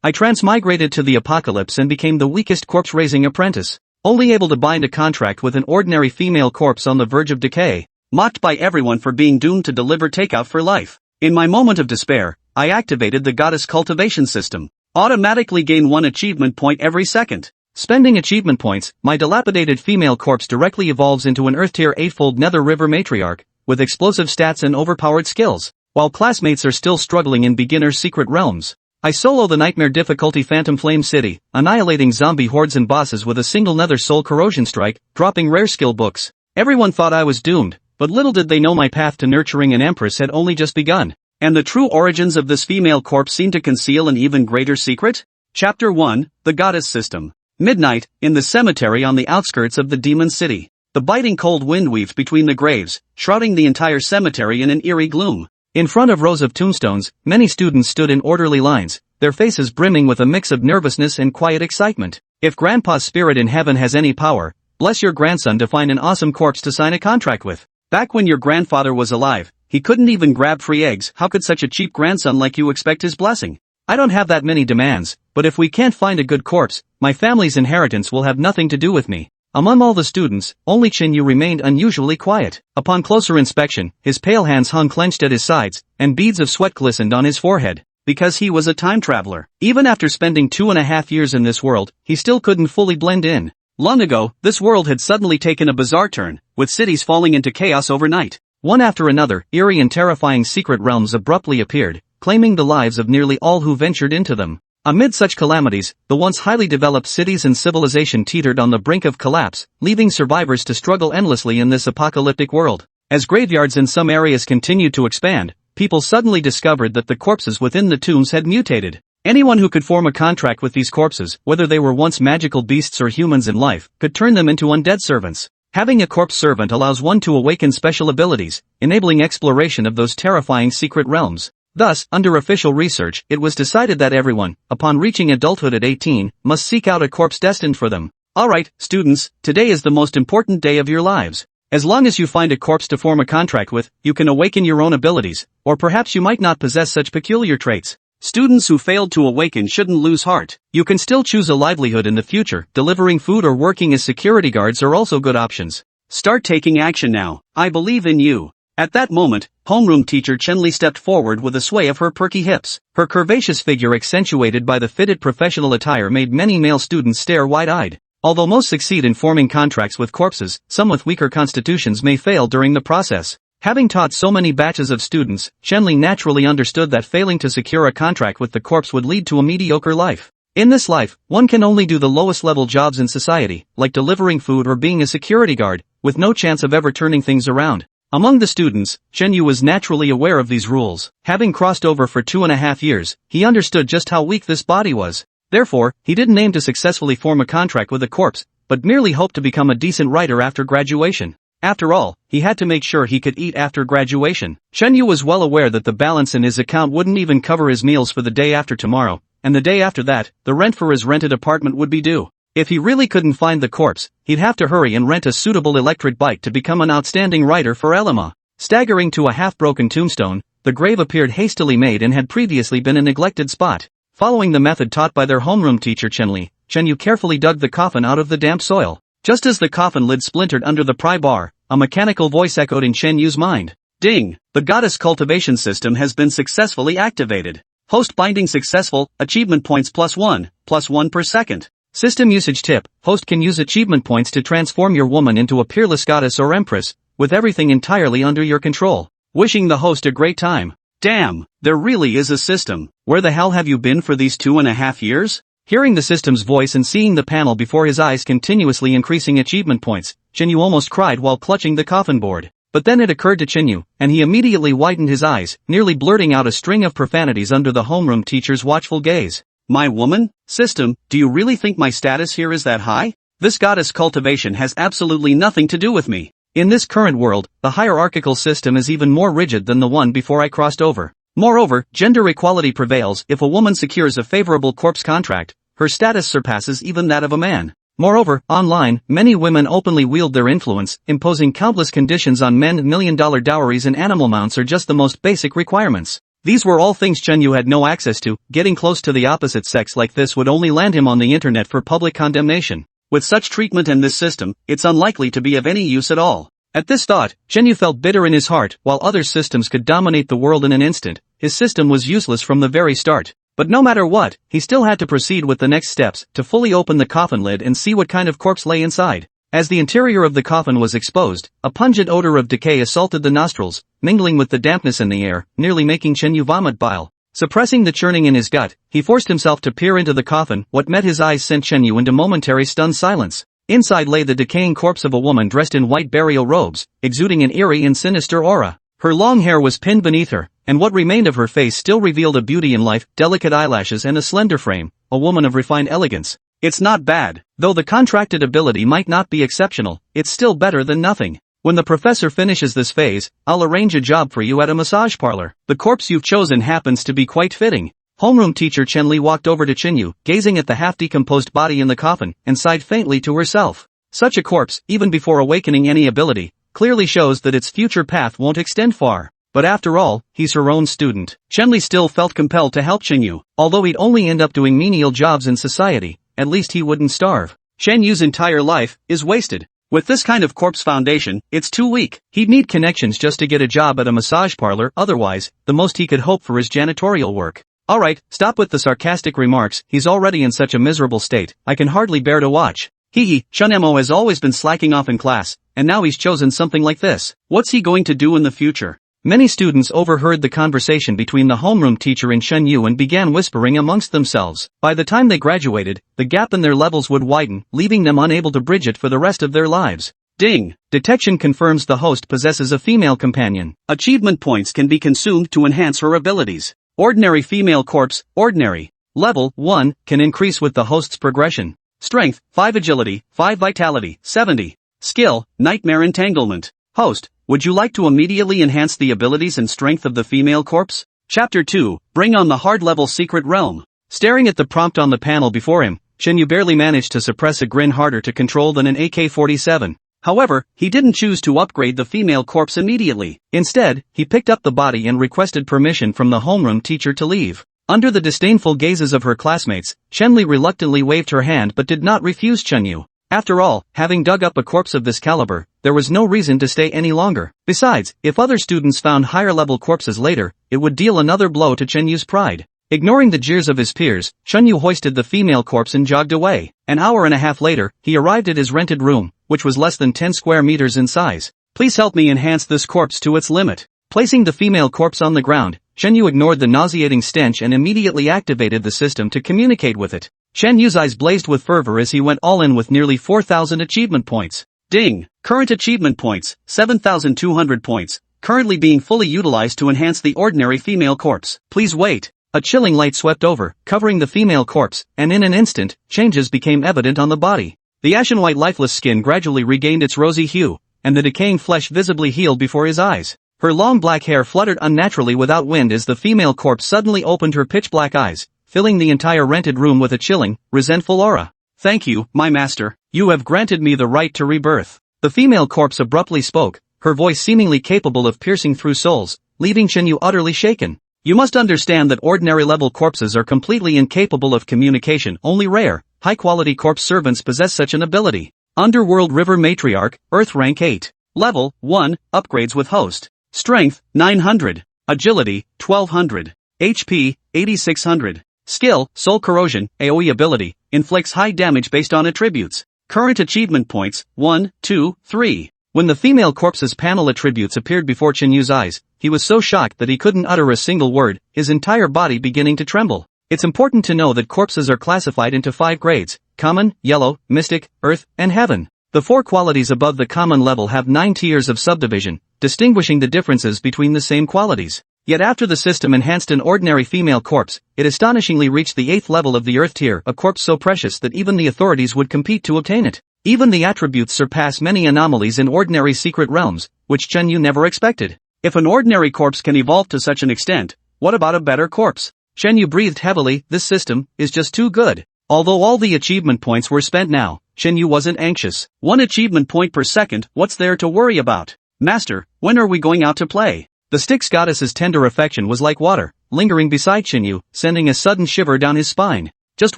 I transmigrated to the apocalypse and became the weakest corpse-raising apprentice, only able to bind a contract with an ordinary female corpse on the verge of decay, mocked by everyone for being doomed to deliver takeout for life. In my moment of despair, I activated the Goddess Cultivation System. Automatically gain 1 achievement point every second. Spending achievement points, my dilapidated female corpse directly evolves into an Earth-tier 8-fold Nether River matriarch, with explosive stats and overpowered skills, while classmates are still struggling in beginner's secret realms. I solo the nightmare difficulty Phantom Flame City, annihilating zombie hordes and bosses with a single Nether Soul Corrosion strike, dropping rare skill books. Everyone thought I was doomed, but little did they know my path to nurturing an empress had only just begun. And the true origins of this female corpse seem to conceal an even greater secret? Chapter 1, The Goddess System. Midnight, in the cemetery on the outskirts of the demon city. The biting cold wind weaved between the graves, shrouding the entire cemetery in an eerie gloom. In front of rows of tombstones, many students stood in orderly lines, their faces brimming with a mix of nervousness and quiet excitement. If Grandpa's spirit in heaven has any power, bless your grandson to find an awesome corpse to sign a contract with. Back when your grandfather was alive, he couldn't even grab free eggs. How could such a cheap grandson like you expect his blessing? I don't have that many demands, but if we can't find a good corpse, my family's inheritance will have nothing to do with me. Among all the students, only Chinyu remained unusually quiet. Upon closer inspection, his pale hands hung clenched at his sides, and beads of sweat glistened on his forehead. Because he was a time traveler. Even after spending 2.5 years in this world, he still couldn't fully blend in. Long ago, this world had suddenly taken a bizarre turn, with cities falling into chaos overnight. One after another, eerie and terrifying secret realms abruptly appeared, claiming the lives of nearly all who ventured into them. Amid such calamities, the once highly developed cities and civilization teetered on the brink of collapse, leaving survivors to struggle endlessly in this apocalyptic world. As graveyards in some areas continued to expand, people suddenly discovered that the corpses within the tombs had mutated. Anyone who could form a contract with these corpses, whether they were once magical beasts or humans in life, could turn them into undead servants. Having a corpse servant allows one to awaken special abilities, enabling exploration of those terrifying secret realms. Thus, under official research, it was decided that everyone, upon reaching adulthood at 18, must seek out a corpse destined for them. Alright, students, today is the most important day of your lives. As long as you find a corpse to form a contract with, you can awaken your own abilities, or perhaps you might not possess such peculiar traits. Students who failed to awaken shouldn't lose heart. You can still choose a livelihood in the future. Delivering food or working as security guards are also good options. Start taking action now. I believe in you. At that moment, homeroom teacher Chenli stepped forward with a sway of her perky hips. Her curvaceous figure accentuated by the fitted professional attire made many male students stare wide-eyed. Although most succeed in forming contracts with corpses, some with weaker constitutions may fail during the process. Having taught so many batches of students, Chenli naturally understood that failing to secure a contract with the corpse would lead to a mediocre life. In this life, one can only do the lowest level jobs in society, like delivering food or being a security guard, with no chance of ever turning things around. Among the students, Chenyu was naturally aware of these rules. Having crossed over for 2.5 years, he understood just how weak this body was. Therefore, he didn't aim to successfully form a contract with a corpse, but merely hoped to become a decent writer after graduation. After all, he had to make sure he could eat after graduation. Chenyu was well aware that the balance in his account wouldn't even cover his meals for the day after tomorrow, and the day after that, the rent for his rented apartment would be due. If he really couldn't find the corpse, he'd have to hurry and rent a suitable electric bike to become an outstanding writer for Elima. Staggering to a half-broken tombstone, the grave appeared hastily made and had previously been a neglected spot. Following the method taught by their homeroom teacher Chenli, Chenyu carefully dug the coffin out of the damp soil. Just as the coffin lid splintered under the pry bar, a mechanical voice echoed in Chenyu's mind. Ding! The Goddess Cultivation System has been successfully activated. Host binding successful, achievement points +1 per second. System usage tip, host can use achievement points to transform your woman into a peerless goddess or empress, with everything entirely under your control. Wishing the host a great time. Damn, there really is a system. Where the hell have you been for these 2.5 years? Hearing the system's voice and seeing the panel before his eyes continuously increasing achievement points, Chenyu almost cried while clutching the coffin board. But then it occurred to Chenyu, and he immediately widened his eyes, nearly blurting out a string of profanities under the homeroom teacher's watchful gaze. My woman? System, do you really think my status here is that high? This goddess cultivation has absolutely nothing to do with me. In this current world, the hierarchical system is even more rigid than the one before I crossed over. Moreover, gender equality prevails. If a woman secures a favorable corpse contract, her status surpasses even that of a man. Moreover, online, many women openly wield their influence, imposing countless conditions on men. $1 million dowries and animal mounts are just the most basic requirements. These were all things Chen Yu had no access to. Getting close to the opposite sex like this would only land him on the internet for public condemnation. With such treatment and this system, it's unlikely to be of any use at all. At this thought, Chen Yu felt bitter in his heart. While other systems could dominate the world in an instant, his system was useless from the very start. But no matter what, he still had to proceed with the next steps, to fully open the coffin lid and see what kind of corpse lay inside. As the interior of the coffin was exposed, a pungent odor of decay assaulted the nostrils, mingling with the dampness in the air, nearly making Chen Yu vomit bile. Suppressing the churning in his gut, he forced himself to peer into the coffin. What met his eyes sent Chen Yu into momentary stunned silence. Inside lay the decaying corpse of a woman dressed in white burial robes, exuding an eerie and sinister aura. Her long hair was pinned beneath her, and what remained of her face still revealed a beauty in life, delicate eyelashes and a slender frame, a woman of refined elegance. It's not bad. Though the contracted ability might not be exceptional, it's still better than nothing. When the professor finishes this phase, I'll arrange a job for you at a massage parlor. The corpse you've chosen happens to be quite fitting. Homeroom teacher Chen Li walked over to Chen Yu, gazing at the half-decomposed body in the coffin, and sighed faintly to herself. Such a corpse, even before awakening any ability, clearly shows that its future path won't extend far. But after all, he's her own student. Chen Li still felt compelled to help Chen Yu. Although he'd only end up doing menial jobs in society, at least he wouldn't starve. Chen Yu's entire life is wasted. With this kind of corpse foundation, it's too weak. He'd need connections just to get a job at a massage parlor. Otherwise, the most he could hope for is janitorial work. Alright, stop with the sarcastic remarks. He's already in such a miserable state, I can hardly bear to watch. Shunemo has always been slacking off in class, and now he's chosen something like this. What's he going to do in the future? Many students overheard the conversation between the homeroom teacher and Chen Yu and began whispering amongst themselves. By the time they graduated, the gap in their levels would widen, leaving them unable to bridge it for the rest of their lives. Ding! Detection confirms the host possesses a female companion. Achievement points can be consumed to enhance her abilities. Ordinary female corpse, ordinary. Level 1, can increase with the host's progression. Strength, 5 agility, 5 vitality, 70. Skill, nightmare entanglement. Host, would you like to immediately enhance the abilities and strength of the female corpse? Chapter 2, bring on the hard-level secret realm. Staring at the prompt on the panel before him, Chen Yu barely managed to suppress a grin harder to control than an AK-47. However, he didn't choose to upgrade the female corpse immediately. Instead, he picked up the body and requested permission from the homeroom teacher to leave. Under the disdainful gazes of her classmates, Chen Li reluctantly waved her hand but did not refuse Chen Yu. After all, having dug up a corpse of this caliber, there was no reason to stay any longer. Besides, if other students found higher-level corpses later, it would deal another blow to Chen Yu's pride. Ignoring the jeers of his peers, Chen Yu hoisted the female corpse and jogged away. An hour and a half later, he arrived at his rented room, which was less than 10 square meters in size. Please help me enhance this corpse to its limit. Placing the female corpse on the ground, Chen Yu ignored the nauseating stench and immediately activated the system to communicate with it. Chen Yu's eyes blazed with fervor as he went all in with nearly 4,000 achievement points. Ding! Current achievement points, 7,200 points, currently being fully utilized to enhance the ordinary female corpse. Please wait. A chilling light swept over, covering the female corpse, and in an instant, changes became evident on the body. The ashen-white lifeless skin gradually regained its rosy hue, and the decaying flesh visibly healed before his eyes. Her long black hair fluttered unnaturally without wind as the female corpse suddenly opened her pitch-black eyes, filling the entire rented room with a chilling, resentful aura. Thank you, my master. You have granted me the right to rebirth. The female corpse abruptly spoke, her voice seemingly capable of piercing through souls, leaving Chen Yu utterly shaken. You must understand that ordinary-level corpses are completely incapable of communication. Only rare, high-quality corpse servants possess such an ability. Underworld River Matriarch, Earth Rank 8. Level 1, upgrades with host. Strength, 900. Agility, 1200. HP, 8600. Skill, Soul Corrosion, AoE ability, inflicts high damage based on attributes. Current achievement points, 1, 2, 3. When the female corpse's panel attributes appeared before Chen Yu's eyes, he was so shocked that he couldn't utter a single word, his entire body beginning to tremble. It's important to know that corpses are classified into 5 grades: common, yellow, mystic, earth, and heaven. The 4 qualities above the common level have 9 tiers of subdivision, distinguishing the differences between the same qualities. Yet after the system enhanced an ordinary female corpse, it astonishingly reached the 8th level of the earth tier, a corpse so precious that even the authorities would compete to obtain it. Even the attributes surpass many anomalies in ordinary secret realms, which Chen Yu never expected. If an ordinary corpse can evolve to such an extent, what about a better corpse? Chen Yu breathed heavily. This system is just too good. Although all the achievement points were spent now, Chen Yu wasn't anxious. 1 achievement point per second, what's there to worry about? Master, when are we going out to play? The Styx goddess's tender affection was like water, lingering beside Shenyu, sending a sudden shiver down his spine. Just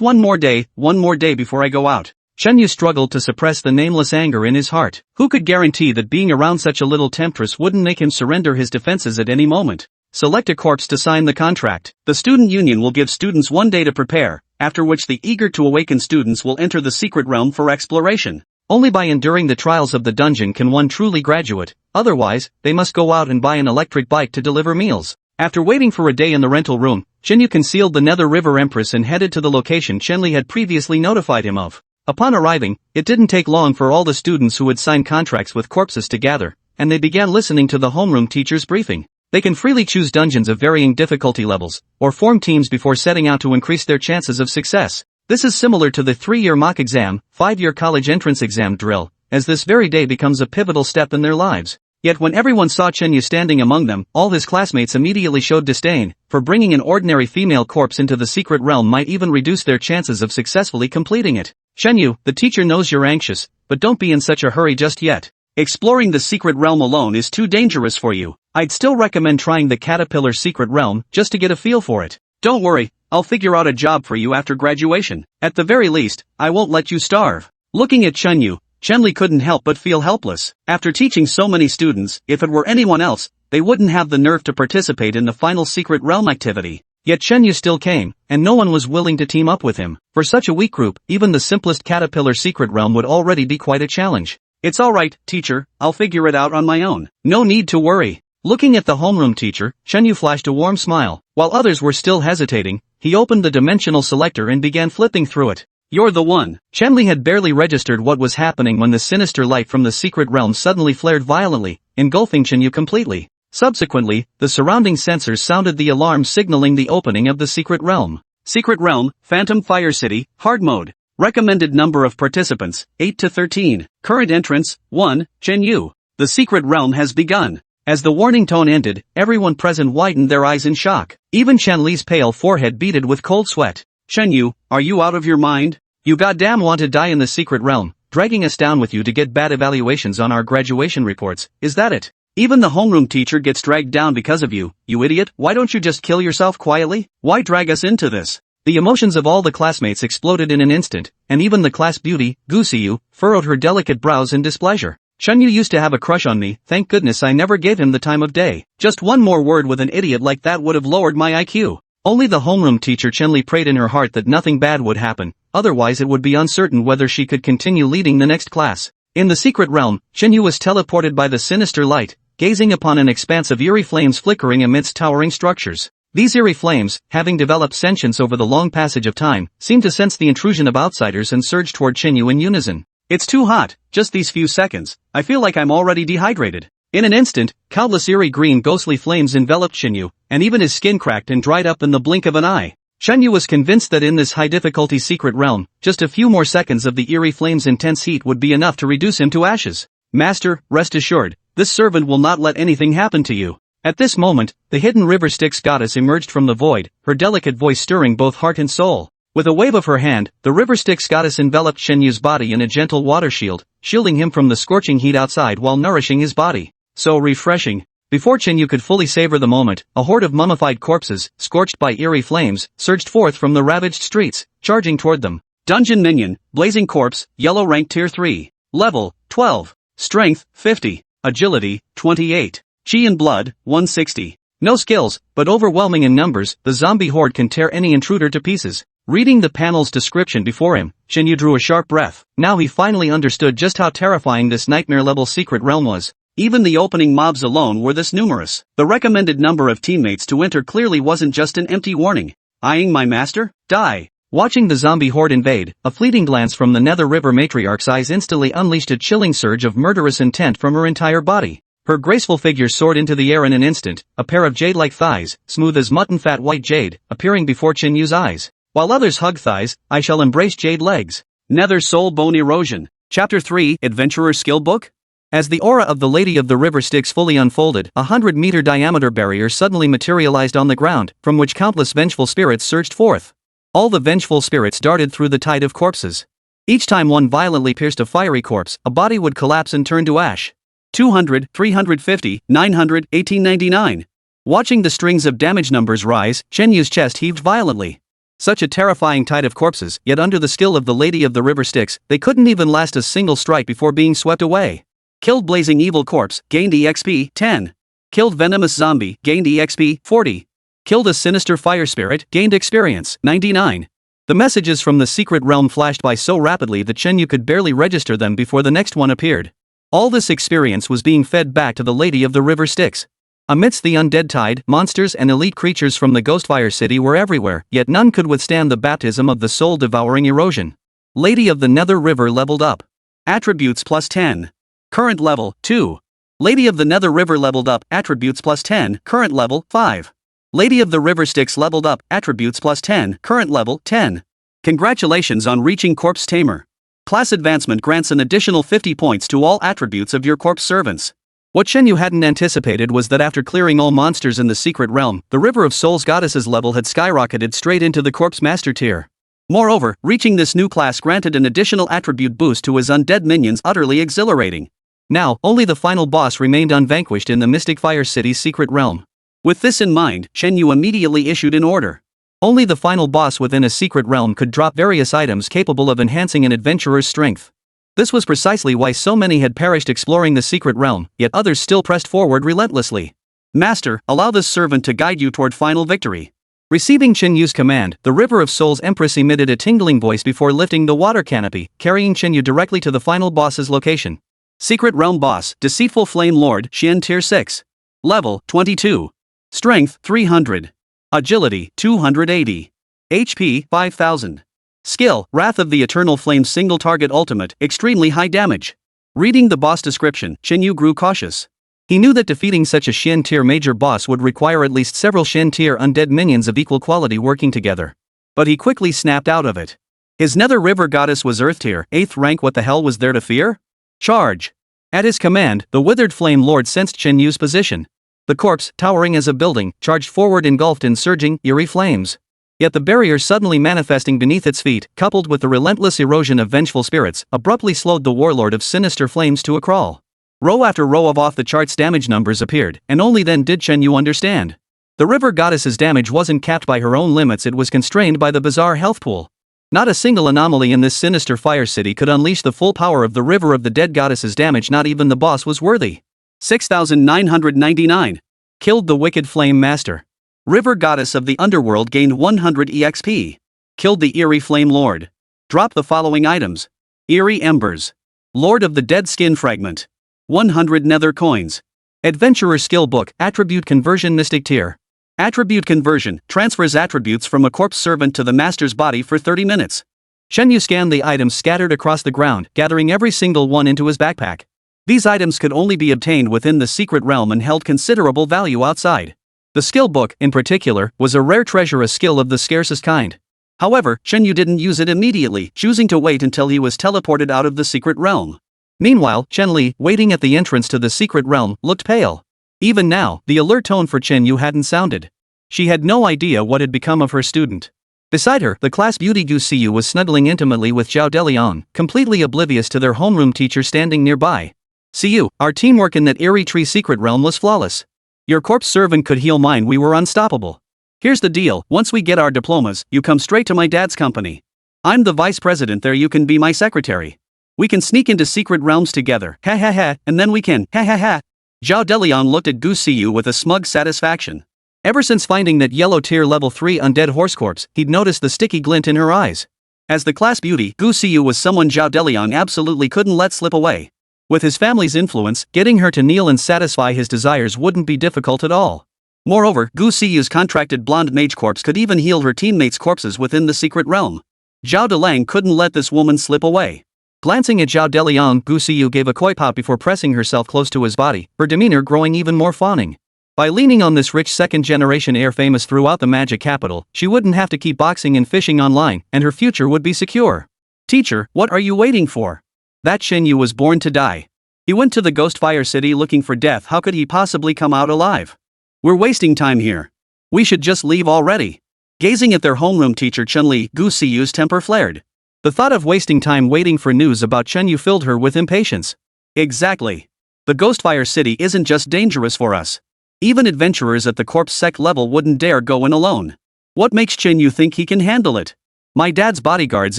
one more day before I go out. Shenyu struggled to suppress the nameless anger in his heart. Who could guarantee that being around such a little temptress wouldn't make him surrender his defenses at any moment? Select a corpse to sign the contract. The student union will give students 1 day to prepare, after which the eager to awaken students will enter the secret realm for exploration. Only by enduring the trials of the dungeon can one truly graduate, otherwise, they must go out and buy an electric bike to deliver meals. After waiting for a day in the rental room, Shenyu concealed the Nether River Empress and headed to the location Shenli had previously notified him of. Upon arriving, it didn't take long for all the students who had signed contracts with corpses to gather, and they began listening to the homeroom teacher's briefing. They can freely choose dungeons of varying difficulty levels, or form teams before setting out to increase their chances of success. This is similar to the 3-year mock exam, 5-year college entrance exam drill, as this very day becomes a pivotal step in their lives. Yet when everyone saw Shenyu standing among them, all his classmates immediately showed disdain, for bringing an ordinary female corpse into the secret realm might even reduce their chances of successfully completing it. Shenyu, the teacher knows you're anxious, but don't be in such a hurry just yet. Exploring the secret realm alone is too dangerous for you. I'd still recommend trying the Caterpillar secret realm, just to get a feel for it. Don't worry, I'll figure out a job for you after graduation. At the very least, I won't let you starve. Looking at Shenyu, Shenli couldn't help but feel helpless. After teaching so many students, if it were anyone else, they wouldn't have the nerve to participate in the final secret realm activity. Yet Shenyu still came, and no one was willing to team up with him. For such a weak group, even the simplest Caterpillar secret realm would already be quite a challenge. It's alright, teacher, I'll figure it out on my own. No need to worry. Looking at the homeroom teacher, Shenyu flashed a warm smile. While others were still hesitating, he opened the dimensional selector and began flipping through it. You're the one. Shenli had barely registered what was happening when the sinister light from the secret realm suddenly flared violently, engulfing Shenyu completely. Subsequently, the surrounding sensors sounded the alarm signaling the opening of the secret realm. Secret realm, Phantom Fire City, hard mode. Recommended number of participants, 8 to 13. Current entrance, 1, Shenyu. The secret realm has begun. As the warning tone ended, everyone present widened their eyes in shock. Even Shanli's pale forehead beaded with cold sweat. Shenyu, are you out of your mind? You goddamn want to die in the secret realm, dragging us down with you to get bad evaluations on our graduation reports, is that it? Even the homeroom teacher gets dragged down because of you, you idiot. Why don't you just kill yourself quietly? Why drag us into this? The emotions of all the classmates exploded in an instant, and even the class beauty, Gusiyu, furrowed her delicate brows in displeasure. Shenyu used to have a crush on me, thank goodness I never gave him the time of day. Just one more word with an idiot like that would have lowered my IQ. Only the homeroom teacher Chenli prayed in her heart that nothing bad would happen, otherwise it would be uncertain whether she could continue leading the next class. In the secret realm, Shenyu was teleported by the sinister light, gazing upon an expanse of eerie flames flickering amidst towering structures. These eerie flames, having developed sentience over the long passage of time, seemed to sense the intrusion of outsiders and surged toward Shenyu in unison. It's too hot, just these few seconds, I feel like I'm already dehydrated. In an instant, countless eerie green ghostly flames enveloped Shenyu, and even his skin cracked and dried up in the blink of an eye. Shenyu was convinced that in this high-difficulty secret realm, just a few more seconds of the eerie flame's intense heat would be enough to reduce him to ashes. Master, rest assured, this servant will not let anything happen to you. At this moment, the hidden river Styx goddess emerged from the void, her delicate voice stirring both heart and soul. With a wave of her hand, the river Styx goddess enveloped Shenyu's body in a gentle water shield, shielding him from the scorching heat outside while nourishing his body. So refreshing. Before Shenyu could fully savor the moment, a horde of mummified corpses, scorched by eerie flames, surged forth from the ravaged streets, charging toward them. Dungeon Minion, Blazing Corpse, Yellow Rank Tier 3. Level, 12. Strength, 50. Agility, 28. Chi and Blood, 160. No skills, but overwhelming in numbers, the zombie horde can tear any intruder to pieces. Reading the panel's description before him, Shenyu drew a sharp breath. Now he finally understood just how terrifying this nightmare-level secret realm was. Even the opening mobs alone were this numerous. The recommended number of teammates to enter clearly wasn't just an empty warning. Eyeing my master? Die. Watching the zombie horde invade, a fleeting glance from the Nether River matriarch's eyes instantly unleashed a chilling surge of murderous intent from her entire body. Her graceful figure soared into the air in an instant, a pair of jade-like thighs, smooth as mutton-fat white jade, appearing before Chenyu's eyes. While others hug thighs, I shall embrace jade legs. Nether Soul Bone Erosion. Chapter 3, Adventurer Skill Book? As the aura of the Lady of the River Styx fully unfolded, a 100-meter diameter barrier suddenly materialized on the ground, from which countless vengeful spirits surged forth. All the vengeful spirits darted through the tide of corpses. Each time one violently pierced a fiery corpse, a body would collapse and turn to ash. 200, 350, 900, 1899. Watching the strings of damage numbers rise, Chen Yu's chest heaved violently. Such a terrifying tide of corpses, yet under the skill of the Lady of the River Styx, they couldn't even last a single strike before being swept away. Killed Blazing Evil Corpse, gained EXP, 10. Killed Venomous Zombie, gained EXP, 40. Killed a Sinister Fire Spirit, gained Experience, 99. The messages from the secret realm flashed by so rapidly that Chen Yu could barely register them before the next one appeared. All this experience was being fed back to the Lady of the River Styx. Amidst the undead tide, monsters and elite creatures from the Ghostfire City were everywhere, yet none could withstand the baptism of the soul-devouring erosion. Lady of the Nether River leveled up. Attributes plus 10. Current level, 2. Lady of the Nether River leveled up, attributes plus 10, current level, 5. Lady of the River Styx leveled up, attributes plus 10, current level, 10. Congratulations on reaching Corpse Tamer. Class advancement grants an additional 50 points to all attributes of your corpse servants. What Chen Yu hadn't anticipated was that after clearing all monsters in the secret realm, the River of Souls goddess's level had skyrocketed straight into the Corpse Master tier. Moreover, reaching this new class granted an additional attribute boost to his undead minions, utterly exhilarating. Now, only the final boss remained unvanquished in the Mystic Fire City's secret realm. With this in mind, Chen Yu immediately issued an order. Only the final boss within a secret realm could drop various items capable of enhancing an adventurer's strength. This was precisely why so many had perished exploring the secret realm, yet others still pressed forward relentlessly. Master, allow this servant to guide you toward final victory. Receiving Chen Yu's command, the River of Souls Empress emitted a tingling voice before lifting the water canopy, carrying Chen Yu directly to the final boss's location. Secret Realm Boss, Deceitful Flame Lord, Xian Tier 6. Level, 22. Strength, 300. Agility, 280. HP, 5000. Skill, Wrath of the Eternal Flame Single Target Ultimate, extremely high damage. Reading the boss description, Chen Yu grew cautious. He knew that defeating such a Xian Tier major boss would require at least several Xian Tier undead minions of equal quality working together. But he quickly snapped out of it. His Nether River Goddess was Earth Tier, 8th rank. What the hell was there to fear? Charge! At his command, the Withered Flame Lord sensed Chen Yu's position. The corpse, towering as a building, charged forward engulfed in surging, eerie flames. Yet the barrier suddenly manifesting beneath its feet, coupled with the relentless erosion of vengeful spirits, abruptly slowed the warlord of sinister flames to a crawl. Row after row of off-the-charts damage numbers appeared, and only then did Chen Yu understand. The river goddess's damage wasn't capped by her own limits, it was constrained by the bizarre health pool. Not a single anomaly in this sinister fire city could unleash the full power of the River of the Dead goddess's damage, not even the boss was worthy. 6,999. Killed the Wicked Flame Master. River Goddess of the Underworld gained 100 EXP. Killed the Eerie Flame Lord. Drop the following items. Eerie Embers. Lord of the Dead Skin Fragment. 100 Nether Coins. Adventurer Skill Book, Attribute Conversion Mystic Tier. Attribute Conversion, transfers attributes from a corpse servant to the master's body for 30 minutes. Chen Yu scanned the items scattered across the ground, gathering every single one into his backpack. These items could only be obtained within the secret realm and held considerable value outside. The skill book, in particular, was a rare treasure, a skill of the scarcest kind. However, Chen Yu didn't use it immediately, choosing to wait until he was teleported out of the secret realm. Meanwhile, Chen Li, waiting at the entrance to the secret realm, looked pale. Even now, the alert tone for Chen Yu hadn't sounded. She had no idea what had become of her student. Beside her, the class beauty Gu Siyu was snuggling intimately with Zhao Deliang, completely oblivious to their homeroom teacher standing nearby. Siyu, our teamwork in that eerie tree secret realm was flawless. Your corpse servant could heal mine, we were unstoppable. Here's the deal, once we get our diplomas, you come straight to my dad's company. I'm the vice president there, you can be my secretary. We can sneak into secret realms together, ha ha ha, and then we can, ha ha ha. Zhao Deliang looked at Gu Siyu with a smug satisfaction. Ever since finding that yellow tier level 3 undead horse corpse, he'd noticed the sticky glint in her eyes. As the class beauty, Gu Siyu was someone Zhao Deliang absolutely couldn't let slip away. With his family's influence, getting her to kneel and satisfy his desires wouldn't be difficult at all. Moreover, Gu Siyu's contracted blonde mage corpse could even heal her teammates' corpses within the secret realm. Zhao Delang couldn't let this woman slip away. Glancing at Zhao Deliang, Gu Siyu gave a coy pop before pressing herself close to his body, her demeanor growing even more fawning. By leaning on this rich second-generation heir famous throughout the magic capital, she wouldn't have to keep boxing and fishing online, and her future would be secure. Teacher, what are you waiting for? That Chen Yu was born to die. He went to the Ghostfire City looking for death, how could he possibly come out alive? We're wasting time here. We should just leave already. Gazing at their homeroom teacher Chun-Li, Gu Siyu's temper flared. The thought of wasting time waiting for news about Chen Yu filled her with impatience. Exactly. The Ghostfire City isn't just dangerous for us. Even adventurers at the corpse sect level wouldn't dare go in alone. What makes Chenyu think he can handle it? My dad's bodyguards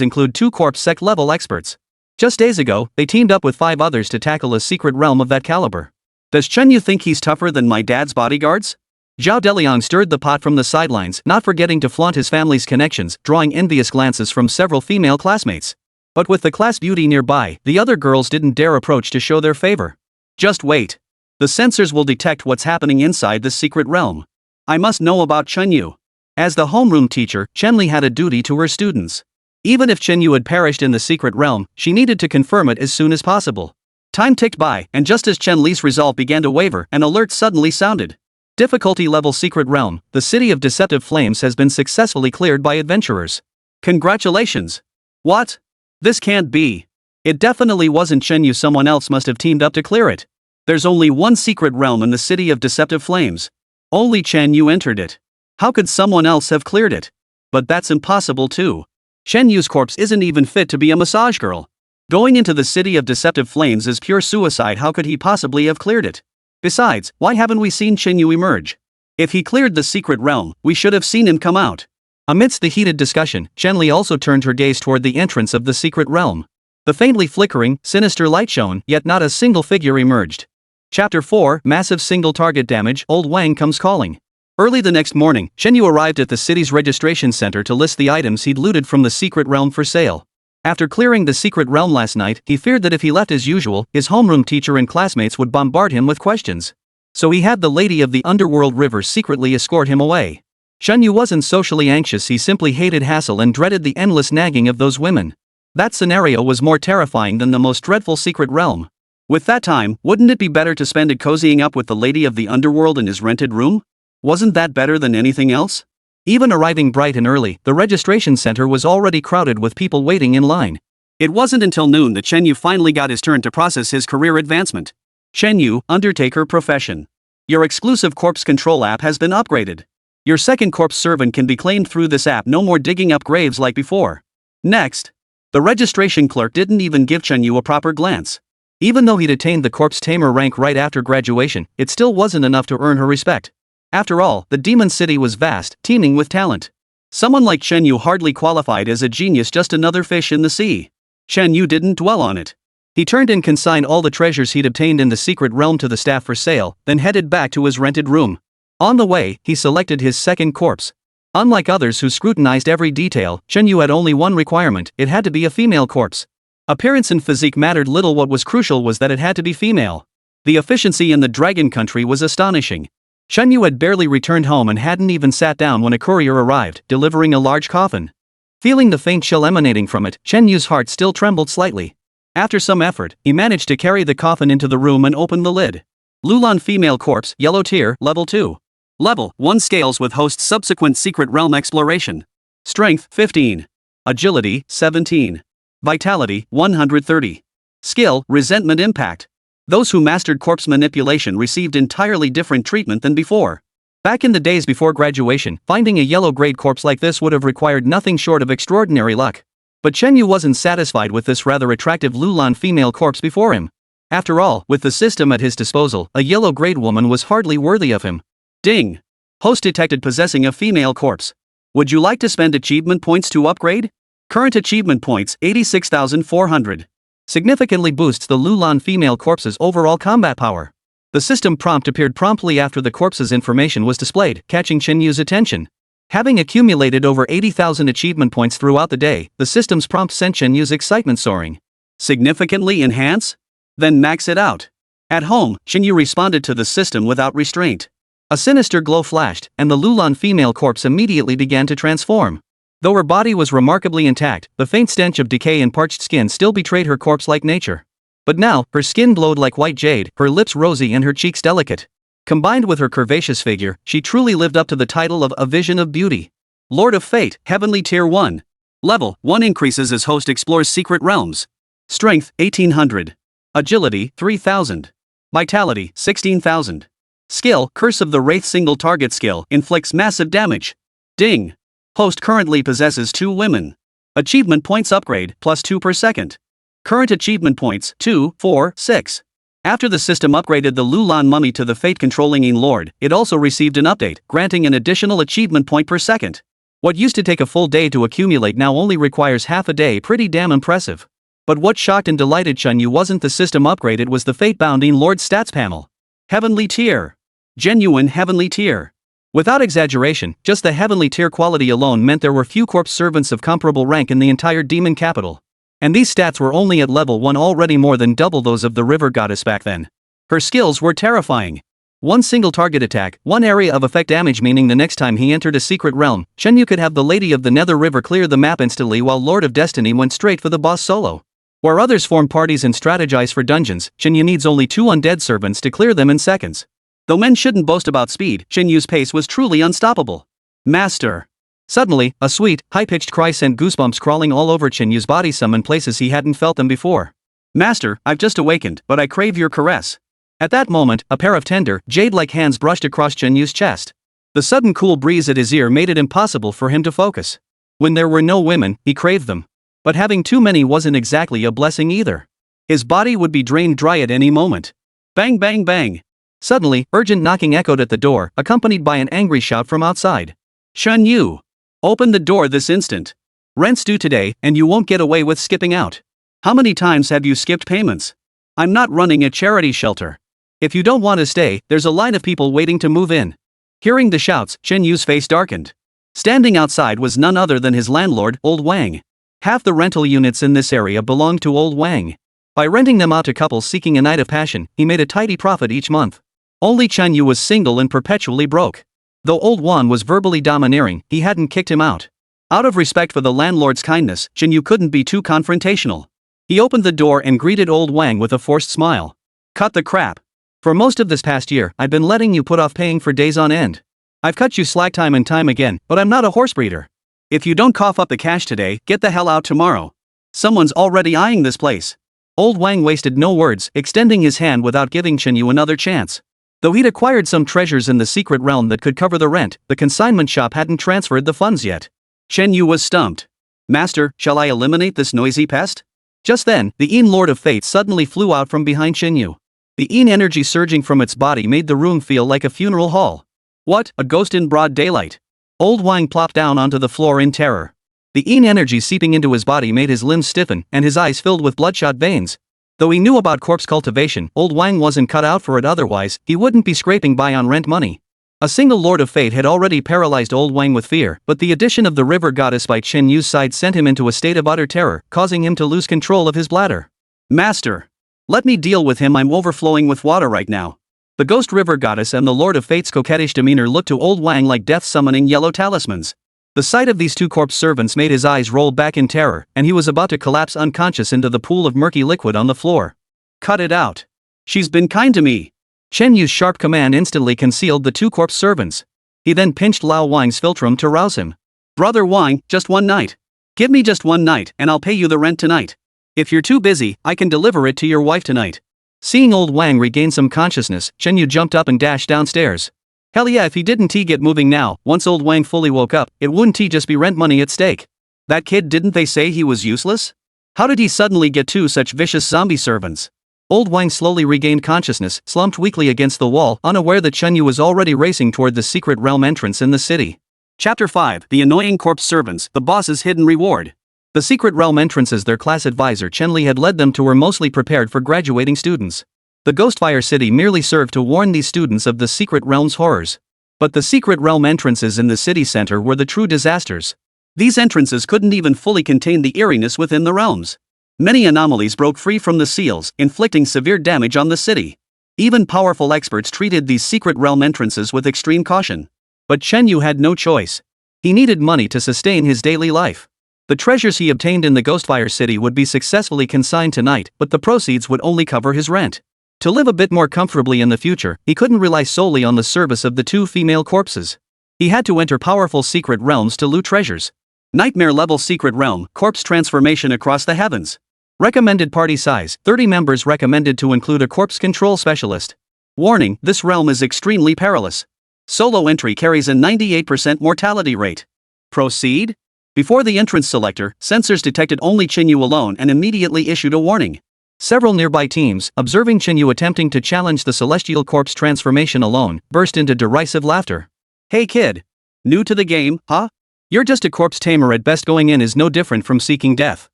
include 2 corpse sect level experts. Just days ago, they teamed up with 5 others to tackle a secret realm of that caliber. Does Chenyu think he's tougher than my dad's bodyguards? Zhao Deliang stirred the pot from the sidelines, not forgetting to flaunt his family's connections, drawing envious glances from several female classmates. But with the class beauty nearby, the other girls didn't dare approach to show their favor. Just wait. The sensors will detect what's happening inside this secret realm. I must know about Chenyu. As the homeroom teacher, Chenli had a duty to her students. Even if Chenyu had perished in the secret realm, she needed to confirm it as soon as possible. Time ticked by, and just as Chenli's resolve began to waver, an alert suddenly sounded. Difficulty level secret realm, the city of deceptive flames has been successfully cleared by adventurers. Congratulations! What? This can't be. It definitely wasn't Chenyu, someone else must have teamed up to clear it. There's only one secret realm in the city of deceptive flames. Only Chenyu entered it. How could someone else have cleared it? But that's impossible too. Chenyu's corpse isn't even fit to be a massage girl. Going into the city of deceptive flames is pure suicide. How could he possibly have cleared it? Besides, why haven't we seen Chenyu emerge? If he cleared the secret realm, we should have seen him come out. Amidst the heated discussion, Chenli also turned her gaze toward the entrance of the secret realm. The faintly flickering, sinister light shone, yet not a single figure emerged. Chapter 4, Massive Single Target Damage. Old Wang Comes Calling. Early the next morning, Chenyu arrived at the city's registration center to list the items he'd looted from the secret realm for sale. After clearing the secret realm last night, he feared that if he left as usual, his homeroom teacher and classmates would bombard him with questions. So he had the Lady of the Underworld River secretly escort him away. Chenyu wasn't socially anxious, he simply hated hassle and dreaded the endless nagging of those women. That scenario was more terrifying than the most dreadful secret realm. With that time, wouldn't it be better to spend it cozying up with the Lady of the Underworld in his rented room? Wasn't that better than anything else? Even arriving bright and early, the registration center was already crowded with people waiting in line. It wasn't until noon that Chenyu finally got his turn to process his career advancement. Chenyu, Undertaker Profession. Your exclusive corpse control app has been upgraded. Your second corpse servant can be claimed through this app, no more digging up graves like before. Next. The registration clerk didn't even give Chenyu a proper glance. Even though he'd attained the corpse tamer rank right after graduation, it still wasn't enough to earn her respect. After all, the demon city was vast, teeming with talent. Someone like Chenyu hardly qualified as a genius, just another fish in the sea. Chenyu didn't dwell on it. He turned and consigned all the treasures he'd obtained in the secret realm to the staff for sale, then headed back to his rented room. On the way, he selected his second corpse. Unlike others who scrutinized every detail, Chenyu had only one requirement: it had to be a female corpse. Appearance and physique mattered little, what was crucial was that it had to be female. The efficiency in the Dragon Country was astonishing. Chenyu had barely returned home and hadn't even sat down when a courier arrived, delivering a large coffin. Feeling the faint chill emanating from it, Chenyu's heart still trembled slightly. After some effort, he managed to carry the coffin into the room and open the lid. Lulan female corpse, yellow tier, level 2. Level 1 scales with host's subsequent secret realm exploration. Strength 15. Agility 17. Vitality 130. Skill, Resentment Impact. Those who mastered corpse manipulation received entirely different treatment than before. Back in the days before graduation, finding a yellow-grade corpse like this would have required nothing short of extraordinary luck. But Chenyu wasn't satisfied with this rather attractive Lulan female corpse before him. After all, with the system at his disposal, a yellow-grade woman was hardly worthy of him. Ding! Host detected possessing a female corpse. Would you like to spend achievement points to upgrade? Current achievement points 86,400. Significantly boosts the Lulan female corpse's overall combat power. The system prompt appeared promptly after the corpse's information was displayed, catching Chenyu's attention. Having accumulated over 80,000 achievement points throughout the day, the system's prompt sent Chenyu's excitement soaring. Significantly enhance? Then max it out. At home, Chenyu responded to the system without restraint. A sinister glow flashed, and the Lulan female corpse immediately began to transform. Though her body was remarkably intact, the faint stench of decay and parched skin still betrayed her corpse-like nature. But now, her skin glowed like white jade, her lips rosy and her cheeks delicate. Combined with her curvaceous figure, she truly lived up to the title of a vision of beauty. Lord of Fate, Heavenly Tier 1. Level 1 increases as host explores secret realms. Strength 1800. Agility 3000. Vitality 16,000. Skill, Curse of the Wraith single target skill, inflicts massive damage. Ding! Host currently possesses 2 women. Achievement points upgrade, +2 per second. Current achievement points, 2, 4, 6. After the system upgraded the Lulan mummy to the fate-controlling Lord, it also received an update, granting an additional achievement point per second. What used to take a full day to accumulate now only requires half a day. Pretty damn impressive. But what shocked and delighted Chunyu wasn't the system upgrade, it was the fate-bound Lord stats panel. Heavenly tier. Genuine heavenly tier. Without exaggeration, just the heavenly tier quality alone meant there were few corpse servants of comparable rank in the entire demon capital. And these stats were only at level 1, already more than double those of the river goddess back then. Her skills were terrifying. One single target attack, one area of effect damage, meaning the next time he entered a secret realm, Chunyu could have the Lady of the Nether River clear the map instantly, while Lord of Destiny went straight for the boss solo. Where others form parties and strategize for dungeons, Chunyu needs only 2 undead servants to clear them in seconds. Though men shouldn't boast about speed, Chunyu's pace was truly unstoppable. Master. Suddenly, a sweet, high-pitched cry sent goosebumps crawling all over Chunyu's body, some in places he hadn't felt them before. Master, I've just awakened, but I crave your caress. At that moment, a pair of tender, jade-like hands brushed across Chunyu's chest. The sudden cool breeze at his ear made it impossible for him to focus. When there were no women, he craved them. But having too many wasn't exactly a blessing either. His body would be drained dry at any moment. Bang bang bang. Suddenly, urgent knocking echoed at the door, accompanied by an angry shout from outside. Chunyu! Open the door this instant. Rent's due today, and you won't get away with skipping out. How many times have you skipped payments? I'm not running a charity shelter. If you don't want to stay, there's a line of people waiting to move in. Hearing the shouts, Chunyu's face darkened. Standing outside was none other than his landlord, Old Wang. Half the rental units in this area belonged to Old Wang. By renting them out to couples seeking a night of passion, he made a tidy profit each month. Only Chunyu was single and perpetually broke. Though Old Wan was verbally domineering, he hadn't kicked him out. Out of respect for the landlord's kindness, Chunyu couldn't be too confrontational. He opened the door and greeted Old Wang with a forced smile. Cut the crap. For most of this past year, I've been letting you put off paying for days on end. I've cut you slack time and time again, but I'm not a horse breeder. If you don't cough up the cash today, get the hell out tomorrow. Someone's already eyeing this place. Old Wang wasted no words, extending his hand without giving Chunyu another chance. Though he'd acquired some treasures in the secret realm that could cover the rent, the consignment shop hadn't transferred the funds yet. Chunyu was stumped. Master, shall I eliminate this noisy pest? Just then, the Lord of Fate suddenly flew out from behind Chunyu. The energy surging from its body made the room feel like a funeral hall. What, a ghost in broad daylight? Old Wang plopped down onto the floor in terror. The energy seeping into his body made his limbs stiffen and his eyes filled with bloodshot veins. Though he knew about corpse cultivation, Old Wang wasn't cut out for it, otherwise, he wouldn't be scraping by on rent money. A single Lord of Fate had already paralyzed Old Wang with fear, but the addition of the river goddess by Chunyu's side sent him into a state of utter terror, causing him to lose control of his bladder. Master! Let me deal with him, I'm overflowing with water right now. The ghost river goddess and the Lord of Fate's coquettish demeanor looked to Old Wang like death-summoning yellow talismans. The sight of these two corpse servants made his eyes roll back in terror, and he was about to collapse unconscious into the pool of murky liquid on the floor. Cut it out. She's been kind to me. Chunyu's sharp command instantly concealed the two corpse servants. He then pinched Lao Wang's philtrum to rouse him. Brother Wang, just one night. Give me just one night, and I'll pay you the rent tonight. If you're too busy, I can deliver it to your wife tonight. Seeing Old Wang regain some consciousness, Chunyu jumped up and dashed downstairs. Hell yeah, if he didn't get moving now. Once Old Wang fully woke up, it wouldn't just be rent money at stake. That kid, didn't they say he was useless? How did he suddenly get two such vicious zombie servants? Old Wang slowly regained consciousness, slumped weakly against the wall, unaware that Chunyu was already racing toward the secret realm entrance in the city. Chapter 5, The Annoying Corpse Servants, the Boss's Hidden Reward. The secret realm entrances their class advisor Chenli had led them to were mostly prepared for graduating students. The Ghostfire City merely served to warn these students of the secret realm's horrors. But the secret realm entrances in the city center were the true disasters. These entrances couldn't even fully contain the eeriness within the realms. Many anomalies broke free from the seals, inflicting severe damage on the city. Even powerful experts treated these secret realm entrances with extreme caution. But Chunyu had no choice. He needed money to sustain his daily life. The treasures he obtained in the Ghostfire City would be successfully consigned tonight, but the proceeds would only cover his rent. To live a bit more comfortably in the future, he couldn't rely solely on the service of the two female corpses. He had to enter powerful secret realms to loot treasures. Nightmare-level secret realm, corpse transformation across the heavens. Recommended party size, 30 members recommended to include a corpse control specialist. Warning, this realm is extremely perilous. Solo entry carries a 98% mortality rate. Proceed? Before the entrance selector, sensors detected only Chunyu alone and immediately issued a warning. Several nearby teams, observing Chenyu attempting to challenge the celestial corpse transformation alone, burst into derisive laughter. Hey kid! New to the game, huh? You're just a corpse tamer at best. Going in is no different from seeking death.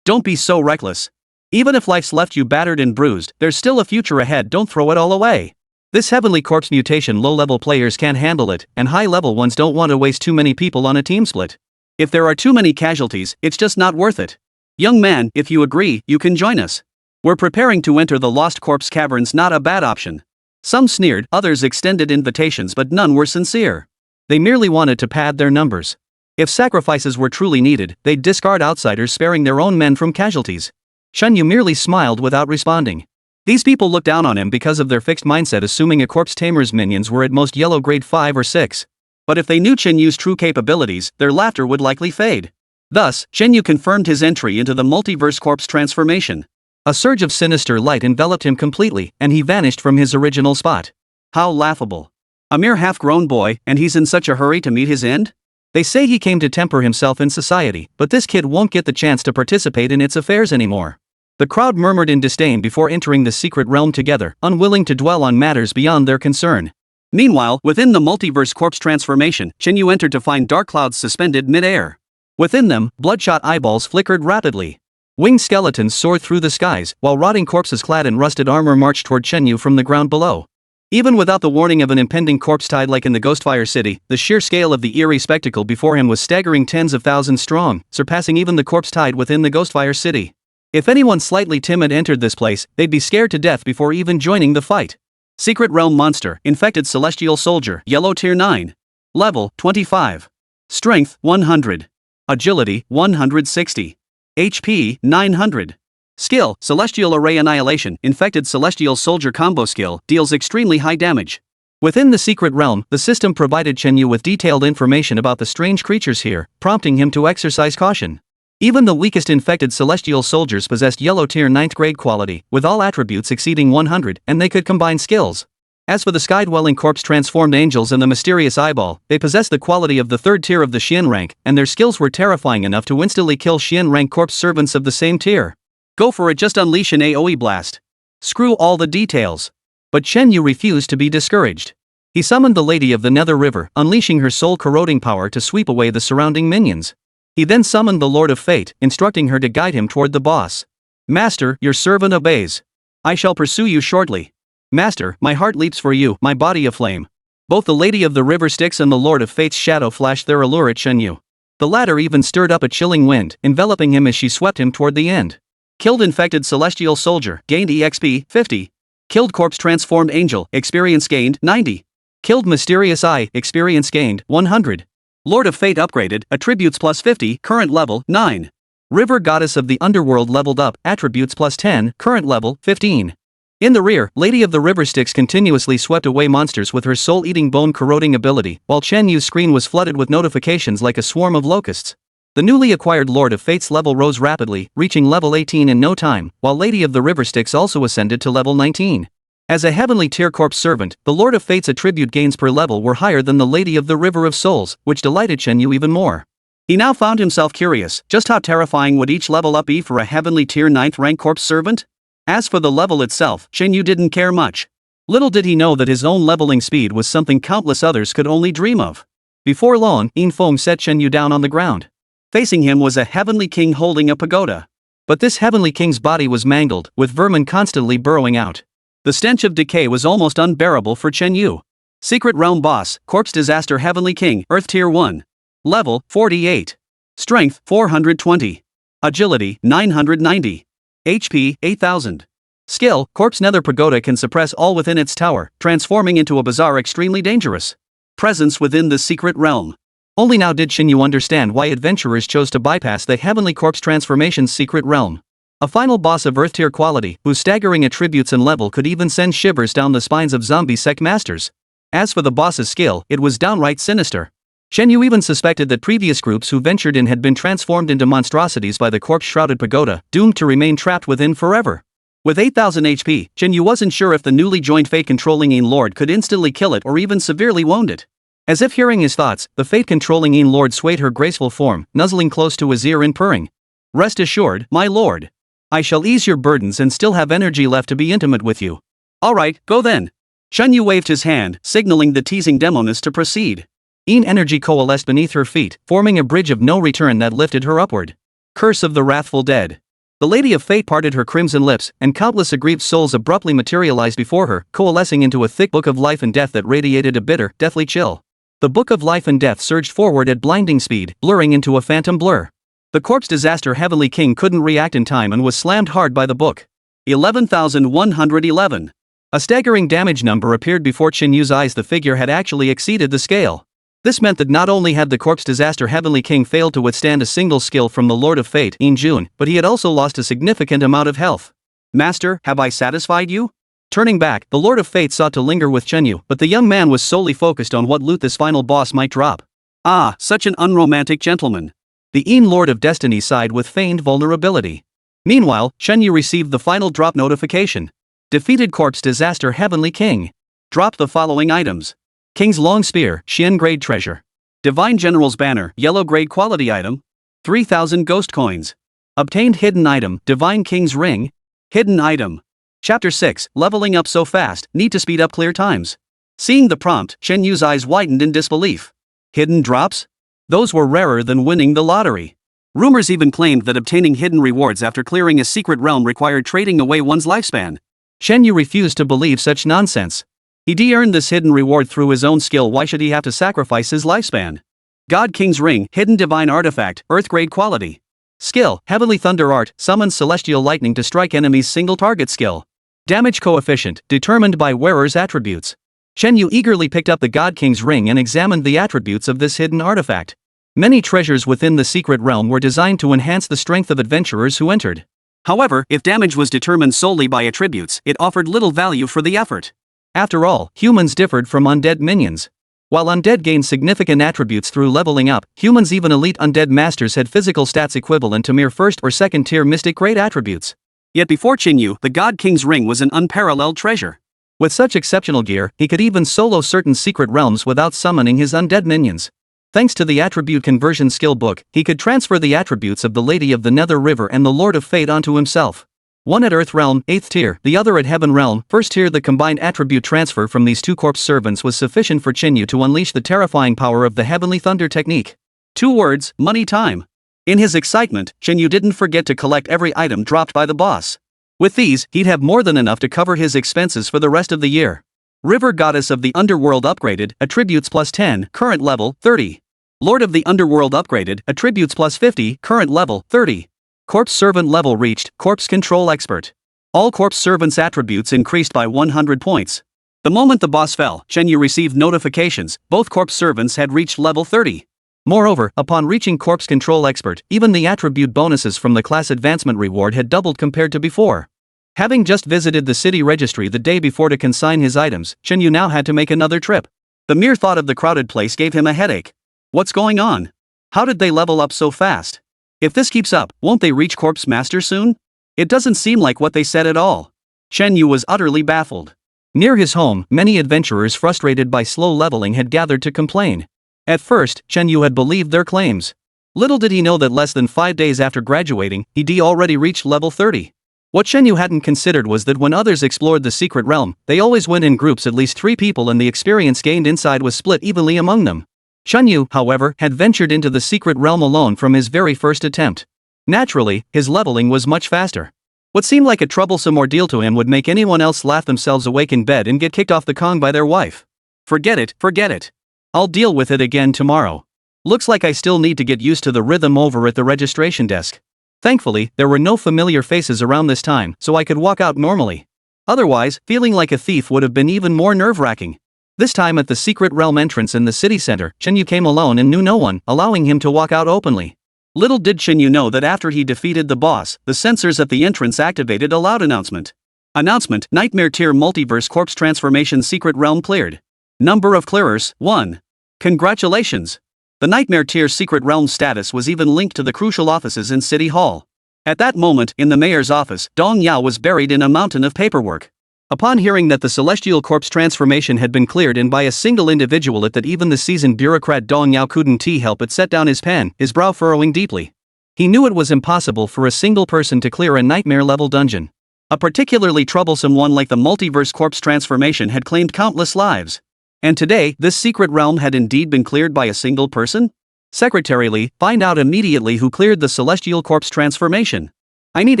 Don't be so reckless. Even if life's left you battered and bruised, there's still a future ahead. Don't throw it all away. This heavenly corpse mutation low-level players can't handle it, and high-level ones don't want to waste too many people on a team split. If there are too many casualties, it's just not worth it. Young man, if you agree, you can join us. We're preparing to enter the Lost Corpse Caverns. Not a bad option. Some sneered, others extended invitations, but none were sincere. They merely wanted to pad their numbers. If sacrifices were truly needed, they'd discard outsiders, sparing their own men from casualties. Chenyu merely smiled without responding. These people looked down on him because of their fixed mindset, assuming a corpse tamer's minions were at most yellow grade 5 or 6. But if they knew Chenyu's true capabilities, their laughter would likely fade. Thus, Chenyu confirmed his entry into the multiverse corpse transformation. A surge of sinister light enveloped him completely, and he vanished from his original spot. How laughable. A mere half-grown boy, and he's in such a hurry to meet his end? They say he came to temper himself in society, but this kid won't get the chance to participate in its affairs anymore. The crowd murmured in disdain before entering the secret realm together, unwilling to dwell on matters beyond their concern. Meanwhile, within the multiverse corpse transformation, Chenyu entered to find dark clouds suspended mid-air. Within them, bloodshot eyeballs flickered rapidly. Winged skeletons soared through the skies, while rotting corpses clad in rusted armor marched toward Chenyu from the ground below. Even without the warning of an impending corpse tide like in the Ghostfire City, the sheer scale of the eerie spectacle before him was staggering, tens of thousands strong, surpassing even the corpse tide within the Ghostfire City. If anyone slightly timid entered this place, they'd be scared to death before even joining the fight. Secret Realm Monster, Infected Celestial Soldier, Yellow Tier 9. Level, 25. Strength, 100. Agility, 160. HP, 900. Skill, Celestial Array Annihilation, Infected Celestial Soldier Combo Skill, deals extremely high damage. Within the Secret Realm, the system provided Chenyu with detailed information about the strange creatures here, prompting him to exercise caution. Even the weakest infected celestial soldiers possessed yellow tier 9th grade quality, with all attributes exceeding 100, and they could combine skills. As for the sky-dwelling corpse transformed angels and the mysterious eyeball, they possessed the quality of the 3rd tier of the Xian rank, and their skills were terrifying enough to instantly kill Xian rank corpse servants of the same tier. Go for it, just unleash an AoE blast. Screw all the details. But Chenyu refused to be discouraged. He summoned the Lady of the Nether River, unleashing her soul-corroding power to sweep away the surrounding minions. He then summoned the Lord of Fate, instructing her to guide him toward the boss. Master, your servant obeys. I shall pursue you shortly. Master, my heart leaps for you, my body aflame. Both the Lady of the River Styx and the Lord of Fate's shadow flashed their allure at Chenyu. The latter even stirred up a chilling wind, enveloping him as she swept him toward the end. Killed Infected Celestial Soldier, gained EXP, 50. Killed Corpse Transformed Angel, experience gained, 90. Killed Mysterious Eye, experience gained, 100. Lord of Fate upgraded, attributes plus 50, current level, 9. River Goddess of the Underworld leveled up, attributes plus 10, current level, 15. In the rear, Lady of the River Styx continuously swept away monsters with her Soul-Eroding Bone corroding ability, while Chenyu's screen was flooded with notifications like a swarm of locusts. The newly acquired Lord of Fate's level rose rapidly, reaching level 18 in no time, while Lady of the River Styx also ascended to level 19. As a heavenly tier corpse servant, the Lord of Fate's attribute gains per level were higher than the Lady of the River of Souls, which delighted Chenyu even more. He now found himself curious, just how terrifying would each level up be for a heavenly tier 9th rank corpse servant? As for the level itself, Chenyu didn't care much. Little did he know that his own leveling speed was something countless others could only dream of. Before long, Infeng set Chenyu down on the ground. Facing him was a heavenly king holding a pagoda. But this heavenly king's body was mangled, with vermin constantly burrowing out. The stench of decay was almost unbearable for Chenyu. Secret Realm Boss, Corpse Disaster Heavenly King, Earth Tier 1. Level, 48. Strength, 420. Agility, 990. HP, 8000. Skill, Corpse Nether Pagoda can suppress all within its tower, transforming into a bazaar extremely dangerous. Presence within the Secret Realm. Only now did Chenyu understand why adventurers chose to bypass the Heavenly Corpse Transformation's Secret Realm. A final boss of Earth Tier quality, whose staggering attributes and level could even send shivers down the spines of zombie sect masters. As for the boss's skill, it was downright sinister. Chenyu even suspected that previous groups who ventured in had been transformed into monstrosities by the corpse-shrouded pagoda, doomed to remain trapped within forever. With 8000 HP, Chenyu wasn't sure if the newly joined Fate-controlling Ain Lord could instantly kill it or even severely wound it. As if hearing his thoughts, the Fate-controlling Ain Lord swayed her graceful form, nuzzling close to his ear and purring. Rest assured, my lord. I shall ease your burdens and still have energy left to be intimate with you. Alright, go then. Chen Yu waved his hand, signaling the teasing demoness to proceed. Energy coalesced beneath her feet, forming a bridge of no return that lifted her upward. Curse of the wrathful dead. The Lady of Fate parted her crimson lips, and countless aggrieved souls abruptly materialized before her, coalescing into a thick book of life and death that radiated a bitter, deathly chill. The book of life and death surged forward at blinding speed, blurring into a phantom blur. The corpse disaster Heavenly King couldn't react in time and was slammed hard by the book. 11,111. A staggering damage number appeared before Chen Yu's eyes. The figure had actually exceeded the scale. This meant that not only had the corpse disaster Heavenly King failed to withstand a single skill from the Lord of Fate in June, but he had also lost a significant amount of health. Master, have I satisfied you? Turning back, the Lord of Fate sought to linger with Chen Yu, but the young man was solely focused on what loot this final boss might drop. Ah, such an unromantic gentleman. The Lord of Destiny sighed with feigned vulnerability. Meanwhile, Chen Yu received the final drop notification. Defeated corpse disaster Heavenly King. Dropped the following items. King's Long Spear, Xian grade treasure. Divine General's Banner, yellow grade quality item. 3,000 ghost coins. Obtained hidden item, Divine King's Ring. Hidden item. Chapter 6, leveling up so fast, need to speed up clear times. Seeing the prompt, Chen Yu's eyes widened in disbelief. Hidden drops? Those were rarer than winning the lottery. Rumors even claimed that obtaining hidden rewards after clearing a secret realm required trading away one's lifespan. Chen Yu refused to believe such nonsense. He earned this hidden reward through his own skill. Why should he have to sacrifice his lifespan? God King's Ring, hidden divine artifact, earth grade quality. Skill, Heavenly Thunder Art, summons celestial lightning to strike enemies. Single target skill. Damage coefficient, determined by wearer's attributes. Chen Yu eagerly picked up the God King's Ring and examined the attributes of this hidden artifact. Many treasures within the secret realm were designed to enhance the strength of adventurers who entered. However, if damage was determined solely by attributes, it offered little value for the effort. After all, humans differed from undead minions. While undead gained significant attributes through leveling up, humans, even elite undead masters, had physical stats equivalent to mere first or second tier mystic grade attributes. Yet before Chen Yu, the God King's Ring was an unparalleled treasure. With such exceptional gear, he could even solo certain secret realms without summoning his undead minions. Thanks to the attribute conversion skill book, he could transfer the attributes of the Lady of the Nether River and the Lord of Fate onto himself. One at Earth Realm, 8th tier, the other at Heaven Realm, 1st tier. The combined attribute transfer from these two corpse servants was sufficient for Chen Yu to unleash the terrifying power of the Heavenly Thunder technique. 2 words, money time. In his excitement, Chen Yu didn't forget to collect every item dropped by the boss. With these, he'd have more than enough to cover his expenses for the rest of the year. River Goddess of the Underworld upgraded, attributes plus 10, current level, 30. Lord of the Underworld upgraded, attributes plus 50, current level, 30. Corpse Servant level reached, Corpse Control Expert. All Corpse Servants' attributes increased by 100 points. The moment the boss fell, Chen Yu received notifications, both Corpse Servants had reached level 30. Moreover, upon reaching Corpse Control Expert, even the attribute bonuses from the class advancement reward had doubled compared to before. Having just visited the city registry the day before to consign his items, Chen Yu now had to make another trip. The mere thought of the crowded place gave him a headache. What's going on? How did they level up so fast? If this keeps up, won't they reach Corpse Master soon? It doesn't seem like what they said at all. Chen Yu was utterly baffled. Near his home, many adventurers frustrated by slow leveling had gathered to complain. At first, Chen Yu had believed their claims. Little did he know that less than 5 days after graduating, he'd already reached level 30. What Chen Yu hadn't considered was that when others explored the secret realm, they always went in groups, at least 3 people, and the experience gained inside was split evenly among them. Chen Yu, however, had ventured into the secret realm alone from his very first attempt. Naturally, his leveling was much faster. What seemed like a troublesome ordeal to him would make anyone else laugh themselves awake in bed and get kicked off the Kong by their wife. Forget it. I'll deal with it again tomorrow. Looks like I still need to get used to the rhythm over at the registration desk. Thankfully, there were no familiar faces around this time, so I could walk out normally. Otherwise, feeling like a thief would have been even more nerve-wracking. This time at the secret realm entrance in the city center, Chen Yu came alone and knew no one, allowing him to walk out openly. Little did Chen Yu know that after he defeated the boss, the sensors at the entrance activated a loud announcement. Announcement: Nightmare Tier Multiverse Corpse Transformation Secret Realm cleared. Number of clearers, 1. Congratulations! The Nightmare Tier Secret Realm status was even linked to the crucial offices in City Hall. At that moment, in the mayor's office, Dong Yao was buried in a mountain of paperwork. Upon hearing that the celestial corpse transformation had been cleared in by a single individual, that even the seasoned bureaucrat Dong Yao couldn't help but set down his pen, his brow furrowing deeply. He knew it was impossible for a single person to clear a nightmare-level dungeon. A particularly troublesome one like the Multiverse corpse transformation had claimed countless lives. And today, this secret realm had indeed been cleared by a single person? Secretary, find out immediately who cleared the celestial corpse transformation. I need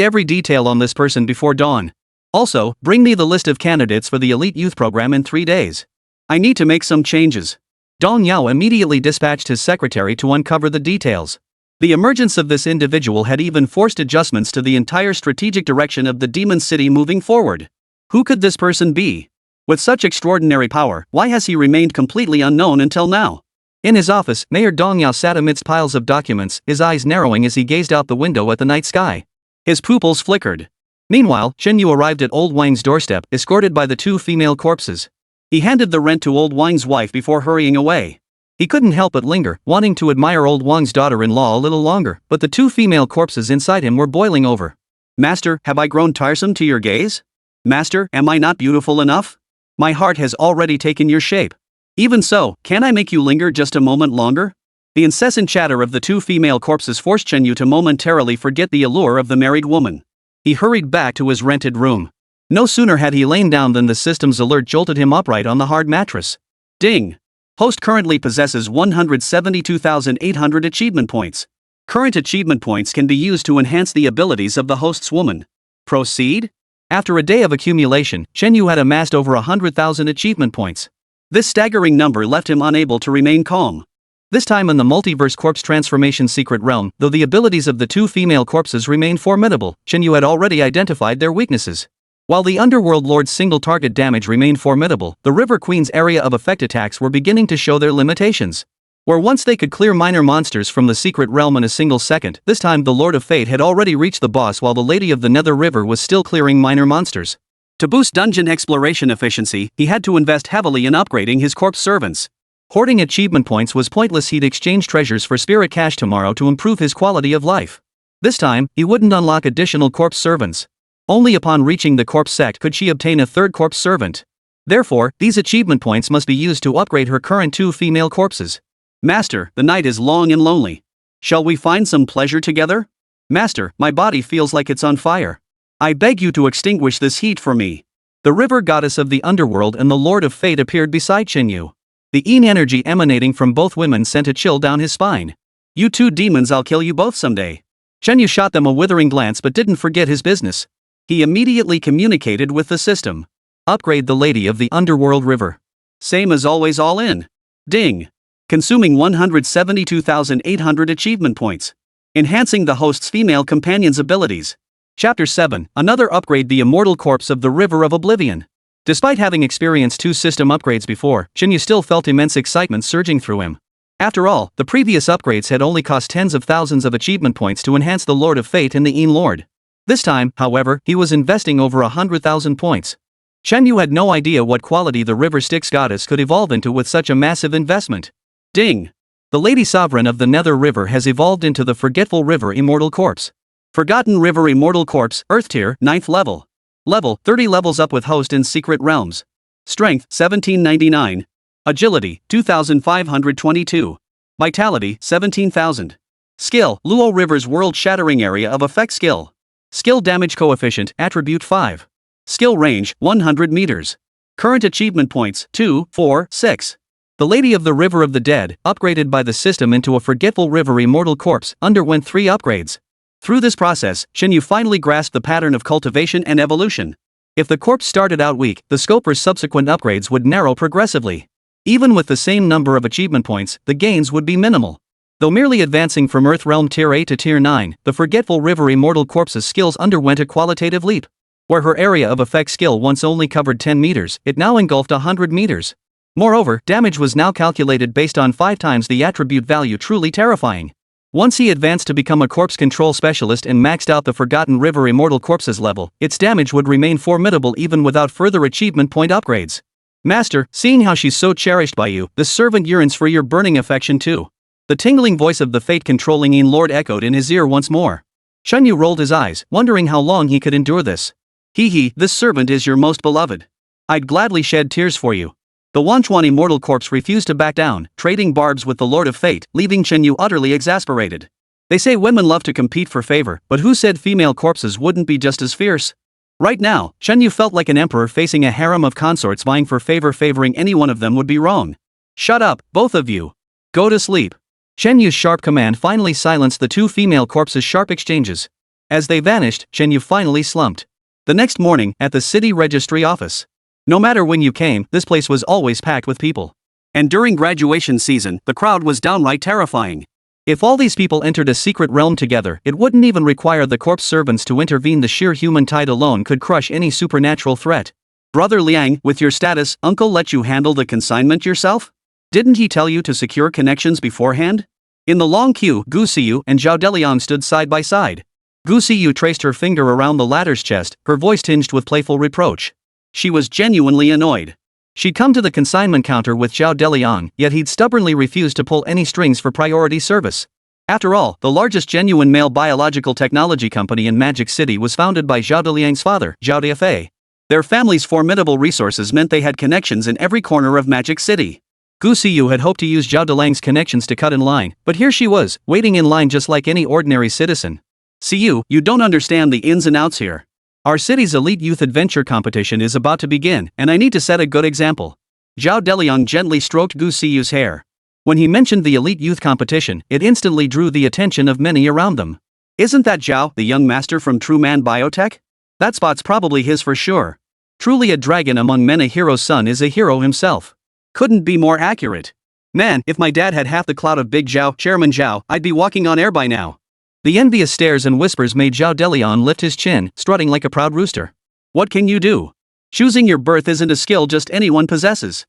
every detail on this person before dawn. Also, bring me the list of candidates for the elite youth program in 3 days. I need to make some changes. Dong Yao immediately dispatched his secretary to uncover the details. The emergence of this individual had even forced adjustments to the entire strategic direction of the Demon City moving forward. Who could this person be? With such extraordinary power, why has he remained completely unknown until now? In his office, Mayor Dong Yao sat amidst piles of documents, his eyes narrowing as he gazed out the window at the night sky. His pupils flickered. Meanwhile, Chen Yu arrived at Old Wang's doorstep, escorted by the 2 female corpses. He handed the rent to Old Wang's wife before hurrying away. He couldn't help but linger, wanting to admire Old Wang's daughter-in-law a little longer, but the 2 female corpses inside him were boiling over. Master, have I grown tiresome to your gaze? Master, am I not beautiful enough? My heart has already taken your shape. Even so, can I make you linger just a moment longer? The incessant chatter of the 2 female corpses forced Chen Yu to momentarily forget the allure of the married woman. He hurried back to his rented room. No sooner had he lain down than the system's alert jolted him upright on the hard mattress. Ding! Host currently possesses 172,800 achievement points. Current achievement points can be used to enhance the abilities of the host's woman. Proceed? After a day of accumulation, Chen Yu had amassed over 100,000 achievement points. This staggering number left him unable to remain calm. This time in the Multiverse corpse transformation secret realm, though the abilities of the 2 female corpses remained formidable, Chen Yu had already identified their weaknesses. While the Underworld Lord's single target damage remained formidable, the River Queen's area of effect attacks were beginning to show their limitations. Where once they could clear minor monsters from the secret realm in a single second, this time the Lord of Fate had already reached the boss while the Lady of the Nether River was still clearing minor monsters. To boost dungeon exploration efficiency, he had to invest heavily in upgrading his corpse servants. Hoarding achievement points was pointless. He'd exchange treasures for spirit cash tomorrow to improve his quality of life. This time, he wouldn't unlock additional corpse servants. Only upon reaching the corpse sect could she obtain a 3rd corpse servant. Therefore, these achievement points must be used to upgrade her current 2 female corpses. Master, the night is long and lonely. Shall we find some pleasure together? Master, my body feels like it's on fire. I beg you to extinguish this heat for me. The river goddess of the underworld and the Lord of Fate appeared beside Chen Yu. The yin energy emanating from both women sent a chill down his spine. You 2 demons, I'll kill you both someday. Chen Yu shot them a withering glance but didn't forget his business. He immediately communicated with the system. Upgrade the Lady of the Underworld River. Same as always, all in. Ding. Consuming 172,800 achievement points. Enhancing the host's female companion's abilities. Chapter 7, another upgrade, the immortal corpse of the River of Oblivion. Despite having experienced 2 system upgrades before, Chen Yu still felt immense excitement surging through him. After all, the previous upgrades had only cost tens of thousands of achievement points to enhance the Lord of Fate and the Yin Lord. This time, however, he was investing over 100,000 points. Chen Yu had no idea what quality the River Styx goddess could evolve into with such a massive investment. Ding! The Lady Sovereign of the Nether River has evolved into the Forgetful River Immortal Corpse. Forgotten River Immortal Corpse, Earth Tier, 9th level. Level, 30 levels up with host in Secret Realms. Strength, 1799. Agility, 2522. Vitality, 17,000. Skill, Luo River's world-shattering area of effect skill. Skill damage coefficient, attribute 5. Skill range, 100 meters. Current achievement points, 2, 4, 6. The Lady of the River of the Dead, upgraded by the system into a Forgetful River Immortal Corpse, underwent 3 upgrades. Through this process, Chen Yu finally grasped the pattern of cultivation and evolution. If the corpse started out weak, the scoper's subsequent upgrades would narrow progressively. Even with the same number of achievement points, the gains would be minimal. Though merely advancing from Earth Realm Tier 8 to Tier 9, the Forgetful River Immortal Corpse's skills underwent a qualitative leap. Where her area of effect skill once only covered 10 meters, it now engulfed 100 meters. Moreover, damage was now calculated based on 5 times the attribute value, truly terrifying. Once he advanced to become a corpse control specialist and maxed out the Forgotten River Immortal Corpse's level, its damage would remain formidable even without further achievement point upgrades. Master, seeing how she's so cherished by you, this servant yearns for your burning affection too. The tingling voice of the fate-controlling Yin Lord echoed in his ear once more. Chen Yu rolled his eyes, wondering how long he could endure this. Hee, this servant is your most beloved. I'd gladly shed tears for you. The Wanchuan Immortal Corpse refused to back down, trading barbs with the Lord of Fate, leaving Chen Yu utterly exasperated. They say women love to compete for favor, but who said female corpses wouldn't be just as fierce? Right now, Chen Yu felt like an emperor facing a harem of consorts vying for favor. Favoring any one of them would be wrong. Shut up, both of you. Go to sleep. Chen Yu's sharp command finally silenced the two female corpses' sharp exchanges. As they vanished, Chen Yu finally slumped. The next morning, at the city registry office. No matter when you came, this place was always packed with people. And during graduation season, the crowd was downright terrifying. If all these people entered a secret realm together, it wouldn't even require the corpse servants to intervene. The sheer human tide alone could crush any supernatural threat. Brother Liang, with your status, uncle let you handle the consignment yourself? Didn't he tell you to secure connections beforehand? In the long queue, Gu Xiyu and Zhao Deliang stood side by side. Gu Xiyu traced her finger around the latter's chest, her voice tinged with playful reproach. She was genuinely annoyed. She'd come to the consignment counter with Zhao Deliang, yet he'd stubbornly refused to pull any strings for priority service. After all, the largest genuine male biological technology company in Magic City was founded by Zhao Deliang's father, Zhao Diafei. Their family's formidable resources meant they had connections in every corner of Magic City. Gu Xiyu had hoped to use Zhao Deliang's connections to cut in line, but here she was, waiting in line just like any ordinary citizen. Xiyu, you don't understand the ins and outs here. Our city's elite youth adventure competition is about to begin, and I need to set a good example. Zhao Deliang gently stroked Gu Xiyu's hair. When he mentioned the elite youth competition, it instantly drew the attention of many around them. Isn't that Zhao, the young master from True Man Biotech? That spot's probably his for sure. Truly a dragon among men, a hero's son is a hero himself. Couldn't be more accurate. Man, if my dad had half the clout of Big Zhao, Chairman Zhao, I'd be walking on air by now. The envious stares and whispers made Zhao Deliang lift his chin, strutting like a proud rooster. What can you do? Choosing your birth isn't a skill just anyone possesses.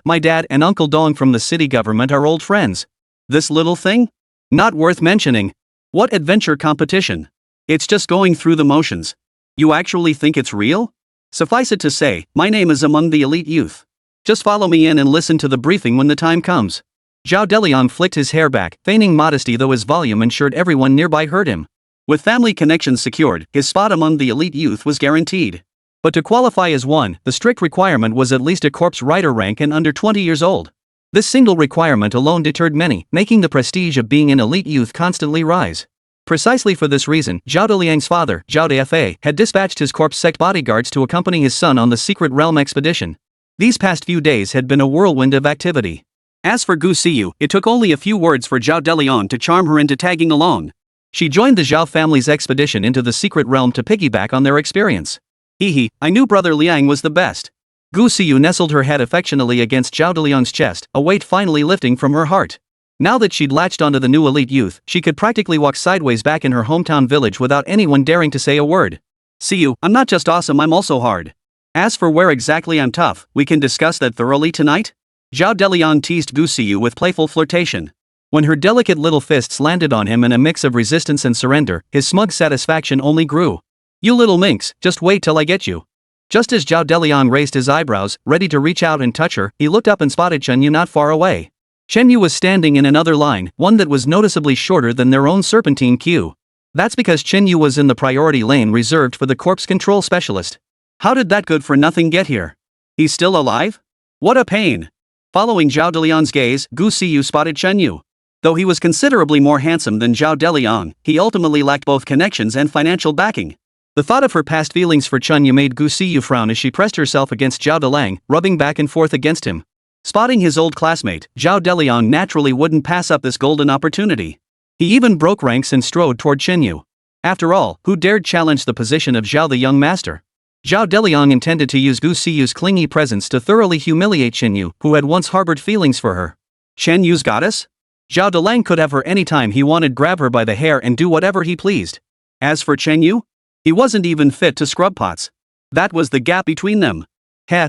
My dad and Uncle Dong from the city government are old friends. This little thing? Not worth mentioning. What adventure competition? It's just going through the motions. You actually think it's real? Suffice it to say, my name is among the elite youth. Just follow me in and listen to the briefing when the time comes. Zhao Deliang flicked his hair back, feigning modesty though his volume ensured everyone nearby heard him. With family connections secured, his spot among the elite youth was guaranteed. But to qualify as one, the strict requirement was at least a corpse rider rank and under 20 years old. This single requirement alone deterred many, making the prestige of being an elite youth constantly rise. Precisely for this reason, Zhao Deliang's father, Zhao Diafei, had dispatched his corpse sect bodyguards to accompany his son on the secret realm expedition. These past few days had been a whirlwind of activity. As for Gu Xiyu, it took only a few words for Zhao Deliang to charm her into tagging along. She joined the Zhao family's expedition into the secret realm to piggyback on their experience. I knew Brother Liang was the best. Gu Xiyu nestled her head affectionately against Zhao Deliang's chest, a weight finally lifting from her heart. Now that she'd latched onto the new elite youth, she could practically walk sideways back in her hometown village without anyone daring to say a word. Xiyu, I'm not just awesome, I'm also hard. As for where exactly I'm tough, we can discuss that thoroughly tonight? Zhao Deliang teased Gu Xiyu with playful flirtation. When her delicate little fists landed on him in a mix of resistance and surrender, his smug satisfaction only grew. You little minx, just wait till I get you. Just as Zhao Deliang raised his eyebrows, ready to reach out and touch her, he looked up and spotted Chen Yu not far away. Chen Yu was standing in another line, one that was noticeably shorter than their own serpentine queue. That's because Chen Yu was in the priority lane reserved for the corpse control specialist. How did that good-for-nothing get here? He's still alive? What a pain. Following Zhao Deliang's gaze, Gu Xiyu spotted Chen Yu. Though he was considerably more handsome than Zhao Deliang, he ultimately lacked both connections and financial backing. The thought of her past feelings for Chen Yu made Gu Xiyu frown as she pressed herself against Zhao Deliang, rubbing back and forth against him. Spotting his old classmate, Zhao Deliang naturally wouldn't pass up this golden opportunity. He even broke ranks and strode toward Chen Yu. After all, who dared challenge the position of Zhao the young master? Zhao Deliang intended to use Gu Xiyu's clingy presence to thoroughly humiliate Chen Yu, who had once harbored feelings for her. Chen Yu's goddess? Zhao Deliang could have her anytime he wanted, grab her by the hair and do whatever he pleased. As for Chen Yu? He wasn't even fit to scrub pots. That was the gap between them.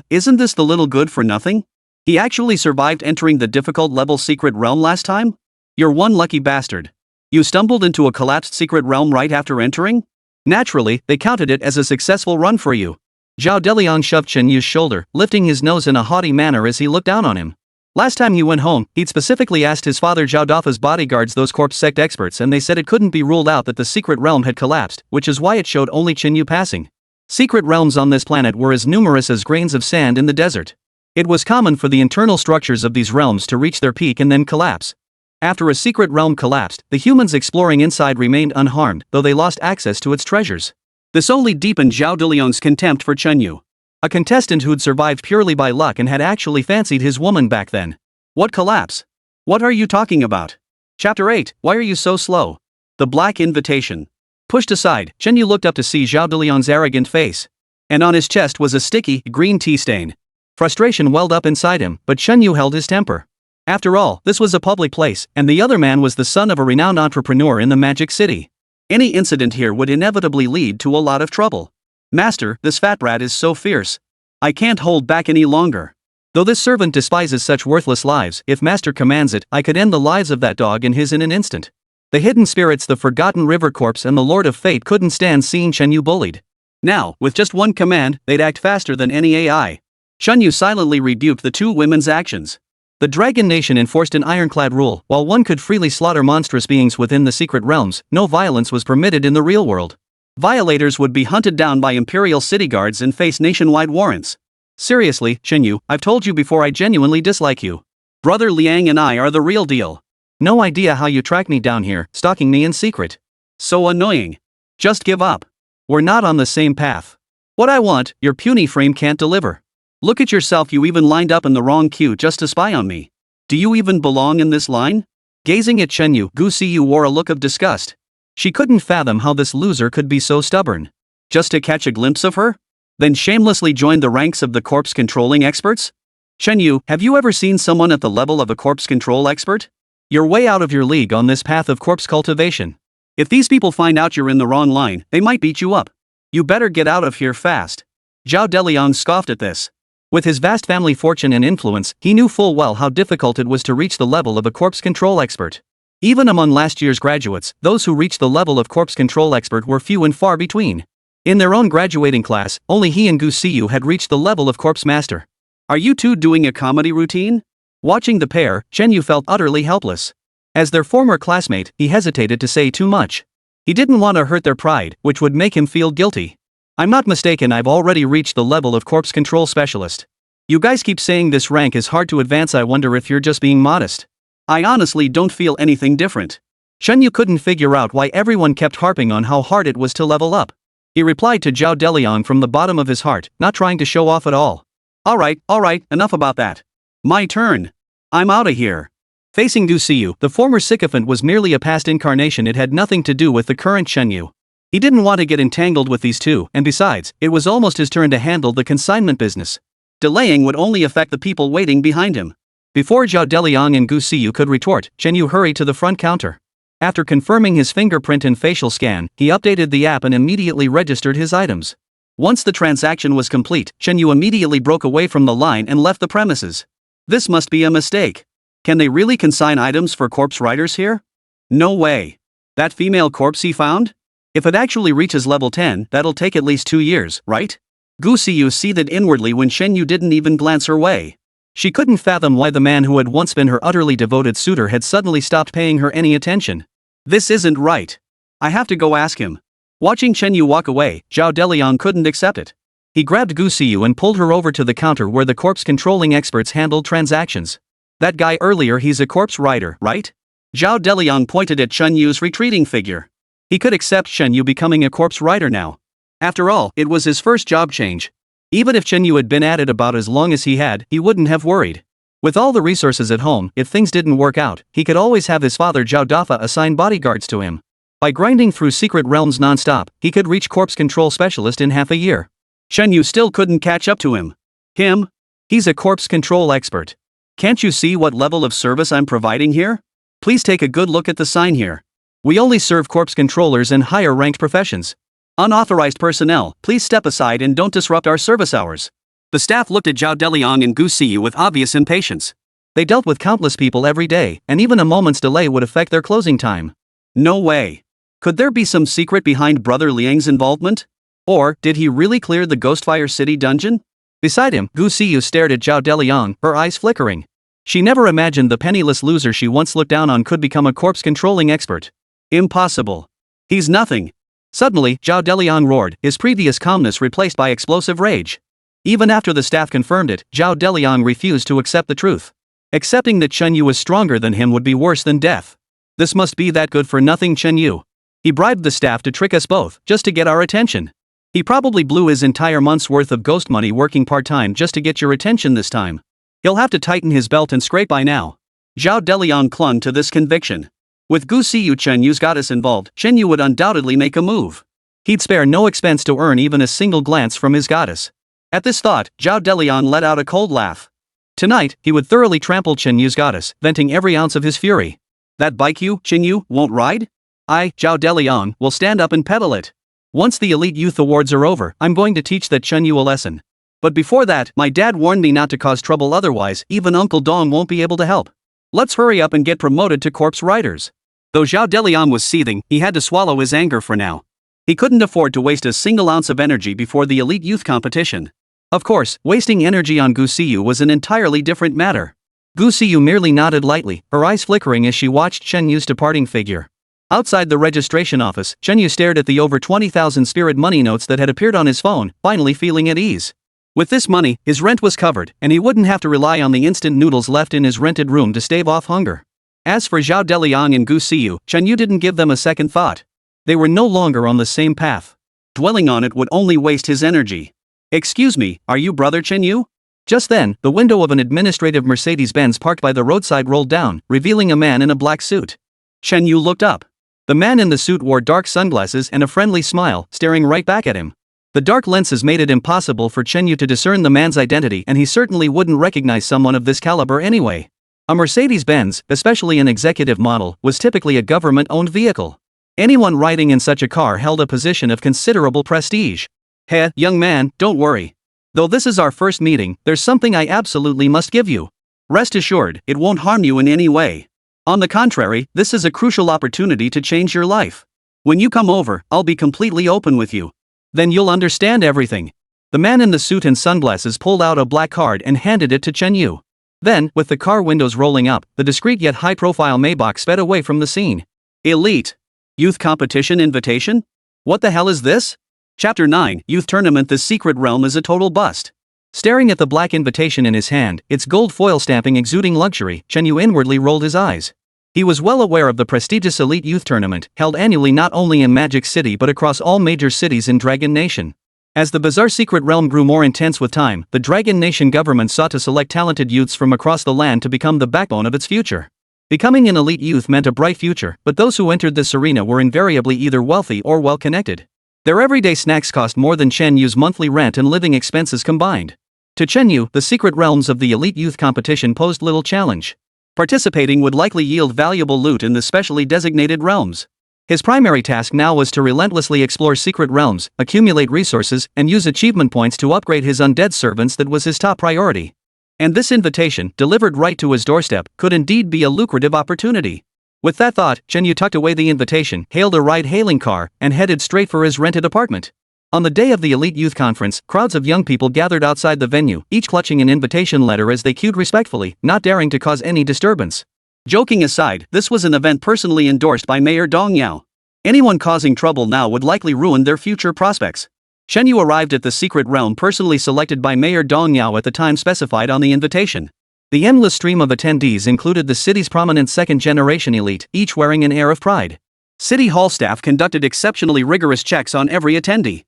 Isn't this the little good for nothing? He actually survived entering the difficult level secret realm last time? You're one lucky bastard. You stumbled into a collapsed secret realm right after entering? Naturally, they counted it as a successful run for you. Zhao Deliang shoved Chen Yu's shoulder, lifting his nose in a haughty manner as he looked down on him. Last time he went home, he'd specifically asked his father Zhao Dafa's bodyguards, those corpse sect experts, and they said it couldn't be ruled out that the secret realm had collapsed, which is why it showed only Chen Yu passing. Secret realms on this planet were as numerous as grains of sand in the desert. It was common for the internal structures of these realms to reach their peak and then collapse. After a secret realm collapsed, the humans exploring inside remained unharmed, though they lost access to its treasures. This only deepened Zhao Deliang's contempt for Chenyu, a contestant who'd survived purely by luck and had actually fancied his woman back then. What collapse? What are you talking about? Chapter 8, Why are you so slow? The Black Invitation. Pushed aside, Chenyu looked up to see Zhao Deliang's arrogant face. And on his chest was a sticky, green tea stain. Frustration welled up inside him, but Chenyu held his temper. After all, this was a public place, and the other man was the son of a renowned entrepreneur in the Magic City. Any incident here would inevitably lead to a lot of trouble. Master, this fat brat is so fierce. I can't hold back any longer. Though this servant despises such worthless lives, if Master commands it, I could end the lives of that dog and his in an instant. The hidden spirits, the forgotten river corpse and the Lord of Fate couldn't stand seeing Chenyu bullied. Now, with just one command, they'd act faster than any AI. Chenyu silently rebuked the two women's actions. The Dragon Nation enforced an ironclad rule: while one could freely slaughter monstrous beings within the secret realms, no violence was permitted in the real world. Violators would be hunted down by Imperial city guards and face nationwide warrants. Seriously, Chenyu, I've told you before, I genuinely dislike you. Brother Liang and I are the real deal. No idea how you track me down here, stalking me in secret. So annoying. Just give up. We're not on the same path. What I want, your puny frame can't deliver. Look at yourself, you even lined up in the wrong queue just to spy on me. Do you even belong in this line? Gazing at Chenyu, Gu Siyu wore a look of disgust. She couldn't fathom how this loser could be so stubborn. Just to catch a glimpse of her? Then shamelessly join the ranks of the corpse controlling experts? Chenyu, have you ever seen someone at the level of a corpse control expert? You're way out of your league on this path of corpse cultivation. If these people find out you're in the wrong line, they might beat you up. You better get out of here fast. Zhao Deliang scoffed at this. With his vast family fortune and influence, he knew full well how difficult it was to reach the level of a corpse control expert. Even among last year's graduates, those who reached the level of corpse control expert were few and far between. In their own graduating class, only he and Gu Siyu had reached the level of corpse master. Are you two doing a comedy routine? Watching the pair, Chenyu felt utterly helpless. As their former classmate, he hesitated to say too much. He didn't want to hurt their pride, which would make him feel guilty. I'm not mistaken, I've already reached the level of corpse control specialist. You guys keep saying this rank is hard to advance, I wonder if you're just being modest. I honestly don't feel anything different. Chenyu couldn't figure out why everyone kept harping on how hard it was to level up. He replied to Zhao Deliang from the bottom of his heart, not trying to show off at all. Alright, enough about that. My turn. I'm outta here. Facing Gu Siyu, the former sycophant was merely a past incarnation, it had nothing to do with the current Chenyu. He didn't want to get entangled with these two, and besides, it was almost his turn to handle the consignment business. Delaying would only affect the people waiting behind him. Before Zhao Deliang and Gu Siyu could retort, Chenyu hurried to the front counter. After confirming his fingerprint and facial scan, he updated the app and immediately registered his items. Once the transaction was complete, Chenyu immediately broke away from the line and left the premises. This must be a mistake. Can they really consign items for corpse riders here? No way. That female corpse he found? If it actually reaches level 10, that'll take at least 2 years, right? Gu Siyu seethed inwardly when Chenyu didn't even glance her way. She couldn't fathom why the man who had once been her utterly devoted suitor had suddenly stopped paying her any attention. This isn't right. I have to go ask him. Watching Chenyu walk away, Zhao Deliang couldn't accept it. He grabbed Gu Siyu and pulled her over to the counter where the corpse controlling experts handled transactions. That guy earlier, he's a corpse rider, right? Zhao Deliang pointed at Chenyu's retreating figure. He could accept Chenyu becoming a corpse rider now. After all, it was his first job change. Even if Chenyu had been at it about as long as he had, he wouldn't have worried. With all the resources at home, if things didn't work out, he could always have his father Zhao Dafa assign bodyguards to him. By grinding through secret realms non-stop, he could reach corpse control specialist in half a year. Chenyu still couldn't catch up to him. Him? He's a corpse control expert. Can't you see what level of service I'm providing here? Please take a good look at the sign here. We only serve corpse controllers and higher ranked professions. Unauthorized personnel, please step aside and don't disrupt our service hours. The staff looked at Zhao Deliang and Gu Siyu with obvious impatience. They dealt with countless people every day, and even a moment's delay would affect their closing time. No way. Could there be some secret behind Brother Liang's involvement? Or, did he really clear the Ghostfire City dungeon? Beside him, Gu Siyu stared at Zhao Deliang, her eyes flickering. She never imagined the penniless loser she once looked down on could become a corpse controlling expert. Impossible. He's nothing. Suddenly, Zhao Deliang roared, his previous calmness replaced by explosive rage. Even after the staff confirmed it, Zhao Deliang refused to accept the truth. Accepting that Chen Yu was stronger than him would be worse than death. This must be that good for nothing Chen Yu. He bribed the staff to trick us both, just to get our attention. He probably blew his entire month's worth of ghost money working part-time just to get your attention this time. He'll have to tighten his belt and scrape by now. Zhao Deliang clung to this conviction. With Gu Siyu Chen Yu's goddess involved, Chen Yu would undoubtedly make a move. He'd spare no expense to earn even a single glance from his goddess. At this thought, Zhao Deliang let out a cold laugh. Tonight, he would thoroughly trample Chen Yu's goddess, venting every ounce of his fury. That bike you, Chen Yu, won't ride? I, Zhao Deliang, will stand up and pedal it. Once the Elite Youth Awards are over, I'm going to teach that Chen Yu a lesson. But before that, my dad warned me not to cause trouble, otherwise, even Uncle Dong won't be able to help. Let's hurry up and get promoted to corpse riders. Though Zhao Deliang was seething, he had to swallow his anger for now. He couldn't afford to waste a single ounce of energy before the Elite Youth competition. Of course, wasting energy on Gu Siyu was an entirely different matter. Gu Siyu merely nodded lightly, her eyes flickering as she watched Chen Yu's departing figure. Outside the registration office, Chen Yu stared at the over 20,000 spirit money notes that had appeared on his phone, finally feeling at ease. With this money, his rent was covered, and he wouldn't have to rely on the instant noodles left in his rented room to stave off hunger. As for Zhao Deliang and Gu Siyu, Chen Yu didn't give them a second thought. They were no longer on the same path. Dwelling on it would only waste his energy. Excuse me, are you brother Chen Yu? Just then, the window of an administrative Mercedes-Benz parked by the roadside rolled down, revealing a man in a black suit. Chen Yu looked up. The man in the suit wore dark sunglasses and a friendly smile, staring right back at him. The dark lenses made it impossible for Chen Yu to discern the man's identity, and he certainly wouldn't recognize someone of this caliber anyway. A Mercedes-Benz, especially an executive model, was typically a government-owned vehicle. Anyone riding in such a car held a position of considerable prestige. Hey, young man, don't worry. Though this is our first meeting, there's something I absolutely must give you. Rest assured, it won't harm you in any way. On the contrary, this is a crucial opportunity to change your life. When you come over, I'll be completely open with you. Then you'll understand everything. The man in the suit and sunglasses pulled out a black card and handed it to Chen Yu. Then, with the car windows rolling up, the discreet yet high-profile Maybach sped away from the scene. Elite Youth Competition Invitation? What the hell is this? Chapter 9, Youth Tournament. The Secret Realm is a total bust. Staring at the black invitation in his hand, its gold foil stamping exuding luxury, Chen Yu inwardly rolled his eyes. He was well aware of the prestigious Elite Youth Tournament, held annually not only in Magic City but across all major cities in Dragon Nation. As the bizarre Secret Realm grew more intense with time, the Dragon Nation government sought to select talented youths from across the land to become the backbone of its future. Becoming an elite youth meant a bright future, but those who entered this arena were invariably either wealthy or well-connected. Their everyday snacks cost more than Chen Yu's monthly rent and living expenses combined. To Chen Yu, the secret realms of the Elite Youth competition posed little challenge. Participating would likely yield valuable loot in the specially designated realms. His primary task now was to relentlessly explore secret realms, accumulate resources, and use achievement points to upgrade his undead servants. That was his top priority. And this invitation, delivered right to his doorstep, could indeed be a lucrative opportunity. With that thought, Chen Yu tucked away the invitation, hailed a ride-hailing car, and headed straight for his rented apartment. On the day of the Elite Youth Conference, crowds of young people gathered outside the venue, each clutching an invitation letter as they queued respectfully, not daring to cause any disturbance. Joking aside, this was an event personally endorsed by Mayor Dong Yao. Anyone causing trouble now would likely ruin their future prospects. Chen Yu arrived at the secret realm personally selected by Mayor Dong Yao at the time specified on the invitation. The endless stream of attendees included the city's prominent second-generation elite, each wearing an air of pride. City Hall staff conducted exceptionally rigorous checks on every attendee.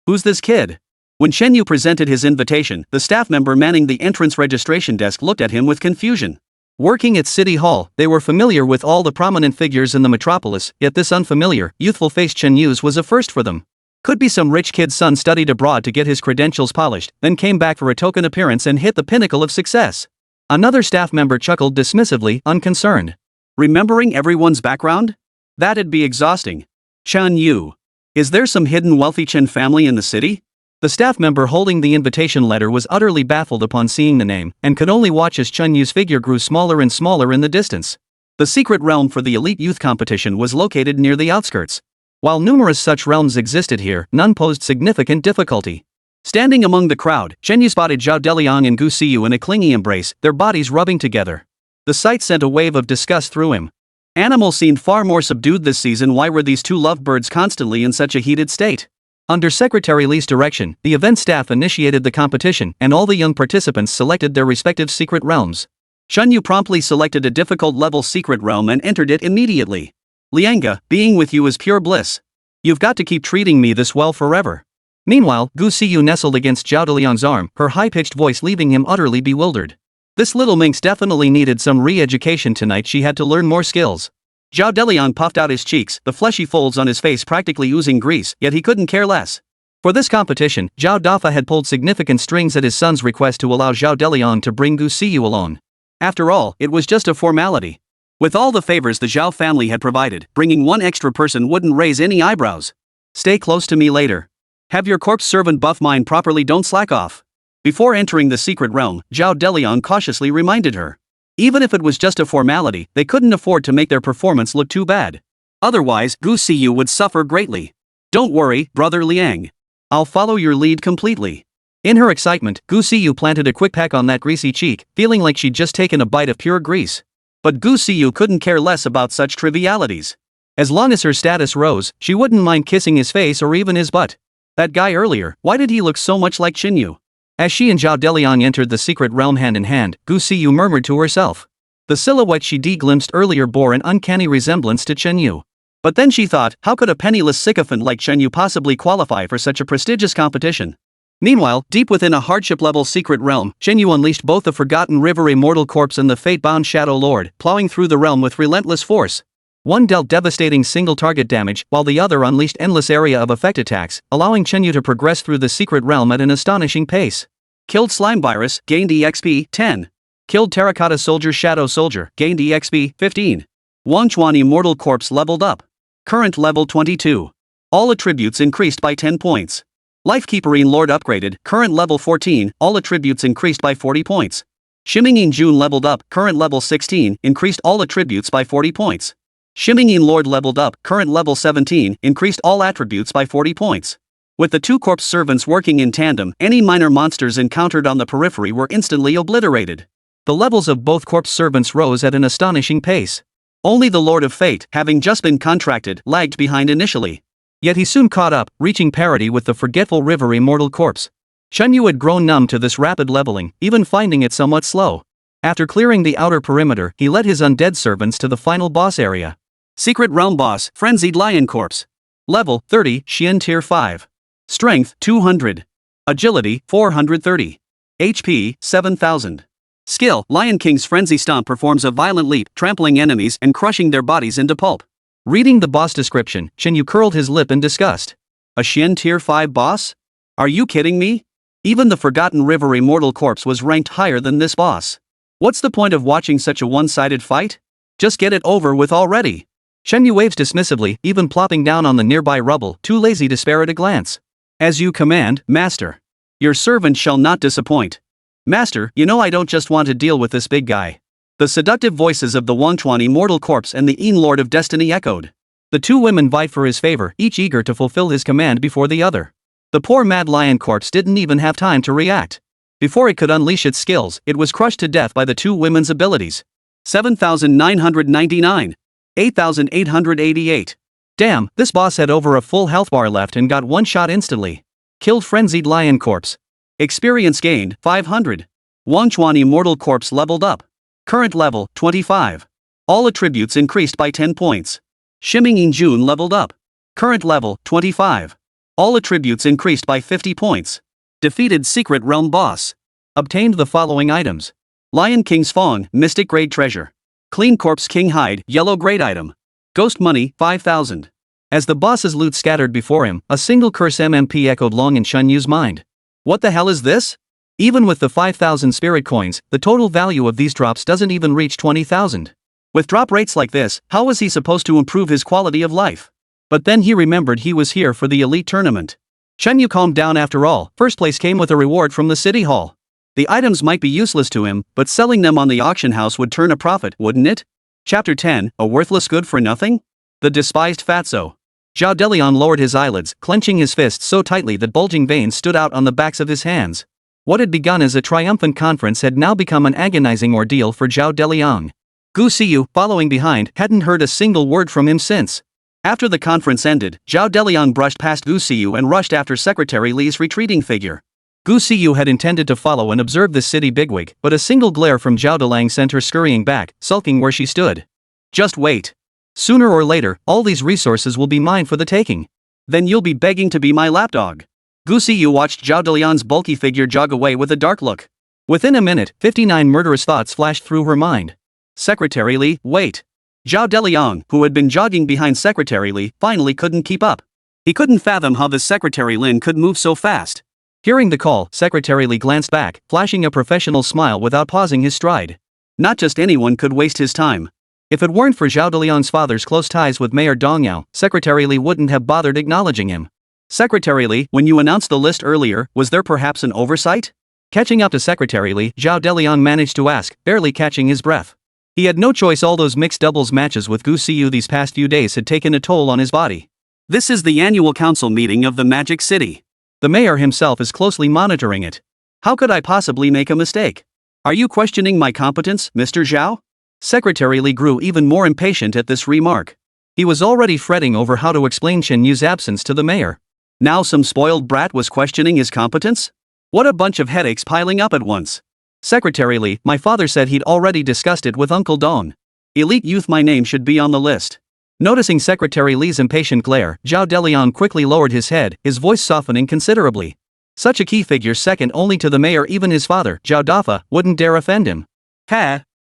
Who's this kid? When Chen Yu presented his invitation, the staff member manning the entrance registration desk looked at him with confusion. Working at City Hall, they were familiar with all the prominent figures in the metropolis, yet this unfamiliar, youthful face Chen Yu's was a first for them. Could be some rich kid's son studied abroad to get his credentials polished, then came back for a token appearance and hit the pinnacle of success. Another staff member chuckled dismissively, unconcerned. Remembering everyone's background? That'd be exhausting. Chen Yu. Is there some hidden wealthy Chen family in the city? The staff member holding the invitation letter was utterly baffled upon seeing the name, and could only watch as Chen Yu's figure grew smaller and smaller in the distance. The secret realm for the Elite Youth competition was located near the outskirts. While numerous such realms existed here, none posed significant difficulty. Standing among the crowd, Chen Yu spotted Zhao Deliang and Gu Siyu in a clingy embrace, their bodies rubbing together. The sight sent a wave of disgust through him. Animals seemed far more subdued this season. Why were these two lovebirds constantly in such a heated state? Under Secretary Li's direction, the event staff initiated the competition, and all the young participants selected their respective secret realms. Chun Yu promptly selected a difficult level secret realm and entered it immediately. Lianga, being with you is pure bliss. You've got to keep treating me this well forever. Meanwhile, Gu Siyu nestled against Zhao Deliang's arm, her high-pitched voice leaving him utterly bewildered. This little minx definitely needed some re-education tonight. She had to learn more skills. Zhao Deliang puffed out his cheeks, the fleshy folds on his face practically oozing grease, yet he couldn't care less. For this competition, Zhao Dafa had pulled significant strings at his son's request to allow Zhao Deliang to bring Gu Siyu along. After all, it was just a formality. With all the favors the Zhao family had provided, bringing one extra person wouldn't raise any eyebrows. Stay close to me later. Have your corpse servant buff mine properly, don't slack off. Before entering the secret realm, Zhao Deliang cautiously reminded her. Even if it was just a formality, they couldn't afford to make their performance look too bad. Otherwise, Gu Siyu would suffer greatly. Don't worry, brother Liang. I'll follow your lead completely. In her excitement, Gu Siyu planted a quick peck on that greasy cheek, feeling like she'd just taken a bite of pure grease. But Gu Siyu couldn't care less about such trivialities. As long as her status rose, she wouldn't mind kissing his face or even his butt. That guy earlier, why did he look so much like Xinyu? As she and Zhao Deliang entered the secret realm hand in hand, Gu Siyu murmured to herself. The silhouette she de-glimpsed earlier bore an uncanny resemblance to Xinyu. But then she thought, how could a penniless sycophant like Xinyu possibly qualify for such a prestigious competition? Meanwhile, deep within a hardship-level secret realm, Xinyu unleashed both the Forgotten River Immortal Corpse and the fate-bound Shadow Lord, plowing through the realm with relentless force. One dealt devastating single-target damage, while the other unleashed endless area of effect attacks, allowing Xinyu to progress through the secret realm at an astonishing pace. Killed Slime Virus, gained EXP, 10. Killed Terracotta Soldier Shadow Soldier, gained EXP, 15. Wangchuan Immortal Corpse leveled up. Current level 22. All attributes increased by 10 points. Lifekeeperine Lord upgraded, current level 14, all attributes increased by 40 points. Shimmingine June leveled up, current level 16, increased all attributes by 40 points. Shimmingine Lord leveled up, current level 17, increased all attributes by 40 points. With the two corpse servants working in tandem, any minor monsters encountered on the periphery were instantly obliterated. The levels of both corpse servants rose at an astonishing pace. Only the Lord of Fate, having just been contracted, lagged behind initially. Yet he soon caught up, reaching parity with the Forgetful River Immortal Corpse. Xinyu had grown numb to this rapid leveling, even finding it somewhat slow. After clearing the outer perimeter, he led his undead servants to the final boss area. Secret Realm Boss, Frenzied Lion Corpse. Level 30, Xian Tier 5. Strength 200. Agility 430. HP 7000. Skill, Lion King's Frenzy Stomp performs a violent leap, trampling enemies and crushing their bodies into pulp. Reading the boss description, Xinyu curled his lip in disgust. A Xian Tier 5 boss? Are you kidding me? Even the Forgotten River Immortal Corpse was ranked higher than this boss. What's the point of watching such a one-sided fight? Just get it over with already. Xinyu waves dismissively, even plopping down on the nearby rubble, too lazy to spare it a glance. As you command, Master. Your servant shall not disappoint. Master, you know I don't just want to deal with this big guy. The seductive voices of the Wangchuan Immortal Corpse and the Een Lord of Destiny echoed. The two women vied for his favor, each eager to fulfill his command before the other. The poor Mad Lion Corpse didn't even have time to react. Before it could unleash its skills, it was crushed to death by the two women's abilities. 7,999. 8,888. Damn, this boss had over a full health bar left and got one shot instantly. Killed Frenzied Lion Corpse. Experience gained, 500. Wangchuan Immortal Corpse leveled up. Current level, 25. All attributes increased by 10 points. Shimming June leveled up. Current level, 25. All attributes increased by 50 points. Defeated Secret Realm Boss. Obtained the following items. Lion King's Fong, Mystic Grade Treasure. Clean Corpse King Hide, Yellow Grade Item. Ghost Money, 5,000. As the boss's loot scattered before him, a single curse MMP echoed long in Xunyu's mind. What the hell is this? Even with the 5,000 spirit coins, the total value of these drops doesn't even reach 20,000. With drop rates like this, how was he supposed to improve his quality of life? But then he remembered he was here for the elite tournament. Xunyu calmed down. After all, first place came with a reward from the city hall. The items might be useless to him, but selling them on the auction house would turn a profit, wouldn't it? Chapter 10, A Worthless Good for Nothing? The Despised Fatso. Zhao Deliang lowered his eyelids, clenching his fists so tightly that bulging veins stood out on the backs of his hands. What had begun as a triumphant conference had now become an agonizing ordeal for Zhao Deliang. Gu Siyu, following behind, hadn't heard a single word from him since. After the conference ended, Zhao Deliang brushed past Gu Siyu and rushed after Secretary Li's retreating figure. Gu Siyu had intended to follow and observe this city bigwig, but a single glare from Zhao Delang sent her scurrying back, sulking where she stood. Just wait. Sooner or later, all these resources will be mine for the taking. Then you'll be begging to be my lapdog. Gu Siyu watched Zhao Deliang's bulky figure jog away with a dark look. Within a minute, 59 murderous thoughts flashed through her mind. Secretary Li, wait. Zhao Deliang, who had been jogging behind Secretary Li, finally couldn't keep up. He couldn't fathom how this Secretary Lin could move so fast. Hearing the call, Secretary Li glanced back, flashing a professional smile without pausing his stride. Not just anyone could waste his time. If it weren't for Zhao Deliang's father's close ties with Mayor Dong Yao, Secretary Li wouldn't have bothered acknowledging him. Secretary Li, when you announced the list earlier, was there perhaps an oversight? Catching up to Secretary Li, Zhao Deliang managed to ask, barely catching his breath. He had no choice. All those mixed doubles matches with Gu Siyu these past few days had taken a toll on his body. This is the annual council meeting of the Magic City. The mayor himself is closely monitoring it. How could I possibly make a mistake? Are you questioning my competence, Mr. Zhao? Secretary Li grew even more impatient at this remark. He was already fretting over how to explain Chen Yu's absence to the mayor. Now some spoiled brat was questioning his competence? What a bunch of headaches piling up at once. Secretary Li, my father said he'd already discussed it with Uncle Dong. Elite youth, my name should be on the list. Noticing Secretary Li's impatient glare, Zhao Deliang quickly lowered his head, his voice softening considerably. Such a key figure second only to the mayor, even his father, Zhao Dafa, wouldn't dare offend him.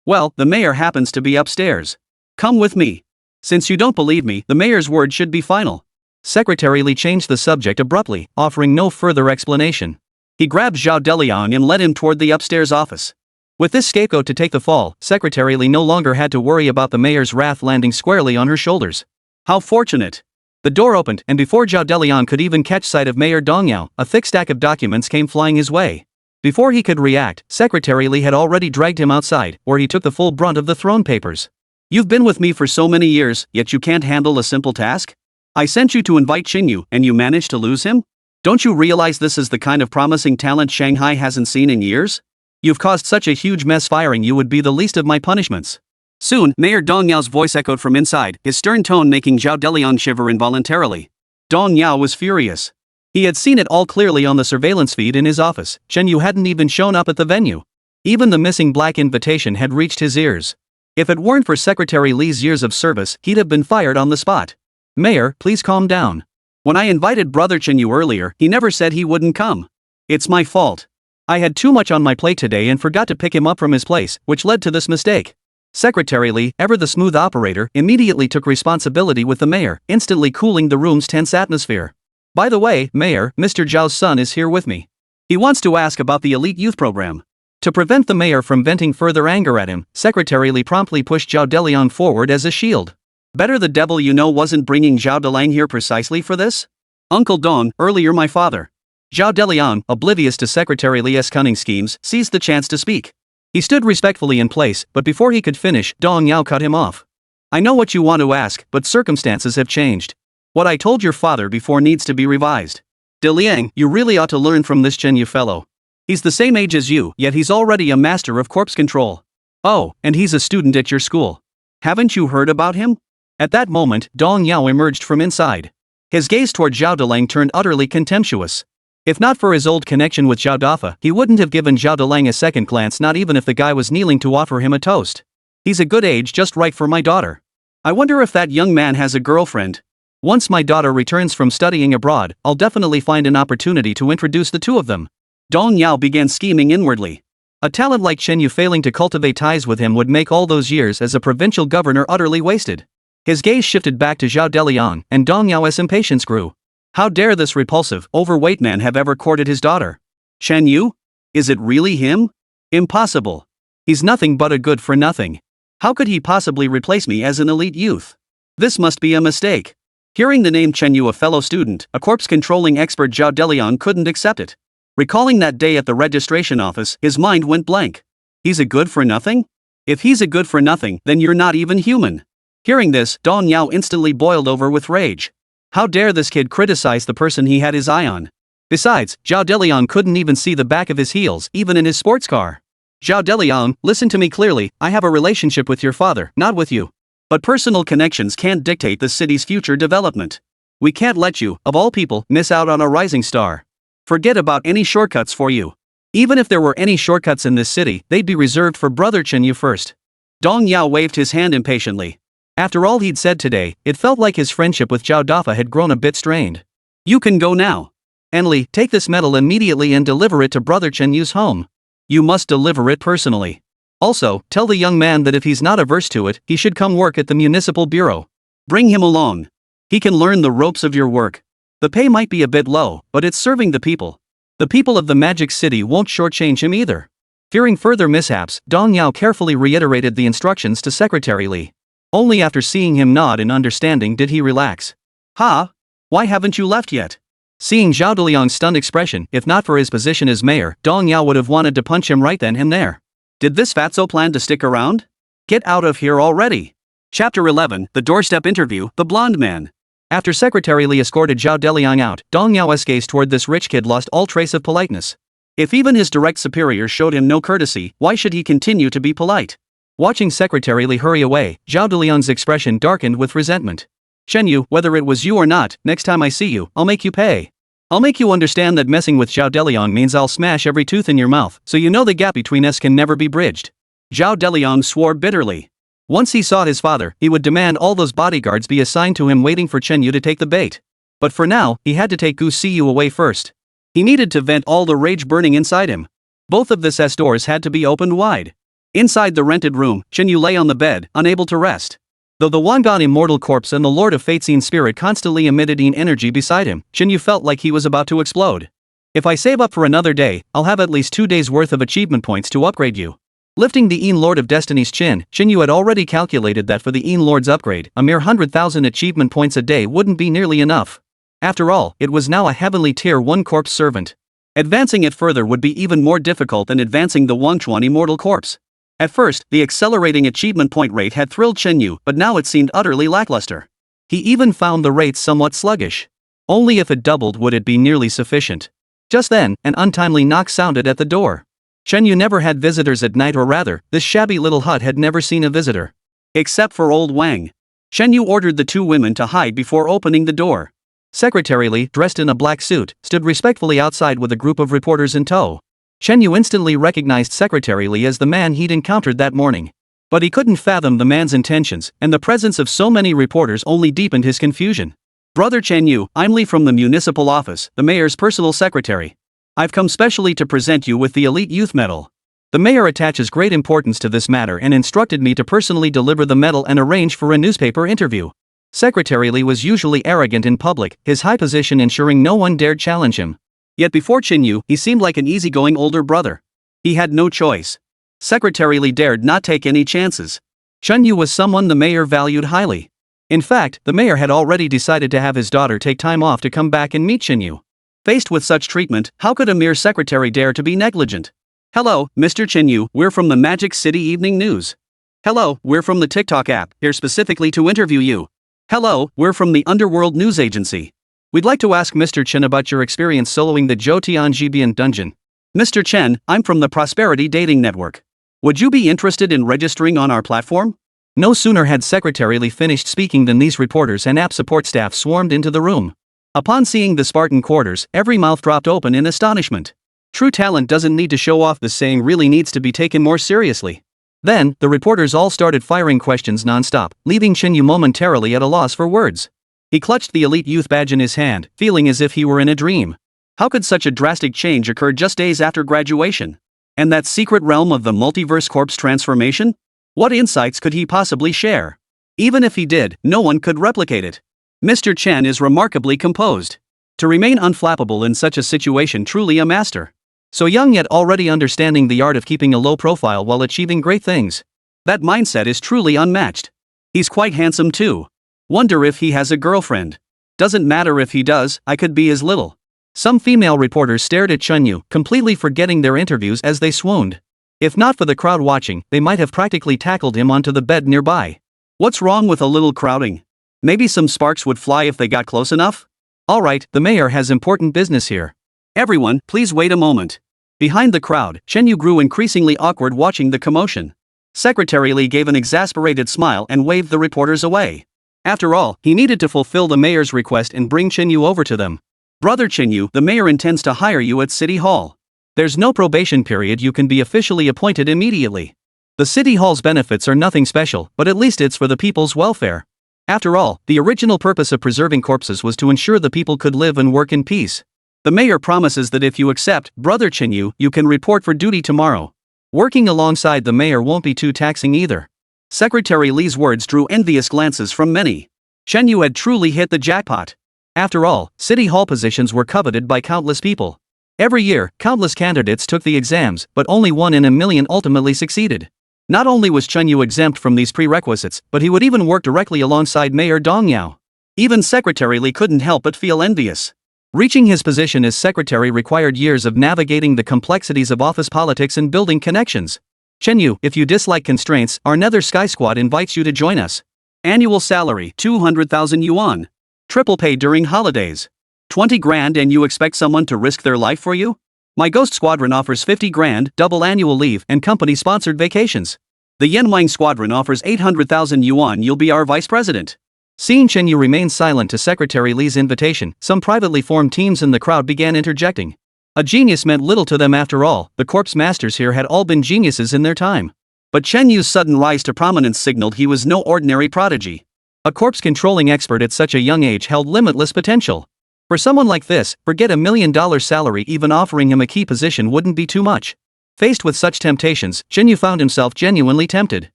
Well, the mayor happens to be upstairs. Come with me. Since you don't believe me, the mayor's word should be final. Secretary Li changed the subject abruptly, offering no further explanation. He grabbed Zhao Deliang and led him toward the upstairs office. With this scapegoat to take the fall, Secretary Li no longer had to worry about the mayor's wrath landing squarely on her shoulders. How fortunate! The door opened, and before Zhao Deliang could even catch sight of Mayor Dong Yao, a thick stack of documents came flying his way. Before he could react, Secretary Li had already dragged him outside, where he took the full brunt of the throne papers. You've been with me for so many years, yet you can't handle a simple task? I sent you to invite Xinyu, and you managed to lose him? Don't you realize this is the kind of promising talent Shanghai hasn't seen in years? You've caused such a huge mess. Firing you would be the least of my punishments. Soon, Mayor Dong Yao's voice echoed from inside, his stern tone making Zhao Deliang shiver involuntarily. Dong Yao was furious. He had seen it all clearly on the surveillance feed in his office. Chen Yu hadn't even shown up at the venue. Even the missing black invitation had reached his ears. If it weren't for Secretary Li's years of service, he'd have been fired on the spot. Mayor, please calm down. When I invited Brother Chen Yu earlier, he never said he wouldn't come. It's my fault. I had too much on my plate today and forgot to pick him up from his place, which led to this mistake. Secretary Li, ever the smooth operator, immediately took responsibility with the mayor, instantly cooling the room's tense atmosphere. By the way, Mayor, Mr. Zhao's son is here with me. He wants to ask about the elite youth program. To prevent the mayor from venting further anger at him, Secretary Li promptly pushed Zhao Deliang forward as a shield. Better the devil you know wasn't bringing Zhao Deliang here precisely for this? Uncle Dong, earlier my father. Zhao Deliang, oblivious to Secretary Li's cunning schemes, seized the chance to speak. He stood respectfully in place, but before he could finish, Dong Yao cut him off. I know what you want to ask, but circumstances have changed. What I told your father before needs to be revised. Deliang, you really ought to learn from this Chen Yu fellow. He's the same age as you, yet he's already a master of corpse control. Oh, and he's a student at your school. Haven't you heard about him? At that moment, Dong Yao emerged from inside. His gaze toward Zhao Delang turned utterly contemptuous. If not for his old connection with Zhao Dafa, he wouldn't have given Zhao Delang a second glance, not even if the guy was kneeling to offer him a toast. He's a good age, just right for my daughter. I wonder if that young man has a girlfriend. Once my daughter returns from studying abroad, I'll definitely find an opportunity to introduce the two of them. Dong Yao began scheming inwardly. A talent like Chen Yu failing to cultivate ties with him would make all those years as a provincial governor utterly wasted. His gaze shifted back to Zhao Deliang, and Dong Yao's impatience grew. How dare this repulsive, overweight man have ever courted his daughter? Chen Yu? Is it really him? Impossible. He's nothing but a good-for-nothing. How could he possibly replace me as an elite youth? This must be a mistake. Hearing the name Chen Yu, a fellow student, a corpse-controlling expert, Zhao Deliang couldn't accept it. Recalling that day at the registration office, his mind went blank. He's a good-for-nothing? If he's a good-for-nothing, then you're not even human. Hearing this, Dong Yao instantly boiled over with rage. How dare this kid criticize the person he had his eye on? Besides, Zhao Deliang couldn't even see the back of his heels, even in his sports car. Zhao Deliang, listen to me clearly, I have a relationship with your father, not with you. But personal connections can't dictate the city's future development. We can't let you, of all people, miss out on a rising star. Forget about any shortcuts for you. Even if there were any shortcuts in this city, they'd be reserved for Brother Chen Yu first. Dong Yao waved his hand impatiently. After all he'd said today, it felt like his friendship with Zhao Dafa had grown a bit strained. You can go now. Enli, take this medal immediately and deliver it to Brother Chen Yu's home. You must deliver it personally. Also, tell the young man that if he's not averse to it, he should come work at the municipal bureau. Bring him along. He can learn the ropes of your work. The pay might be a bit low, but it's serving the people. The people of the Magic City won't shortchange him either. Fearing further mishaps, Dong Yao carefully reiterated the instructions to Secretary Li. Only after seeing him nod in understanding did he relax. Ha? Why haven't you left yet? Seeing Zhao Deliang's stunned expression, if not for his position as mayor, Dong Yao would have wanted to punch him right then and there. Did this fatso plan to stick around? Get out of here already. Chapter 11, The Doorstep Interview, The Blonde Man. After Secretary Li escorted Zhao Deliang out, Dong Yao's gaze toward this rich kid lost all trace of politeness. If even his direct superiors showed him no courtesy, why should he continue to be polite? Watching Secretary Li hurry away, Zhao Deliang's expression darkened with resentment. Chen Yu, whether it was you or not, next time I see you, I'll make you pay. I'll make you understand that messing with Zhao Deliang means I'll smash every tooth in your mouth, so you know the gap between us can never be bridged. Zhao Deliang swore bitterly. Once he saw his father, he would demand all those bodyguards be assigned to him waiting for Chen Yu to take the bait. But for now, he had to take Gu Siyu away first. He needed to vent all the rage burning inside him. Both of the cess doors had to be opened wide. Inside the rented room, Chen Yu lay on the bed, unable to rest. Though the Wangan immortal corpse and the Lord of Fatesine spirit constantly emitted energy beside him, Chen Yu felt like he was about to explode. If I save up for another day, I'll have at least 2 days worth of achievement points to upgrade you. Lifting the Lord of Destiny's chin, Chen Yu had already calculated that for the Lord's upgrade, a mere 100,000 achievement points a day wouldn't be nearly enough. After all, it was now a heavenly tier 1 corpse servant. Advancing it further would be even more difficult than advancing the Wangchuan immortal corpse. At first, the accelerating achievement point rate had thrilled Chen Yu, but now it seemed utterly lackluster. He even found the rate somewhat sluggish. Only if it doubled would it be nearly sufficient. Just then, an untimely knock sounded at the door. Chen Yu never had visitors at night, or rather, this shabby little hut had never seen a visitor. Except for old Wang. Chen Yu ordered the 2 women to hide before opening the door. Secretary Li, dressed in a black suit, stood respectfully outside with a group of reporters in tow. Chen Yu instantly recognized Secretary Li as the man he'd encountered that morning. But he couldn't fathom the man's intentions, and the presence of so many reporters only deepened his confusion. Brother Chen Yu, I'm Li from the municipal office, the mayor's personal secretary. I've come specially to present you with the Elite Youth Medal. The mayor attaches great importance to this matter and instructed me to personally deliver the medal and arrange for a newspaper interview. Secretary Li was usually arrogant in public, his high position ensuring no one dared challenge him. Yet before Chen Yu, he seemed like an easygoing older brother. He had no choice. Secretary Li dared not take any chances. Chen Yu was someone the mayor valued highly. In fact, the mayor had already decided to have his daughter take time off to come back and meet Chen Yu. Faced with such treatment, how could a mere secretary dare to be negligent? Hello, Mr. Chen Yu, we're from the Magic City Evening News. Hello, we're from the TikTok app, here specifically to interview you. Hello, we're from the Underworld News Agency. We'd like to ask Mr. Chen about your experience soloing the Zhou Jibian dungeon. Mr. Chen, I'm from the Prosperity Dating Network. Would you be interested in registering on our platform? No sooner had Secretary Li finished speaking than these reporters and app support staff swarmed into the room. Upon seeing the Spartan quarters, every mouth dropped open in astonishment. True talent doesn't need to show off, the saying really needs to be taken more seriously. Then, the reporters all started firing questions non-stop, leaving Chen Yu momentarily at a loss for words. He clutched the Elite Youth badge in his hand, feeling as if he were in a dream. How could such a drastic change occur just days after graduation? And that secret realm of the Multiverse corpse transformation? What insights could he possibly share? Even if he did, no one could replicate it. Mr. Chen is remarkably composed. To remain unflappable in such a situation, truly a master. So young yet already understanding the art of keeping a low profile while achieving great things. That mindset is truly unmatched. He's quite handsome too. Wonder if he has a girlfriend. Doesn't matter if he does, I could be as little. Some female reporters stared at Chen Yu, completely forgetting their interviews as they swooned. If not for the crowd watching, they might have practically tackled him onto the bed nearby. What's wrong with a little crowding? Maybe some sparks would fly if they got close enough? Alright, the mayor has important business here. Everyone, please wait a moment. Behind the crowd, Chen Yu grew increasingly awkward watching the commotion. Secretary Li gave an exasperated smile and waved the reporters away. After all, he needed to fulfill the mayor's request and bring Chen Yu over to them. Brother Chinyu, the mayor intends to hire you at City Hall. There's no probation period, you can be officially appointed immediately. The City Hall's benefits are nothing special, but at least it's for the people's welfare. After all, the original purpose of preserving corpses was to ensure the people could live and work in peace. The mayor promises that if you accept, Brother Chinyu, you can report for duty tomorrow. Working alongside the mayor won't be too taxing either. Secretary Li's words drew envious glances from many. Chinyu had truly hit the jackpot. After all, City Hall positions were coveted by countless people. Every year, countless candidates took the exams, but only 1 in a million ultimately succeeded. Not only was Chinyu exempt from these prerequisites, but he would even work directly alongside Mayor Dong Yao. Even Secretary Li couldn't help but feel envious. Reaching his position as secretary required years of navigating the complexities of office politics and building connections. Chinyu, if you dislike constraints, our Nether Sky Squad invites you to join us. Annual salary, 200,000 yuan. Triple pay during holidays. 20 grand and you expect someone to risk their life for you? My Ghost Squadron offers 50 grand, double annual leave, and company-sponsored vacations. The Yenwang Squadron offers 800,000 yuan, you'll be our vice president. Seeing Chinyu remain silent to Secretary Li's invitation, some privately formed teams in the crowd began interjecting. A genius meant little to them after all, the corpse masters here had all been geniuses in their time. But Chenyu's sudden rise to prominence signaled he was no ordinary prodigy. A corpse-controlling expert at such a young age held limitless potential. For someone like this, forget $1 million salary, even offering him a key position wouldn't be too much. Faced with such temptations, Chinyu found himself genuinely tempted.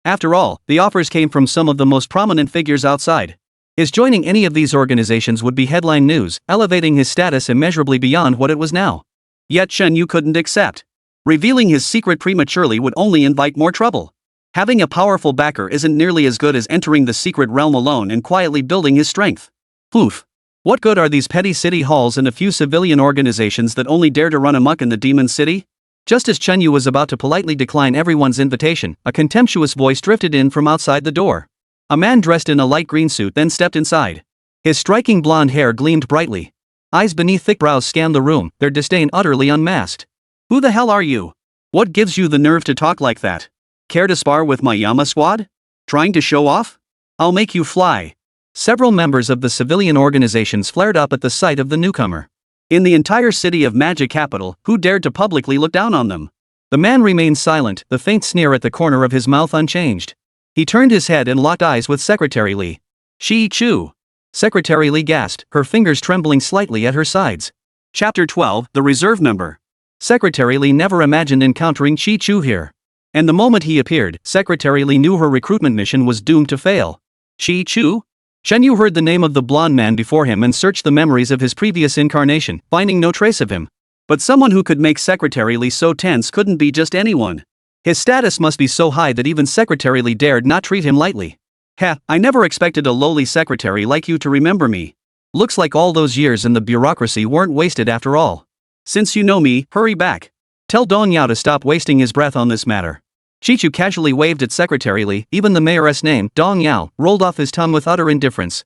After all, the offers came from some of the most prominent figures outside. His joining any of these organizations would be headline news, elevating his status immeasurably beyond what it was now. Yet Chinyu couldn't accept. Revealing his secret prematurely would only invite more trouble. Having a powerful backer isn't nearly as good as entering the secret realm alone and quietly building his strength. Oof. What good are these petty city halls and a few civilian organizations that only dare to run amok in the demon city? Just as Chinyu was about to politely decline everyone's invitation, a contemptuous voice drifted in from outside the door. A man dressed in a light green suit then stepped inside. His striking blonde hair gleamed brightly. Eyes beneath thick brows scanned the room, their disdain utterly unmasked. Who the hell are you? What gives you the nerve to talk like that? Care to spar with my Yama squad? Trying to show off? I'll make you fly. Several members of the civilian organizations flared up at the sight of the newcomer. In the entire city of Magic Capital, who dared to publicly look down on them? The man remained silent, the faint sneer at the corner of his mouth unchanged. He turned his head and locked eyes with Secretary Li. Chi-Chu. Secretary Li gasped, her fingers trembling slightly at her sides. Chapter 12, The Reserve Member. Secretary Li never imagined encountering Chi-Chu here. And the moment he appeared, Secretary Li knew her recruitment mission was doomed to fail. Chi-Chu? Chinyu heard the name of the blonde man before him and searched the memories of his previous incarnation, finding no trace of him. But someone who could make Secretary Li so tense couldn't be just anyone. His status must be so high that even Secretary Li dared not treat him lightly. Heh, I never expected a lowly secretary like you to remember me. Looks like all those years in the bureaucracy weren't wasted after all. Since you know me, hurry back. Tell Dong Yao to stop wasting his breath on this matter. Chi-Chu casually waved at Secretary Li, even the mayoress name, Dong Yao, rolled off his tongue with utter indifference.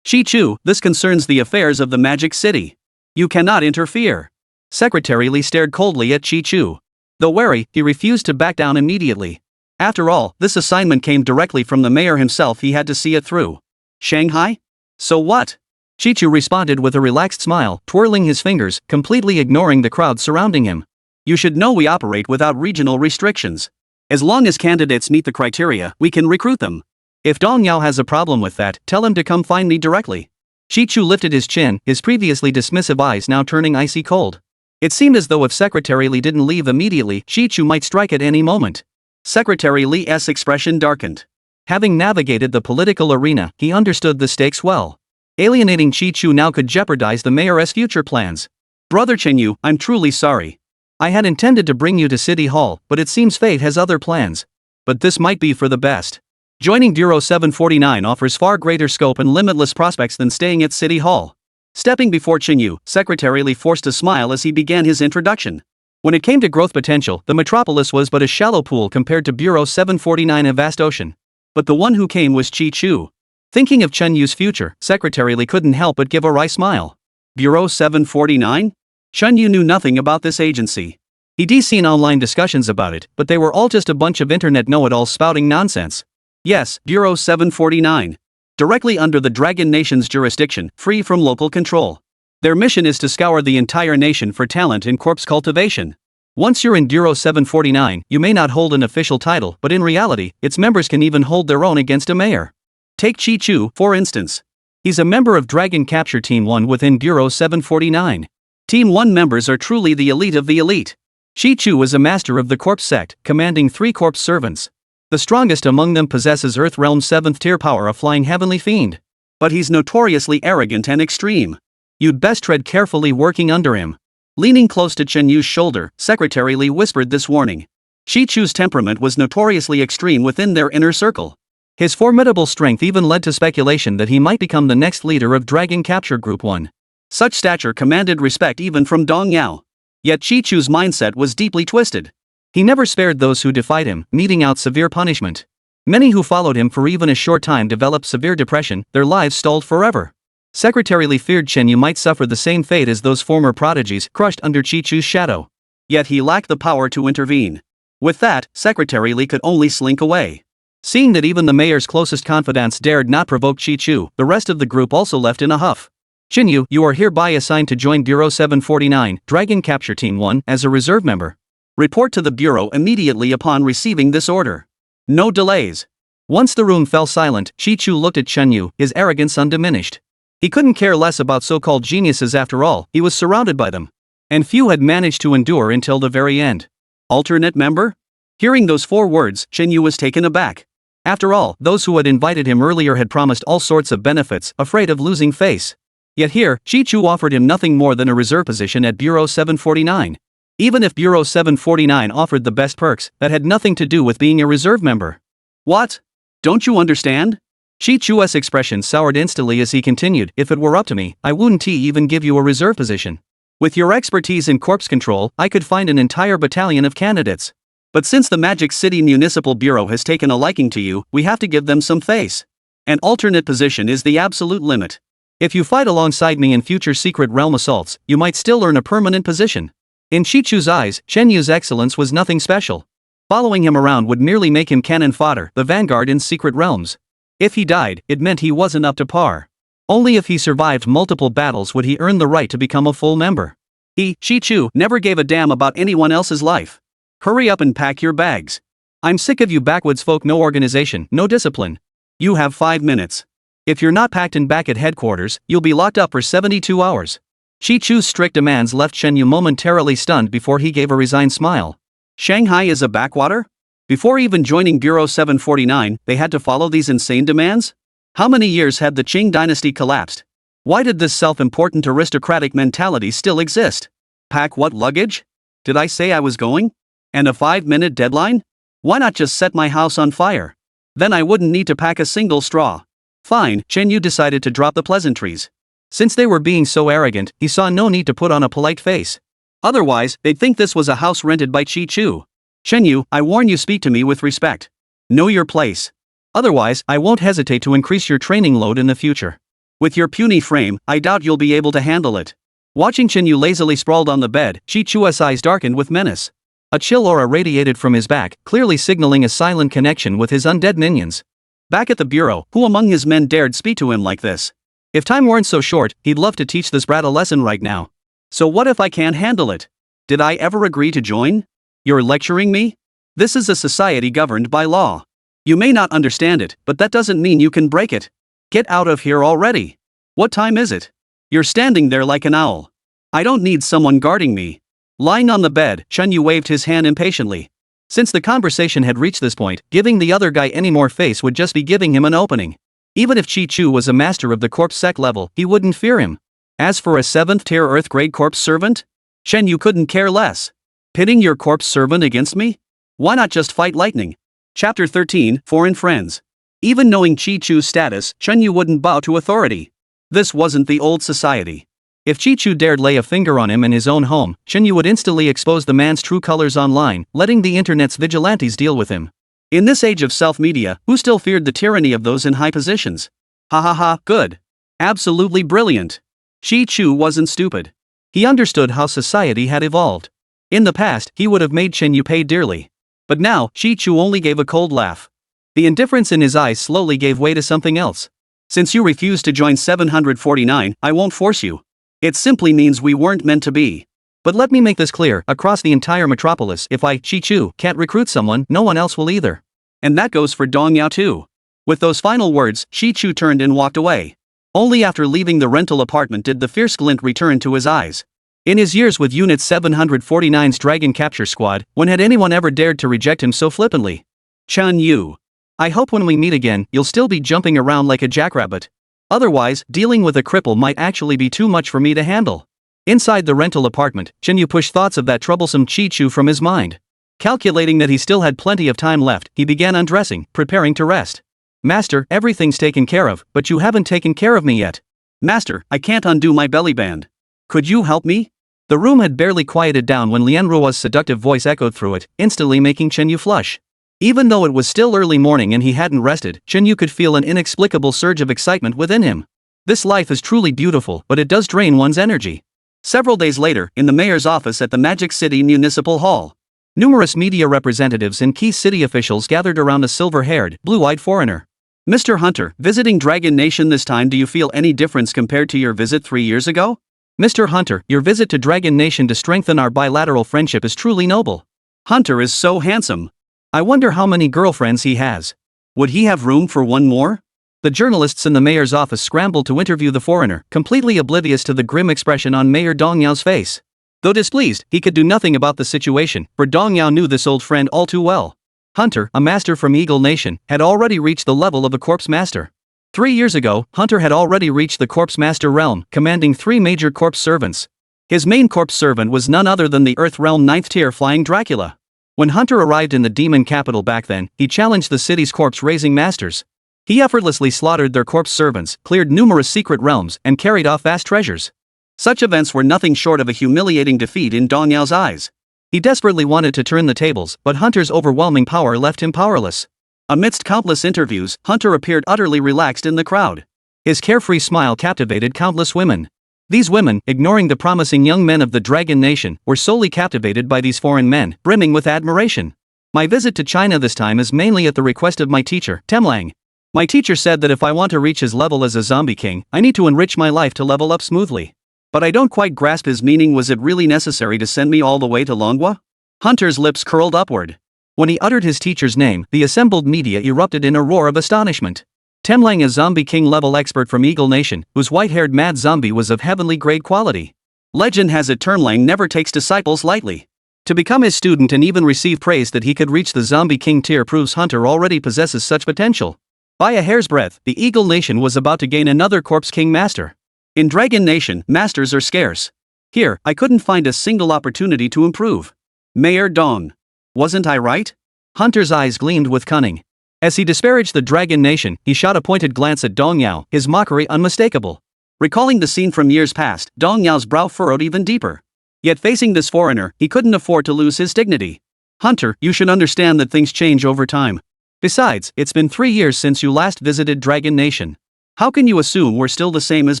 Chi-Chu, this concerns the affairs of the Magic City. You cannot interfere. Secretary Li stared coldly at Chi-Chu. Though wary, he refused to back down immediately. After all, this assignment came directly from the mayor himself, he had to see it through. Shanghai? So what? Chi-Chu responded with a relaxed smile, twirling his fingers, completely ignoring the crowd surrounding him. You should know we operate without regional restrictions. As long as candidates meet the criteria, we can recruit them. If Dong Yao has a problem with that, tell him to come find me directly. Chi-Chu lifted his chin, his previously dismissive eyes now turning icy cold. It seemed as though if Secretary Li didn't leave immediately, Chi-Chu might strike at any moment. Secretary Li's expression darkened. Having navigated the political arena, he understood the stakes well. Alienating Chi-Chu now could jeopardize the mayor's future plans. Brother Chinyu, I'm truly sorry. I had intended to bring you to City Hall, but it seems fate has other plans. But this might be for the best. Joining Bureau 749 offers far greater scope and limitless prospects than staying at City Hall. Stepping before Chinyu, Secretary Li forced a smile as he began his introduction. When it came to growth potential, the metropolis was but a shallow pool compared to Bureau 749, a vast ocean. But the one who came was Chi-Chu. Thinking of Chenyu's future, Secretary Li couldn't help but give a wry smile. Bureau 749? Chinyu knew nothing about this agency. He'd seen online discussions about it, but they were all just a bunch of internet know-it-alls spouting nonsense. Yes, Bureau 749. Directly under the Dragon Nation's jurisdiction, free from local control. Their mission is to scour the entire nation for talent in corpse cultivation. Once you're in Bureau 749, you may not hold an official title, but in reality, its members can even hold their own against a mayor. Take Chi-Chu, for instance. He's a member of Dragon Capture Team 1 within Bureau 749. Team 1 members are truly the elite of the elite. Chi-Chu is a master of the corpse sect, commanding 3 corpse servants. The strongest among them possesses Earthrealm's 7th tier power, a flying heavenly fiend. But he's notoriously arrogant and extreme. You'd best tread carefully working under him. Leaning close to Chen Yu's shoulder, Secretary Li whispered this warning. Chi-Chu's temperament was notoriously extreme within their inner circle. His formidable strength even led to speculation that he might become the next leader of Dragon Capture Group 1. Such stature commanded respect even from Dong Yao. Yet Chi-Chu's mindset was deeply twisted. He never spared those who defied him, meting out severe punishment. Many who followed him for even a short time developed severe depression, their lives stalled forever. Secretary Li feared Chen Yu might suffer the same fate as those former prodigies crushed under Chi-Chu's shadow. Yet he lacked the power to intervene. With that, Secretary Li could only slink away. Seeing that even the mayor's closest confidants dared not provoke Chi-Chu, the rest of the group also left in a huff. Chen Yu, you are hereby assigned to join Bureau 749, Dragon Capture Team 1, as a reserve member. Report to the Bureau immediately upon receiving this order. No delays. Once the room fell silent, Chi-Chu looked at Chen Yu, his arrogance undiminished. He couldn't care less about so-called geniuses after all, he was surrounded by them. And few had managed to endure until the very end. Alternate member? Hearing those 4 words, Chen Yu was taken aback. After all, those who had invited him earlier had promised all sorts of benefits, afraid of losing face. Yet here, Chi-Chu offered him nothing more than a reserve position at Bureau 749. Even if Bureau 749 offered the best perks, that had nothing to do with being a reserve member. What? Don't you understand? Chi-Chu's expression soured instantly as he continued, if it were up to me, I wouldn't even give you a reserve position. With your expertise in corpse control, I could find an entire battalion of candidates. But since the Magic City Municipal Bureau has taken a liking to you, we have to give them some face. An alternate position is the absolute limit. If you fight alongside me in future secret realm assaults, you might still earn a permanent position. In Chi-Chu's eyes, Chen Yu's excellence was nothing special. Following him around would merely make him cannon fodder, the vanguard in secret realms. If he died, it meant he wasn't up to par. Only if he survived multiple battles would he earn the right to become a full member. He, Chi-Chu, never gave a damn about anyone else's life. Hurry up and pack your bags. I'm sick of you backwoods folk, no organization, no discipline. You have 5 minutes. If you're not packed and back at headquarters, you'll be locked up for 72 hours. Chi-Chu's strict demands left Chen Yu momentarily stunned before he gave a resigned smile. Shanghai is a backwater? Before even joining Bureau 749, they had to follow these insane demands? How many years had the Qing dynasty collapsed? Why did this self-important aristocratic mentality still exist? Pack what luggage? Did I say I was going? And a 5-minute deadline? Why not just set my house on fire? Then I wouldn't need to pack a single straw. Fine, Chen Yu decided to drop the pleasantries. Since they were being so arrogant, he saw no need to put on a polite face. Otherwise, they'd think this was a house rented by Chi-Chu. Chen Yu, I warn you, speak to me with respect. Know your place. Otherwise, I won't hesitate to increase your training load in the future. With your puny frame, I doubt you'll be able to handle it. Watching Chen Yu lazily sprawled on the bed, Chi-Chu's eyes darkened with menace. A chill aura radiated from his back, clearly signaling a silent connection with his undead minions. Back at the bureau, who among his men dared speak to him like this? If time weren't so short, he'd love to teach this brat a lesson right now. So what if I can't handle it? Did I ever agree to join? You're lecturing me? This is a society governed by law. You may not understand it, but that doesn't mean you can break it. Get out of here already. What time is it? You're standing there like an owl. I don't need someone guarding me. Lying on the bed, Chen Yu waved his hand impatiently. Since the conversation had reached this point, giving the other guy any more face would just be giving him an opening. Even if Chi-Chu was a master of the corpse sec level, he wouldn't fear him. As for a 7th tier Earth grade corpse servant? Chen Yu couldn't care less. Pitting your corpse servant against me? Why not just fight lightning? Chapter 13, Foreign Friends. Even knowing Chi-Chu's status, Chen Yu wouldn't bow to authority. This wasn't the old society. If Chi-Chu dared lay a finger on him in his own home, Chen Yu would instantly expose the man's true colors online, letting the internet's vigilantes deal with him. In this age of self-media, who still feared the tyranny of those in high positions? Ha ha ha, good. Absolutely brilliant. Chi-Chu wasn't stupid. He understood how society had evolved. In the past, he would have made Chen Yu pay dearly. But now, Chi-Chu only gave a cold laugh. The indifference in his eyes slowly gave way to something else. Since you refuse to join 749, I won't force you. It simply means we weren't meant to be. But let me make this clear, across the entire metropolis, if I, Chi-Chu, can't recruit someone, no one else will either. And that goes for Dong Yao too. With those final words, Chi-Chu turned and walked away. Only after leaving the rental apartment did the fierce glint return to his eyes. In his years with Unit 749's Dragon Capture Squad, when had anyone ever dared to reject him so flippantly? Chun Yu. I hope when we meet again, you'll still be jumping around like a jackrabbit. Otherwise, dealing with a cripple might actually be too much for me to handle. Inside the rental apartment, Chen Yu pushed thoughts of that troublesome Chi-Chu from his mind. Calculating that he still had plenty of time left, he began undressing, preparing to rest. Master, everything's taken care of, but you haven't taken care of me yet. Master, I can't undo my belly band. Could you help me? The room had barely quieted down when Lian Ruo's seductive voice echoed through it, instantly making Chen Yu flush. Even though it was still early morning and he hadn't rested, Chen Yu could feel an inexplicable surge of excitement within him. This life is truly beautiful, but it does drain one's energy. Several days later, in the mayor's office at the Magic City Municipal Hall, numerous media representatives and key city officials gathered around a silver-haired, blue-eyed foreigner. Mr. Hunter, visiting Dragon Nation this time, do you feel any difference compared to your visit 3 years ago? Mr. Hunter, your visit to Dragon Nation to strengthen our bilateral friendship is truly noble. Hunter is so handsome. I wonder how many girlfriends he has. Would he have room for one more? The journalists in the mayor's office scrambled to interview the foreigner, completely oblivious to the grim expression on Mayor Dong Yao's face. Though displeased, he could do nothing about the situation, for Dong Yao knew this old friend all too well. Hunter, a master from Eagle Nation, had already reached the level of a corpse master. 3 years ago, Hunter had already reached the corpse master realm, commanding 3 major corpse servants. His main corpse servant was none other than the Earth Realm 9th tier Flying Dracula. When Hunter arrived in the demon capital back then, he challenged the city's corpse-raising masters. He effortlessly slaughtered their corpse servants, cleared numerous secret realms, and carried off vast treasures. Such events were nothing short of a humiliating defeat in Dong Yao's eyes. He desperately wanted to turn the tables, but Hunter's overwhelming power left him powerless. Amidst countless interviews, Hunter appeared utterly relaxed in the crowd. His carefree smile captivated countless women. These women, ignoring the promising young men of the Dragon Nation, were solely captivated by these foreign men, brimming with admiration. My visit to China this time is mainly at the request of my teacher, Temlang. My teacher said that if I want to reach his level as a zombie king, I need to enrich my life to level up smoothly. But I don't quite grasp his meaning. Was it really necessary to send me all the way to Longhua? Hunter's lips curled upward. When he uttered his teacher's name, the assembled media erupted in a roar of astonishment. Temlang, a zombie king level expert from Eagle Nation, whose white-haired mad zombie was of heavenly grade quality. Legend has it Temlang never takes disciples lightly. To become his student and even receive praise that he could reach the zombie king tier proves Hunter already possesses such potential. By a hair's breadth, the Eagle Nation was about to gain another corpse king master. In Dragon Nation, masters are scarce. Here, I couldn't find a single opportunity to improve. Mayor Dong. Wasn't I right? Hunter's eyes gleamed with cunning. As he disparaged the Dragon Nation, he shot a pointed glance at Dong Yao, his mockery unmistakable. Recalling the scene from years past, Dong Yao's brow furrowed even deeper. Yet facing this foreigner, he couldn't afford to lose his dignity. Hunter, you should understand that things change over time. Besides, it's been 3 years since you last visited Dragon Nation. How can you assume we're still the same as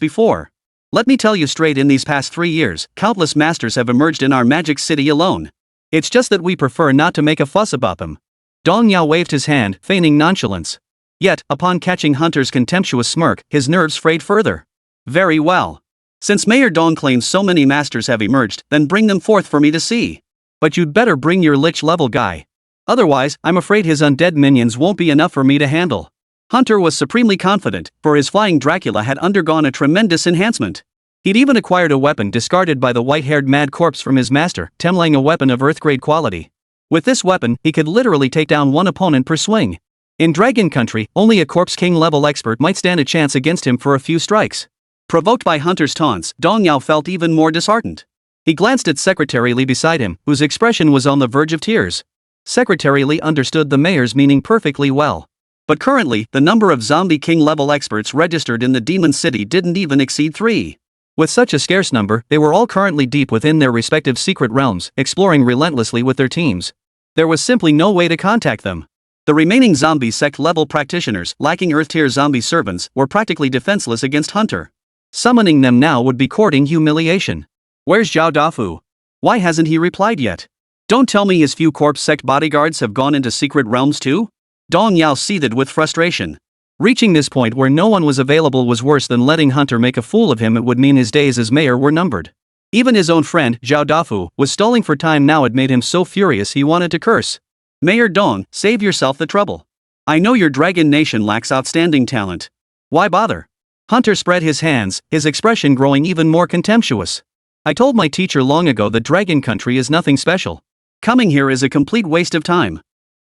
before? Let me tell you straight, in these past 3 years, countless masters have emerged in our Magic City alone. It's just that we prefer not to make a fuss about them. Dong Yao waved his hand, feigning nonchalance. Yet, upon catching Hunter's contemptuous smirk, his nerves frayed further. Very well. Since Mayor Dong claims so many masters have emerged, then bring them forth for me to see. But you'd better bring your lich level guy. Otherwise, I'm afraid his undead minions won't be enough for me to handle. Hunter was supremely confident, for his flying Dracula had undergone a tremendous enhancement. He'd even acquired a weapon discarded by the white-haired mad corpse from his master, Temlang, a weapon of earth-grade quality. With this weapon, he could literally take down one opponent per swing. In Dragon Country, only a corpse king level expert might stand a chance against him for a few strikes. Provoked by Hunter's taunts, Dong Yao felt even more disheartened. He glanced at Secretary Li beside him, whose expression was on the verge of tears. Secretary Li understood the mayor's meaning perfectly well. But currently, the number of zombie king level experts registered in the Demon City didn't even exceed 3. With such a scarce number, they were all currently deep within their respective secret realms, exploring relentlessly with their teams. There was simply no way to contact them. The remaining zombie sect level practitioners, lacking Earth tier zombie servants, were practically defenseless against Hunter. Summoning them now would be courting humiliation. Where's Zhao Dafu? Why hasn't he replied yet? Don't tell me his few corpse sect bodyguards have gone into secret realms too? Dong Yao seethed with frustration. Reaching this point where no one was available was worse than letting Hunter make a fool of him. It would mean his days as mayor were numbered. Even his own friend, Zhao Dafu, was stalling for time now. It made him so furious he wanted to curse. Mayor Dong, save yourself the trouble. I know your Dragon Nation lacks outstanding talent. Why bother? Hunter spread his hands, his expression growing even more contemptuous. I told my teacher long ago that Dragon Country is nothing special. Coming here is a complete waste of time.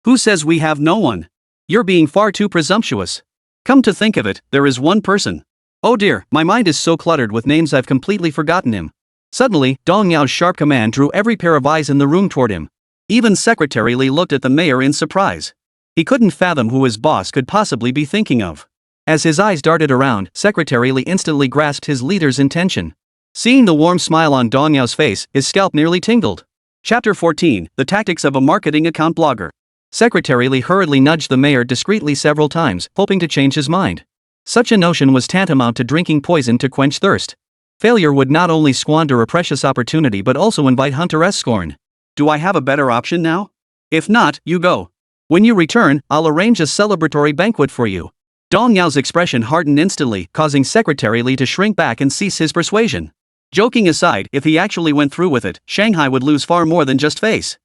Who says we have no one? You're being far too presumptuous. Come to think of it, there is one person. Oh dear, my mind is so cluttered with names I've completely forgotten him. Suddenly, Dong Yao's sharp command drew every pair of eyes in the room toward him. Even Secretary Li looked at the mayor in surprise. He couldn't fathom who his boss could possibly be thinking of. As his eyes darted around, Secretary Li instantly grasped his leader's intention. Seeing the warm smile on Dong Yao's face, his scalp nearly tingled. Chapter 14, The Tactics of a Marketing Account Blogger. Secretary Li hurriedly nudged the mayor discreetly several times, hoping to change his mind. Such a notion was tantamount to drinking poison to quench thirst. Failure would not only squander a precious opportunity but also invite Hunter's scorn. Do I have a better option now? If not, you go. When you return, I'll arrange a celebratory banquet for you. Dong Yao's expression hardened instantly, causing Secretary Li to shrink back and cease his persuasion. Joking aside, if he actually went through with it, Shanghai would lose far more than just face.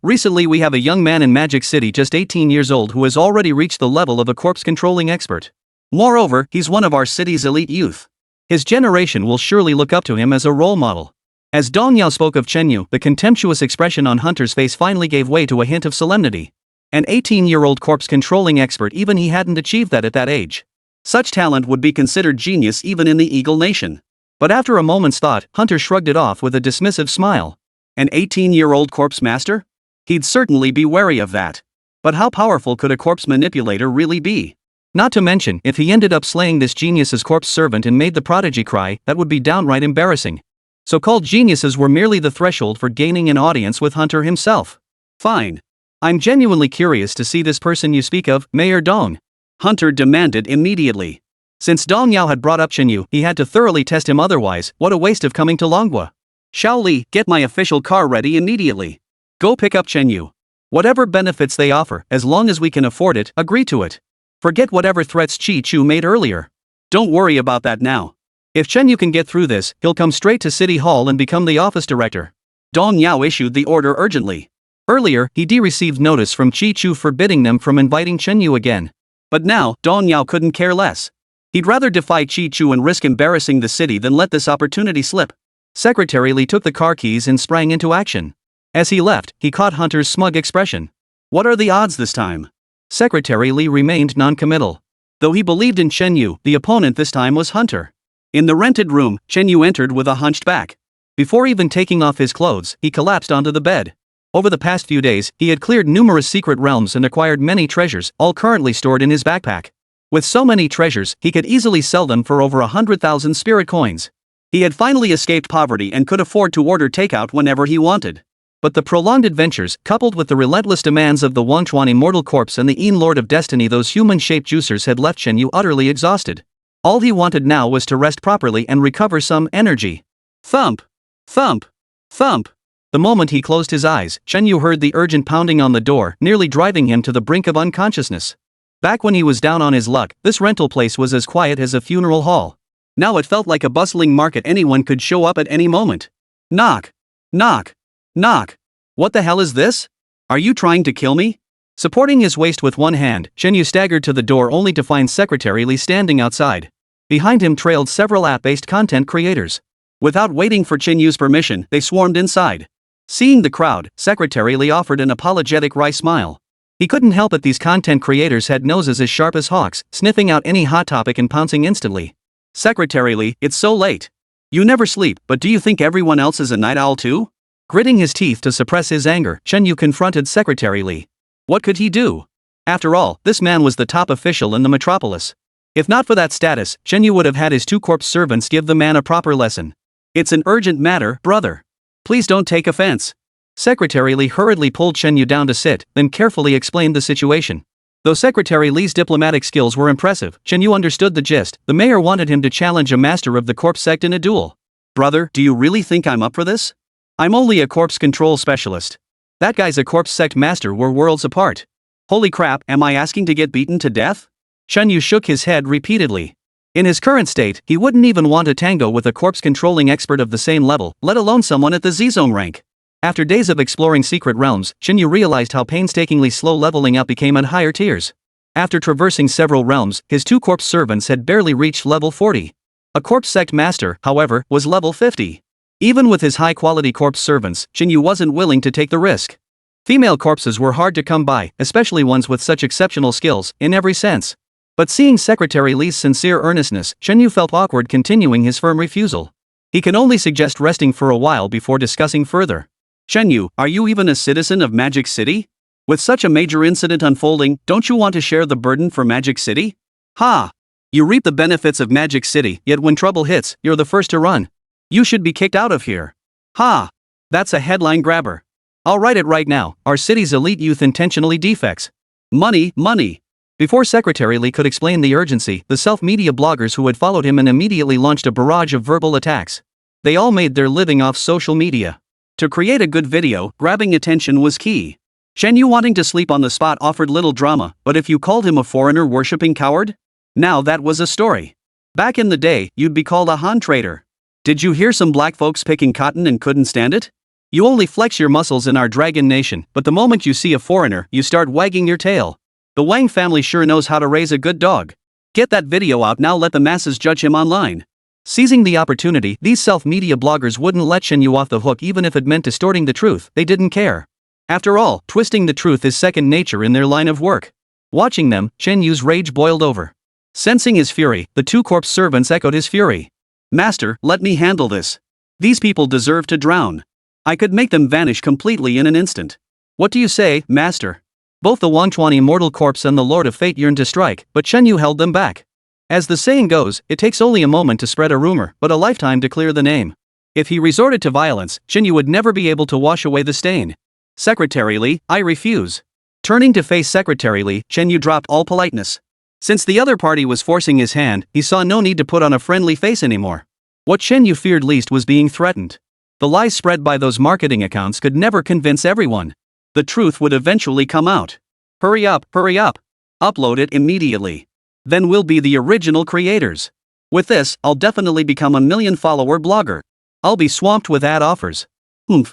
Recently we have a young man in Magic City just 18 years old who has already reached the level of a corpse-controlling expert. Moreover, he's one of our city's elite youth. His generation will surely look up to him as a role model. As Dong Yao spoke of Chen Yu, the contemptuous expression on Hunter's face finally gave way to a hint of solemnity. An 18-year-old corpse-controlling expert, even he hadn't achieved that at that age. Such talent would be considered genius even in the Eagle Nation. But after a moment's thought, Hunter shrugged it off with a dismissive smile. An 18-year-old corpse master? He'd certainly be wary of that. But how powerful could a corpse manipulator really be? Not to mention, if he ended up slaying this genius's corpse servant and made the prodigy cry, that would be downright embarrassing. So-called geniuses were merely the threshold for gaining an audience with Hunter himself. Fine. I'm genuinely curious to see this person you speak of, Mayor Dong. Hunter demanded immediately. Since Dong Yao had brought up Chen Yu, he had to thoroughly test him, otherwise, what a waste of coming to Longhua. Xiao Li, get my official car ready immediately. Go pick up Chen Yu. Whatever benefits they offer, as long as we can afford it, agree to it. Forget whatever threats Chi Chu made earlier. Don't worry about that now. If Chen Yu can get through this, he'll come straight to City Hall and become the office director. Dong Yao issued the order urgently. Earlier, he received notice from Chi Chu forbidding them from inviting Chen Yu again. But now, Dong Yao couldn't care less. He'd rather defy Chi Chu and risk embarrassing the city than let this opportunity slip. Secretary Li took the car keys and sprang into action. As he left, he caught Hunter's smug expression. What are the odds this time? Secretary Li remained non-committal. Though he believed in Chen Yu, the opponent this time was Hunter. In the rented room, Chen Yu entered with a hunched back. Before even taking off his clothes, he collapsed onto the bed. Over the past few days, he had cleared numerous secret realms and acquired many treasures, all currently stored in his backpack. With so many treasures, he could easily sell them for over 100,000 spirit coins. He had finally escaped poverty and could afford to order takeout whenever he wanted. But the prolonged adventures, coupled with the relentless demands of the Wangchuan immortal corpse and the Een Lord of Destiny, those human-shaped juicers, had left Chen Yu utterly exhausted. All he wanted now was to rest properly and recover some energy. Thump! Thump! Thump! The moment he closed his eyes, Chen Yu heard the urgent pounding on the door, nearly driving him to the brink of unconsciousness. Back when he was down on his luck, this rental place was as quiet as a funeral hall. Now it felt like a bustling market. Anyone could show up at any moment. Knock! Knock! Knock! What the hell is this? Are you trying to kill me? Supporting his waist with one hand, Chen Yu staggered to the door only to find Secretary Li standing outside. Behind him trailed several app-based content creators. Without waiting for Chen Yu's permission, they swarmed inside. Seeing the crowd, Secretary Li offered an apologetic wry smile. He couldn't help it, these content creators had noses as sharp as hawks, sniffing out any hot topic and pouncing instantly. Secretary Li, it's so late. You never sleep, but do you think everyone else is a night owl too? Gritting his teeth to suppress his anger, Chen Yu confronted Secretary Li. What could he do? After all, this man was the top official in the metropolis. If not for that status, Chen Yu would have had his two corpse servants give the man a proper lesson. It's an urgent matter, brother. Please don't take offense. Secretary Li hurriedly pulled Chen Yu down to sit, then carefully explained the situation. Though Secretary Li's diplomatic skills were impressive, Chen Yu understood the gist. The mayor wanted him to challenge a master of the corpse sect in a duel. Brother, do you really think I'm up for this? I'm only a corpse control specialist. That guy's a corpse sect master. We're worlds apart. Holy crap, am I asking to get beaten to death? Shen Yu shook his head repeatedly. In his current state, he wouldn't even want to tango with a corpse-controlling expert of the same level, let alone someone at the Z-Zone rank. After days of exploring secret realms, Shen Yu realized how painstakingly slow leveling up became at higher tiers. After traversing several realms, his 2 corpse servants had barely reached level 40. A corpse sect master, however, was level 50. Even with his high-quality corpse servants, Shen Yu wasn't willing to take the risk. Female corpses were hard to come by, especially ones with such exceptional skills, in every sense. But seeing Secretary Li's sincere earnestness, Shen Yu felt awkward continuing his firm refusal. He can only suggest resting for a while before discussing further. Shen Yu, are you even a citizen of Magic City? With such a major incident unfolding, don't you want to share the burden for Magic City? Ha! You reap the benefits of Magic City, yet when trouble hits, you're the first to run. You should be kicked out of here. Ha! That's a headline grabber. I'll write it right now, our city's elite youth intentionally defects. Money, money. Before Secretary Li could explain the urgency, the self-media bloggers who had followed him and immediately launched a barrage of verbal attacks. They all made their living off social media. To create a good video, grabbing attention was key. Shen Yu wanting to sleep on the spot offered little drama, but if you called him a foreigner-worshipping coward? Now that was a story. Back in the day, you'd be called a Han traitor. Did you hear some black folks picking cotton and couldn't stand it? You only flex your muscles in our dragon nation, but the moment you see a foreigner, you start wagging your tail. The Wang family sure knows how to raise a good dog. Get that video out now, let the masses judge him online. Seizing the opportunity, these self-media bloggers wouldn't let Shen Yu off the hook even if it meant distorting the truth, they didn't care. After all, twisting the truth is second nature in their line of work. Watching them, Shen Yu's rage boiled over. Sensing his fury, the 2 corpse servants echoed his fury. Master, let me handle this. These people deserve to drown. I could make them vanish completely in an instant. What do you say, Master? Both the Wangchuan Immortal Corpse and the Lord of Fate yearned to strike, but Shen Yu held them back. As the saying goes, it takes only a moment to spread a rumor, but a lifetime to clear the name. If he resorted to violence, Shen Yu would never be able to wash away the stain. Secretary Li, I refuse. Turning to face Secretary Li, Shen Yu dropped all politeness. Since the other party was forcing his hand, he saw no need to put on a friendly face anymore. What Shen Yu feared least was being threatened. The lies spread by those marketing accounts could never convince everyone. The truth would eventually come out. Hurry up, hurry up. Upload it immediately. Then we'll be the original creators. With this, I'll definitely become a 1,000,000-follower blogger. I'll be swamped with ad offers.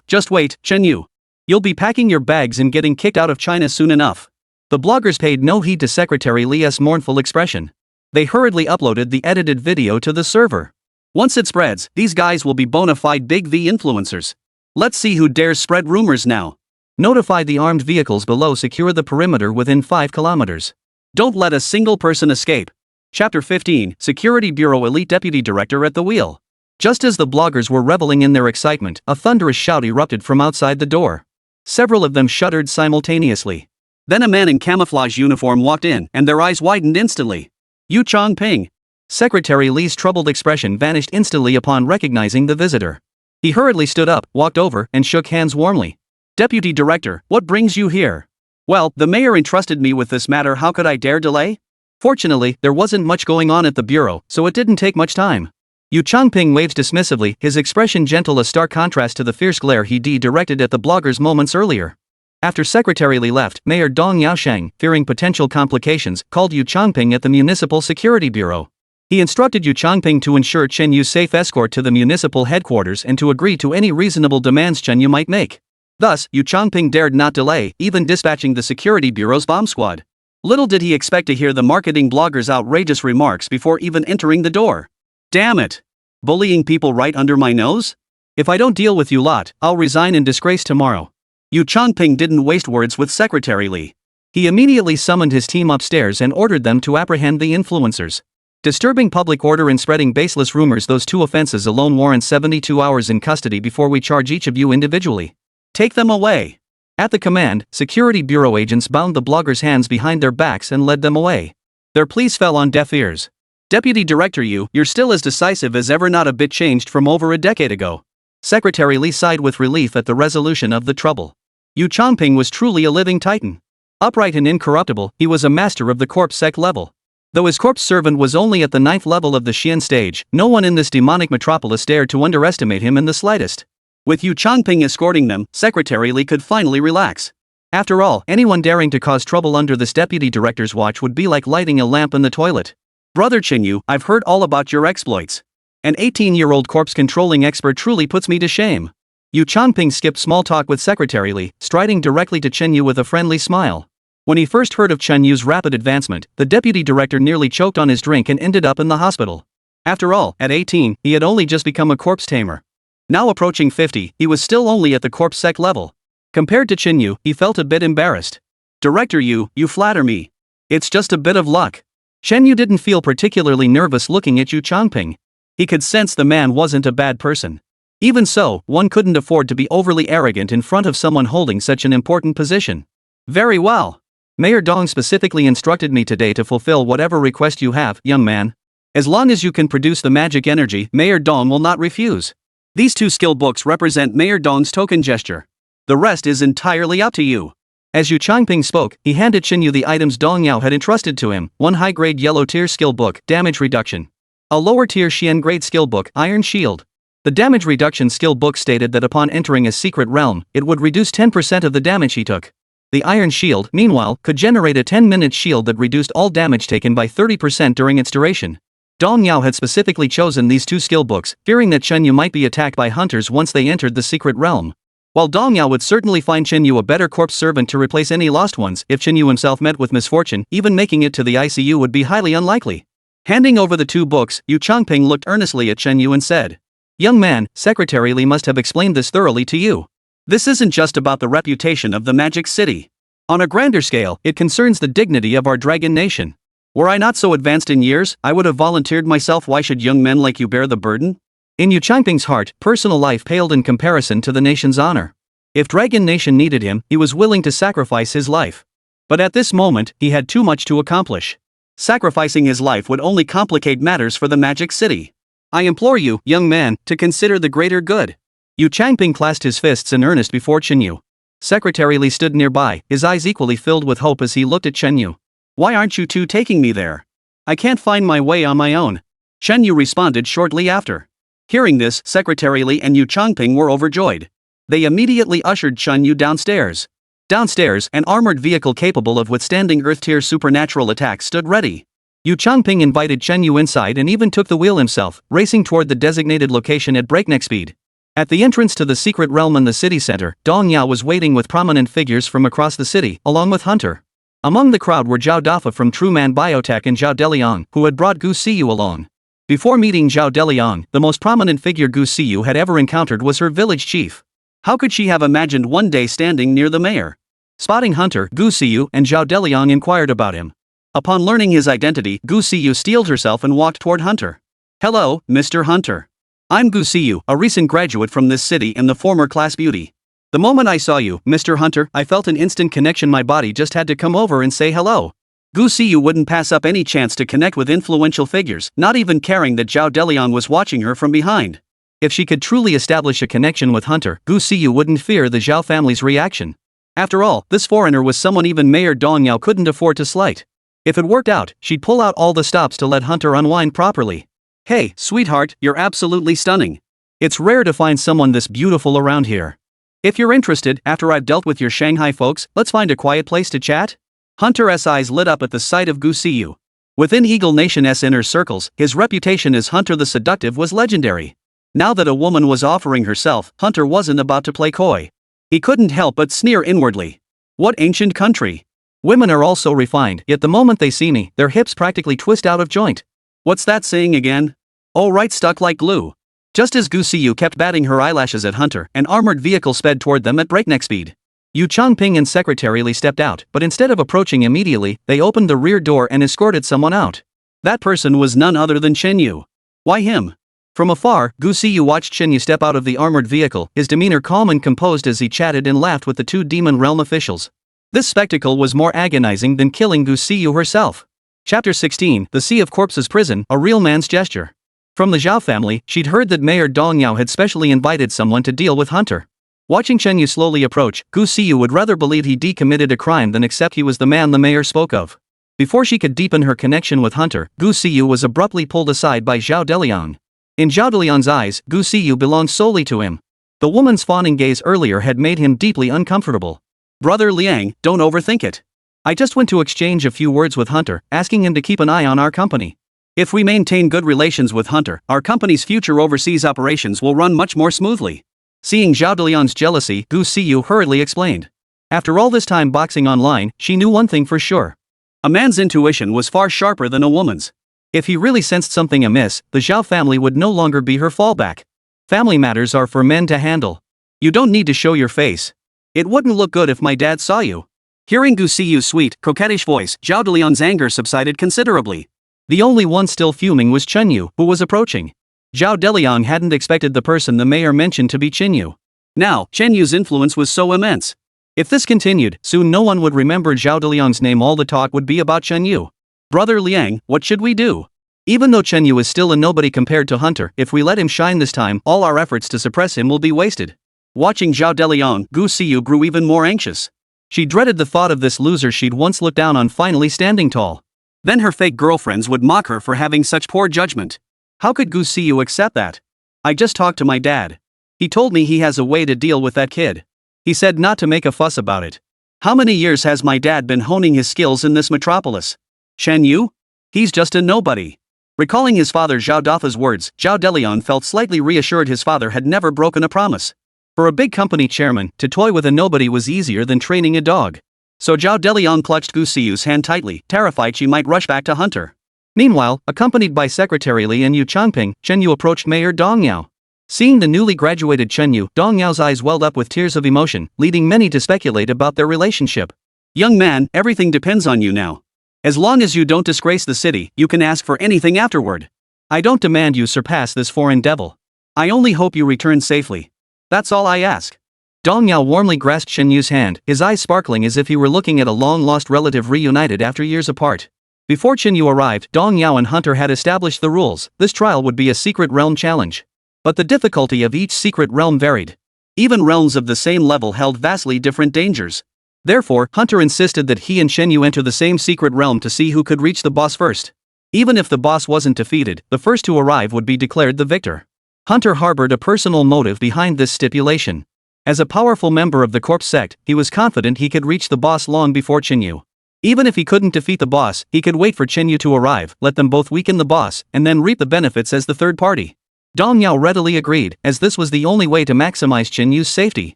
Just wait, Shen Yu. You'll be packing your bags and getting kicked out of China soon enough. The bloggers paid no heed to Secretary Li's mournful expression. They hurriedly uploaded the edited video to the server. Once it spreads, these guys will be bona fide big V influencers. Let's see who dares spread rumors now. Notify the armed vehicles below, secure the perimeter within 5 kilometers. Don't let a single person escape. Chapter 15, Security Bureau Elite Deputy Director at the wheel. Just as the bloggers were reveling in their excitement, a thunderous shout erupted from outside the door. Several of them shuddered simultaneously. Then a man in camouflage uniform walked in, and their eyes widened instantly. Yu Chongping. Secretary Li's troubled expression vanished instantly upon recognizing the visitor. He hurriedly stood up, walked over, and shook hands warmly. Deputy Director, what brings you here? Well, the mayor entrusted me with this matter. How could I dare delay? Fortunately, there wasn't much going on at the bureau, so it didn't take much time. Yu Chongping waved dismissively, his expression gentle, a stark contrast to the fierce glare he directed at the bloggers moments earlier. After Secretary Li left, Mayor Dong Yaosheng, fearing potential complications, called Yu Chongping at the Municipal Security Bureau. He instructed Yu Chongping to ensure Chen Yu's safe escort to the municipal headquarters and to agree to any reasonable demands Chen Yu might make. Thus, Yu Chongping dared not delay, even dispatching the security bureau's bomb squad. Little did he expect to hear the marketing blogger's outrageous remarks before even entering the door. Damn it! Bullying people right under my nose? If I don't deal with you lot, I'll resign in disgrace tomorrow. Yu Chongping didn't waste words with Secretary Li. He immediately summoned his team upstairs and ordered them to apprehend the influencers. Disturbing public order and spreading baseless rumors, those 2 offenses alone warrant 72 hours in custody before we charge each of you individually. Take them away. At the command, security bureau agents bound the bloggers' hands behind their backs and led them away. Their pleas fell on deaf ears. Deputy Director you're still as decisive as ever, not a bit changed from over a decade ago. Secretary Li sighed with relief at the resolution of the trouble. Yu Chongping was truly a living titan. Upright and incorruptible, he was a master of the corpse sect level. Though his corpse servant was only at the 9th level of the Xian stage, no one in this demonic metropolis dared to underestimate him in the slightest. With Yu Chongping escorting them, Secretary Li could finally relax. After all, anyone daring to cause trouble under this deputy director's watch would be like lighting a lamp in the toilet. Brother Chinyu, I've heard all about your exploits. An 18-year-old corpse-controlling expert truly puts me to shame. Yu Changping skipped small talk with Secretary Li, striding directly to Chinyu with a friendly smile. When he first heard of Chenyu's rapid advancement, the deputy director nearly choked on his drink and ended up in the hospital. After all, at 18, he had only just become a corpse tamer. Now approaching 50, he was still only at the corpse sec level. Compared to Chinyu, he felt a bit embarrassed. Director Yu, you flatter me. It's just a bit of luck. Chenyu didn't feel particularly nervous looking at Yu Changping. He could sense the man wasn't a bad person. Even so, one couldn't afford to be overly arrogant in front of someone holding such an important position. Very well. Mayor Dong specifically instructed me today to fulfill whatever request you have, young man. As long as you can produce the magic energy, Mayor Dong will not refuse. These 2 skill books represent Mayor Dong's token gesture. The rest is entirely up to you. As Yu Changping spoke, he handed Chinyu the items Dong Yao had entrusted to him, 1 high-grade yellow tier skill book, damage reduction. A lower tier Xian grade skill book, iron shield. The damage reduction skill book stated that upon entering a secret realm, it would reduce 10% of the damage he took. The iron shield, meanwhile, could generate a 10-minute shield that reduced all damage taken by 30% during its duration. Dong Yao had specifically chosen these 2 skill books, fearing that Chenyu might be attacked by hunters once they entered the secret realm. While Dong Yao would certainly find Chenyu a better corpse servant to replace any lost ones, if Chenyu himself met with misfortune, even making it to the ICU would be highly unlikely. Handing over the 2 books, Yu Changping looked earnestly at Chenyu and said, "Young man, Secretary Li must have explained this thoroughly to you. This isn't just about the reputation of the Magic City. On a grander scale, it concerns the dignity of our dragon nation. Were I not so advanced in years, I would have volunteered myself. Why should young men like you bear the burden?" In Yu Changping's heart, personal life paled in comparison to the nation's honor. If Dragon Nation needed him, he was willing to sacrifice his life. But at this moment, he had too much to accomplish. Sacrificing his life would only complicate matters for the Magic City. I implore you, young man, to consider the greater good. Yu Changping clasped his fists in earnest before Chenyu. Secretary Li stood nearby, his eyes equally filled with hope as he looked at Chenyu. "Why aren't you 2 taking me there? I can't find my way on my own." Chenyu responded shortly after. Hearing this, Secretary Li and Yu Changping were overjoyed. They immediately ushered Chenyu downstairs. Downstairs, an armored vehicle capable of withstanding Earth-tier supernatural attacks stood ready. Yu Changping invited Chenyu inside and even took the wheel himself, racing toward the designated location at breakneck speed. At the entrance to the secret realm in the city center, Dong Yao was waiting with prominent figures from across the city, along with Hunter. Among the crowd were Zhao Dafa from True Man Biotech and Zhao Deliang, who had brought Gu Siyu along. Before meeting Zhao Deliang, the most prominent figure Gu Siyu had ever encountered was her village chief. How could she have imagined one day standing near the mayor? Spotting Hunter, Gu Siyu and Zhao Deliang inquired about him. Upon learning his identity, Gu Siyu steeled herself and walked toward Hunter. "Hello, Mr. Hunter. I'm Gu Siyu, a recent graduate from this city and the former class beauty. The moment I saw you, Mr. Hunter, I felt an instant connection. My body just had to come over and say hello." Gu Siyu wouldn't pass up any chance to connect with influential figures, not even caring that Zhao Deliang was watching her from behind. If she could truly establish a connection with Hunter, Gu Siyu wouldn't fear the Zhao family's reaction. After all, this foreigner was someone even Mayor Dong Yao couldn't afford to slight. If it worked out, she'd pull out all the stops to let Hunter unwind properly. "Hey, sweetheart, you're absolutely stunning. It's rare to find someone this beautiful around here. If you're interested, after I've dealt with your Shanghai folks, let's find a quiet place to chat?" Hunter's eyes lit up at the sight of Gu Siyu. Within Eagle Nation's inner circles, his reputation as Hunter the Seductive was legendary. Now that a woman was offering herself, Hunter wasn't about to play coy. He couldn't help but sneer inwardly. What ancient country? Women are all so refined, yet the moment they see me, their hips practically twist out of joint. What's that saying again? Oh right, stuck like glue. Just as Gu Siyu kept batting her eyelashes at Hunter, an armored vehicle sped toward them at breakneck speed. Yu Changping and Secretary Li stepped out, but instead of approaching immediately, they opened the rear door and escorted someone out. That person was none other than Chenyu. Why him? From afar, Gu Siyu watched Chenyu step out of the armored vehicle, his demeanor calm and composed as he chatted and laughed with the 2 Demon Realm officials. This spectacle was more agonizing than killing Gu Siyu herself. Chapter 16, The Sea of Corpses Prison, A Real Man's Gesture. From the Zhao family, she'd heard that Mayor Dong Yao had specially invited someone to deal with Hunter. Watching Chenyu slowly approach, Gu Siyu would rather believe he decommitted a crime than accept he was the man the mayor spoke of. Before she could deepen her connection with Hunter, Gu Siyu was abruptly pulled aside by Zhao Deliang. In Zhao Deliang's eyes, Gu Siyu belonged solely to him. The woman's fawning gaze earlier had made him deeply uncomfortable. Brother Liang, don't overthink it. I just went to exchange a few words with Hunter, asking him to keep an eye on our company. If we maintain good relations with Hunter, our company's future overseas operations will run much more smoothly. Seeing Zhao Deliang's jealousy, Gu Siyu hurriedly explained. After all this time boxing online, she knew one thing for sure. A man's intuition was far sharper than a woman's. If he really sensed something amiss, the Zhao family would no longer be her fallback. Family matters are for men to handle. You don't need to show your face. It wouldn't look good if my dad saw you. Hearing Gu Siyu's sweet, coquettish voice, Zhao Deliang's anger subsided considerably. The only one still fuming was Chen Yu, who was approaching. Zhao Deliang hadn't expected the person the mayor mentioned to be Chen Yu. Now, Chen Yu's influence was so immense. If this continued, soon no one would remember Zhao Deliang's name. All the talk would be about Chen Yu. Brother Liang, what should we do? Even though Chen Yu is still a nobody compared to Hunter, if we let him shine this time, all our efforts to suppress him will be wasted. Watching Zhao Deliang, Gu Siyu grew even more anxious. She dreaded the thought of this loser she'd once looked down on finally standing tall. Then her fake girlfriends would mock her for having such poor judgment. How could Gu Siyu accept that? I just talked to my dad. He told me he has a way to deal with that kid. He said not to make a fuss about it. How many years has my dad been honing his skills in this metropolis? Chen Yu? He's just a nobody. Recalling his father Zhao Dafa's words, Zhao Deliang felt slightly reassured his father had never broken a promise. For a big company chairman, to toy with a nobody was easier than training a dog. So Zhao Deliang clutched Gu Siyu's hand tightly, terrified she might rush back to Hunter. Meanwhile, accompanied by Secretary Li and Yu Changping, Chen Yu approached Mayor Dong Yao. Seeing the newly graduated Chen Yu, Dong Yao's eyes welled up with tears of emotion, leading many to speculate about their relationship. Young man, everything depends on you now. As long as you don't disgrace the city, you can ask for anything afterward. I don't demand you surpass this foreign devil. I only hope you return safely. That's all I ask. Dong Yao warmly grasped Chen Yu's hand, his eyes sparkling as if he were looking at a long-lost relative reunited after years apart. Before Chen Yu arrived, Dong Yao and Hunter had established the rules. This trial would be a secret realm challenge. But the difficulty of each secret realm varied. Even realms of the same level held vastly different dangers. Therefore, Hunter insisted that he and Chen Yu enter the same secret realm to see who could reach the boss first. Even if the boss wasn't defeated, the first to arrive would be declared the victor. Hunter harbored a personal motive behind this stipulation. As a powerful member of the corpse sect, he was confident he could reach the boss long before Chen Yu. Even if he couldn't defeat the boss, he could wait for Chen Yu to arrive, let them both weaken the boss, and then reap the benefits as the third party. Dong Yao readily agreed, as this was the only way to maximize Chen Yu's safety.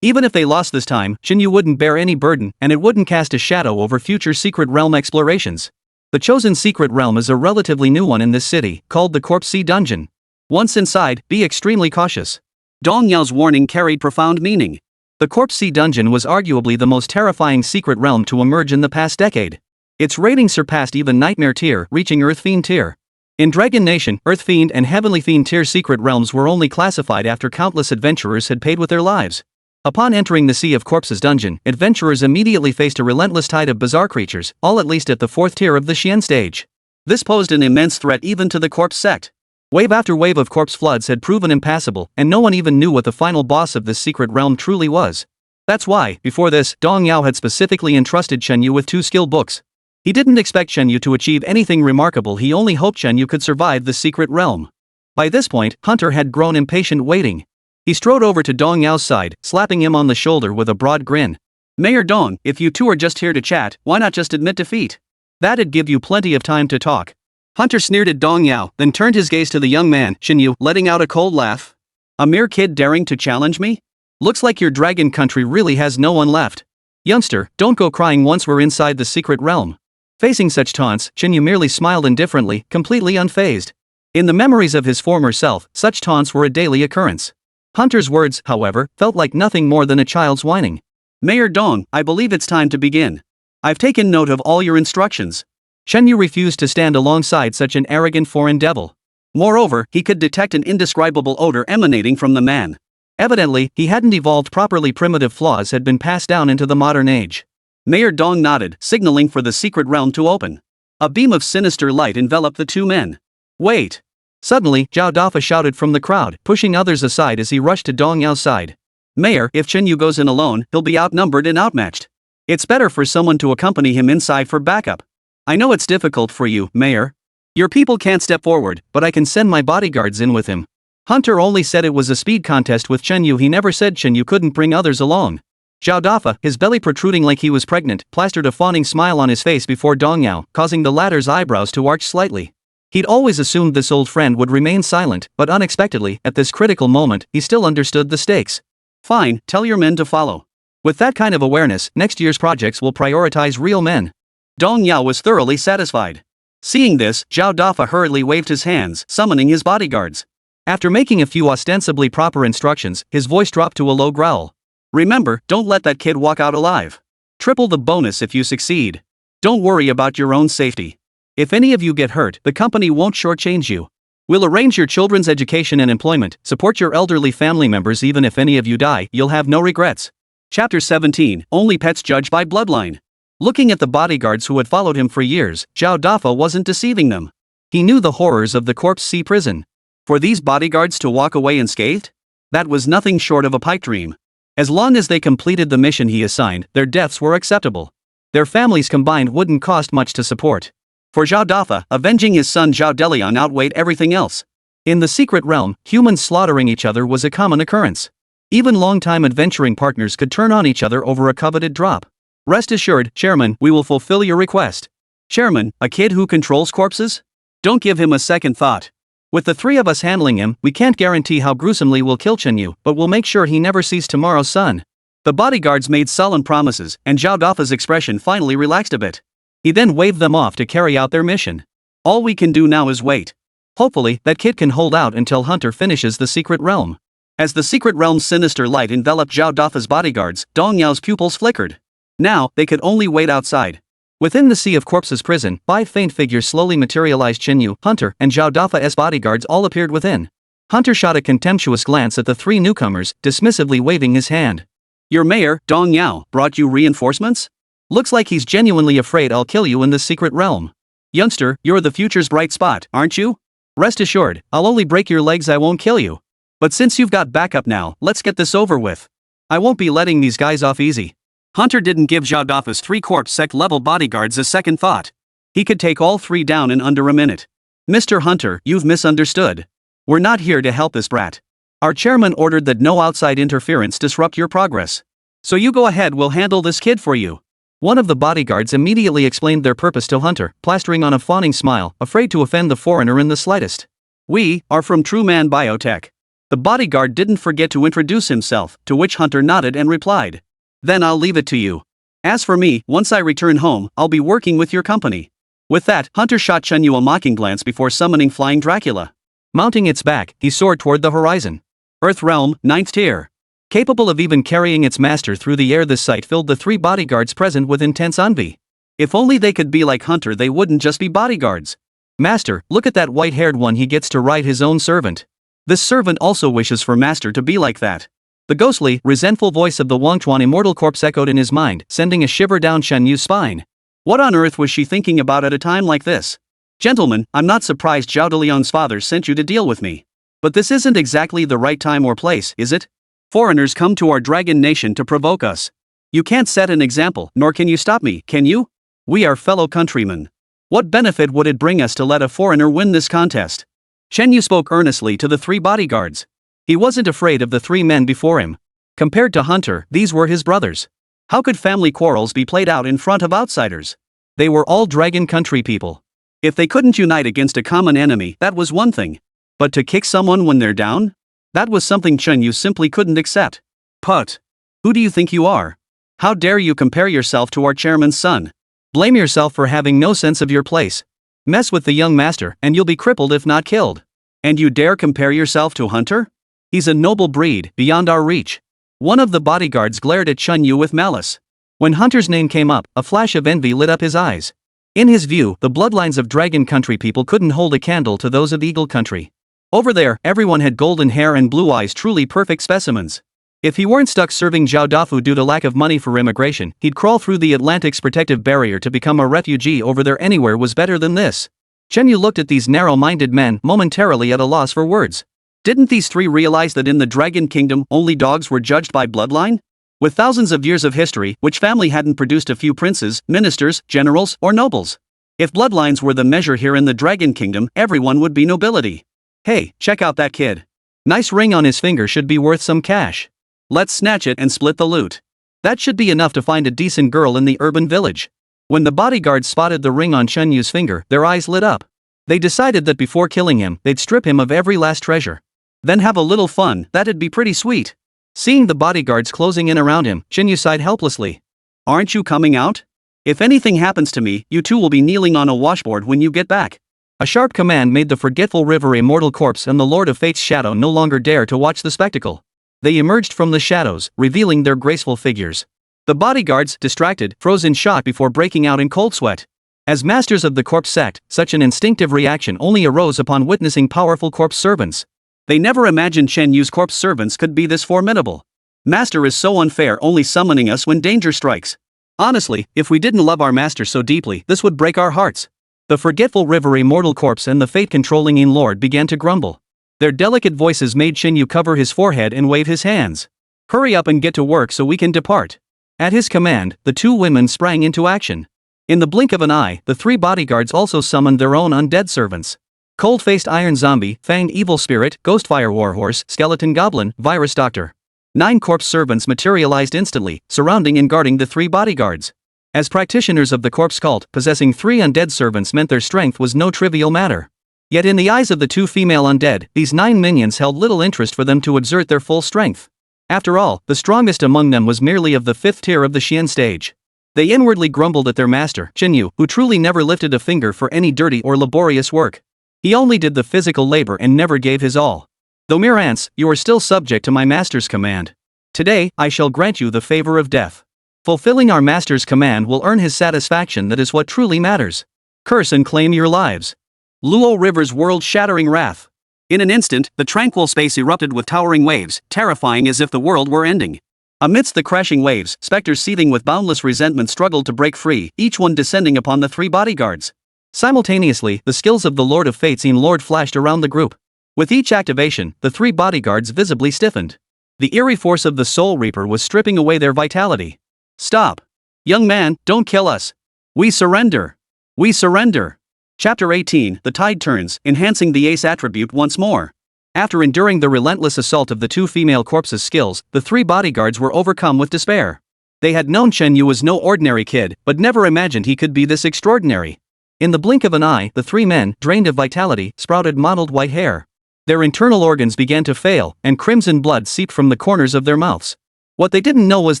Even if they lost this time, Chen Yu wouldn't bear any burden, and it wouldn't cast a shadow over future secret realm explorations. The chosen secret realm is a relatively new one in this city, called the Corpse Sea Dungeon. Once inside, be extremely cautious. Dong Yao's warning carried profound meaning. The Corpse Sea Dungeon was arguably the most terrifying secret realm to emerge in the past decade. Its rating surpassed even Nightmare tier, reaching Earth Fiend tier. In Dragon Nation, Earth Fiend and Heavenly Fiend tier secret realms were only classified after countless adventurers had paid with their lives. Upon entering the Sea of Corpses dungeon, adventurers immediately faced a relentless tide of bizarre creatures, all at least at the 4th tier of the Xian stage. This posed an immense threat even to the corpse sect. Wave after wave of corpse floods had proven impassable, and no one even knew what the final boss of this secret realm truly was. That's why, before this, Dong Yao had specifically entrusted Chen Yu with 2 skill books. He didn't expect Chen Yu to achieve anything remarkable, he only hoped Chen Yu could survive the secret realm. By this point, Hunter had grown impatient waiting. He strode over to Dong Yao's side, slapping him on the shoulder with a broad grin. Mayor Dong, if you two are just here to chat, why not just admit defeat? That'd give you plenty of time to talk. Hunter sneered at Dong Yao, then turned his gaze to the young man, Chen Yu, letting out a cold laugh. A mere kid daring to challenge me? Looks like your dragon country really has no one left. Youngster, don't go crying once we're inside the secret realm. Facing such taunts, Chen Yu merely smiled indifferently, completely unfazed. In the memories of his former self, such taunts were a daily occurrence. Hunter's words, however, felt like nothing more than a child's whining. Mayor Dong, I believe it's time to begin. I've taken note of all your instructions. Chen Yu refused to stand alongside such an arrogant foreign devil. Moreover, he could detect an indescribable odor emanating from the man. Evidently, he hadn't evolved properly. Primitive flaws had been passed down into the modern age. Mayor Dong nodded, signaling for the secret realm to open. A beam of sinister light enveloped the two men. Wait! Suddenly, Zhao Dafa shouted from the crowd, pushing others aside as he rushed to Dong Yao's side. Mayor, if Chen Yu goes in alone, he'll be outnumbered and outmatched. It's better for someone to accompany him inside for backup. I know it's difficult for you, Mayor. Your people can't step forward, but I can send my bodyguards in with him. Hunter only said it was a speed contest with Chen Yu. He never said Chen Yu couldn't bring others along. Zhao Dafa, his belly protruding like he was pregnant, plastered a fawning smile on his face before Dong Yao, causing the latter's eyebrows to arch slightly. He'd always assumed this old friend would remain silent, but unexpectedly, at this critical moment, he still understood the stakes. Fine, tell your men to follow. With that kind of awareness, next year's projects will prioritize real men. Dong Yao was thoroughly satisfied. Seeing this, Zhao Dafa hurriedly waved his hands, summoning his bodyguards. After making a few ostensibly proper instructions, his voice dropped to a low growl. Remember, don't let that kid walk out alive. Triple the bonus if you succeed. Don't worry about your own safety. If any of you get hurt, the company won't shortchange you. We'll arrange your children's education and employment, support your elderly family members even if any of you die, you'll have no regrets. Chapter 17, Only Pets Judged by Bloodline. Looking at the bodyguards who had followed him for years, Zhao Dafa wasn't deceiving them. He knew the horrors of the Corpse Sea prison. For these bodyguards to walk away unscathed? That was nothing short of a pipe dream. As long as they completed the mission he assigned, their deaths were acceptable. Their families combined wouldn't cost much to support. For Zhao Dafa, avenging his son Zhao Delian outweighed everything else. In the secret realm, humans slaughtering each other was a common occurrence. Even long-time adventuring partners could turn on each other over a coveted drop. Rest assured, Chairman, we will fulfill your request. Chairman, a kid who controls corpses? Don't give him a second thought. With the three of us handling him, we can't guarantee how gruesomely we'll kill Chenyu, but we'll make sure he never sees tomorrow's sun. The bodyguards made solemn promises, and Zhao Dafa's expression finally relaxed a bit. He then waved them off to carry out their mission. All we can do now is wait. Hopefully, that kid can hold out until Hunter finishes the secret realm. As the secret realm's sinister light enveloped Zhao Dafa's bodyguards, Dong Yao's pupils flickered. Now, they could only wait outside. Within the Sea of Corpses prison, 5 faint figures slowly materialized. Chenyu, Hunter, and Zhao Dafa's bodyguards all appeared within. Hunter shot a contemptuous glance at the 3 newcomers, dismissively waving his hand. Your mayor, Dong Yao, brought you reinforcements? Looks like he's genuinely afraid I'll kill you in the secret realm. Youngster, you're the future's bright spot, aren't you? Rest assured, I'll only break your legs, I won't kill you. But since you've got backup now, let's get this over with. I won't be letting these guys off easy. Hunter didn't give Zhao Dafa's 3 corpse sect-level bodyguards a second thought. He could take all 3 down in under a minute. Mr. Hunter, you've misunderstood. We're not here to help this brat. Our chairman ordered that no outside interference disrupt your progress. So you go ahead, we'll handle this kid for you. One of the bodyguards immediately explained their purpose to Hunter, plastering on a fawning smile, afraid to offend the foreigner in the slightest. We are from True Man Biotech. The bodyguard didn't forget to introduce himself, to which Hunter nodded and replied. Then I'll leave it to you. As for me, once I return home, I'll be working with your company. With that, Hunter shot Chenyu a mocking glance before summoning Flying Dracula. Mounting its back, he soared toward the horizon. Earth Realm, 9th tier. Capable of even carrying its master through the air, this sight filled the 3 bodyguards present with intense envy. If only they could be like Hunter, they wouldn't just be bodyguards. Master, look at that white-haired one, he gets to ride his own servant. This servant also wishes for Master to be like that. The ghostly, resentful voice of the Wangchuan immortal corpse echoed in his mind, sending a shiver down Chenyu's spine. What on earth was she thinking about at a time like this? Gentlemen, I'm not surprised Zhao Delian's father sent you to deal with me. But this isn't exactly the right time or place, is it? Foreigners come to our dragon nation to provoke us. You can't set an example, nor can you stop me, can you? We are fellow countrymen. What benefit would it bring us to let a foreigner win this contest? Chenyu spoke earnestly to the 3 bodyguards. He wasn't afraid of the 3 men before him. Compared to Hunter, these were his brothers. How could family quarrels be played out in front of outsiders? They were all dragon country people. If they couldn't unite against a common enemy, that was one thing. But to kick someone when they're down? That was something Chenyu simply couldn't accept. Put. Who do you think you are? How dare you compare yourself to our chairman's son? Blame yourself for having no sense of your place. Mess with the young master, and you'll be crippled if not killed. And you dare compare yourself to Hunter? He's a noble breed, beyond our reach. One of the bodyguards glared at Chenyu with malice. When Hunter's name came up, a flash of envy lit up his eyes. In his view, the bloodlines of dragon country people couldn't hold a candle to those of eagle country. Over there, everyone had golden hair and blue eyes, truly perfect specimens. If he weren't stuck serving Zhao Dafu due to lack of money for immigration, he'd crawl through the Atlantic's protective barrier to become a refugee. Over there, anywhere was better than this. Chenyu looked at these narrow-minded men, momentarily at a loss for words. Didn't these 3 realize that in the Dragon Kingdom, only dogs were judged by bloodline? With thousands of years of history, which family hadn't produced a few princes, ministers, generals, or nobles? If bloodlines were the measure here in the Dragon Kingdom, everyone would be nobility. Hey, check out that kid. Nice ring on his finger, should be worth some cash. Let's snatch it and split the loot. That should be enough to find a decent girl in the urban village. When the bodyguards spotted the ring on Chen Yu's finger, their eyes lit up. They decided that before killing him, they'd strip him of every last treasure. Then have a little fun, that'd be pretty sweet. Seeing the bodyguards closing in around him, Chen Yu sighed helplessly. Aren't you coming out? If anything happens to me, you two will be kneeling on a washboard when you get back. A sharp command made the forgetful river immortal corpse and the Lord of Fate's shadow no longer dare to watch the spectacle. They emerged from the shadows, revealing their graceful figures. The bodyguards, distracted, froze in shock before breaking out in cold sweat. As masters of the corpse sect, such an instinctive reaction only arose upon witnessing powerful corpse servants. They never imagined Chen Yu's corpse servants could be this formidable. Master is so unfair, only summoning us when danger strikes. Honestly, if we didn't love our master so deeply, this would break our hearts. The forgetful river immortal corpse and the fate-controlling in lord began to grumble. Their delicate voices made Chen Yu cover his forehead and wave his hands. Hurry up and get to work so we can depart. At his command, the two women sprang into action. In the blink of an eye, the three bodyguards also summoned their own undead servants. Cold-faced iron zombie, fanged evil spirit, ghostfire warhorse, skeleton goblin, virus doctor. 9 corpse servants materialized instantly, surrounding and guarding the 3 bodyguards. As practitioners of the corpse cult, possessing 3 undead servants meant their strength was no trivial matter. Yet in the eyes of the 2 female undead, these 9 minions held little interest for them to exert their full strength. After all, the strongest among them was merely of the 5th tier of the Xian stage. They inwardly grumbled at their master, Chen Yu, who truly never lifted a finger for any dirty or laborious work. He only did the physical labor and never gave his all. Though mere ants, you are still subject to my master's command. Today, I shall grant you the favor of death. Fulfilling our master's command will earn his satisfaction, that is what truly matters. Curse and claim your lives. Luo River's world-shattering wrath. In an instant, the tranquil space erupted with towering waves, terrifying as if the world were ending. Amidst the crashing waves, specters seething with boundless resentment struggled to break free, each one descending upon the 3 bodyguards. Simultaneously, the skills of the Lord of Fate's Lord flashed around the group. With each activation, the 3 bodyguards visibly stiffened. The eerie force of the Soul Reaper was stripping away their vitality. Stop! Young man, don't kill us! We surrender! We surrender! Chapter 18, The Tide Turns, enhancing the ace attribute once more. After enduring the relentless assault of the 2 female corpses' skills, the 3 bodyguards were overcome with despair. They had known Chen Yu was no ordinary kid, but never imagined he could be this extraordinary. In the blink of an eye, the 3 men, drained of vitality, sprouted mottled white hair. Their internal organs began to fail, and crimson blood seeped from the corners of their mouths. What they didn't know was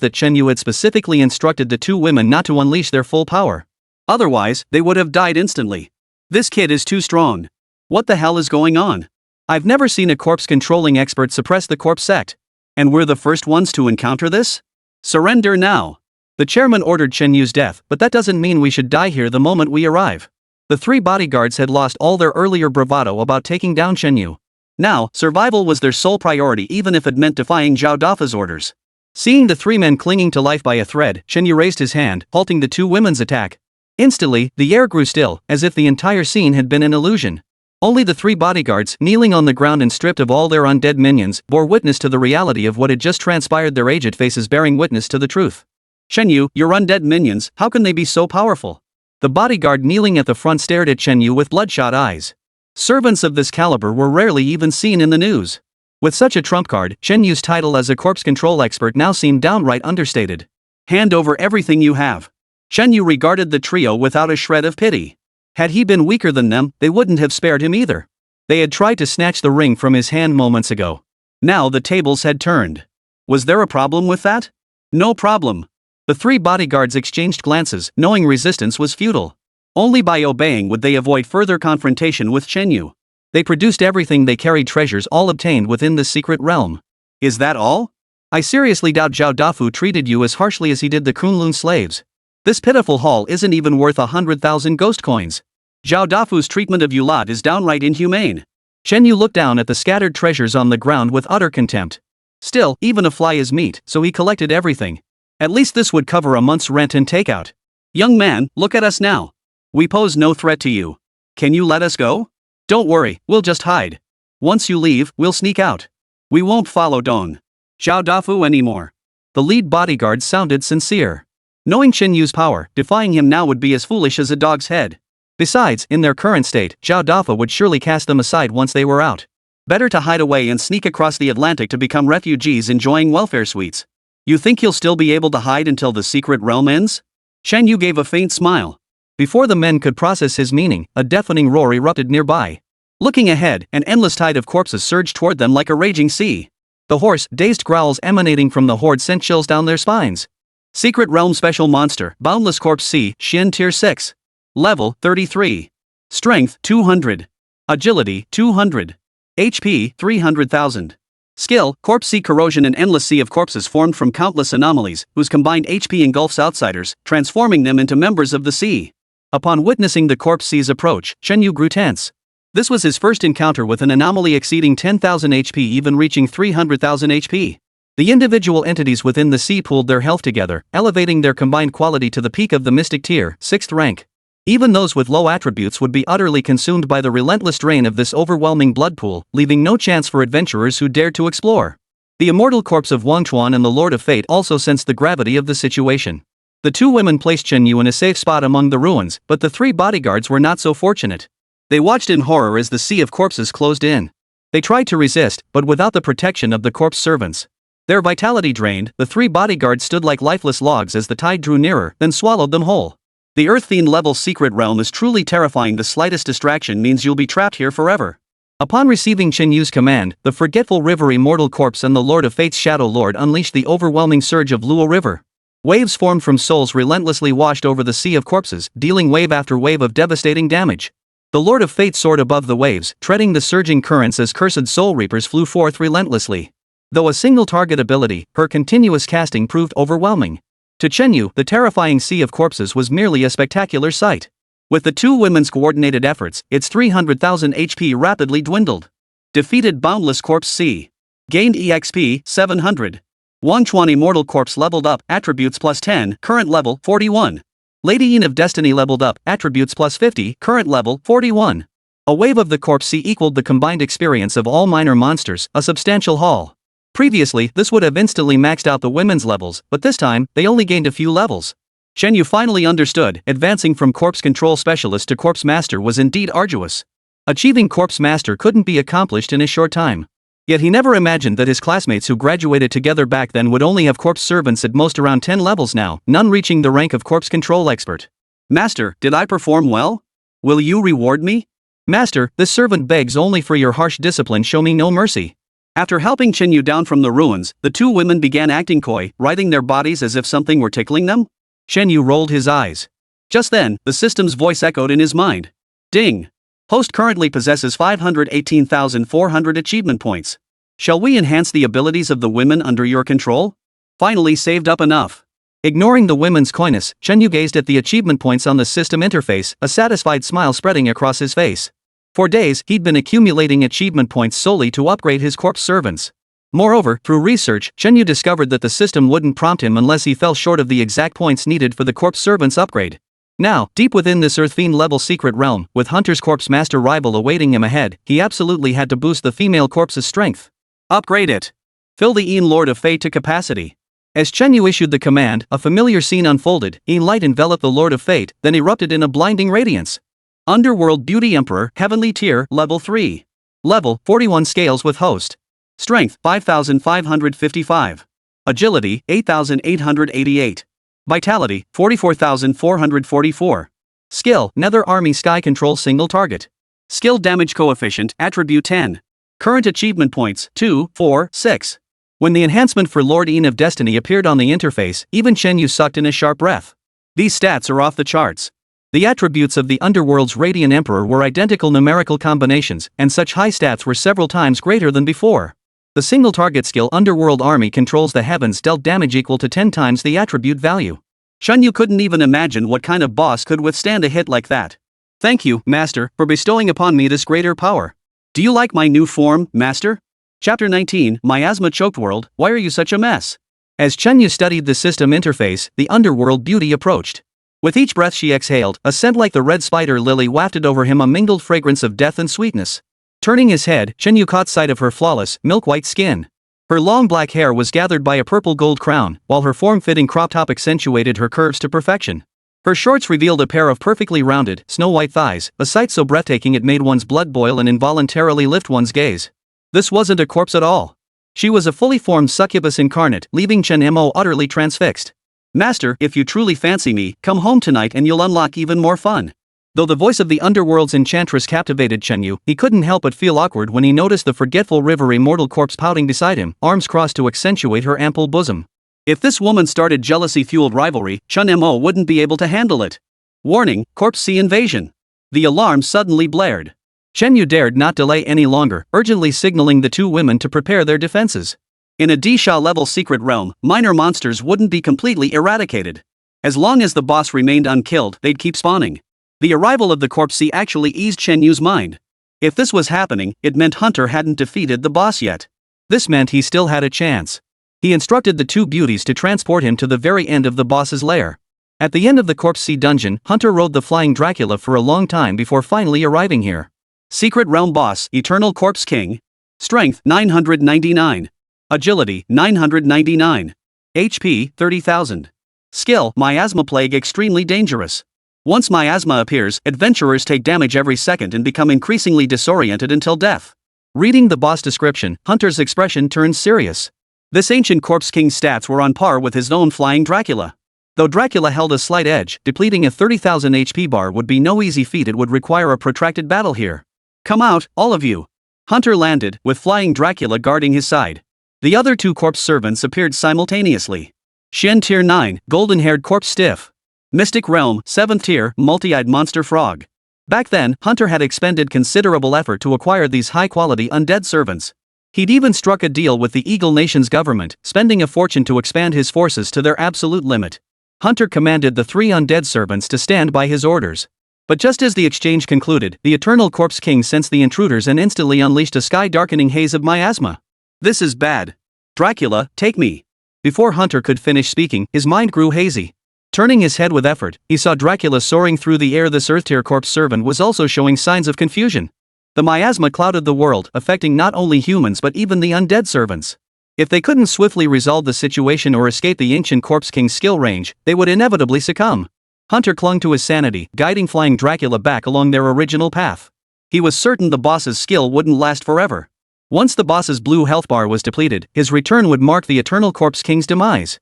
that Chen Yu had specifically instructed the 2 women not to unleash their full power. Otherwise, they would have died instantly. This kid is too strong. What the hell is going on? I've never seen a corpse-controlling expert suppress the corpse sect. And we're the first ones to encounter this? Surrender now. The chairman ordered Chen Yu's death, but that doesn't mean we should die here the moment we arrive. The 3 bodyguards had lost all their earlier bravado about taking down Chen Yu. Now, survival was their sole priority, even if it meant defying Zhao Dafa's orders. Seeing the 3 men clinging to life by a thread, Chen Yu raised his hand, halting the 2 women's attack. Instantly, the air grew still, as if the entire scene had been an illusion. Only the 3 bodyguards, kneeling on the ground and stripped of all their undead minions, bore witness to the reality of what had just transpired, their aged faces bearing witness to the truth. Chen Yu, your undead minions, how can they be so powerful? The bodyguard kneeling at the front stared at Chen Yu with bloodshot eyes. Servants of this caliber were rarely even seen in the news. With such a trump card, Chen Yu's title as a corpse control expert now seemed downright understated. Hand over everything you have. Chen Yu regarded the trio without a shred of pity. Had he been weaker than them, they wouldn't have spared him either. They had tried to snatch the ring from his hand moments ago. Now the tables had turned. Was there a problem with that? No problem. The 3 bodyguards exchanged glances, knowing resistance was futile. Only by obeying would they avoid further confrontation with Chen Yu. They produced everything they carried, treasures all obtained within the secret realm. Is that all? I seriously doubt Zhao Dafu treated you as harshly as he did the Kunlun slaves. This pitiful haul isn't even worth 100,000 ghost coins. Zhao Dafu's treatment of you lot is downright inhumane. Chen Yu looked down at the scattered treasures on the ground with utter contempt. Still, even a fly is meat, so he collected everything. At least this would cover a month's rent and takeout. Young man, look at us now. We pose no threat to you. Can you let us go? Don't worry, we'll just hide. Once you leave, we'll sneak out. We won't follow Dong Zhao Dafu anymore. The lead bodyguard sounded sincere. Knowing Chen Yu's power, defying him now would be as foolish as a dog's head. Besides, in their current state, Zhao Dafa would surely cast them aside once they were out. Better to hide away and sneak across the Atlantic to become refugees enjoying welfare suites. You think you'll still be able to hide until the secret realm ends? Chen Yu gave a faint smile. Before the men could process his meaning, a deafening roar erupted nearby. Looking ahead, an endless tide of corpses surged toward them like a raging sea. The hoarse, dazed growls emanating from the horde sent chills down their spines. Secret Realm Special Monster, Boundless Corpse C, Shin Tier 6. Level 33. Strength 200. Agility 200. HP 300,000. Skill, Corpse Sea Corrosion. An endless sea of corpses formed from countless anomalies, whose combined HP engulfs outsiders, transforming them into members of the sea. Upon witnessing the Corpse Sea's approach, Chen Yu grew tense. This was his first encounter with an anomaly exceeding 10,000 HP, even reaching 300,000 HP. The individual entities within the sea pooled their health together, elevating their combined quality to the peak of the Mystic Tier, 6th rank. Even those with low attributes would be utterly consumed by the relentless drain of this overwhelming blood pool, leaving no chance for adventurers who dared to explore. The immortal corpse of Wang Chuan and the Lord of Fate also sensed the gravity of the situation. The two women placed Chen Yu in a safe spot among the ruins, but the three bodyguards were not so fortunate. They watched in horror as the sea of corpses closed in. They tried to resist, but without the protection of the corpse servants. Their vitality drained, the three bodyguards stood like lifeless logs as the tide drew nearer, then swallowed them whole. The Earth-themed level secret realm is truly terrifying. The slightest distraction means you'll be trapped here forever. Upon receiving Chen Yu's command, the forgetful river immortal corpse and the Lord of Fate's Shadow Lord unleashed the overwhelming surge of Luo River. Waves formed from souls relentlessly washed over the sea of corpses, dealing wave after wave of devastating damage. The Lord of Fate soared above the waves, treading the surging currents as cursed soul reapers flew forth relentlessly. Though a single target ability, her continuous casting proved overwhelming. To Chen Yu, the terrifying sea of corpses was merely a spectacular sight. With the two women's coordinated efforts, its 300,000 HP rapidly dwindled. Defeated Boundless Corpse C. Gained EXP 700. Wang Chuan Immortal Corpse leveled up, attributes plus 10, current level 41. Lady Yin of Destiny leveled up, attributes plus 50, current level 41. A wave of the Corpse C equaled the combined experience of all minor monsters, a substantial haul. Previously, this would have instantly maxed out the women's levels, but this time, they only gained a few levels. Chen Yu finally understood, advancing from Corpse Control Specialist to Corpse Master was indeed arduous. Achieving Corpse Master couldn't be accomplished in a short time. Yet he never imagined that his classmates who graduated together back then would only have corpse servants at most around 10 levels now, none reaching the rank of Corpse Control Expert. Master, did I perform well? Will you reward me? Master, this servant begs only for your harsh discipline. Show me no mercy. After helping Chen Yu down from the ruins, the two women began acting coy, writhing their bodies as if something were tickling them. Chen Yu rolled his eyes. Just then, the system's voice echoed in his mind. Ding! Host currently possesses 518,400 achievement points. Shall we enhance the abilities of the women under your control? Finally saved up enough. Ignoring the women's coyness, Chen Yu gazed at the achievement points on the system interface, a satisfied smile spreading across his face. For days, he'd been accumulating achievement points solely to upgrade his corpse servants. Moreover, through research, Chen Yu discovered that the system wouldn't prompt him unless he fell short of the exact points needed for the corpse servant's upgrade. Now, deep within this Earth-themed level secret realm, with Hunter's Corpse Master rival awaiting him ahead, he absolutely had to boost the female corpse's strength. Upgrade it. Fill the Een Lord of Fate to capacity. As Chen Yu issued the command, a familiar scene unfolded. Een light enveloped the Lord of Fate, then erupted in a blinding radiance. Underworld Beauty Emperor, Heavenly Tier, Level 3. Level 41 scales with host. Strength 5,555. Agility 8,888. Vitality 44,444. Skill Nether Army Sky Control Single Target. Skill Damage Coefficient Attribute 10. Current achievement points 2, 4, 6. When the enhancement for Lord Een of Destiny appeared on the interface, even Chen Yu sucked in a sharp breath. These stats are off the charts. The attributes of the Underworld's Radiant Emperor were identical numerical combinations, and such high stats were several times greater than before. The single target skill Underworld Army controls the heavens dealt damage equal to 10 times the attribute value. Chen Yu couldn't even imagine what kind of boss could withstand a hit like that. Thank you, Master, for bestowing upon me this greater power. Do you like my new form, Master? Chapter 19, Miasma Choked World, Why Are You Such a Mess? As Chen Yu studied the system interface, the Underworld Beauty approached. With each breath she exhaled, a scent like the red spider lily wafted over him, a mingled fragrance of death and sweetness. Turning his head, Chen Yu caught sight of her flawless, milk-white skin. Her long black hair was gathered by a purple gold crown, while her form-fitting crop top accentuated her curves to perfection. Her shorts revealed a pair of perfectly rounded, snow-white thighs, a sight so breathtaking it made one's blood boil and involuntarily lift one's gaze. This wasn't a corpse at all. She was a fully formed succubus incarnate, leaving Chen Mo utterly transfixed. Master, if you truly fancy me, come home tonight and you'll unlock even more fun. Though the voice of the underworld's enchantress captivated Chen Yu, he couldn't help but feel awkward when he noticed the forgetful river immortal corpse pouting beside him, arms crossed to accentuate her ample bosom. If this woman started jealousy-fueled rivalry, Chen Mo wouldn't be able to handle it. Warning, Corpse C invasion. The alarm suddenly blared. Chen Yu dared not delay any longer, urgently signaling the two women to prepare their defenses. In a Disha-level secret realm, minor monsters wouldn't be completely eradicated. As long as the boss remained unkilled, they'd keep spawning. The arrival of the Corpse C actually eased Chen Yu's mind. If this was happening, it meant Hunter hadn't defeated the boss yet. This meant he still had a chance. He instructed the two beauties to transport him to the very end of the boss's lair. At the end of the Corpse C dungeon, Hunter rode the flying Dracula for a long time before finally arriving here. Secret Realm Boss, Eternal Corpse King. Strength, 999. Agility, 999. HP, 30,000. Skill, Miasma Plague extremely dangerous. Once miasma appears, adventurers take damage every second and become increasingly disoriented until death. Reading the boss description, Hunter's expression turned serious. This ancient Corpse King's stats were on par with his own flying Dracula. Though Dracula held a slight edge, depleting a 30,000 HP bar would be no easy feat. It would require a protracted battle here. Come out, all of you. Hunter landed, with flying Dracula guarding his side. The other two corpse servants appeared simultaneously. Shen Tier 9, golden-haired corpse stiff. Mystic Realm, 7th tier, multi-eyed monster frog. Back then, Hunter had expended considerable effort to acquire these high-quality undead servants. He'd even struck a deal with the Eagle Nation's government, spending a fortune to expand his forces to their absolute limit. Hunter commanded the three undead servants to stand by his orders. But just as the exchange concluded, the Eternal Corpse King sensed the intruders and instantly unleashed a sky-darkening haze of miasma. This is bad. Dracula, take me. Before Hunter could finish speaking, his mind grew hazy. Turning his head with effort, he saw Dracula soaring through the air. This Earth-tier corpse servant was also showing signs of confusion. The miasma clouded the world, affecting not only humans but even the undead servants. If they couldn't swiftly resolve the situation or escape the ancient Corpse King's skill range, they would inevitably succumb. Hunter clung to his sanity, guiding flying Dracula back along their original path. He was certain the boss's skill wouldn't last forever. Once the boss's blue health bar was depleted, his return would mark the Eternal Corpse King's demise.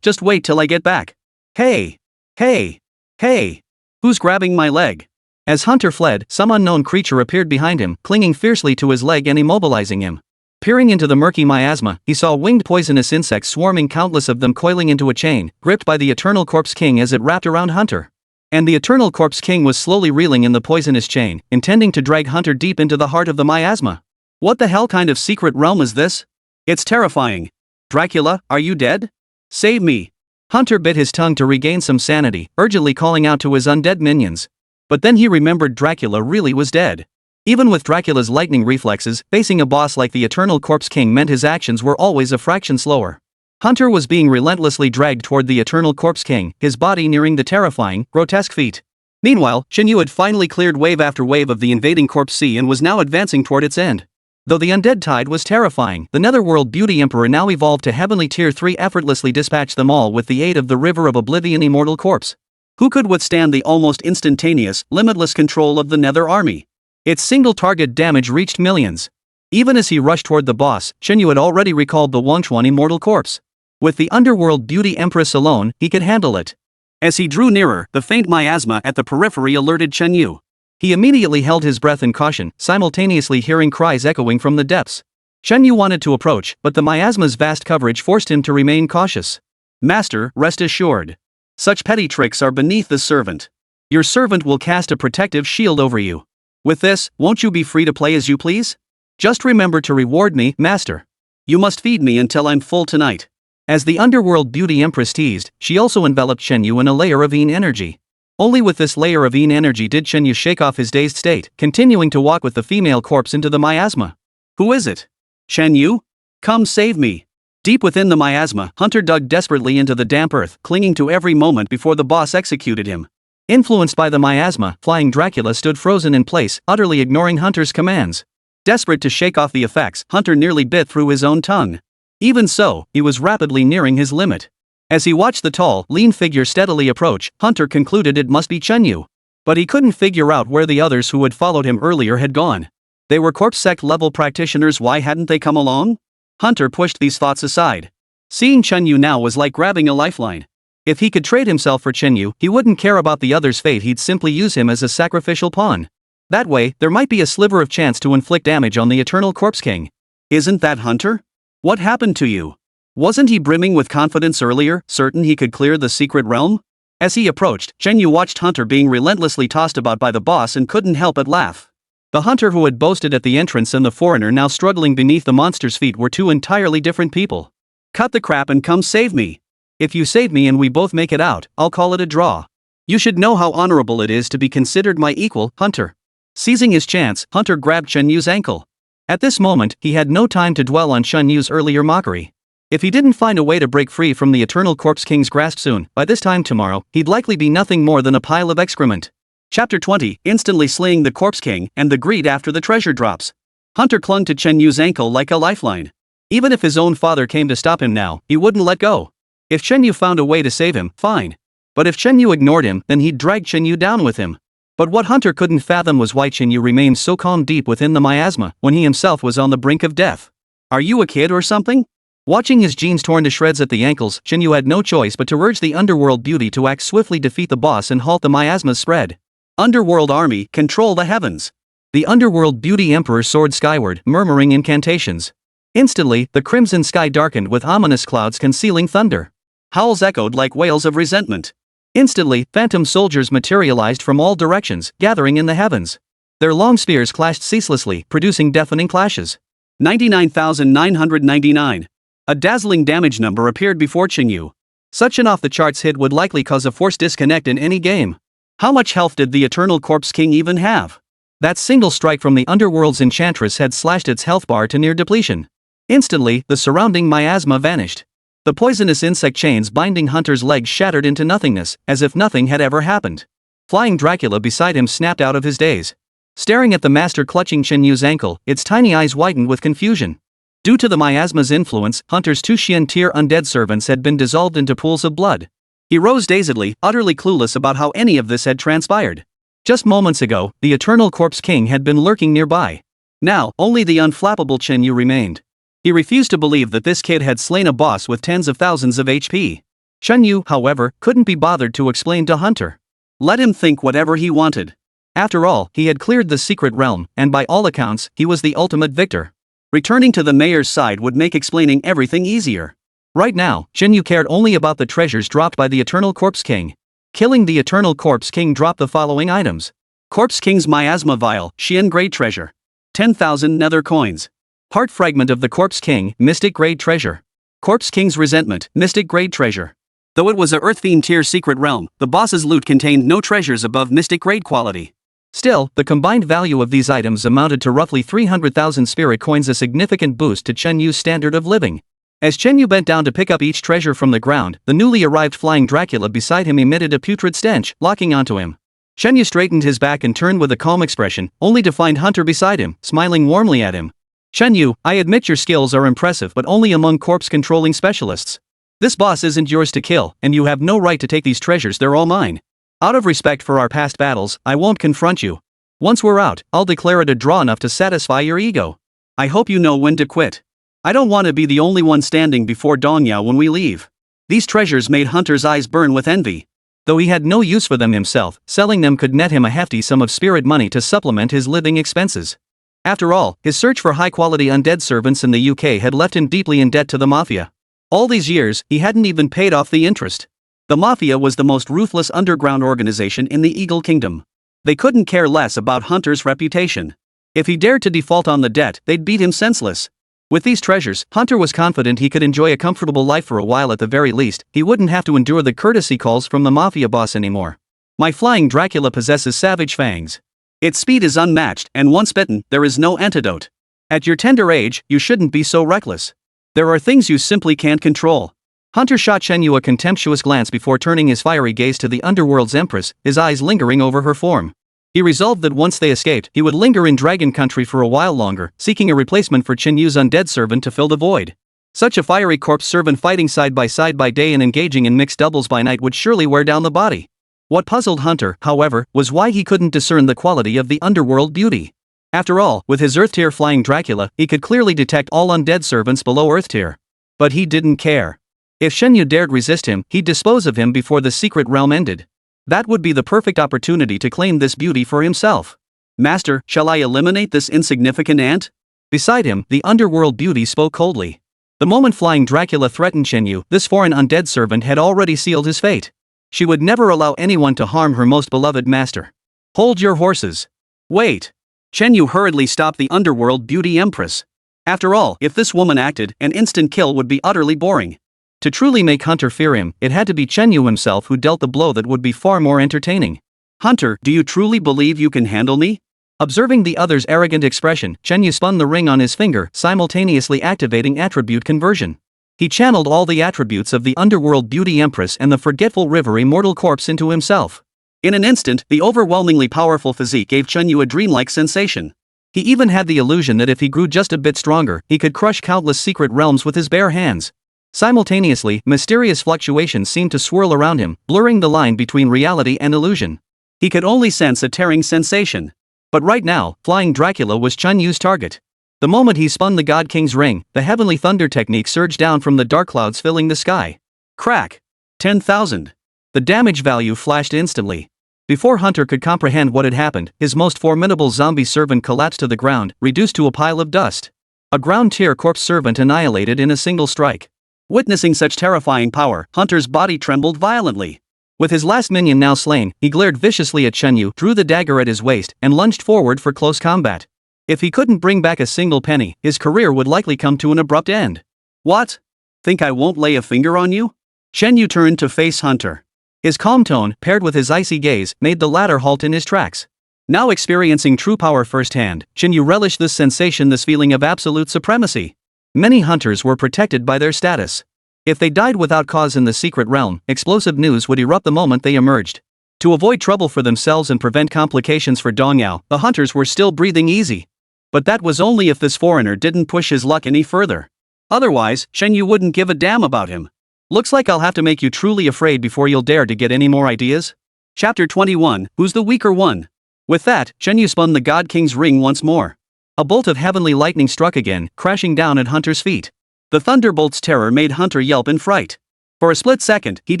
Just wait till I get back. Hey! Hey! Hey! Who's grabbing my leg? As Hunter fled, some unknown creature appeared behind him, clinging fiercely to his leg and immobilizing him. Peering into the murky miasma, he saw winged poisonous insects swarming, countless of them coiling into a chain, gripped by the Eternal Corpse King as it wrapped around Hunter. And the Eternal Corpse King was slowly reeling in the poisonous chain, intending to drag Hunter deep into the heart of the miasma. What the hell kind of secret realm is this? It's terrifying. Dracula, are you dead? Save me. Hunter bit his tongue to regain some sanity, urgently calling out to his undead minions. But then he remembered Dracula really was dead. Even with Dracula's lightning reflexes, facing a boss like the Eternal Corpse King meant his actions were always a fraction slower. Hunter was being relentlessly dragged toward the Eternal Corpse King, his body nearing the terrifying, grotesque feat. Meanwhile, Chen Yu had finally cleared wave after wave of the invading Corpse C and was now advancing toward its end. Though the undead tide was terrifying, the Netherworld Beauty Emperor now evolved to Heavenly Tier 3, effortlessly dispatched them all with the aid of the River of Oblivion Immortal Corpse. Who could withstand the almost instantaneous, limitless control of the Nether Army? Its single target damage reached millions. Even as he rushed toward the boss, Chen Yu had already recalled the Wangchuan Immortal Corpse. With the Underworld Beauty Empress alone, he could handle it. As he drew nearer, the faint miasma at the periphery alerted Chen Yu. He immediately held his breath in caution, simultaneously hearing cries echoing from the depths. Chen Yu wanted to approach, but the miasma's vast coverage forced him to remain cautious. Master, rest assured. Such petty tricks are beneath the servant. Your servant will cast a protective shield over you. With this, won't you be free to play as you please? Just remember to reward me, Master. You must feed me until I'm full tonight. As the Underworld Beauty Empress teased, she also enveloped Chen Yu in a layer of Yin energy. Only with this layer of Yin energy did Chen Yu shake off his dazed state, continuing to walk with the female corpse into the miasma. Who is it? Chen Yu? Come save me. Deep within the miasma, Hunter dug desperately into the damp earth, clinging to every moment before the boss executed him. Influenced by the miasma, flying Dracula stood frozen in place, utterly ignoring Hunter's commands. Desperate to shake off the effects, Hunter nearly bit through his own tongue. Even so, he was rapidly nearing his limit. As he watched the tall, lean figure steadily approach, Hunter concluded it must be Chen Yu. But he couldn't figure out where the others who had followed him earlier had gone. They were corpse sect level practitioners. Why hadn't they come along? Hunter pushed these thoughts aside. Seeing Chen Yu now was like grabbing a lifeline. If he could trade himself for Chen Yu, he wouldn't care about the other's fate, he'd simply use him as a sacrificial pawn. That way, there might be a sliver of chance to inflict damage on the Eternal Corpse King. Isn't that Hunter? What happened to you? Wasn't he brimming with confidence earlier, certain he could clear the secret realm? As he approached, Chen Yu watched Hunter being relentlessly tossed about by the boss and couldn't help but laugh. The Hunter who had boasted at the entrance and the foreigner now struggling beneath the monster's feet were two entirely different people. Cut the crap and come save me. If you save me and we both make it out, I'll call it a draw. You should know how honorable it is to be considered my equal, Hunter. Seizing his chance, Hunter grabbed Chen Yu's ankle. At this moment, he had no time to dwell on Chen Yu's earlier mockery. If he didn't find a way to break free from the Eternal Corpse King's grasp soon, by this time tomorrow, he'd likely be nothing more than a pile of excrement. Chapter 20, instantly slaying the Corpse King, and the greed after the treasure drops. Hunter clung to Chen Yu's ankle like a lifeline. Even if his own father came to stop him now, he wouldn't let go. If Chen Yu found a way to save him, fine. But if Chen Yu ignored him, then he'd drag Chen Yu down with him. But what Hunter couldn't fathom was why Chen Yu remained so calm deep within the miasma, when he himself was on the brink of death. Are you a kid or something? Watching his jeans torn to shreds at the ankles, Chen Yu had no choice but to urge the underworld beauty to act swiftly, defeat the boss and halt the miasma's spread. Underworld army, control the heavens. The underworld beauty emperor soared skyward, murmuring incantations. Instantly, the crimson sky darkened with ominous clouds concealing thunder. Howls echoed like wails of resentment. Instantly, phantom soldiers materialized from all directions, gathering in the heavens. Their long spears clashed ceaselessly, producing deafening clashes. 99,999. A dazzling damage number appeared before Chen Yu. Such an off-the-charts hit would likely cause a force disconnect in any game. How much health did the Eternal Corpse King even have? That single strike from the Underworld's Enchantress had slashed its health bar to near depletion. Instantly, the surrounding miasma vanished. The poisonous insect chains binding Hunter's legs shattered into nothingness, as if nothing had ever happened. Flying Dracula beside him snapped out of his daze. Staring at the master clutching Chen Yu's ankle, its tiny eyes widened with confusion. Due to the miasma's influence, Hunter's two Xian-tier undead servants had been dissolved into pools of blood. He rose dazedly, utterly clueless about how any of this had transpired. Just moments ago, the Eternal Corpse King had been lurking nearby. Now, only the unflappable Chen Yu remained. He refused to believe that this kid had slain a boss with tens of thousands of HP. Chen Yu, however, couldn't be bothered to explain to Hunter. Let him think whatever he wanted. After all, he had cleared the secret realm, and by all accounts, he was the ultimate victor. Returning to the mayor's side would make explaining everything easier. Right now, Chen Yu cared only about the treasures dropped by the Eternal Corpse King. Killing the Eternal Corpse King dropped the following items. Corpse King's Miasma Vial, Xian Grade Treasure. 10,000 Nether Coins. Heart Fragment of the Corpse King, Mystic Grade Treasure. Corpse King's Resentment, Mystic Grade Treasure. Though it was a Earth-themed tier secret realm, the boss's loot contained no treasures above Mystic Grade quality. Still, the combined value of these items amounted to roughly 300,000 spirit coins, a significant boost to Chen Yu's standard of living. As Chen Yu bent down to pick up each treasure from the ground, the newly arrived Flying Dracula beside him emitted a putrid stench, locking onto him. Chen Yu straightened his back and turned with a calm expression, only to find Hunter beside him, smiling warmly at him. Chen Yu, I admit your skills are impressive, but only among corpse-controlling specialists. This boss isn't yours to kill, and you have no right to take these treasures, they're all mine. Out of respect for our past battles, I won't confront you. Once we're out, I'll declare it a draw enough to satisfy your ego. I hope you know when to quit. I don't want to be the only one standing before Dongyao when we leave. These treasures made Hunter's eyes burn with envy. Though he had no use for them himself, selling them could net him a hefty sum of spirit money to supplement his living expenses. After all, his search for high-quality undead servants in the UK had left him deeply in debt to the Mafia. All these years, he hadn't even paid off the interest. The Mafia was the most ruthless underground organization in the Eagle Kingdom. They couldn't care less about Hunter's reputation. If he dared to default on the debt, they'd beat him senseless. With these treasures, Hunter was confident he could enjoy a comfortable life for a while. At the very least, he wouldn't have to endure the courtesy calls from the Mafia boss anymore. My Flying Dracula possesses savage fangs. Its speed is unmatched, and once bitten, there is no antidote. At your tender age, you shouldn't be so reckless. There are things you simply can't control. Hunter shot Chen Yu a contemptuous glance before turning his fiery gaze to the Underworld's Empress, his eyes lingering over her form. He resolved that once they escaped, he would linger in Dragon Country for a while longer, seeking a replacement for Chen Yu's undead servant to fill the void. Such a fiery corpse servant fighting side by day and engaging in mixed doubles by night would surely wear down the body. What puzzled Hunter, however, was why he couldn't discern the quality of the underworld beauty. After all, with his Earth tier flying Dracula, he could clearly detect all undead servants below Earth tier. But he didn't care. If Shenyu dared resist him, he'd dispose of him before the secret realm ended. That would be the perfect opportunity to claim this beauty for himself. Master, shall I eliminate this insignificant ant? Beside him, the underworld beauty spoke coldly. The moment flying Dracula threatened Shenyu, this foreign undead servant had already sealed his fate. She would never allow anyone to harm her most beloved master. Hold your horses. Wait. Shenyu hurriedly stopped the underworld beauty empress. After all, if this woman acted, an instant kill would be utterly boring. To truly make Hunter fear him, it had to be Shenyu himself who dealt the blow that would be far more entertaining. Hunter, do you truly believe you can handle me? Observing the other's arrogant expression, Shenyu spun the ring on his finger, simultaneously activating attribute conversion. He channeled all the attributes of the underworld beauty empress and the forgetful river immortal corpse into himself. In an instant, the overwhelmingly powerful physique gave Shenyu a dreamlike sensation. He even had the illusion that if he grew just a bit stronger, he could crush countless secret realms with his bare hands. Simultaneously, mysterious fluctuations seemed to swirl around him, blurring the line between reality and illusion. He could only sense a tearing sensation. But right now, flying Dracula was Chenyu's target. The moment he spun the God King's ring, the heavenly thunder technique surged down from the dark clouds filling the sky. Crack! 10,000. The damage value flashed instantly. Before Hunter could comprehend what had happened, his most formidable zombie servant collapsed to the ground, reduced to a pile of dust. A ground-tier corpse servant annihilated in a single strike. Witnessing such terrifying power, Hunter's body trembled violently. With his last minion now slain, he glared viciously at Shenyu, drew the dagger at his waist, and lunged forward for close combat. If he couldn't bring back a single penny, his career would likely come to an abrupt end. What? Think I won't lay a finger on you? Shenyu turned to face Hunter. His calm tone, paired with his icy gaze, made the latter halt in his tracks. Now experiencing true power firsthand, Shenyu relished this sensation, this feeling of absolute supremacy. Many hunters were protected by their status. If they died without cause in the secret realm, explosive news would erupt the moment they emerged. To avoid trouble for themselves and prevent complications for Dongyao, the hunters were still breathing easy. But that was only if this foreigner didn't push his luck any further. Otherwise, Shenyu wouldn't give a damn about him. Looks like I'll have to make you truly afraid before you'll dare to get any more ideas. Chapter 21, Who's the Weaker One? With that, Shenyu spun the God King's ring once more. A bolt of heavenly lightning struck again, crashing down at Hunter's feet. The thunderbolt's terror made Hunter yelp in fright. For a split second, he'd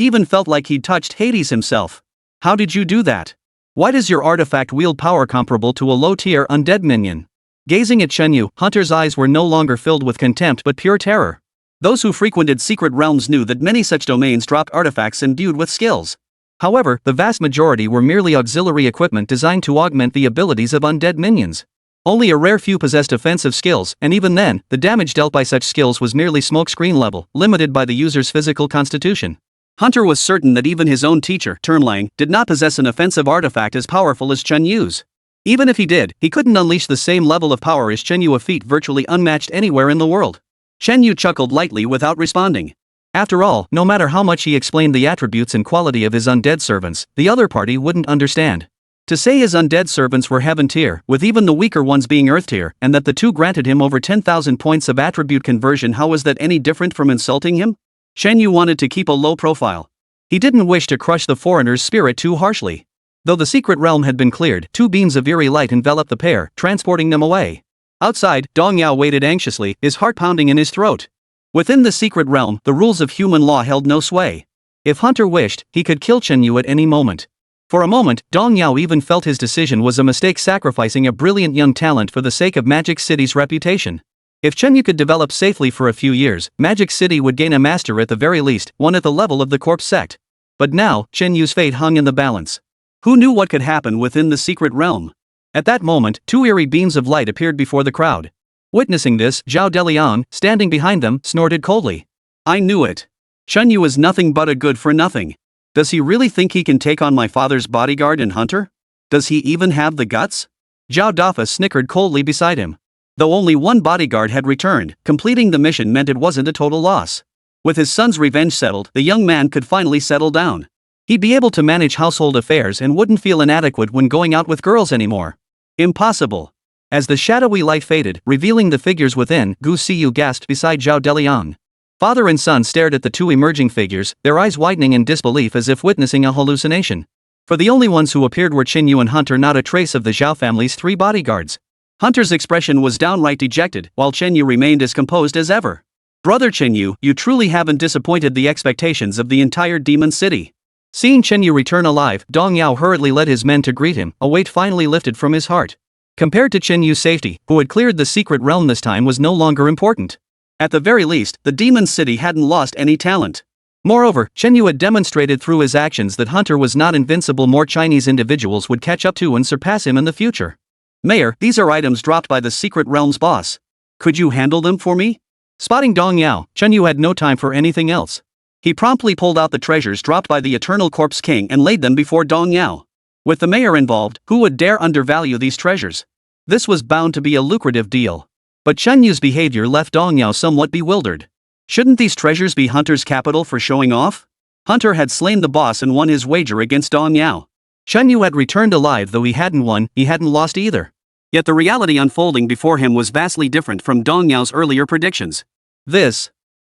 even felt like he'd touched Hades himself. How did you do that? Why does your artifact wield power comparable to a low-tier undead minion? Gazing at Shenyu, Hunter's eyes were no longer filled with contempt but pure terror. Those who frequented secret realms knew that many such domains dropped artifacts imbued with skills. However, the vast majority were merely auxiliary equipment designed to augment the abilities of undead minions. Only a rare few possessed offensive skills, and even then, the damage dealt by such skills was merely smokescreen level, limited by the user's physical constitution. Hunter was certain that even his own teacher, Termlang, did not possess an offensive artifact as powerful as Chenyu's. Even if he did, he couldn't unleash the same level of power as Shenyu, a feat virtually unmatched anywhere in the world. Shenyu chuckled lightly without responding. After all, no matter how much he explained the attributes and quality of his undead servants, the other party wouldn't understand. To say his undead servants were heaven tier, with even the weaker ones being earth tier, and that the two granted him over 10,000 points of attribute conversion, how was that any different from insulting him? Shenyu wanted to keep a low profile. He didn't wish to crush the foreigner's spirit too harshly. Though the secret realm had been cleared, two beams of eerie light enveloped the pair, transporting them away. Outside, Dongyao waited anxiously, his heart pounding in his throat. Within the secret realm, the rules of human law held no sway. If Hunter wished, he could kill Shenyu at any moment. For a moment, Dongyao even felt his decision was a mistake, sacrificing a brilliant young talent for the sake of Magic City's reputation. If Shenyu could develop safely for a few years, Magic City would gain a master at the very least, one at the level of the corpse sect. But now, Chenyu's fate hung in the balance. Who knew what could happen within the secret realm? At that moment, two eerie beams of light appeared before the crowd. Witnessing this, Zhao Deliang, standing behind them, snorted coldly. I knew it. Shenyu is nothing but a good-for-nothing. Does he really think he can take on my father's bodyguard and Hunter? Does he even have the guts? Zhao Dafa snickered coldly beside him. Though only one bodyguard had returned, completing the mission meant it wasn't a total loss. With his son's revenge settled, the young man could finally settle down. He'd be able to manage household affairs and wouldn't feel inadequate when going out with girls anymore. Impossible. As the shadowy light faded, revealing the figures within, Gu Siyu gasped beside Zhao Deliang. Father and son stared at the two emerging figures, their eyes widening in disbelief as if witnessing a hallucination. For the only ones who appeared were Shenyu and Hunter, not a trace of the Zhao family's three bodyguards. Hunter's expression was downright dejected, while Chen Yu remained as composed as ever. Brother Chen Yu, you truly haven't disappointed the expectations of the entire demon city. Seeing Chen Yu return alive, Dong Yao hurriedly led his men to greet him, a weight finally lifted from his heart. Compared to Chen Yu's safety, who had cleared the secret realm this time was no longer important. At the very least, the demon city hadn't lost any talent. Moreover, Chen Yu had demonstrated through his actions that Hunter was not invincible. More Chinese individuals would catch up to and surpass him in the future. Mayor, these are items dropped by the secret realm's boss. Could you handle them for me? Spotting Dong Yao, Chen Yu had no time for anything else. He promptly pulled out the treasures dropped by the Eternal Corpse King and laid them before Dong Yao. With the mayor involved, who would dare undervalue these treasures? This was bound to be a lucrative deal. But Chen Yu's behavior left Dong Yao somewhat bewildered. Shouldn't these treasures be Hunter's capital for showing off? Hunter had slain the boss and won his wager against Dong Yao. Chen Yu had returned alive. Though he hadn't won, he hadn't lost either. Yet the reality unfolding before him was vastly different from Dong Yao's earlier predictions.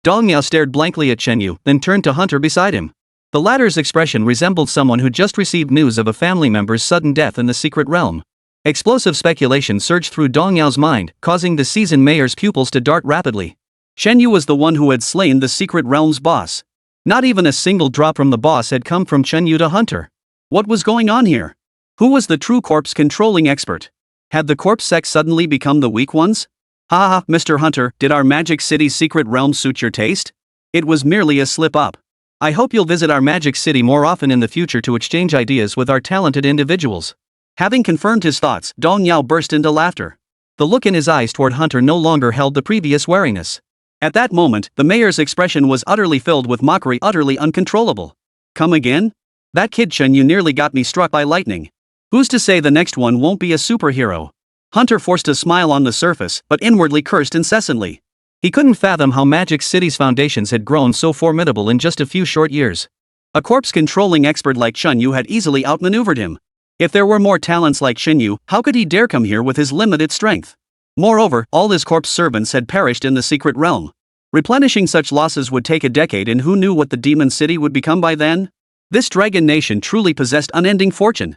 Dong Yao stared blankly at Chen Yu, then turned to Hunter beside him. The latter's expression resembled someone who just received news of a family member's sudden death in the secret realm. Explosive speculation surged through Dong Yao's mind, causing the seasoned mayor's pupils to dart rapidly. Chen Yu was the one who had slain the secret realm's boss. Not even a single drop from the boss had come from Chen Yu to Hunter. What was going on here? Who was the true corpse controlling expert? Had the corpse sect suddenly become the weak ones? Ha, Mr. Hunter, did our Magic City's secret realm suit your taste? It was merely a slip-up. I hope you'll visit our Magic City more often in the future to exchange ideas with our talented individuals. Having confirmed his thoughts, Dong Yao burst into laughter. The look in his eyes toward Hunter no longer held the previous wariness. At that moment, the mayor's expression was utterly filled with mockery, utterly uncontrollable. Come again? That kid Chen Yu nearly got me struck by lightning. Who's to say the next one won't be a superhero? Hunter forced a smile on the surface, but inwardly cursed incessantly. He couldn't fathom how Magic City's foundations had grown so formidable in just a few short years. A corpse-controlling expert like Chen Yu had easily outmaneuvered him. If there were more talents like Chen Yu, how could he dare come here with his limited strength? Moreover, all his corpse servants had perished in the secret realm. Replenishing such losses would take a decade, and who knew what the demon city would become by then? This dragon nation truly possessed unending fortune.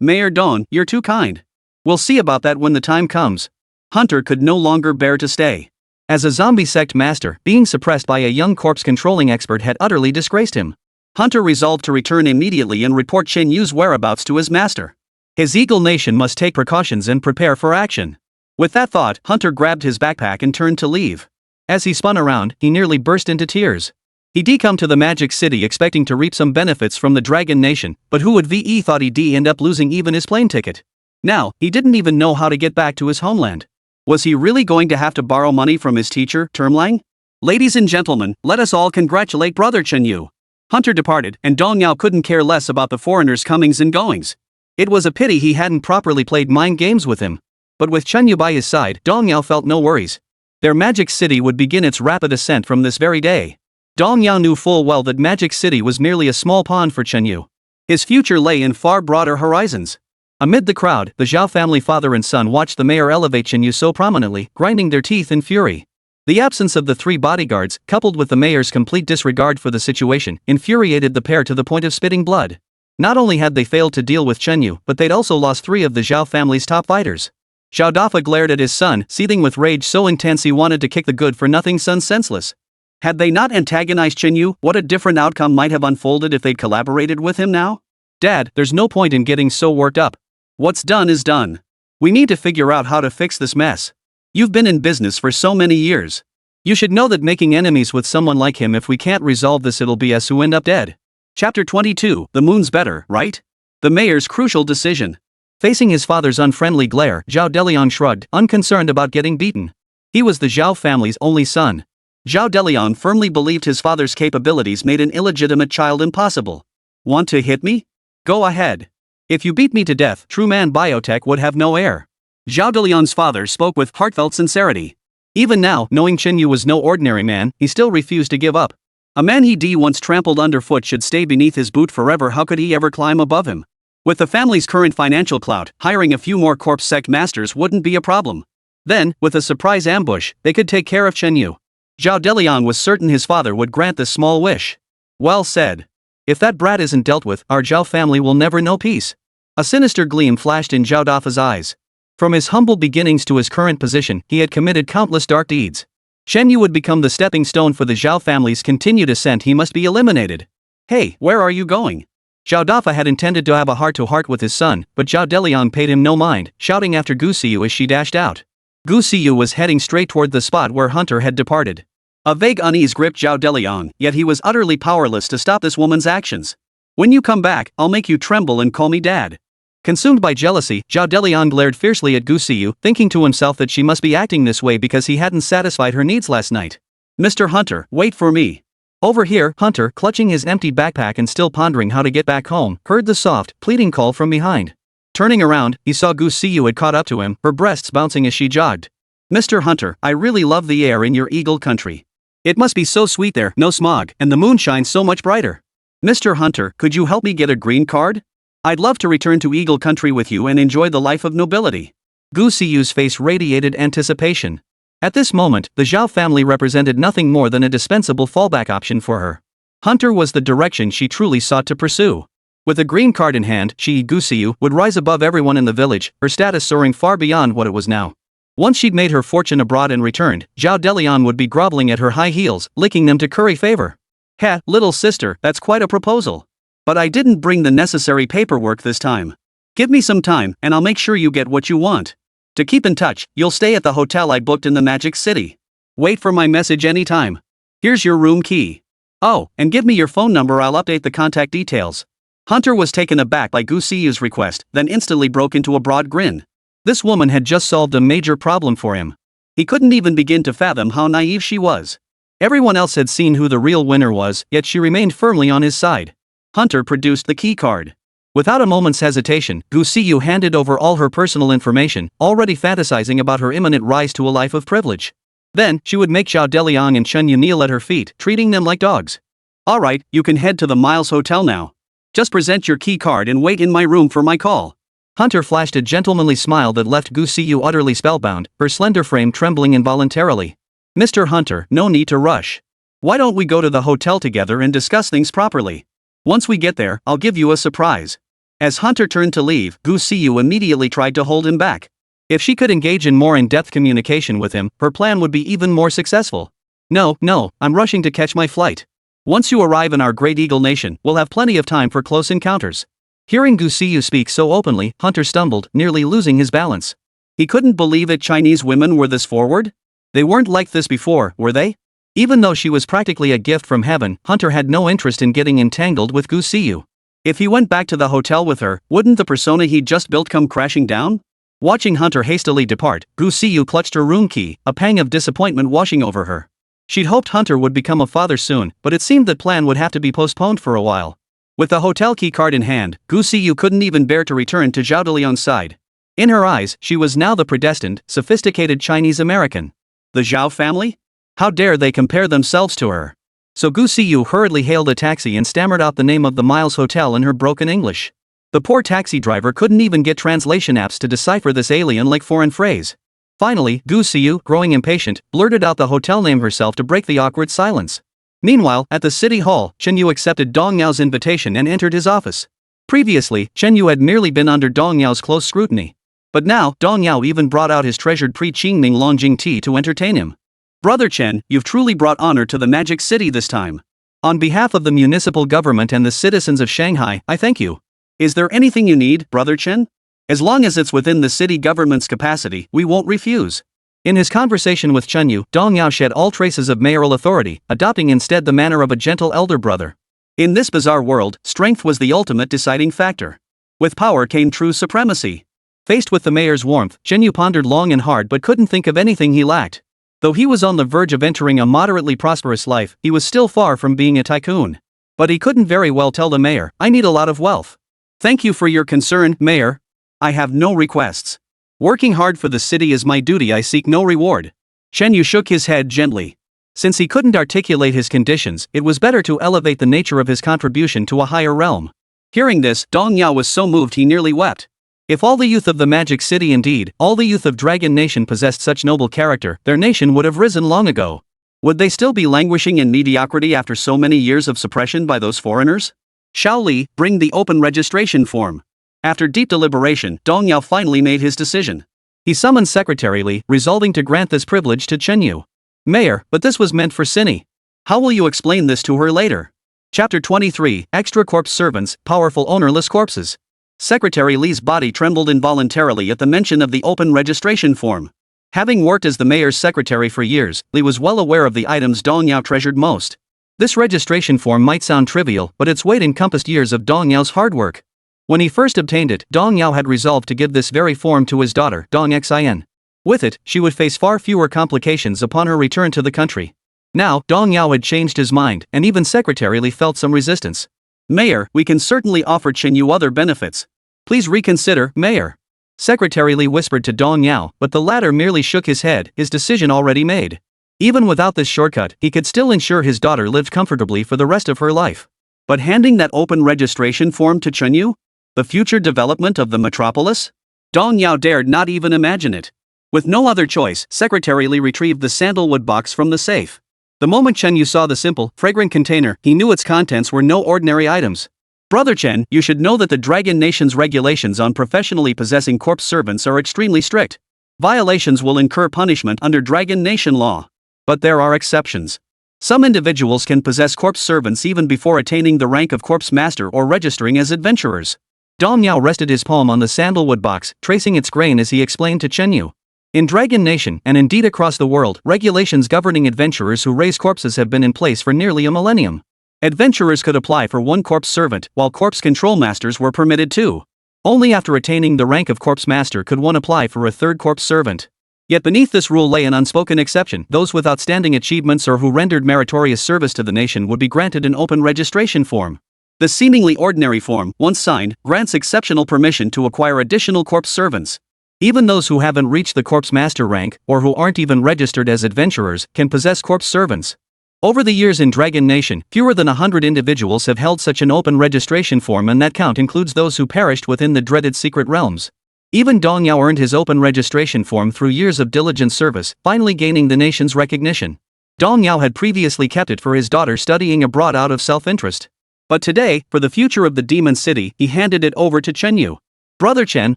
Mayor Dong, you're too kind. We'll see about that when the time comes. Hunter could no longer bear to stay. As a zombie sect master, being suppressed by a young corpse-controlling expert had utterly disgraced him. Hunter resolved to return immediately and report Chen Yu's whereabouts to his master. His Eagle Nation must take precautions and prepare for action. With that thought, Hunter grabbed his backpack and turned to leave. As he spun around, he nearly burst into tears. He'd come to the Magic City expecting to reap some benefits from the Dragon Nation, but who would ve thought he'd end up losing even his plane ticket. Now, he didn't even know how to get back to his homeland. Was he really going to have to borrow money from his teacher, Termlang? Ladies and gentlemen, let us all congratulate Brother Chen Yu. Hunter departed, and Dong Yao couldn't care less about the foreigner's comings and goings. It was a pity he hadn't properly played mind games with him. But with Chen Yu by his side, Dong Yao felt no worries. Their Magic City would begin its rapid ascent from this very day. Dong Yao knew full well that Magic City was merely a small pond for Chen Yu. His future lay in far broader horizons. Amid the crowd, the Zhao family father and son watched the mayor elevate Chen Yu so prominently, grinding their teeth in fury. The absence of the three bodyguards, coupled with the mayor's complete disregard for the situation, infuriated the pair to the point of spitting blood. Not only had they failed to deal with Chen Yu, but they'd also lost three of the Zhao family's top fighters. Zhao Dafa glared at his son, seething with rage so intense he wanted to kick the good-for-nothing son senseless. Had they not antagonized Chen Yu, what a different outcome might have unfolded if they'd collaborated with him now? Dad, there's no point in getting so worked up. What's done is done. We need to figure out how to fix this mess. You've been in business for so many years. You should know that making enemies with someone like him, if we can't resolve this, it'll be us who end up dead. Chapter 22, The Moon's Better, right? The mayor's crucial decision. Facing his father's unfriendly glare, Zhao Deliang shrugged, unconcerned about getting beaten. He was the Zhao family's only son. Zhao Deliang firmly believed his father's capabilities made an illegitimate child impossible. Want to hit me? Go ahead. If you beat me to death, true man biotech would have no heir. Zhao Deliang's father spoke with heartfelt sincerity. Even now, knowing Chen Yu was no ordinary man, he still refused to give up. A man he'd once trampled underfoot should stay beneath his boot forever. How could he ever climb above him? With the family's current financial clout, hiring a few more corpse sect masters wouldn't be a problem. Then, with a surprise ambush, they could take care of Chen Yu. Zhao Deliang was certain his father would grant this small wish. Well said. If that brat isn't dealt with, our Zhao family will never know peace. A sinister gleam flashed in Zhao Dafa's eyes. From his humble beginnings to his current position, he had committed countless dark deeds. Shen Yu would become the stepping stone for the Zhao family's continued ascent. He must be eliminated. Hey, where are you going? Zhao Dafa had intended to have a heart-to-heart with his son, but Zhao Deliang paid him no mind, shouting after Gu Siyu as she dashed out. Gu Siyu was heading straight toward the spot where Hunter had departed. A vague unease gripped Zhao Deliang, yet he was utterly powerless to stop this woman's actions. When you come back, I'll make you tremble and call me dad. Consumed by jealousy, Zhao Deliang glared fiercely at Gu Siyu, thinking to himself that she must be acting this way because he hadn't satisfied her needs last night. Mr. Hunter, wait for me. Over here, Hunter, clutching his empty backpack and still pondering how to get back home, heard the soft, pleading call from behind. Turning around, he saw Gu Siyu had caught up to him, her breasts bouncing as she jogged. Mr. Hunter, I really love the air in your eagle country. It must be so sweet there, no smog, and the moon shines so much brighter. Mr. Hunter, could you help me get a green card? I'd love to return to Eagle Country with you and enjoy the life of nobility. Gu Siyu's face radiated anticipation. At this moment, the Zhao family represented nothing more than a dispensable fallback option for her. Hunter was the direction she truly sought to pursue. With a green card in hand, she, Gu Siyu, would rise above everyone in the village, her status soaring far beyond what it was now. Once she'd made her fortune abroad and returned, Zhao Deliang would be groveling at her high heels, licking them to curry favor. "Ha, little sister, that's quite a proposal. But I didn't bring the necessary paperwork this time. Give me some time, and I'll make sure you get what you want. To keep in touch, you'll stay at the hotel I booked in the Magic City. Wait for my message anytime. Here's your room key. Oh, and give me your phone number, I'll update the contact details." Hunter was taken aback by Gu Siyu's request, then instantly broke into a broad grin. This woman had just solved a major problem for him. He couldn't even begin to fathom how naive she was. Everyone else had seen who the real winner was, yet she remained firmly on his side. Hunter produced the key card. Without a moment's hesitation, Gu Siyu handed over all her personal information, already fantasizing about her imminent rise to a life of privilege. Then, she would make Zhao Deliang and Chen Yu kneel at her feet, treating them like dogs. "Alright, you can head to the Miles Hotel now. Just present your key card and wait in my room for my call." Hunter flashed a gentlemanly smile that left Gu Siyu utterly spellbound, her slender frame trembling involuntarily. "Mr. Hunter, no need to rush. Why don't we go to the hotel together and discuss things properly? Once we get there, I'll give you a surprise." As Hunter turned to leave, Gu Siyu immediately tried to hold him back. If she could engage in more in-depth communication with him, her plan would be even more successful. No, I'm rushing to catch my flight. Once you arrive in our great Eagle Nation, we'll have plenty of time for close encounters." Hearing Gu Siyu speak so openly, Hunter stumbled, nearly losing his balance. He couldn't believe that Chinese women were this forward. They weren't like this before, were they? Even though she was practically a gift from heaven, Hunter had no interest in getting entangled with Gu Siyu. If he went back to the hotel with her, wouldn't the persona he'd just built come crashing down? Watching Hunter hastily depart, Gu Siyu clutched her room key, a pang of disappointment washing over her. She'd hoped Hunter would become a father soon, but it seemed that plan would have to be postponed for a while. With the hotel key card in hand, Gu Siyu couldn't even bear to return to Zhao Deliang's side. In her eyes, she was now the predestined, sophisticated Chinese American. The Zhao family? How dare they compare themselves to her? So Gu Siyu hurriedly hailed a taxi and stammered out the name of the Miles Hotel in her broken English. The poor taxi driver couldn't even get translation apps to decipher this alien-like foreign phrase. Finally, Gu Siyu, growing impatient, blurted out the hotel name herself to break the awkward silence. Meanwhile, at the city hall, Chen Yu accepted Dong Yao's invitation and entered his office. Previously, Chen Yu had merely been under Dong Yao's close scrutiny. But now, Dong Yao even brought out his treasured pre-Qingming Longjing tea to entertain him. "Brother Chen, you've truly brought honor to the Magic City this time. On behalf of the municipal government and the citizens of Shanghai, I thank you. Is there anything you need, Brother Chen? As long as it's within the city government's capacity, we won't refuse." In his conversation with Chen Yu, Dong Yao shed all traces of mayoral authority, adopting instead the manner of a gentle elder brother. In this bizarre world, strength was the ultimate deciding factor. With power came true supremacy. Faced with the mayor's warmth, Chen Yu pondered long and hard but couldn't think of anything he lacked. Though he was on the verge of entering a moderately prosperous life, he was still far from being a tycoon. But he couldn't very well tell the mayor, "I need a lot of wealth." "Thank you for your concern, Mayor. I have no requests. Working hard for the city is my duty, I seek no reward." Chen Yu shook his head gently. Since he couldn't articulate his conditions, it was better to elevate the nature of his contribution to a higher realm. Hearing this, Dong Yao was so moved he nearly wept. If all the youth of the Magic City, indeed, all the youth of Dragon Nation possessed such noble character, their nation would have risen long ago. Would they still be languishing in mediocrity after so many years of suppression by those foreigners? "Shao Li, bring the open registration form." After deep deliberation, Dong Yao finally made his decision. He summoned Secretary Li, resolving to grant this privilege to Chen Yu. Mayor, but this was meant for Cindy. How will you explain this to her later? Chapter 23, Extra Corpse Servants, Powerful Ownerless Corpses. Secretary Li's body trembled involuntarily at the mention of the open registration form. Having worked as the mayor's secretary for years, Li was well aware of the items Dong Yao treasured most. This registration form might sound trivial, but its weight encompassed years of Dong Yao's hard work. When he first obtained it, Dong Yao had resolved to give this very form to his daughter, Dong Xin. With it, she would face far fewer complications upon her return to the country. Now, Dong Yao had changed his mind, and even Secretary Li felt some resistance. Mayor, we can certainly offer Chen Yu other benefits. Please reconsider, Mayor. Secretary Li whispered to Dong Yao, but the latter merely shook his head, his decision already made. Even without this shortcut, he could still ensure his daughter lived comfortably for the rest of her life. But handing that open registration form to Chen Yu? The future development of the metropolis? Dong Yao dared not even imagine it. With no other choice, Secretary Li retrieved the sandalwood box from the safe. The moment Chen Yu saw the simple, fragrant container, he knew its contents were no ordinary items. Brother Chen, you should know that the Dragon Nation's regulations on professionally possessing corpse servants are extremely strict. Violations will incur punishment under Dragon Nation law. But there are exceptions. Some individuals can possess corpse servants even before attaining the rank of corpse master or registering as adventurers. Dong Yao rested his palm on the sandalwood box, tracing its grain as he explained to Chen Yu. In Dragon Nation, and indeed across the world, regulations governing adventurers who raise corpses have been in place for nearly a millennium. Adventurers could apply for one corpse servant, while corpse control masters were permitted too. Only after attaining the rank of corpse master could one apply for a third corpse servant. Yet beneath this rule lay an unspoken exception: those with outstanding achievements or who rendered meritorious service to the nation would be granted an open registration form. The seemingly ordinary form, once signed, grants exceptional permission to acquire additional corpse servants. Even those who haven't reached the corpse master rank, or who aren't even registered as adventurers, can possess corpse servants. Over the years in Dragon Nation, fewer than 100 individuals have held such an open registration form, and that count includes those who perished within the dreaded secret realms. Even Dong Yao earned his open registration form through years of diligent service, finally gaining the nation's recognition. Dong Yao had previously kept it for his daughter studying abroad out of self-interest. But today, for the future of the Demon City, he handed it over to Chen Yu. Brother Chen,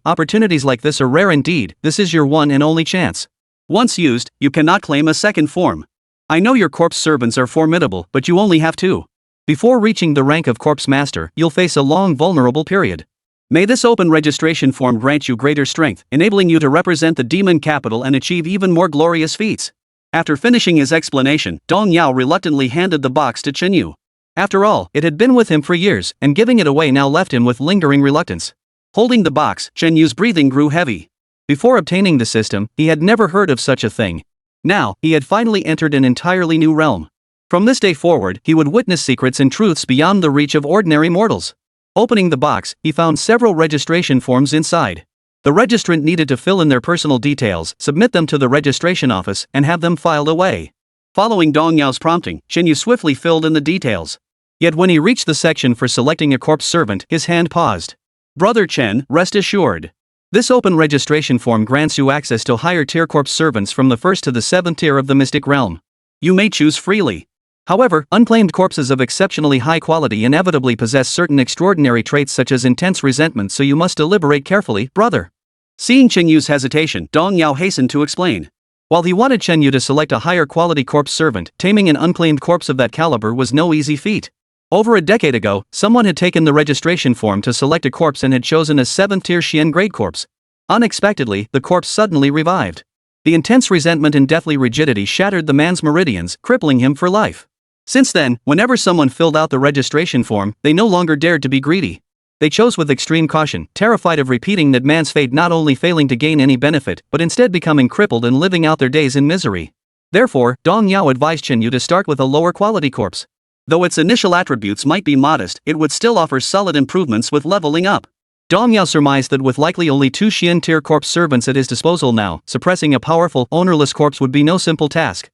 opportunities like this are rare indeed. This is your one and only chance. Once used, you cannot claim a second form. I know your corpse servants are formidable, but you only have two. Before reaching the rank of corpse master, you'll face a long vulnerable period. May this open registration form grant you greater strength, enabling you to represent the demon capital and achieve even more glorious feats. After finishing his explanation, Dong Yao reluctantly handed the box to Chen Yu. After all, it had been with him for years, and giving it away now left him with lingering reluctance. Holding the box, Chen Yu's breathing grew heavy. Before obtaining the system, he had never heard of such a thing. Now, he had finally entered an entirely new realm. From this day forward, he would witness secrets and truths beyond the reach of ordinary mortals. Opening the box, he found several registration forms inside. The registrant needed to fill in their personal details, submit them to the registration office, and have them filed away. Following Dong Yao's prompting, Chen Yu swiftly filled in the details. Yet when he reached the section for selecting a corpse servant, his hand paused. Brother Chen, rest assured. This open registration form grants you access to higher-tier corpse servants from the 1st to the 7th tier of the Mystic Realm. You may choose freely. However, unclaimed corpses of exceptionally high quality inevitably possess certain extraordinary traits such as intense resentment, so you must deliberate carefully, brother. Seeing Chen Yu's hesitation, Dong Yao hastened to explain. While he wanted Chen Yu to select a higher quality corpse servant, taming an unclaimed corpse of that caliber was no easy feat. Over a decade ago, someone had taken the registration form to select a corpse and had chosen a 7th tier Xian grade corpse. Unexpectedly, the corpse suddenly revived. The intense resentment and deathly rigidity shattered the man's meridians, crippling him for life. Since then, whenever someone filled out the registration form, they no longer dared to be greedy. They chose with extreme caution, terrified of repeating that man's fate, not only failing to gain any benefit, but instead becoming crippled and living out their days in misery. Therefore, Dong Yao advised Chen Yu to start with a lower quality corpse. Though its initial attributes might be modest, it would still offer solid improvements with leveling up. Dong Yao surmised that with likely only 2 Xian tier corpse servants at his disposal now, suppressing a powerful, ownerless corpse would be no simple task.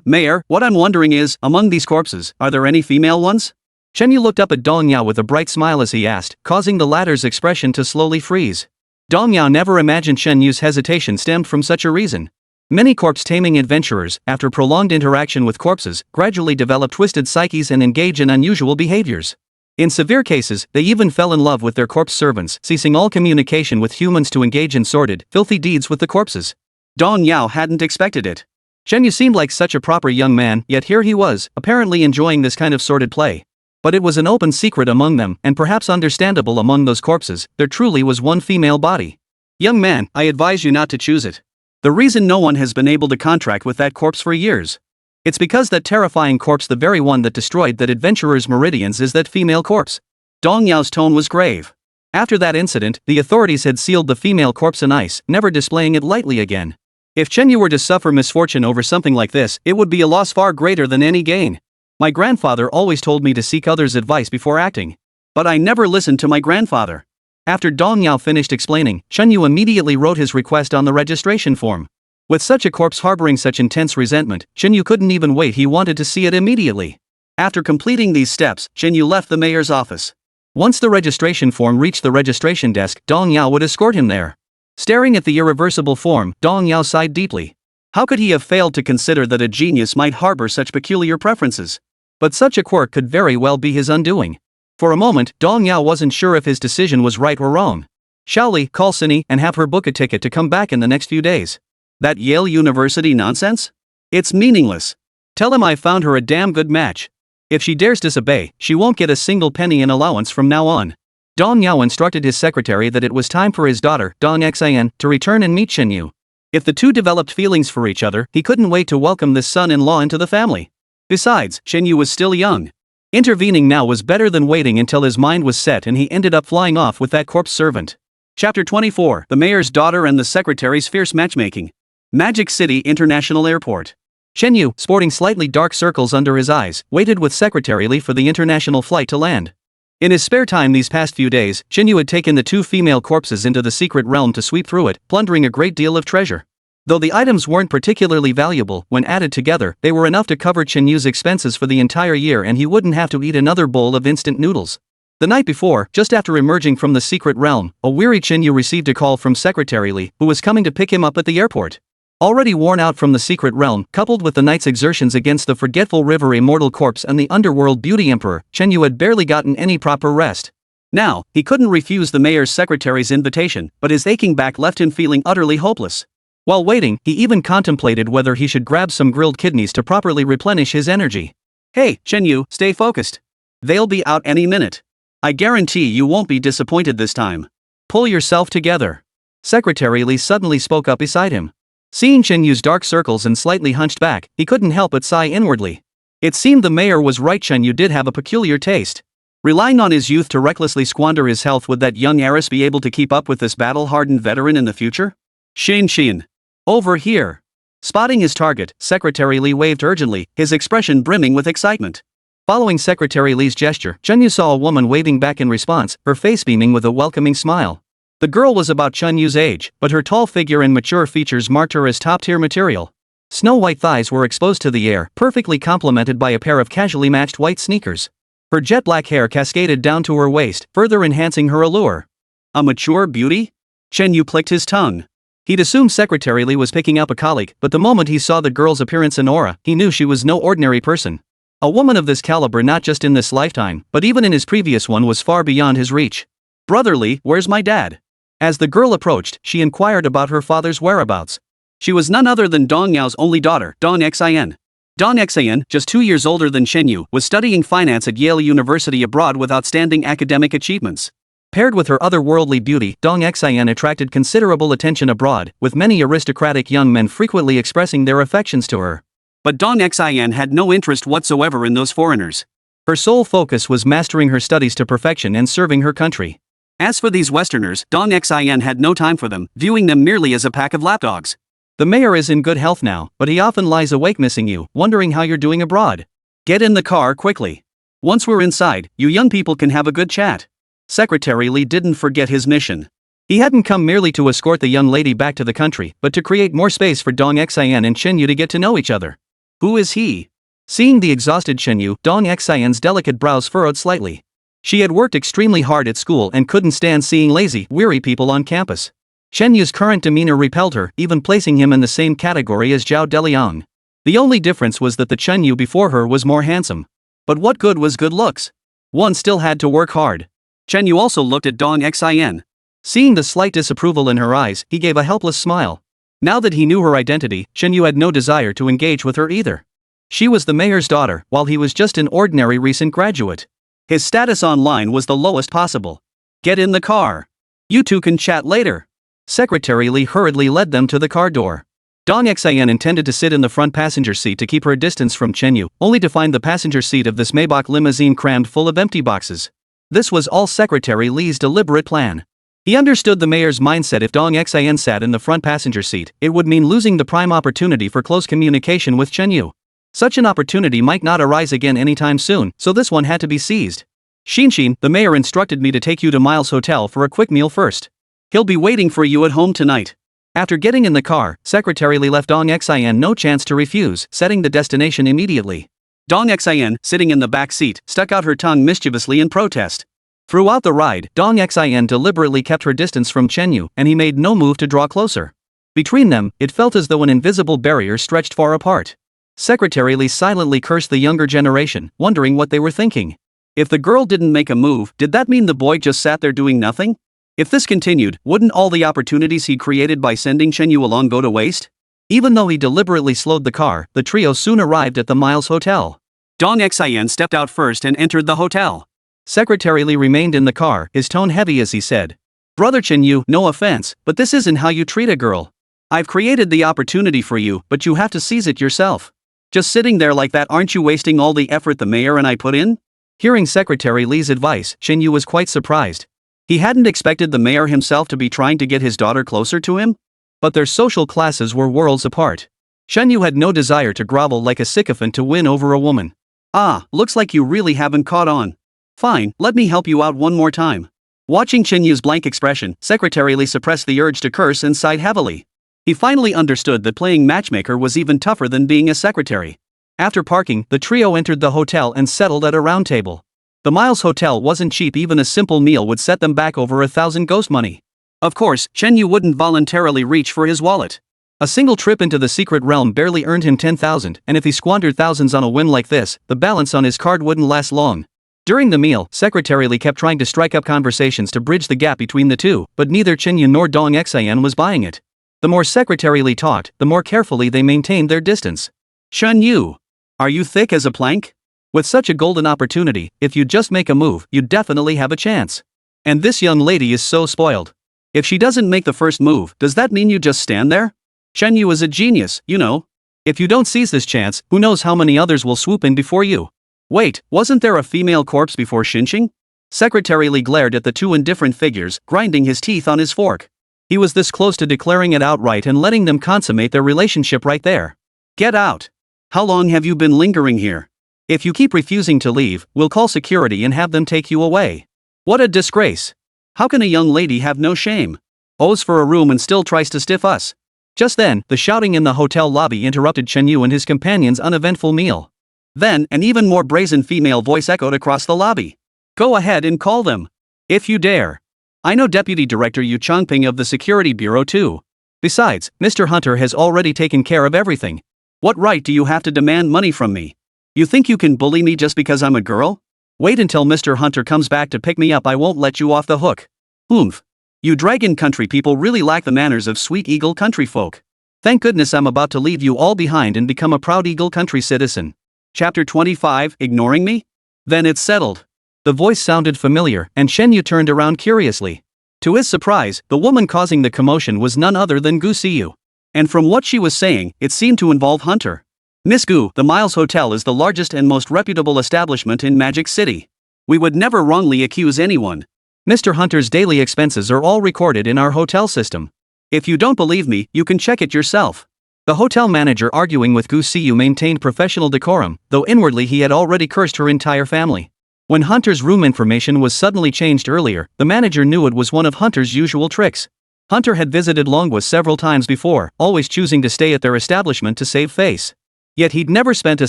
Mayor, what I'm wondering is, among these corpses, are there any female ones? Chen Yu looked up at Dong Yao with a bright smile as he asked, causing the latter's expression to slowly freeze. Dong Yao never imagined Chen Yu's hesitation stemmed from such a reason. Many corpse-taming adventurers, after prolonged interaction with corpses, gradually develop twisted psyches and engage in unusual behaviors. In severe cases, they even fell in love with their corpse servants, ceasing all communication with humans to engage in sordid, filthy deeds with the corpses. Dong Yao hadn't expected it. Shen Yu seemed like such a proper young man, yet here he was, apparently enjoying this kind of sordid play. But it was an open secret among them, and perhaps understandable among those corpses, there truly was one female body. Young man, I advise you not to choose it. The reason no one has been able to contract with that corpse for years. It's because that terrifying corpse, the very one that destroyed that adventurer's meridians, is that female corpse. Dong Yao's tone was grave. After that incident, the authorities had sealed the female corpse in ice, never displaying it lightly again. If Chen Yu were to suffer misfortune over something like this, it would be a loss far greater than any gain. My grandfather always told me to seek others' advice before acting. But I never listened to my grandfather. After Dong Yao finished explaining, Chen Yu immediately wrote his request on the registration form. With such a corpse harboring such intense resentment, Chen Yu couldn't even wait, he wanted to see it immediately. After completing these steps, Chen Yu left the mayor's office. Once the registration form reached the registration desk, Dong Yao would escort him there. Staring at the irreversible form, Dong Yao sighed deeply. How could he have failed to consider that a genius might harbor such peculiar preferences? But such a quirk could very well be his undoing. For a moment, Dong Yao wasn't sure if his decision was right or wrong. Shaoli, call Cindy and have her book a ticket to come back in the next few days. That Yale University nonsense? It's meaningless. Tell him I found her a damn good match. If she dares disobey, she won't get a single penny in allowance from now on. Dong Yao instructed his secretary that it was time for his daughter, Dong Xian, to return and meet Shen Yu. If the two developed feelings for each other, he couldn't wait to welcome this son-in-law into the family. Besides, Shen Yu was still young. Intervening now was better than waiting until his mind was set, and he ended up flying off with that corpse servant. Chapter 24: The Mayor's Daughter and the Secretary's Fierce Matchmaking. Magic City International Airport. Shen Yu, sporting slightly dark circles under his eyes, waited with Secretary Li for the international flight to land. In his spare time these past few days, Shen Yu had taken the two female corpses into the secret realm to sweep through it, plundering a great deal of treasure. Though the items weren't particularly valuable, when added together, they were enough to cover Shen Yu's expenses for the entire year, and he wouldn't have to eat another bowl of instant noodles. The night before, just after emerging from the secret realm, a weary Shen Yu received a call from Secretary Li, who was coming to pick him up at the airport. Already worn out from the secret realm, coupled with the night's exertions against the forgetful river immortal corpse and the underworld beauty emperor, Shen Yu had barely gotten any proper rest. Now, he couldn't refuse the mayor's secretary's invitation, but his aching back left him feeling utterly hopeless. While waiting, he even contemplated whether he should grab some grilled kidneys to properly replenish his energy. Hey, Shen Yu, stay focused. They'll be out any minute. I guarantee you won't be disappointed this time. Pull yourself together. Secretary Li suddenly spoke up beside him. Seeing Shen Yu's dark circles and slightly hunched back, he couldn't help but sigh inwardly. It seemed the mayor was right, Shen Yu did have a peculiar taste. Relying on his youth to recklessly squander his health, would that young heiress be able to keep up with this battle-hardened veteran in the future? Xin. Over here. Spotting his target, Secretary Li waved urgently, his expression brimming with excitement. Following Secretary Li's gesture, Shen Yu saw a woman waving back in response, her face beaming with a welcoming smile. The girl was about Shen Yu's age, but her tall figure and mature features marked her as top-tier material. Snow-white thighs were exposed to the air, perfectly complemented by a pair of casually matched white sneakers. Her jet-black hair cascaded down to her waist, further enhancing her allure. A mature beauty? Shen Yu clicked his tongue. He'd assumed Secretary Li was picking up a colleague, but the moment he saw the girl's appearance and aura, he knew she was no ordinary person. A woman of this caliber, not just in this lifetime, but even in his previous one, was far beyond his reach. Brother Li, where's my dad? As the girl approached, she inquired about her father's whereabouts. She was none other than Dong Yao's only daughter, Dong Xian. Dong Xian, just 2 years older than Shen Yu, was studying finance at Yale University abroad with outstanding academic achievements. Paired with her otherworldly beauty, Dong Xian attracted considerable attention abroad, with many aristocratic young men frequently expressing their affections to her. But Dong Xian had no interest whatsoever in those foreigners. Her sole focus was mastering her studies to perfection and serving her country. As for these Westerners, Dong Xian had no time for them, viewing them merely as a pack of lapdogs. The mayor is in good health now, but he often lies awake missing you, wondering how you're doing abroad. Get in the car quickly. Once we're inside, you young people can have a good chat. Secretary Li didn't forget his mission. He hadn't come merely to escort the young lady back to the country, but to create more space for Dong Xian and Shen Yu to get to know each other. Who is he? Seeing the exhausted Shen Yu, Dong Xian's delicate brows furrowed slightly. She had worked extremely hard at school and couldn't stand seeing lazy, weary people on campus. Shen Yu's current demeanor repelled her, even placing him in the same category as Zhao Deliang. The only difference was that the Shen Yu before her was more handsome. But what good was good looks? One still had to work hard. Chen Yu also looked at Dong Xin. Seeing the slight disapproval in her eyes, he gave a helpless smile. Now that he knew her identity, Chen Yu had no desire to engage with her either. She was the mayor's daughter, while he was just an ordinary recent graduate. His status online was the lowest possible. Get in the car. You two can chat later. Secretary Li hurriedly led them to the car door. Dong Xin intended to sit in the front passenger seat to keep her distance from Chen Yu, only to find the passenger seat of this Maybach limousine crammed full of empty boxes. This was all Secretary Li's deliberate plan. He understood the mayor's mindset. If Dong Xin sat in the front passenger seat, it would mean losing the prime opportunity for close communication with Chen Yu. Such an opportunity might not arise again anytime soon, so this one had to be seized. Xinshin, the mayor instructed me to take you to Miles Hotel for a quick meal first. He'll be waiting for you at home tonight. After getting in the car, Secretary Li left Dong Xin no chance to refuse, setting the destination immediately. Dong Xin, sitting in the back seat, stuck out her tongue mischievously in protest. Throughout the ride, Dong Xin deliberately kept her distance from Chen Yu, and he made no move to draw closer. Between them, it felt as though an invisible barrier stretched far apart. Secretary Li silently cursed the younger generation, wondering what they were thinking. If the girl didn't make a move, did that mean the boy just sat there doing nothing? If this continued, wouldn't all the opportunities he'd created by sending Chen Yu along go to waste? Even though he deliberately slowed the car, the trio soon arrived at the Miles Hotel. Dong Xin stepped out first and entered the hotel. Secretary Li remained in the car, his tone heavy as he said, "Brother Chen Yu, no offense, but this isn't how you treat a girl. I've created the opportunity for you, but you have to seize it yourself. Just sitting there like that, aren't you wasting all the effort the mayor and I put in?" Hearing Secretary Li's advice, Chen Yu was quite surprised. He hadn't expected the mayor himself to be trying to get his daughter closer to him. But their social classes were worlds apart. Chen Yu had no desire to grovel like a sycophant to win over a woman. "Ah, looks like you really haven't caught on. Fine, let me help you out one more time." Watching Chen Yu's blank expression, Secretary Li suppressed the urge to curse and sighed heavily. He finally understood that playing matchmaker was even tougher than being a secretary. After parking, the trio entered the hotel and settled at a round table. The Miles Hotel wasn't cheap. Even a simple meal would set them back over 1,000 ghost money. Of course, Chen Yu wouldn't voluntarily reach for his wallet. A single trip into the secret realm barely earned him 10,000, and if he squandered thousands on a whim like this, the balance on his card wouldn't last long. During the meal, Secretary Li kept trying to strike up conversations to bridge the gap between the two, but neither Chen Yu nor Dong Xin was buying it. The more Secretary Li talked, the more carefully they maintained their distance. "Chen Yu, are you thick as a plank? With such a golden opportunity, if you just make a move, you'd definitely have a chance. And this young lady is so spoiled. If she doesn't make the first move, does that mean you just stand there? Chen Yu is a genius, you know. If you don't seize this chance, who knows how many others will swoop in before you. Wait, wasn't there a female corpse before Xinqing?" Secretary Li glared at the two indifferent figures, grinding his teeth on his fork. He was this close to declaring it outright and letting them consummate their relationship right there. "Get out. How long have you been lingering here? If you keep refusing to leave, we'll call security and have them take you away. What a disgrace. How can a young lady have no shame? Owes for a room and still tries to stiff us." Just then, the shouting in the hotel lobby interrupted Chen Yu and his companion's uneventful meal. Then, an even more brazen female voice echoed across the lobby. "Go ahead and call them. If you dare. I know Deputy Director Yu Chongping of the Security Bureau too. Besides, Mr. Hunter has already taken care of everything. What right do you have to demand money from me? You think you can bully me just because I'm a girl? Wait until Mr. Hunter comes back to pick me up. I won't let you off the hook. Oomph. You Dragon Country people really lack the manners of Sweet Eagle Country folk. Thank goodness I'm about to leave you all behind and become a proud Eagle Country citizen." Chapter 25, Ignoring Me? Then it's settled. The voice sounded familiar, and Chen Yu turned around curiously. To his surprise, the woman causing the commotion was none other than Gu Siyu. And from what she was saying, it seemed to involve Hunter. "Miss Gu, the Miles Hotel is the largest and most reputable establishment in Magic City. We would never wrongly accuse anyone. Mr. Hunter's daily expenses are all recorded in our hotel system. If you don't believe me, you can check it yourself." The hotel manager, arguing with Gu Siyu, maintained professional decorum, though inwardly he had already cursed her entire family. When Hunter's room information was suddenly changed earlier, the manager knew it was one of Hunter's usual tricks. Hunter had visited Longwa several times before, always choosing to stay at their establishment to save face. Yet he'd never spent a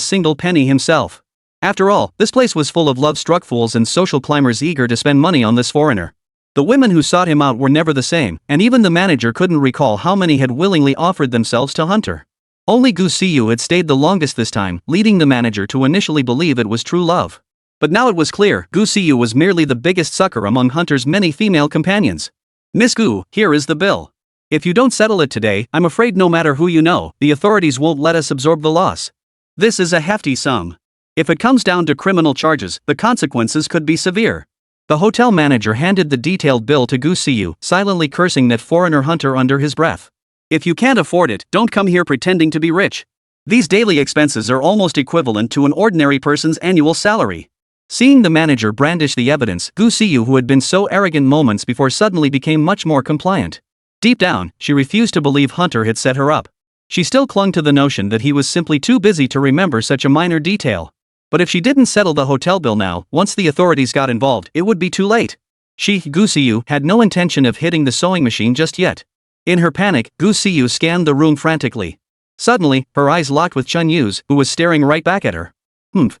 single penny himself. After all, this place was full of love-struck fools and social climbers eager to spend money on this foreigner. The women who sought him out were never the same, and even the manager couldn't recall how many had willingly offered themselves to Hunter. Only Gu Siyu had stayed the longest this time, leading the manager to initially believe it was true love. But now it was clear, Gu Siyu was merely the biggest sucker among Hunter's many female companions. Miss Gu, here is the bill. If you don't settle it today, I'm afraid no matter who you know, the authorities won't let us absorb the loss. This is a hefty sum. If it comes down to criminal charges, the consequences could be severe. The hotel manager handed the detailed bill to Gu Siyu, silently cursing that foreigner Hunter under his breath. If you can't afford it, don't come here pretending to be rich. These daily expenses are almost equivalent to an ordinary person's annual salary. Seeing the manager brandish the evidence, Gu Siyu, who had been so arrogant moments before, suddenly became much more compliant. Deep down, she refused to believe Hunter had set her up. She still clung to the notion that he was simply too busy to remember such a minor detail. But if she didn't settle the hotel bill now, once the authorities got involved, it would be too late. She, Gu Siyu, had no intention of hitting the sewing machine just yet. In her panic, Gu Siyu scanned the room frantically. Suddenly, her eyes locked with Chun Yu's, who was staring right back at her.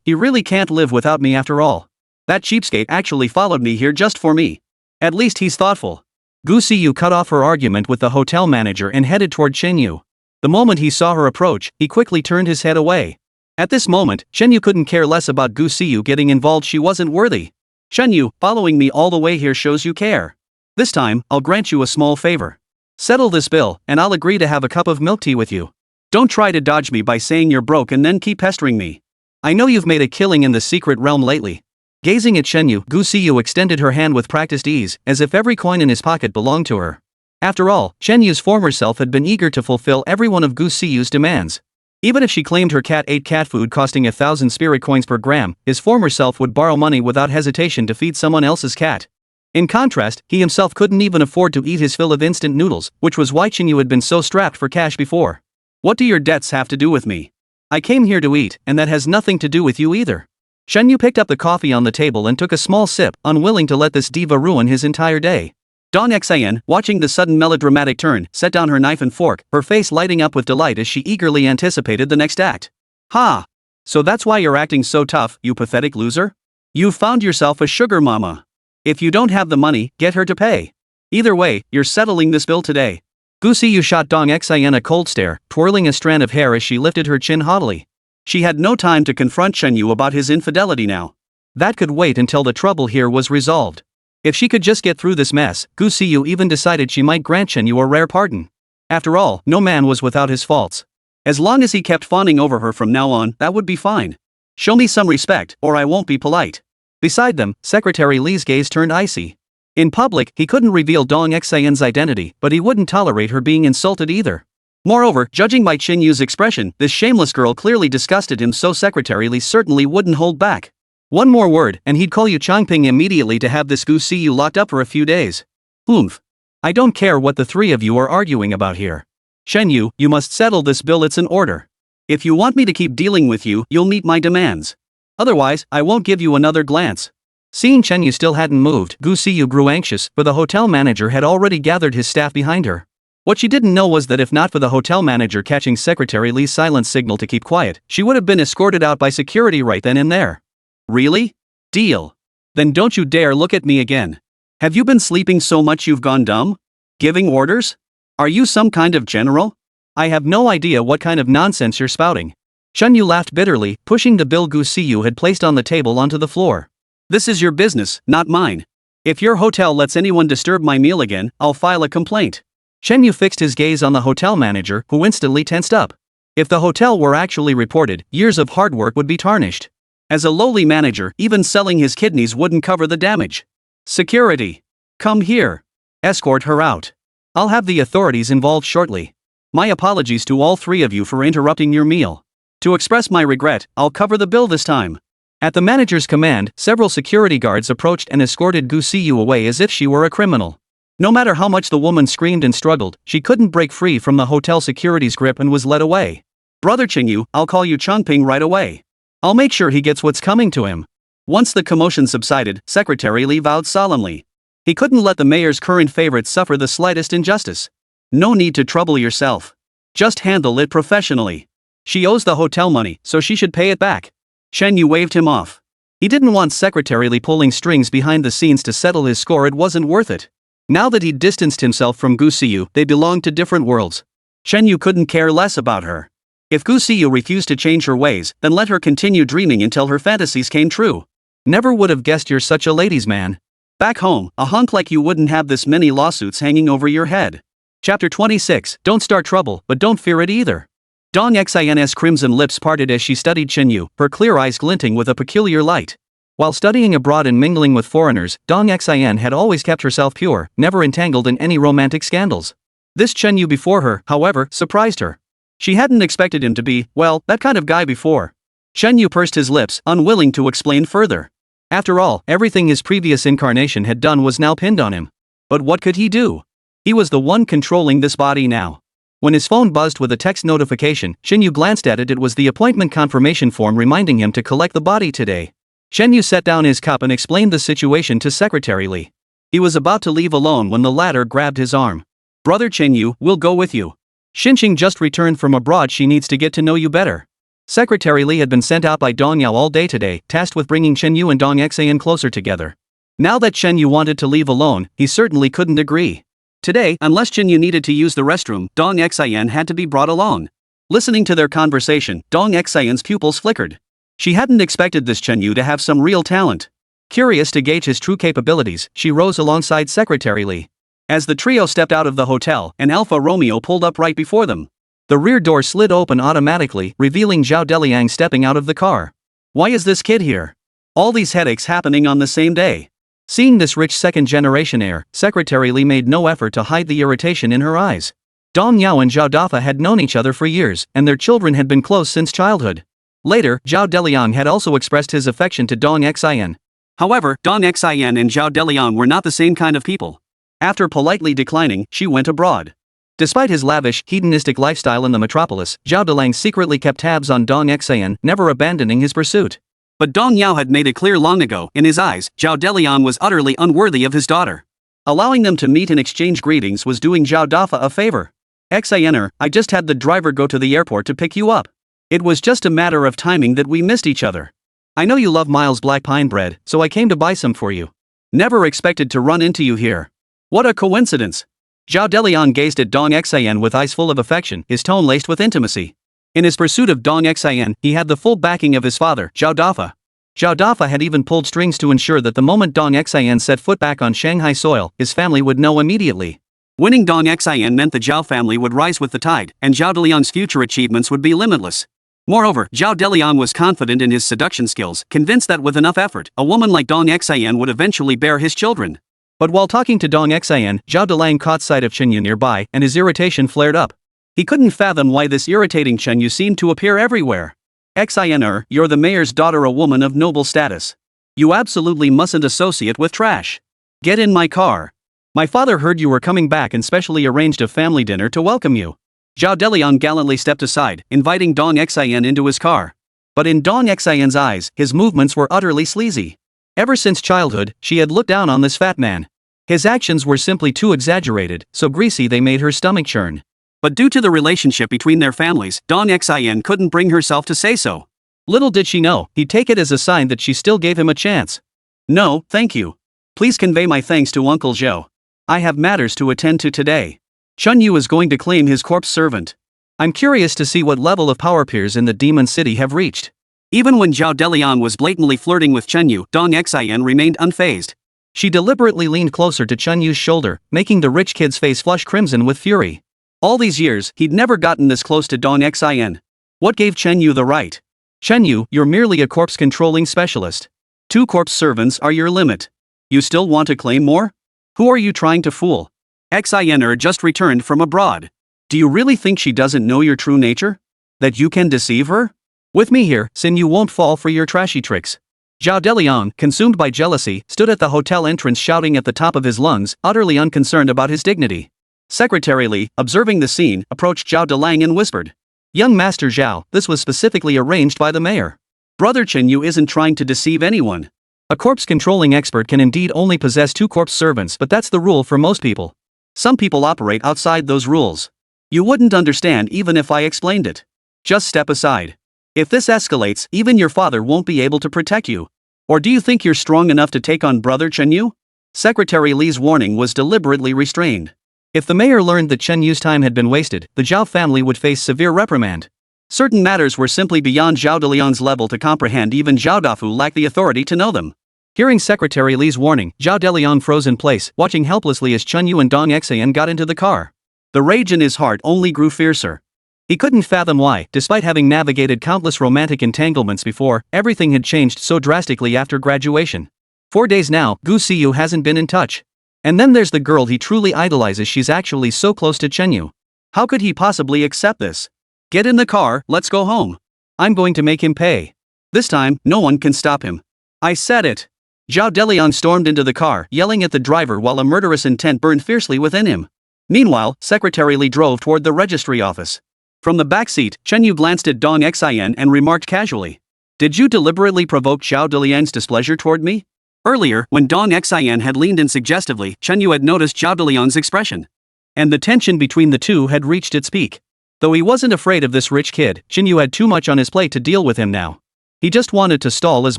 He really can't live without me after all. That cheapskate actually followed me here just for me. At least he's thoughtful. Gu Siyu cut off her argument with the hotel manager and headed toward Chen Yu. The moment he saw her approach, he quickly turned his head away. At this moment, Chen Yu couldn't care less about Gu Siyu getting involved. She wasn't worthy. Chen Yu, following me all the way here shows you care. This time, I'll grant you a small favor. Settle this bill, and I'll agree to have a cup of milk tea with you. Don't try to dodge me by saying you're broke and then keep pestering me. I know you've made a killing in the secret realm lately. Gazing at Chen Yu, Gu Siyu extended her hand with practiced ease, as if every coin in his pocket belonged to her. After all, Chen Yu's former self had been eager to fulfill every one of Gu Siyu's demands. Even if she claimed her cat ate cat food costing 1,000 spirit coins per gram, his former self would borrow money without hesitation to feed someone else's cat. In contrast, he himself couldn't even afford to eat his fill of instant noodles, which was why Chen Yu had been so strapped for cash before. What do your debts have to do with me? I came here to eat, and that has nothing to do with you either. Chen Yu picked up the coffee on the table and took a small sip, unwilling to let this diva ruin his entire day. Dong Xian, watching the sudden melodramatic turn, set down her knife and fork, her face lighting up with delight as she eagerly anticipated the next act. Ha! So that's why you're acting so tough, you pathetic loser? You've found yourself a sugar mama. If you don't have the money, get her to pay. Either way, you're settling this bill today. Gu Siyu shot Dong Xian a cold stare, twirling a strand of hair as she lifted her chin haughtily. She had no time to confront Chen Yu about his infidelity now. That could wait until the trouble here was resolved. If she could just get through this mess, Gu Siyu even decided she might grant Chen Yu a rare pardon. After all, no man was without his faults. As long as he kept fawning over her from now on, that would be fine. Show me some respect, or I won't be polite. Beside them, Secretary Li's gaze turned icy. In public, he couldn't reveal Dong Xian's identity, but he wouldn't tolerate her being insulted either. Moreover, judging by Chen Yu's expression, this shameless girl clearly disgusted him, so Secretary Li certainly wouldn't hold back. One more word, and he'd call you Changping immediately to have this Gu Siyu locked up for a few days. I don't care what the three of you are arguing about here. Chen Yu, you must settle this bill, it's an order. If you want me to keep dealing with you, you'll meet my demands. Otherwise, I won't give you another glance. Seeing Chen Yu still hadn't moved, Gu Siyu grew anxious, for the hotel manager had already gathered his staff behind her. What she didn't know was that if not for the hotel manager catching Secretary Li's silent signal to keep quiet, she would have been escorted out by security right then and there. Really? Deal. Then don't you dare look at me again. Have you been sleeping so much you've gone dumb? Giving orders? Are you some kind of general? I have no idea what kind of nonsense you're spouting. Chen Yu laughed bitterly, pushing the bill Gu Siyu had placed on the table onto the floor. This is your business, not mine. If your hotel lets anyone disturb my meal again, I'll file a complaint. Chen Yu fixed his gaze on the hotel manager, who instantly tensed up. If the hotel were actually reported, years of hard work would be tarnished. As a lowly manager, even selling his kidneys wouldn't cover the damage. Security. Come here. Escort her out. I'll have the authorities involved shortly. My apologies to all three of you for interrupting your meal. To express my regret, I'll cover the bill this time. At the manager's command, several security guards approached and escorted Gu Siyu away as if she were a criminal. No matter how much the woman screamed and struggled, she couldn't break free from the hotel security's grip and was led away. Brother Chen Yu, I'll call you Changping right away. I'll make sure he gets what's coming to him. Once the commotion subsided, Secretary Li vowed solemnly. He couldn't let the mayor's current favorite suffer the slightest injustice. No need to trouble yourself. Just handle it professionally. She owes the hotel money, so she should pay it back. Chen Yu waved him off. He didn't want Secretary Li pulling strings behind the scenes to settle his score, it wasn't worth it. Now that he'd distanced himself from Gu Siyu, they belonged to different worlds. Chen Yu couldn't care less about her. If Gu Siyu refused to change her ways, then let her continue dreaming until her fantasies came true. Never would have guessed you're such a ladies' man. Back home, a hunk like you wouldn't have this many lawsuits hanging over your head. Chapter 26, Don't start trouble, but don't fear it either. Dong Xin's crimson lips parted as she studied Chenyu, her clear eyes glinting with a peculiar light. While studying abroad and mingling with foreigners, Dong Xin had always kept herself pure, never entangled in any romantic scandals. This Chenyu before her, however, surprised her. She hadn't expected him to be, well, that kind of guy before. Chenyu pursed his lips, unwilling to explain further. After all, everything his previous incarnation had done was now pinned on him. But what could he do? He was the one controlling this body now. When his phone buzzed with a text notification, Chenyu glanced at it. It was the appointment confirmation form reminding him to collect the body today. Chenyu set down his cup and explained the situation to Secretary Li. He was about to leave alone when the latter grabbed his arm. Brother Chenyu, we'll go with you. Xinqing just returned from abroad. She needs to get to know you better. Secretary Li had been sent out by Dong Yao all day today, tasked with bringing Chenyu and Dong Xin closer together. Now that Chenyu wanted to leave alone, he certainly couldn't agree. Today, unless Chenyu needed to use the restroom, Dong Xin had to be brought along. Listening to their conversation, Dong Xin's pupils flickered. She hadn't expected this Chenyu to have some real talent. Curious to gauge his true capabilities, she rose alongside Secretary Li. As the trio stepped out of the hotel, an Alfa Romeo pulled up right before them. The rear door slid open automatically, revealing Zhao Deliang stepping out of the car. Why is this kid here? All these headaches happening on the same day. Seeing this rich second-generation heir, Secretary Li made no effort to hide the irritation in her eyes. Dong Yao and Zhao Dafa had known each other for years, and their children had been close since childhood. Later, Zhao Deliang had also expressed his affection to Dong Xin. However, Dong Xin and Zhao Deliang were not the same kind of people. After politely declining, she went abroad. Despite his lavish, hedonistic lifestyle in the metropolis, Zhao Deliang secretly kept tabs on Dong Xin, never abandoning his pursuit. But Dong Yao had made it clear long ago, in his eyes, Zhao Deliang was utterly unworthy of his daughter. Allowing them to meet and exchange greetings was doing Zhao Dafa a favor. Xiner, I just had the driver go to the airport to pick you up. It was just a matter of timing that we missed each other. I know you love Miles' black pine bread, so I came to buy some for you. Never expected to run into you here. What a coincidence. Zhao Deliang gazed at Dong Xin with eyes full of affection, his tone laced with intimacy. In his pursuit of Dong Xin, he had the full backing of his father, Zhao Dafa. Zhao Dafa had even pulled strings to ensure that the moment Dong Xin set foot back on Shanghai soil, his family would know immediately. Winning Dong Xin meant the Zhao family would rise with the tide, and Zhao Deliang's future achievements would be limitless. Moreover, Zhao Deliang was confident in his seduction skills, convinced that with enough effort, a woman like Dong Xin would eventually bear his children. But while talking to Dong Xin, Zhao Deliang caught sight of Chenyu nearby, and his irritation flared up. He couldn't fathom why this irritating Chenyu seemed to appear everywhere. Xiner, you're the mayor's daughter, a woman of noble status. You absolutely mustn't associate with trash. Get in my car. My father heard you were coming back and specially arranged a family dinner to welcome you. Zhao Deliang gallantly stepped aside, inviting Dong Xin into his car. But in Dong Xin's eyes, his movements were utterly sleazy. Ever since childhood, she had looked down on this fat man. His actions were simply too exaggerated, so greasy they made her stomach churn. But due to the relationship between their families, Dong Xin couldn't bring herself to say so. Little did she know, he'd take it as a sign that she still gave him a chance. No, thank you. Please convey my thanks to Uncle Zhou. I have matters to attend to today. Chenyu is going to claim his corpse servant. I'm curious to see what level of power peers in the Demon City have reached. Even when Zhao Deliang was blatantly flirting with Chenyu, Dong Xin remained unfazed. She deliberately leaned closer to Chenyu's shoulder, making the rich kid's face flush crimson with fury. All these years, he'd never gotten this close to Dong Xin. What gave Chenyu the right? Chenyu, you're merely a corpse-controlling specialist. 2 corpse servants are your limit. You still want to claim more? Who are you trying to fool? Xiner just returned from abroad. Do you really think she doesn't know your true nature? That you can deceive her? With me here, Sin, you won't fall for your trashy tricks. Zhao Deliang, consumed by jealousy, stood at the hotel entrance shouting at the top of his lungs, utterly unconcerned about his dignity. Secretary Li, observing the scene, approached Zhao Deliang and whispered. Young Master Zhao, this was specifically arranged by the mayor. Brother Chenyu isn't trying to deceive anyone. A corpse-controlling expert can indeed only possess 2 corpse servants, but that's the rule for most people. Some people operate outside those rules. You wouldn't understand even if I explained it. Just step aside. If this escalates, even your father won't be able to protect you. Or do you think you're strong enough to take on Brother Chenyu? Secretary Li's warning was deliberately restrained. If the mayor learned that Chenyu's time had been wasted, the Zhao family would face severe reprimand. Certain matters were simply beyond Zhao Delian's level to comprehend. Even Zhao Dafu lacked the authority to know them. Hearing Secretary Li's warning, Zhao Delian froze in place, watching helplessly as Chunyu and Dong Xian got into the car. The rage in his heart only grew fiercer. He couldn't fathom why, despite having navigated countless romantic entanglements before, everything had changed so drastically after graduation. 4 days now, Gu Siyu hasn't been in touch. And then there's the girl he truly idolizes. She's actually so close to Chenyu. How could he possibly accept this? Get in the car, let's go home. I'm going to make him pay. This time, no one can stop him. I said it. Zhao Delian stormed into the car, yelling at the driver while a murderous intent burned fiercely within him. Meanwhile, Secretary Li drove toward the registry office. From the backseat, Chenyu glanced at Dong Xian and remarked casually, "Did you deliberately provoke Zhao Delian's displeasure toward me?" Earlier, when Dong Xian had leaned in suggestively, Chenyu had noticed Zhao Delian's expression. And the tension between the two had reached its peak. Though he wasn't afraid of this rich kid, Chenyu had too much on his plate to deal with him now. He just wanted to stall as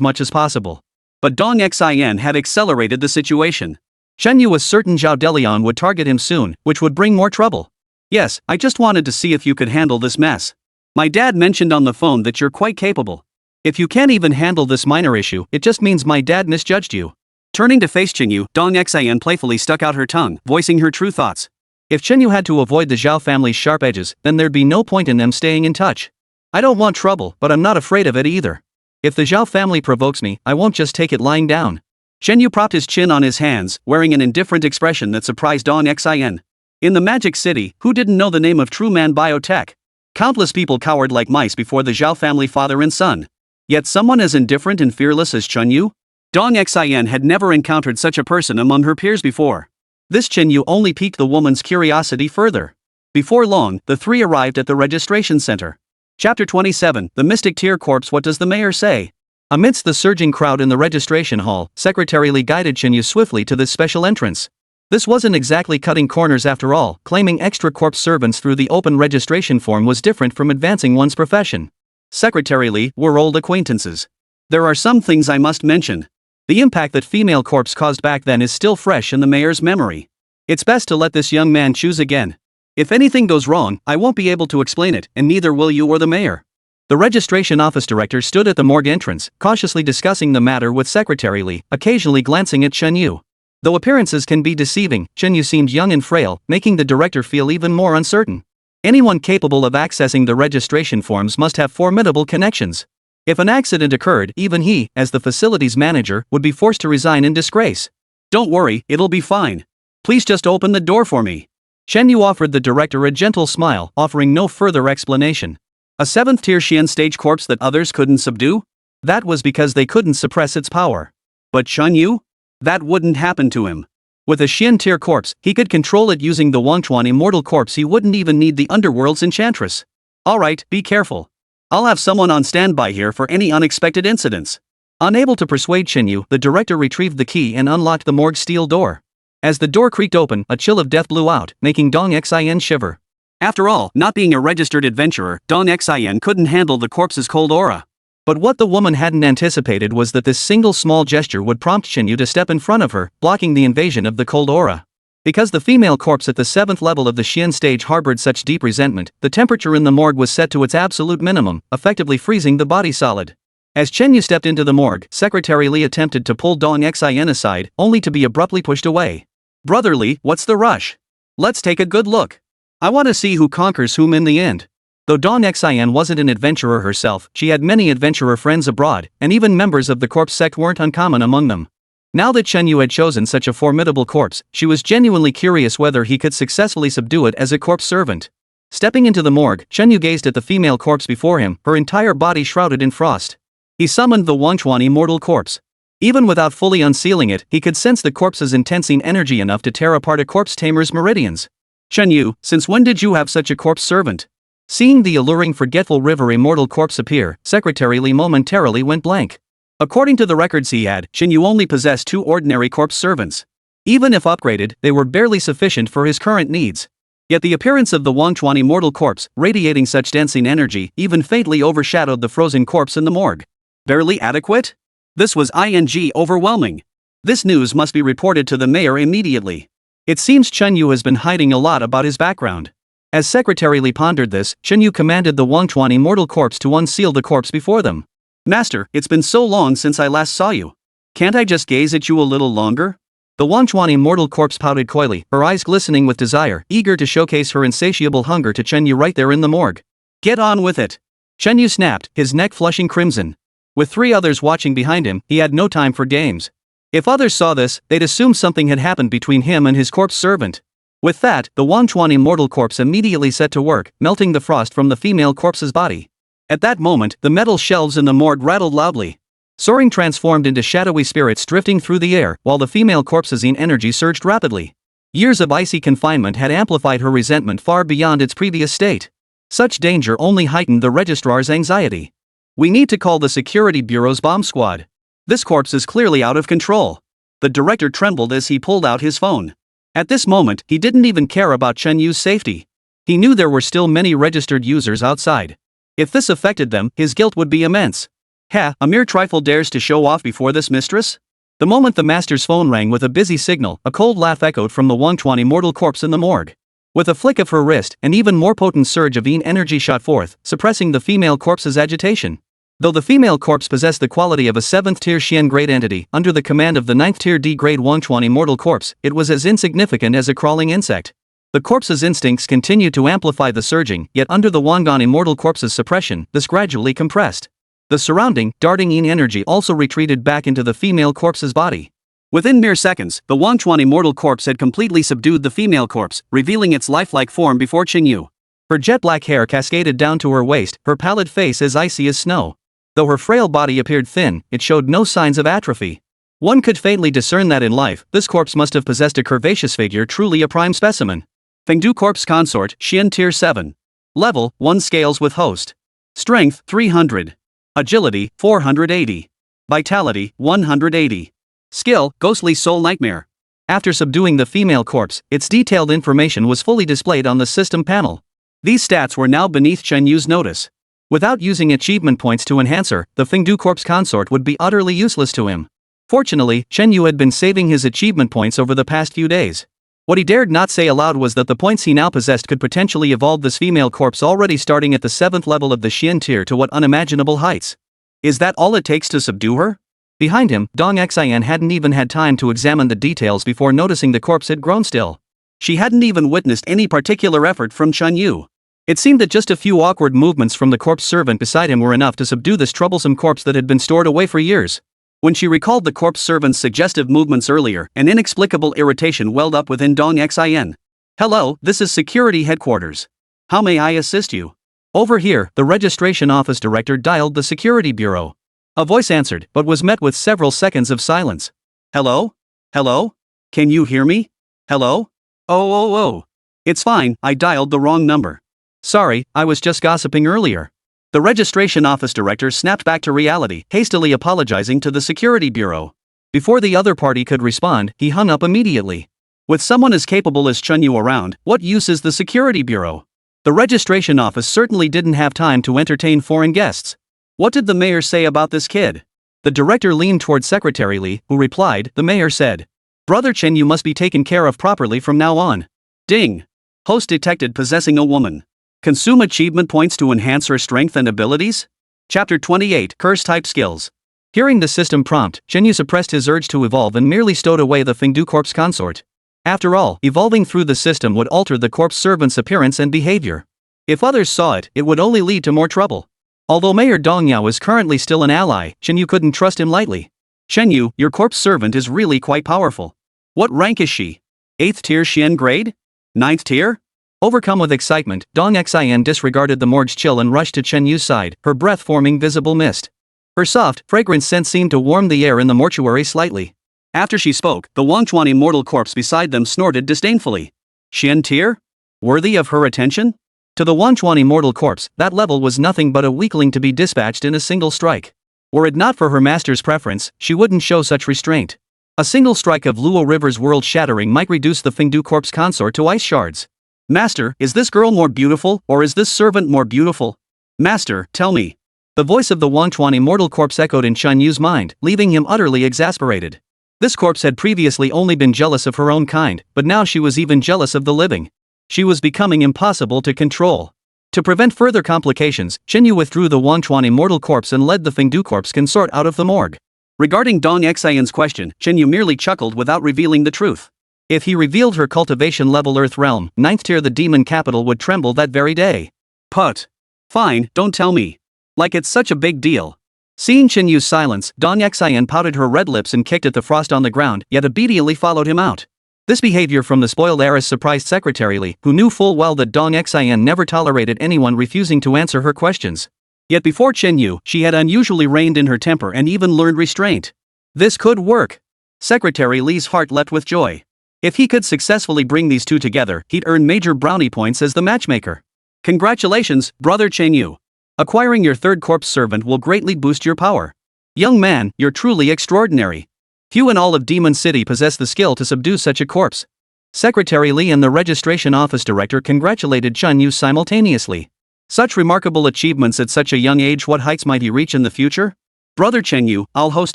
much as possible. But Dong Xian had accelerated the situation. Chenyu was certain Zhao Delian would target him soon, which would bring more trouble. "Yes, I just wanted to see if you could handle this mess. My dad mentioned on the phone that you're quite capable. If you can't even handle this minor issue, it just means my dad misjudged you." Turning to face Chenyu, Dong Xian playfully stuck out her tongue, voicing her true thoughts. If Chenyu had to avoid the Zhao family's sharp edges, then there'd be no point in them staying in touch. I don't want trouble, but I'm not afraid of it either. If the Zhao family provokes me, I won't just take it lying down. Chenyu propped his chin on his hands, wearing an indifferent expression that surprised Dong Xian. In the Magic City, who didn't know the name of True Man Biotech? Countless people cowered like mice before the Zhao family father and son. Yet someone as indifferent and fearless as Chenyu? Dong Xian had never encountered such a person among her peers before. This Chenyu only piqued the woman's curiosity further. Before long, the three arrived at the registration center. Chapter 27, The Mystic Tear Corpse. What does the mayor say? Amidst the surging crowd in the registration hall, Secretary Li guided Chenyu swiftly to this special entrance. This wasn't exactly cutting corners after all. Claiming extra corpse servants through the open registration form was different from advancing one's profession. Secretary Li, we're old acquaintances. There are some things I must mention. The impact that female corpse caused back then is still fresh in the mayor's memory. It's best to let this young man choose again. If anything goes wrong, I won't be able to explain it, and neither will you or the mayor. The registration office director stood at the morgue entrance, cautiously discussing the matter with Secretary Li, occasionally glancing at Chenyu. Though appearances can be deceiving, Chenyu seemed young and frail, making the director feel even more uncertain. Anyone capable of accessing the registration forms must have formidable connections. If an accident occurred, even he, as the facility's manager, would be forced to resign in disgrace. "Don't worry, it'll be fine. Please just open the door for me." Chenyu offered the director a gentle smile, offering no further explanation. A 7th-tier Xian stage corpse that others couldn't subdue? That was because they couldn't suppress its power. But Chenyu? That wouldn't happen to him. With a Xian tier corpse, he could control it using the Wangchuan immortal corpse. He wouldn't even need the Underworld's enchantress. Alright, be careful. I'll have someone on standby here for any unexpected incidents. Unable to persuade Chenyu, the director retrieved the key and unlocked the morgue's steel door. As the door creaked open, a chill of death blew out, making Dong Xian shiver. After all, not being a registered adventurer, Dong Xian couldn't handle the corpse's cold aura. But what the woman hadn't anticipated was that this single small gesture would prompt Chenyu to step in front of her, blocking the invasion of the cold aura. Because the female corpse at the 7th level of the Xian stage harbored such deep resentment, the temperature in the morgue was set to its absolute minimum, effectively freezing the body solid. As Chenyu stepped into the morgue, Secretary Li attempted to pull Dong Xian aside, only to be abruptly pushed away. "Brother Li, what's the rush? Let's take a good look. I want to see who conquers whom in the end." Though Dong Xian wasn't an adventurer herself, she had many adventurer friends abroad, and even members of the corpse sect weren't uncommon among them. Now that Chenyu had chosen such a formidable corpse, she was genuinely curious whether he could successfully subdue it as a corpse servant. Stepping into the morgue, Chenyu gazed at the female corpse before him, her entire body shrouded in frost. He summoned the Wangchuan immortal corpse. Even without fully unsealing it, he could sense the corpse's intensine energy enough to tear apart a corpse tamer's meridians. "Chenyu, since when did you have such a corpse servant?" Seeing the alluring Forgetful River immortal corpse appear, Secretary Li momentarily went blank. According to the records he had, Chenyu only possessed 2 ordinary corpse servants. Even if upgraded, they were barely sufficient for his current needs. Yet the appearance of the Wangchuan immortal corpse, radiating such dancing energy, even faintly overshadowed the frozen corpse in the morgue. Barely adequate? This was overwhelming. This news must be reported to the mayor immediately. It seems Chenyu has been hiding a lot about his background. As Secretary Li pondered this, Chen Yu commanded the Wangchuan immortal corpse to unseal the corpse before them. Master, it's been so long since I last saw you. Can't I just gaze at you a little longer? The Wangchuan immortal corpse pouted coyly, her eyes glistening with desire, eager to showcase her insatiable hunger to Chen Yu right there in the morgue. Get on with it. Chen Yu snapped, his neck flushing crimson. With 3 others watching behind him, he had no time for games. If others saw this, they'd assume something had happened between him and his corpse servant. With that, the Wangchuan immortal corpse immediately set to work, melting the frost from the female corpse's body. At that moment, the metal shelves in the morgue rattled loudly. Soaring transformed into shadowy spirits drifting through the air, while the female corpse's energy surged rapidly. Years of icy confinement had amplified her resentment far beyond its previous state. Such danger only heightened the registrar's anxiety. We need to call the Security Bureau's bomb squad. This corpse is clearly out of control. The director trembled as he pulled out his phone. At this moment, he didn't even care about Chen Yu's safety. He knew there were still many registered users outside. If this affected them, his guilt would be immense. A mere trifle dares to show off before this mistress? The moment the master's phone rang with a busy signal, a cold laugh echoed from the Wangchuan immortal corpse in the morgue. With a flick of her wrist, an even more potent surge of energy shot forth, suppressing the female corpse's agitation. Though the female corpse possessed the quality of a 7th-tier Xian grade entity under the command of the 9th-tier D-grade Wangchuan immortal corpse, it was as insignificant as a crawling insect. The corpse's instincts continued to amplify the surging, yet under the Wangan immortal corpse's suppression, this gradually compressed. The surrounding, darting energy also retreated back into the female corpse's body. Within mere seconds, the Wangchuan immortal corpse had completely subdued the female corpse, revealing its lifelike form before Chen Yu. Her jet-black hair cascaded down to her waist, her pallid face as icy as snow. Though her frail body appeared thin, it showed no signs of atrophy. One could faintly discern that in life, this corpse must have possessed a curvaceous figure, truly a prime specimen. Fengdu Corpse Consort, Xian Tier 7. Level, 1 scales with host. Strength, 300. Agility, 480. Vitality, 180. Skill, Ghostly Soul Nightmare. After subduing the female corpse, its detailed information was fully displayed on the system panel. These stats were now beneath Chen Yu's notice. Without using achievement points to enhance her, the Fengdu Corpse Consort would be utterly useless to him. Fortunately, Chen Yu had been saving his achievement points over the past few days. What he dared not say aloud was that the points he now possessed could potentially evolve this female corpse already starting at the 7th level of the Xian tier to what unimaginable heights. Is that all it takes to subdue her? Behind him, Dong Xian hadn't even had time to examine the details before noticing the corpse had grown still. She hadn't even witnessed any particular effort from Chen Yu. It seemed that just a few awkward movements from the corpse servant beside him were enough to subdue this troublesome corpse that had been stored away for years. When she recalled the corpse servant's suggestive movements earlier, an inexplicable irritation welled up within Dong Xian. Hello, this is security headquarters. How may I assist you? Over here, the registration office director dialed the security bureau. A voice answered, but was met with several seconds of silence. Hello? Hello? Can you hear me? Hello? Oh. It's fine, I dialed the wrong number. Sorry, I was just gossiping earlier. The registration office director snapped back to reality, hastily apologizing to the security bureau. Before the other party could respond, he hung up immediately. With someone as capable as Chen Yu around, what use is the security bureau? The registration office certainly didn't have time to entertain foreign guests. What did the mayor say about this kid? The director leaned toward Secretary Li, who replied. The mayor said, Brother Chen Yu must be taken care of properly from now on. Ding! Host detected possessing a woman. Consume achievement points to enhance her strength and abilities? Chapter 28 Curse-type Skills. Hearing the system prompt, Chen Yu suppressed his urge to evolve and merely stowed away the Fengdu Corpse Consort. After all, evolving through the system would alter the corpse servant's appearance and behavior. If others saw it, it would only lead to more trouble. Although Mayor Dong Yao is currently still an ally, Chen Yu couldn't trust him lightly. Chen Yu, your corpse servant is really quite powerful. What rank is she? 8th tier Xian grade? 9th tier? Overcome with excitement, Dong Xian disregarded the morgue's chill and rushed to Chen Yu's side, her breath forming visible mist. Her soft, fragrant scent seemed to warm the air in the mortuary slightly. After she spoke, the Wangchuan immortal corpse beside them snorted disdainfully. Xian tier? Worthy of her attention? To the Wangchuan immortal corpse, that level was nothing but a weakling to be dispatched in a single strike. Were it not for her master's preference, she wouldn't show such restraint. A single strike of Luo River's world-shattering might reduce the Fengdu Corpse Consort to ice shards. Master, is this girl more beautiful, or is this servant more beautiful? Master, tell me. The voice of the Wangchuan immortal corpse echoed in Chen Yu's mind, leaving him utterly exasperated. This corpse had previously only been jealous of her own kind, but now she was even jealous of the living. She was becoming impossible to control. To prevent further complications, Chen Yu withdrew the Wanchuan immortal corpse and led the Fengdu corpse consort out of the morgue. Regarding Dong Xian's question, Chen Yu merely chuckled without revealing the truth. If he revealed her cultivation level Earth realm, 9th tier the demon capital would tremble that very day. Put. Fine, don't tell me. Like it's such a big deal. Seeing Chen Yu's silence, Dong Xian pouted her red lips and kicked at the frost on the ground, yet obediently followed him out. This behavior from the spoiled heiress surprised Secretary Li, who knew full well that Dong Xian never tolerated anyone refusing to answer her questions. Yet before Chen Yu, she had unusually reined in her temper and even learned restraint. This could work. Secretary Li's heart leapt with joy. If he could successfully bring these two together, he'd earn major brownie points as the matchmaker. Congratulations, brother Chen Yu. Acquiring your third corpse servant will greatly boost your power. Young man, you're truly extraordinary. Few in all of Demon City possess the skill to subdue such a corpse. Secretary Li and the registration office director congratulated Chen Yu simultaneously. Such remarkable achievements at such a young age, what heights might he reach in the future? Brother Chen Yu, I'll host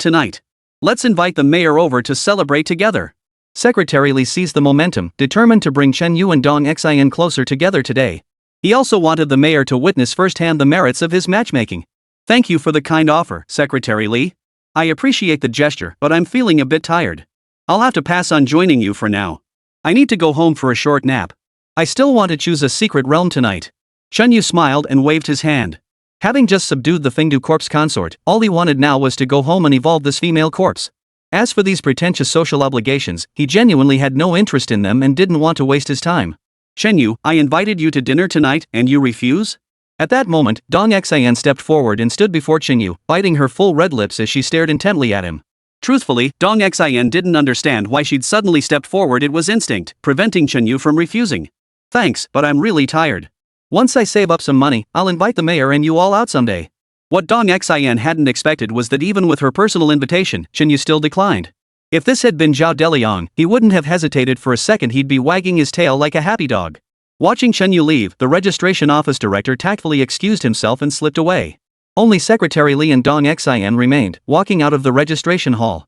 tonight. Let's invite the mayor over to celebrate together. Secretary Li seized the momentum, determined to bring Chen Yu and Dong Xian closer together today. He also wanted the mayor to witness firsthand the merits of his matchmaking. Thank you for the kind offer, Secretary Li. I appreciate the gesture, but I'm feeling a bit tired. I'll have to pass on joining you for now. I need to go home for a short nap. I still want to choose a secret realm tonight. Chen Yu smiled and waved his hand. Having just subdued the Fengdu corpse consort, all he wanted now was to go home and evolve this female corpse. As for these pretentious social obligations, he genuinely had no interest in them and didn't want to waste his time. Chen Yu, I invited you to dinner tonight, and you refuse? At that moment, Dong Xian stepped forward and stood before Chen Yu, biting her full red lips as she stared intently at him. Truthfully, Dong Xian didn't understand why she'd suddenly stepped forward. It was instinct, preventing Chen Yu from refusing. Thanks, but I'm really tired. Once I save up some money, I'll invite the mayor and you all out someday. What Dong Xian hadn't expected was that even with her personal invitation, Chen Yu still declined. If this had been Zhao Deliang, he wouldn't have hesitated for a second. He'd be wagging his tail like a happy dog. Watching Chen Yu leave, the registration office director tactfully excused himself and slipped away. Only Secretary Li and Dong Xian remained, walking out of the registration hall.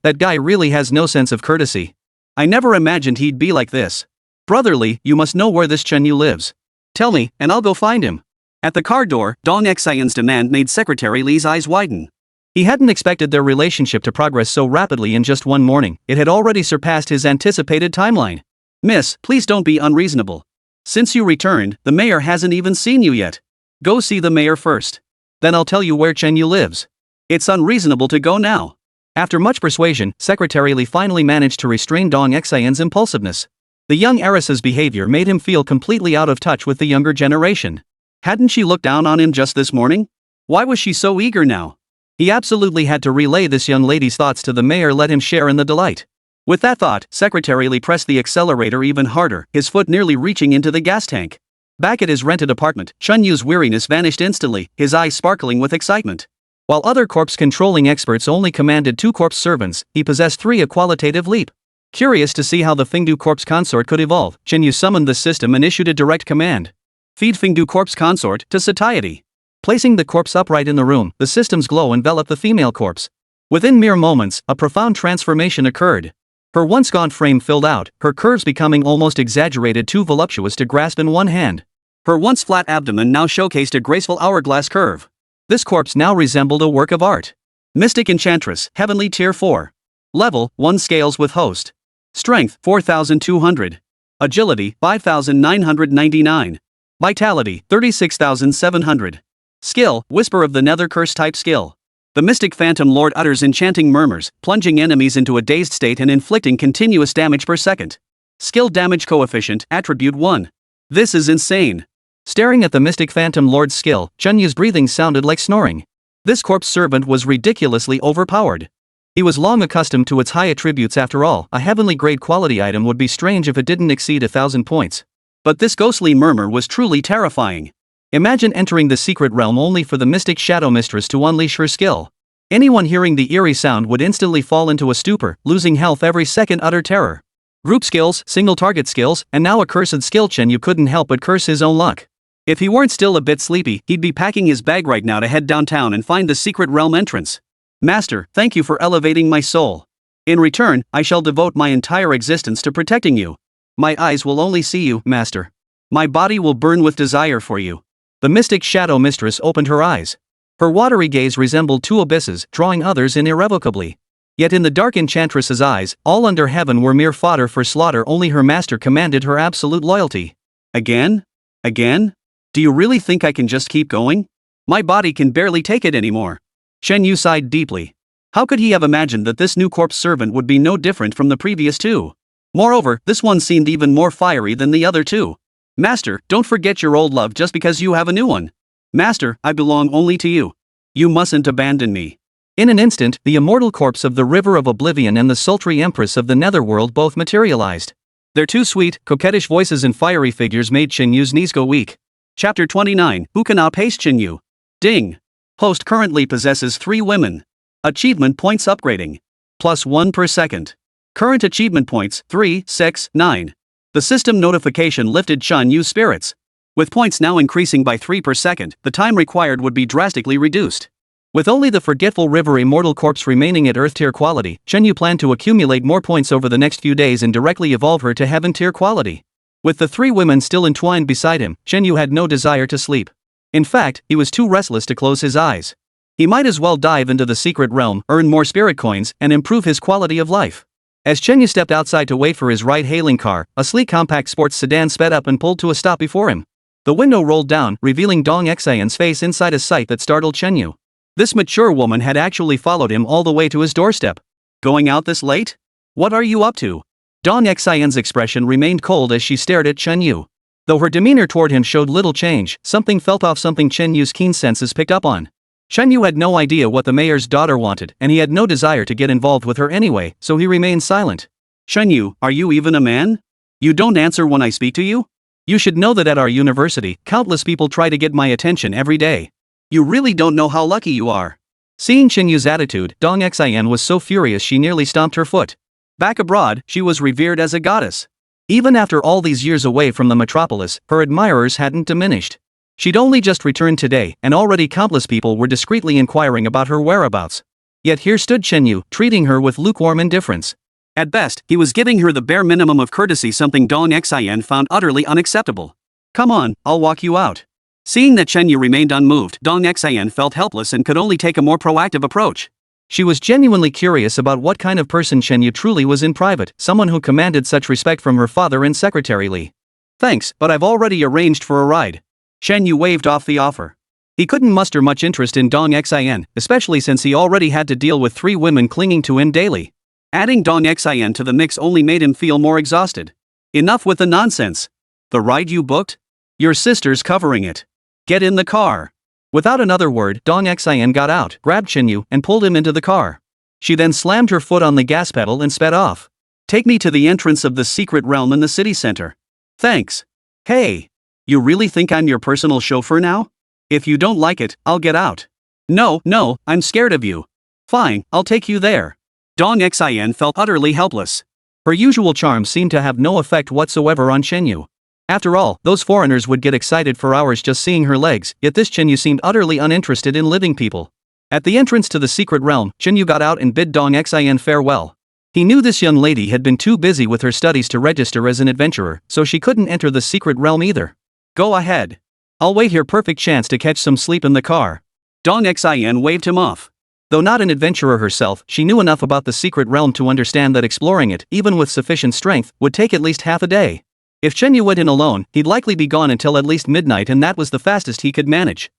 That guy really has no sense of courtesy. I never imagined he'd be like this. Brother Li, you must know where this Chen Yu lives. Tell me, and I'll go find him. At the car door, Dong Xian's demand made Secretary Li's eyes widen. He hadn't expected their relationship to progress so rapidly in just one morning. It had already surpassed his anticipated timeline. Miss, please don't be unreasonable. Since you returned, the mayor hasn't even seen you yet. Go see the mayor first. Then I'll tell you where Chen Yu lives. It's unreasonable to go now. After much persuasion, Secretary Li finally managed to restrain Dong Xian's impulsiveness. The young heiress's behavior made him feel completely out of touch with the younger generation. Hadn't she looked down on him just this morning? Why was she so eager now? He absolutely had to relay this young lady's thoughts to the mayor. Let him share in the delight. With that thought, Secretary Li pressed the accelerator even harder, his foot nearly reaching into the gas tank. Back at his rented apartment, Chen Yu's weariness vanished instantly, his eyes sparkling with excitement. While other corpse-controlling experts only commanded 2 corpse servants, he possessed 3. A qualitative leap. Curious to see how the Fengdu corpse consort could evolve, Chen Yu summoned the system and issued a direct command. Feed Fengdu corpse consort to satiety. Placing the corpse upright in the room, the system's glow enveloped the female corpse. Within mere moments, a profound transformation occurred. Her once gaunt frame filled out, her curves becoming almost exaggerated, too voluptuous to grasp in one hand. Her once flat abdomen now showcased a graceful hourglass curve. This corpse now resembled a work of art. Mystic Enchantress, Heavenly Tier 4. Level, 1 scales with host. Strength, 4,200. Agility, 5,999. Vitality, 36,700. Skill, Whisper of the Nether Curse type skill. The Mystic Phantom Lord utters enchanting murmurs, plunging enemies into a dazed state and inflicting continuous damage per second. Skill damage coefficient, attribute 1. This is insane. Staring at the Mystic Phantom Lord's skill, Chen Yu's breathing sounded like snoring. This corpse servant was ridiculously overpowered. He was long accustomed to its high attributes. After all, a heavenly grade quality item would be strange if it didn't exceed 1,000 points. But this ghostly murmur was truly terrifying. Imagine entering the secret realm only for the Mystic Shadow Mistress to unleash her skill. Anyone hearing the eerie sound would instantly fall into a stupor, losing health every second. Utter terror. Group skills, single target skills, and now a cursed skill. Chen Yu couldn't help but curse his own luck. If he weren't still a bit sleepy, he'd be packing his bag right now to head downtown and find the secret realm entrance. Master, thank you for elevating my soul. In return, I shall devote my entire existence to protecting you. My eyes will only see you, master. My body will burn with desire for you. The mystic shadow mistress opened her eyes. Her watery gaze resembled two abysses, drawing others in irrevocably. Yet in the dark enchantress's eyes, all under heaven were mere fodder for slaughter. Only her master commanded her absolute loyalty. Again? Again? Do you really think I can just keep going? My body can barely take it anymore. Shen Yu sighed deeply. How could he have imagined that this new corpse servant would be no different from the previous two? Moreover, this one seemed even more fiery than the other two. Master, don't forget your old love just because you have a new one. Master, I belong only to you. You mustn't abandon me. In an instant, the immortal corpse of the River of Oblivion and the sultry Empress of the Netherworld both materialized. Their two sweet, coquettish voices and fiery figures made Qinyu's knees go weak. Chapter 29, Who Can Outpace Qinyu? Ding. Host currently possesses 3 women. Achievement points upgrading. +1 per second. Current achievement points, 3, 6, 9. The system notification lifted Qinyu's spirits. With points now increasing by 3 per second, the time required would be drastically reduced. With only the Forgetful River Immortal Corpse remaining at Earth Tier quality, Qinyu planned to accumulate more points over the next few days and directly evolve her to Heaven Tier quality. With the 3 women still entwined beside him, Qinyu had no desire to sleep. In fact, he was too restless to close his eyes. He might as well dive into the secret realm, earn more spirit coins, and improve his quality of life. As Qinyu stepped outside to wait for his ride-hailing car, a sleek compact sports sedan sped up and pulled to a stop before him. The window rolled down, revealing Dong Xian's face inside a sight that startled Qinyu. This mature woman had actually followed him all the way to his doorstep. Going out this late? What are you up to? Dong Xian's expression remained cold as she stared at Qinyu. Though her demeanor toward him showed little change, something felt off, something Qinyu's keen senses picked up on. Qinyu had no idea what the mayor's daughter wanted, and he had no desire to get involved with her anyway, so he remained silent. Qinyu, are you even a man? You don't answer when I speak to you? You should know that at our university, countless people try to get my attention every day. You really don't know how lucky you are. Seeing Qinyu's attitude, Dong Xian was so furious she nearly stomped her foot. Back abroad, she was revered as a goddess. Even after all these years away from the metropolis, her admirers hadn't diminished. She'd only just returned today, and already countless people were discreetly inquiring about her whereabouts. Yet here stood Qinyu, treating her with lukewarm indifference. At best, he was giving her the bare minimum of courtesy, something Dong Xian found utterly unacceptable. Come on, I'll walk you out. Seeing that Qinyu remained unmoved, Dong Xian felt helpless and could only take a more proactive approach. She was genuinely curious about what kind of person Qinyu truly was in private, someone who commanded such respect from her father and Secretary Li. Thanks, but I've already arranged for a ride. Qinyu waved off the offer. He couldn't muster much interest in Dong Xian, especially since he already had to deal with 3 women clinging to him daily. Adding Dong Xian to the mix only made him feel more exhausted. Enough with the nonsense. The ride you booked? Your sister's covering it. Get in the car. Without another word, Dong Xian got out, grabbed Qinyu, and pulled him into the car. She then slammed her foot on the gas pedal and sped off. Take me to the entrance of the secret realm in the city center. Thanks. Hey. You really think I'm your personal chauffeur now? If you don't like it, I'll get out. No, I'm scared of you. Fine, I'll take you there. Dong Xian felt utterly helpless. Her usual charm seemed to have no effect whatsoever on Qinyu. After all, those foreigners would get excited for hours just seeing her legs, yet this Qinyu seemed utterly uninterested in living people. At the entrance to the secret realm, Qinyu got out and bid Dong Xian farewell. He knew this young lady had been too busy with her studies to register as an adventurer, so she couldn't enter the secret realm either. Go ahead. I'll wait here. Perfect chance to catch some sleep in the car. Dong Xian waved him off. Though not an adventurer herself, she knew enough about the secret realm to understand that exploring it, even with sufficient strength, would take at least half a day. If Qinyu went in alone, he'd likely be gone until at least midnight, and that was the fastest he could manage.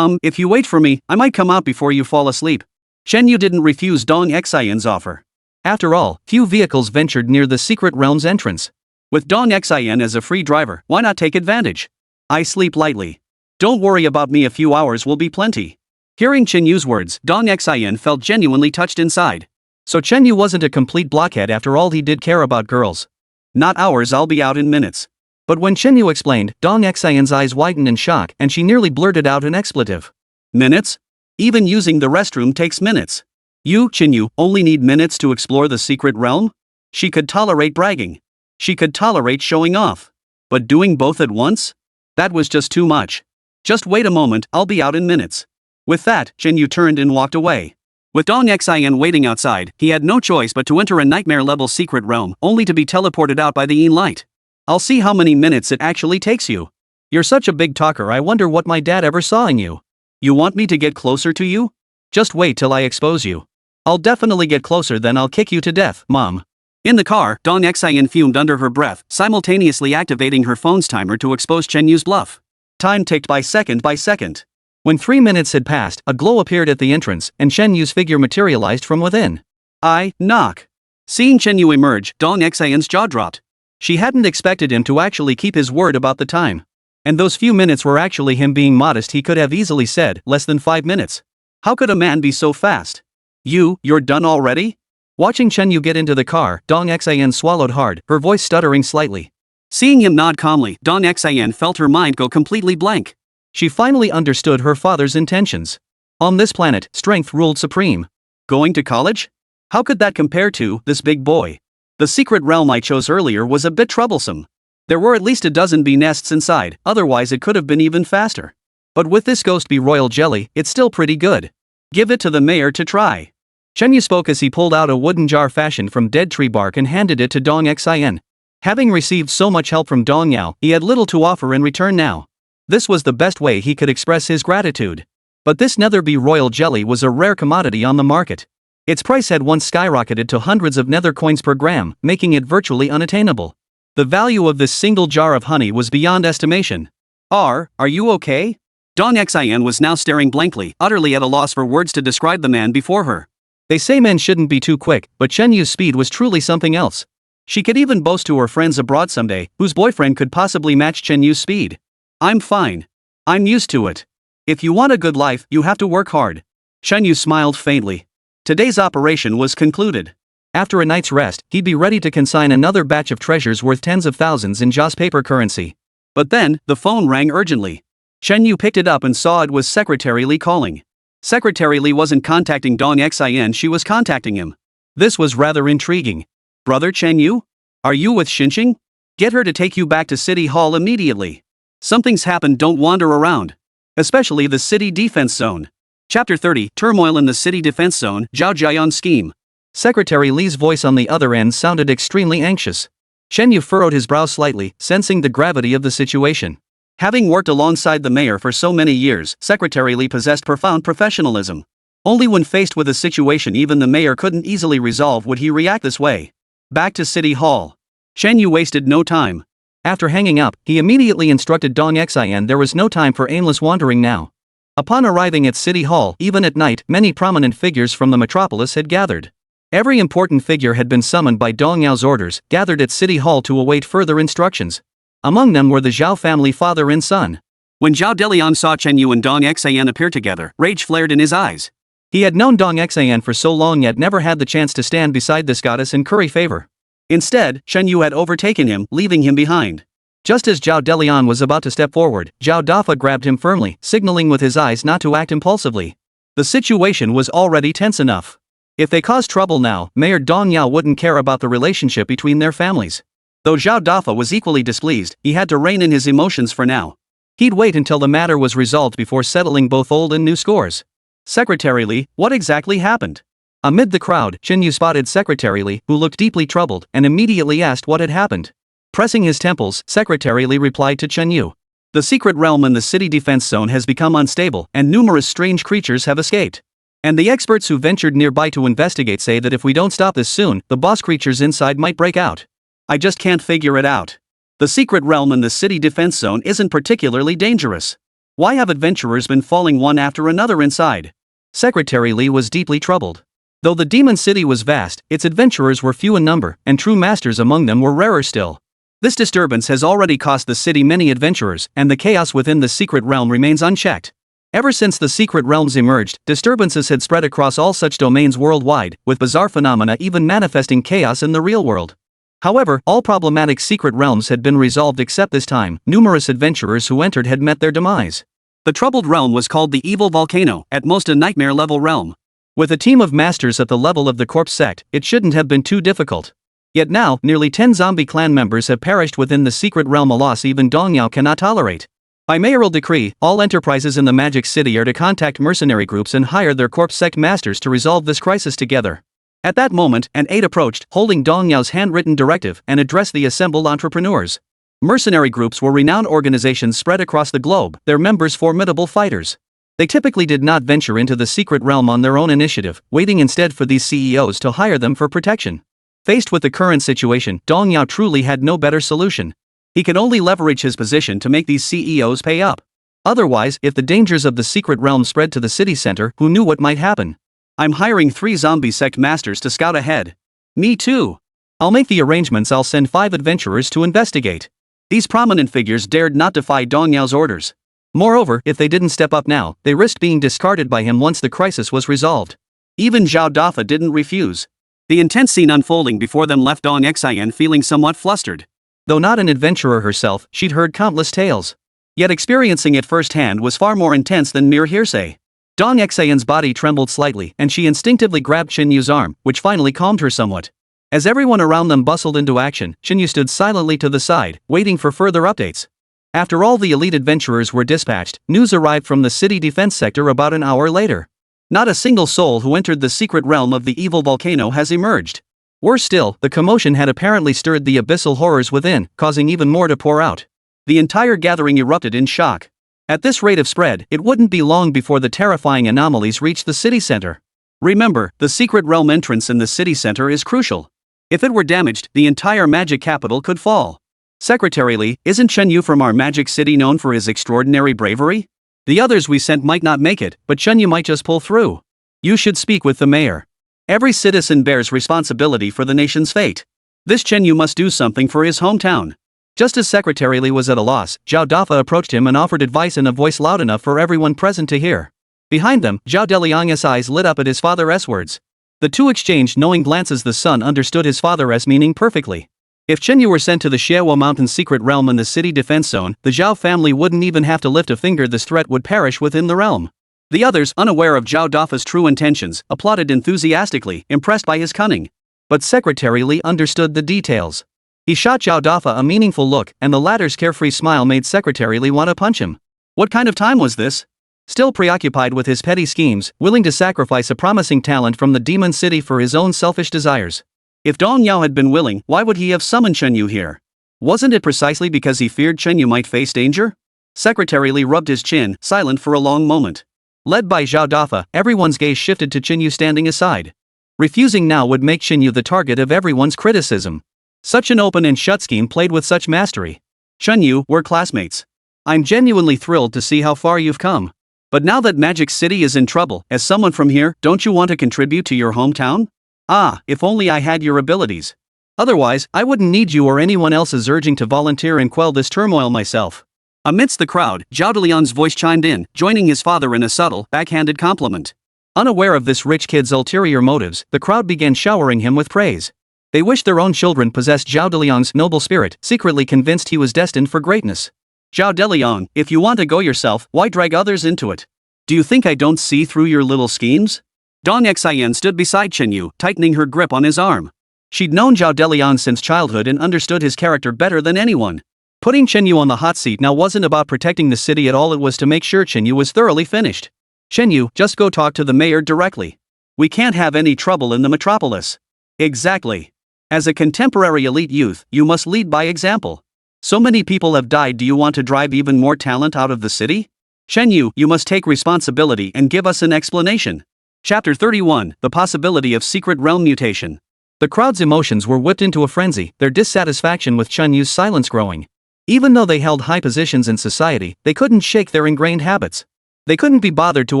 If you wait for me, I might come out before you fall asleep. Qinyu didn't refuse Dong Xian's offer. After all, few vehicles ventured near the secret realm's entrance. With Dong Xian as a free driver, why not take advantage? I sleep lightly. Don't worry about me, a few hours will be plenty. Hearing Qinyu's words, Dong Xian felt genuinely touched inside. So Qinyu wasn't a complete blockhead after all. He did care about girls. Not hours, I'll be out in minutes. But when Qinyu explained, Dong Xian's eyes widened in shock and she nearly blurted out an expletive. Minutes? Even using the restroom takes minutes. You, Qinyu, only need minutes to explore the secret realm? She could tolerate bragging. She could tolerate showing off. But doing both at once? That was just too much. Just wait a moment, I'll be out in minutes. With that, Qinyu turned and walked away. With Dong Xian waiting outside, he had no choice but to enter a nightmare-level secret realm, only to be teleported out by the Yin light. I'll see how many minutes it actually takes you. You're such a big talker, I wonder what my dad ever saw in you. You want me to get closer to you? Just wait till I expose you. I'll definitely get closer, then I'll kick you to death, Mom. In the car, Dong Xian fumed under her breath, simultaneously activating her phone's timer to expose Chen Yu's bluff. Time ticked by second by second. When 3 minutes had passed, a glow appeared at the entrance, and Chen Yu's figure materialized from within. I knock. Seeing Chen Yu emerge, Dong Xian's jaw dropped. She hadn't expected him to actually keep his word about the time. And those few minutes were actually him being modest. He could have easily said less than 5 minutes. How could a man be so fast? You're done already? Watching Chen Yu get into the car, Dong Xian swallowed hard, her voice stuttering slightly. Seeing him nod calmly, Dong Xian felt her mind go completely blank. She finally understood her father's intentions. On this planet, strength ruled supreme. Going to college? How could that compare to this big boy? The secret realm I chose earlier was a bit troublesome. There were at least a dozen bee nests inside, otherwise it could have been even faster. But with this ghost bee royal jelly, it's still pretty good. Give it to the mayor to try. Chen Yu spoke as he pulled out a wooden jar fashioned from dead tree bark and handed it to Dong Xian. Having received so much help from Dong Yao, he had little to offer in return now. This was the best way he could express his gratitude. But this nether bee royal jelly was a rare commodity on the market. Its price had once skyrocketed to hundreds of nether coins per gram, making it virtually unattainable. The value of this single jar of honey was beyond estimation. Are you okay? Dong Xian was now staring blankly, utterly at a loss for words to describe the man before her. They say men shouldn't be too quick, but Chen Yu's speed was truly something else. She could even boast to her friends abroad someday, whose boyfriend could possibly match Chen Yu's speed. I'm fine. I'm used to it. If you want a good life, you have to work hard. Chen Yu smiled faintly. Today's operation was concluded. After a night's rest, he'd be ready to consign another batch of treasures worth tens of thousands in Jaws paper currency. But then, the phone rang urgently. Chen Yu picked it up and saw it was Secretary Li calling. Secretary Li wasn't contacting Dong Xian, she was contacting him. This was rather intriguing. Brother Chen Yu? Are you with Xinqing? Get her to take you back to City Hall immediately. Something's happened, don't wander around. Especially the city defense zone. Chapter 30, Turmoil in the City Defense Zone, Zhao Jian Scheme. Secretary Li's voice on the other end sounded extremely anxious. Chen Yu furrowed his brow slightly, sensing the gravity of the situation. Having worked alongside the mayor for so many years, Secretary Li possessed profound professionalism. Only when faced with a situation even the mayor couldn't easily resolve would he react this way. Back to City Hall. Chen Yu wasted no time. After hanging up, he immediately instructed Dong Xian there was no time for aimless wandering now. Upon arriving at City Hall, even at night, many prominent figures from the metropolis had gathered. Every important figure had been summoned by Dong Yao's orders, gathered at City Hall to await further instructions. Among them were the Zhao family father and son. When Zhao Delian saw Chen Yu and Dong Xian appear together, rage flared in his eyes. He had known Dong Xian for so long yet never had the chance to stand beside this goddess and curry favor. Instead, Chen Yu had overtaken him, leaving him behind. Just as Zhao Delian was about to step forward, Zhao Dafa grabbed him firmly, signaling with his eyes not to act impulsively. The situation was already tense enough. If they caused trouble now, Mayor Dong Yao wouldn't care about the relationship between their families. Though Zhao Dafa was equally displeased, he had to rein in his emotions for now. He'd wait until the matter was resolved before settling both old and new scores. Secretary Li, what exactly happened? Amid the crowd, Chen Yu spotted Secretary Li, who looked deeply troubled, and immediately asked what had happened. Pressing his temples, Secretary Li replied to Chen Yu. The secret realm in the city defense zone has become unstable, and numerous strange creatures have escaped. And the experts who ventured nearby to investigate say that if we don't stop this soon, the boss creatures inside might break out. I just can't figure it out. The secret realm in the city defense zone isn't particularly dangerous. Why have adventurers been falling one after another inside? Secretary Li was deeply troubled. Though the demon city was vast, its adventurers were few in number, and true masters among them were rarer still. This disturbance has already cost the city many adventurers, and the chaos within the secret realm remains unchecked. Ever since the secret realms emerged, disturbances had spread across all such domains worldwide, with bizarre phenomena even manifesting chaos in the real world. However, all problematic secret realms had been resolved except this time. Numerous adventurers who entered had met their demise. The troubled realm was called the Evil Volcano, at most a nightmare-level realm. With a team of masters at the level of the corpse sect, it shouldn't have been too difficult. Yet now, nearly 10 zombie clan members have perished within the secret realm, a loss even Dong Yao cannot tolerate. By mayoral decree, all enterprises in the Magic City are to contact mercenary groups and hire their corpse sect masters to resolve this crisis together. At that moment, an aide approached, holding Dong Yao's handwritten directive, and addressed the assembled entrepreneurs. Mercenary groups were renowned organizations spread across the globe, their members formidable fighters. They typically did not venture into the secret realm on their own initiative, waiting instead for these CEOs to hire them for protection. Faced with the current situation, Dong Yao truly had no better solution. He could only leverage his position to make these CEOs pay up. Otherwise, if the dangers of the secret realm spread to the city center, who knew what might happen? I'm hiring 3 zombie sect masters to scout ahead. Me too. I'll make the arrangements. I'll send 5 adventurers to investigate. These prominent figures dared not defy Dong Yao's orders. Moreover, if they didn't step up now, they risked being discarded by him once the crisis was resolved. Even Zhao Dafa didn't refuse. The intense scene unfolding before them left Dong Xian feeling somewhat flustered. Though not an adventurer herself, she'd heard countless tales. Yet experiencing it firsthand was far more intense than mere hearsay. Dong Xian's body trembled slightly, and she instinctively grabbed Chen Yu's arm, which finally calmed her somewhat. As everyone around them bustled into action, Chen Yu stood silently to the side, waiting for further updates. After all the elite adventurers were dispatched, news arrived from the city defense sector about an hour later. Not a single soul who entered the secret realm of the evil volcano has emerged. Worse still, the commotion had apparently stirred the abyssal horrors within, causing even more to pour out. The entire gathering erupted in shock. At this rate of spread, it wouldn't be long before the terrifying anomalies reached the city center. Remember, the secret realm entrance in the city center is crucial. If it were damaged, the entire magic capital could fall. Secretarially, isn't Chen Yu from our magic city known for his extraordinary bravery? The others we sent might not make it, but Chen Yu might just pull through. You should speak with the mayor. Every citizen bears responsibility for the nation's fate. This Chen Yu must do something for his hometown. Just as Secretarially was at a loss, Zhao Dafa approached him and offered advice in a voice loud enough for everyone present to hear. Behind them, Zhao Deliang's eyes lit up at his father's words. The two exchanged knowing glances. The son understood his father's meaning perfectly. If Chen Yu were sent to the Xiaowo Mountain secret realm in the city defense zone, the Zhao family wouldn't even have to lift a finger. This threat would perish within the realm. The others, unaware of Zhao Dafa's true intentions, applauded enthusiastically, impressed by his cunning. But Secretarially understood the details. He shot Zhao Dafa a meaningful look, and the latter's carefree smile made Secretarially want to punch him. What kind of time was this? Still preoccupied with his petty schemes, willing to sacrifice a promising talent from the demon city for his own selfish desires. If Dong Yao had been willing, why would he have summoned Chen Yu here? Wasn't it precisely because he feared Chen Yu might face danger? Secretarially rubbed his chin, silent for a long moment. Led by Zhao Dafa, everyone's gaze shifted to Chen Yu standing aside. Refusing now would make Chen Yu the target of everyone's criticism. Such an open and shut scheme played with such mastery. Chen Yu, we're classmates. I'm genuinely thrilled to see how far you've come. But now that Magic City is in trouble, as someone from here, don't you want to contribute to your hometown? Ah, if only I had your abilities. Otherwise, I wouldn't need you or anyone else's urging to volunteer and quell this turmoil myself. Amidst the crowd, Zhao Deliang's voice chimed in, joining his father in a subtle, backhanded compliment. Unaware of this rich kid's ulterior motives, the crowd began showering him with praise. They wished their own children possessed Zhao Deliang's noble spirit, secretly convinced he was destined for greatness. Zhao Deliang, if you want to go yourself, why drag others into it? Do you think I don't see through your little schemes? Dong Xian stood beside Chen Yu, tightening her grip on his arm. She'd known Zhao Deliang since childhood and understood his character better than anyone. Putting Chen Yu on the hot seat now wasn't about protecting the city at all, it was to make sure Chen Yu was thoroughly finished. Chen Yu, just go talk to the mayor directly. We can't have any trouble in the metropolis. Exactly. As a contemporary elite youth, you must lead by example. So many people have died, do you want to drive even more talent out of the city? Chen Yu, you must take responsibility and give us an explanation. Chapter 31, The Possibility of Secret Realm Mutation. The crowd's emotions were whipped into a frenzy, their dissatisfaction with Chen Yu's silence growing. Even though they held high positions in society, they couldn't shake their ingrained habits. They couldn't be bothered to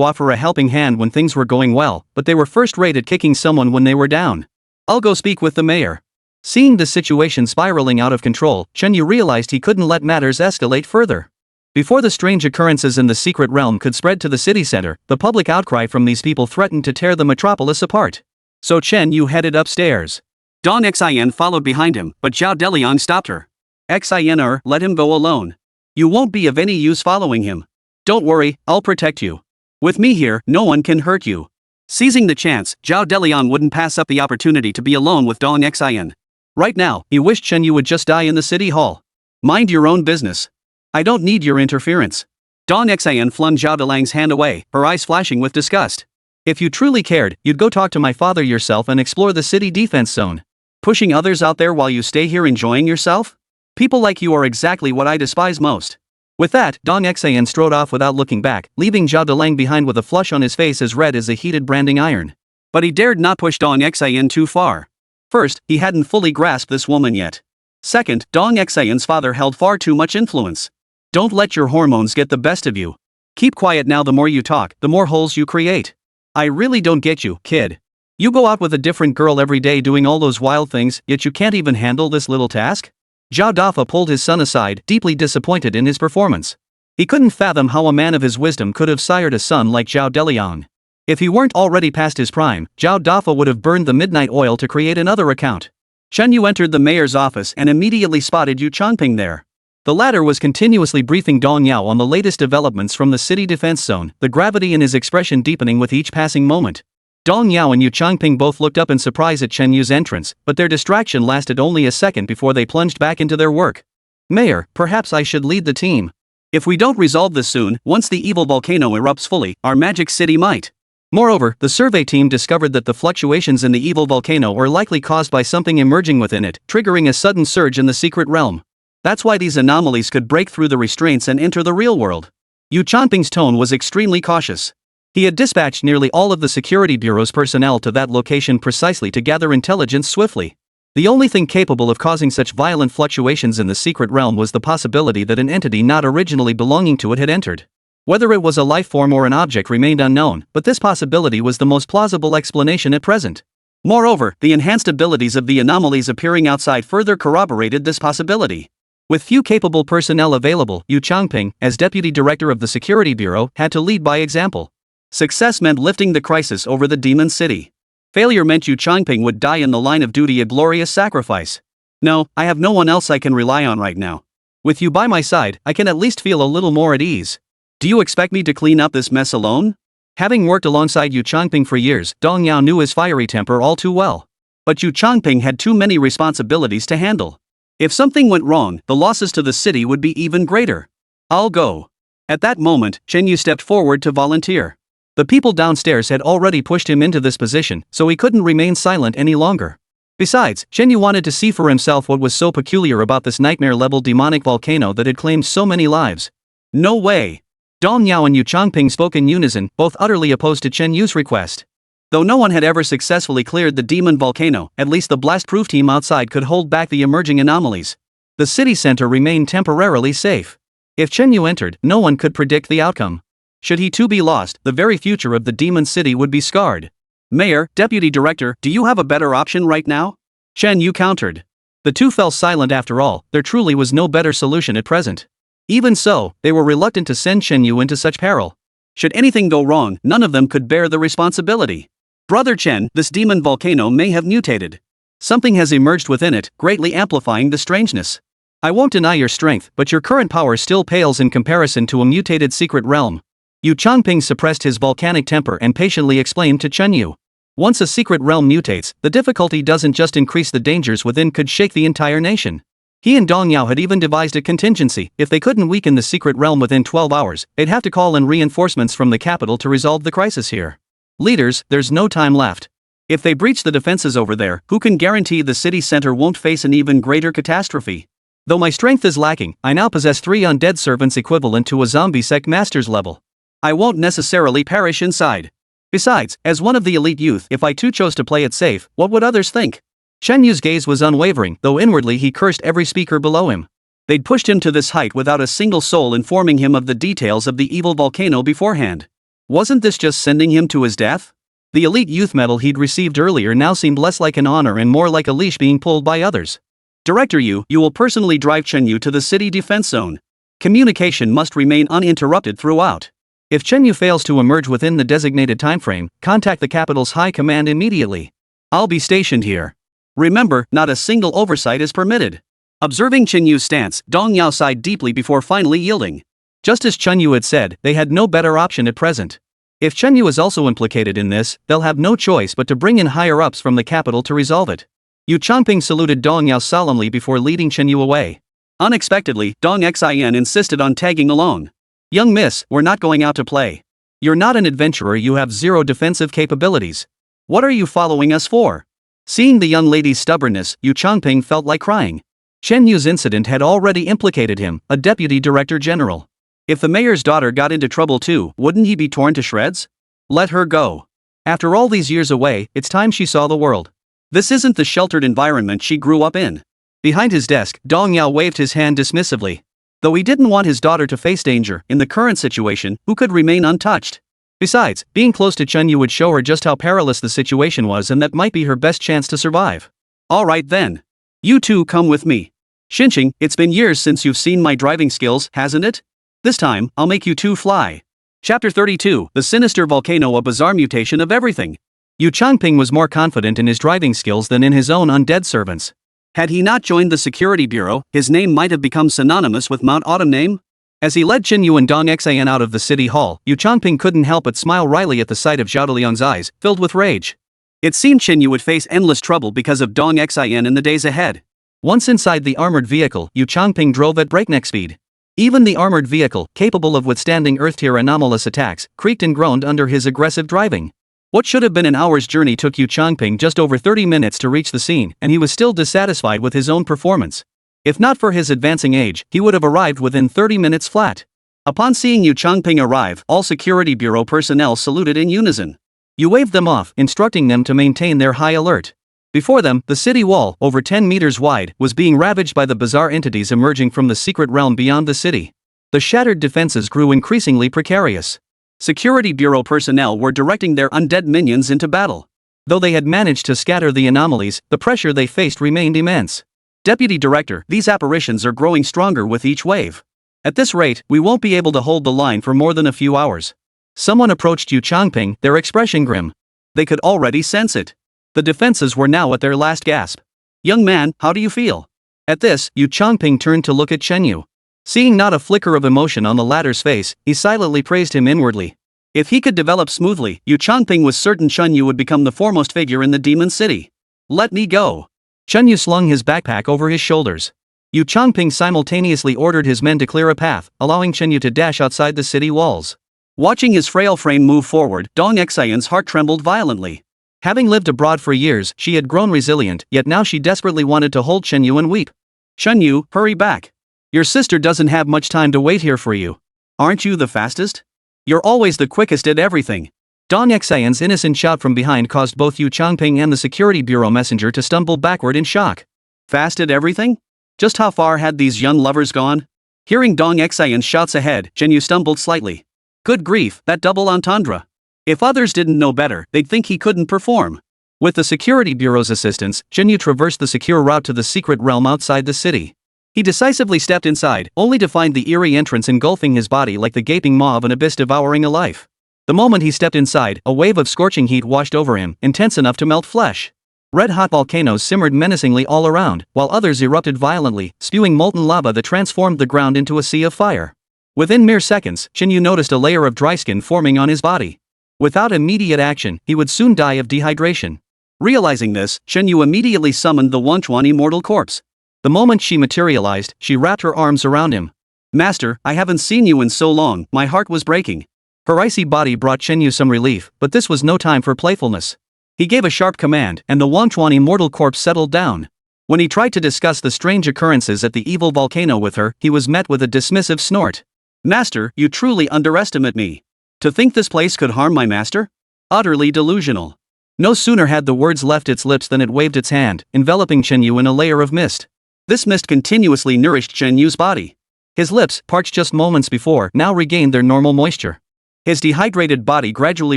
offer a helping hand when things were going well, but they were first-rate at kicking someone when they were down. I'll go speak with the mayor. Seeing the situation spiraling out of control, Chen Yu realized he couldn't let matters escalate further. Before the strange occurrences in the secret realm could spread to the city center, the public outcry from these people threatened to tear the metropolis apart. So Chen Yu headed upstairs. Dong Xian followed behind him, but Zhao Deliang stopped her. Xian, let him go alone. You won't be of any use following him. Don't worry, I'll protect you. With me here, no one can hurt you. Seizing the chance, Zhao Deliang wouldn't pass up the opportunity to be alone with Dong Xian. Right now, he wished Chen Yu would just die in the city hall. Mind your own business. I don't need your interference. Dong Xian flung Zhao Deliang's hand away, her eyes flashing with disgust. If you truly cared, you'd go talk to my father yourself and explore the city defense zone. Pushing others out there while you stay here enjoying yourself? People like you are exactly what I despise most. With that, Dong Xian strode off without looking back, leaving Zhao Delang behind with a flush on his face as red as a heated branding iron. But he dared not push Dong Xian too far. First, he hadn't fully grasped this woman yet. Second, Dong Xian's father held far too much influence. Don't let your hormones get the best of you. Keep quiet now. The more you talk, the more holes you create. I really don't get you, kid. You go out with a different girl every day doing all those wild things, yet you can't even handle this little task? Zhao Dafa pulled his son aside, deeply disappointed in his performance. He couldn't fathom how a man of his wisdom could have sired a son like Zhao Deliang. If he weren't already past his prime, Zhao Dafa would have burned the midnight oil to create another account. Chen Yu entered the mayor's office and immediately spotted Yu Changping there. The latter was continuously briefing Dong Yao on the latest developments from the city defense zone, the gravity in his expression deepening with each passing moment. Dong Yao and Yu Changping both looked up in surprise at Chen Yu's entrance, but their distraction lasted only a second before they plunged back into their work. Mayor, perhaps I should lead the team. If we don't resolve this soon, once the evil volcano erupts fully, our magic city might. Moreover, the survey team discovered that the fluctuations in the evil volcano were likely caused by something emerging within it, triggering a sudden surge in the secret realm. That's why these anomalies could break through the restraints and enter the real world. Yu Changping's tone was extremely cautious. He had dispatched nearly all of the security bureau's personnel to that location precisely to gather intelligence swiftly. The only thing capable of causing such violent fluctuations in the secret realm was the possibility that an entity not originally belonging to it had entered. Whether it was a life form or an object remained unknown, but this possibility was the most plausible explanation at present. Moreover, the enhanced abilities of the anomalies appearing outside further corroborated this possibility. With few capable personnel available, Yu Changping, as deputy director of the security bureau, had to lead by example. Success meant lifting the crisis over the demon city. Failure meant Yu Changping would die in the line of duty, a glorious sacrifice. No, I have no one else I can rely on right now. With you by my side, I can at least feel a little more at ease. Do you expect me to clean up this mess alone? Having worked alongside Yu Changping for years, Dong Yao knew his fiery temper all too well. But Yu Changping had too many responsibilities to handle. If something went wrong, the losses to the city would be even greater. I'll go. At that moment, Chen Yu stepped forward to volunteer. The people downstairs had already pushed him into this position, so he couldn't remain silent any longer. Besides, Chen Yu wanted to see for himself what was so peculiar about this nightmare-level demonic volcano that had claimed so many lives. No way! Dong Yao and Yu Changping spoke in unison, both utterly opposed to Chen Yu's request. Though no one had ever successfully cleared the demon volcano, at least the blast-proof team outside could hold back the emerging anomalies. The city center remained temporarily safe. If Chen Yu entered, no one could predict the outcome. Should he too be lost, the very future of the demon city would be scarred. Mayor, deputy director, do you have a better option right now? Chen Yu countered. The two fell silent. After all, there truly was no better solution at present. Even so, they were reluctant to send Chen Yu into such peril. Should anything go wrong, none of them could bear the responsibility. Brother Chen, this demon volcano may have mutated. Something has emerged within it, greatly amplifying the strangeness. I won't deny your strength, but your current power still pales in comparison to a mutated secret realm. Yu Changping suppressed his volcanic temper and patiently explained to Chen Yu. Once a secret realm mutates, the difficulty doesn't just increase, the dangers within could shake the entire nation. He and Dong Yao had even devised a contingency. If they couldn't weaken the secret realm within 12 hours, they'd have to call in reinforcements from the capital to resolve the crisis here. Leaders, there's no time left. If they breach the defenses over there, who can guarantee the city center won't face an even greater catastrophe? Though my strength is lacking, I now possess 3 undead servants equivalent to a zombie sect master's level. I won't necessarily perish inside. Besides, as one of the elite youth, if I too chose to play it safe, what would others think? Chen Yu's gaze was unwavering, though inwardly he cursed every speaker below him. They'd pushed him to this height without a single soul informing him of the details of the evil volcano beforehand. Wasn't this just sending him to his death? The elite youth medal he'd received earlier now seemed less like an honor and more like a leash being pulled by others. Director Yu, you will personally drive Chen Yu to the city defense zone. Communication must remain uninterrupted throughout. If Chen Yu fails to emerge within the designated timeframe, contact the capital's high command immediately. I'll be stationed here. Remember, not a single oversight is permitted. Observing Chen Yu's stance, Dong Yao sighed deeply before finally yielding. Just as Chen Yu had said, they had no better option at present. If Chen Yu is also implicated in this, they'll have no choice but to bring in higher-ups from the capital to resolve it. Yu Changping saluted Dong Yao solemnly before leading Chen Yu away. Unexpectedly, Dong Xian insisted on tagging along. Young miss, we're not going out to play. You're not an adventurer, you have 0 defensive capabilities. What are you following us for? Seeing the young lady's stubbornness, Yu Changping felt like crying. Chen Yu's incident had already implicated him, a deputy director general. If the mayor's daughter got into trouble too, wouldn't he be torn to shreds? Let her go. After all these years away, it's time she saw the world. This isn't the sheltered environment she grew up in. Behind his desk, Dong Yao waved his hand dismissively. Though he didn't want his daughter to face danger, in the current situation, who could remain untouched? Besides, being close to Chen Yu would show her just how perilous the situation was, and that might be her best chance to survive. Alright then. You two come with me. Xinqing, it's been years since you've seen my driving skills, hasn't it? This time, I'll make you two fly. Chapter 32, The Sinister Volcano, a bizarre mutation of everything. Yu Changping was more confident in his driving skills than in his own undead servants. Had he not joined the security bureau, his name might have become synonymous with Mount Autumn name. As he led Chen Yu and Dong Xian out of the city hall, Yu Changping couldn't help but smile wryly at the sight of Zhao Deliang's eyes, filled with rage. It seemed Chen Yu would face endless trouble because of Dong Xian in the days ahead. Once inside the armored vehicle, Yu Changping drove at breakneck speed. Even the armored vehicle, capable of withstanding Earth-tier anomalous attacks, creaked and groaned under his aggressive driving. What should have been an hour's journey took Yu Changping just over 30 minutes to reach the scene, and he was still dissatisfied with his own performance. If not for his advancing age, he would have arrived within 30 minutes flat. Upon seeing Yu Changping arrive, all security bureau personnel saluted in unison. Yu waved them off, instructing them to maintain their high alert. Before them, the city wall, over 10 meters wide, was being ravaged by the bizarre entities emerging from the secret realm beyond the city. The shattered defenses grew increasingly precarious. Security bureau personnel were directing their undead minions into battle. Though they had managed to scatter the anomalies, the pressure they faced remained immense. Deputy Director, these apparitions are growing stronger with each wave. At this rate, we won't be able to hold the line for more than a few hours. Someone approached Yu Changping, their expression grim. They could already sense it. The defenses were now at their last gasp. Young man, how do you feel? At this, Yu Changping turned to look at Chen Yu. Seeing not a flicker of emotion on the latter's face, he silently praised him inwardly. If he could develop smoothly, Yu Changping was certain Chen Yu would become the foremost figure in the demon city. Let me go. Chen Yu slung his backpack over his shoulders. Yu Changping simultaneously ordered his men to clear a path, allowing Chen Yu to dash outside the city walls. Watching his frail frame move forward, Dong Xian's heart trembled violently. Having lived abroad for years, she had grown resilient, yet now she desperately wanted to hold Chen Yu and weep. Chen Yu, hurry back. Your sister doesn't have much time to wait here for you. Aren't you the fastest? You're always the quickest at everything. Dong Xian's innocent shout from behind caused both Yu Changping and the security bureau messenger to stumble backward in shock. Fast at everything? Just how far had these young lovers gone? Hearing Dong Xian's shouts ahead, Chen Yu stumbled slightly. Good grief, that double entendre. If others didn't know better, they'd think he couldn't perform. With the security bureau's assistance, Chen Yu traversed the secure route to the secret realm outside the city. He decisively stepped inside, only to find the eerie entrance engulfing his body like the gaping maw of an abyss devouring a life. The moment he stepped inside, a wave of scorching heat washed over him, intense enough to melt flesh. Red-hot volcanoes simmered menacingly all around, while others erupted violently, spewing molten lava that transformed the ground into a sea of fire. Within mere seconds, Chen Yu noticed a layer of dry skin forming on his body. Without immediate action, he would soon die of dehydration. Realizing this, Chen Yu immediately summoned the Wanchuan immortal corpse. The moment she materialized, she wrapped her arms around him. Master, I haven't seen you in so long, my heart was breaking. Her icy body brought Chen Yu some relief, but this was no time for playfulness. He gave a sharp command, and the Wanchuan immortal corpse settled down. When he tried to discuss the strange occurrences at the evil volcano with her, he was met with a dismissive snort. Master, you truly underestimate me. To think this place could harm my master? Utterly delusional. No sooner had the words left its lips than it waved its hand, enveloping Chen Yu in a layer of mist. This mist continuously nourished Chen Yu's body. His lips, parched just moments before, now regained their normal moisture. His dehydrated body gradually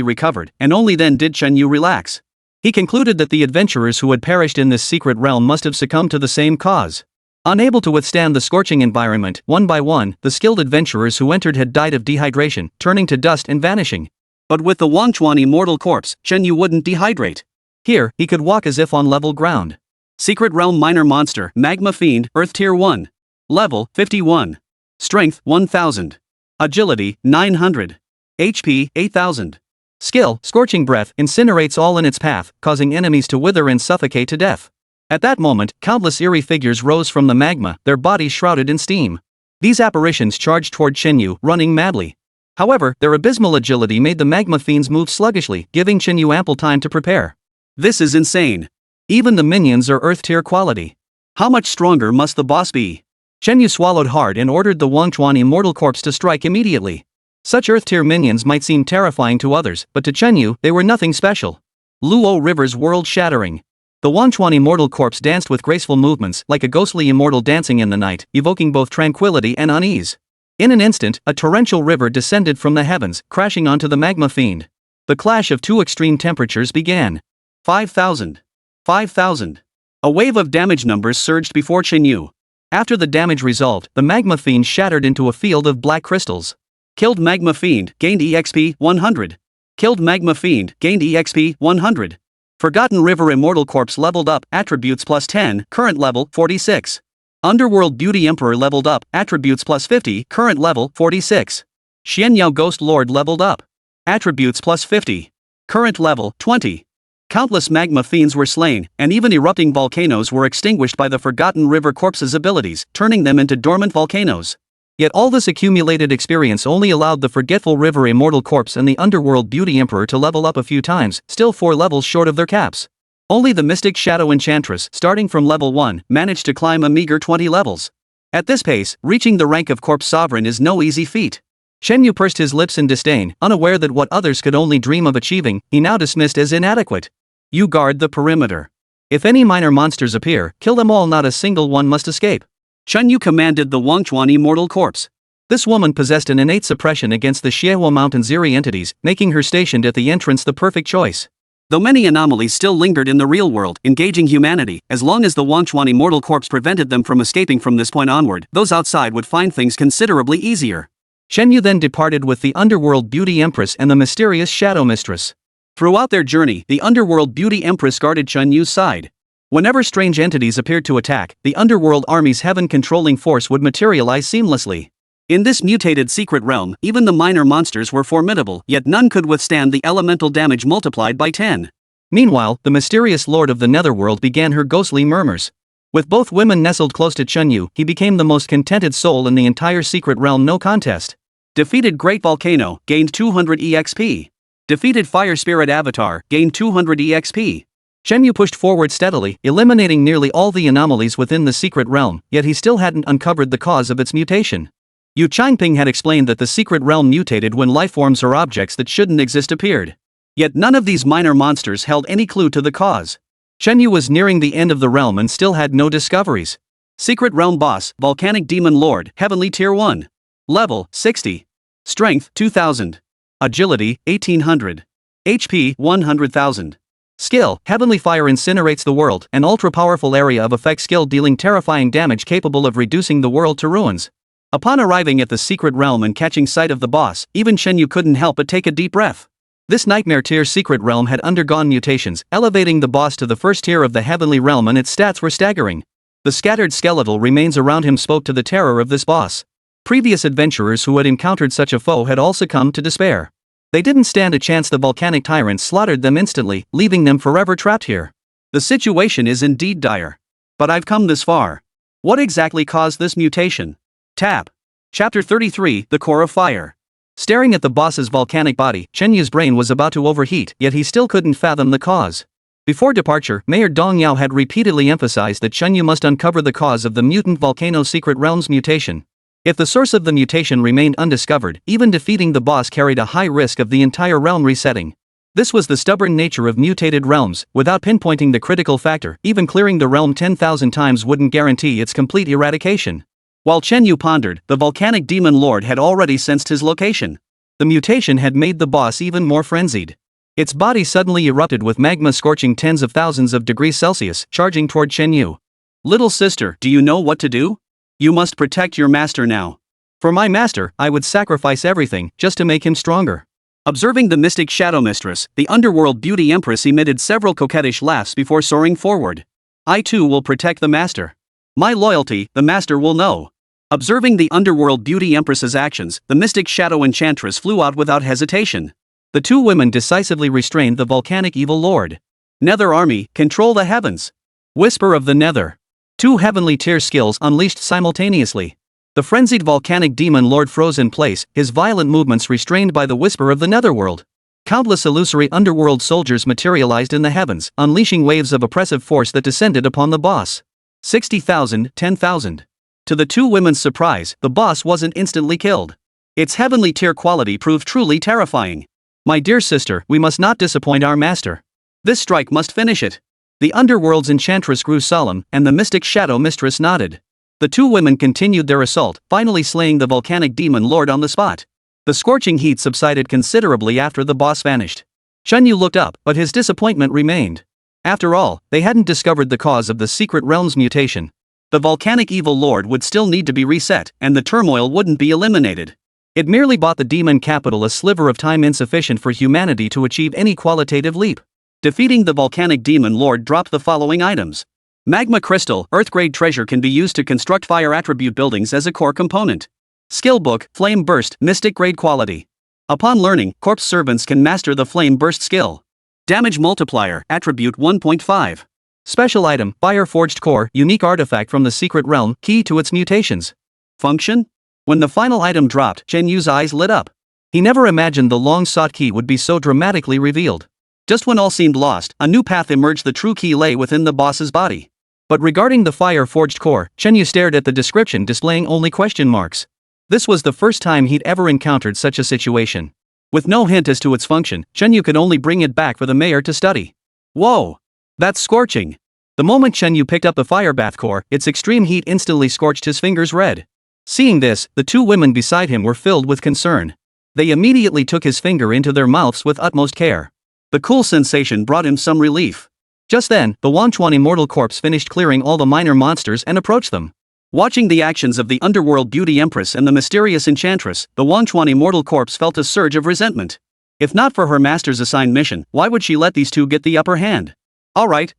recovered, and only then did Chen Yu relax. He concluded that the adventurers who had perished in this secret realm must have succumbed to the same cause. Unable to withstand the scorching environment, one by one, the skilled adventurers who entered had died of dehydration, turning to dust and vanishing. But with the Wanchuan immortal corpse, Chen Yu wouldn't dehydrate. Here, he could walk as if on level ground. Secret Realm Minor Monster, Magma Fiend, Earth Tier 1. Level, 51. Strength, 1000. Agility, 900. HP, 8000. Skill, Scorching Breath, incinerates all in its path, causing enemies to wither and suffocate to death. At that moment, countless eerie figures rose from the magma, their bodies shrouded in steam. These apparitions charged toward Chen Yu, running madly. However, their abysmal agility made the magma fiends move sluggishly, giving Chen Yu ample time to prepare. This is insane. Even the minions are Earth-tier quality. How much stronger must the boss be? Chen Yu swallowed hard and ordered the Wangchuan immortal corpse to strike immediately. Such earth-tier minions might seem terrifying to others, but to Chen Yu, they were nothing special. Luo River's world-shattering. The Wangchuan immortal corpse danced with graceful movements like a ghostly immortal dancing in the night, evoking both tranquility and unease. In an instant, a torrential river descended from the heavens, crashing onto the magma fiend. The clash of two extreme temperatures began. 5,000. 5,000. A wave of damage numbers surged before Chen Yu. After the damage resolved, the magma fiend shattered into a field of black crystals. Killed magma fiend, gained EXP 100. Killed magma fiend, gained EXP 100. Forgotten River Immortal Corpse leveled up, attributes plus 10, current level 46. Underworld Beauty Emperor leveled up, attributes plus 50, current level 46. Xianyao Ghost Lord leveled up. Attributes plus 50. Current level 20. Countless magma fiends were slain, and even erupting volcanoes were extinguished by the Forgotten River Corpse's abilities, turning them into dormant volcanoes. Yet all this accumulated experience only allowed the Forgetful River Immortal Corpse and the Underworld Beauty Emperor to level up a few times, still 4 levels short of their caps. Only the Mystic Shadow Enchantress, starting from level 1, managed to climb a meager 20 levels. At this pace, reaching the rank of Corpse Sovereign is no easy feat. Chen Yu pursed his lips in disdain, unaware that what others could only dream of achieving, he now dismissed as inadequate. You guard the perimeter. If any minor monsters appear, kill them all, not a single one must escape. Chen Yu commanded the Wangchuan Immortal Corpse. This woman possessed an innate suppression against the Xiehua Mountain's eerie entities, making her stationed at the entrance the perfect choice. Though many anomalies still lingered in the real world, engaging humanity, as long as the Wangchuan Immortal Corpse prevented them from escaping from this point onward, those outside would find things considerably easier. Chen Yu then departed with the Underworld Beauty Empress and the mysterious Shadow Mistress. Throughout their journey, the Underworld Beauty Empress guarded Chen Yu's side. Whenever strange entities appeared to attack, the Underworld Army's heaven-controlling force would materialize seamlessly. In this mutated secret realm, even the minor monsters were formidable, yet none could withstand the elemental damage multiplied by 10. Meanwhile, the mysterious Lord of the Netherworld began her ghostly murmurs. With both women nestled close to Chen Yu, he became the most contented soul in the entire secret realm, no contest. Defeated Great Volcano, gained 200 EXP. Defeated Fire Spirit Avatar, gained 200 EXP. Chen Yu pushed forward steadily, eliminating nearly all the anomalies within the secret realm, yet he still hadn't uncovered the cause of its mutation. Yu Changping had explained that the secret realm mutated when lifeforms or objects that shouldn't exist appeared. Yet none of these minor monsters held any clue to the cause. Chen Yu was nearing the end of the realm and still had no discoveries. Secret Realm Boss, Volcanic Demon Lord, Heavenly Tier 1. Level, 60. Strength, 2000. Agility, 1800. HP, 100,000. Skill, Heavenly Fire incinerates the world, an ultra-powerful area of effect skill dealing terrifying damage capable of reducing the world to ruins. Upon arriving at the secret realm and catching sight of the boss, even Chen Yu couldn't help but take a deep breath. This nightmare tier secret realm had undergone mutations, elevating the boss to the first tier of the heavenly realm, and its stats were staggering. The scattered skeletal remains around him spoke to the terror of this boss. Previous adventurers who had encountered such a foe had all succumbed to despair. They didn't stand a chance. The volcanic tyrant slaughtered them instantly, leaving them forever trapped here. The situation is indeed dire. But I've come this far. What exactly caused this mutation? Tab. Chapter 33, The Core of Fire. Staring at the boss's volcanic body, Chen Yu's brain was about to overheat, yet he still couldn't fathom the cause. Before departure, Mayor Dong Yao had repeatedly emphasized that Chen Yu must uncover the cause of the mutant volcano secret realm's mutation. If the source of the mutation remained undiscovered, even defeating the boss carried a high risk of the entire realm resetting. This was the stubborn nature of mutated realms. Without pinpointing the critical factor, even clearing the realm 10,000 times wouldn't guarantee its complete eradication. While Chen Yu pondered, the volcanic demon lord had already sensed his location. The mutation had made the boss even more frenzied. Its body suddenly erupted with magma scorching tens of thousands of degrees Celsius, charging toward Chen Yu. Little sister, do you know what to do? You must protect your master now. For my master, I would sacrifice everything, just to make him stronger. Observing the mystic Shadow Mistress, the Underworld Beauty Empress emitted several coquettish laughs before soaring forward. I too will protect the master. My loyalty, the master will know. Observing the Underworld Beauty Empress's actions, the mystic Shadow Enchantress flew out without hesitation. The two women decisively restrained the volcanic evil lord. Nether Army, control the heavens. Whisper of the Nether. Two heavenly tier skills unleashed simultaneously. The frenzied volcanic demon lord froze in place, his violent movements restrained by the whisper of the netherworld. Countless illusory underworld soldiers materialized in the heavens, unleashing waves of oppressive force that descended upon the boss. 60,000, 10,000. To the two women's surprise, the boss wasn't instantly killed. Its heavenly tier quality proved truly terrifying. My dear sister, we must not disappoint our master. This strike must finish it. The underworld's enchantress grew solemn, and the mystic shadow mistress nodded. The two women continued their assault, finally slaying the volcanic demon lord on the spot. The scorching heat subsided considerably after the boss vanished. Chunyu looked up, but his disappointment remained. After all, they hadn't discovered the cause of the secret realm's mutation. The volcanic evil lord would still need to be reset, and the turmoil wouldn't be eliminated. It merely bought the demon capital a sliver of time insufficient for humanity to achieve any qualitative leap. Defeating the volcanic demon lord dropped the following items. Magma crystal, earth-grade treasure, can be used to construct fire attribute buildings as a core component. Skill book, flame burst, mystic grade quality. Upon learning, corpse servants can master the flame burst skill. Damage multiplier, attribute 1.5. Special item, fire forged core, unique artifact from the secret realm, key to its mutations. Function? When the final item dropped, Chen Yu's eyes lit up. He never imagined the long-sought key would be so dramatically revealed. Just when all seemed lost, a new path emerged. The true key lay within the boss's body. But regarding the fire-forged core, Chen Yu stared at the description displaying only question marks. This was the first time he'd ever encountered such a situation. With no hint as to its function, Chen Yu could only bring it back for the mayor to study. Whoa! That's scorching! The moment Chen Yu picked up the fire bath core, its extreme heat instantly scorched his fingers red. Seeing this, the two women beside him were filled with concern. They immediately took his finger into their mouths with utmost care. The cool sensation brought him some relief. Just then, the Wangchuan immortal corpse finished clearing all the minor monsters and approached them. Watching the actions of the underworld beauty empress and the mysterious enchantress, the Wangchuan immortal corpse felt a surge of resentment. If not for her master's assigned mission, why would she let these two get the upper hand? Alright.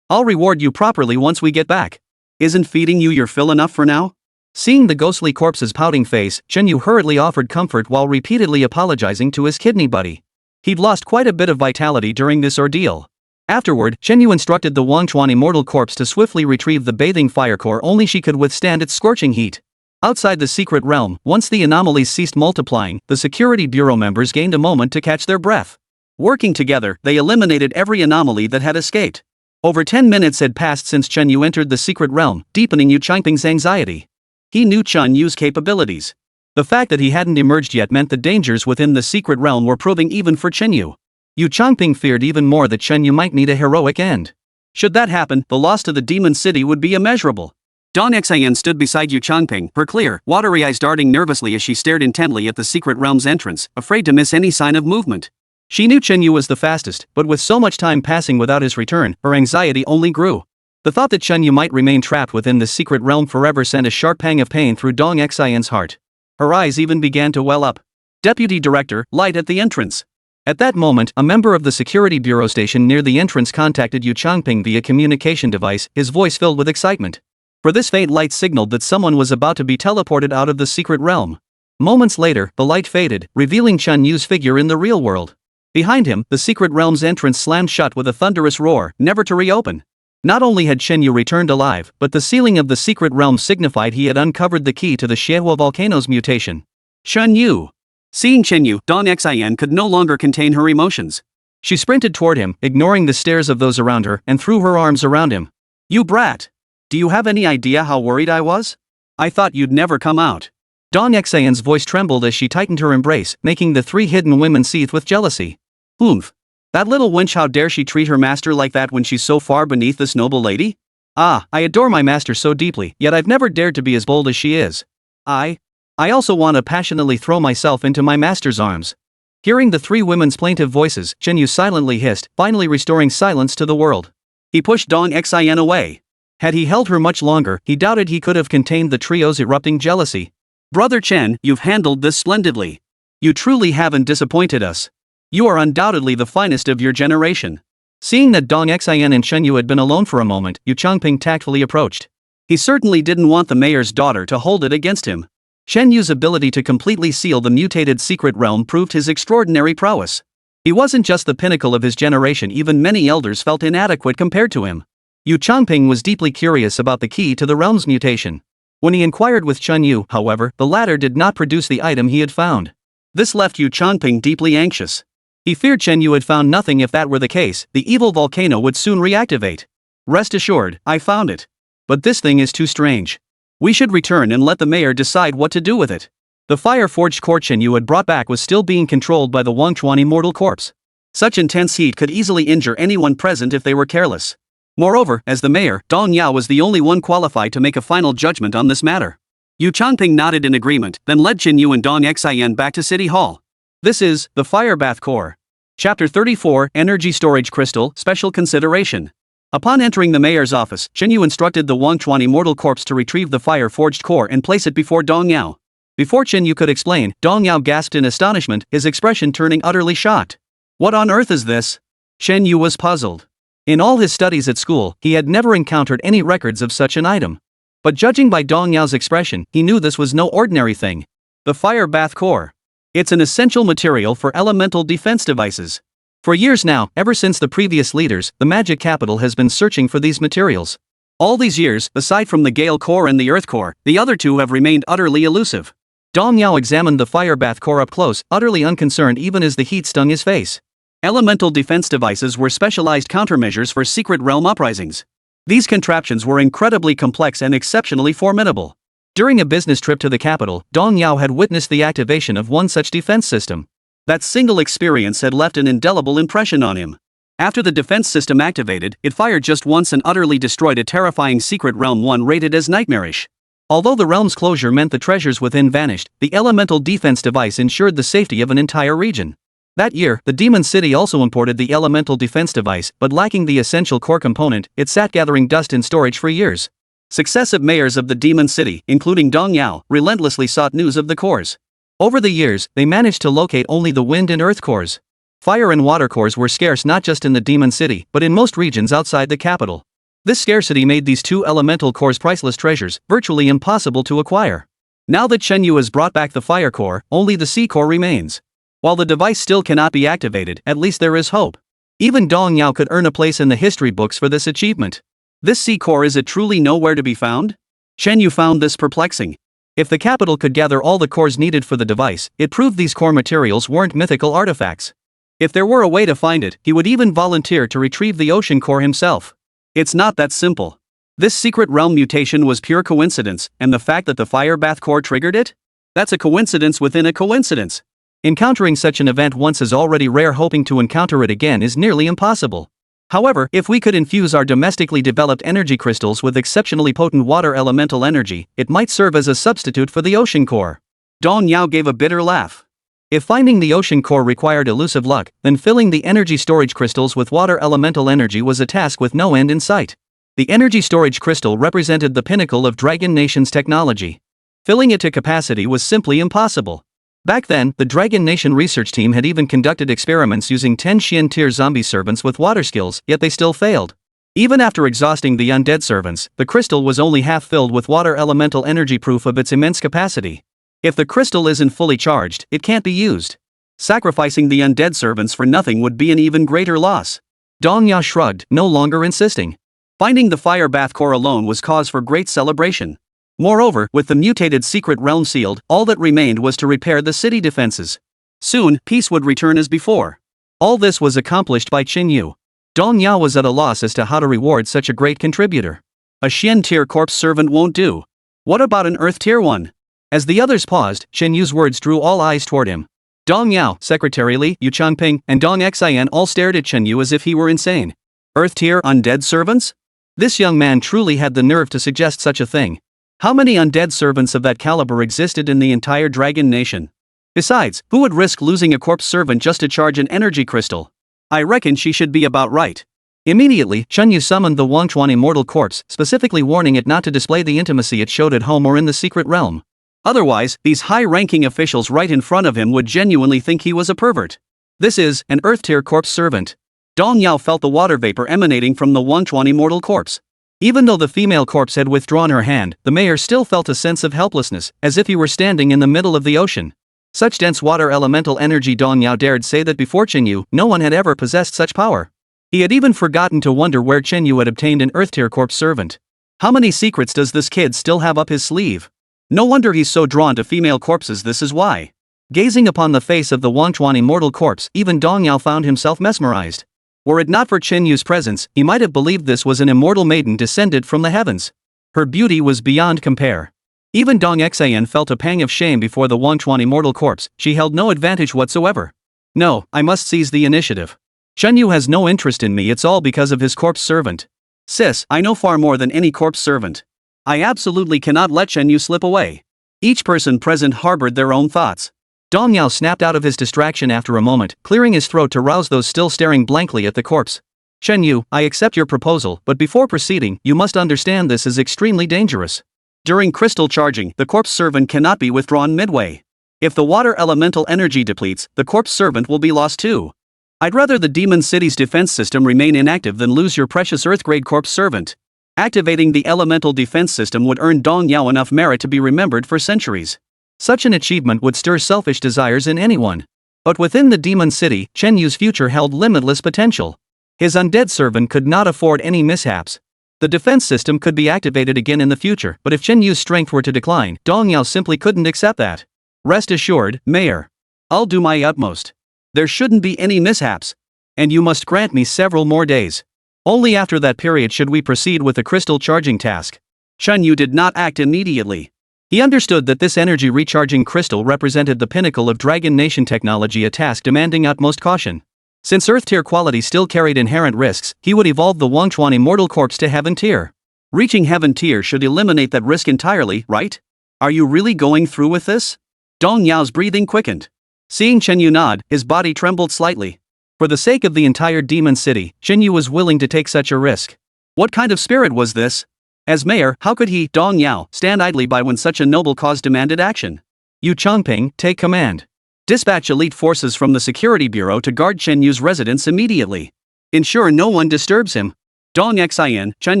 I'll reward you properly once we get back. Isn't feeding you your fill enough for now? Seeing the ghostly corpse's pouting face, Chen Yu hurriedly offered comfort while repeatedly apologizing to his kidney buddy. He'd lost quite a bit of vitality during this ordeal. Afterward, Chen Yu instructed the Wangchuan immortal corpse to swiftly retrieve the bathing fire core. Only she could withstand its scorching heat. Outside the secret realm, once the anomalies ceased multiplying, the security bureau members gained a moment to catch their breath. Working together, they eliminated every anomaly that had escaped. Over 10 minutes had passed since Chen Yu entered the secret realm, deepening Yu Changping's anxiety. He knew Chen Yu's capabilities. The fact that he hadn't emerged yet meant the dangers within the secret realm were proving even for Chen Yu. Yu Changping feared even more that Chen Yu might meet a heroic end. Should that happen, the loss to the demon city would be immeasurable. Dong Xian stood beside Yu Changping, her clear, watery eyes darting nervously as she stared intently at the secret realm's entrance, afraid to miss any sign of movement. She knew Chen Yu was the fastest, but with so much time passing without his return, her anxiety only grew. The thought that Chen Yu might remain trapped within the secret realm forever sent a sharp pang of pain through Dong Xian's heart. Her eyes even began to well up. Deputy Director, light at the entrance. At that moment, a member of the security bureau station near the entrance contacted Yu Changping via communication device, his voice filled with excitement. For this faint light signaled that someone was about to be teleported out of the secret realm. Moments later, the light faded, revealing Chen Yu's figure in the real world. Behind him, the secret realm's entrance slammed shut with a thunderous roar, never to reopen. Not only had Chen Yu returned alive, but the ceiling of the secret realm signified he had uncovered the key to the Xiehua volcano's mutation. Chen Yu. Seeing Chen Yu, Dong Xian could no longer contain her emotions. She sprinted toward him, ignoring the stares of those around her, and threw her arms around him. You brat! Do you have any idea how worried I was? I thought you'd never come out. Dong Xian's voice trembled as she tightened her embrace, making the three hidden women seethe with jealousy. Oomph! That little wench, how dare she treat her master like that when she's so far beneath this noble lady? Ah, I adore my master so deeply, yet I've never dared to be as bold as she is. I also want to passionately throw myself into my master's arms. Hearing the three women's plaintive voices, Chen Yu silently hissed, finally restoring silence to the world. He pushed Dong Xian away. Had he held her much longer, he doubted he could have contained the trio's erupting jealousy. Brother Chen, you've handled this splendidly. You truly haven't disappointed us. You are undoubtedly the finest of your generation. Seeing that Dong Xian and Chen Yu had been alone for a moment, Yu Changping tactfully approached. He certainly didn't want the mayor's daughter to hold it against him. Chen Yu's ability to completely seal the mutated secret realm proved his extraordinary prowess. He wasn't just the pinnacle of his generation, even many elders felt inadequate compared to him. Yu Changping was deeply curious about the key to the realm's mutation. When he inquired with Chen Yu, however, the latter did not produce the item he had found. This left Yu Changping deeply anxious. He feared Chen Yu had found nothing. If that were the case, the evil volcano would soon reactivate. Rest assured, I found it. But this thing is too strange. We should return and let the mayor decide what to do with it. The fire-forged core Chen Yu had brought back was still being controlled by the Wangchuan immortal corpse. Such intense heat could easily injure anyone present if they were careless. Moreover, as the mayor, Dong Yao was the only one qualified to make a final judgment on this matter. Yu Changping nodded in agreement, then led Chen Yu and Dong Xian back to City Hall. This is the Fire Bath Core. Chapter 34, Energy Storage Crystal, Special Consideration. Upon entering the mayor's office, Chen Yu instructed the Wangchuan immortal corpse to retrieve the fire-forged core and place it before Dong Yao. Before Chen Yu could explain, Dong Yao gasped in astonishment, his expression turning utterly shocked. What on earth is this? Chen Yu was puzzled. In all his studies at school, he had never encountered any records of such an item. But judging by Dong Yao's expression, he knew this was no ordinary thing. The Fire Bath Core. It's an essential material for elemental defense devices. For years now, ever since the previous leaders, the magic capital has been searching for these materials. All these years, aside from the Gale Core and the Earth Core, the other two have remained utterly elusive. Dong Yao examined the Fire Bath Core up close, utterly unconcerned even as the heat stung his face. Elemental defense devices were specialized countermeasures for secret realm uprisings. These contraptions were incredibly complex and exceptionally formidable. During a business trip to the capital, Dong Yao had witnessed the activation of one such defense system. That single experience had left an indelible impression on him. After the defense system activated, it fired just once and utterly destroyed a terrifying secret realm one rated as nightmarish. Although the realm's closure meant the treasures within vanished, the elemental defense device ensured the safety of an entire region. That year, the Demon City also imported the elemental defense device, but lacking the essential core component, it sat gathering dust in storage for years. Successive mayors of the Demon City, including Dong Yao, relentlessly sought news of the cores. Over the years, they managed to locate only the wind and earth cores. Fire and water cores were scarce not just in the Demon City, but in most regions outside the capital. This scarcity made these two elemental cores priceless treasures, virtually impossible to acquire. Now that Chen Yu has brought back the fire core, only the sea core remains. While the device still cannot be activated, at least there is hope. Even Dong Yao could earn a place in the history books for this achievement. This sea core, is it truly nowhere to be found? Chen Yu found this perplexing. If the capital could gather all the cores needed for the device, it proved these core materials weren't mythical artifacts. If there were a way to find it, he would even volunteer to retrieve the ocean core himself. It's not that simple. This secret realm mutation was pure coincidence, and the fact that the Fire Bath Core triggered it? That's a coincidence within a coincidence. Encountering such an event once is already rare, hoping to encounter it again is nearly impossible. However, if we could infuse our domestically developed energy crystals with exceptionally potent water elemental energy, it might serve as a substitute for the ocean core. Dong Yao gave a bitter laugh. If finding the ocean core required elusive luck, then filling the energy storage crystals with water elemental energy was a task with no end in sight. The energy storage crystal represented the pinnacle of Dragon Nation's technology. Filling it to capacity was simply impossible. Back then, the Dragon Nation research team had even conducted experiments using 10 Xian-tier zombie servants with water skills, yet they still failed. Even after exhausting the undead servants, the crystal was only half filled with water elemental energy, proof of its immense capacity. If the crystal isn't fully charged, it can't be used. Sacrificing the undead servants for nothing would be an even greater loss. Dong Yao shrugged, no longer insisting. Finding the Fire Bath Core alone was cause for great celebration. Moreover, with the mutated secret realm sealed, all that remained was to repair the city defenses. Soon, peace would return as before. All this was accomplished by Chen Yu. Dong Yao was at a loss as to how to reward such a great contributor. A Xian-tier corpse servant won't do. What about an Earth-tier one? As the others paused, Chen Yu's words drew all eyes toward him. Dong Yao, Secretary Li, Yu Changping, and Dong Xian all stared at Chen Yu as if he were insane. Earth-tier undead servants? This young man truly had the nerve to suggest such a thing. How many undead servants of that caliber existed in the entire Dragon Nation? Besides, who would risk losing a corpse servant just to charge an energy crystal? I reckon she should be about right. Immediately, Chen Yu summoned the Wangchuan immortal corpse, specifically warning it not to display the intimacy it showed at home or in the secret realm. Otherwise, these high-ranking officials right in front of him would genuinely think he was a pervert. This is an Earth-tier corpse servant. Dong Yao felt the water vapor emanating from the Wangchuan immortal corpse. Even though the female corpse had withdrawn her hand, the mayor still felt a sense of helplessness, as if he were standing in the middle of the ocean. Such dense water elemental energy, Dong Yao dared say that before Chen Yu, no one had ever possessed such power. He had even forgotten to wonder where Chen Yu had obtained an Earth-tier corpse servant. How many secrets does this kid still have up his sleeve? No wonder he's so drawn to female corpses, this is why. Gazing upon the face of the Wangchuan immortal corpse, even Dong Yao found himself mesmerized. Were it not for Chen Yu's presence, he might have believed this was an immortal maiden descended from the heavens. Her beauty was beyond compare. Even Dong Xian felt a pang of shame before the Wangchuan immortal corpse. She held no advantage whatsoever. No, I must seize the initiative. Chen Yu has no interest in me, it's all because of his corpse servant. Sis, I know far more than any corpse servant. I absolutely cannot let Chen Yu slip away. Each person present harbored their own thoughts. Dong Yao snapped out of his distraction after a moment, clearing his throat to rouse those still staring blankly at the corpse. Chen Yu, I accept your proposal, but before proceeding, you must understand this is extremely dangerous. During crystal charging, the corpse servant cannot be withdrawn midway. If the water elemental energy depletes, the corpse servant will be lost too. I'd rather the Demon City's defense system remain inactive than lose your precious Earth-grade corpse servant. Activating the elemental defense system would earn Dong Yao enough merit to be remembered for centuries. Such an achievement would stir selfish desires in anyone. But within the Demon City, Chen Yu's future held limitless potential. His undead servant could not afford any mishaps. The defense system could be activated again in the future, but if Chen Yu's strength were to decline, Dong Yao simply couldn't accept that. Rest assured, Mayor. I'll do my utmost. There shouldn't be any mishaps. And you must grant me several more days. Only after that period should we proceed with the crystal charging task. Chen Yu did not act immediately. He understood that this energy recharging crystal represented the pinnacle of Dragon Nation technology, a task demanding utmost caution. Since Earth tier quality still carried inherent risks, he would evolve the Wangchuan immortal corpse to Heaven tier. Reaching Heaven tier should eliminate that risk entirely, right? Are you really going through with this? Dong Yao's breathing quickened. Seeing Chen Yu nod, his body trembled slightly. For the sake of the entire Demon City, Chen Yu was willing to take such a risk. What kind of spirit was this? As mayor, how could he, Dong Yao, stand idly by when such a noble cause demanded action? Yu Changping, take command. Dispatch elite forces from the Security Bureau to guard Chen Yu's residence immediately. Ensure no one disturbs him. Dong Xian, Chen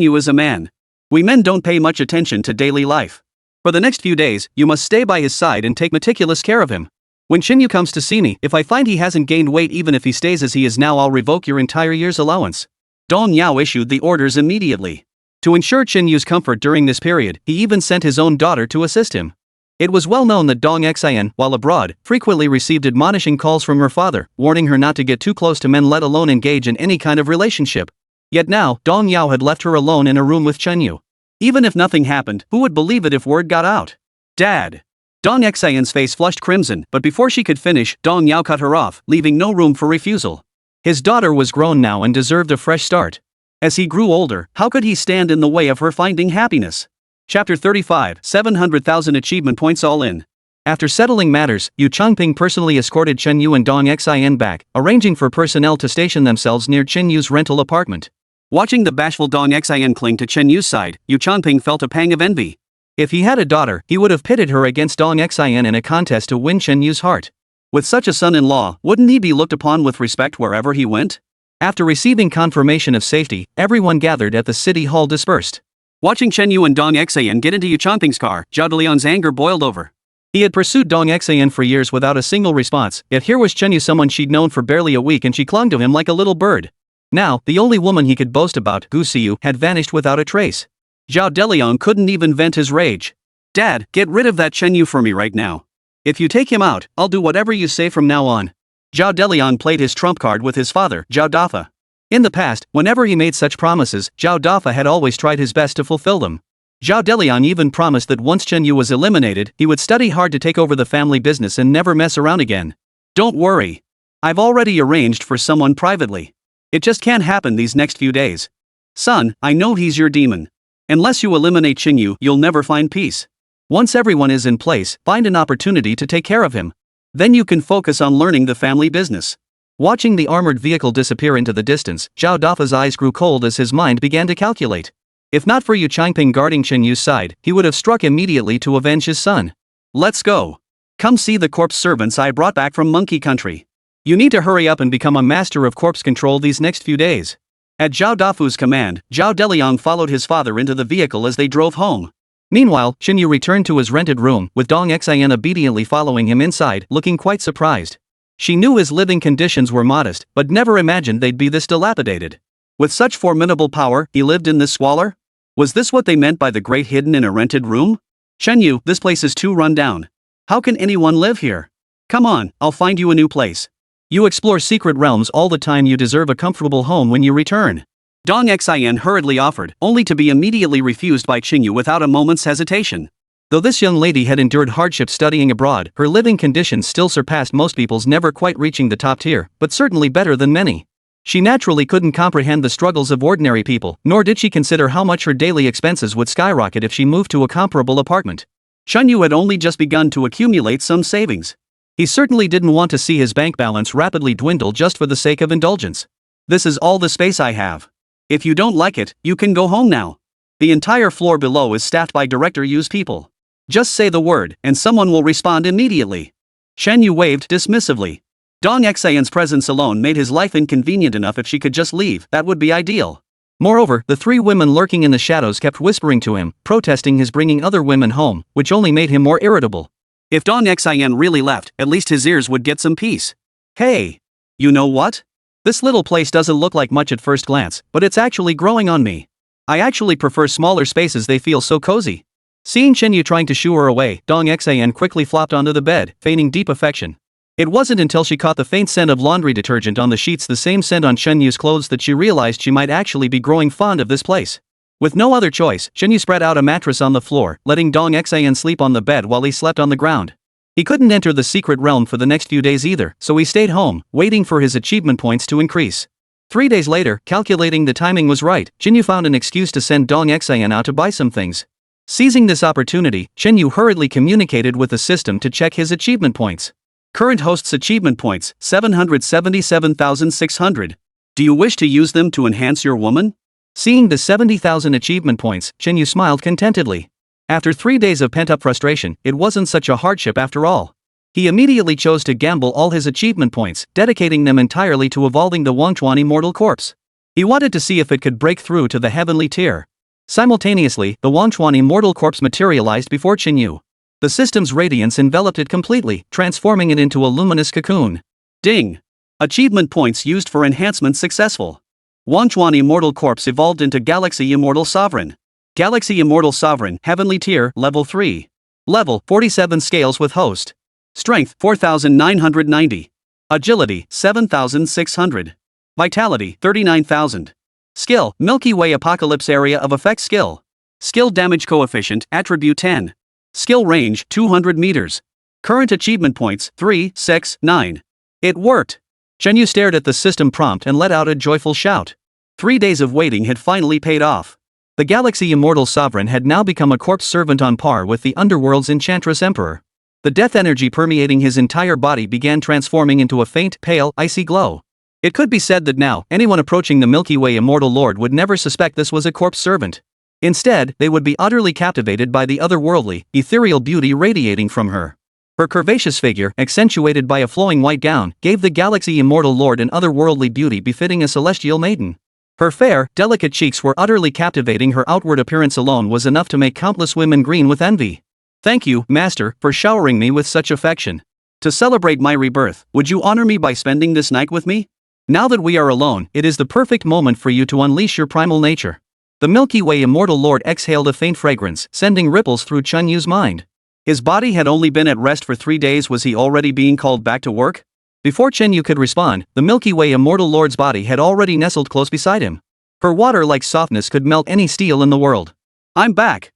Yu is a man. We men don't pay much attention to daily life. For the next few days, you must stay by his side and take meticulous care of him. When Chen Yu comes to see me, if I find he hasn't gained weight even if he stays as he is now, I'll revoke your entire year's allowance. Dong Yao issued the orders immediately. To ensure Chen Yu's comfort during this period, he even sent his own daughter to assist him. It was well known that Dong Xian, while abroad, frequently received admonishing calls from her father, warning her not to get too close to men, let alone engage in any kind of relationship. Yet now, Dong Yao had left her alone in a room with Chen Yu. Even if nothing happened, who would believe it if word got out? Dad! Dong Xian's face flushed crimson, but before she could finish, Dong Yao cut her off, leaving no room for refusal. His daughter was grown now and deserved a fresh start. As he grew older, how could he stand in the way of her finding happiness? Chapter 35, 700,000 achievement points all in. After settling matters, Yu Changping personally escorted Chen Yu and Dong Xian back, arranging for personnel to station themselves near Chen Yu's rental apartment. Watching the bashful Dong Xian cling to Chen Yu's side, Yu Changping felt a pang of envy. If he had a daughter, he would have pitted her against Dong Xian in a contest to win Chen Yu's heart. With such a son-in-law, wouldn't he be looked upon with respect wherever he went? After receiving confirmation of safety, everyone gathered at the city hall dispersed. Watching Chen Yu and Dong Xian get into Yu Changping's car, Zhao Deliang's anger boiled over. He had pursued Dong Xian for years without a single response, yet here was Chen Yu, someone she'd known for barely a week, and she clung to him like a little bird. Now, the only woman he could boast about, Gu Xiu, had vanished without a trace. Zhao Deliang couldn't even vent his rage. Dad, get rid of that Chen Yu for me right now. If you take him out, I'll do whatever you say from now on. Zhao Deliang played his trump card with his father, Zhao Dafa. In the past, whenever he made such promises, Zhao Dafa had always tried his best to fulfill them. Zhao Deliang even promised that once Chen Yu was eliminated, he would study hard to take over the family business and never mess around again. Don't worry. I've already arranged for someone privately. It just can't happen these next few days. Son, I know he's your demon. Unless you eliminate Chen Yu, you'll never find peace. Once everyone is in place, find an opportunity to take care of him. Then you can focus on learning the family business. Watching the armored vehicle disappear into the distance, Zhao Dafa's eyes grew cold as his mind began to calculate. If not for Yu Changping guarding Chen Yu's side, he would have struck immediately to avenge his son. Let's go. Come see the corpse servants I brought back from Monkey Country. You need to hurry up and become a master of corpse control these next few days. At Zhao Dafu's command, Zhao Deliang followed his father into the vehicle as they drove home. Meanwhile, Chen Yu returned to his rented room, with Dong Xian obediently following him inside, looking quite surprised. She knew his living conditions were modest, but never imagined they'd be this dilapidated. With such formidable power, he lived in this squalor? Was this what they meant by the great hidden in a rented room? Chen Yu, this place is too run down. How can anyone live here? Come on, I'll find you a new place. You explore secret realms all the time, you deserve a comfortable home when you return. Dong Xin hurriedly offered, only to be immediately refused by Qingyu without a moment's hesitation. Though this young lady had endured hardship studying abroad, her living conditions still surpassed most people's, never quite reaching the top tier, but certainly better than many. She naturally couldn't comprehend the struggles of ordinary people, nor did she consider how much her daily expenses would skyrocket if she moved to a comparable apartment. Chunyu had only just begun to accumulate some savings. He certainly didn't want to see his bank balance rapidly dwindle just for the sake of indulgence. "This is all the space I have. If you don't like it, you can go home now. The entire floor below is staffed by Director Yu's people. Just say the word, and someone will respond immediately." Shen Yu waved dismissively. Dong Xion's presence alone made his life inconvenient enough. If she could just leave, that would be ideal. Moreover, the three women lurking in the shadows kept whispering to him, protesting his bringing other women home, which only made him more irritable. If Dong Xion really left, at least his ears would get some peace. "Hey! You know what? This little place doesn't look like much at first glance, but it's actually growing on me. I actually prefer smaller spaces, they feel so cozy." Seeing Shen Yu trying to shoo her away, Dong Xian quickly flopped onto the bed, feigning deep affection. It wasn't until she caught the faint scent of laundry detergent on the sheets, the same scent on Shen Yu's clothes, that she realized she might actually be growing fond of this place. With no other choice, Shen Yu spread out a mattress on the floor, letting Dong Xian sleep on the bed while he slept on the ground. He couldn't enter the secret realm for the next few days either, so he stayed home, waiting for his achievement points to increase. 3 days later, calculating the timing was right, Shen Yu found an excuse to send Dong Xian out to buy some things. Seizing this opportunity, Shen Yu hurriedly communicated with the system to check his achievement points. Current host's achievement points, 777,600. Do you wish to use them to enhance your woman? Seeing the 70,000 achievement points, Shen Yu smiled contentedly. After 3 days of pent-up frustration, it wasn't such a hardship after all. He immediately chose to gamble all his achievement points, dedicating them entirely to evolving the Wangchuan immortal corpse. He wanted to see if it could break through to the heavenly tier. Simultaneously, the Wangchuan immortal corpse materialized before Shen Yu. The system's radiance enveloped it completely, transforming it into a luminous cocoon. Ding! Achievement points used for enhancement successful. Wangchuan immortal corpse evolved into Galaxy Immortal Sovereign. Galaxy Immortal Sovereign, Heavenly Tier, Level 3. Level, 47 scales with host. Strength, 4,990. Agility, 7,600. Vitality, 39,000. Skill, Milky Way Apocalypse Area of Effect Skill. Skill Damage Coefficient, Attribute 10. Skill Range, 200 meters. Current achievement points, 3, 6, 9. It worked! Shen Yu stared at the system prompt and let out a joyful shout. 3 days of waiting had finally paid off. The Galaxy Immortal Sovereign had now become a corpse servant on par with the Underworld's Enchantress Emperor. The death energy permeating his entire body began transforming into a faint, pale, icy glow. It could be said that now, anyone approaching the Milky Way Immortal Lord would never suspect this was a corpse servant. Instead, they would be utterly captivated by the otherworldly, ethereal beauty radiating from her. Her curvaceous figure, accentuated by a flowing white gown, gave the Galaxy Immortal Lord an otherworldly beauty befitting a celestial maiden. Her fair, delicate cheeks were utterly captivating. Her outward appearance alone was enough to make countless women green with envy. "Thank you, Master, for showering me with such affection. To celebrate my rebirth, would you honor me by spending this night with me? Now that we are alone, it is the perfect moment for you to unleash your primal nature." The Milky Way Immortal Lord exhaled a faint fragrance, sending ripples through Chun Yu's mind. His body had only been at rest for 3 days. Was he already being called back to work? Before Chen Yu could respond, the Milky Way Immortal Lord's body had already nestled close beside him. Her water-like softness could melt any steel in the world. "I'm back.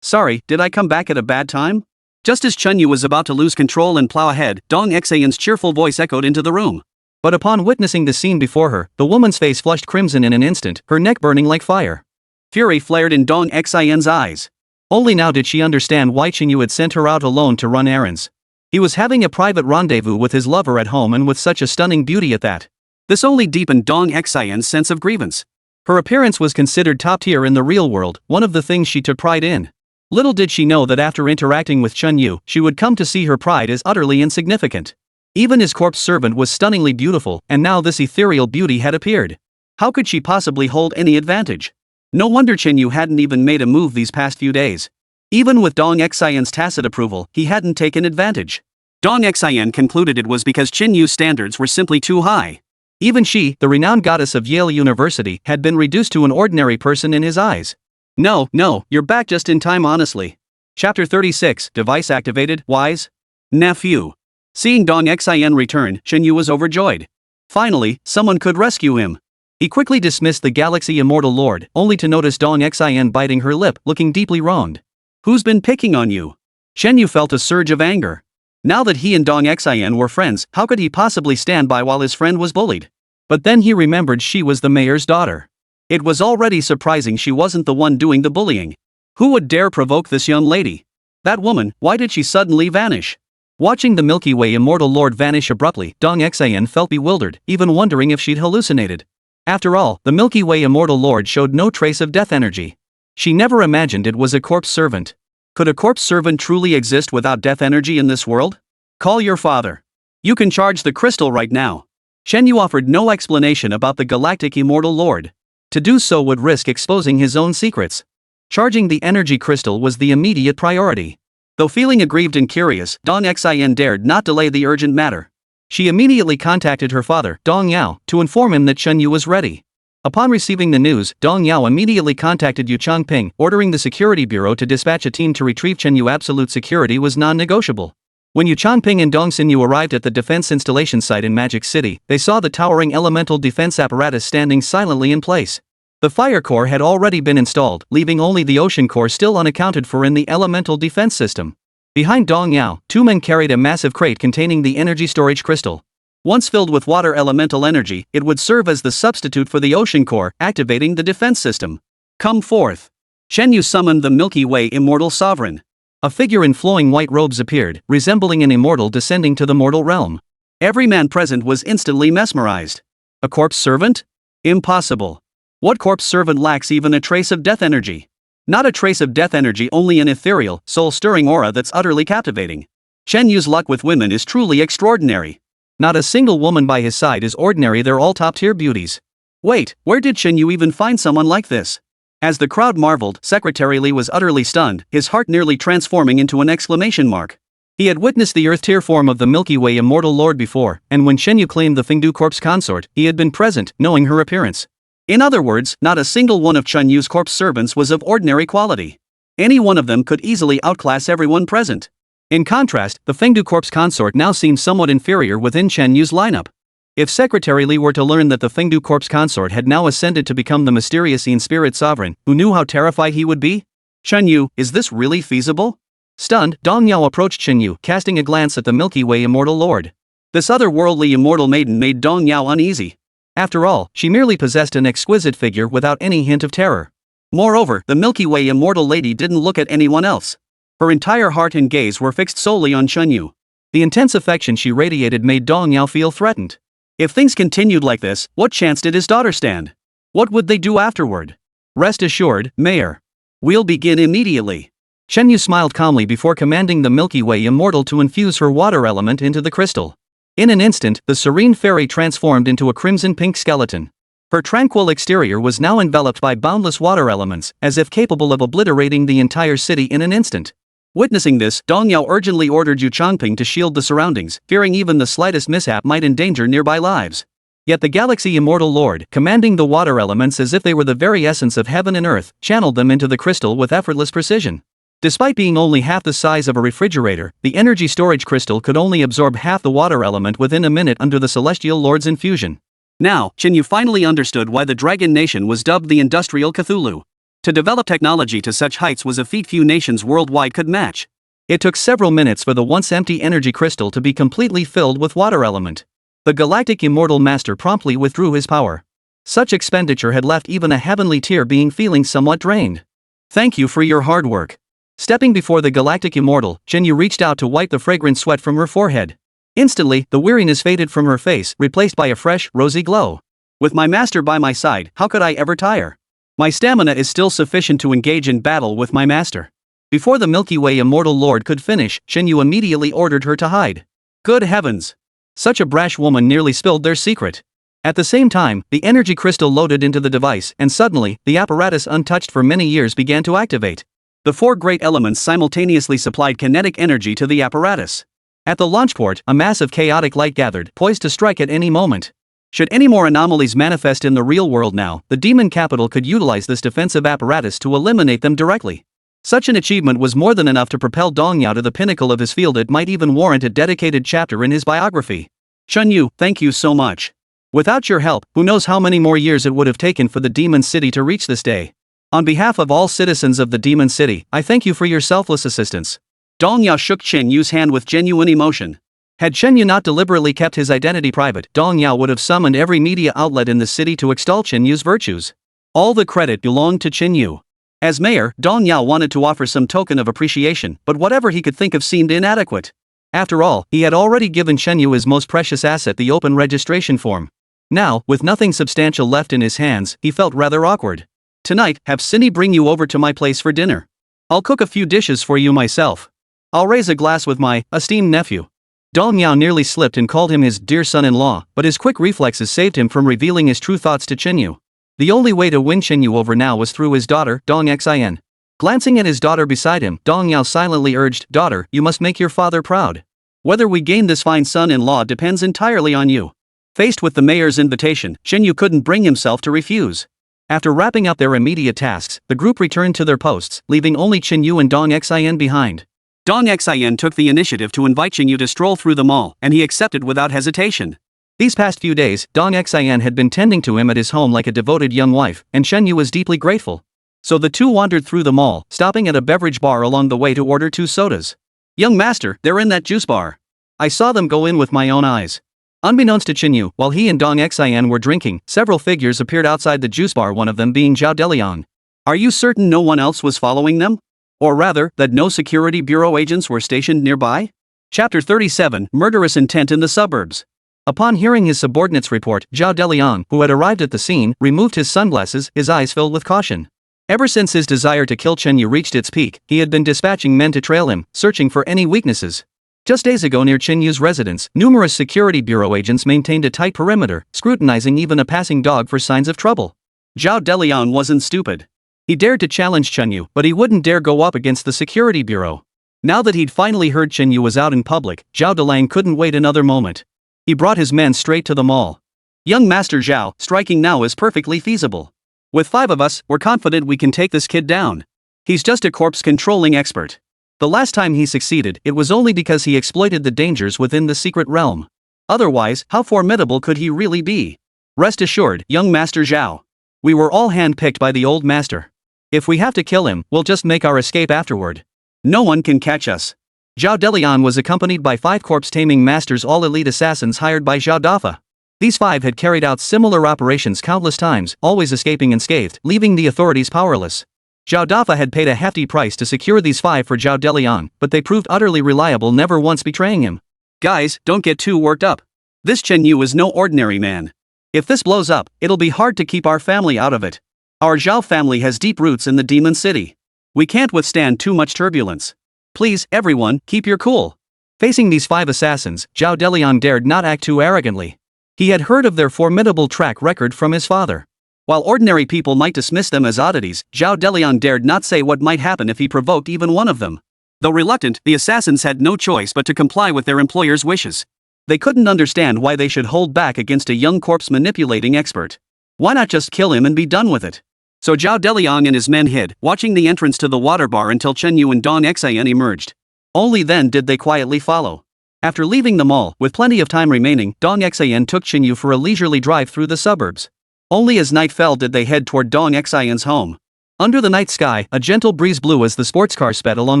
Sorry, did I come back at a bad time?" Just as Chen Yu was about to lose control and plow ahead, Dong Xian's cheerful voice echoed into the room. But upon witnessing the scene before her, the woman's face flushed crimson in an instant, her neck burning like fire. Fury flared in Dong Xian's eyes. Only now did she understand why Chen Yu had sent her out alone to run errands. He was having a private rendezvous with his lover at home, and with such a stunning beauty at that. This only deepened Dong Xian's sense of grievance. Her appearance was considered top tier in the real world, one of the things she took pride in. Little did she know that after interacting with Chen Yu, she would come to see her pride as utterly insignificant. Even his corpse servant was stunningly beautiful, and now this ethereal beauty had appeared. How could she possibly hold any advantage? No wonder Chen Yu hadn't even made a move these past few days. Even with Dong Xian's tacit approval, he hadn't taken advantage. Dong Xian concluded it was because Chen Yu's standards were simply too high. Even she, the renowned goddess of Yale University, had been reduced to an ordinary person in his eyes. No, you're back just in time, honestly. Chapter 36, Device Activated, Wise? Nephew. Seeing Dong Xian return, Chen Yu was overjoyed. Finally, someone could rescue him. He quickly dismissed the Galaxy Immortal Lord, only to notice Dong Xin biting her lip, looking deeply wronged. Who's been picking on you? Shen Yu felt a surge of anger. Now that he and Dong Xin were friends, how could he possibly stand by while his friend was bullied? But then he remembered she was the mayor's daughter. It was already surprising she wasn't the one doing the bullying. Who would dare provoke this young lady? That woman, why did she suddenly vanish? Watching the Milky Way Immortal Lord vanish abruptly, Dong Xin felt bewildered, even wondering if she'd hallucinated. After all, the Milky Way Immortal Lord showed no trace of death energy. She never imagined it was a corpse servant. Could a corpse servant truly exist without death energy in this world? Call your father. You can charge the crystal right now. Shen Yu offered no explanation about the Galactic Immortal Lord. To do so would risk exposing his own secrets. Charging the energy crystal was the immediate priority. Though feeling aggrieved and curious, Dong Xin dared not delay the urgent matter. She immediately contacted her father, Dong Yao, to inform him that Shen Yu was ready. Upon receiving the news, Dong Yao immediately contacted Yu Changping, ordering the security bureau to dispatch a team to retrieve Shen Yu. Absolute security was non-negotiable. When Yu Changping and Dong Xinyu arrived at the defense installation site in Magic City, they saw the towering elemental defense apparatus standing silently in place. The fire core had already been installed, leaving only the ocean core still unaccounted for in the elemental defense system. Behind Dong Yao, two men carried a massive crate containing the energy storage crystal. Once filled with water elemental energy, it would serve as the substitute for the ocean core, activating the defense system. Come forth. Shen Yu summoned the Milky Way Immortal Sovereign. A figure in flowing white robes appeared, resembling an immortal descending to the mortal realm. Every man present was instantly mesmerized. A corpse servant? Impossible. What corpse servant lacks even a trace of death energy? Not a trace of death energy, only an ethereal, soul-stirring aura that's utterly captivating. Shen Yu's luck with women is truly extraordinary. Not a single woman by his side is ordinary, they're all top-tier beauties. Wait, where did Shen Yu even find someone like this? As the crowd marveled, Secretary Li was utterly stunned, his heart nearly transforming into an exclamation mark. He had witnessed the earth-tier form of the Milky Way Immortal Lord before, and when Shen Yu claimed the Fengdu corpse consort, he had been present, knowing her appearance. In other words, not a single one of Shen Yu's corpse servants was of ordinary quality. Any one of them could easily outclass everyone present. In contrast, the Fengdu corpse consort now seemed somewhat inferior within Shen Yu's lineup. If Secretary Li were to learn that the Fengdu corpse consort had now ascended to become the mysterious Yin spirit sovereign, who knew how terrified he would be? Shen Yu, is this really feasible? Stunned, Dong Yao approached Shen Yu, casting a glance at the Milky Way Immortal Lord. This otherworldly immortal maiden made Dong Yao uneasy. After all, she merely possessed an exquisite figure without any hint of terror. Moreover, the Milky Way Immortal Lady didn't look at anyone else. Her entire heart and gaze were fixed solely on Shen Yu. The intense affection she radiated made Dong Yao feel threatened. If things continued like this, what chance did his daughter stand? What would they do afterward? Rest assured, Mayor. We'll begin immediately. Shen Yu smiled calmly before commanding the Milky Way Immortal to infuse her water element into the crystal. In an instant, the serene fairy transformed into a crimson-pink skeleton. Her tranquil exterior was now enveloped by boundless water elements, as if capable of obliterating the entire city in an instant. Witnessing this, Dong Yao urgently ordered Yu Changping to shield the surroundings, fearing even the slightest mishap might endanger nearby lives. Yet the Galaxy Immortal Lord, commanding the water elements as if they were the very essence of heaven and earth, channeled them into the crystal with effortless precision. Despite being only half the size of a refrigerator, the energy storage crystal could only absorb half the water element within a minute under the Celestial Lord's infusion. Now, Shen Yu finally understood why the Dragon Nation was dubbed the Industrial Cthulhu. To develop technology to such heights was a feat few nations worldwide could match. It took several minutes for the once empty energy crystal to be completely filled with water element. The Galactic Immortal Master promptly withdrew his power. Such expenditure had left even a heavenly tier being feeling somewhat drained. Thank you for your hard work. Stepping before the Galactic Immortal, Shen Yu reached out to wipe the fragrant sweat from her forehead. Instantly, the weariness faded from her face, replaced by a fresh, rosy glow. With my master by my side, how could I ever tire? My stamina is still sufficient to engage in battle with my master. Before the Milky Way Immortal Lord could finish, Shen Yu immediately ordered her to hide. Good heavens! Such a brash woman nearly spilled their secret. At the same time, the energy crystal loaded into the device, and suddenly, the apparatus untouched for many years began to activate. The four great elements simultaneously supplied kinetic energy to the apparatus. At the launch port, a mass of chaotic light gathered, poised to strike at any moment. Should any more anomalies manifest in the real world now, the demon capital could utilize this defensive apparatus to eliminate them directly. Such an achievement was more than enough to propel Dong Yao to the pinnacle of his field. It might even warrant a dedicated chapter in his biography. Shen Yu, thank you so much. Without your help, who knows how many more years it would have taken for the Demon City to reach this day. On behalf of all citizens of the Demon City, I thank you for your selfless assistance. Dong Yao shook Chen Yu's hand with genuine emotion. Had Chen Yu not deliberately kept his identity private, Dong Yao would have summoned every media outlet in the city to extol Chen Yu's virtues. All the credit belonged to Chen Yu. As mayor, Dong Yao wanted to offer some token of appreciation, but whatever he could think of seemed inadequate. After all, he had already given Chen Yu his most precious asset, the open registration form. Now, with nothing substantial left in his hands, he felt rather awkward. Tonight, have Cindy bring you over to my place for dinner. I'll cook a few dishes for you myself. I'll raise a glass with my esteemed nephew. Dong Yao nearly slipped and called him his dear son-in-law, but his quick reflexes saved him from revealing his true thoughts to Chen Yu. The only way to win Chen Yu over now was through his daughter, Dong Xin. Glancing at his daughter beside him, Dong Yao silently urged, "Daughter, you must make your father proud. Whether we gain this fine son-in-law depends entirely on you." Faced with the mayor's invitation, Chen Yu couldn't bring himself to refuse. After wrapping up their immediate tasks, the group returned to their posts, leaving only Chen Yu and Dong Xin behind. Dong Xin took the initiative to invite Chen Yu to stroll through the mall, and he accepted without hesitation. These past few days, Dong Xin had been tending to him at his home like a devoted young wife, and Chen Yu was deeply grateful. So the two wandered through the mall, stopping at a beverage bar along the way to order 2 sodas. "Young master, they're in that juice bar. I saw them go in with my own eyes." Unbeknownst to Chen Yu, while he and Dong Xin were drinking, several figures appeared outside the juice bar, one of them being Zhao Deliang. "Are you certain no one else was following them? Or rather, that no security bureau agents were stationed nearby?" Chapter 37, Murderous Intent in the Suburbs. Upon hearing his subordinate's report, Zhao Deliang, who had arrived at the scene, removed his sunglasses, his eyes filled with caution. Ever since his desire to kill Chen Yu reached its peak, he had been dispatching men to trail him, searching for any weaknesses. Just days ago near Chen Yu's residence, numerous security bureau agents maintained a tight perimeter, scrutinizing even a passing dog for signs of trouble. Zhao Deliang wasn't stupid. He dared to challenge Chen Yu, but he wouldn't dare go up against the security bureau. Now that he'd finally heard Chen Yu was out in public, Zhao Deliang couldn't wait another moment. He brought his men straight to the mall. "Young Master Zhao, striking now is perfectly feasible. With 5 of us, we're confident we can take this kid down. He's just a corpse-controlling expert. The last time he succeeded, it was only because he exploited the dangers within the secret realm. Otherwise, how formidable could he really be? Rest assured, young Master Zhao. We were all handpicked by the old master. If we have to kill him, we'll just make our escape afterward. No one can catch us." Zhao Deliang was accompanied by 5 corpse-taming masters, all elite assassins hired by Zhao Dafa. These 5 had carried out similar operations countless times, always escaping unscathed, leaving the authorities powerless. Zhao Dafa had paid a hefty price to secure these 5 for Zhao Deliang, but they proved utterly reliable, never once betraying him. "Guys, don't get too worked up. This Chen Yu is no ordinary man. If this blows up, it'll be hard to keep our family out of it. Our Zhao family has deep roots in the Demon City. We can't withstand too much turbulence. Please, everyone, keep your cool." Facing these 5 assassins, Zhao Deliang dared not act too arrogantly. He had heard of their formidable track record from his father. While ordinary people might dismiss them as oddities, Zhao Deliang dared not say what might happen if he provoked even one of them. Though reluctant, the assassins had no choice but to comply with their employer's wishes. They couldn't understand why they should hold back against a young corpse-manipulating expert. Why not just kill him and be done with it? So Zhao Deliang and his men hid, watching the entrance to the water bar until Chen Yu and Dong Xin emerged. Only then did they quietly follow. After leaving the mall, with plenty of time remaining, Dong Xin took Chen Yu for a leisurely drive through the suburbs. Only as night fell did they head toward Dong Xin's home. Under the night sky, a gentle breeze blew as the sports car sped along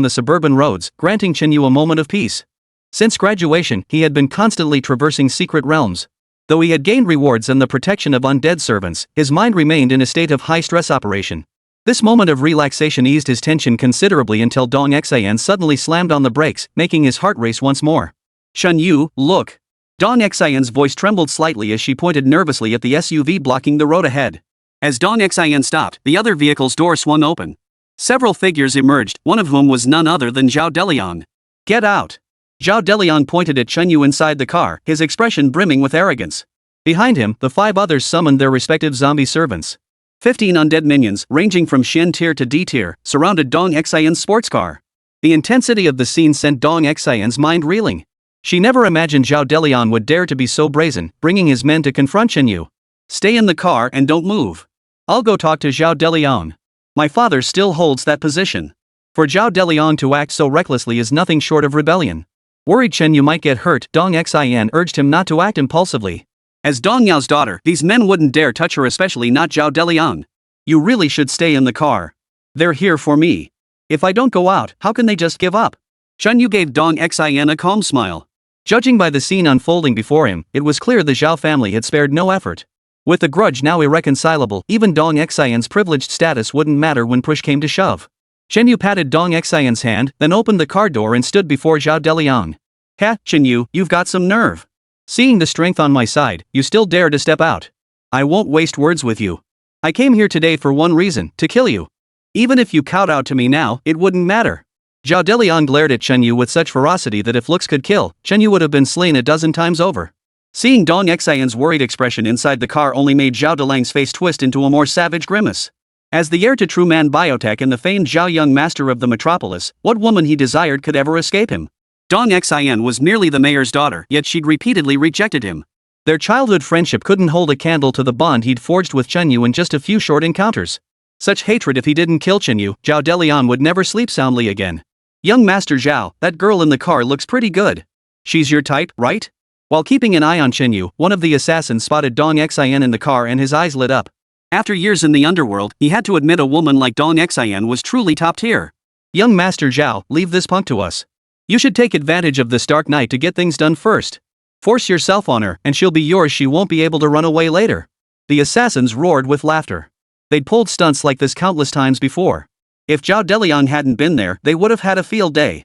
the suburban roads, granting Chen Yu a moment of peace. Since graduation, he had been constantly traversing secret realms. Though he had gained rewards and the protection of undead servants, his mind remained in a state of high-stress operation. This moment of relaxation eased his tension considerably until Dong Xin suddenly slammed on the brakes, making his heart race once more. "Chen Yu, look." Dong Xin's voice trembled slightly as she pointed nervously at the SUV blocking the road ahead. As Dong Xin stopped, the other vehicle's door swung open. Several figures emerged, one of whom was none other than Zhao Deliang. "Get out." Zhao Deliang pointed at Chen Yu inside the car, his expression brimming with arrogance. Behind him, the 5 others summoned their respective zombie servants. 15 undead minions, ranging from Shen tier to D tier, surrounded Dong Xin's sports car. The intensity of the scene sent Dong Xin's mind reeling. She never imagined Zhao Deliang would dare to be so brazen, bringing his men to confront Chen Yu. "Stay in the car and don't move. I'll go talk to Zhao Deliang. My father still holds that position." For Zhao Deliang to act so recklessly is nothing short of rebellion. Worried Chen Yu might get hurt, Dong Xin urged him not to act impulsively. As Dong Yao's daughter, these men wouldn't dare touch her, especially not Zhao Deliang. You really should stay in the car. They're here for me. If I don't go out, how can they just give up? Chen Yu gave Dong Xin a calm smile. Judging by the scene unfolding before him, it was clear the Zhao family had spared no effort. With the grudge now irreconcilable, even Dong Xin's privileged status wouldn't matter when push came to shove. Chen Yu patted Dong Xin's hand, then opened the car door and stood before Zhao Deliang. Ha, Chen Yu, you've got some nerve. Seeing the strength on my side, you still dare to step out. I won't waste words with you. I came here today for one reason, to kill you. Even if you kowtowed to me now, it wouldn't matter. Zhao Deliang glared at Chen Yu with such ferocity that if looks could kill, Chen Yu would have been slain a dozen times over. Seeing Dong Xin's worried expression inside the car only made Zhao Deliang's face twist into a more savage grimace. As the heir to true man biotech and the famed Zhao Young master of the metropolis, what woman he desired could ever escape him? Dong Xin was merely the mayor's daughter, yet she'd repeatedly rejected him. Their childhood friendship couldn't hold a candle to the bond he'd forged with Chen Yu in just a few short encounters. Such hatred, if he didn't kill Chen Yu, Zhao Deliang would never sleep soundly again. Young Master Zhao, that girl in the car looks pretty good. She's your type, right? While keeping an eye on Chen Yu, one of the assassins spotted Dong Xin in the car and his eyes lit up. After years in the underworld, he had to admit a woman like Dong Xin was truly top tier. Young Master Zhao, leave this punk to us. You should take advantage of this dark night to get things done first. Force yourself on her, and she'll be yours. She won't be able to run away later. The assassins roared with laughter. They'd pulled stunts like this countless times before. If Zhao Deliang hadn't been there, they would have had a field day.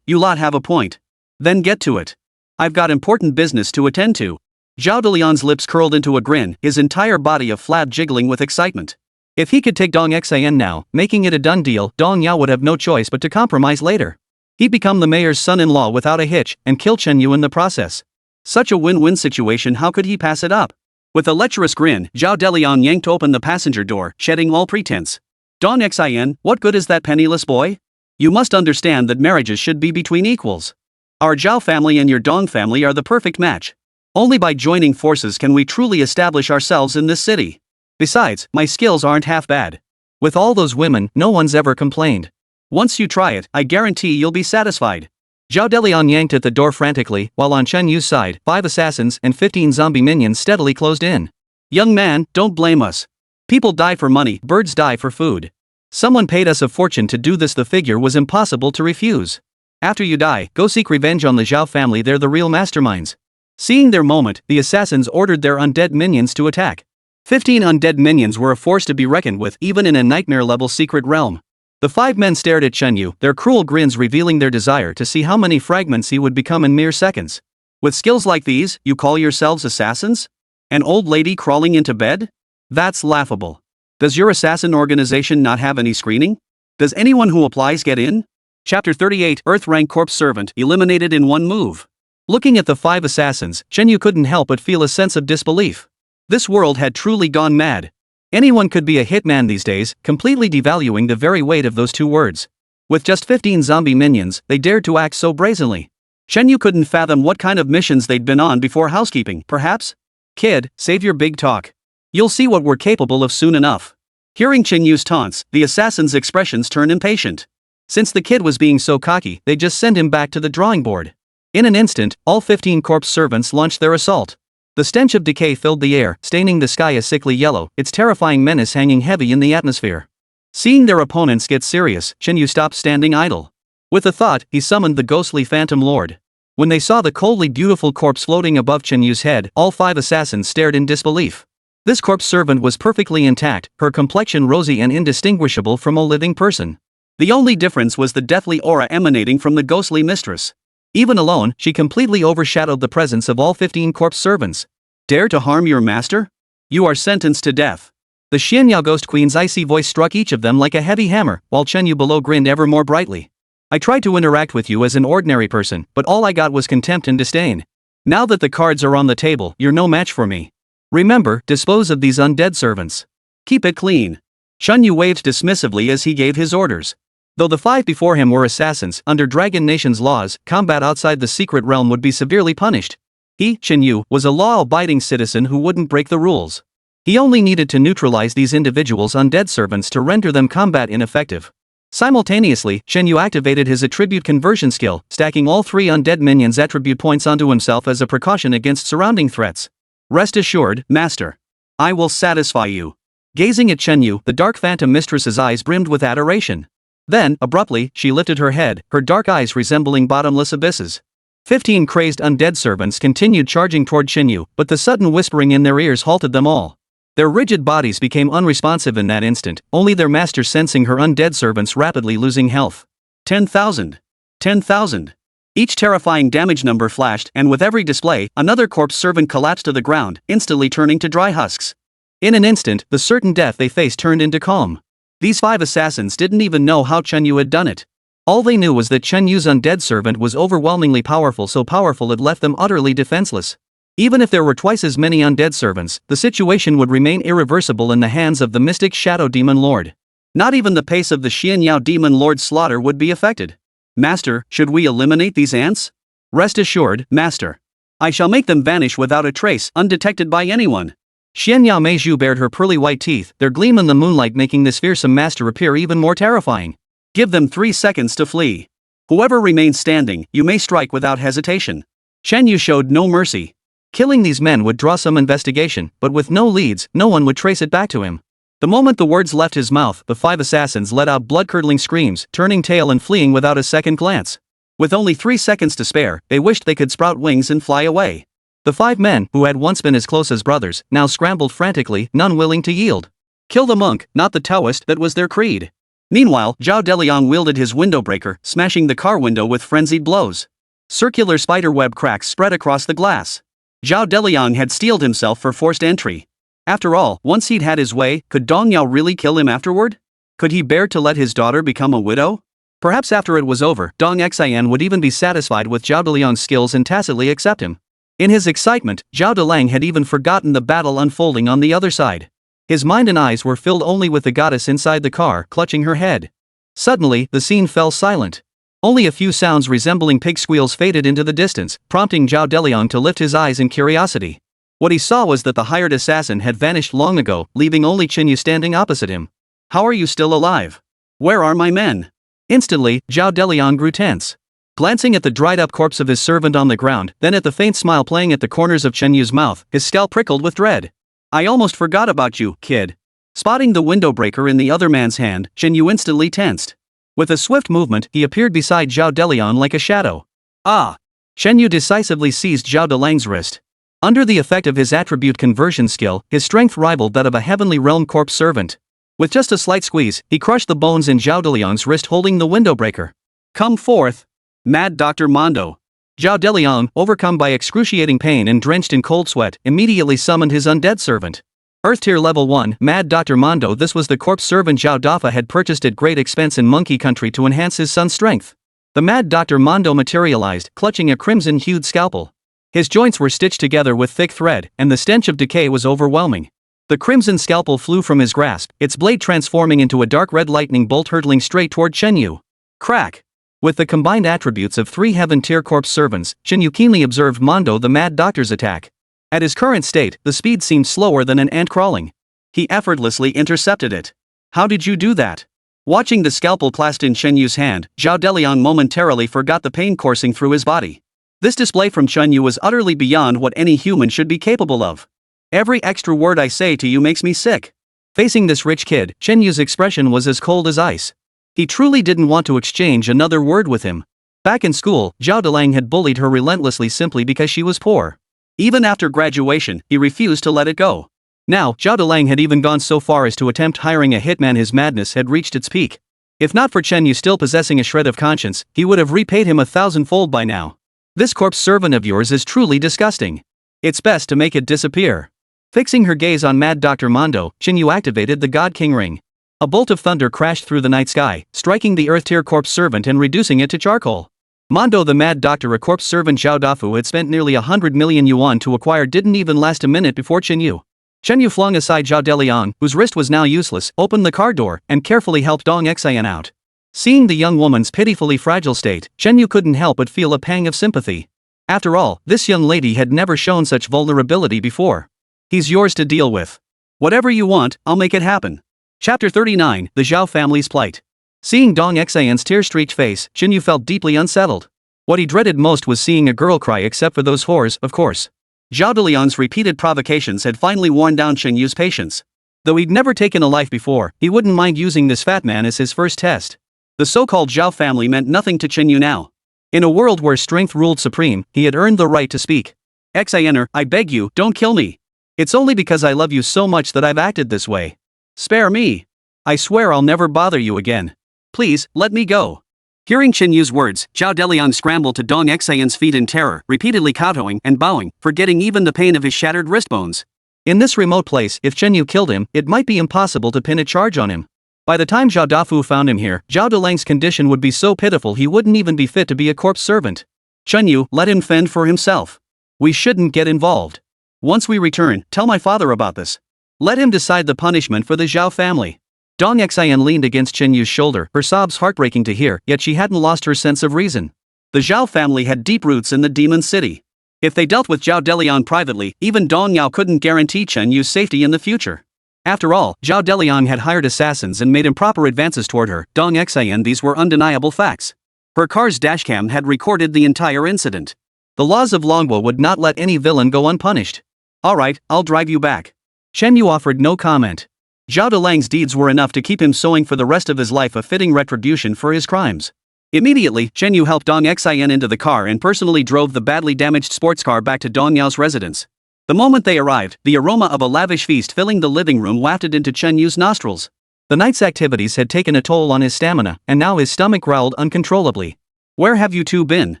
You lot have a point. Then get to it. I've got important business to attend to. Zhao Deliang's lips curled into a grin, his entire body a flab jiggling with excitement. If he could take Dong Xin now, making it a done deal, Dong Yao would have no choice but to compromise later. He'd become the mayor's son-in-law without a hitch, and kill Chen Yu in the process. Such a win-win situation, how could he pass it up? With a lecherous grin, Zhao Deliang yanked open the passenger door, shedding all pretense. Dong Xin, what good is that penniless boy? You must understand that marriages should be between equals. Our Zhao family and your Dong family are the perfect match. Only by joining forces can we truly establish ourselves in this city. Besides, my skills aren't half bad. With all those women, no one's ever complained. Once you try it, I guarantee you'll be satisfied. Zhao Deliang yanked at the door frantically, while on Chen Yu's side, 5 assassins and 15 zombie minions steadily closed in. Young man, don't blame us. People die for money, birds die for food. Someone paid us a fortune to do this. The figure was impossible to refuse. After you die, go seek revenge on the Zhao family, they're the real masterminds. Seeing their moment, the assassins ordered their undead minions to attack. 15 undead minions were a force to be reckoned with, even in a nightmare-level secret realm. The 5 men stared at Chen Yu, their cruel grins revealing their desire to see how many fragments he would become in mere seconds. With skills like these, you call yourselves assassins? An old lady crawling into bed? That's laughable. Does your assassin organization not have any screening? Does anyone who applies get in? Chapter 38, Earth Rank Corpse Servant, eliminated in one move. Looking at the 5 assassins, Chen Yu couldn't help but feel a sense of disbelief. This world had truly gone mad. Anyone could be a hitman these days, completely devaluing the very weight of those 2 words. With just 15 zombie minions, they dared to act so brazenly. Chen Yu couldn't fathom what kind of missions they'd been on before. Housekeeping, perhaps? Kid, save your big talk. You'll see what we're capable of soon enough. Hearing Chen Yu's taunts, the assassins' expressions turned impatient. Since the kid was being so cocky, they just sent him back to the drawing board. In an instant, all 15 corpse servants launched their assault. The stench of decay filled the air, staining the sky a sickly yellow, its terrifying menace hanging heavy in the atmosphere. Seeing their opponents get serious, Chen Yu stopped standing idle. With a thought, he summoned the ghostly Phantom Lord. When they saw the coldly beautiful corpse floating above Chen Yu's head, all 5 assassins stared in disbelief. This corpse servant was perfectly intact, her complexion rosy and indistinguishable from a living person. The only difference was the deathly aura emanating from the ghostly mistress. Even alone, she completely overshadowed the presence of all 15 corpse servants. Dare to harm your master? You are sentenced to death. The Xianyao Ghost Queen's icy voice struck each of them like a heavy hammer, while Chen Yu below grinned ever more brightly. I tried to interact with you as an ordinary person, but all I got was contempt and disdain. Now that the cards are on the table, you're no match for me. Remember, dispose of these undead servants. Keep it clean. Chen Yu waved dismissively as he gave his orders. Though the 5 before him were assassins, under Dragon Nation's laws, combat outside the secret realm would be severely punished. He, Chen Yu, was a law-abiding citizen who wouldn't break the rules. He only needed to neutralize these individuals' undead servants to render them combat ineffective. Simultaneously, Chen Yu activated his attribute conversion skill, stacking all 3 undead minions' attribute points onto himself as a precaution against surrounding threats. Rest assured, master. I will satisfy you. Gazing at Chen Yu, the dark phantom mistress's eyes brimmed with adoration. Then, abruptly, she lifted her head, her dark eyes resembling bottomless abysses. 15 crazed undead servants continued charging toward Chen Yu, but the sudden whispering in their ears halted them all. Their rigid bodies became unresponsive in that instant, only their master sensing her undead servants rapidly losing health. 10,000. 10,000. Each terrifying damage number flashed, and with every display, another corpse servant collapsed to the ground, instantly turning to dry husks. In an instant, the certain death they faced turned into calm. These 5 assassins didn't even know how Chen Yu had done it. All they knew was that Chen Yu's undead servant was overwhelmingly powerful, so powerful it left them utterly defenseless. Even if there were twice as many undead servants, the situation would remain irreversible in the hands of the mystic Shadow Demon Lord. Not even the pace of the Xianyao Demon Lord's slaughter would be affected. Master, should we eliminate these ants? Rest assured, master. I shall make them vanish without a trace, undetected by anyone. Xianyao Meizhu bared her pearly white teeth, their gleam in the moonlight making this fearsome master appear even more terrifying. Give them 3 seconds to flee. Whoever remains standing, you may strike without hesitation. Chen Yu showed no mercy. Killing these men would draw some investigation, but with no leads, no one would trace it back to him. The moment the words left his mouth, the 5 assassins let out blood-curdling screams, turning tail and fleeing without a second glance. With only 3 seconds to spare, they wished they could sprout wings and fly away. The 5 men, who had once been as close as brothers, now scrambled frantically, none willing to yield. Kill the monk, not the Taoist, that was their creed. Meanwhile, Zhao Deliang wielded his windowbreaker, smashing the car window with frenzied blows. Circular spiderweb cracks spread across the glass. Zhao Deliang had steeled himself for forced entry. After all, once he'd had his way, could Dong Yao really kill him afterward? Could he bear to let his daughter become a widow? Perhaps after it was over, Dong Xian would even be satisfied with Zhao Deliang's skills and tacitly accept him. In his excitement, Zhao Delang had even forgotten the battle unfolding on the other side. His mind and eyes were filled only with the goddess inside the car, clutching her head. Suddenly, the scene fell silent. Only a few sounds resembling pig squeals faded into the distance, prompting Zhao Deliang to lift his eyes in curiosity. What he saw was that the hired assassin had vanished long ago, leaving only Chen Yu standing opposite him. How are you still alive? Where are my men? Instantly, Zhao Deliang grew tense. Glancing at the dried-up corpse of his servant on the ground, then at the faint smile playing at the corners of Chen Yu's mouth, his scalp prickled with dread. I almost forgot about you, kid. Spotting the window breaker in the other man's hand, Chen Yu instantly tensed. With a swift movement, he appeared beside Zhao Deliang like a shadow. Ah! Chen Yu decisively seized Zhao Delang's wrist. Under the effect of his attribute conversion skill, his strength rivaled that of a heavenly realm corpse servant. With just a slight squeeze, he crushed the bones in Zhao Deliang's wrist holding the window breaker. Come forth! Mad Dr. Mondo. Zhao Deliang, overcome by excruciating pain and drenched in cold sweat, immediately summoned his undead servant. Earth Tier Level 1, Mad Dr. Mondo. This was the corpse servant Zhao Dafa had purchased at great expense in Monkey Country to enhance his son's strength. The Mad Dr. Mondo materialized, clutching a crimson-hued scalpel. His joints were stitched together with thick thread, and the stench of decay was overwhelming. The crimson scalpel flew from his grasp, its blade transforming into a dark red lightning bolt hurtling straight toward Chen Yu. Crack! With the combined attributes of 3 heaven-tier corpse servants, Chen Yu keenly observed Mondo the Mad Doctor's attack. At his current state, the speed seemed slower than an ant crawling. He effortlessly intercepted it. How did you do that? Watching the scalpel clasped in Chen Yu's hand, Zhao Deliang momentarily forgot the pain coursing through his body. This display from Chen Yu was utterly beyond what any human should be capable of. Every extra word I say to you makes me sick. Facing this rich kid, Chen Yu's expression was as cold as ice. He truly didn't want to exchange another word with him. Back in school, Zhao Delang had bullied her relentlessly simply because she was poor. Even after graduation, he refused to let it go. Now, Zhao Delang had even gone so far as to attempt hiring a hitman. His madness had reached its peak. If not for Chen Yu still possessing a shred of conscience, he would have repaid him 1,000-fold by now. This corpse servant of yours is truly disgusting. It's best to make it disappear. Fixing her gaze on Mad Dr. Mondo, Chen Yu activated the God King Ring. A bolt of thunder crashed through the night sky, striking the Earth-tier corpse servant and reducing it to charcoal. Mondo the Mad Doctor, a corpse servant Zhao Dafu had spent nearly 100 million yuan to acquire, didn't even last a minute before Chen Yu. Chen Yu flung aside Zhao Deliang, whose wrist was now useless, opened the car door, and carefully helped Dong Xian out. Seeing the young woman's pitifully fragile state, Chen Yu couldn't help but feel a pang of sympathy. After all, this young lady had never shown such vulnerability before. He's yours to deal with. Whatever you want, I'll make it happen. Chapter 39, The Zhao Family's Plight. Seeing Dong Xian's tear-streaked face, Chen Yu felt deeply unsettled. What he dreaded most was seeing a girl cry, except for those whores, of course. Zhao Delian's repeated provocations had finally worn down Chen Yu's patience. Though he'd never taken a life before, he wouldn't mind using this fat man as his first test. The so-called Zhao family meant nothing to Chen Yu now. In a world where strength ruled supreme, he had earned the right to speak. Xiner, I beg you, don't kill me. It's only because I love you so much that I've acted this way. Spare me. I swear I'll never bother you again. Please, let me go. Hearing Chen Yu's words, Zhao Delian scrambled to Dong Xian's feet in terror, repeatedly kowtowing and bowing, forgetting even the pain of his shattered wrist bones. In this remote place, if Chen Yu killed him, it might be impossible to pin a charge on him. By the time Zhao Dafu found him here, Zhao Delang's condition would be so pitiful he wouldn't even be fit to be a corpse servant. Chen Yu, let him fend for himself. We shouldn't get involved. Once we return, tell my father about this. Let him decide the punishment for the Zhao family. Dong Xian leaned against Chen Yu's shoulder, her sobs heartbreaking to hear, yet she hadn't lost her sense of reason. The Zhao family had deep roots in the Demon City. If they dealt with Zhao Delian privately, even Dong Yao couldn't guarantee Chen Yu's safety in the future. After all, Zhao Delian had hired assassins and made improper advances toward her. Dong Xian, these were undeniable facts. Her car's dashcam had recorded the entire incident. The laws of Longbo would not let any villain go unpunished. Alright, I'll drive you back. Chen Yu offered no comment. Zhao Delang's deeds were enough to keep him sowing for the rest of his life a fitting retribution for his crimes. Immediately, Chen Yu helped Dong Xian into the car and personally drove the badly damaged sports car back to Dong Yao's residence. The moment they arrived, the aroma of a lavish feast filling the living room wafted into Chen Yu's nostrils. The night's activities had taken a toll on his stamina, and now his stomach growled uncontrollably. Where have you two been?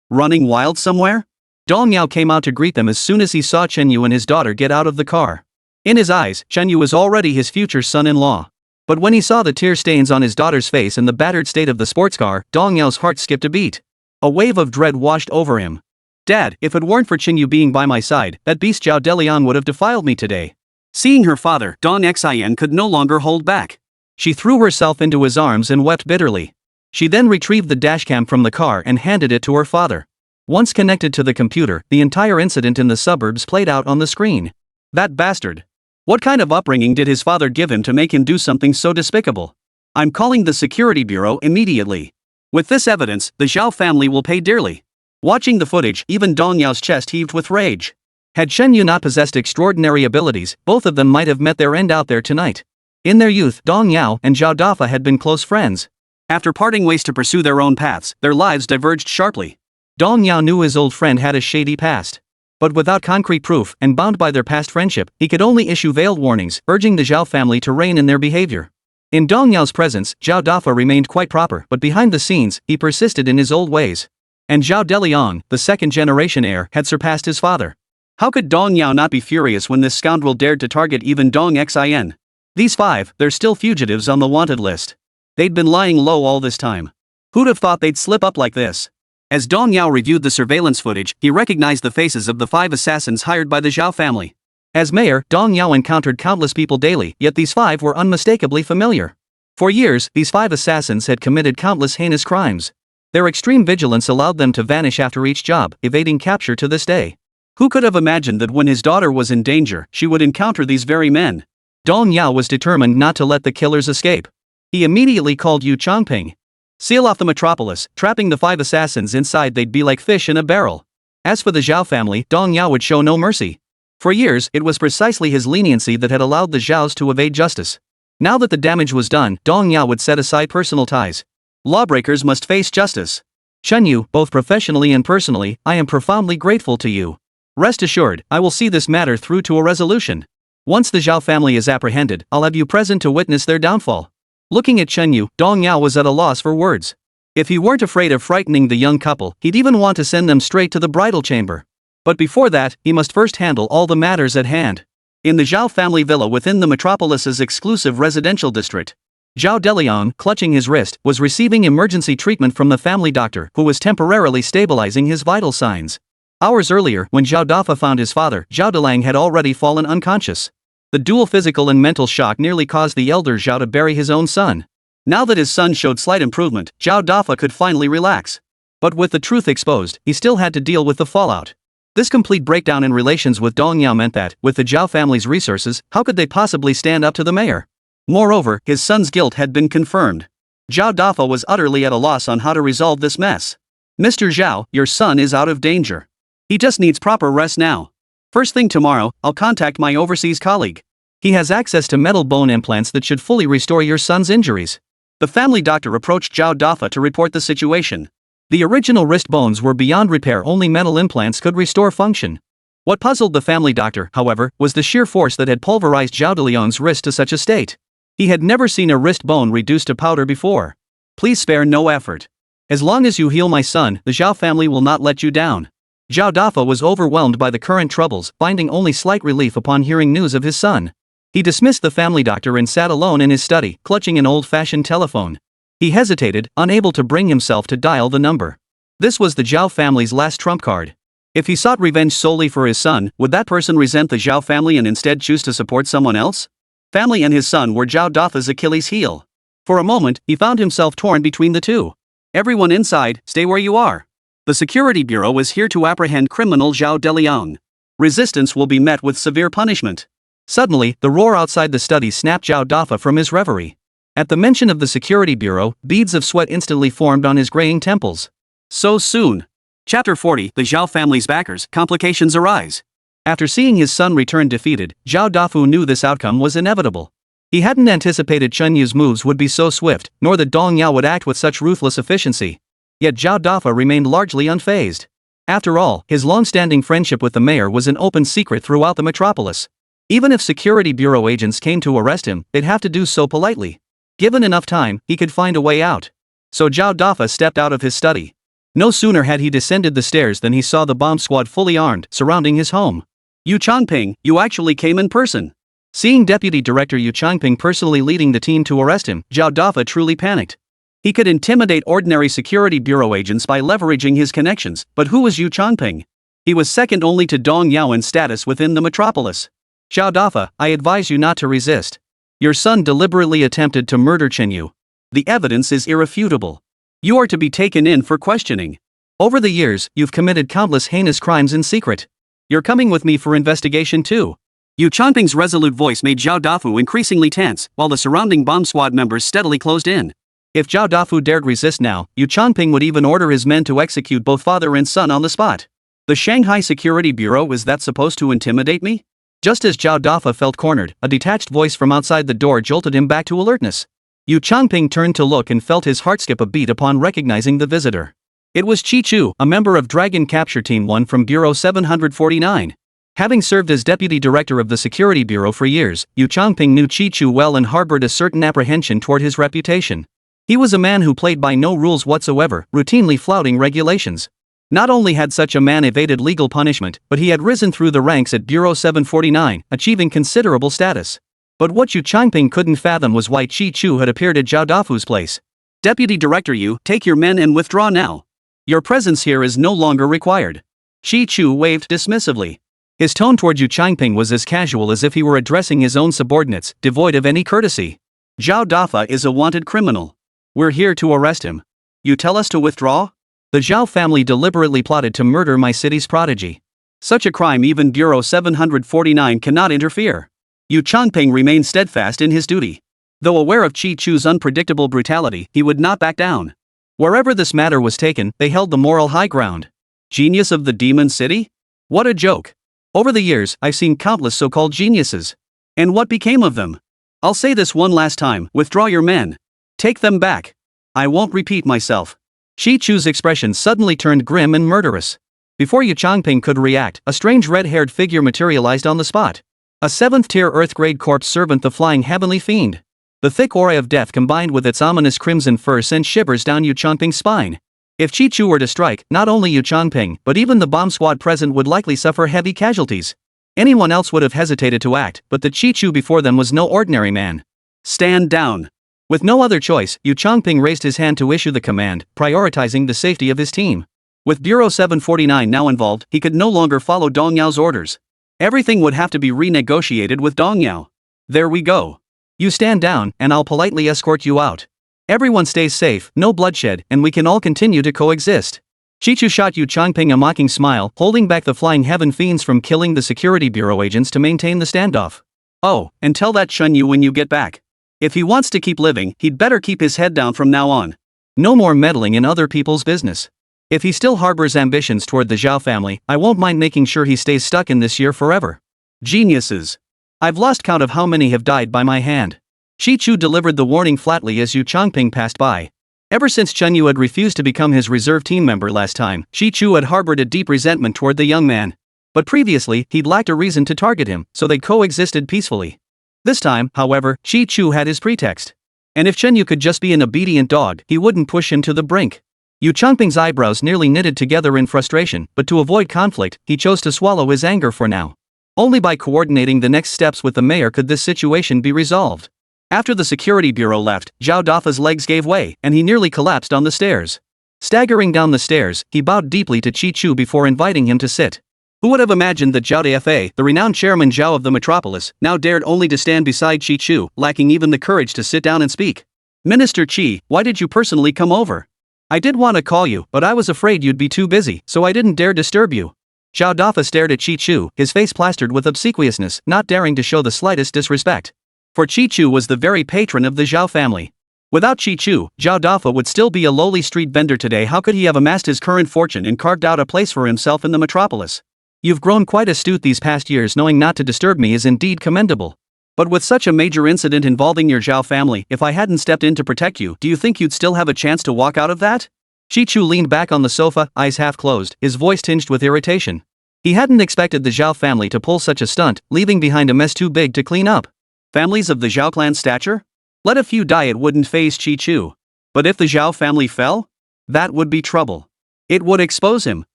Running wild somewhere? Dong Yao came out to greet them as soon as he saw Chen Yu and his daughter get out of the car. In his eyes, Chen Yu was already his future son-in-law. But when he saw the tear stains on his daughter's face and the battered state of the sports car, Dong Yao's heart skipped a beat. A wave of dread washed over him. Dad, if it weren't for Chen Yu being by my side, that beast Zhao Delian would have defiled me today. Seeing her father, Dong Xian could no longer hold back. She threw herself into his arms and wept bitterly. She then retrieved the dashcam from the car and handed it to her father. Once connected to the computer, the entire incident in the suburbs played out on the screen. That bastard. What kind of upbringing did his father give him to make him do something so despicable? I'm calling the security bureau immediately. With this evidence, the Zhao family will pay dearly. Watching the footage, even Dong Yao's chest heaved with rage. Had Chen Yu not possessed extraordinary abilities, both of them might have met their end out there tonight. In their youth, Dong Yao and Zhao Dafa had been close friends. After parting ways to pursue their own paths, their lives diverged sharply. Dong Yao knew his old friend had a shady past. But without concrete proof, and bound by their past friendship, he could only issue veiled warnings, urging the Zhao family to rein in their behavior. In Dong Yao's presence, Zhao Dafa remained quite proper, but behind the scenes, he persisted in his old ways. And Zhao Delian, the second-generation heir, had surpassed his father. How could Dong Yao not be furious when this scoundrel dared to target even Dong Xian? These five, they're still fugitives on the wanted list. They'd been lying low all this time. Who'd have thought they'd slip up like this? As Dong Yao reviewed the surveillance footage, he recognized the faces of the 5 assassins hired by the Zhao family. As mayor, Dong Yao encountered countless people daily, yet these 5 were unmistakably familiar. For years, these 5 assassins had committed countless heinous crimes. Their extreme vigilance allowed them to vanish after each job, evading capture to this day. Who could have imagined that when his daughter was in danger, she would encounter these very men? Dong Yao was determined not to let the killers escape. He immediately called Yu Chongping. Seal off the metropolis, trapping the 5 assassins inside. They'd be like fish in a barrel. As for the Zhao family, Dong Yao would show no mercy. For years, it was precisely his leniency that had allowed the Zhaos to evade justice. Now that the damage was done, Dong Yao would set aside personal ties. Lawbreakers must face justice. Chen Yu, both professionally and personally, I am profoundly grateful to you. Rest assured, I will see this matter through to a resolution. Once the Zhao family is apprehended, I'll have you present to witness their downfall. Looking at Chen Yu, Dong Yao was at a loss for words. If he weren't afraid of frightening the young couple, he'd even want to send them straight to the bridal chamber. But before that, he must first handle all the matters at hand. In the Zhao family villa within the metropolis's exclusive residential district, Zhao Delian, clutching his wrist, was receiving emergency treatment from the family doctor who was temporarily stabilizing his vital signs. Hours earlier, when Zhao Dafa found his father, Zhao Delang had already fallen unconscious. The dual physical and mental shock nearly caused the elder Zhao to bury his own son. Now that his son showed slight improvement, Zhao Dafa could finally relax. But with the truth exposed, he still had to deal with the fallout. This complete breakdown in relations with Dong Yao meant that, with the Zhao family's resources, how could they possibly stand up to the mayor? Moreover, his son's guilt had been confirmed. Zhao Dafa was utterly at a loss on how to resolve this mess. Mr. Zhao, your son is out of danger. He just needs proper rest now. First thing tomorrow, I'll contact my overseas colleague. He has access to metal bone implants that should fully restore your son's injuries. The family doctor approached Zhao Dafa to report the situation. The original wrist bones were beyond repair, only metal implants could restore function. What puzzled the family doctor, however, was the sheer force that had pulverized Zhao Deliang's wrist to such a state. He had never seen a wrist bone reduced to powder before. Please spare no effort. As long as you heal my son, the Zhao family will not let you down. Zhao Dafa was overwhelmed by the current troubles, finding only slight relief upon hearing news of his son. He dismissed the family doctor and sat alone in his study, clutching an old-fashioned telephone. He hesitated, unable to bring himself to dial the number. This was the Zhao family's last trump card. If he sought revenge solely for his son, would that person resent the Zhao family and instead choose to support someone else? Family and his son were Zhao Dafa's Achilles heel. For a moment, he found himself torn between the two. Everyone inside, stay where you are. The Security Bureau is here to apprehend criminal Zhao Deliang. Resistance will be met with severe punishment. Suddenly, the roar outside the study snapped Zhao Dafa from his reverie. At the mention of the Security Bureau, beads of sweat instantly formed on his graying temples. So soon. Chapter 40, The Zhao family's backers, complications arise. After seeing his son return defeated, Zhao Dafu knew this outcome was inevitable. He hadn't anticipated Chen Yu's moves would be so swift, nor that Dong Yao would act with such ruthless efficiency. Yet Zhao Dafa remained largely unfazed. After all, his long-standing friendship with the mayor was an open secret throughout the metropolis. Even if Security Bureau agents came to arrest him, they'd have to do so politely. Given enough time, he could find a way out. So Zhao Dafa stepped out of his study. No sooner had he descended the stairs than he saw the bomb squad fully armed, surrounding his home. Yu Changping, you actually came in person. Seeing Deputy Director Yu Changping personally leading the team to arrest him, Zhao Dafa truly panicked. He could intimidate ordinary Security Bureau agents by leveraging his connections, but who was Yu Changping? He was second only to Dong Yao in status within the metropolis. Zhao Dafa, I advise you not to resist. Your son deliberately attempted to murder Chen Yu. The evidence is irrefutable. You are to be taken in for questioning. Over the years, you've committed countless heinous crimes in secret. You're coming with me for investigation too. Yu Changping's resolute voice made Zhao Dafu increasingly tense, while the surrounding bomb squad members steadily closed in. If Zhao Dafu dared resist now, Yu Changping would even order his men to execute both father and son on the spot. The Shanghai Security Bureau, is that supposed to intimidate me? Just as Zhao Dafa felt cornered, a detached voice from outside the door jolted him back to alertness. Yu Changping turned to look and felt his heart skip a beat upon recognizing the visitor. It was Chi Chu, a member of Dragon Capture Team 1 from Bureau 749. Having served as Deputy Director of the Security Bureau for years, Yu Changping knew Chi Chu well and harbored a certain apprehension toward his reputation. He was a man who played by no rules whatsoever, routinely flouting regulations. Not only had such a man evaded legal punishment, but he had risen through the ranks at Bureau 749, achieving considerable status. But what Yu Changping couldn't fathom was why Chi Chu had appeared at Zhao Dafu's place. Deputy Director Yu, take your men and withdraw now. Your presence here is no longer required. Chi Chu waved dismissively. His tone toward Yu Changping was as casual as if he were addressing his own subordinates, devoid of any courtesy. Zhao Dafa is a wanted criminal. We're here to arrest him. You tell us to withdraw? The Zhao family deliberately plotted to murder my city's prodigy. Such a crime even Bureau 749 cannot interfere. Yu Changping remained steadfast in his duty. Though aware of Chi Chu's unpredictable brutality, he would not back down. Wherever this matter was taken, they held the moral high ground. Genius of the Demon City? What a joke. Over the years, I've seen countless so-called geniuses. And what became of them? I'll say this one last time, withdraw your men. Take them back. I won't repeat myself. Chi Chu's expression suddenly turned grim and murderous. Before Yu Changping could react, a strange red-haired figure materialized on the spot. A 7th-tier Earth-grade corpse servant, the flying heavenly fiend. The thick aura of death combined with its ominous crimson fur sent shivers down Yu Changping's spine. If Chi Chu were to strike, not only Yu Changping, but even the bomb squad present would likely suffer heavy casualties. Anyone else would have hesitated to act, but the Chi Chu before them was no ordinary man. Stand down. With no other choice, Yu Changping raised his hand to issue the command, prioritizing the safety of his team. With Bureau 749 now involved, he could no longer follow Dong Yao's orders. Everything would have to be renegotiated with Dong Yao. There we go. You stand down, and I'll politely escort you out. Everyone stays safe, no bloodshed, and we can all continue to coexist. Chi Chu shot Yu Changping a mocking smile, holding back the flying heaven fiends from killing the Security Bureau agents to maintain the standoff. Oh, and tell that Chen Yu when you get back. If he wants to keep living, he'd better keep his head down from now on. No more meddling in other people's business. If he still harbors ambitions toward the Zhao family, I won't mind making sure he stays stuck in this year forever. Geniuses. I've lost count of how many have died by my hand. Chi Chu delivered the warning flatly as Yu Changping passed by. Ever since Chen Yu had refused to become his reserve team member last time, Chi Chu had harbored a deep resentment toward the young man. But previously, he'd lacked a reason to target him, so they coexisted peacefully. This time, however, Chi Chu had his pretext. And if Chen Yu could just be an obedient dog, he wouldn't push him to the brink. Yu Changping's eyebrows nearly knitted together in frustration, but to avoid conflict, he chose to swallow his anger for now. Only by coordinating the next steps with the mayor could this situation be resolved. After the security bureau left, Zhao Dafa's legs gave way, and he nearly collapsed on the stairs. Staggering down the stairs, he bowed deeply to Chi Chu before inviting him to sit. Who would have imagined that Zhao Dafa, the renowned chairman Zhao of the Metropolis, now dared only to stand beside Chi Chu, lacking even the courage to sit down and speak? Minister Chi, why did you personally come over? I did want to call you, but I was afraid you'd be too busy, so I didn't dare disturb you. Zhao Dafa stared at Chi Chu, his face plastered with obsequiousness, not daring to show the slightest disrespect. For Chi Chu was the very patron of the Zhao family. Without Chi Chu, Zhao Dafa would still be a lowly street vendor today. How could he have amassed his current fortune and carved out a place for himself in the metropolis? You've grown quite astute these past years. Knowing not to disturb me is indeed commendable. But with such a major incident involving your Zhao family, if I hadn't stepped in to protect you, do you think you'd still have a chance to walk out of that? Chi Chu leaned back on the sofa, eyes half closed, his voice tinged with irritation. He hadn't expected the Zhao family to pull such a stunt, leaving behind a mess too big to clean up. Families of the Zhao clan's stature? Let a few die, it wouldn't faze Chi Chu. But if the Zhao family fell? That would be trouble. It would expose him.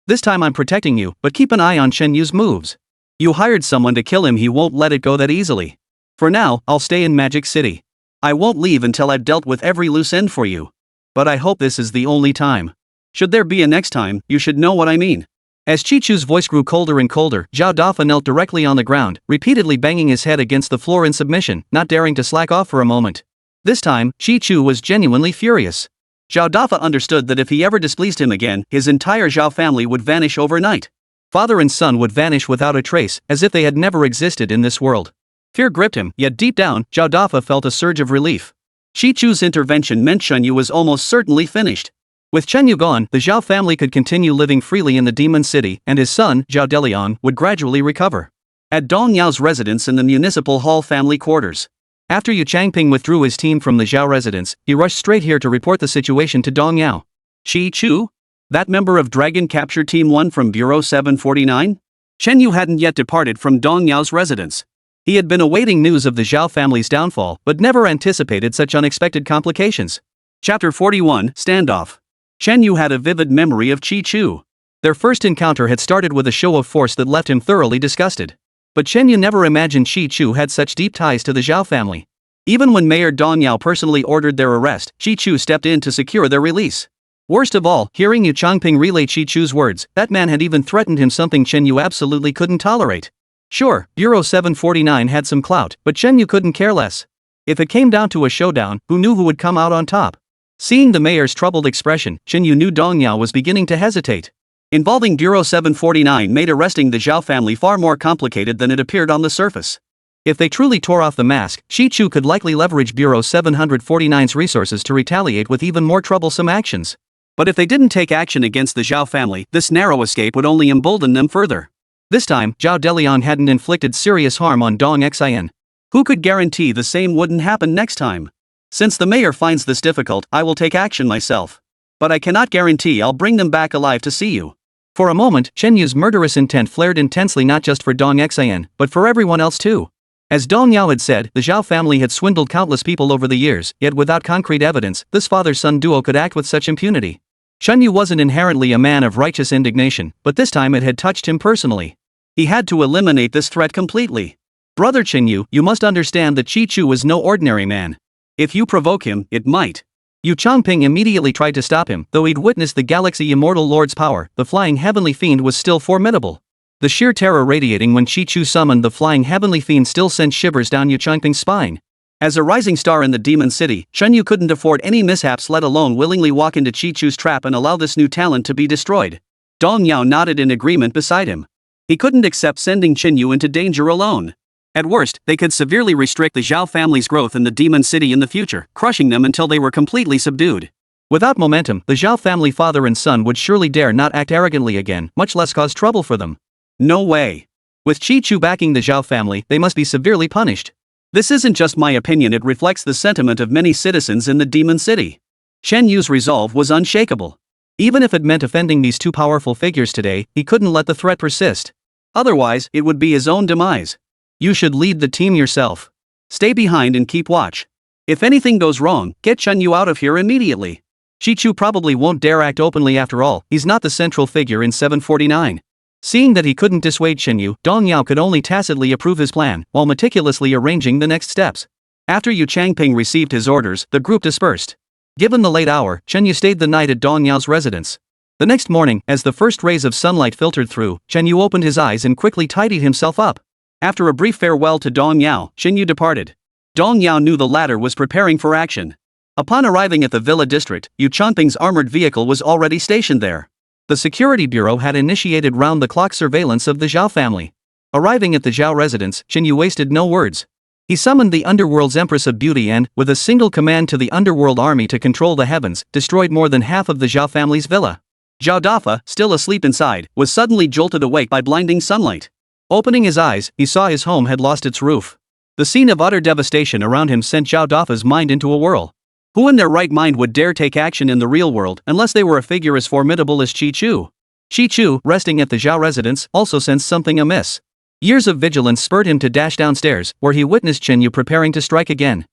This time I'm protecting you, but keep an eye on Chen Yu's moves. You hired someone to kill him, he won't let it go that easily. For now, I'll stay in Magic City. I won't leave until I've dealt with every loose end for you. But I hope this is the only time. Should there be a next time, you should know what I mean. As Chi Chu's voice grew colder and colder, Zhao Dafa knelt directly on the ground, repeatedly banging his head against the floor in submission, not daring to slack off for a moment. This time, Chi Chu was genuinely furious. Zhao Dafa understood that if he ever displeased him again, his entire Zhao family would vanish overnight. Father and son would vanish without a trace, as if they had never existed in this world. Fear gripped him, yet deep down, Zhao Dafa felt a surge of relief. Chi Chu's intervention meant Chen Yu was almost certainly finished. With Chen Yu gone, the Zhao family could continue living freely in the Demon City, and his son, Zhao Deliang, would gradually recover. At Dong Yao's residence in the Municipal Hall family quarters. After Yu Changping withdrew his team from the Zhao residence, he rushed straight here to report the situation to Dong Yao. Chi Chu? That member of Dragon Capture Team 1 from Bureau 749? Chen Yu hadn't yet departed from Dong Yao's residence. He had been awaiting news of the Zhao family's downfall, but never anticipated such unexpected complications. Chapter 41, Standoff. Chen Yu had a vivid memory of Chi Chu. Their first encounter had started with a show of force that left him thoroughly disgusted. But Chen Yu never imagined Chi Chu had such deep ties to the Zhao family. Even when Mayor Dong Yao personally ordered their arrest, Chi Chu stepped in to secure their release. Worst of all, hearing Yu Changping relay Chi Chu's words, that man had even threatened him, something Chen Yu absolutely couldn't tolerate. Sure, Bureau 749 had some clout, but Chen Yu couldn't care less. If it came down to a showdown, who knew who would come out on top? Seeing the mayor's troubled expression, Chen Yu knew Dong Yao was beginning to hesitate. Involving Bureau 749 made arresting the Zhao family far more complicated than it appeared on the surface. If they truly tore off the mask, Chi Chu could likely leverage Bureau 749's resources to retaliate with even more troublesome actions. But if they didn't take action against the Zhao family, this narrow escape would only embolden them further. This time, Zhao Deliang hadn't inflicted serious harm on Dong Xin. Who could guarantee the same wouldn't happen next time? Since the mayor finds this difficult, I will take action myself. But I cannot guarantee I'll bring them back alive to see you. For a moment, Chen Yu's murderous intent flared intensely, not just for Dong Xin, but for everyone else too. As Dong Yao had said, the Zhao family had swindled countless people over the years, yet without concrete evidence, this father-son duo could act with such impunity. Chen Yu wasn't inherently a man of righteous indignation, but this time it had touched him personally. He had to eliminate this threat completely. Brother Chen Yu, you must understand that Chi Chu is no ordinary man. If you provoke him, it might. Yu Changping immediately tried to stop him. Though he'd witnessed the Galaxy Immortal Lord's power, the flying heavenly fiend was still formidable. The sheer terror radiating when Chi Chu summoned the flying heavenly fiend still sent shivers down Yu Changping's spine. As a rising star in the Demon City, Chen Yu couldn't afford any mishaps, let alone willingly walk into Chi Chu's trap and allow this new talent to be destroyed. Dong Yao nodded in agreement beside him. He couldn't accept sending Chen Yu into danger alone. At worst, they could severely restrict the Zhao family's growth in the Demon City in the future, crushing them until they were completely subdued. Without momentum, the Zhao family father and son would surely dare not act arrogantly again, much less cause trouble for them. No way. With Chi-Chu backing the Zhao family, they must be severely punished. This isn't just my opinion, it reflects the sentiment of many citizens in the Demon City. Shen Yu's resolve was unshakable. Even if it meant offending these two powerful figures today, he couldn't let the threat persist. Otherwise, it would be his own demise. You should lead the team yourself. Stay behind and keep watch. If anything goes wrong, get Shen Yu out of here immediately. Chi-Chu probably won't dare act openly after all, he's not the central figure in 749. Seeing that he couldn't dissuade Shen Yu, Dong Yao could only tacitly approve his plan, while meticulously arranging the next steps. After Yu Changping received his orders, the group dispersed. Given the late hour, Shen Yu stayed the night at Dong Yao's residence. The next morning, as the first rays of sunlight filtered through, Shen Yu opened his eyes and quickly tidied himself up. After a brief farewell to Dong Yao, Shen Yu departed. Dong Yao knew the latter was preparing for action. Upon arriving at the villa district, Yu Changping's armored vehicle was already stationed there. The security bureau had initiated round-the-clock surveillance of the Zhao family. Arriving at the Zhao residence, Shen Yu wasted no words. He summoned the Underworld's Empress of Beauty and, with a single command to the Underworld army to control the heavens, destroyed more than half of the Zhao family's villa. Zhao Dafa, still asleep inside, was suddenly jolted awake by blinding sunlight. Opening his eyes, he saw his home had lost its roof. The scene of utter devastation around him sent Zhao Dafa's mind into a whirl. Who in their right mind would dare take action in the real world unless they were a figure as formidable as Chi-Chu? Chi-Chu, resting at the Zhao residence, also sensed something amiss. Years of vigilance spurred him to dash downstairs, where he witnessed Shen Yu preparing to strike again.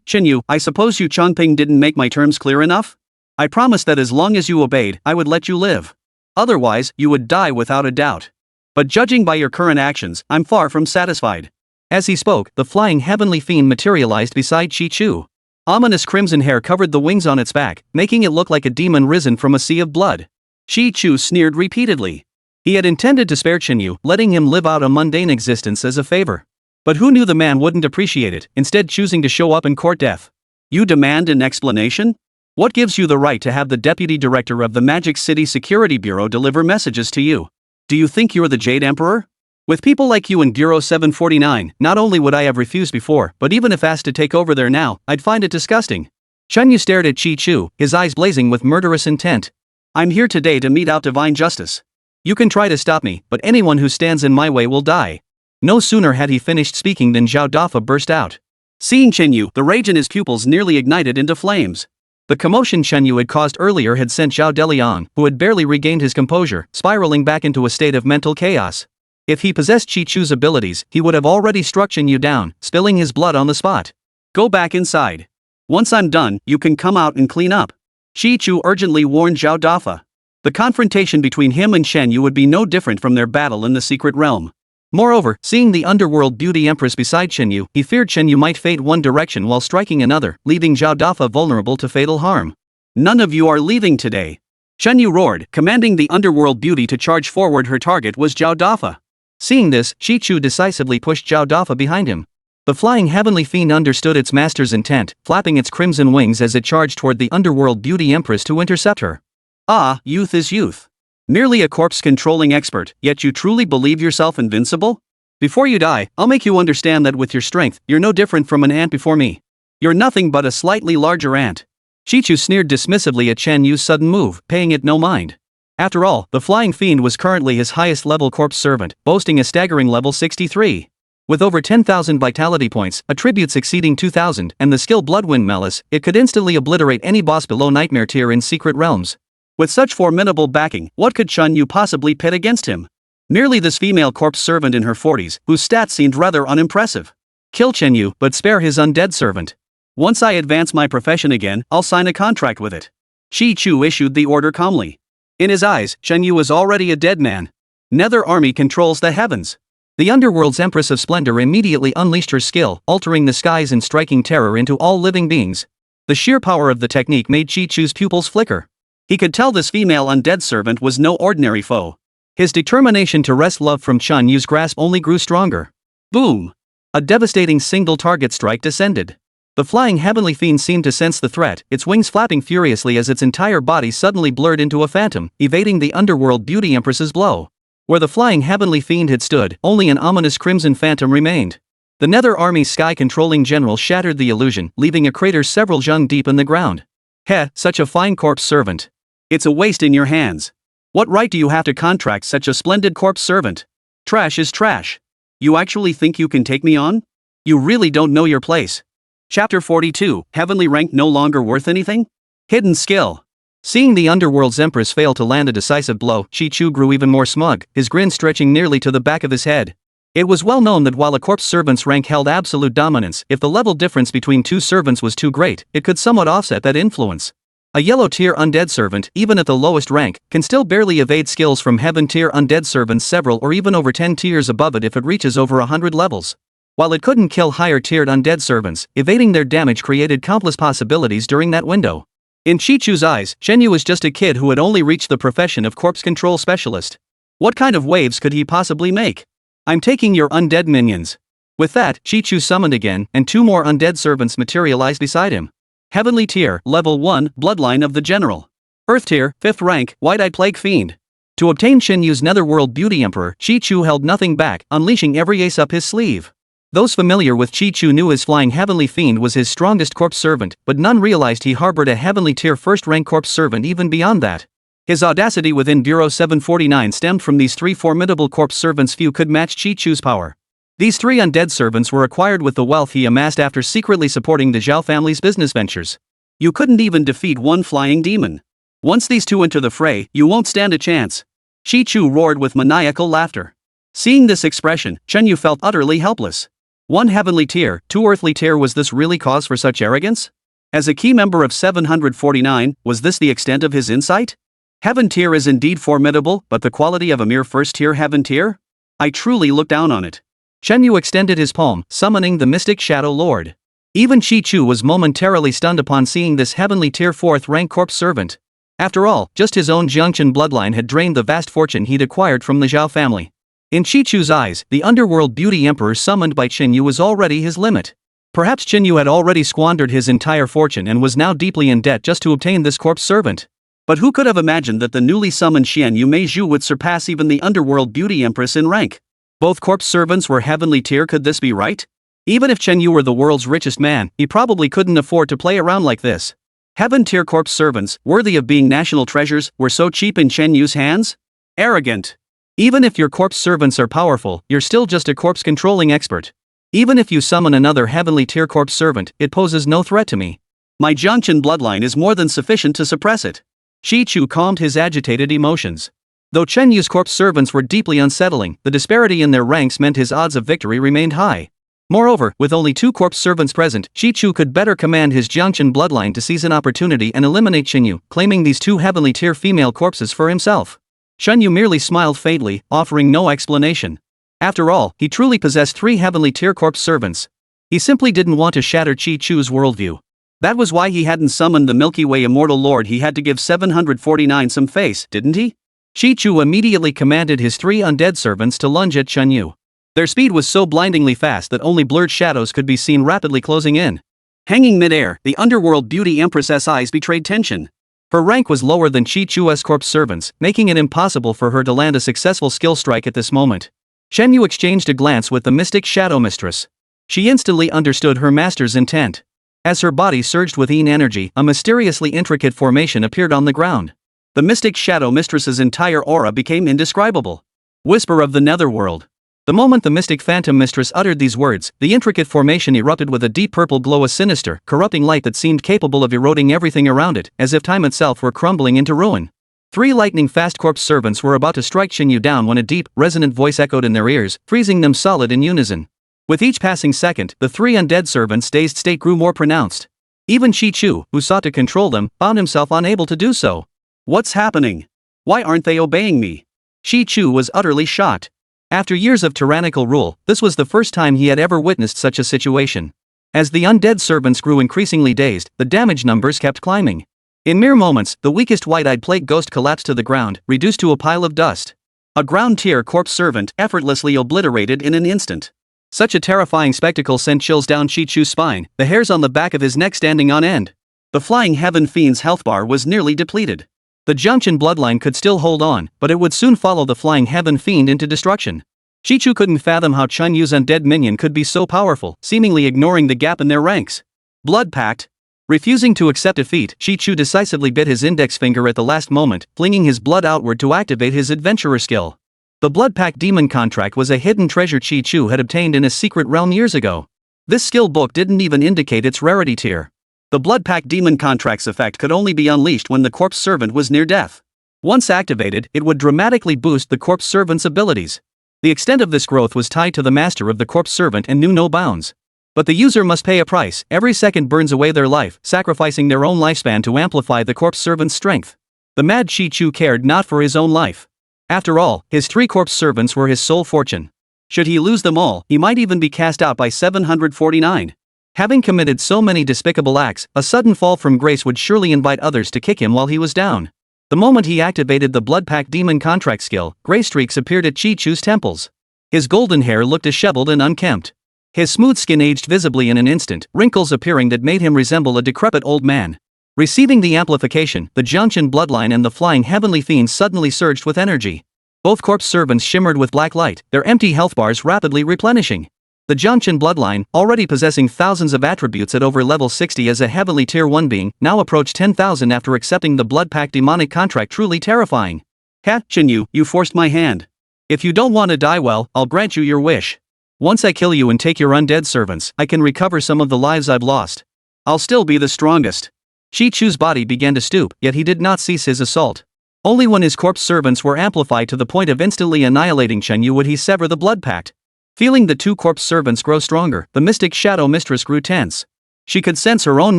Shen Yu, I suppose Yu Changping didn't make my terms clear enough? I promised that as long as you obeyed, I would let you live. Otherwise, you would die without a doubt. But judging by your current actions, I'm far from satisfied. As he spoke, the flying heavenly fiend materialized beside Chi-Chu. Ominous crimson hair covered the wings on its back, making it look like a demon risen from a sea of blood. Chi-Chu sneered repeatedly. He had intended to spare Shen Yu, letting him live out a mundane existence as a favor. But who knew the man wouldn't appreciate it, instead choosing to show up and court death? You demand an explanation? What gives you the right to have the deputy director of the Magic City Security Bureau deliver messages to you? Do you think you're the Jade Emperor? With people like you in Bureau 749, not only would I have refused before, but even if asked to take over there now, I'd find it disgusting. Shen Yu stared at Chi-Chu, his eyes blazing with murderous intent. I'm here today to mete out divine justice. You can try to stop me, but anyone who stands in my way will die. No sooner had he finished speaking than Zhao Dafa burst out. Seeing Shen Yu, the rage in his pupils nearly ignited into flames. The commotion Shen Yu had caused earlier had sent Zhao Deliang, who had barely regained his composure, spiraling back into a state of mental chaos. If he possessed Chi-Chu's abilities, he would have already struck Shen Yu down, spilling his blood on the spot. Go back inside. Once I'm done, you can come out and clean up. Chi-Chu urgently warned Zhao Dafa. The confrontation between him and Shen Yu would be no different from their battle in the secret realm. Moreover, seeing the underworld beauty empress beside Shen Yu, he feared Shen Yu might fade one direction while striking another, leaving Zhao Dafa vulnerable to fatal harm. None of you are leaving today. Shen Yu roared, commanding the underworld beauty to charge forward. Her target was Zhao Dafa. Seeing this, Chi-Chu decisively pushed Zhao Dafa behind him. The flying heavenly fiend understood its master's intent, flapping its crimson wings as it charged toward the underworld beauty empress to intercept her. Ah, youth is youth. Merely a corpse-controlling expert, yet you truly believe yourself invincible? Before you die, I'll make you understand that with your strength, you're no different from an ant before me. You're nothing but a slightly larger ant. Chi-Chu sneered dismissively at Shen Yu's sudden move, paying it no mind. After all, the flying fiend was currently his highest-level corpse servant, boasting a staggering level 63. With over 10,000 vitality points, attributes exceeding 2,000, and the skill Bloodwind Malice, it could instantly obliterate any boss below Nightmare tier in Secret Realms. With such formidable backing, what could Shen Yu possibly pit against him? Merely this female corpse servant in her 40s, whose stats seemed rather unimpressive. Kill Shen Yu, but spare his undead servant. Once I advance my profession again, I'll sign a contract with it. Chi-Chu issued the order calmly. In his eyes, Shen Yu was already a dead man. Nether Army controls the heavens. The underworld's Empress of Splendor immediately unleashed her skill, altering the skies and striking terror into all living beings. The sheer power of the technique made Chi-Chu's pupils flicker. He could tell this female undead servant was no ordinary foe. His determination to wrest love from Shen Yu's grasp only grew stronger. Boom! A devastating single-target strike descended. The flying heavenly fiend seemed to sense the threat, its wings flapping furiously as its entire body suddenly blurred into a phantom, evading the underworld beauty empress's blow. Where the flying heavenly fiend had stood, only an ominous crimson phantom remained. The Nether Army's sky-controlling general shattered the illusion, leaving a crater several zheng deep in the ground. Heh, such a fine corpse servant. It's a waste in your hands. What right do you have to contract such a splendid corpse servant? Trash is trash. You actually think you can take me on? You really don't know your place. Chapter 42, Heavenly Rank no longer worth anything? Hidden skill. Seeing the Underworld's Empress fail to land a decisive blow, Chi-Chu grew even more smug, his grin stretching nearly to the back of his head. It was well known that while a corpse servant's rank held absolute dominance, if the level difference between two servants was too great, it could somewhat offset that influence. A yellow-tier undead servant, even at the lowest rank, can still barely evade skills from heaven-tier undead servants several or even over 10 tiers above it if it reaches over 100 levels. While it couldn't kill higher-tiered undead servants, evading their damage created countless possibilities during that window. In Chi-Chu's eyes, Shenyu was just a kid who had only reached the profession of corpse control specialist. What kind of waves could he possibly make? I'm taking your undead minions. With that, Chi-Chu summoned again, and two more undead servants materialized beside him. Heavenly tier, level 1, bloodline of the general. Earth tier, 5th rank, white-eyed plague fiend. To obtain Shenyu's netherworld beauty emperor, Chi-Chu held nothing back, unleashing every ace up his sleeve. Those familiar with Chi-Chu knew his flying heavenly fiend was his strongest corpse servant, but none realized he harbored a heavenly tier 1st rank corpse servant even beyond that. His audacity within Bureau 749 stemmed from these three formidable corpse servants. Few could match Chi-Chu's power. These three undead servants were acquired with the wealth he amassed after secretly supporting the Zhao family's business ventures. You couldn't even defeat one flying demon. Once these two enter the fray, you won't stand a chance. Chi-Chu roared with maniacal laughter. Seeing this expression, Shenyu felt utterly helpless. One heavenly tier, two earthly tier. Was this really cause for such arrogance? As a key member of 749, was this the extent of his insight? Heaven tier is indeed formidable, but the quality of a mere first tier heaven tier? I truly look down on it. Shenyu extended his palm, summoning the mystic Shadow Lord. Even Chi-Chu was momentarily stunned upon seeing this heavenly tier 4th rank corpse servant. After all, just his own Jiangchen bloodline had drained the vast fortune he'd acquired from the Zhao family. In Chi-Chu's eyes, the underworld beauty emperor summoned by Chenyu was already his limit. Perhaps Chenyu had already squandered his entire fortune and was now deeply in debt just to obtain this corpse servant. But who could have imagined that the newly summoned Xianyu Meizhu would surpass even the underworld beauty empress in rank? Both corpse servants were heavenly tier. Could this be right? Even if Chenyu were the world's richest man, he probably couldn't afford to play around like this. Heaven tier corpse servants, worthy of being national treasures, were so cheap in Chenyu's hands? Arrogant. Even if your corpse servants are powerful, you're still just a corpse controlling expert. Even if you summon another heavenly tier corpse servant, it poses no threat to me. My Jiangchen bloodline is more than sufficient to suppress it. Chi-Chu calmed his agitated emotions. Though Chenyu's corpse servants were deeply unsettling, the disparity in their ranks meant his odds of victory remained high. Moreover, with only two corpse servants present, Chi-Chu could better command his Jiangchen bloodline to seize an opportunity and eliminate Chenyu, claiming these two heavenly tier female corpses for himself. Shenyu merely smiled faintly, offering no explanation. After all, he truly possessed three heavenly tier corpse servants. He simply didn't want to shatter Chi-Chu's worldview. That was why he hadn't summoned the Milky Way Immortal Lord. He had to give 749 some face, didn't he? Chi-Chu immediately commanded his three undead servants to lunge at Chenyu. Their speed was so blindingly fast that only blurred shadows could be seen rapidly closing in. Hanging mid-air, the underworld beauty empress's eyes betrayed tension. Her rank was lower than Chi-Chu's corpse servants, making it impossible for her to land a successful skill strike at this moment. Shenyu exchanged a glance with the mystic shadow mistress. She instantly understood her master's intent. As her body surged with yin energy, a mysteriously intricate formation appeared on the ground. The mystic shadow mistress's entire aura became indescribable. Whisper of the netherworld. The moment the mystic phantom mistress uttered these words, the intricate formation erupted with a deep purple glow, a sinister, corrupting light that seemed capable of eroding everything around it, as if time itself were crumbling into ruin. Three lightning-fast corpse servants were about to strike Shenyu down when a deep, resonant voice echoed in their ears, freezing them solid in unison. With each passing second, the three undead servants' dazed state grew more pronounced. Even Chi-Chu, who sought to control them, found himself unable to do so. What's happening? Why aren't they obeying me? Chi-Chu was utterly shocked. After years of tyrannical rule, this was the first time he had ever witnessed such a situation. As the undead servants grew increasingly dazed, the damage numbers kept climbing. In mere moments, the weakest white-eyed plague ghost collapsed to the ground, reduced to a pile of dust. A ground-tier corpse servant effortlessly obliterated in an instant. Such a terrifying spectacle sent chills down Chi-Chu's spine, the hairs on the back of his neck standing on end. The flying heaven fiend's health bar was nearly depleted. The Jiangchen bloodline could still hold on, but it would soon follow the flying heaven fiend into destruction. Chi-Chu couldn't fathom how Chenyu's undead minion could be so powerful, seemingly ignoring the gap in their ranks. Blood pact. Refusing to accept defeat, Chi-Chu decisively bit his index finger at the last moment, flinging his blood outward to activate his adventurer skill. The Blood Pact Demon contract was a hidden treasure Chi-Chu had obtained in a secret realm years ago. This skill book didn't even indicate its rarity tier. The Blood Pact Demon contract's effect could only be unleashed when the corpse servant was near death. Once activated, it would dramatically boost the corpse servant's abilities. The extent of this growth was tied to the master of the corpse servant and knew no bounds. But the user must pay a price. Every second burns away their life, sacrificing their own lifespan to amplify the corpse servant's strength. The mad Chi-Chu cared not for his own life. After all, his 3 corpse servants were his sole fortune. Should he lose them all, he might even be cast out by 749. Having committed so many despicable acts, a sudden fall from grace would surely invite others to kick him while he was down. The moment he activated the Blood Pact Demon contract skill, gray streaks appeared at Chi-Chu's temples. His golden hair looked disheveled and unkempt. His smooth skin aged visibly in an instant, wrinkles appearing that made him resemble a decrepit old man. Receiving the amplification, the Jiangshan bloodline and the flying heavenly fiends suddenly surged with energy. Both corpse servants shimmered with black light, their empty health bars rapidly replenishing. The Jiangshan bloodline, already possessing thousands of attributes at over level 60 as a heavenly tier 1 being, now approached 10,000 after accepting the Blood Pact demonic contract. Truly terrifying. Ha, Shinyu, you forced my hand. If you don't want to die, well, I'll grant you your wish. Once I kill you and take your undead servants, I can recover some of the lives I've lost. I'll still be the strongest. Chi-Chu's body began to stoop, yet he did not cease his assault. Only when his corpse servants were amplified to the point of instantly annihilating Shenyu would he sever the blood pact. Feeling the 2 corpse servants grow stronger, the mystic shadow mistress grew tense. She could sense her own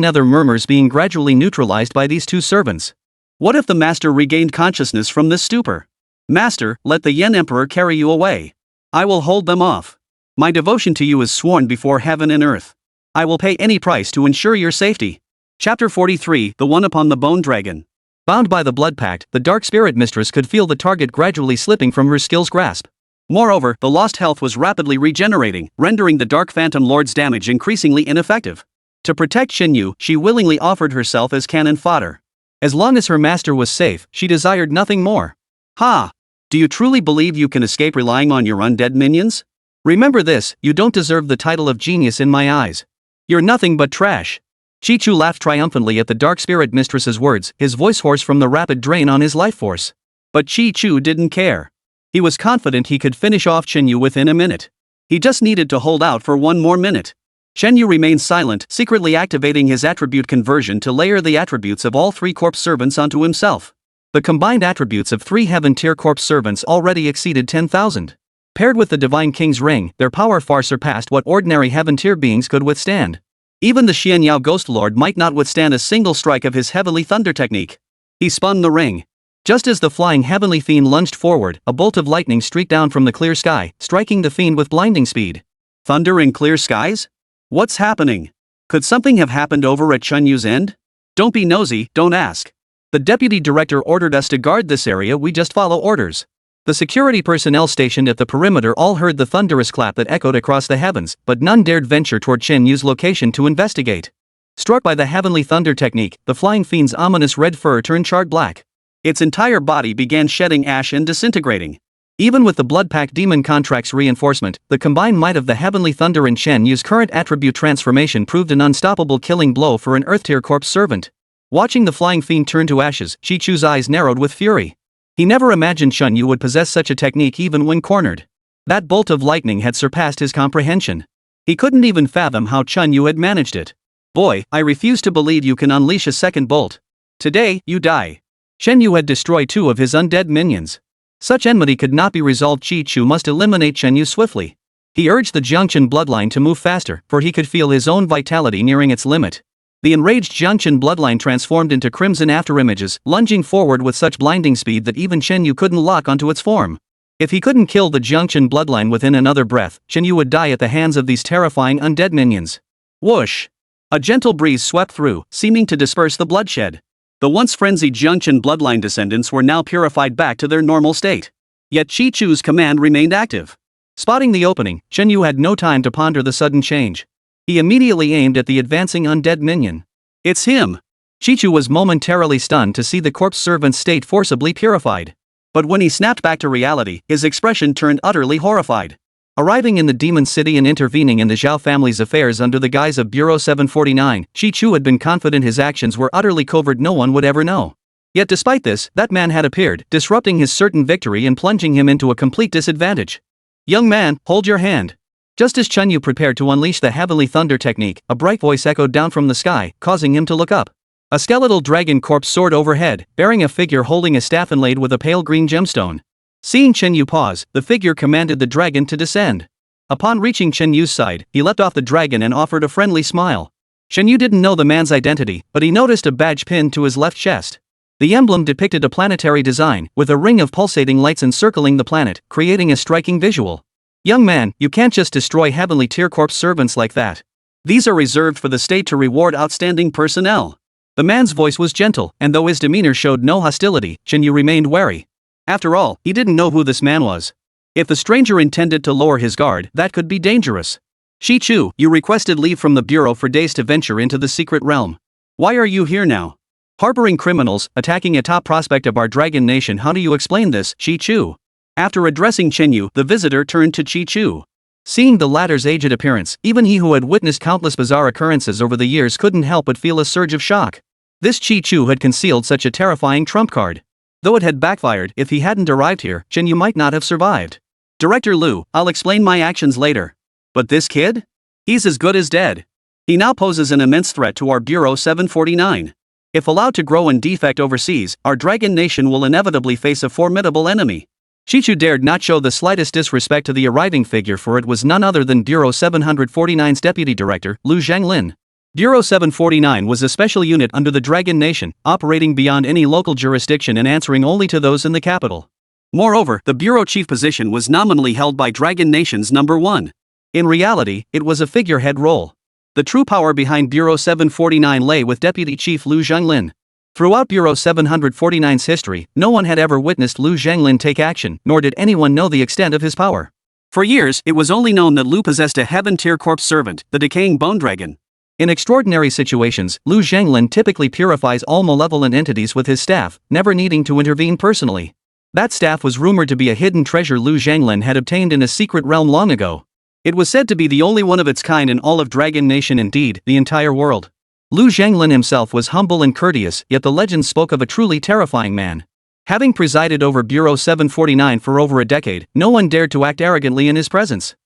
nether murmurs being gradually neutralized by these 2 servants. What if the master regained consciousness from this stupor? Master, let the Yen Emperor carry you away. I will hold them off. My devotion to you is sworn before heaven and earth. I will pay any price to ensure your safety. Chapter 43, The One Upon the Bone Dragon. Bound by the blood pact, the dark spirit mistress could feel the target gradually slipping from her skill's grasp. Moreover, the lost health was rapidly regenerating, rendering the Dark Phantom Lord's damage increasingly ineffective. To protect Shinyu, she willingly offered herself as cannon fodder. As long as her master was safe, she desired nothing more. Ha! Do you truly believe you can escape relying on your undead minions? Remember this, you don't deserve the title of genius in my eyes. You're nothing but trash. Chi-Chu laughed triumphantly at the dark spirit mistress's words, his voice hoarse from the rapid drain on his life force. But Chi-Chu didn't care. He was confident he could finish off Shenyu within a minute. He just needed to hold out for 1 more minute. Shenyu remained silent, secretly activating his attribute conversion to layer the attributes of all 3 corpse servants onto himself. The combined attributes of 3 heaven-tier corpse servants already exceeded 10,000. Paired with the Divine King's ring, their power far surpassed what ordinary heaven-tier beings could withstand. Even the Xianyao Ghost Lord might not withstand a single strike of his heavenly thunder technique. He spun the ring. Just as the flying heavenly fiend lunged forward, a bolt of lightning streaked down from the clear sky, striking the fiend with blinding speed. Thunder in clear skies? What's happening? Could something have happened over at Chunyu's end? Don't be nosy, don't ask. The deputy director ordered us to guard this area, we just follow orders. The security personnel stationed at the perimeter all heard the thunderous clap that echoed across the heavens, but none dared venture toward Chunyu's location to investigate. Struck by the heavenly thunder technique, the flying fiend's ominous red fur turned charred black. Its entire body began shedding ash and disintegrating. Even with the Blood Pact Demon contract's reinforcement, the combined might of the heavenly thunder and Chunyu's current attribute transformation proved an unstoppable killing blow for an Earth-tier corpse servant. Watching the flying fiend turn to ashes, Chi-Chu's eyes narrowed with fury. He never imagined Chunyu would possess such a technique even when cornered. That bolt of lightning had surpassed his comprehension. He couldn't even fathom how Chunyu had managed it. Boy, I refuse to believe you can unleash a second bolt. Today, you die. Shenyu had destroyed 2 of his undead minions. Such enmity could not be resolved. Chi-Chu must eliminate Shenyu swiftly. He urged the Jiangshan bloodline to move faster, for he could feel his own vitality nearing its limit. The enraged Jiangshan bloodline transformed into crimson afterimages, lunging forward with such blinding speed that even Shenyu couldn't lock onto its form. If he couldn't kill the Jiangshan bloodline within another breath, Shenyu would die at the hands of these terrifying undead minions. Whoosh! A gentle breeze swept through, seeming to disperse the bloodshed. The once frenzied Jiangshan bloodline descendants were now purified back to their normal state. Yet Chi-Chu's command remained active. Spotting the opening, Shenyu had no time to ponder the sudden change. He immediately aimed at the advancing undead minion. It's him! Chi-Chu was momentarily stunned to see the corpse servant's state forcibly purified. But when he snapped back to reality, his expression turned utterly horrified. Arriving in the Demon City and intervening in the Zhao family's affairs under the guise of Bureau 749, Chi Chu had been confident his actions were utterly covert, no one would ever know. Yet despite this, that man had appeared, disrupting his certain victory and plunging him into a complete disadvantage. Young man, hold your hand. Just as Chun Yu prepared to unleash the heavenly thunder technique, a bright voice echoed down from the sky, causing him to look up. A skeletal dragon corpse soared overhead, bearing a figure holding a staff inlaid with a pale green gemstone. Seeing Chen Yu pause, the figure commanded the dragon to descend. Upon reaching Chen Yu's side, he leapt off the dragon and offered a friendly smile. Chen Yu didn't know the man's identity, but he noticed a badge pinned to his left chest. The emblem depicted a planetary design, with a ring of pulsating lights encircling the planet, creating a striking visual. Young man, you can't just destroy heavenly tier corpse servants like that. These are reserved for the state to reward outstanding personnel. The man's voice was gentle, and though his demeanor showed no hostility, Chen Yu remained wary. After all, he didn't know who this man was. If the stranger intended to lower his guard, that could be dangerous. Shi Chu, you requested leave from the Bureau for days to venture into the secret realm. Why are you here now? Harboring criminals, attacking a top prospect of our dragon nation, how do you explain this, Shi Chu? After addressing Chen Yu, the visitor turned to Chi Chu. Seeing the latter's aged appearance, even he who had witnessed countless bizarre occurrences over the years couldn't help but feel a surge of shock. This Chi Chu had concealed such a terrifying trump card. Though it had backfired, if he hadn't arrived here, Chen Yu might not have survived. Director Liu, I'll explain my actions later. But this kid? He's as good as dead. He now poses an immense threat to our Bureau 749. If allowed to grow and defect overseas, our dragon nation will inevitably face a formidable enemy. Chi Chu dared not show the slightest disrespect to the arriving figure, for it was none other than Bureau 749's deputy director, Lu Zhanglin. Bureau 749 was a special unit under the Dragon Nation, operating beyond any local jurisdiction and answering only to those in the capital. Moreover, the Bureau chief position was nominally held by Dragon Nation's number 1. In reality, it was a figurehead role. The true power behind Bureau 749 lay with Deputy Chief Lu Zhanglin. Throughout Bureau 749's history, no one had ever witnessed Lu Zhanglin take action, nor did anyone know the extent of his power. For years, it was only known that Lu possessed a heaven-tier corpse servant, the decaying bone dragon. In extraordinary situations, Lu Zhanglin typically purifies all malevolent entities with his staff, never needing to intervene personally. That staff was rumored to be a hidden treasure Lu Zhanglin had obtained in a secret realm long ago. It was said to be the only one of its kind in all of Dragon Nation, indeed, the entire world. Lu Zhanglin himself was humble and courteous, yet the legend spoke of a truly terrifying man. Having presided over Bureau 749 for over a decade, no one dared to act arrogantly in his presence.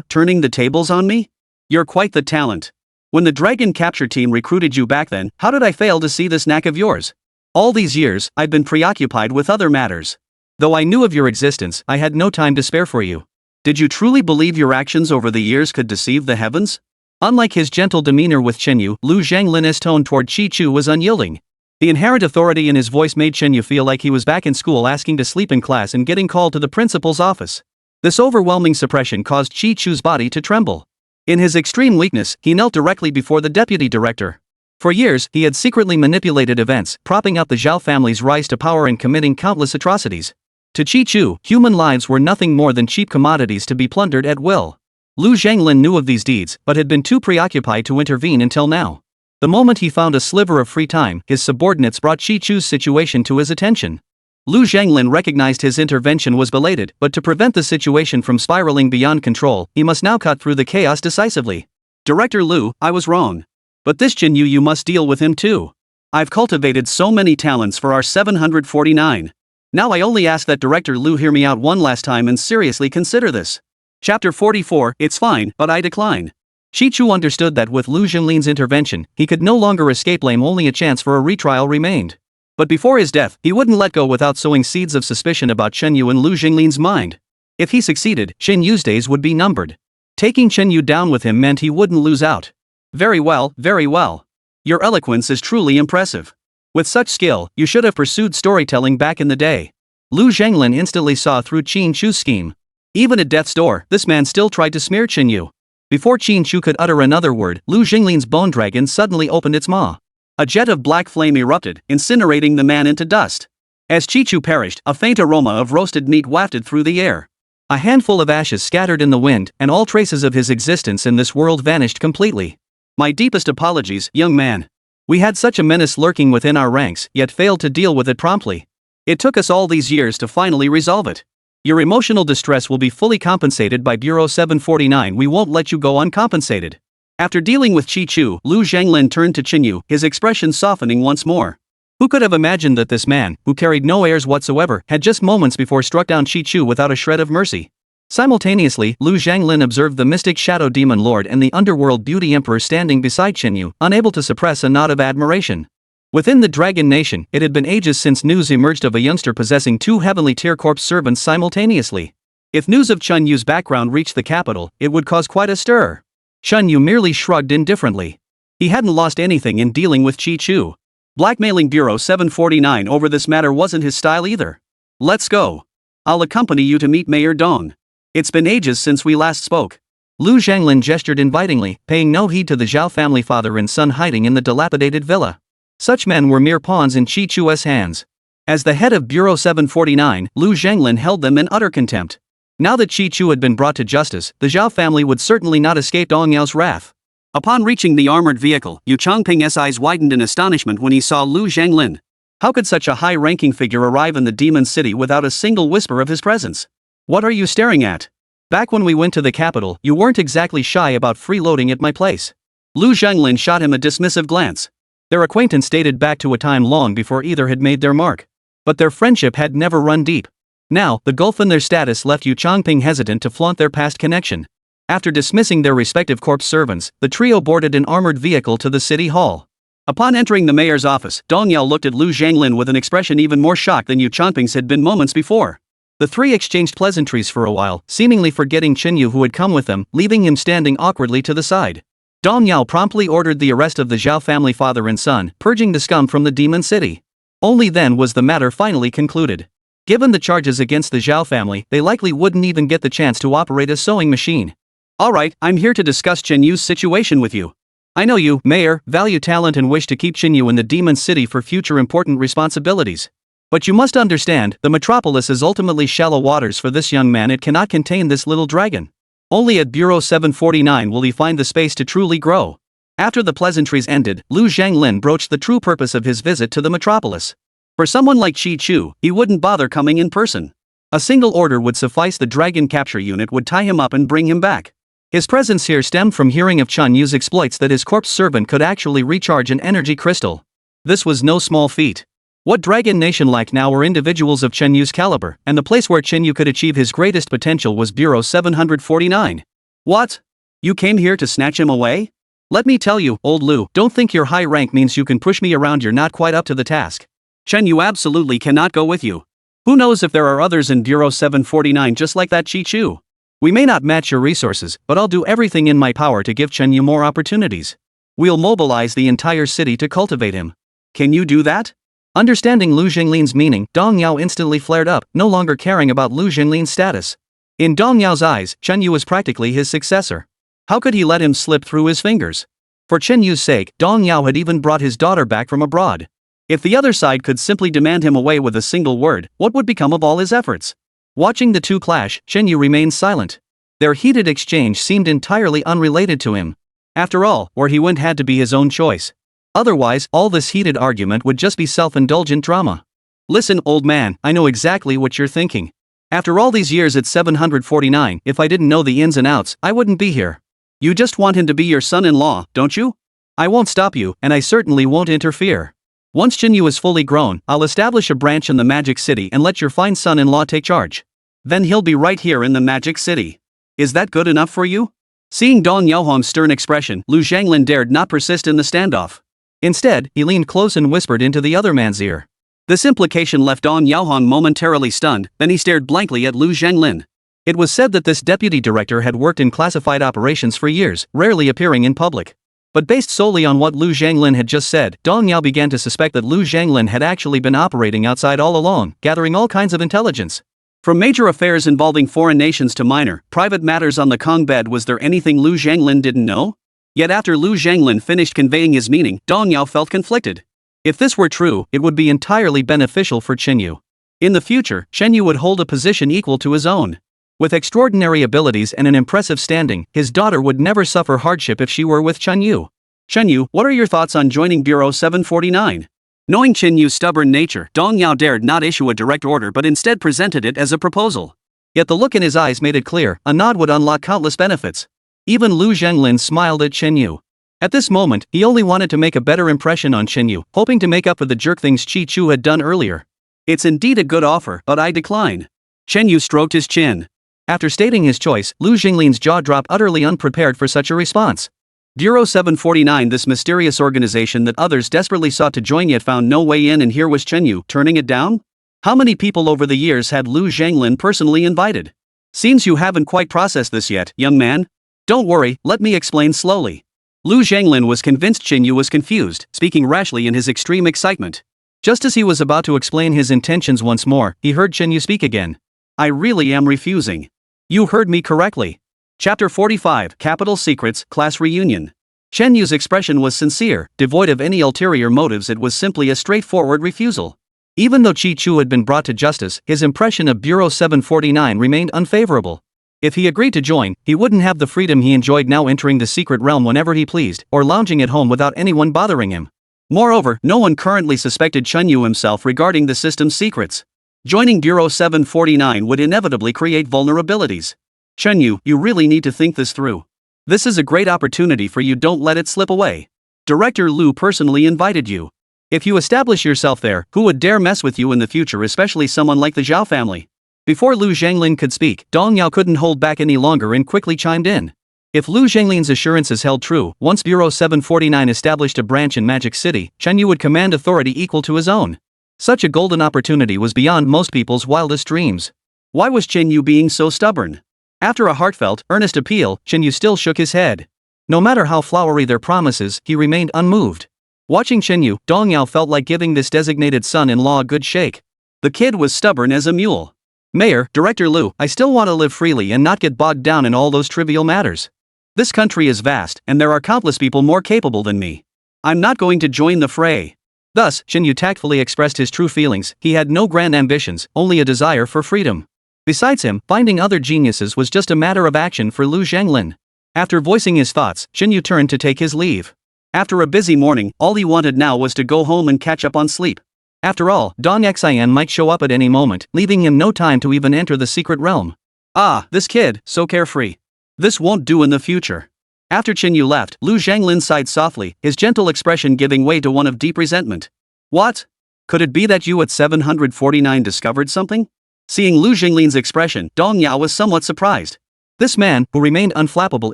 Turning the tables on me? You're quite the talent. When the Dragon Capture team recruited you back then, how did I fail to see this knack of yours? All these years, I've been preoccupied with other matters. Though I knew of your existence, I had no time to spare for you. Did you truly believe your actions over the years could deceive the heavens? Unlike his gentle demeanor with Chen Yu, Lu Zhanglin's tone toward Chi Chu was unyielding. The inherent authority in his voice made Chen Yu feel like he was back in school asking to sleep in class and getting called to the principal's office. This overwhelming suppression caused Chi Chu's body to tremble. In his extreme weakness, he knelt directly before the deputy director. For years, he had secretly manipulated events, propping up the Zhao family's rise to power and committing countless atrocities. To Chi Chu, human lives were nothing more than cheap commodities to be plundered at will. Lu Zhanglin knew of these deeds, but had been too preoccupied to intervene until now. The moment he found a sliver of free time, his subordinates brought Chi Chu's situation to his attention. Lu Zhanglin recognized his intervention was belated, but to prevent the situation from spiraling beyond control, he must now cut through the chaos decisively. Director Lu, I was wrong. But this Chen Yu, you must deal with him too. I've cultivated so many talents for our 749. Now I only ask that Director Lu hear me out one last time and seriously consider this. Chapter 44, It's fine, but I decline. Shi Chu understood that with Lu Zhanglin's intervention, he could no longer escape blame, only a chance for a retrial remained. But before his death, he wouldn't let go without sowing seeds of suspicion about Chen Yu in Lu Zhanglin's mind. If he succeeded, Chen Yu's days would be numbered. Taking Chen Yu down with him meant he wouldn't lose out. Very well, very well. Your eloquence is truly impressive. With such skill, you should have pursued storytelling back in the day. Lu Zhanglin instantly saw through Qin Chu's scheme. Even at death's door, this man still tried to smear Chen Yu. Before Qin Chu could utter another word, Lu Zhanglin's bone dragon suddenly opened its maw. A jet of black flame erupted, incinerating the man into dust. As Chi Chu perished, a faint aroma of roasted meat wafted through the air. A handful of ashes scattered in the wind, and all traces of his existence in this world vanished completely. My deepest apologies, young man. We had such a menace lurking within our ranks, yet failed to deal with it promptly. It took us all these years to finally resolve it. Your emotional distress will be fully compensated by Bureau 749. We won't let you go uncompensated. After dealing with Chi Chu, Lu Zhanglin turned to Qinyu, his expression softening once more. Who could have imagined that this man, who carried no airs whatsoever, had just moments before struck down Chi Chu without a shred of mercy? Simultaneously, Lu Zhanglin observed the mystic shadow demon lord and the underworld beauty emperor standing beside Qinyu, unable to suppress a nod of admiration. Within the Dragon Nation, it had been ages since news emerged of a youngster possessing two heavenly tier corpse servants simultaneously. If news of Chun Yu's background reached the capital, it would cause quite a stir. Chun Yu merely shrugged indifferently. He hadn't lost anything in dealing with Chi Chu. Blackmailing Bureau 749 over this matter wasn't his style either. Let's go. I'll accompany you to meet Mayor Dong. It's been ages since we last spoke. Lu Zhanglin gestured invitingly, paying no heed to the Zhao family father and son hiding in the dilapidated villa. Such men were mere pawns in Chi Chu's hands. As the head of Bureau 749, Lu Zhanglin held them in utter contempt. Now that Chi Chu had been brought to justice, the Zhao family would certainly not escape Dong Yao's wrath. Upon reaching the armored vehicle, Yu Changping's eyes widened in astonishment when he saw Lu Zhanglin. How could such a high-ranking figure arrive in the demon city without a single whisper of his presence? What are you staring at? Back when we went to the capital, you weren't exactly shy about freeloading at my place. Lu Zhanglin shot him a dismissive glance. Their acquaintance dated back to a time long before either had made their mark. But their friendship had never run deep. Now, the gulf in their status left Yu Changping hesitant to flaunt their past connection. After dismissing their respective corpse servants, the trio boarded an armored vehicle to the city hall. Upon entering the mayor's office, Dong Yao looked at Lu Zhanglin with an expression even more shocked than Yu Changping's had been moments before. The three exchanged pleasantries for a while, seemingly forgetting Qinyu who had come with them, leaving him standing awkwardly to the side. Dong Yao promptly ordered the arrest of the Zhao family father and son, purging the scum from the demon city. Only then was the matter finally concluded. Given the charges against the Zhao family, they likely wouldn't even get the chance to operate a sewing machine. Alright, I'm here to discuss Qinyu's situation with you. I know you, Mayor, value talent and wish to keep Qinyu in the demon city for future important responsibilities. But you must understand, the metropolis is ultimately shallow waters for this young man. It cannot contain this little dragon. Only at Bureau 749 will he find the space to truly grow. After the pleasantries ended, Lu Zhanglin broached the true purpose of his visit to the metropolis. For someone like Chi Chu, he wouldn't bother coming in person. A single order would suffice. The dragon capture unit would tie him up and bring him back. His presence here stemmed from hearing of Chun Yu's exploits, that his corpse servant could actually recharge an energy crystal. This was no small feat. What Dragon Nation lacked now were individuals of Chen Yu's caliber, and the place where Chen Yu could achieve his greatest potential was Bureau 749. What? You came here to snatch him away? Let me tell you, old Lu, don't think your high rank means you can push me around. You're not quite up to the task. Chen Yu absolutely cannot go with you. Who knows if there are others in Bureau 749 just like that Chi Chu? We may not match your resources, but I'll do everything in my power to give Chen Yu more opportunities. We'll mobilize the entire city to cultivate him. Can you do that? Understanding Lu Zhanglin's meaning, Dong Yao instantly flared up, no longer caring about Lu Zhanglin's status. In Dong Yao's eyes, Chen Yu was practically his successor. How could he let him slip through his fingers? For Chen Yu's sake, Dong Yao had even brought his daughter back from abroad. If the other side could simply demand him away with a single word, what would become of all his efforts? Watching the two clash, Chen Yu remained silent. Their heated exchange seemed entirely unrelated to him. After all, where he went had to be his own choice. Otherwise, all this heated argument would just be self-indulgent drama. Listen, old man, I know exactly what you're thinking. After all these years at 749, if I didn't know the ins and outs, I wouldn't be here. You just want him to be your son-in-law, don't you? I won't stop you, and I certainly won't interfere. Once Qinyu is fully grown, I'll establish a branch in the Magic City and let your fine son-in-law take charge. Then he'll be right here in the Magic City. Is that good enough for you? Seeing Dong Yaohong's stern expression, Lu Zhanglin dared not persist in the standoff. Instead, he leaned close and whispered into the other man's ear. This implication left Dong Yaohong momentarily stunned, then he stared blankly at Lu Zhanglin. It was said that this deputy director had worked in classified operations for years, rarely appearing in public. But based solely on what Lu Zhanglin had just said, Dong Yao began to suspect that Lu Zhanglin had actually been operating outside all along, gathering all kinds of intelligence. From major affairs involving foreign nations to minor, private matters on the Kong bed, was there anything Lu Zhanglin didn't know? Yet after Lu Zhanglin finished conveying his meaning, Dong Yao felt conflicted. If this were true, it would be entirely beneficial for Qinyu. In the future, Qinyu would hold a position equal to his own. With extraordinary abilities and an impressive standing, his daughter would never suffer hardship if she were with Qinyu. Qinyu, what are your thoughts on joining Bureau 749? Knowing Qinyu's stubborn nature, Dong Yao dared not issue a direct order but instead presented it as a proposal. Yet the look in his eyes made it clear, a nod would unlock countless benefits. Even Lu Zhenglin smiled at Chen Yu. At this moment, he only wanted to make a better impression on Chen Yu, hoping to make up for the jerk things Chi Chu had done earlier. It's indeed a good offer, but I decline. Chen Yu stroked his chin. After stating his choice, Lu Zhenglin's jaw dropped, utterly unprepared for such a response. Bureau 749, this mysterious organization that others desperately sought to join yet found no way in, and here was Chen Yu turning it down? How many people over the years had Lu Zhenglin personally invited? Seems you haven't quite processed this yet, young man. Don't worry, let me explain slowly. Lu Zhenglin was convinced Chen Yu was confused, speaking rashly in his extreme excitement. Just as he was about to explain his intentions once more, he heard Chen Yu speak again. I really am refusing. You heard me correctly. Chapter 45, Capital Secrets, Class Reunion. Chen Yu's expression was sincere, devoid of any ulterior motives. It was simply a straightforward refusal. Even though Chi Chu had been brought to justice, his impression of Bureau 749 remained unfavorable. If he agreed to join, he wouldn't have the freedom he enjoyed now, entering the secret realm whenever he pleased, or lounging at home without anyone bothering him. Moreover, no one currently suspected Chen Yu himself regarding the system's secrets. Joining Bureau 749 would inevitably create vulnerabilities. Chen Yu, you really need to think this through. This is a great opportunity for you, don't let it slip away. Director Lu personally invited you. If you establish yourself there, who would dare mess with you in the future, especially someone like the Zhao family? Before Lu Zhenglin could speak, Dong Yao couldn't hold back any longer and quickly chimed in. If Lu Zhenglin's assurances held true, once Bureau 749 established a branch in Magic City, Chen Yu would command authority equal to his own. Such a golden opportunity was beyond most people's wildest dreams. Why was Chen Yu being so stubborn? After a heartfelt, earnest appeal, Chen Yu still shook his head. No matter how flowery their promises, he remained unmoved. Watching Chen Yu, Dong Yao felt like giving this designated son-in-law a good shake. The kid was stubborn as a mule. Mayor, Director Lu, I still want to live freely and not get bogged down in all those trivial matters. This country is vast, and there are countless people more capable than me. I'm not going to join the fray. Thus, Chen Yu tactfully expressed his true feelings. He had no grand ambitions, only a desire for freedom. Besides him, finding other geniuses was just a matter of action for Lu Zhenglin. After voicing his thoughts, Chen Yu turned to take his leave. After a busy morning, all he wanted now was to go home and catch up on sleep. After all, Dong Xian might show up at any moment, leaving him no time to even enter the secret realm. Ah, this kid, so carefree. This won't do in the future. After Chen Yu left, Lu Zhenglin sighed softly, his gentle expression giving way to one of deep resentment. What? Could it be that you at 749 discovered something? Seeing Lu Zhenglin's expression, Dong Yao was somewhat surprised. This man, who remained unflappable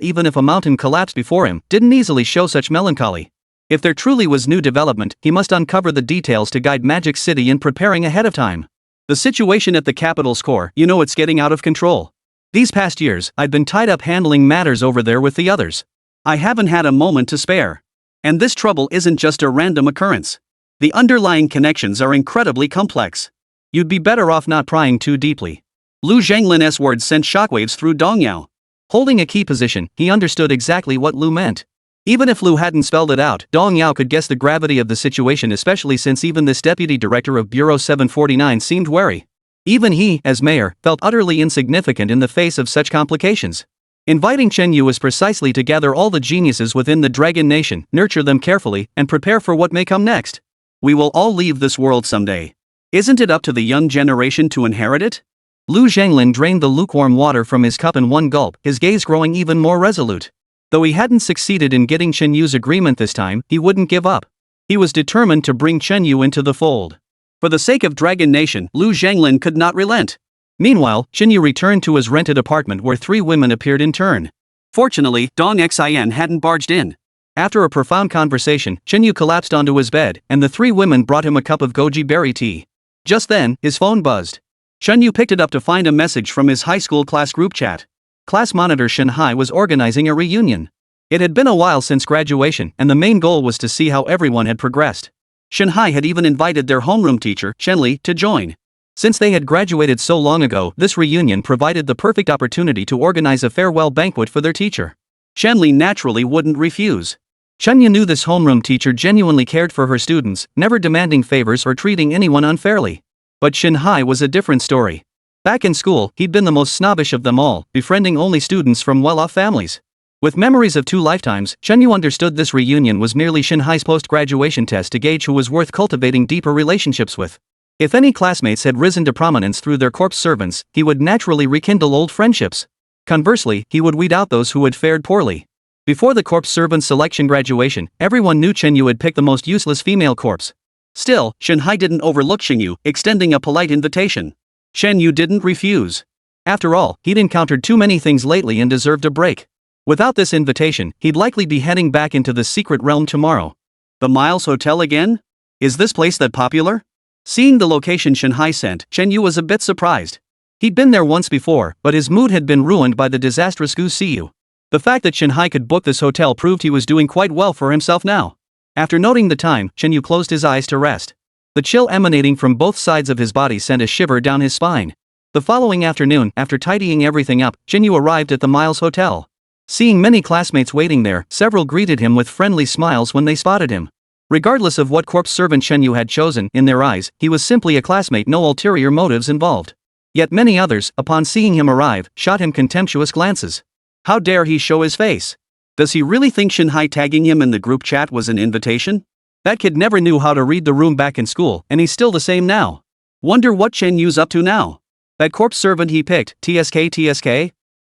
even if a mountain collapsed before him, didn't easily show such melancholy. If there truly was new development, he must uncover the details to guide Magic City in preparing ahead of time. The situation at the capital's core, it's getting out of control. These past years, I've been tied up handling matters over there with the others. I haven't had a moment to spare. And this trouble isn't just a random occurrence. The underlying connections are incredibly complex. You'd be better off not prying too deeply. Lu Zhenglin's words sent shockwaves through Dong Yao. Holding a key position, he understood exactly what Lu meant. Even if Lu hadn't spelled it out, Dong Yao could guess the gravity of the situation, especially since even this deputy director of Bureau 749 seemed wary. Even he, as mayor, felt utterly insignificant in the face of such complications. Inviting Chen Yu was precisely to gather all the geniuses within the Dragon Nation, nurture them carefully, and prepare for what may come next. We will all leave this world someday. Isn't it up to the young generation to inherit it? Lu Zhenglin drained the lukewarm water from his cup in one gulp, his gaze growing even more resolute. Though he hadn't succeeded in getting Chen Yu's agreement this time, he wouldn't give up. He was determined to bring Chen Yu into the fold. For the sake of Dragon Nation, Lu Zhenglin could not relent. Meanwhile, Chen Yu returned to his rented apartment where three women appeared in turn. Fortunately, Dong Xian hadn't barged in. After a profound conversation, Chen Yu collapsed onto his bed, and the three women brought him a cup of goji berry tea. Just then, his phone buzzed. Chen Yu picked it up to find a message from his high school class group chat. Class monitor Shanhai was organizing a reunion. It had been a while since graduation, and the main goal was to see how everyone had progressed. Shanhai had even invited their homeroom teacher, Shenli, to join. Since they had graduated so long ago, this reunion provided the perfect opportunity to organize a farewell banquet for their teacher. Shenli naturally wouldn't refuse. Chen Yu knew this homeroom teacher genuinely cared for her students, never demanding favors or treating anyone unfairly. But Shanhai was a different story. Back in school, he'd been the most snobbish of them all, befriending only students from well-off families. With memories of 2 lifetimes, Chen Yu understood this reunion was merely Shanhai's post-graduation test to gauge who was worth cultivating deeper relationships with. If any classmates had risen to prominence through their corpse servants, he would naturally rekindle old friendships. Conversely, he would weed out those who had fared poorly. Before the corpse servant selection graduation, everyone knew Chen Yu had picked the most useless female corpse. Still, Shen Hai didn't overlook Chen Yu, extending a polite invitation. Chen Yu didn't refuse. After all, he'd encountered too many things lately and deserved a break. Without this invitation, he'd likely be heading back into the secret realm tomorrow. The Miles Hotel again? Is this place that popular? Seeing the location Shen Hai sent, Chen Yu was a bit surprised. He'd been there once before, but his mood had been ruined by the disastrous Gu Siyu. The fact that Shen Hai could book this hotel proved he was doing quite well for himself now. After noting the time, Chen Yu closed his eyes to rest. The chill emanating from both sides of his body sent a shiver down his spine. The following afternoon, after tidying everything up, Chen Yu arrived at the Miles Hotel. Seeing many classmates waiting there, several greeted him with friendly smiles when they spotted him. Regardless of what corpse servant Chen Yu had chosen, in their eyes, he was simply a classmate, no ulterior motives involved. Yet many others, upon seeing him arrive, shot him contemptuous glances. How dare he show his face? Does he really think Shen Hai tagging him in the group chat was an invitation? That kid never knew how to read the room back in school, and he's still the same now. Wonder what Chen Yu's up to now. That corpse servant he picked, TSK?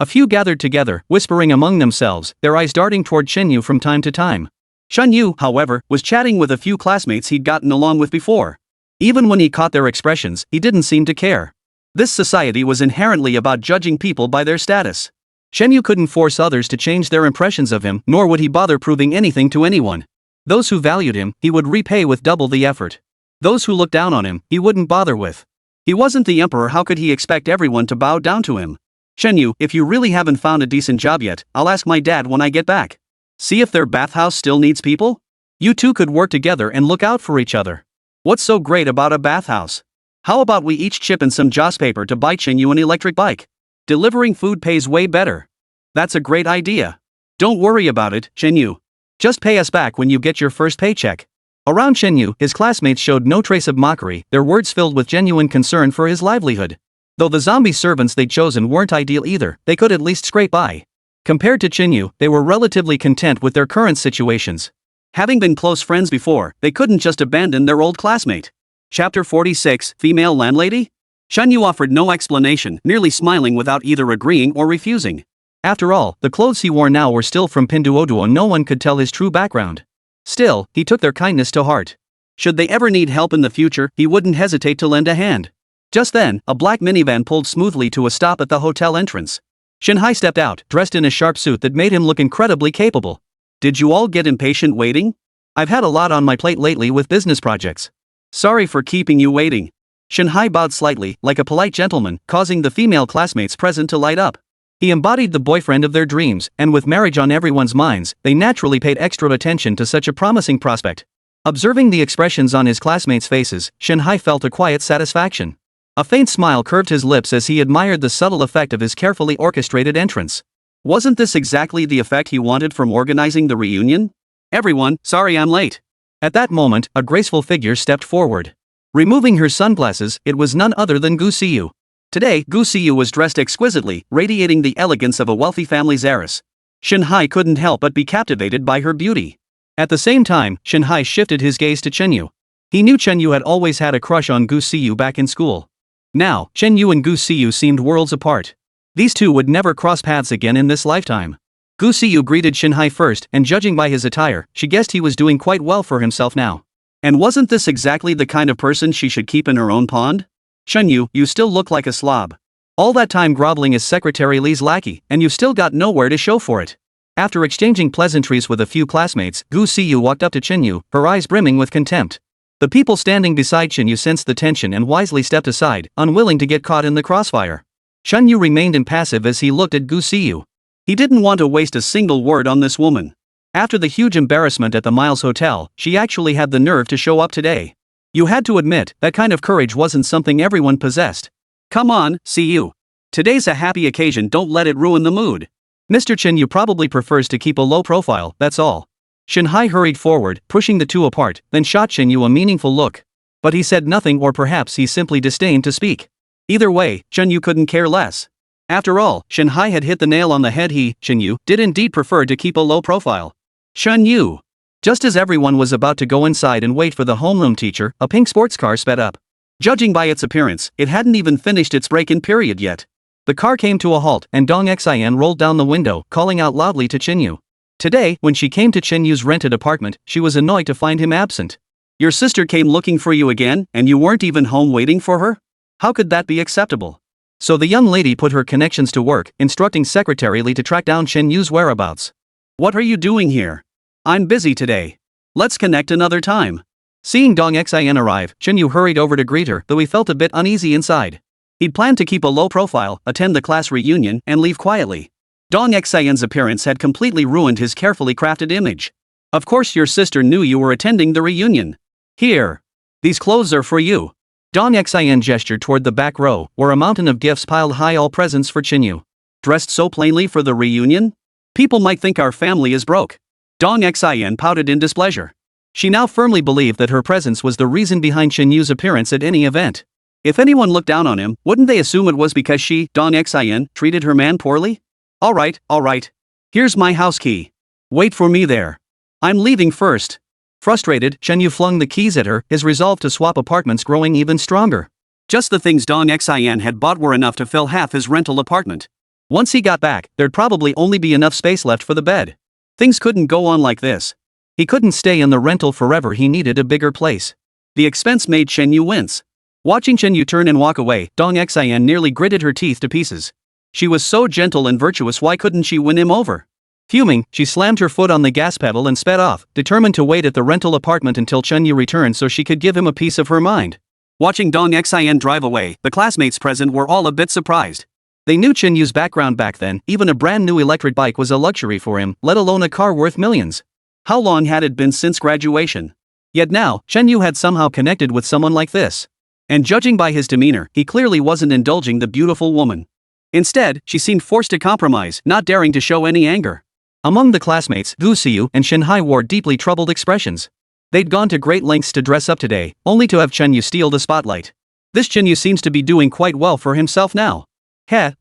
A few gathered together, whispering among themselves, their eyes darting toward Chen Yu from time to time. Shen Yu, however, was chatting with a few classmates he'd gotten along with before. Even when he caught their expressions, he didn't seem to care. This society was inherently about judging people by their status. Shen Yu couldn't force others to change their impressions of him, nor would he bother proving anything to anyone. Those who valued him, he would repay with double the effort. Those who looked down on him, he wouldn't bother with. He wasn't the emperor, how could he expect everyone to bow down to him? Shen Yu, if you really haven't found a decent job yet, I'll ask my dad when I get back. See if their bathhouse still needs people? You two could work together and look out for each other. What's so great about a bathhouse? How about we each chip in some joss paper to buy Chen Yu an electric bike? Delivering food pays way better. That's a great idea. Don't worry about it, Chen Yu. Just pay us back when you get your first paycheck. Around Chen Yu, his classmates showed no trace of mockery, their words filled with genuine concern for his livelihood. Though the zombie servants they'd chosen weren't ideal either, they could at least scrape by. Compared to Chen Yu, they were relatively content with their current situations. Having been close friends before, they couldn't just abandon their old classmate. Chapter 46, Female Landlady? Shen Yu offered no explanation, merely smiling without either agreeing or refusing. After all, the clothes he wore now were still from Pinduoduo, no one could tell his true background. Still, he took their kindness to heart. Should they ever need help in the future, he wouldn't hesitate to lend a hand. Just then, a black minivan pulled smoothly to a stop at the hotel entrance. Shen Hai stepped out, dressed in a sharp suit that made him look incredibly capable. Did you all get impatient waiting? I've had a lot on my plate lately with business projects. Sorry for keeping you waiting. Shen Hai bowed slightly, like a polite gentleman, causing the female classmates present to light up. He embodied the boyfriend of their dreams, and with marriage on everyone's minds, they naturally paid extra attention to such a promising prospect. Observing the expressions on his classmates' faces, Shen Hai felt a quiet satisfaction. A faint smile curved his lips as he admired the subtle effect of his carefully orchestrated entrance. Wasn't this exactly the effect he wanted from organizing the reunion? Everyone, sorry I'm late. At that moment, a graceful figure stepped forward. Removing her sunglasses, it was none other than Gu Siyu. Today, Gu Siyu was dressed exquisitely, radiating the elegance of a wealthy family's heiress. Shen Hai couldn't help but be captivated by her beauty. At the same time, Shen Hai shifted his gaze to Chen Yu. He knew Chen Yu had always had a crush on Gu Siyu back in school. Now, Chen Yu and Gu Siyu seemed worlds apart. These two would never cross paths again in this lifetime. Gu Siyu greeted Shen Hai first, and judging by his attire, she guessed he was doing quite well for himself now. And wasn't this exactly the kind of person she should keep in her own pond? Shen Yu, you still look like a slob. All that time groveling as Secretary Li's lackey, and you've still got nowhere to show for it. After exchanging pleasantries with a few classmates, Gu Siyu walked up to Chen Yu, her eyes brimming with contempt. The people standing beside Chen Yu sensed the tension and wisely stepped aside, unwilling to get caught in the crossfire. Chen Yu remained impassive as he looked at Gu Siyu. He didn't want to waste a single word on this woman. After the huge embarrassment at the Miles Hotel, she actually had the nerve to show up today. You had to admit, that kind of courage wasn't something everyone possessed. Come on, Siyu. Today's a happy occasion, don't let it ruin the mood. Mr. Chen Yu probably prefers to keep a low profile, that's all. Shen Hai hurried forward, pushing the two apart, then shot Chen Yu a meaningful look. But he said nothing, or perhaps he simply disdained to speak. Either way, Chen Yu couldn't care less. After all, Shen Hai had hit the nail on the head. Chen Yu, did indeed prefer to keep a low profile. Shen Yu. Just as everyone was about to go inside and wait for the homeroom teacher, a pink sports car sped up. Judging by its appearance, it hadn't even finished its break-in period yet. The car came to a halt and Dong Xian rolled down the window, calling out loudly to Chinyu. Today, when she came to Chinyu's rented apartment, she was annoyed to find him absent. Your sister came looking for you again, and you weren't even home waiting for her? How could that be acceptable? So the young lady put her connections to work, instructing Secretary Lee to track down Chinyu's whereabouts. What are you doing here? I'm busy today. Let's connect another time. Seeing Dong Xian arrive, Chinyu hurried over to greet her, though he felt a bit uneasy inside. He'd planned to keep a low profile, attend the class reunion, and leave quietly. Dong Xian's appearance had completely ruined his carefully crafted image. Of course your sister knew you were attending the reunion. Here. These clothes are for you. Dong Xian gestured toward the back row, where a mountain of gifts piled high, all presents for Chinyu. Dressed so plainly for the reunion? People might think our family is broke. Dong Xian pouted in displeasure. She now firmly believed that her presence was the reason behind Chinyu's appearance at any event. If anyone looked down on him, wouldn't they assume it was because she, Dong Xian, treated her man poorly? Alright. Here's my house key. Wait for me there. I'm leaving first. Frustrated, Chinyu flung the keys at her, his resolve to swap apartments growing even stronger. Just the things Dong Xian had bought were enough to fill half his rental apartment. Once he got back, there'd probably only be enough space left for the bed. Things couldn't go on like this. He couldn't stay in the rental forever, he needed a bigger place. The expense made Chinyu wince. Watching Chinyu turn and walk away, Dong Xian nearly gritted her teeth to pieces. She was so gentle and virtuous, why couldn't she win him over? Fuming, she slammed her foot on the gas pedal and sped off, determined to wait at the rental apartment until Chinyu returned so she could give him a piece of her mind. Watching Dong Xian drive away, the classmates present were all a bit surprised. They knew Chinyu's background back then, even a brand new electric bike was a luxury for him, let alone a car worth millions. How long had it been since graduation? Yet now, Chinyu had somehow connected with someone like this. And judging by his demeanor, he clearly wasn't indulging the beautiful woman. Instead, she seemed forced to compromise, not daring to show any anger. Among the classmates, Gu Xiu and Shinhai wore deeply troubled expressions. They'd gone to great lengths to dress up today, only to have Chinyu steal the spotlight. This Chinyu seems to be doing quite well for himself now.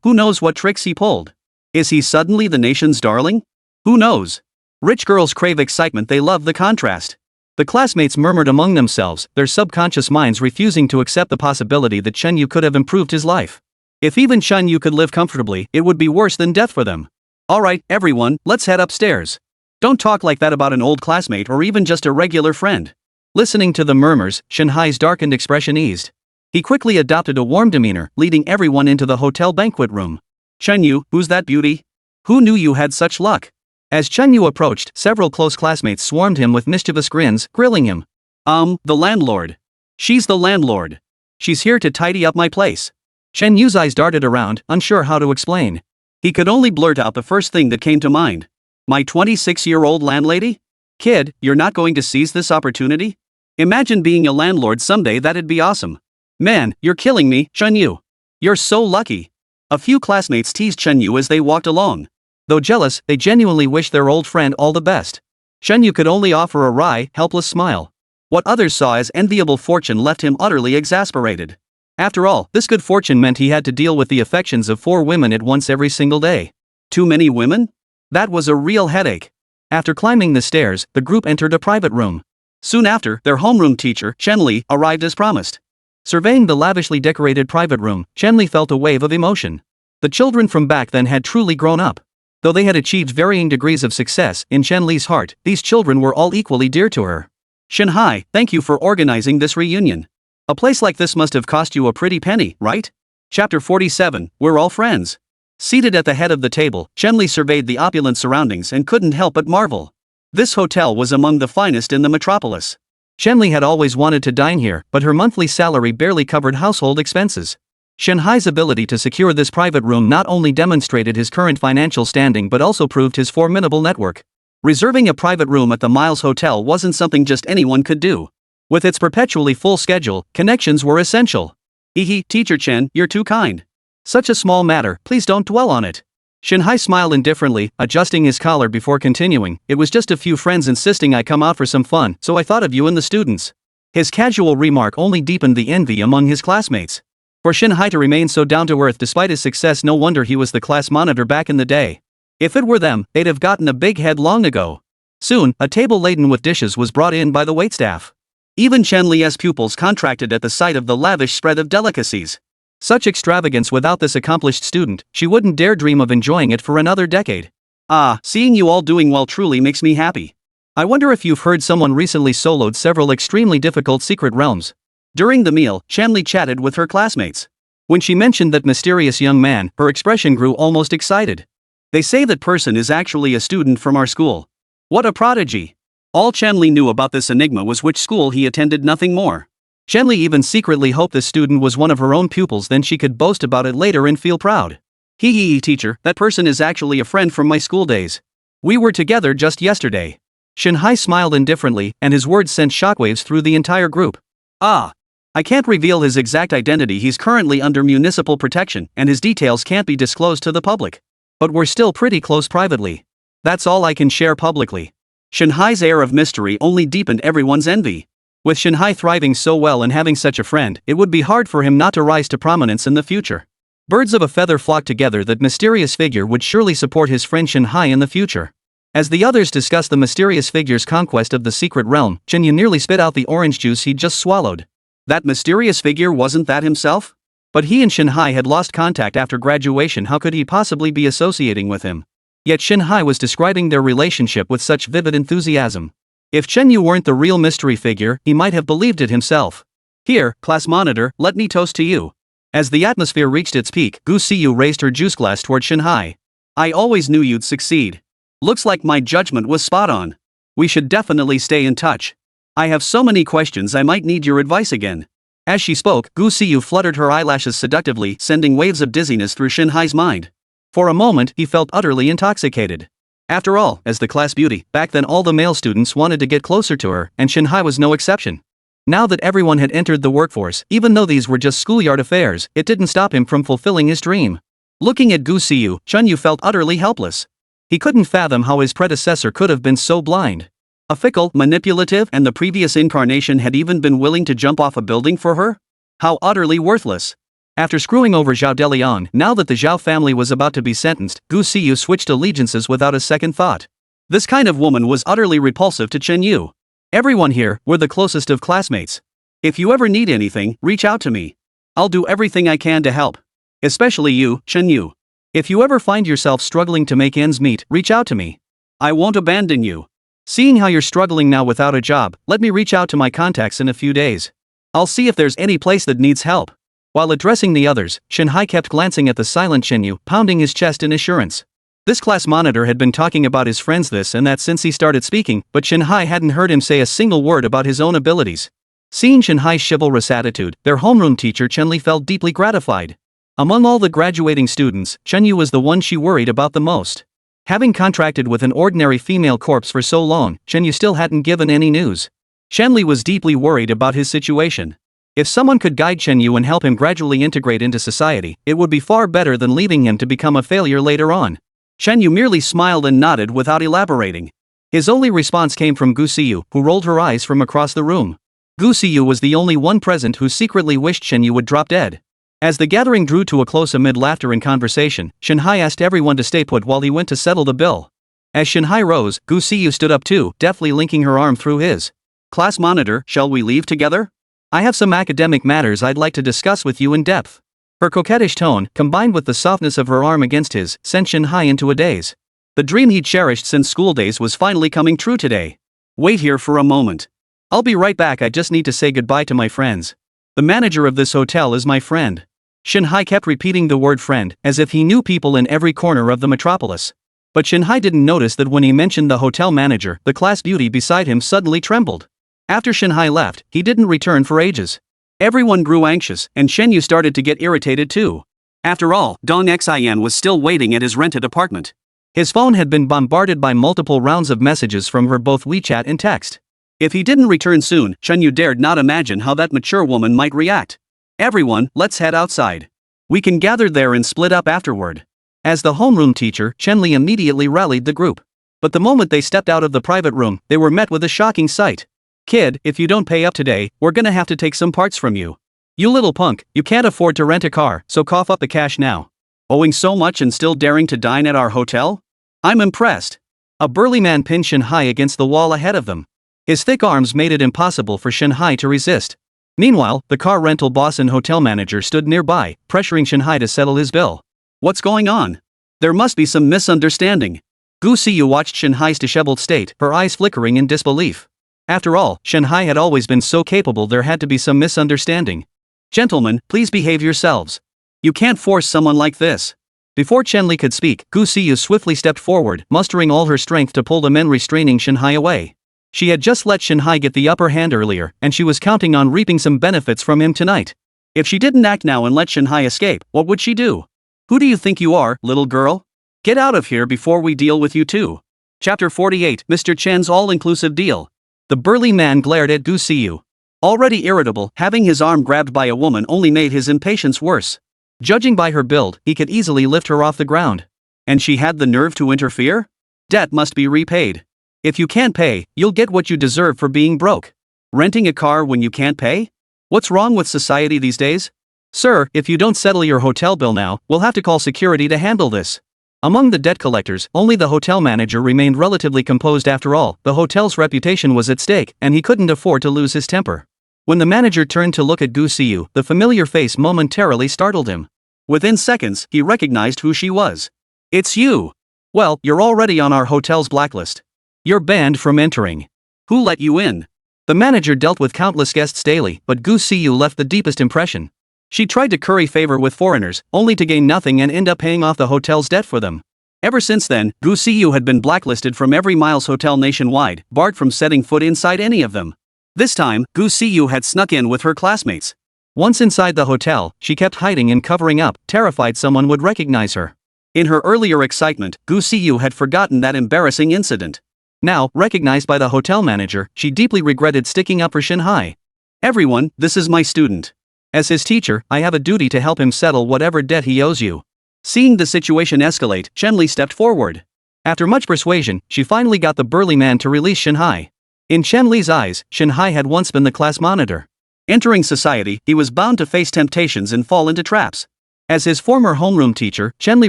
Who knows what tricks he pulled? Is he suddenly the nation's darling? Who knows? Rich girls crave excitement, they love the contrast. The classmates murmured among themselves, their subconscious minds refusing to accept the possibility that Chinyu could have improved his life. If even Chinyu could live comfortably, it would be worse than death for them. Alright, everyone, let's head upstairs. Don't talk like that about an old classmate or even just a regular friend. Listening to the murmurs, Shinhai's darkened expression eased. He quickly adopted a warm demeanor, leading everyone into the hotel banquet room. Chinyu, who's that beauty? Who knew you had such luck? As Chinyu approached, several close classmates swarmed him with mischievous grins, grilling him. The landlord. She's the landlord. She's here to tidy up my place. Chinyu's eyes darted around, unsure how to explain. He could only blurt out the first thing that came to mind. My 26-year-old landlady? Kid, you're not going to seize this opportunity? Imagine being a landlord someday, that'd be awesome. Man, you're killing me, Chinyu. You're so lucky. A few classmates teased Chinyu as they walked along. Though jealous, they genuinely wished their old friend all the best. Chinyu could only offer a wry, helpless smile. What others saw as enviable fortune left him utterly exasperated. After all, this good fortune meant he had to deal with the affections of 4 women at once every single day. Too many women? That was a real headache. After climbing the stairs, the group entered a private room. Soon after, their homeroom teacher, Chenli, arrived as promised. Surveying the lavishly decorated private room, Chenli felt a wave of emotion. The children from back then had truly grown up. Though they had achieved varying degrees of success, in Chenli's heart, these children were all equally dear to her. Shinhai, thank you for organizing this reunion. A place like this must have cost you a pretty penny, right? Chapter 47, We're All Friends. Seated at the head of the table, Chenli surveyed the opulent surroundings and couldn't help but marvel. This hotel was among the finest in the metropolis. Chenli had always wanted to dine here, but her monthly salary barely covered household expenses. Shinhai's ability to secure this private room not only demonstrated his current financial standing but also proved his formidable network. Reserving a private room at the Miles Hotel wasn't something just anyone could do. With its perpetually full schedule, connections were essential. Teacher Chen, you're too kind. Such a small matter, please don't dwell on it. Shinhai smiled indifferently, adjusting his collar before continuing. It was just a few friends insisting I come out for some fun, so I thought of you and the students. His casual remark only deepened the envy among his classmates. For Shinhai to remain so down-to-earth despite his success, no wonder he was the class monitor back in the day. If it were them, they'd have gotten a big head long ago. Soon, a table laden with dishes was brought in by the waitstaff. Even Chen Li's pupils contracted at the sight of the lavish spread of delicacies. Such extravagance without this accomplished student, she wouldn't dare dream of enjoying it for another decade. Ah, seeing you all doing well truly makes me happy. I wonder if you've heard someone recently soloed several extremely difficult secret realms. During the meal, Chanli chatted with her classmates. When she mentioned that mysterious young man, her expression grew almost excited. They say that person is actually a student from our school. What a prodigy! All Chanli knew about this enigma was which school he attended, nothing more. Chanli even secretly hoped this student was one of her own pupils, then she could boast about it later and feel proud. Hee teacher, that person is actually a friend from my school days. We were together just yesterday. Shinhai smiled indifferently, and his words sent shockwaves through the entire group. Ah! I can't reveal his exact identity, he's currently under municipal protection, and his details can't be disclosed to the public. But we're still pretty close privately. That's all I can share publicly. Shinhai's air of mystery only deepened everyone's envy. With Shinhai thriving so well and having such a friend, it would be hard for him not to rise to prominence in the future. Birds of a feather flock together, that mysterious figure would surely support his friend Shinhai in the future. As the others discussed the mysterious figure's conquest of the secret realm, Chenyu nearly spit out the orange juice he'd just swallowed. That mysterious figure, wasn't that himself? But he and Shinhai had lost contact after graduation, how could he possibly be associating with him? Yet Shinhai was describing their relationship with such vivid enthusiasm. If Chenyu weren't the real mystery figure, he might have believed it himself. Here, class monitor, let me toast to you. As the atmosphere reached its peak, Gu Siyu raised her juice glass toward Shinhai. I always knew you'd succeed. Looks like my judgment was spot on. We should definitely stay in touch. I have so many questions, I might need your advice again. As she spoke, Gu Siyu fluttered her eyelashes seductively, sending waves of dizziness through Shinhai's mind. For a moment, he felt utterly intoxicated. After all, as the class beauty, back then all the male students wanted to get closer to her, and Shinhai was no exception. Now that everyone had entered the workforce, even though these were just schoolyard affairs, it didn't stop him from fulfilling his dream. Looking at Gu Siyu, Chenyu felt utterly helpless. He couldn't fathom how his predecessor could have been so blind. A fickle, manipulative, and the previous incarnation had even been willing to jump off a building for her? How utterly worthless. After screwing over Zhao Deliang, now that the Zhao family was about to be sentenced, Gu Siyu switched allegiances without a second thought. This kind of woman was utterly repulsive to Chenyu. Everyone here were the closest of classmates. If you ever need anything, reach out to me. I'll do everything I can to help. Especially you, Chenyu. If you ever find yourself struggling to make ends meet, reach out to me. I won't abandon you. Seeing how you're struggling now without a job, let me reach out to my contacts in a few days. I'll see if there's any place that needs help. While addressing the others, Shinhai kept glancing at the silent Chenyu, pounding his chest in assurance. This class monitor had been talking about his friends this and that since he started speaking, but Shinhai hadn't heard him say a single word about his own abilities. Seeing Shinhai's chivalrous attitude, their homeroom teacher Chenli felt deeply gratified. Among all the graduating students, Chenyu was the one she worried about the most. Having contracted with an ordinary female corpse for so long, Chenyu still hadn't given any news. Chenli was deeply worried about his situation. If someone could guide Chenyu and help him gradually integrate into society, it would be far better than leaving him to become a failure later on. Chenyu merely smiled and nodded without elaborating. His only response came from Gu Siyu, who rolled her eyes from across the room. Gu Siyu was the only one present who secretly wished Chenyu would drop dead. As the gathering drew to a close amid laughter and conversation, Shinhai asked everyone to stay put while he went to settle the bill. As Shinhai rose, Gu Siyu stood up too, deftly linking her arm through his. Class monitor, shall we leave together? I have some academic matters I'd like to discuss with you in depth. Her coquettish tone, combined with the softness of her arm against his, sent Shinhai into a daze. The dream he'd cherished since school days was finally coming true today. Wait here for a moment. I'll be right back, I just need to say goodbye to my friends. The manager of this hotel is my friend. Shinhai kept repeating the word friend, as if he knew people in every corner of the metropolis. But Shinhai didn't notice that when he mentioned the hotel manager, the class beauty beside him suddenly trembled. After Shinhai left, he didn't return for ages. Everyone grew anxious, and Chenyu started to get irritated too. After all, Dong Xian was still waiting at his rented apartment. His phone had been bombarded by multiple rounds of messages from her, both WeChat and text. If he didn't return soon, Chenyu dared not imagine how that mature woman might react. Everyone, let's head outside. We can gather there and split up afterward. As the homeroom teacher, Chenli immediately rallied the group. But the moment they stepped out of the private room, they were met with a shocking sight. Kid, if you don't pay up today, we're gonna have to take some parts from you. You little punk, you can't afford to rent a car, so cough up the cash now. Owing so much and still daring to dine at our hotel? I'm impressed. A burly man pinned Shinhai against the wall ahead of them. His thick arms made it impossible for Shanhai to resist. Meanwhile, the car rental boss and hotel manager stood nearby, pressuring Shanhai to settle his bill. What's going on? There must be some misunderstanding. Gu Siyu watched Shanhai's disheveled state, her eyes flickering in disbelief. After all, Shanhai had always been so capable, there had to be some misunderstanding. Gentlemen, please behave yourselves. You can't force someone like this. Before Chenli could speak, Gu Siyu swiftly stepped forward, mustering all her strength to pull the men restraining Shanhai away. She had just let Shanhai get the upper hand earlier, and she was counting on reaping some benefits from him tonight. If she didn't act now and let Shanhai escape, what would she do? Who do you think you are, little girl? Get out of here before we deal with you too. Chapter 48, Mr. Chen's all-inclusive deal. The burly man glared at Gu Siyu. Already irritable, having his arm grabbed by a woman only made his impatience worse. Judging by her build, he could easily lift her off the ground. And she had the nerve to interfere? Debt must be repaid. If you can't pay, you'll get what you deserve for being broke. Renting a car when you can't pay? What's wrong with society these days? Sir, if you don't settle your hotel bill now, we'll have to call security to handle this. Among the debt collectors, only the hotel manager remained relatively composed. After all, the hotel's reputation was at stake, and he couldn't afford to lose his temper. When the manager turned to look at Gu Siyu, the familiar face momentarily startled him. Within seconds, he recognized who she was. It's you! Well, you're already on our hotel's blacklist. You're banned from entering. Who let you in? The manager dealt with countless guests daily, but Gu Siyu left the deepest impression. She tried to curry favor with foreigners, only to gain nothing and end up paying off the hotel's debt for them. Ever since then, Gu Siyu had been blacklisted from every Miles hotel nationwide, barred from setting foot inside any of them. This time, Gu Siyu had snuck in with her classmates. Once inside the hotel, she kept hiding and covering up, terrified someone would recognize her. In her earlier excitement, Gu Siyu had forgotten that embarrassing incident. Now, recognized by the hotel manager, she deeply regretted sticking up for Shanhai. Everyone, this is my student. As his teacher, I have a duty to help him settle whatever debt he owes you. Seeing the situation escalate, Chenli stepped forward. After much persuasion, she finally got the burly man to release Shanhai. In Chenli's eyes, Shanhai had once been the class monitor. Entering society, he was bound to face temptations and fall into traps. As his former homeroom teacher, Chenli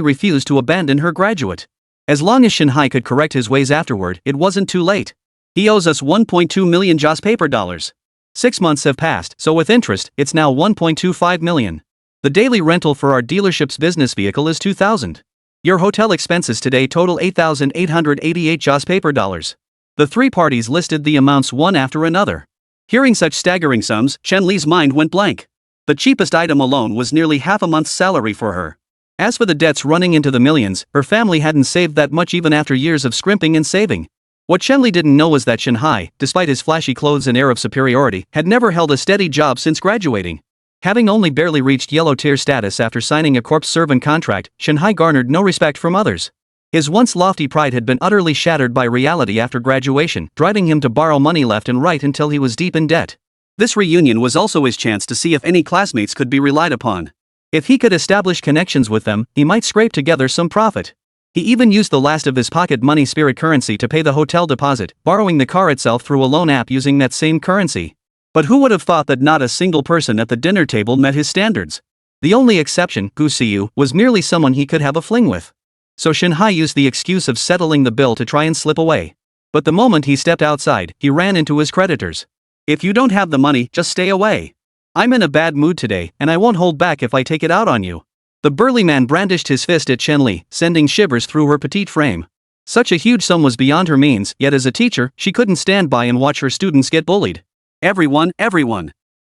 refused to abandon her graduate. As long as Shanhai could correct his ways afterward, it wasn't too late. He owes us 1.2 million JAS paper dollars. 6 months have passed, so with interest, it's now 1.25 million. The daily rental for our dealership's business vehicle is 2,000. Your hotel expenses today total 8,888 JAS paper dollars. The three parties listed the amounts one after another. Hearing such staggering sums, Chenli's mind went blank. The cheapest item alone was nearly half a month's salary for her. As for the debts running into the millions, her family hadn't saved that much even after years of scrimping and saving. What Chenli didn't know was that Shanhai, despite his flashy clothes and air of superiority, had never held a steady job since graduating. Having only barely reached yellow tier status after signing a corpse servant contract, Shanhai garnered no respect from others. His once lofty pride had been utterly shattered by reality after graduation, driving him to borrow money left and right until he was deep in debt. This reunion was also his chance to see if any classmates could be relied upon. If he could establish connections with them, he might scrape together some profit. He even used the last of his pocket money spirit currency to pay the hotel deposit, borrowing the car itself through a loan app using that same currency. But who would have thought that not a single person at the dinner table met his standards? The only exception, Gu Siyu, was merely someone he could have a fling with. So Shanhai used the excuse of settling the bill to try and slip away. But the moment he stepped outside, he ran into his creditors. If you don't have the money, just stay away. I'm in a bad mood today, and I won't hold back if I take it out on you. The burly man brandished his fist at Chenli, sending shivers through her petite frame. Such a huge sum was beyond her means, yet as a teacher, she couldn't stand by and watch her students get bullied. Everyone.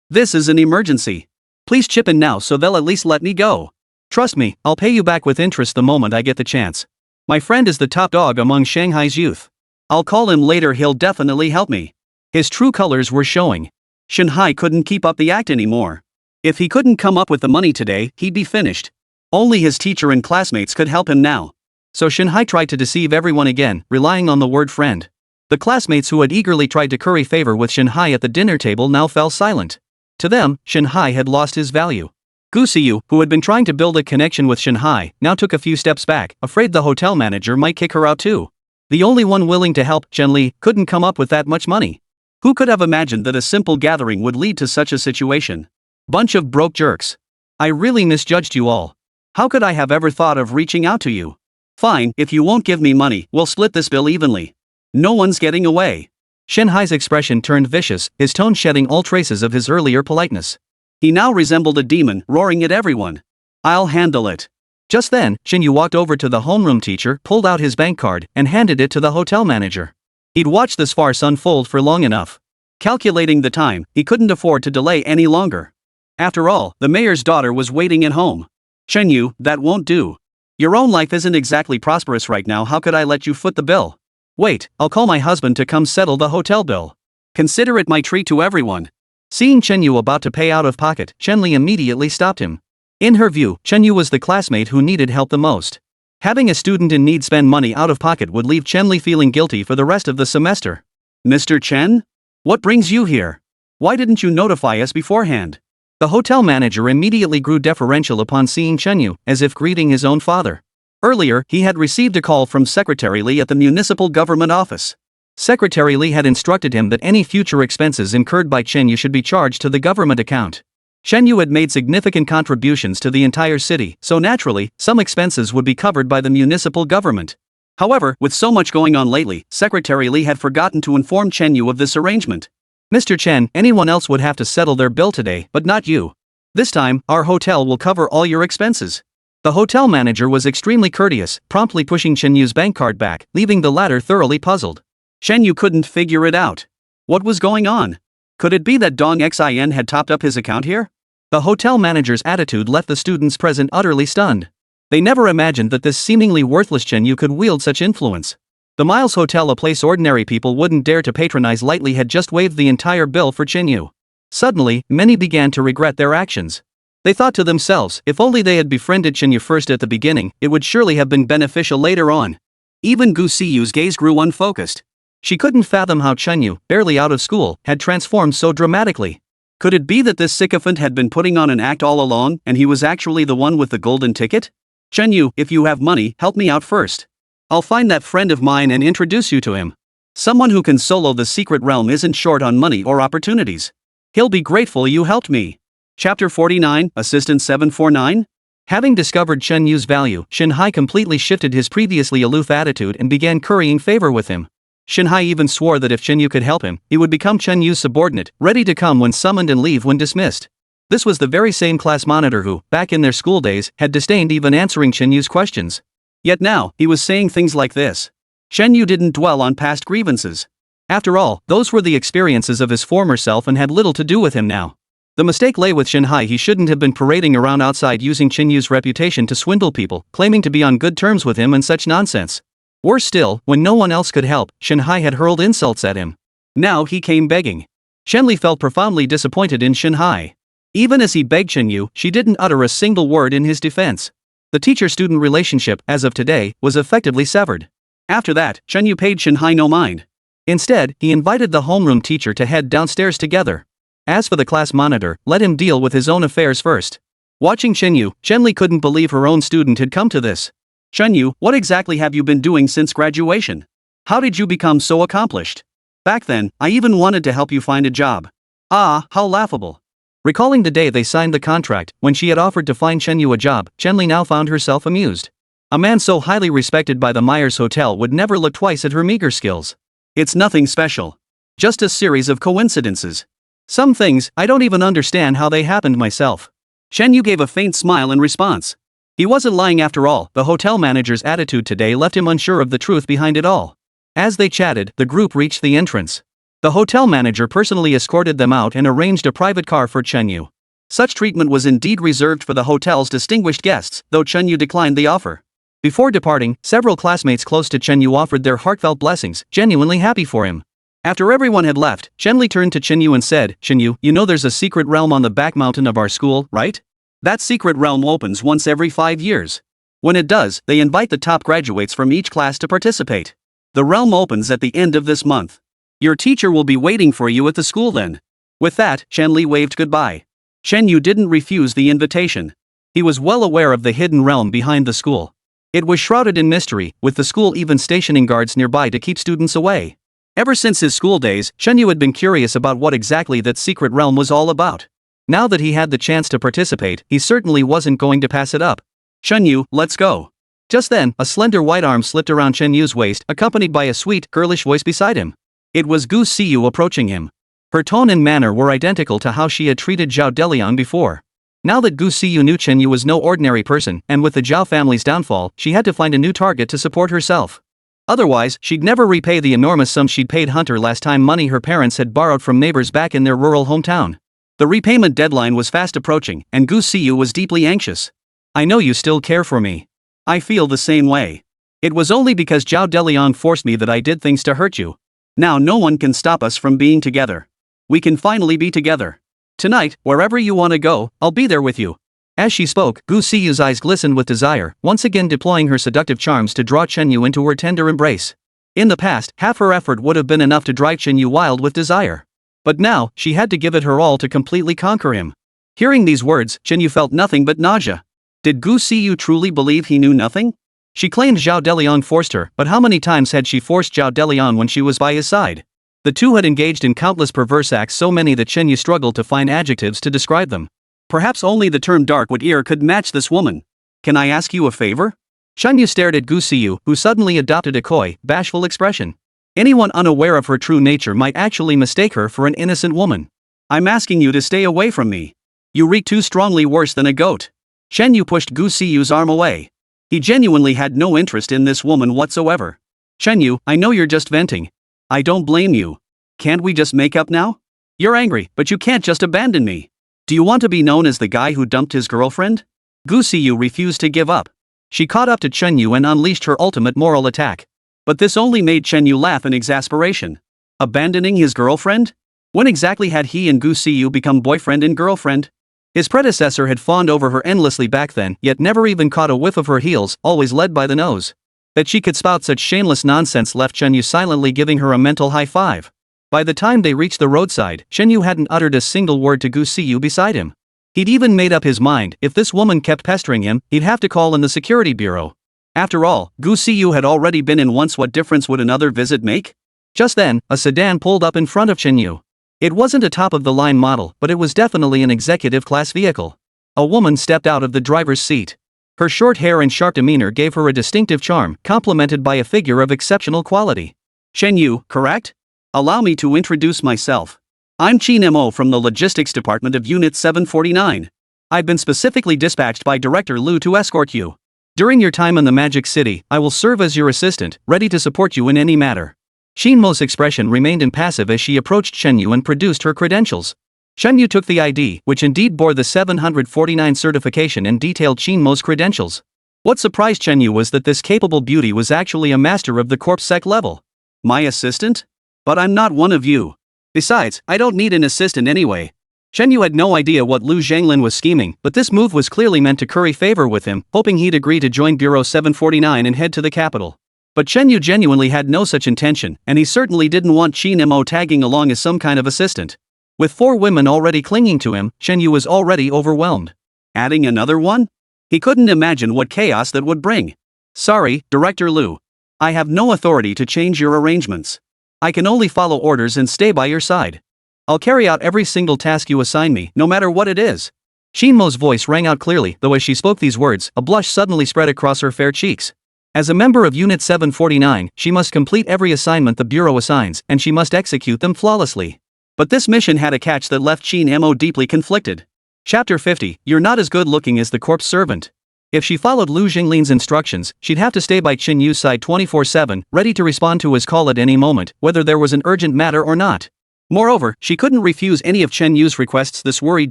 This is an emergency. Please chip in now so they'll at least let me go. Trust me, I'll pay you back with interest the moment I get the chance. My friend is the top dog among Shanghai's youth. I'll call him later, he'll definitely help me. His true colors were showing. Shanhai couldn't keep up the act anymore. If he couldn't come up with the money today, he'd be finished. Only his teacher and classmates could help him now. So Shanhai tried to deceive everyone again, relying on the word friend. The classmates who had eagerly tried to curry favor with Shanhai at the dinner table now fell silent. To them, Shanhai had lost his value. Gu Siyu, who had been trying to build a connection with Shanhai, now took a few steps back, afraid the hotel manager might kick her out too. The only one willing to help, Chenli, couldn't come up with that much money. Who could have imagined that a simple gathering would lead to such a situation? Bunch of broke jerks. I really misjudged you all. How could I have ever thought of reaching out to you? Fine, if you won't give me money, we'll split this bill evenly. No one's getting away. Shinhai's expression turned vicious, his tone shedding all traces of his earlier politeness. He now resembled a demon, roaring at everyone. "I'll handle it." Just then, Shinyu walked over to the homeroom teacher, pulled out his bank card, and handed it to the hotel manager. He'd watched this farce unfold for long enough. Calculating the time, he couldn't afford to delay any longer. After all, the mayor's daughter was waiting at home. "Shinyu, that won't do. Your own life isn't exactly prosperous right now, how could I let you foot the bill? Wait, I'll call my husband to come settle the hotel bill. Consider it my treat to everyone." Seeing Chenyu about to pay out of pocket, Chenli immediately stopped him. In her view, Chenyu was the classmate who needed help the most. Having a student in need spend money out of pocket would leave Chenli feeling guilty for the rest of the semester. "Mr. Chen? What brings you here? Why didn't you notify us beforehand?" The hotel manager immediately grew deferential upon seeing Chenyu, as if greeting his own father. Earlier, he had received a call from Secretary Li at the municipal government office. Secretary Li had instructed him that any future expenses incurred by Chenyu should be charged to the government account. Chenyu had made significant contributions to the entire city, so naturally, some expenses would be covered by the municipal government. However, with so much going on lately, Secretary Li had forgotten to inform Chenyu of this arrangement. "Mr. Chen, anyone else would have to settle their bill today, but not you. This time, our hotel will cover all your expenses." The hotel manager was extremely courteous, promptly pushing Chenyu's bank card back, leaving the latter thoroughly puzzled. Chenyu couldn't figure it out. What was going on? Could it be that Dong Xin had topped up his account here? The hotel manager's attitude left the students present utterly stunned. They never imagined that this seemingly worthless Chenyu could wield such influence. The Miles Hotel, a place ordinary people wouldn't dare to patronize lightly, had just waived the entire bill for Chenyu. Suddenly, many began to regret their actions. They thought to themselves, if only they had befriended Chenyu first at the beginning, it would surely have been beneficial later on. Even Gu Siyu's gaze grew unfocused. She couldn't fathom how Chenyu, barely out of school, had transformed so dramatically. Could it be that this sycophant had been putting on an act all along, and he was actually the one with the golden ticket? "Chenyu, if you have money, help me out first. I'll find that friend of mine and introduce you to him. Someone who can solo the secret realm isn't short on money or opportunities. He'll be grateful you helped me." Chapter 49, Assistant 749? Having discovered Chenyu's value, Shinhai completely shifted his previously aloof attitude and began currying favor with him. Shinhai even swore that if Chenyu could help him, he would become Chenyu's subordinate, ready to come when summoned and leave when dismissed. This was the very same class monitor who, back in their school days, had disdained even answering Chenyu's questions. Yet now, he was saying things like this. Chenyu didn't dwell on past grievances. After all, those were the experiences of his former self and had little to do with him now. The mistake lay with Shinhai. He shouldn't have been parading around outside using Chenyu's reputation to swindle people, claiming to be on good terms with him and such nonsense. Worse still, when no one else could help, Shinhai had hurled insults at him. Now he came begging. Shenli felt profoundly disappointed in Shinhai. Even as he begged Chenyu, she didn't utter a single word in his defense. The teacher-student relationship, as of today, was effectively severed. After that, Chenyu paid Shinhai no mind. Instead, he invited the homeroom teacher to head downstairs together. As for the class monitor, let him deal with his own affairs first. Watching Chenyu, Chenli couldn't believe her own student had come to this. "Chenyu, what exactly have you been doing since graduation? How did you become so accomplished? Back then, I even wanted to help you find a job." Ah, how laughable. Recalling the day they signed the contract, when she had offered to find Chenyu a job, Chenli now found herself amused. A man so highly respected by the Myers Hotel would never look twice at her meager skills. "It's nothing special. Just a series of coincidences. Some things, I don't even understand how they happened myself." Chenyu gave a faint smile in response. He wasn't lying after all. The hotel manager's attitude today left him unsure of the truth behind it all. As they chatted, the group reached the entrance. The hotel manager personally escorted them out and arranged a private car for Chenyu. Such treatment was indeed reserved for the hotel's distinguished guests, though Chenyu declined the offer. Before departing, several classmates close to Chenyu offered their heartfelt blessings, genuinely happy for him. After everyone had left, Chenli turned to Chenyu and said, "Chenyu, you know there's a secret realm on the back mountain of our school, right? That secret realm opens once every 5 years. When it does, they invite the top graduates from each class to participate. The realm opens at the end of this month. Your teacher will be waiting for you at the school then." With that, Chenli waved goodbye. Chenyu didn't refuse the invitation. He was well aware of the hidden realm behind the school. It was shrouded in mystery, with the school even stationing guards nearby to keep students away. Ever since his school days, Chenyu had been curious about what exactly that secret realm was all about. Now that he had the chance to participate, he certainly wasn't going to pass it up. "Chenyu, let's go." Just then, a slender white arm slipped around Chenyu's waist, accompanied by a sweet, girlish voice beside him. It was Gu Siyu approaching him. Her tone and manner were identical to how she had treated Zhao Deliang before. Now that Gu Siyu knew Chen Yu was no ordinary person, and with the Zhao family's downfall, she had to find a new target to support herself. Otherwise, she'd never repay the enormous sum she'd paid Hunter last time, money her parents had borrowed from neighbors back in their rural hometown. The repayment deadline was fast approaching, and Gu Siyu was deeply anxious. I know you still care for me. I feel the same way. It was only because Zhao Deliang forced me that I did things to hurt you. Now no one can stop us from being together. We can finally be together. Tonight, wherever you want to go, I'll be there with you. As she spoke, Gu Siyu's eyes glistened with desire, once again deploying her seductive charms to draw Chen Yu into her tender embrace. In the past, half her effort would have been enough to drive Chen Yu wild with desire. But now, she had to give it her all to completely conquer him. Hearing these words, Chen Yu felt nothing but nausea. Did Gu Siyu truly believe he knew nothing? She claimed Zhao Deliang forced her, but how many times had she forced Zhao Deliang when she was by his side? The two had engaged in countless perverse acts, so many that Chen Yu struggled to find adjectives to describe them. Perhaps only the term dark-wit ear could match this woman. Can I ask you a favor? Chen Yu stared at Gu Siyu, who suddenly adopted a coy, bashful expression. Anyone unaware of her true nature might actually mistake her for an innocent woman. I'm asking you to stay away from me. You reek too strongly, worse than a goat. Chen Yu pushed Gu Siyu's arm away. He genuinely had no interest in this woman whatsoever. Chen Yu, I know you're just venting. I don't blame you. Can't we just make up now? You're angry, but you can't just abandon me. Do you want to be known as the guy who dumped his girlfriend? Gu Siyu refused to give up. She caught up to Chen Yu and unleashed her ultimate moral attack. But this only made Chen Yu laugh in exasperation. Abandoning his girlfriend? When exactly had he and Gu Siyu become boyfriend and girlfriend? His predecessor had fawned over her endlessly back then, yet never even caught a whiff of her heels, always led by the nose. That she could spout such shameless nonsense left Chen Yu silently giving her a mental high five. By the time they reached the roadside, Chen Yu hadn't uttered a single word to Gu Siyu beside him. He'd even made up his mind, if this woman kept pestering him, he'd have to call in the security bureau. After all, Gu Siyu had already been in once, what difference would another visit make? Just then, a sedan pulled up in front of Chen Yu. It wasn't a top-of-the-line model, but it was definitely an executive-class vehicle. A woman stepped out of the driver's seat. Her short hair and sharp demeanor gave her a distinctive charm, complemented by a figure of exceptional quality. Chen Yu, correct? Allow me to introduce myself. I'm Qin Mo from the Logistics Department of Unit 749. I've been specifically dispatched by Director Lu to escort you. During your time in the Magic City, I will serve as your assistant, ready to support you in any matter. Qin Mo's expression remained impassive as she approached Chen Yu and produced her credentials. Chen Yu took the ID, which indeed bore the 749 certification and detailed Qin Mo's credentials. What surprised Chen Yu was that this capable beauty was actually a master of the Corp Sec level. My assistant? But I'm not one of you. Besides, I don't need an assistant anyway. Chen Yu had no idea what Lu Zhanglin was scheming, but this move was clearly meant to curry favor with him, hoping he'd agree to join Bureau 749 and head to the capital. But Chen Yu genuinely had no such intention, and he certainly didn't want Qin Mo tagging along as some kind of assistant. With 4 women already clinging to him, Chen Yu was already overwhelmed. Adding another one? He couldn't imagine what chaos that would bring. Sorry, Director Lu. I have no authority to change your arrangements. I can only follow orders and stay by your side. I'll carry out every single task you assign me, no matter what it is. Qin Mo's voice rang out clearly, though as she spoke these words, a blush suddenly spread across her fair cheeks. As a member of Unit 749, she must complete every assignment the Bureau assigns, and she must execute them flawlessly. But this mission had a catch that left Qin Mo deeply conflicted. Chapter 50, You're not as good looking as the corpse servant. If she followed Lu Zhinglin's instructions, she'd have to stay by Chen Yu's side 24/7, ready to respond to his call at any moment, whether there was an urgent matter or not. Moreover, she couldn't refuse any of Chen Yu's requests. This worried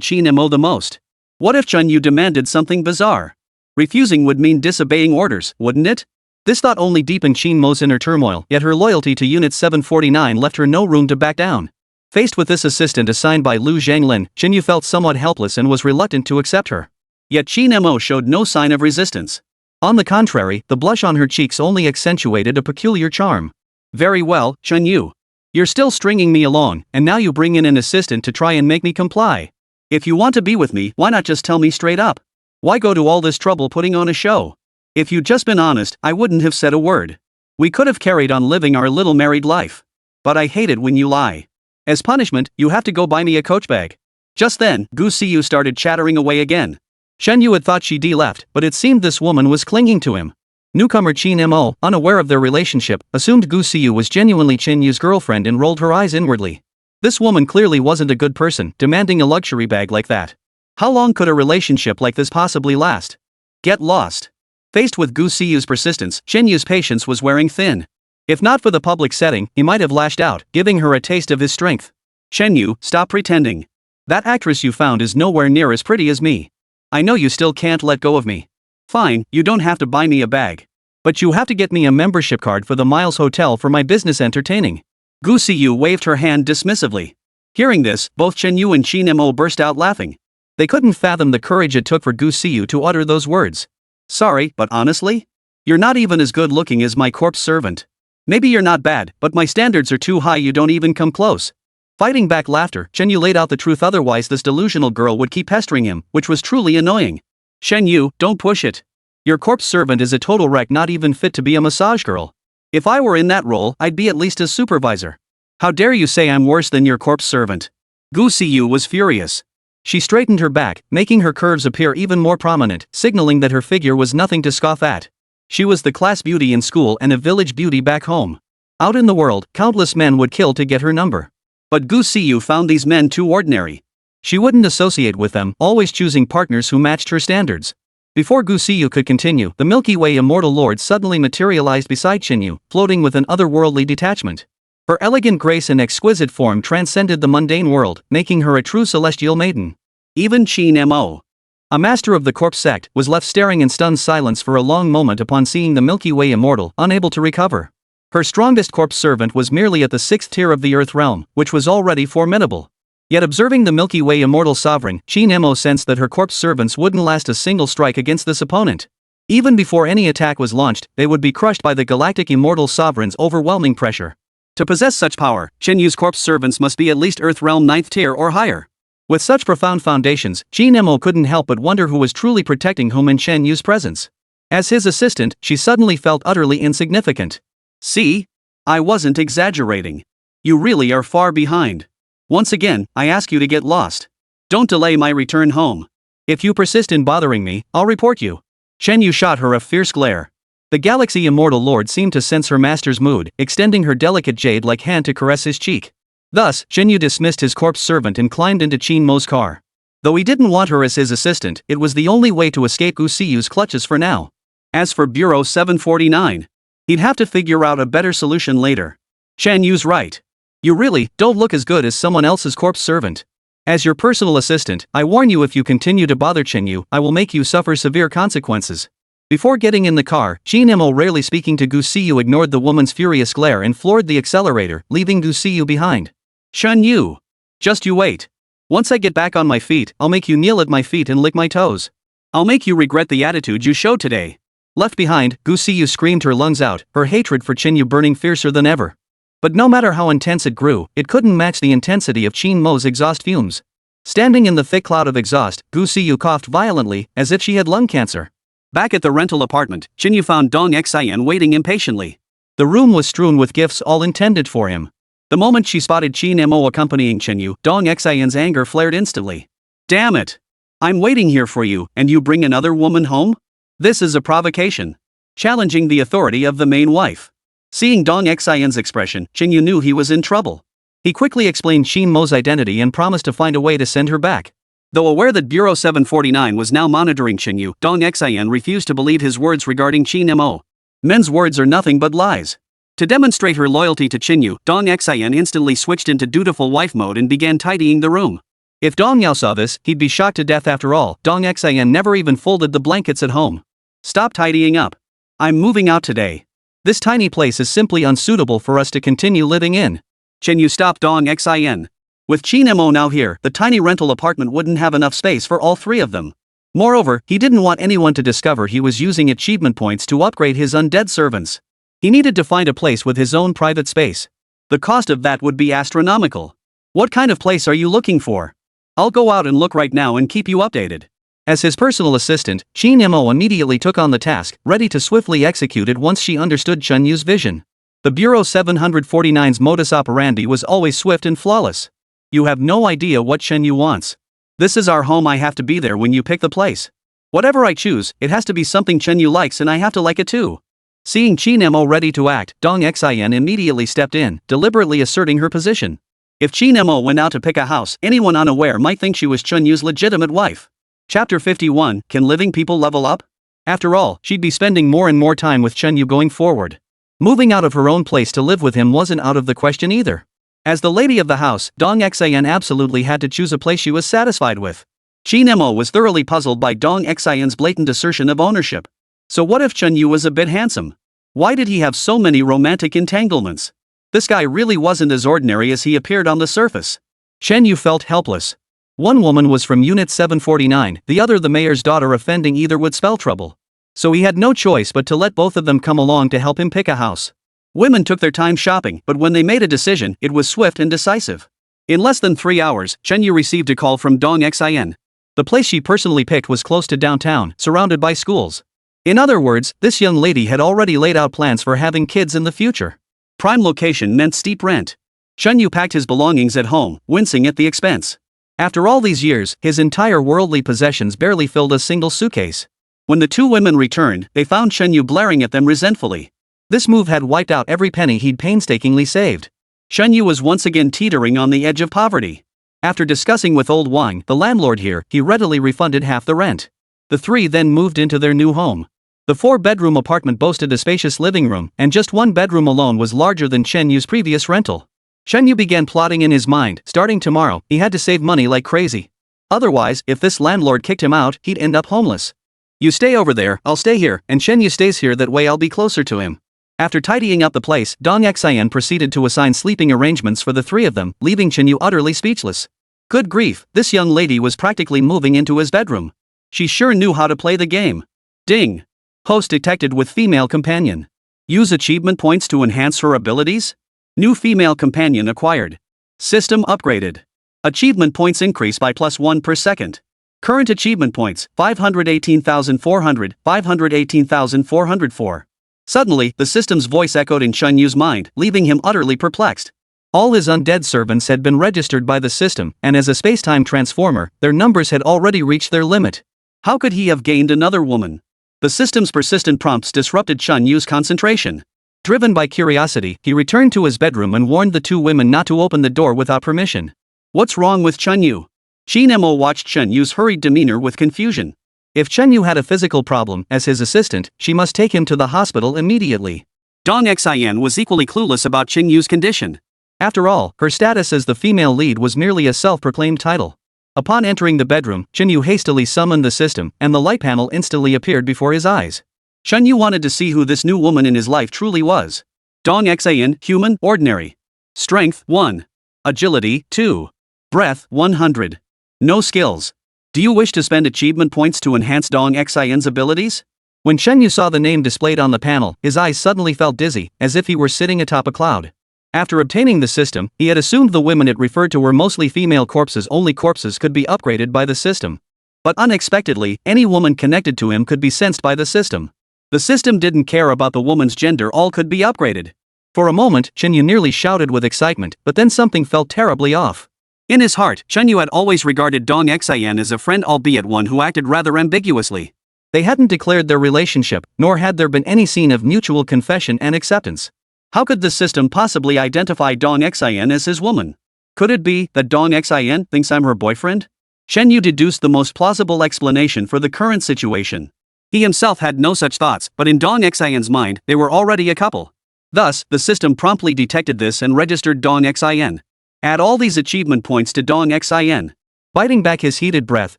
Qin Mo the most. What if Chen Yu demanded something bizarre? Refusing would mean disobeying orders, wouldn't it? This thought only deepened Qin Mo's inner turmoil, yet her loyalty to Unit 749 left her no room to back down. Faced with this assistant assigned by Lu Zhanglin, Chen Yu felt somewhat helpless and was reluctant to accept her. Yet Qin Mo showed no sign of resistance. On the contrary, the blush on her cheeks only accentuated a peculiar charm. Very well, Chen Yu. You're still stringing me along, and now you bring in an assistant to try and make me comply. If you want to be with me, why not just tell me straight up? Why go to all this trouble putting on a show? If you'd just been honest, I wouldn't have said a word. We could have carried on living our little married life. But I hate it when you lie. As punishment, you have to go buy me a Coach bag. Just then, Gu Siyu started chattering away again. Chen Yu had thought she'd left, but it seemed this woman was clinging to him. Newcomer Chin Mo, unaware of their relationship, assumed Gu Siyu was genuinely Chin Yu's girlfriend and rolled her eyes inwardly. This woman clearly wasn't a good person, demanding a luxury bag like that. How long could a relationship like this possibly last? Get lost. Faced with Gu Siyu's persistence, Chin Yu's patience was wearing thin. If not for the public setting, he might have lashed out, giving her a taste of his strength. Chen Yu, stop pretending. That actress you found is nowhere near as pretty as me. I know you still can't let go of me. Fine, you don't have to buy me a bag. But you have to get me a membership card for the Miles Hotel for my business entertaining. Gu Siyu waved her hand dismissively. Hearing this, both Chen Yu and Chin Mo burst out laughing. They couldn't fathom the courage it took for Gu Siyu to utter those words. Sorry, but honestly? You're not even as good looking as my corpse servant. Maybe you're not bad, but my standards are too high, you don't even come close. Fighting back laughter, Chen Yu laid out the truth, otherwise this delusional girl would keep pestering him, which was truly annoying. Shen Yu, don't push it. Your corpse servant is a total wreck, not even fit to be a massage girl. If I were in that role, I'd be at least a supervisor. How dare you say I'm worse than your corpse servant? Gu Siyu was furious. She straightened her back, making her curves appear even more prominent, signaling that her figure was nothing to scoff at. She was the class beauty in school and a village beauty back home. Out in the world, countless men would kill to get her number. But Gu Siyu found these men too ordinary. She wouldn't associate with them, always choosing partners who matched her standards. Before Gu Siyu could continue, the Milky Way Immortal Lord suddenly materialized beside Chin Yu, floating with an otherworldly detachment. Her elegant grace and exquisite form transcended the mundane world, making her a true celestial maiden. Even Chin Mo, a master of the corpse sect, was left staring in stunned silence for a long moment upon seeing the Milky Way Immortal, unable to recover. Her strongest corpse servant was merely at the 6th tier of the Earth realm, which was already formidable. Yet observing the Milky Way Immortal Sovereign, Chin Mo sensed that her corpse servants wouldn't last a single strike against this opponent. Even before any attack was launched, they would be crushed by the Galactic Immortal Sovereign's overwhelming pressure. To possess such power, Chen Yu's corpse servants must be at least Earth realm 9th tier or higher. With such profound foundations, Chin Mo couldn't help but wonder who was truly protecting whom in Chen Yu's presence. As his assistant, she suddenly felt utterly insignificant. See? I wasn't exaggerating. You really are far behind. Once again, I ask you to get lost. Don't delay my return home. If you persist in bothering me, I'll report you. Chen Yu shot her a fierce glare. The Galaxy Immortal Lord seemed to sense her master's mood, extending her delicate jade-like hand to caress his cheek. Thus, Chen Yu dismissed his corpse servant and climbed into Chin Mo's car. Though he didn't want her as his assistant, it was the only way to escape Gu Siyu's clutches for now. As for Bureau 749, he'd have to figure out a better solution later. Chen Yu's right. You really don't look as good as someone else's corpse servant. As your personal assistant, I warn you, if you continue to bother Chen Yu, I will make you suffer severe consequences. Before getting in the car, Chin Mo, rarely speaking to Gu Siyu, ignored the woman's furious glare and floored the accelerator, leaving Gu Siyu behind. Chen Yu. Just you wait. Once I get back on my feet, I'll make you kneel at my feet and lick my toes. I'll make you regret the attitude you showed today. Left behind, Gu Siyu screamed her lungs out, her hatred for Chen Yu burning fiercer than ever. But no matter how intense it grew, it couldn't match the intensity of Chin Mo's exhaust fumes. Standing in the thick cloud of exhaust, Gu Siyu coughed violently, as if she had lung cancer. Back at the rental apartment, Chin Yu found Dong Xian waiting impatiently. The room was strewn with gifts, all intended for him. The moment she spotted Chin Mo accompanying Chen Yu, Dong Xian's anger flared instantly. Damn it! I'm waiting here for you, and you bring another woman home? This is a provocation. Challenging the authority of the main wife. Seeing Dong Xian's expression, Chen Yu knew he was in trouble. He quickly explained Chin Mo's identity and promised to find a way to send her back. Though aware that Bureau 749 was now monitoring Chen Yu, Dong Xian refused to believe his words regarding Chin Mo. Men's words are nothing but lies. To demonstrate her loyalty to Chen Yu, Dong Xian instantly switched into dutiful wife mode and began tidying the room. If Dong Yao saw this, he'd be shocked to death. After all, Dong Xian never even folded the blankets at home. Stop tidying up. I'm moving out today. This tiny place is simply unsuitable for us to continue living in. Chen Yu stopped Dong Xian. With Chin Mo now here, the tiny rental apartment wouldn't have enough space for all three of them. Moreover, he didn't want anyone to discover he was using achievement points to upgrade his undead servants. He needed to find a place with his own private space. The cost of that would be astronomical. What kind of place are you looking for? I'll go out and look right now and keep you updated. As his personal assistant, Chin Mo immediately took on the task, ready to swiftly execute it once she understood Chen Yu's vision. The Bureau 749's modus operandi was always swift and flawless. You have no idea what Chen Yu wants. This is our home, I have to be there when you pick the place. Whatever I choose, it has to be something Chen Yu likes and I have to like it too. Seeing Chi Nemo ready to act, Dong Xin immediately stepped in, deliberately asserting her position. If Chi Nemo went out to pick a house, anyone unaware might think she was Chen Yu's legitimate wife. Chapter 51, Can Living People Level Up? After all, she'd be spending more and more time with Chen Yu going forward. Moving out of her own place to live with him wasn't out of the question either. As the lady of the house, Dong Xin absolutely had to choose a place she was satisfied with. Chi Nemo was thoroughly puzzled by Dong Xin's blatant assertion of ownership. So what if Chen Yu was a bit handsome? Why did he have so many romantic entanglements? This guy really wasn't as ordinary as he appeared on the surface. Chen Yu felt helpless. One woman was from Unit 749, the other the mayor's daughter. Offending either would spell trouble. So he had no choice but to let both of them come along to help him pick a house. Women took their time shopping, but when they made a decision, it was swift and decisive. In less than 3 hours, Chen Yu received a call from Dong Xin. The place she personally picked was close to downtown, surrounded by schools. In other words, this young lady had already laid out plans for having kids in the future. Prime location meant steep rent. Chen Yu packed his belongings at home, wincing at the expense. After all these years, his entire worldly possessions barely filled a single suitcase. When the two women returned, they found Chen Yu glaring at them resentfully. This move had wiped out every penny he'd painstakingly saved. Chen Yu was once again teetering on the edge of poverty. After discussing with old Wang, the landlord here, he readily refunded half the rent. The three then moved into their new home. The 4-bedroom apartment boasted a spacious living room, and just one bedroom alone was larger than Chen Yu's previous rental. Chen Yu began plotting in his mind. Starting tomorrow, he had to save money like crazy. Otherwise, if this landlord kicked him out, he'd end up homeless. You stay over there, I'll stay here, and Chen Yu stays here, that way I'll be closer to him. After tidying up the place, Dong Xin proceeded to assign sleeping arrangements for the three of them, leaving Chen Yu utterly speechless. Good grief, this young lady was practically moving into his bedroom. She sure knew how to play the game. Ding! Host detected with female companion. Use achievement points to enhance her abilities? New female companion acquired. System upgraded. Achievement points increase by +1 per second. Current achievement points, 518,400, 518,404. Suddenly, the system's voice echoed in Chen Yu's mind, leaving him utterly perplexed. All his undead servants had been registered by the system, and as a space-time transformer, their numbers had already reached their limit. How could he have gained another woman? The system's persistent prompts disrupted Chen Yu's concentration. Driven by curiosity, he returned to his bedroom and warned the two women not to open the door without permission. What's wrong with Chen Yu? Chi Nemo watched Chen Yu's hurried demeanor with confusion. If Chen Yu had a physical problem, as his assistant, she must take him to the hospital immediately. Dong Xin was equally clueless about Chen Yu's condition. After all, her status as the female lead was merely a self-proclaimed title. Upon entering the bedroom, Chen Yu hastily summoned the system, and the light panel instantly appeared before his eyes. Chen Yu wanted to see who this new woman in his life truly was. Dong Xin, human, ordinary. Strength, 1. Agility, 2. Breath, 100. No skills. Do you wish to spend achievement points to enhance Dong Xin's abilities? When Chen Yu saw the name displayed on the panel, his eyes suddenly felt dizzy, as if he were sitting atop a cloud. After obtaining the system, he had assumed the women it referred to were mostly female corpses. Only corpses could be upgraded by the system. But unexpectedly, any woman connected to him could be sensed by the system. The system didn't care about the woman's gender, all could be upgraded. For a moment, Chen Yu nearly shouted with excitement, but then something felt terribly off. In his heart, Chen Yu had always regarded Dong Xin as a friend, albeit one who acted rather ambiguously. They hadn't declared their relationship, nor had there been any scene of mutual confession and acceptance. How could the system possibly identify Dong Xin as his woman? Could it be that Dong Xin thinks I'm her boyfriend? Chen Yu deduced the most plausible explanation for the current situation. He himself had no such thoughts, but in Dong Xin's mind, they were already a couple. Thus, the system promptly detected this and registered Dong Xin. Add all these achievement points to Dong Xin. Biting back his heated breath,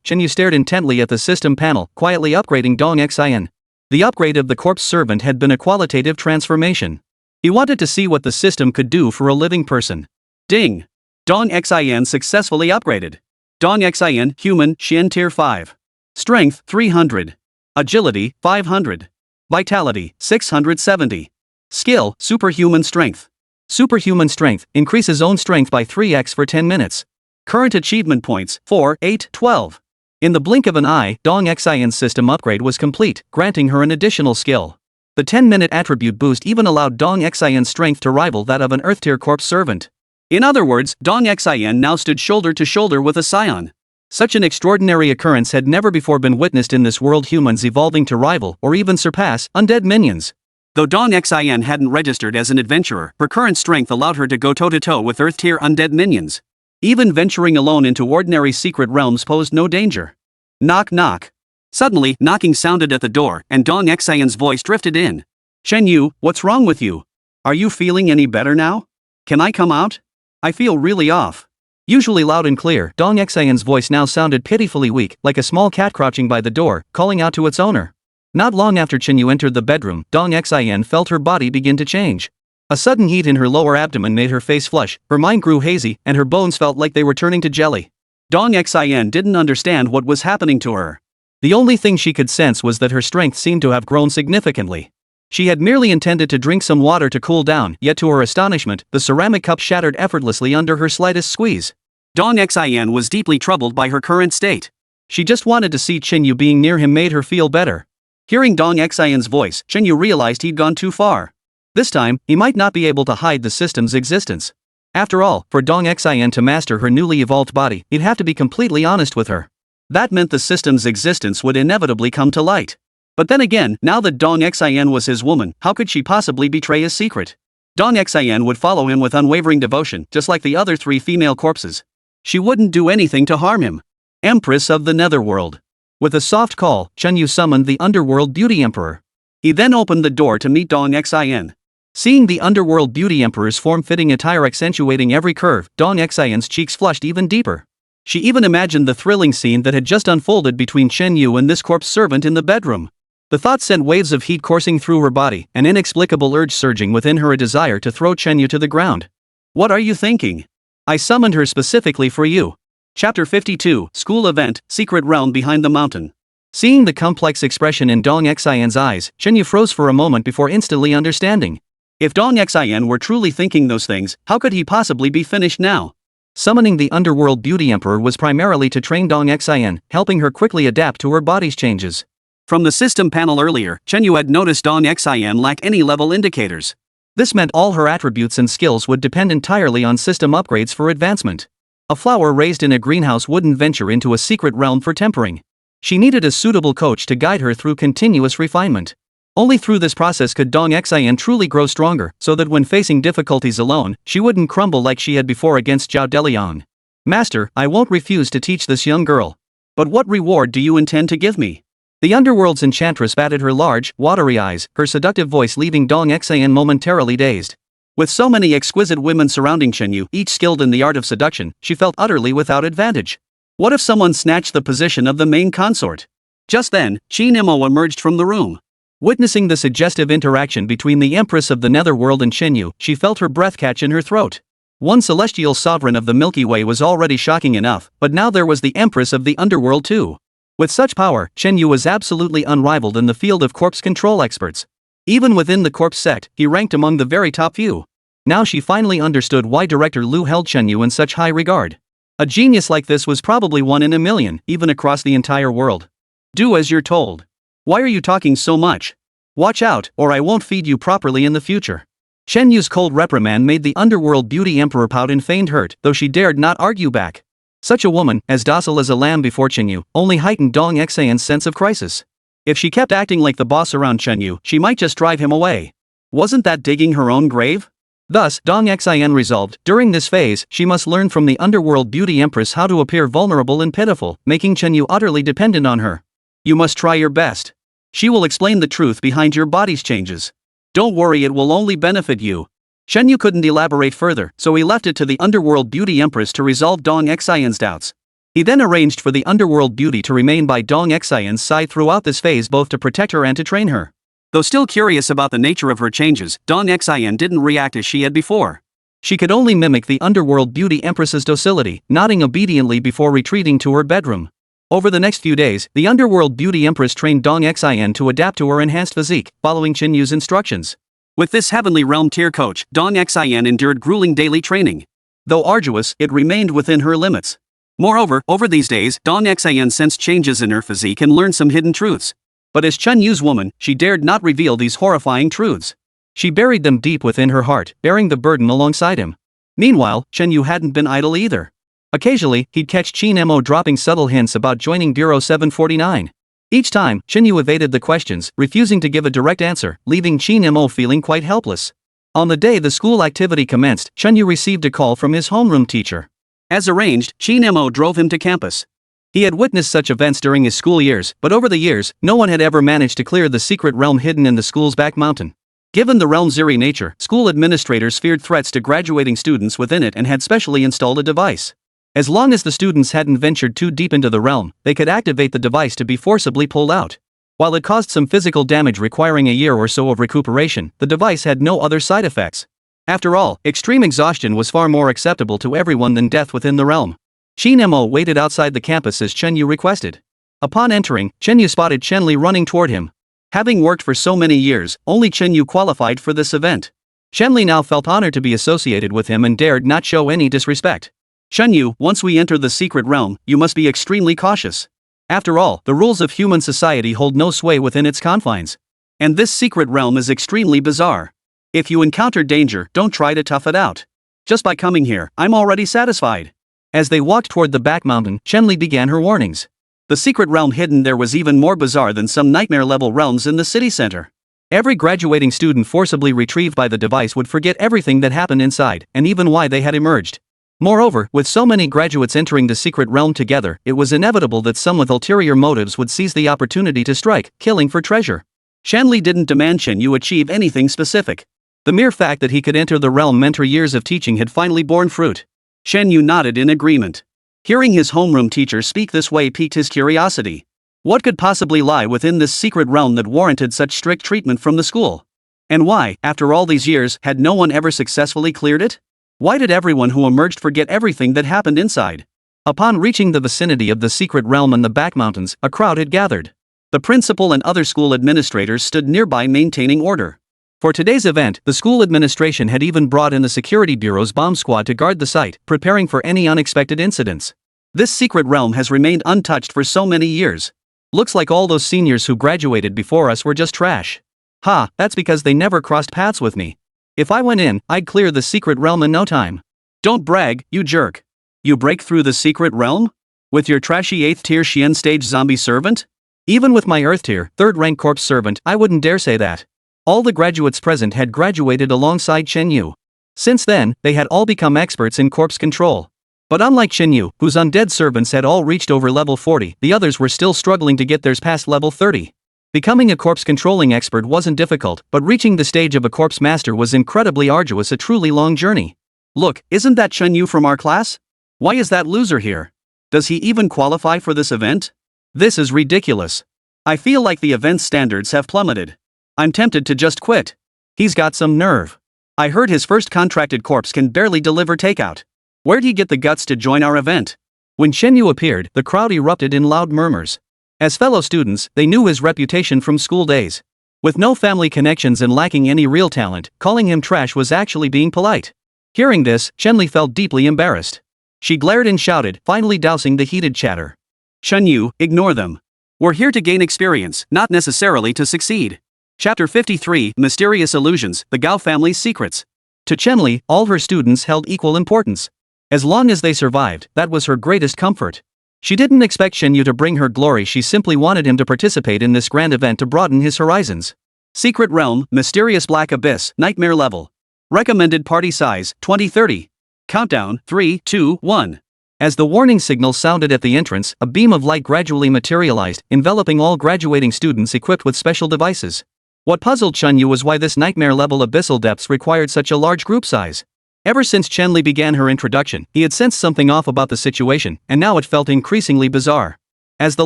Chen Yu stared intently at the system panel, quietly upgrading Dong Xin. The upgrade of the corpse servant had been a qualitative transformation. He wanted to see what the system could do for a living person. Ding! Dong Xin successfully upgraded. Dong Xin, human, Shin Tier 5. Strength, 300. Agility, 500. Vitality, 670. Skill, superhuman strength. Superhuman strength, increases own strength by 3x for 10 minutes. Current achievement points, 4, 8, 12. In the blink of an eye, Dong Xin's system upgrade was complete, granting her an additional skill. The 10-minute attribute boost even allowed Dong Xin's strength to rival that of an Earth-tier corpse servant. In other words, Dong Xin now stood shoulder to shoulder with a scion. Such an extraordinary occurrence had never before been witnessed in this world, humans evolving to rival or even surpass undead minions. Though Dong Xin hadn't registered as an adventurer, her current strength allowed her to go toe-to-toe with Earth-tier undead minions. Even venturing alone into ordinary secret realms posed no danger. Knock knock. Suddenly, knocking sounded at the door, and Dong Xin's voice drifted in. Shen Yu, what's wrong with you? Are you feeling any better now? Can I come out? I feel really off. Usually loud and clear, Dong Xin's voice now sounded pitifully weak, like a small cat crouching by the door, calling out to its owner. Not long after Chen Yu entered the bedroom, Dong Xin felt her body begin to change. A sudden heat in her lower abdomen made her face flush, her mind grew hazy, and her bones felt like they were turning to jelly. Dong Xin didn't understand what was happening to her. The only thing she could sense was that her strength seemed to have grown significantly. She had merely intended to drink some water to cool down, yet to her astonishment, the ceramic cup shattered effortlessly under her slightest squeeze. Dong Xin was deeply troubled by her current state. She just wanted to see Chen Yu being near him made her feel better. Hearing Dong Xin's voice, Chen Yu realized he'd gone too far. This time, he might not be able to hide the system's existence. After all, for Dong Xin to master her newly evolved body, he'd have to be completely honest with her. That meant the system's existence would inevitably come to light. But then again, now that Dong Xin was his woman, how could she possibly betray his secret? Dong Xin would follow him with unwavering devotion, just like the other 3 female corpses. She wouldn't do anything to harm him. Empress of the Netherworld. With a soft call, Chen Yu summoned the Underworld Beauty Emperor. He then opened the door to meet Dong Xin. Seeing the Underworld Beauty Emperor's form-fitting attire accentuating every curve, Dong Xin's cheeks flushed even deeper. She even imagined the thrilling scene that had just unfolded between Chen Yu and this corpse servant in the bedroom. The thought sent waves of heat coursing through her body, an inexplicable urge surging within her, a desire to throw Chen Yu to the ground. What are you thinking? I summoned her specifically for you. Chapter 52, School Event, Secret Realm Behind the Mountain. Seeing the complex expression in Dong Xin's eyes, Chen Yu froze for a moment before instantly understanding. If Dong Xin were truly thinking those things, how could he possibly be finished now? Summoning the Underworld Beauty Emperor was primarily to train Dong Xin, helping her quickly adapt to her body's changes. From the system panel earlier, Chen Yu had noticed Dong Xin lack any level indicators. This meant all her attributes and skills would depend entirely on system upgrades for advancement. A flower raised in a greenhouse wouldn't venture into a secret realm for tempering. She needed a suitable coach to guide her through continuous refinement. Only through this process could Dong Xin truly grow stronger, so that when facing difficulties alone, she wouldn't crumble like she had before against Zhao Deliang. Master, I won't refuse to teach this young girl. But what reward do you intend to give me? The Underworld's enchantress batted her large, watery eyes, her seductive voice leaving Dong Xin momentarily dazed. With so many exquisite women surrounding Chen Yu, each skilled in the art of seduction, she felt utterly without advantage. What if someone snatched the position of the main consort? Just then, Qi Nimo emerged from the room. Witnessing the suggestive interaction between the Empress of the Netherworld and Chen Yu, she felt her breath catch in her throat. One celestial sovereign of the Milky Way was already shocking enough, but now there was the Empress of the Underworld too. With such power, Chen Yu was absolutely unrivaled in the field of corpse control experts. Even within the corpse sect, he ranked among the very top few. Now she finally understood why Director Liu held Chen Yu in such high regard. A genius like this was probably one in a million, even across the entire world. Do as you're told. Why are you talking so much? Watch out, or I won't feed you properly in the future. Chen Yu's cold reprimand made the Underworld Beauty Emperor pout in feigned hurt, though she dared not argue back. Such a woman, as docile as a lamb before Chen Yu, only heightened Dong Xin's sense of crisis. If she kept acting like the boss around Chen Yu, she might just drive him away. Wasn't that digging her own grave? Thus, Dong Xin resolved, during this phase, she must learn from the Underworld Beauty Empress how to appear vulnerable and pitiful, making Chen Yu utterly dependent on her. You must try your best. She will explain the truth behind your body's changes. Don't worry, it will only benefit you. Chen Yu couldn't elaborate further, so he left it to the Underworld Beauty Empress to resolve Dong Xin's doubts. He then arranged for the Underworld Beauty to remain by Dong Xin's side throughout this phase, both to protect her and to train her. Though still curious about the nature of her changes, Dong Xin didn't react as she had before. She could only mimic the Underworld Beauty Empress's docility, nodding obediently before retreating to her bedroom. Over the next few days, the Underworld Beauty Empress trained Dong Xin to adapt to her enhanced physique, following Chen Yu's instructions. With this Heavenly Realm tier coach, Dong Xin endured grueling daily training. Though arduous, it remained within her limits. Moreover, over these days, Dong Xin sensed changes in her physique and learned some hidden truths. But as Chen Yu's woman, she dared not reveal these horrifying truths. She buried them deep within her heart, bearing the burden alongside him. Meanwhile, Chen Yu hadn't been idle either. Occasionally, he'd catch Chin-mo dropping subtle hints about joining Bureau 749. Each time, Chin-yu evaded the questions, refusing to give a direct answer, leaving Chin-mo feeling quite helpless. On the day the school activity commenced, Chin-yu received a call from his homeroom teacher. As arranged, Chin-mo drove him to campus. He had witnessed such events during his school years, but over the years, no one had ever managed to clear the secret realm hidden in the school's back mountain. Given the realm's eerie nature, school administrators feared threats to graduating students within it and had specially installed a device. As long as the students hadn't ventured too deep into the realm, they could activate the device to be forcibly pulled out. While it caused some physical damage requiring a year or so of recuperation, the device had no other side effects. After all, extreme exhaustion was far more acceptable to everyone than death within the realm. Chin-mo waited outside the campus as Chen Yu requested. Upon entering, Chen Yu spotted Chen Li running toward him. Having worked for so many years, only Chen Yu qualified for this event. Chen Li now felt honored to be associated with him and dared not show any disrespect. Chen Yu, once we enter the secret realm, you must be extremely cautious. After all, the rules of human society hold no sway within its confines. And this secret realm is extremely bizarre. If you encounter danger, don't try to tough it out. Just by coming here, I'm already satisfied. As they walked toward the back mountain, Chen Li began her warnings. The secret realm hidden there was even more bizarre than some nightmare-level realms in the city center. Every graduating student forcibly retrieved by the device would forget everything that happened inside, and even why they had emerged. Moreover, with so many graduates entering the secret realm together, it was inevitable that some with ulterior motives would seize the opportunity to strike, killing for treasure. Chen Li didn't demand Chen Yu achieve anything specific. The mere fact that he could enter the realm meant her years of teaching had finally borne fruit. Chen Yu nodded in agreement. Hearing his homeroom teacher speak this way piqued his curiosity. What could possibly lie within this secret realm that warranted such strict treatment from the school? And why, after all these years, had no one ever successfully cleared it? Why did everyone who emerged forget everything that happened inside? Upon reaching the vicinity of the secret realm and the back mountains, a crowd had gathered. The principal and other school administrators stood nearby maintaining order. For today's event, the school administration had even brought in the security bureau's bomb squad to guard the site, preparing for any unexpected incidents. This secret realm has remained untouched for so many years. Looks like all those seniors who graduated before us were just trash. Ha, that's because they never crossed paths with me. If I went in, I'd clear the secret realm in no time. Don't brag, you jerk. You break through the secret realm? With your trashy 8th tier Xian stage zombie servant? Even with my Earth tier, 3rd rank corpse servant, I wouldn't dare say that. All the graduates present had graduated alongside Chen Yu. Since then, they had all become experts in corpse control. But unlike Chen Yu, whose undead servants had all reached over level 40, the others were still struggling to get theirs past level 30. Becoming a corpse controlling expert wasn't difficult, but reaching the stage of a corpse master was incredibly arduous, a truly long journey. Look, isn't that Chen Yu from our class? Why is that loser here? Does he even qualify for this event? This is ridiculous. I feel like the event's standards have plummeted. I'm tempted to just quit. He's got some nerve. I heard his first contracted corpse can barely deliver takeout. Where'd he get the guts to join our event? When Chen Yu appeared, the crowd erupted in loud murmurs. As fellow students, they knew his reputation from school days. With no family connections and lacking any real talent, calling him trash was actually being polite. Hearing this, Chen Li felt deeply embarrassed. She glared and shouted, finally dousing the heated chatter. Chen Yu, ignore them. We're here to gain experience, not necessarily to succeed. Chapter 53, Mysterious Illusions, the Gao Family's Secrets. To Chen Li, all her students held equal importance. As long as they survived, that was her greatest comfort. She didn't expect Chen Yu to bring her glory, she simply wanted him to participate in this grand event to broaden his horizons. Secret Realm, Mysterious Black Abyss, Nightmare Level. Recommended Party Size, 2030. Countdown, 3, 2, 1. As the warning signal sounded at the entrance, a beam of light gradually materialized, enveloping all graduating students equipped with special devices. What puzzled Chen Yu was why this nightmare-level abyssal depths required such a large group size. Ever since Chen Li began her introduction, he had sensed something off about the situation, and now it felt increasingly bizarre. As the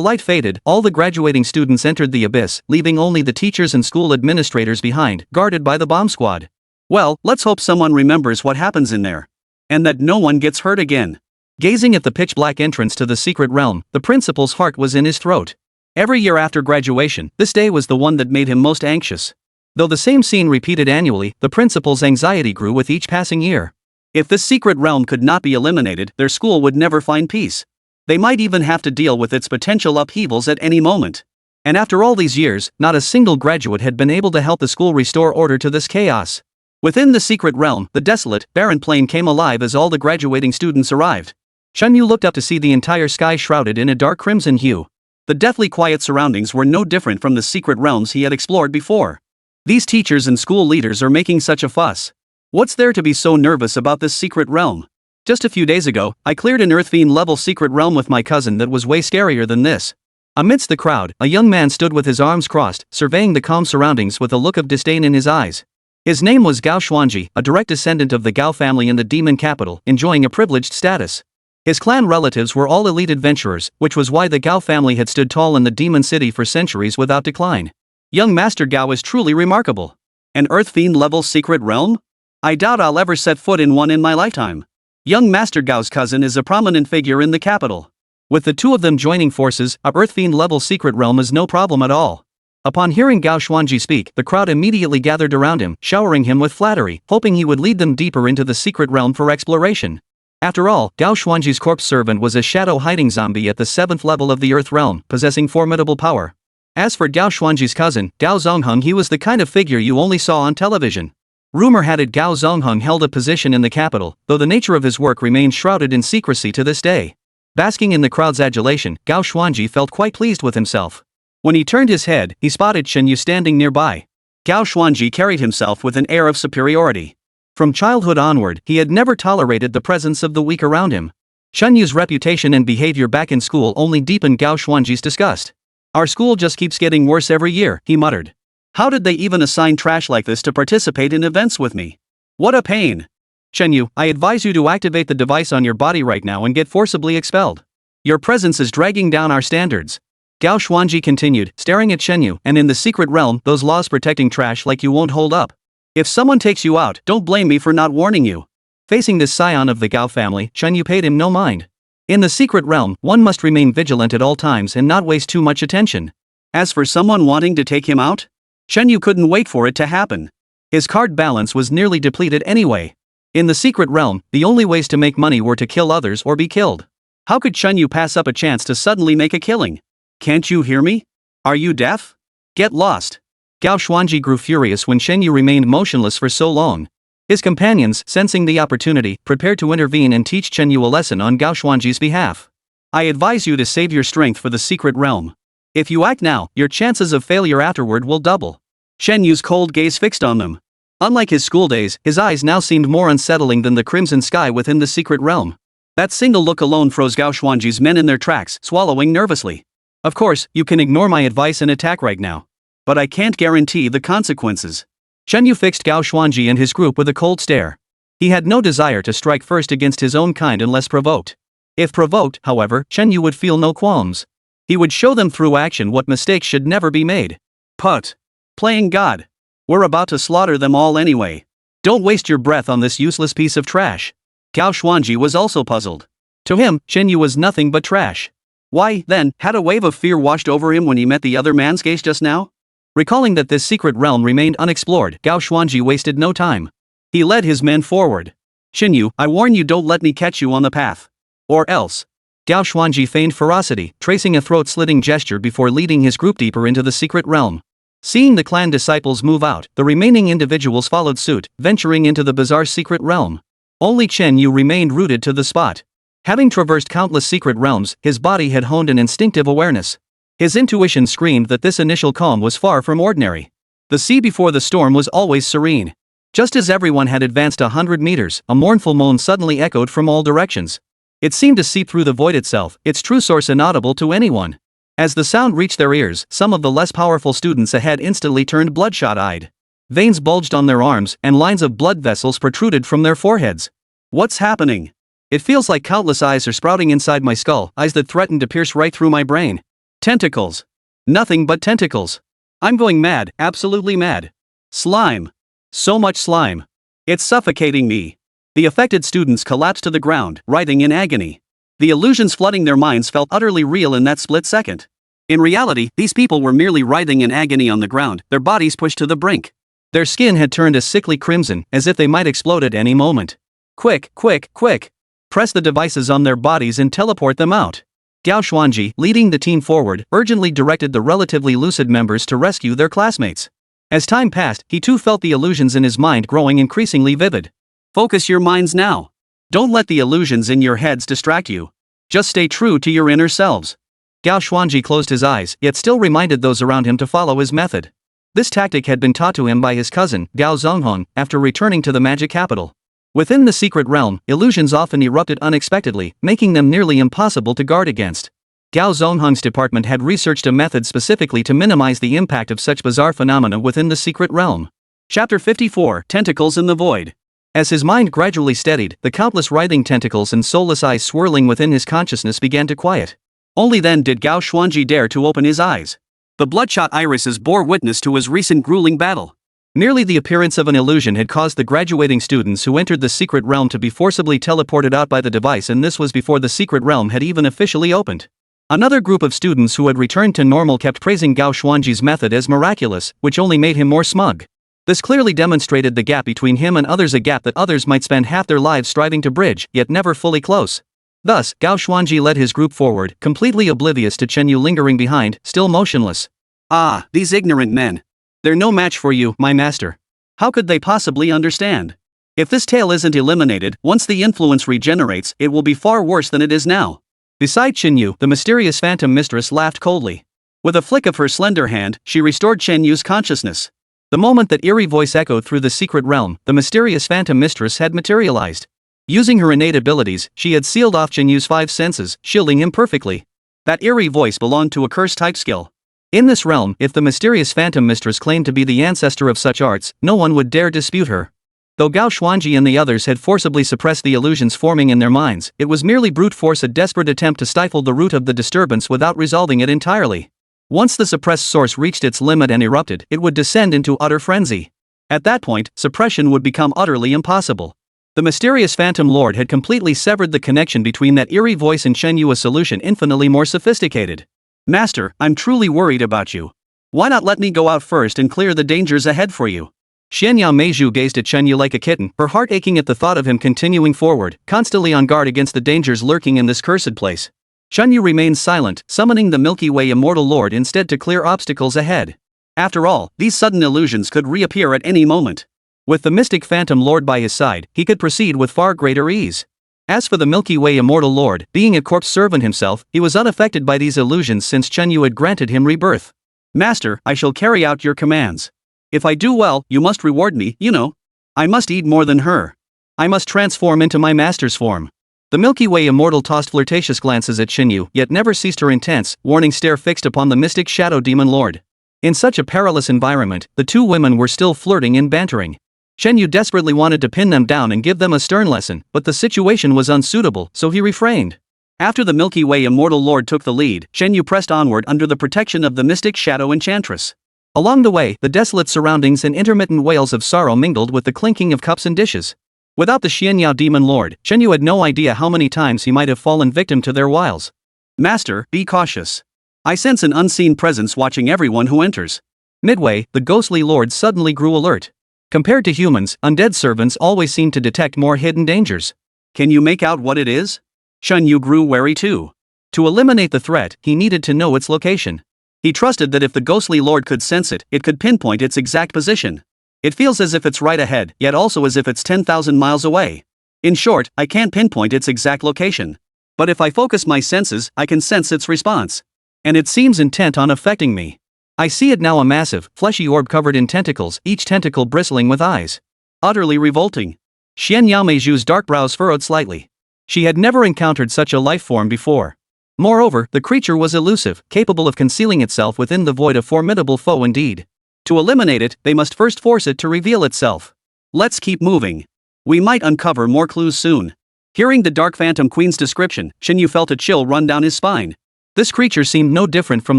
light faded, all the graduating students entered the abyss, leaving only the teachers and school administrators behind, guarded by the bomb squad. Well, let's hope someone remembers what happens in there. And that no one gets hurt again. Gazing at the pitch-black entrance to the secret realm, the principal's heart was in his throat. Every year after graduation, this day was the one that made him most anxious. Though the same scene repeated annually, the principal's anxiety grew with each passing year. If this secret realm could not be eliminated, their school would never find peace. They might even have to deal with its potential upheavals at any moment. And after all these years, not a single graduate had been able to help the school restore order to this chaos. Within the secret realm, the desolate, barren plain came alive as all the graduating students arrived. Chunyu looked up to see the entire sky shrouded in a dark crimson hue. The deathly quiet surroundings were no different from the secret realms he had explored before. These teachers and school leaders are making such a fuss. What's there to be so nervous about this secret realm? Just a few days ago, I cleared an Earth Fiend level secret realm with my cousin that was way scarier than this. Amidst the crowd, a young man stood with his arms crossed, surveying the calm surroundings with a look of disdain in his eyes. His name was Gao Xuanji, a direct descendant of the Gao family in the demon capital, enjoying a privileged status. His clan relatives were all elite adventurers, which was why the Gao family had stood tall in the demon city for centuries without decline. Young Master Gao is truly remarkable. An Earth Fiend level secret realm? I doubt I'll ever set foot in one in my lifetime. Young Master Gao's cousin is a prominent figure in the capital. With the two of them joining forces, a Earth Fiend level secret realm is no problem at all. Upon hearing Gao Xuanji speak, the crowd immediately gathered around him, showering him with flattery, hoping he would lead them deeper into the secret realm for exploration. After all, Gao Xuanji's corpse servant was a shadow-hiding zombie at the 7th level of the Earth realm, possessing formidable power. As for Gao Xuanji's cousin, Gao Zongheng, he was the kind of figure you only saw on television. Rumor had it Gao Zongheng held a position in the capital, though the nature of his work remained shrouded in secrecy to this day. Basking in the crowd's adulation, Gao Xuanji felt quite pleased with himself. When he turned his head, he spotted Shenyu standing nearby. Gao Xuanji carried himself with an air of superiority. From childhood onward, he had never tolerated the presence of the weak around him. Shenyu's reputation and behavior back in school only deepened Gao Xuanji's disgust. Our school just keeps getting worse every year, he muttered. How did they even assign trash like this to participate in events with me? What a pain! Shenyu, I advise you to activate the device on your body right now and get forcibly expelled. Your presence is dragging down our standards. Gao Xuanji continued, staring at Shenyu, and in the secret realm, those laws protecting trash like you won't hold up. If someone takes you out, don't blame me for not warning you. Facing this scion of the Gao family, Shenyu paid him no mind. In the secret realm, one must remain vigilant at all times and not waste too much attention. As for someone wanting to take him out, Shenyu couldn't wait for it to happen. His card balance was nearly depleted anyway. In the secret realm, the only ways to make money were to kill others or be killed. How could Shenyu pass up a chance to suddenly make a killing? Can't you hear me? Are you deaf? Get lost. Gao Xuanji grew furious when Shenyu remained motionless for so long. His companions, sensing the opportunity, prepared to intervene and teach Shenyu a lesson on Gao Xuanji's behalf. I advise you to save your strength for the secret realm. If you act now, your chances of failure afterward will double. Shenyu's cold gaze fixed on them. Unlike his school days, his eyes now seemed more unsettling than the crimson sky within the secret realm. That single look alone froze Gao Xuanji's men in their tracks, swallowing nervously. Of course, you can ignore my advice and attack right now. But I can't guarantee the consequences. Shenyu fixed Gao Xuanji and his group with a cold stare. He had no desire to strike first against his own kind unless provoked. If provoked, however, Shenyu would feel no qualms. He would show them through action what mistakes should never be made. Put. Playing God. We're about to slaughter them all anyway. Don't waste your breath on this useless piece of trash. Gao Xuanji was also puzzled. To him, Shenyu was nothing but trash. Why, then, had a wave of fear washed over him when he met the other man's gaze just now? Recalling that this secret realm remained unexplored, Gao Xuanji wasted no time. He led his men forward. Shenyu, I warn you, don't let me catch you on the path. Or else. Gao Xuanji feigned ferocity, tracing a throat-slitting gesture before leading his group deeper into the secret realm. Seeing the clan disciples move out, the remaining individuals followed suit, venturing into the bizarre secret realm. Only Chen Yu remained rooted to the spot. Having traversed countless secret realms, his body had honed an instinctive awareness. His intuition screamed that this initial calm was far from ordinary. The sea before the storm was always serene. Just as everyone had advanced 100 meters, a mournful moan suddenly echoed from all directions. It seemed to seep through the void itself, its true source inaudible to anyone. As the sound reached their ears, some of the less powerful students ahead instantly turned bloodshot-eyed. Veins bulged on their arms, and lines of blood vessels protruded from their foreheads. What's happening? It feels like countless eyes are sprouting inside my skull, eyes that threaten to pierce right through my brain. Tentacles. Nothing but tentacles. I'm going mad, absolutely mad. Slime. So much slime. It's suffocating me. The affected students collapsed to the ground, writhing in agony. The illusions flooding their minds felt utterly real in that split second. In reality, these people were merely writhing in agony on the ground, their bodies pushed to the brink. Their skin had turned a sickly crimson, as if they might explode at any moment. Quick, quick, quick. Press the devices on their bodies and teleport them out. Gao Xuanji, leading the team forward, urgently directed the relatively lucid members to rescue their classmates. As time passed, he too felt the illusions in his mind growing increasingly vivid. Focus your minds now. Don't let the illusions in your heads distract you. Just stay true to your inner selves. Gao Xuanji closed his eyes, yet still reminded those around him to follow his method. This tactic had been taught to him by his cousin, Gao Zonghong, after returning to the magic capital. Within the secret realm, illusions often erupted unexpectedly, making them nearly impossible to guard against. Gao Zonghong's department had researched a method specifically to minimize the impact of such bizarre phenomena within the secret realm. Chapter 54, Tentacles in the Void. As his mind gradually steadied, the countless writhing tentacles and soulless eyes swirling within his consciousness began to quiet. Only then did Gao Xuanji dare to open his eyes. The bloodshot irises bore witness to his recent grueling battle. Merely the appearance of an illusion had caused the graduating students who entered the secret realm to be forcibly teleported out by the device, and this was before the secret realm had even officially opened. Another group of students who had returned to normal kept praising Gao Xuanji's method as miraculous, which only made him more smug. This clearly demonstrated the gap between him and others, a gap that others might spend half their lives striving to bridge, yet never fully close. Thus, Gao Xuanji led his group forward, completely oblivious to Chen Yu lingering behind, still motionless. Ah, these ignorant men. They're no match for you, my master. How could they possibly understand? If this tail isn't eliminated, once the influence regenerates, it will be far worse than it is now. Beside Chen Yu, the mysterious phantom mistress laughed coldly. With a flick of her slender hand, she restored Chen Yu's consciousness. The moment that eerie voice echoed through the secret realm, the mysterious phantom mistress had materialized. Using her innate abilities, she had sealed off Chen Yu's 5 senses, shielding him perfectly. That eerie voice belonged to a curse-type skill. In this realm, if the mysterious phantom mistress claimed to be the ancestor of such arts, no one would dare dispute her. Though Gao Xuanji and the others had forcibly suppressed the illusions forming in their minds, it was merely brute force, a desperate attempt to stifle the root of the disturbance without resolving it entirely. Once the suppressed source reached its limit and erupted, it would descend into utter frenzy. At that point, suppression would become utterly impossible. The mysterious Phantom Lord had completely severed the connection between that eerie voice and Chen Yu, a solution infinitely more sophisticated. Master, I'm truly worried about you. Why not let me go out first and clear the dangers ahead for you? Xianyao Meizhu gazed at Chen Yu like a kitten, her heart aching at the thought of him continuing forward, constantly on guard against the dangers lurking in this cursed place. Chen Yu remained silent, summoning the Milky Way Immortal Lord instead to clear obstacles ahead. After all, these sudden illusions could reappear at any moment. With the mystic Phantom Lord by his side, he could proceed with far greater ease. As for the Milky Way Immortal Lord, being a corpse servant himself, he was unaffected by these illusions since Chen Yu had granted him rebirth. Master, I shall carry out your commands. If I do well, you must reward me, you know. I must eat more than her. I must transform into my master's form. The Milky Way Immortal tossed flirtatious glances at Chen Yu, yet never ceased her intense, warning stare fixed upon the mystic Shadow Demon Lord. In such a perilous environment, the two women were still flirting and bantering. Chen Yu desperately wanted to pin them down and give them a stern lesson, but the situation was unsuitable, so he refrained. After the Milky Way Immortal Lord took the lead, Chen Yu pressed onward under the protection of the mystic Shadow Enchantress. Along the way, the desolate surroundings and intermittent wails of sorrow mingled with the clinking of cups and dishes. Without the Xianyao Demon Lord, Chen Yu had no idea how many times he might have fallen victim to their wiles. Master, be cautious. I sense an unseen presence watching everyone who enters. Midway, the ghostly lord suddenly grew alert. Compared to humans, undead servants always seem to detect more hidden dangers. Can you make out what it is? Chen Yu grew wary too. To eliminate the threat, he needed to know its location. He trusted that if the ghostly lord could sense it, it could pinpoint its exact position. It feels as if it's right ahead, yet also as if it's 10,000 miles away. In short, I can't pinpoint its exact location. But if I focus my senses, I can sense its response. And it seems intent on affecting me. I see it now, a massive, fleshy orb covered in tentacles, each tentacle bristling with eyes. Utterly revolting. Xianyao Meizhu's dark brows furrowed slightly. She had never encountered such a life form before. Moreover, the creature was elusive, capable of concealing itself within the void, a formidable foe indeed. To eliminate it, they must first force it to reveal itself. Let's keep moving. We might uncover more clues soon. Hearing the Dark Phantom Queen's description, Chen Yu felt a chill run down his spine. This creature seemed no different from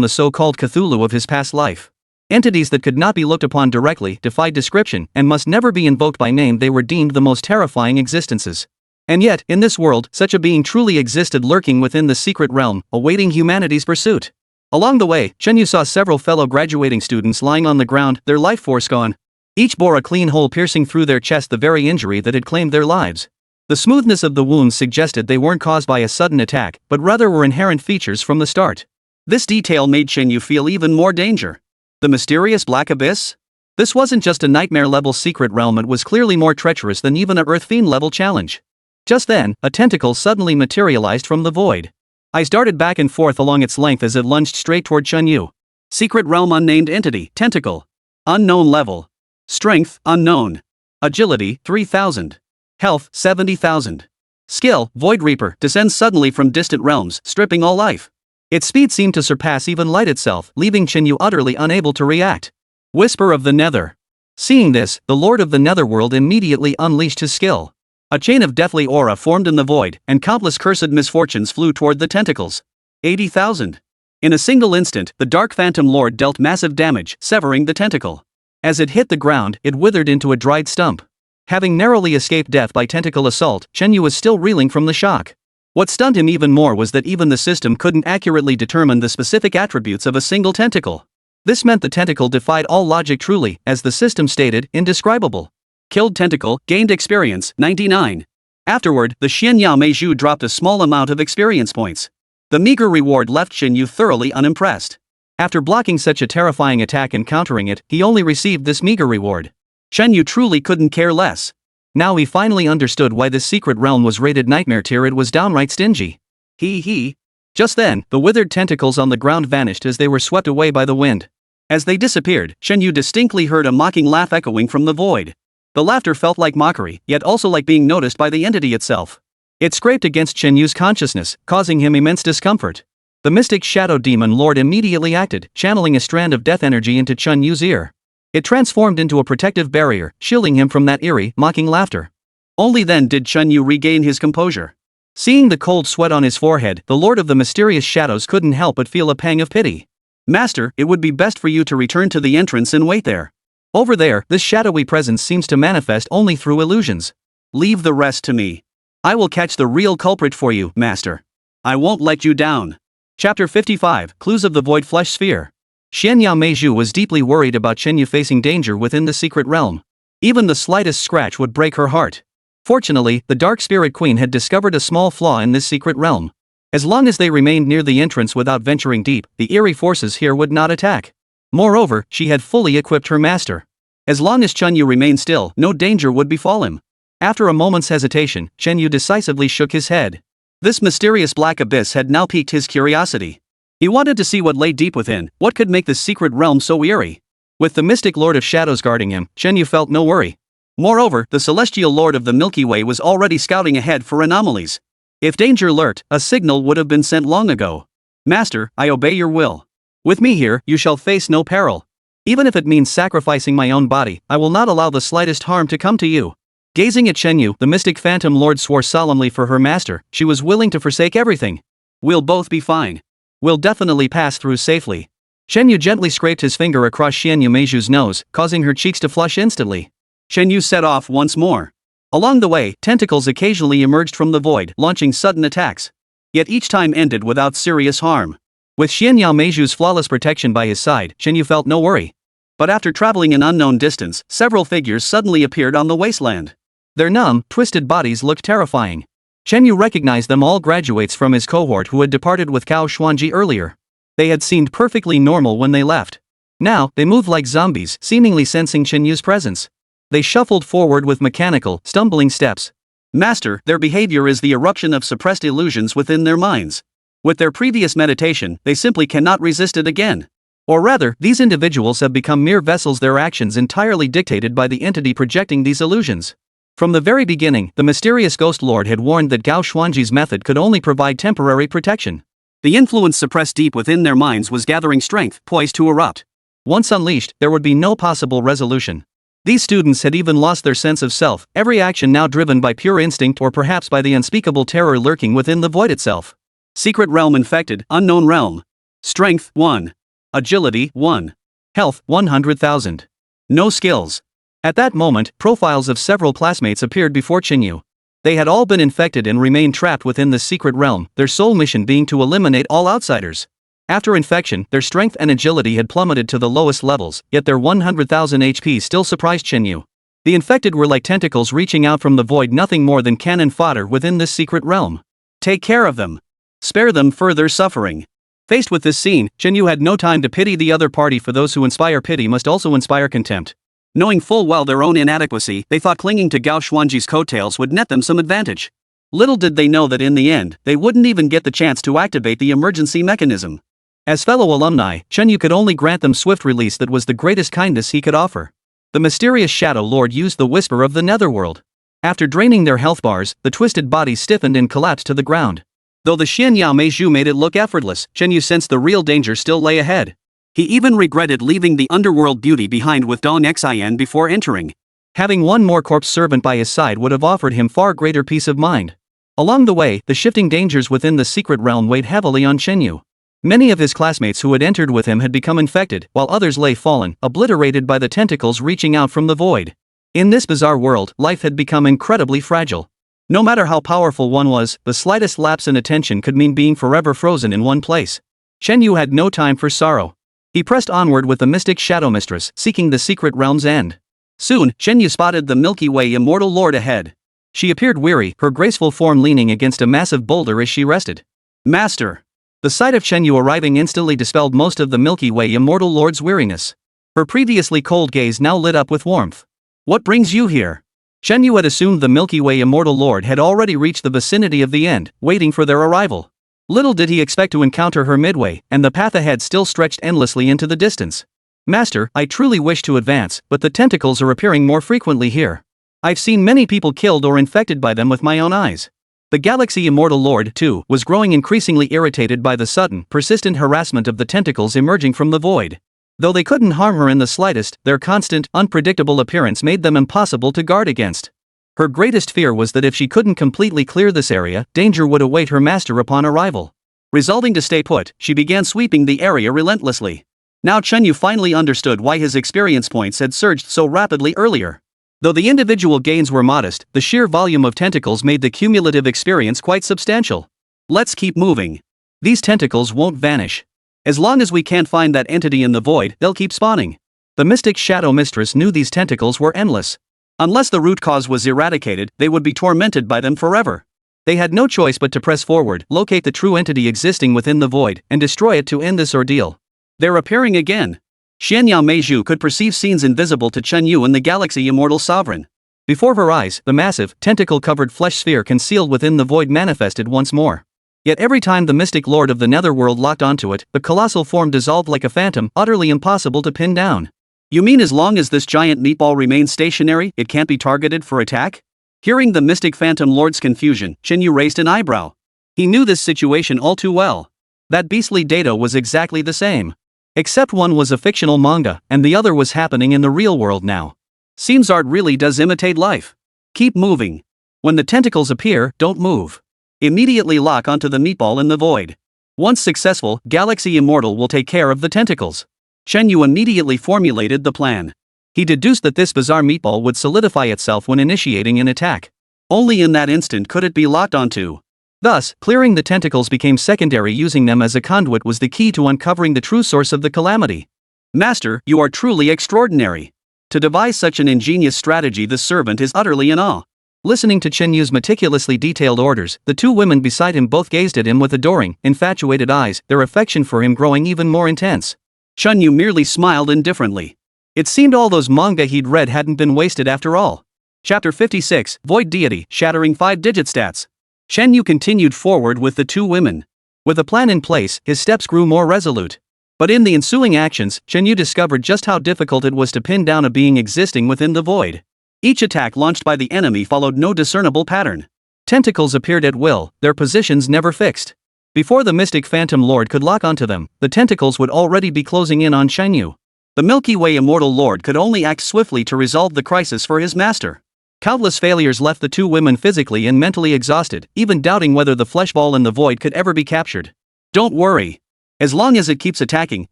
the so-called Cthulhu of his past life. Entities that could not be looked upon directly, defied description, and must never be invoked by name. They were deemed the most terrifying existences. And yet, in this world, such a being truly existed, lurking within the secret realm, awaiting humanity's pursuit. Along the way, Chen Yu saw several fellow graduating students lying on the ground, their life force gone. Each bore a clean hole piercing through their chest, the very injury that had claimed their lives. The smoothness of the wounds suggested they weren't caused by a sudden attack, but rather were inherent features from the start. This detail made Chen Yu feel even more danger. The mysterious Black Abyss? This wasn't just a nightmare-level secret realm, it was clearly more treacherous than even a Earth Fiend-level challenge. Just then, a tentacle suddenly materialized from the void. Eyes darted back and forth along its length as it lunged straight toward Chunyu. Secret realm unnamed entity, tentacle. Unknown level. Strength, unknown. Agility, 3000. Health, 70,000. Skill, Void Reaper, descends suddenly from distant realms, stripping all life. Its speed seemed to surpass even light itself, leaving Chunyu utterly unable to react. Whisper of the Nether. Seeing this, the Lord of the Netherworld immediately unleashed his skill. A chain of deathly aura formed in the void, and countless cursed misfortunes flew toward the tentacles. 80,000. In a single instant, the Dark Phantom Lord dealt massive damage, severing the tentacle. As it hit the ground, it withered into a dried stump. Having narrowly escaped death by tentacle assault, Chunyu was still reeling from the shock. What stunned him even more was that even the system couldn't accurately determine the specific attributes of a single tentacle. This meant the tentacle defied all logic truly, as the system stated, indescribable. Killed tentacle, gained experience, 99. Afterward, the Xianya Meizhu dropped a small amount of experience points. The meager reward left Chunyu thoroughly unimpressed. After blocking such a terrifying attack and countering it, he only received this meager reward. Chunyu truly couldn't care less. Now he finally understood why this secret realm was rated nightmare tier. It was downright stingy. He. Just then, the withered tentacles on the ground vanished as they were swept away by the wind. As they disappeared, Chunyu distinctly heard a mocking laugh echoing from the void. The laughter felt like mockery, yet also like being noticed by the entity itself. It scraped against Chunyu's consciousness, causing him immense discomfort. The mystic shadow demon lord immediately acted, channeling a strand of death energy into Chunyu's ear. It transformed into a protective barrier, shielding him from that eerie, mocking laughter. Only then did Chunyu regain his composure. Seeing the cold sweat on his forehead, the Lord of the Mysterious Shadows couldn't help but feel a pang of pity. Master, it would be best for you to return to the entrance and wait there. Over there, this shadowy presence seems to manifest only through illusions. Leave the rest to me. I will catch the real culprit for you, Master. I won't let you down. Chapter 55, Clues of the Void Flesh Sphere. Xianya Meizhu was deeply worried about Chunyu facing danger within the secret realm. Even the slightest scratch would break her heart. Fortunately, the Dark Spirit Queen had discovered a small flaw in this secret realm. As long as they remained near the entrance without venturing deep, the eerie forces here would not attack. Moreover, she had fully equipped her master. As long as Chunyu remained still, no danger would befall him. After a moment's hesitation, Chunyu decisively shook his head. This mysterious black abyss had now piqued his curiosity. He wanted to see what lay deep within, what could make this secret realm so eerie. With the mystic Lord of Shadows guarding him, Chunyu felt no worry. Moreover, the celestial Lord of the Milky Way was already scouting ahead for anomalies. If danger lurked, a signal would have been sent long ago. Master, I obey your will. With me here, you shall face no peril. Even if it means sacrificing my own body, I will not allow the slightest harm to come to you. Gazing at Chunyu, the mystic Phantom Lord swore solemnly for her master, she was willing to forsake everything. We'll both be fine. We'll definitely pass through safely. Chunyu gently scraped his finger across Xianya Meizhu's nose, causing her cheeks to flush instantly. Chunyu set off once more. Along the way, tentacles occasionally emerged from the void, launching sudden attacks. Yet each time ended without serious harm. With Xianya Meizhu's flawless protection by his side, Chunyu felt no worry. But after traveling an unknown distance, several figures suddenly appeared on the wasteland. Their numb, twisted bodies looked terrifying. Chunyu recognized them all graduates from his cohort who had departed with Cao Xuanji earlier. They had seemed perfectly normal when they left. Now, they moved like zombies, seemingly sensing Chunyu's presence. They shuffled forward with mechanical, stumbling steps. Master, their behavior is the eruption of suppressed illusions within their minds. With their previous meditation, they simply cannot resist it again. Or rather, these individuals have become mere vessels, their actions entirely dictated by the entity projecting these illusions. From the very beginning, the mysterious Ghost Lord had warned that Gao Xuanji's method could only provide temporary protection. The influence suppressed deep within their minds was gathering strength, poised to erupt. Once unleashed, there would be no possible resolution. These students had even lost their sense of self, every action now driven by pure instinct or perhaps by the unspeakable terror lurking within the void itself. Secret realm infected, unknown realm. Strength, 1. Agility, 1. Health, 100,000. No skills. At that moment, profiles of several classmates appeared before Chunyu. They had all been infected and remained trapped within the secret realm, their sole mission being to eliminate all outsiders. After infection, their strength and agility had plummeted to the lowest levels, yet their 100,000 HP still surprised Chunyu. The infected were like tentacles reaching out from the void, nothing more than cannon fodder within this secret realm. Take care of them. Spare them further suffering. Faced with this scene, Chunyu had no time to pity the other party, for those who inspire pity must also inspire contempt. Knowing full well their own inadequacy, they thought clinging to Gao Xuanji's coattails would net them some advantage. Little did they know that in the end, they wouldn't even get the chance to activate the emergency mechanism. As fellow alumni, Chen Yu could only grant them swift release that was the greatest kindness he could offer. The mysterious Shadow Lord used the whisper of the Netherworld. After draining their health bars, the twisted bodies stiffened and collapsed to the ground. Though the Xian Yao Meizhu made it look effortless, Chen Yu sensed the real danger still lay ahead. He even regretted leaving the underworld beauty behind with Dong Xin before entering. Having one more corpse servant by his side would have offered him far greater peace of mind. Along the way, the shifting dangers within the secret realm weighed heavily on Chen Yu. Many of his classmates who had entered with him had become infected, while others lay fallen, obliterated by the tentacles reaching out from the void. In this bizarre world, life had become incredibly fragile. No matter how powerful one was, the slightest lapse in attention could mean being forever frozen in one place. Chen Yu had no time for sorrow. He pressed onward with the mystic Shadow Mistress, seeking the secret realm's end. Soon, Chen Yu spotted the Milky Way Immortal Lord ahead. She appeared weary, her graceful form leaning against a massive boulder as she rested. Master! The sight of Chen Yu arriving instantly dispelled most of the Milky Way Immortal Lord's weariness. Her previously cold gaze now lit up with warmth. What brings you here? Chen Yu had assumed the Milky Way Immortal Lord had already reached the vicinity of the end, waiting for their arrival. Little did he expect to encounter her midway, and the path ahead still stretched endlessly into the distance. Master, I truly wish to advance, but the tentacles are appearing more frequently here. I've seen many people killed or infected by them with my own eyes. The Galaxy Immortal Lord, too, was growing increasingly irritated by the sudden, persistent harassment of the tentacles emerging from the void. Though they couldn't harm her in the slightest, their constant, unpredictable appearance made them impossible to guard against. Her greatest fear was that if she couldn't completely clear this area, danger would await her master upon arrival. Resolving to stay put, she began sweeping the area relentlessly. Now Chen Yu finally understood why his experience points had surged so rapidly earlier. Though the individual gains were modest, the sheer volume of tentacles made the cumulative experience quite substantial. Let's keep moving. These tentacles won't vanish. As long as we can't find that entity in the void, they'll keep spawning. The mystic Shadow Mistress knew these tentacles were endless. Unless the root cause was eradicated, they would be tormented by them forever. They had no choice but to press forward, locate the true entity existing within the void, and destroy it to end this ordeal. They're appearing again. Xian Yao Meizhu could perceive scenes invisible to Chen Yu and the Galaxy Immortal Sovereign. Before her eyes, the massive, tentacle-covered flesh sphere concealed within the void manifested once more. Yet every time the mystic lord of the Netherworld locked onto it, the colossal form dissolved like a phantom, utterly impossible to pin down. You mean as long as this giant meatball remains stationary, it can't be targeted for attack? Hearing the mystic phantom lord's confusion, Chen Yu raised an eyebrow. He knew this situation all too well. That beastly data was exactly the same. Except one was a fictional manga, and the other was happening in the real world now. Seems art really does imitate life. Keep moving. When the tentacles appear, don't move. Immediately lock onto the meatball in the void. Once successful, Galaxy Immortal will take care of the tentacles. Chen Yu immediately formulated the plan. He deduced that this bizarre meatball would solidify itself when initiating an attack. Only in that instant could it be locked onto. Thus, clearing the tentacles became secondary. Using them as a conduit was the key to uncovering the true source of the calamity. Master, you are truly extraordinary. To devise such an ingenious strategy, the servant is utterly in awe. Listening to Chen Yu's meticulously detailed orders, the two women beside him both gazed at him with adoring, infatuated eyes, their affection for him growing even more intense. Chen Yu merely smiled indifferently. It seemed all those manga he'd read hadn't been wasted after all. Chapter 56, Void Deity, shattering 5-digit stats. Chen Yu continued forward with the two women. With a plan in place, his steps grew more resolute. But in the ensuing actions, Chen Yu discovered just how difficult it was to pin down a being existing within the void. Each attack launched by the enemy followed no discernible pattern. Tentacles appeared at will, their positions never fixed. Before the mystic phantom lord could lock onto them, the tentacles would already be closing in on Chen Yu. The Milky Way Immortal Lord could only act swiftly to resolve the crisis for his master. Countless failures left the two women physically and mentally exhausted, even doubting whether the flesh ball in the void could ever be captured. Don't worry. As long as it keeps attacking,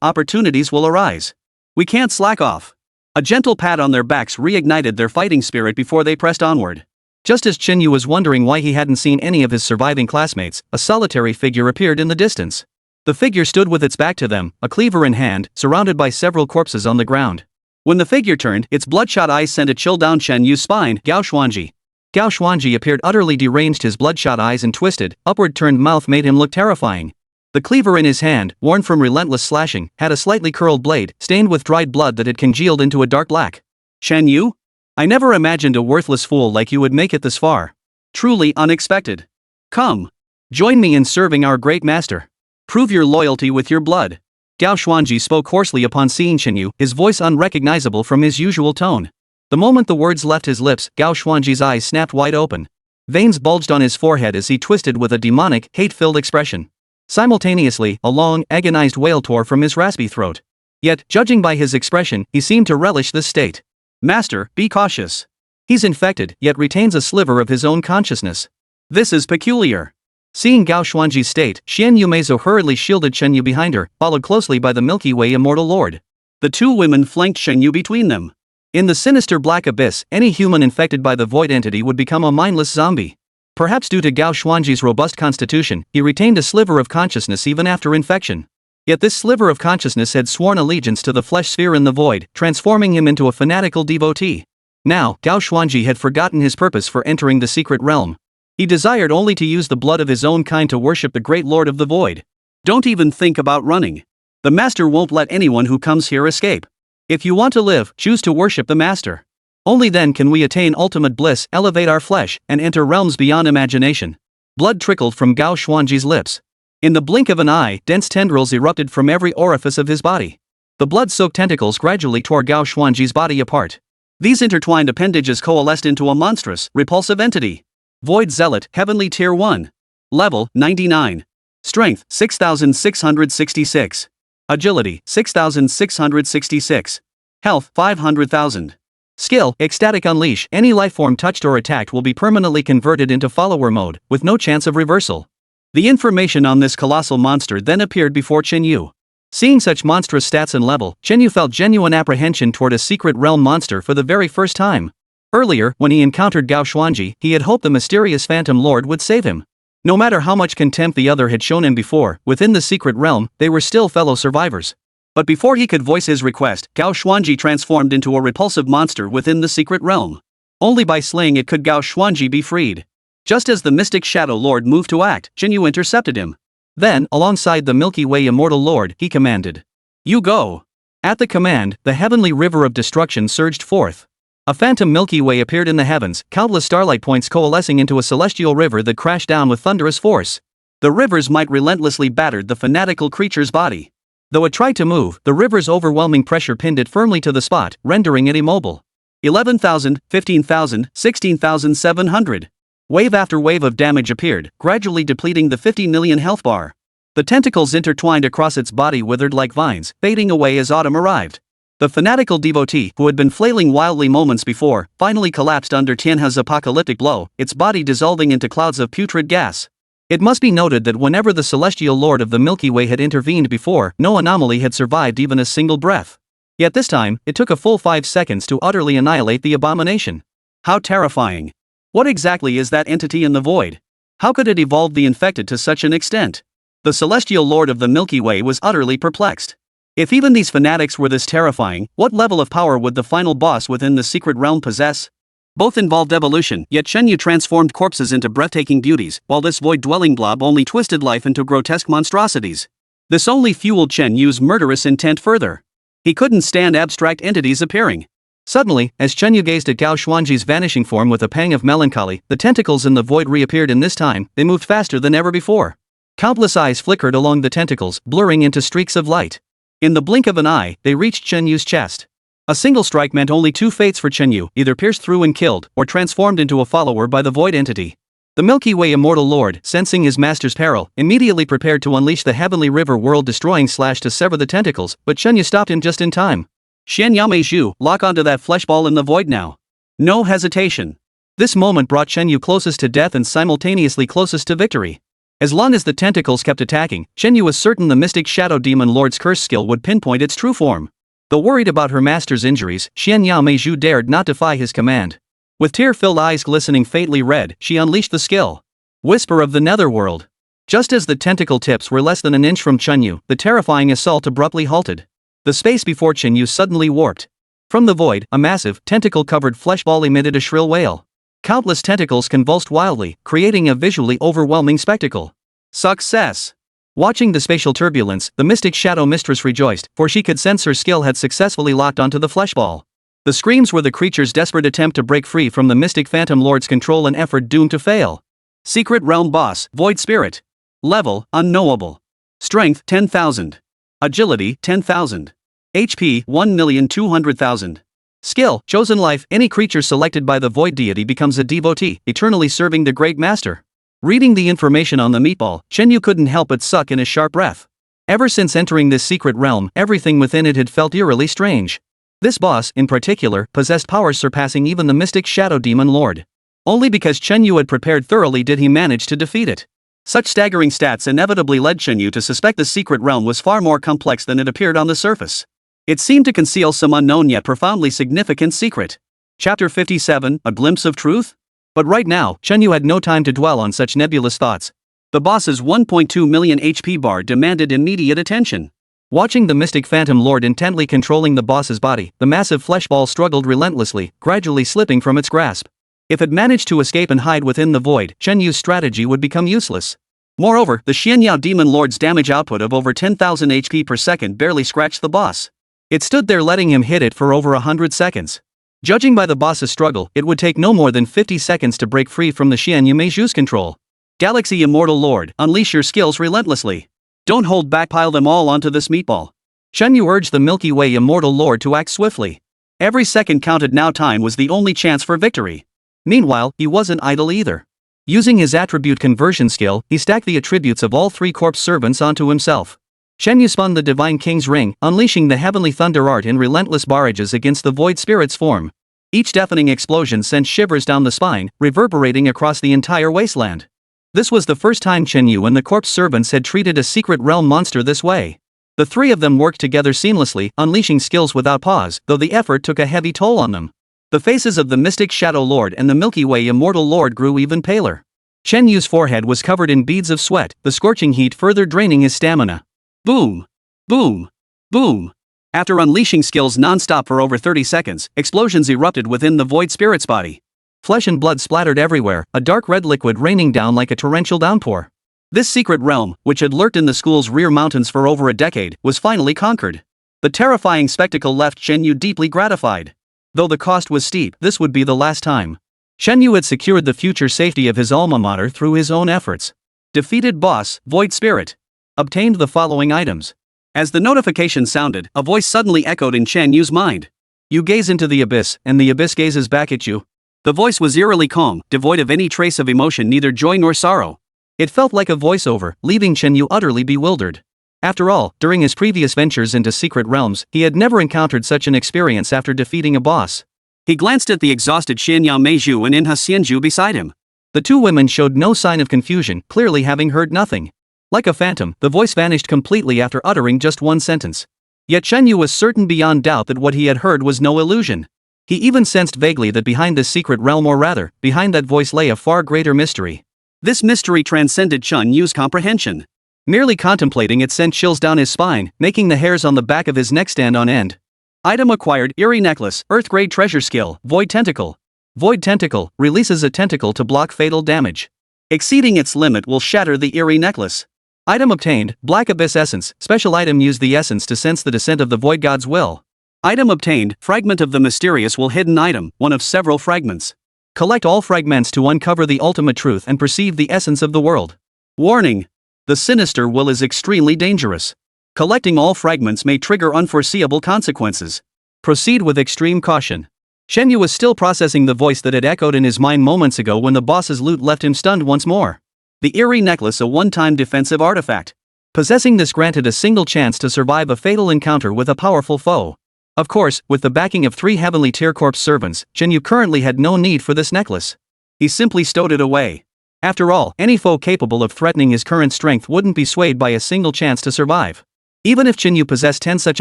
opportunities will arise. We can't slack off. A gentle pat on their backs reignited their fighting spirit before they pressed onward. Just as Chen Yu was wondering why he hadn't seen any of his surviving classmates, a solitary figure appeared in the distance. The figure stood with its back to them, a cleaver in hand, surrounded by several corpses on the ground. When the figure turned, its bloodshot eyes sent a chill down Chen Yu's spine. Gao Xuanji. Gao Xuanji appeared utterly deranged. His bloodshot eyes and twisted, upward-turned mouth made him look terrifying. The cleaver in his hand, worn from relentless slashing, had a slightly curled blade, stained with dried blood that had congealed into a dark black. Chen Yu? I never imagined a worthless fool like you would make it this far. Truly unexpected. Come. Join me in serving our great master. Prove your loyalty with your blood. Gao Xuanji spoke hoarsely upon seeing Chenyu, his voice unrecognizable from his usual tone. The moment the words left his lips, Gao Xuanji's eyes snapped wide open. Veins bulged on his forehead as he twisted with a demonic, hate-filled expression. Simultaneously, a long, agonized wail tore from his raspy throat. Yet, judging by his expression, he seemed to relish this state. Master, be cautious. He's infected, yet retains a sliver of his own consciousness. This is peculiar. Seeing Gao Xuanji's state, Xian Yumeizo hurriedly shielded Chenyu behind her, followed closely by the Milky Way Immortal Lord. The two women flanked Chenyu between them. In the sinister black abyss, any human infected by the void entity would become a mindless zombie. Perhaps due to Gao Xuanji's robust constitution, he retained a sliver of consciousness even after infection. Yet this sliver of consciousness had sworn allegiance to the flesh sphere in the void, transforming him into a fanatical devotee. Now, Gao Xuanji had forgotten his purpose for entering the secret realm. He desired only to use the blood of his own kind to worship the great lord of the void. Don't even think about running. The master won't let anyone who comes here escape. If you want to live, choose to worship the master. Only then can we attain ultimate bliss, elevate our flesh, and enter realms beyond imagination. Blood trickled from Gao Xuanji's lips. In the blink of an eye, dense tendrils erupted from every orifice of his body. The blood-soaked tentacles gradually tore Gao Xuanji's body apart. These intertwined appendages coalesced into a monstrous, repulsive entity. Void Zealot, Heavenly Tier 1. Level, 99. Strength, 6,666. Agility, 6,666. Health, 500,000. Skill, Ecstatic Unleash. Any lifeform touched or attacked will be permanently converted into follower mode, with no chance of reversal. The information on this colossal monster then appeared before Chenyu. Seeing such monstrous stats and level, Chenyu felt genuine apprehension toward a secret realm monster for the very first time. Earlier, when he encountered Gao Xuanji, he had hoped the mysterious Phantom Lord would save him. No matter how much contempt the other had shown him before, within the secret realm, they were still fellow survivors. But before he could voice his request, Gao Xuanji transformed into a repulsive monster within the secret realm. Only by slaying it could Gao Xuanji be freed. Just as the mystic Shadow Lord moved to act, Chenyu intercepted him. Then, alongside the Milky Way Immortal Lord, he commanded. You go. At the command, the heavenly river of destruction surged forth. A phantom Milky Way appeared in the heavens, countless starlight points coalescing into a celestial river that crashed down with thunderous force. The river's might relentlessly battered the fanatical creature's body. Though it tried to move, the river's overwhelming pressure pinned it firmly to the spot, rendering it immobile. 11,000, 15,000, 16,700. Wave after wave of damage appeared, gradually depleting the 50 million health bar. The tentacles intertwined across its body withered like vines, fading away as autumn arrived. The fanatical devotee, who had been flailing wildly moments before, finally collapsed under Tianhe's apocalyptic blow, its body dissolving into clouds of putrid gas. It must be noted that whenever the celestial lord of the Milky Way had intervened before, no anomaly had survived even a single breath. Yet this time, it took a full 5 seconds to utterly annihilate the abomination. How terrifying. What exactly is that entity in the void? How could it evolve the infected to such an extent? The celestial lord of the Milky Way was utterly perplexed. If even these fanatics were this terrifying, what level of power would the final boss within the secret realm possess? Both involved evolution, yet Chenyu transformed corpses into breathtaking beauties, while this void-dwelling blob only twisted life into grotesque monstrosities. This only fueled Chenyu's murderous intent further. He couldn't stand abstract entities appearing. Suddenly, as Chenyu gazed at Gao Xuanji's vanishing form with a pang of melancholy, the tentacles in the void reappeared, and this time, they moved faster than ever before. Countless eyes flickered along the tentacles, blurring into streaks of light. In the blink of an eye, they reached Chenyu's chest. A single strike meant only two fates for Chenyu, either pierced through and killed, or transformed into a follower by the void entity. The Milky Way Immortal Lord, sensing his master's peril, immediately prepared to unleash the heavenly river world-destroying slash to sever the tentacles, but Chenyu stopped him just in time. Xian Yamei, lock onto that fleshball in the void now. No hesitation. This moment brought Chenyu closest to death and simultaneously closest to victory. As long as the tentacles kept attacking, Chenyu was certain the mystic Shadow Demon Lord's curse skill would pinpoint its true form. Though worried about her master's injuries, Xian Yamei dared not defy his command. With tear-filled eyes glistening faintly red, she unleashed the skill. Whisper of the Netherworld. Just as the tentacle tips were less than an inch from Chenyu, the terrifying assault abruptly halted. The space before Chenyu suddenly warped. From the void, a massive, tentacle-covered fleshball emitted a shrill wail. Countless tentacles convulsed wildly, creating a visually overwhelming spectacle. Success! Watching the spatial turbulence, the mystic Shadow Mistress rejoiced, for she could sense her skill had successfully locked onto the fleshball. The screams were the creature's desperate attempt to break free from the mystic Phantom Lord's control, an effort doomed to fail. Secret Realm Boss, Void Spirit. Level, Unknowable. Strength, 10,000. Agility, 10,000. HP, 1,200,000. Skill, Chosen Life. Any creature selected by the Void Deity becomes a devotee, eternally serving the Great Master. Reading the information on the meatball, Shenyu couldn't help but suck in a sharp breath. Ever since entering this secret realm, everything within it had felt eerily strange. This boss, in particular, possessed powers surpassing even the mystic Shadow Demon Lord. Only because Shenyu had prepared thoroughly did he manage to defeat it. Such staggering stats inevitably led Shenyu to suspect the secret realm was far more complex than it appeared on the surface. It seemed to conceal some unknown yet profoundly significant secret. Chapter 57, A Glimpse of Truth? But right now, Shenyu had no time to dwell on such nebulous thoughts. The boss's 1.2 million HP bar demanded immediate attention. Watching the mystic Phantom Lord intently controlling the boss's body, the massive flesh ball struggled relentlessly, gradually slipping from its grasp. If it managed to escape and hide within the void, Shenyu's strategy would become useless. Moreover, the Xianyao Demon Lord's damage output of over 10,000 HP per second barely scratched the boss. It stood there letting him hit it for over 100 seconds. Judging by the boss's struggle, it would take no more than 50 seconds to break free from the Xianyu Meiju's control. Galaxy Immortal Lord, unleash your skills relentlessly. Don't hold back, pile them all onto this meatball. Shenyu urged the Milky Way Immortal Lord to act swiftly. Every second counted now. Time was the only chance for victory. Meanwhile, he wasn't idle either. Using his attribute conversion skill, he stacked the attributes of all three corpse servants onto himself. Shenyu spun the Divine King's Ring, unleashing the Heavenly Thunder Art in relentless barrages against the Void Spirit's form. Each deafening explosion sent shivers down the spine, reverberating across the entire wasteland. This was the first time Shenyu and the corpse servants had treated a secret realm monster this way. The three of them worked together seamlessly, unleashing skills without pause, though the effort took a heavy toll on them. The faces of the Mystic Shadow Lord and the Milky Way Immortal Lord grew even paler. Shenyu's forehead was covered in beads of sweat, the scorching heat further draining his stamina. Boom! Boom! Boom! After unleashing skills non-stop for over 30 seconds, explosions erupted within the Void Spirit's body. Flesh and blood splattered everywhere, a dark red liquid raining down like a torrential downpour. This secret realm, which had lurked in the school's rear mountains for over a decade, was finally conquered. The terrifying spectacle left Shenyu deeply gratified. Though the cost was steep, this would be the last time. Shenyu had secured the future safety of his alma mater through his own efforts. Defeated boss, Void Spirit. Obtained the following items. As the notification sounded, a voice suddenly echoed in Shenyu's mind. You gaze into the abyss, and the abyss gazes back at you. The voice was eerily calm, devoid of any trace of emotion, neither joy nor sorrow. It felt like a voiceover, leaving Shenyu utterly bewildered. After all, during his previous ventures into secret realms, he had never encountered such an experience after defeating a boss. He glanced at the exhausted Xianyao Meiju and Inha Xianju beside him. The two women showed no sign of confusion, clearly having heard nothing. Like a phantom, the voice vanished completely after uttering just one sentence. Yet Shenyu was certain beyond doubt that what he had heard was no illusion. He even sensed vaguely that behind this secret realm, or rather, behind that voice, lay a far greater mystery. This mystery transcended Shenyu's comprehension. Merely contemplating it sent chills down his spine, making the hairs on the back of his neck stand on end. Item acquired: Eerie Necklace, Earth Grade Treasure Skill, Void Tentacle. Void Tentacle releases a tentacle to block fatal damage. Exceeding its limit will shatter the Eerie Necklace. Item obtained: Black Abyss Essence. Special item: use the essence to sense the descent of the Void God's will. Item obtained: Fragment of the Mysterious Will. Hidden item, one of several fragments. Collect all fragments to uncover the ultimate truth and perceive the essence of the world. Warning: the sinister will is extremely dangerous. Collecting all fragments may trigger unforeseeable consequences. Proceed with extreme caution. Shenyu was still processing the voice that had echoed in his mind moments ago when the boss's loot left him stunned once more. The Eerie Necklace, a one-time defensive artifact. Possessing this granted a single chance to survive a fatal encounter with a powerful foe. Of course, with the backing of 3 heavenly tier corpse servants, Shenyu currently had no need for this necklace. He simply stowed it away. After all, any foe capable of threatening his current strength wouldn't be swayed by a single chance to survive. Even if Shenyu possessed 10 such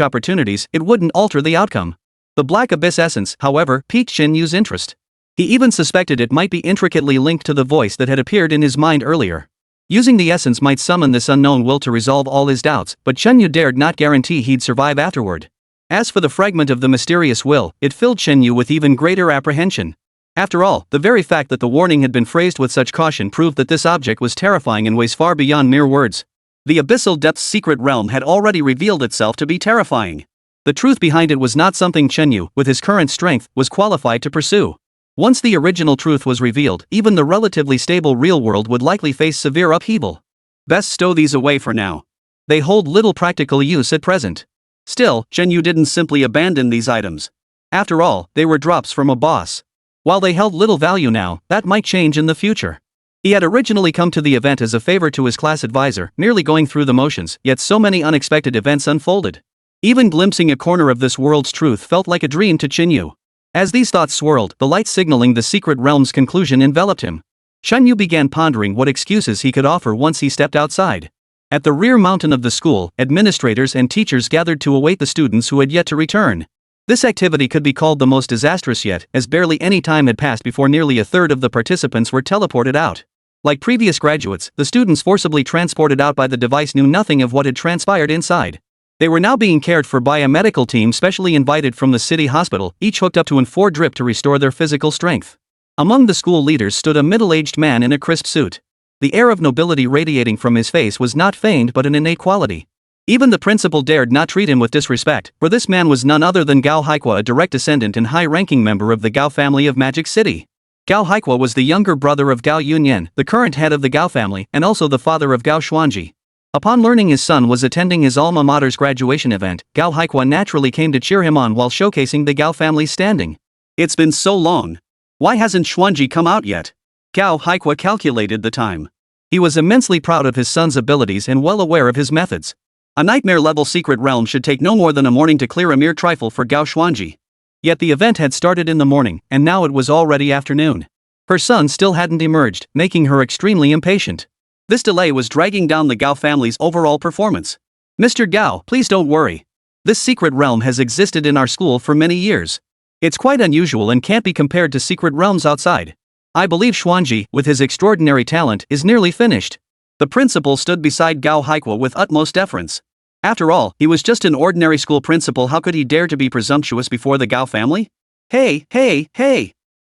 opportunities, it wouldn't alter the outcome. The Black Abyss Essence, however, piqued Shenyu's interest. He even suspected it might be intricately linked to the voice that had appeared in his mind earlier. Using the essence might summon this unknown will to resolve all his doubts, but Shenyu dared not guarantee he'd survive afterward. As for the fragment of the mysterious will, it filled Shenyu with even greater apprehension. After all, the very fact that the warning had been phrased with such caution proved that this object was terrifying in ways far beyond mere words. The Abyssal Depths secret realm had already revealed itself to be terrifying. The truth behind it was not something Chen Yu, with his current strength, was qualified to pursue. Once the original truth was revealed, even the relatively stable real world would likely face severe upheaval. Best stow these away for now. They hold little practical use at present. Still, Chen Yu didn't simply abandon these items. After all, they were drops from a boss. While they held little value now, that might change in the future. He had originally come to the event as a favor to his class advisor, merely going through the motions, yet so many unexpected events unfolded. Even glimpsing a corner of this world's truth felt like a dream to Chen Yu. As these thoughts swirled, the light signaling the secret realm's conclusion enveloped him. Chen Yu began pondering what excuses he could offer once he stepped outside. At the rear mountain of the school, administrators and teachers gathered to await the students who had yet to return. This activity could be called the most disastrous yet, as barely any time had passed before nearly a third of the participants were teleported out. Like previous graduates, the students forcibly transported out by the device knew nothing of what had transpired inside. They were now being cared for by a medical team specially invited from the city hospital, each hooked up to an 4-drip to restore their physical strength. Among the school leaders stood a middle-aged man in a crisp suit. The air of nobility radiating from his face was not feigned but an innate quality. Even the principal dared not treat him with disrespect, for this man was none other than Gao Haikwa, a direct descendant and high-ranking member of the Gao family of Magic City. Gao Haikwa was the younger brother of Gao Yunyan, the current head of the Gao family, and also the father of Gao Xuanji. Upon learning his son was attending his alma mater's graduation event, Gao Haikwa naturally came to cheer him on while showcasing the Gao family's standing. It's been so long. Why hasn't Xuanji come out yet? Gao Haikwa calculated the time. He was immensely proud of his son's abilities and well aware of his methods. A nightmare-level secret realm should take no more than a morning to clear a mere trifle for Gao Xuanji. Yet the event had started in the morning, and now it was already afternoon. Her son still hadn't emerged, making her extremely impatient. This delay was dragging down the Gao family's overall performance. Mr. Gao, please don't worry. This secret realm has existed in our school for many years. It's quite unusual and can't be compared to secret realms outside. I believe Xuanji, with his extraordinary talent, is nearly finished. The principal stood beside Gao Haikwa with utmost deference. After all, he was just an ordinary school principal. How could he dare to be presumptuous before the Gao family? Hey!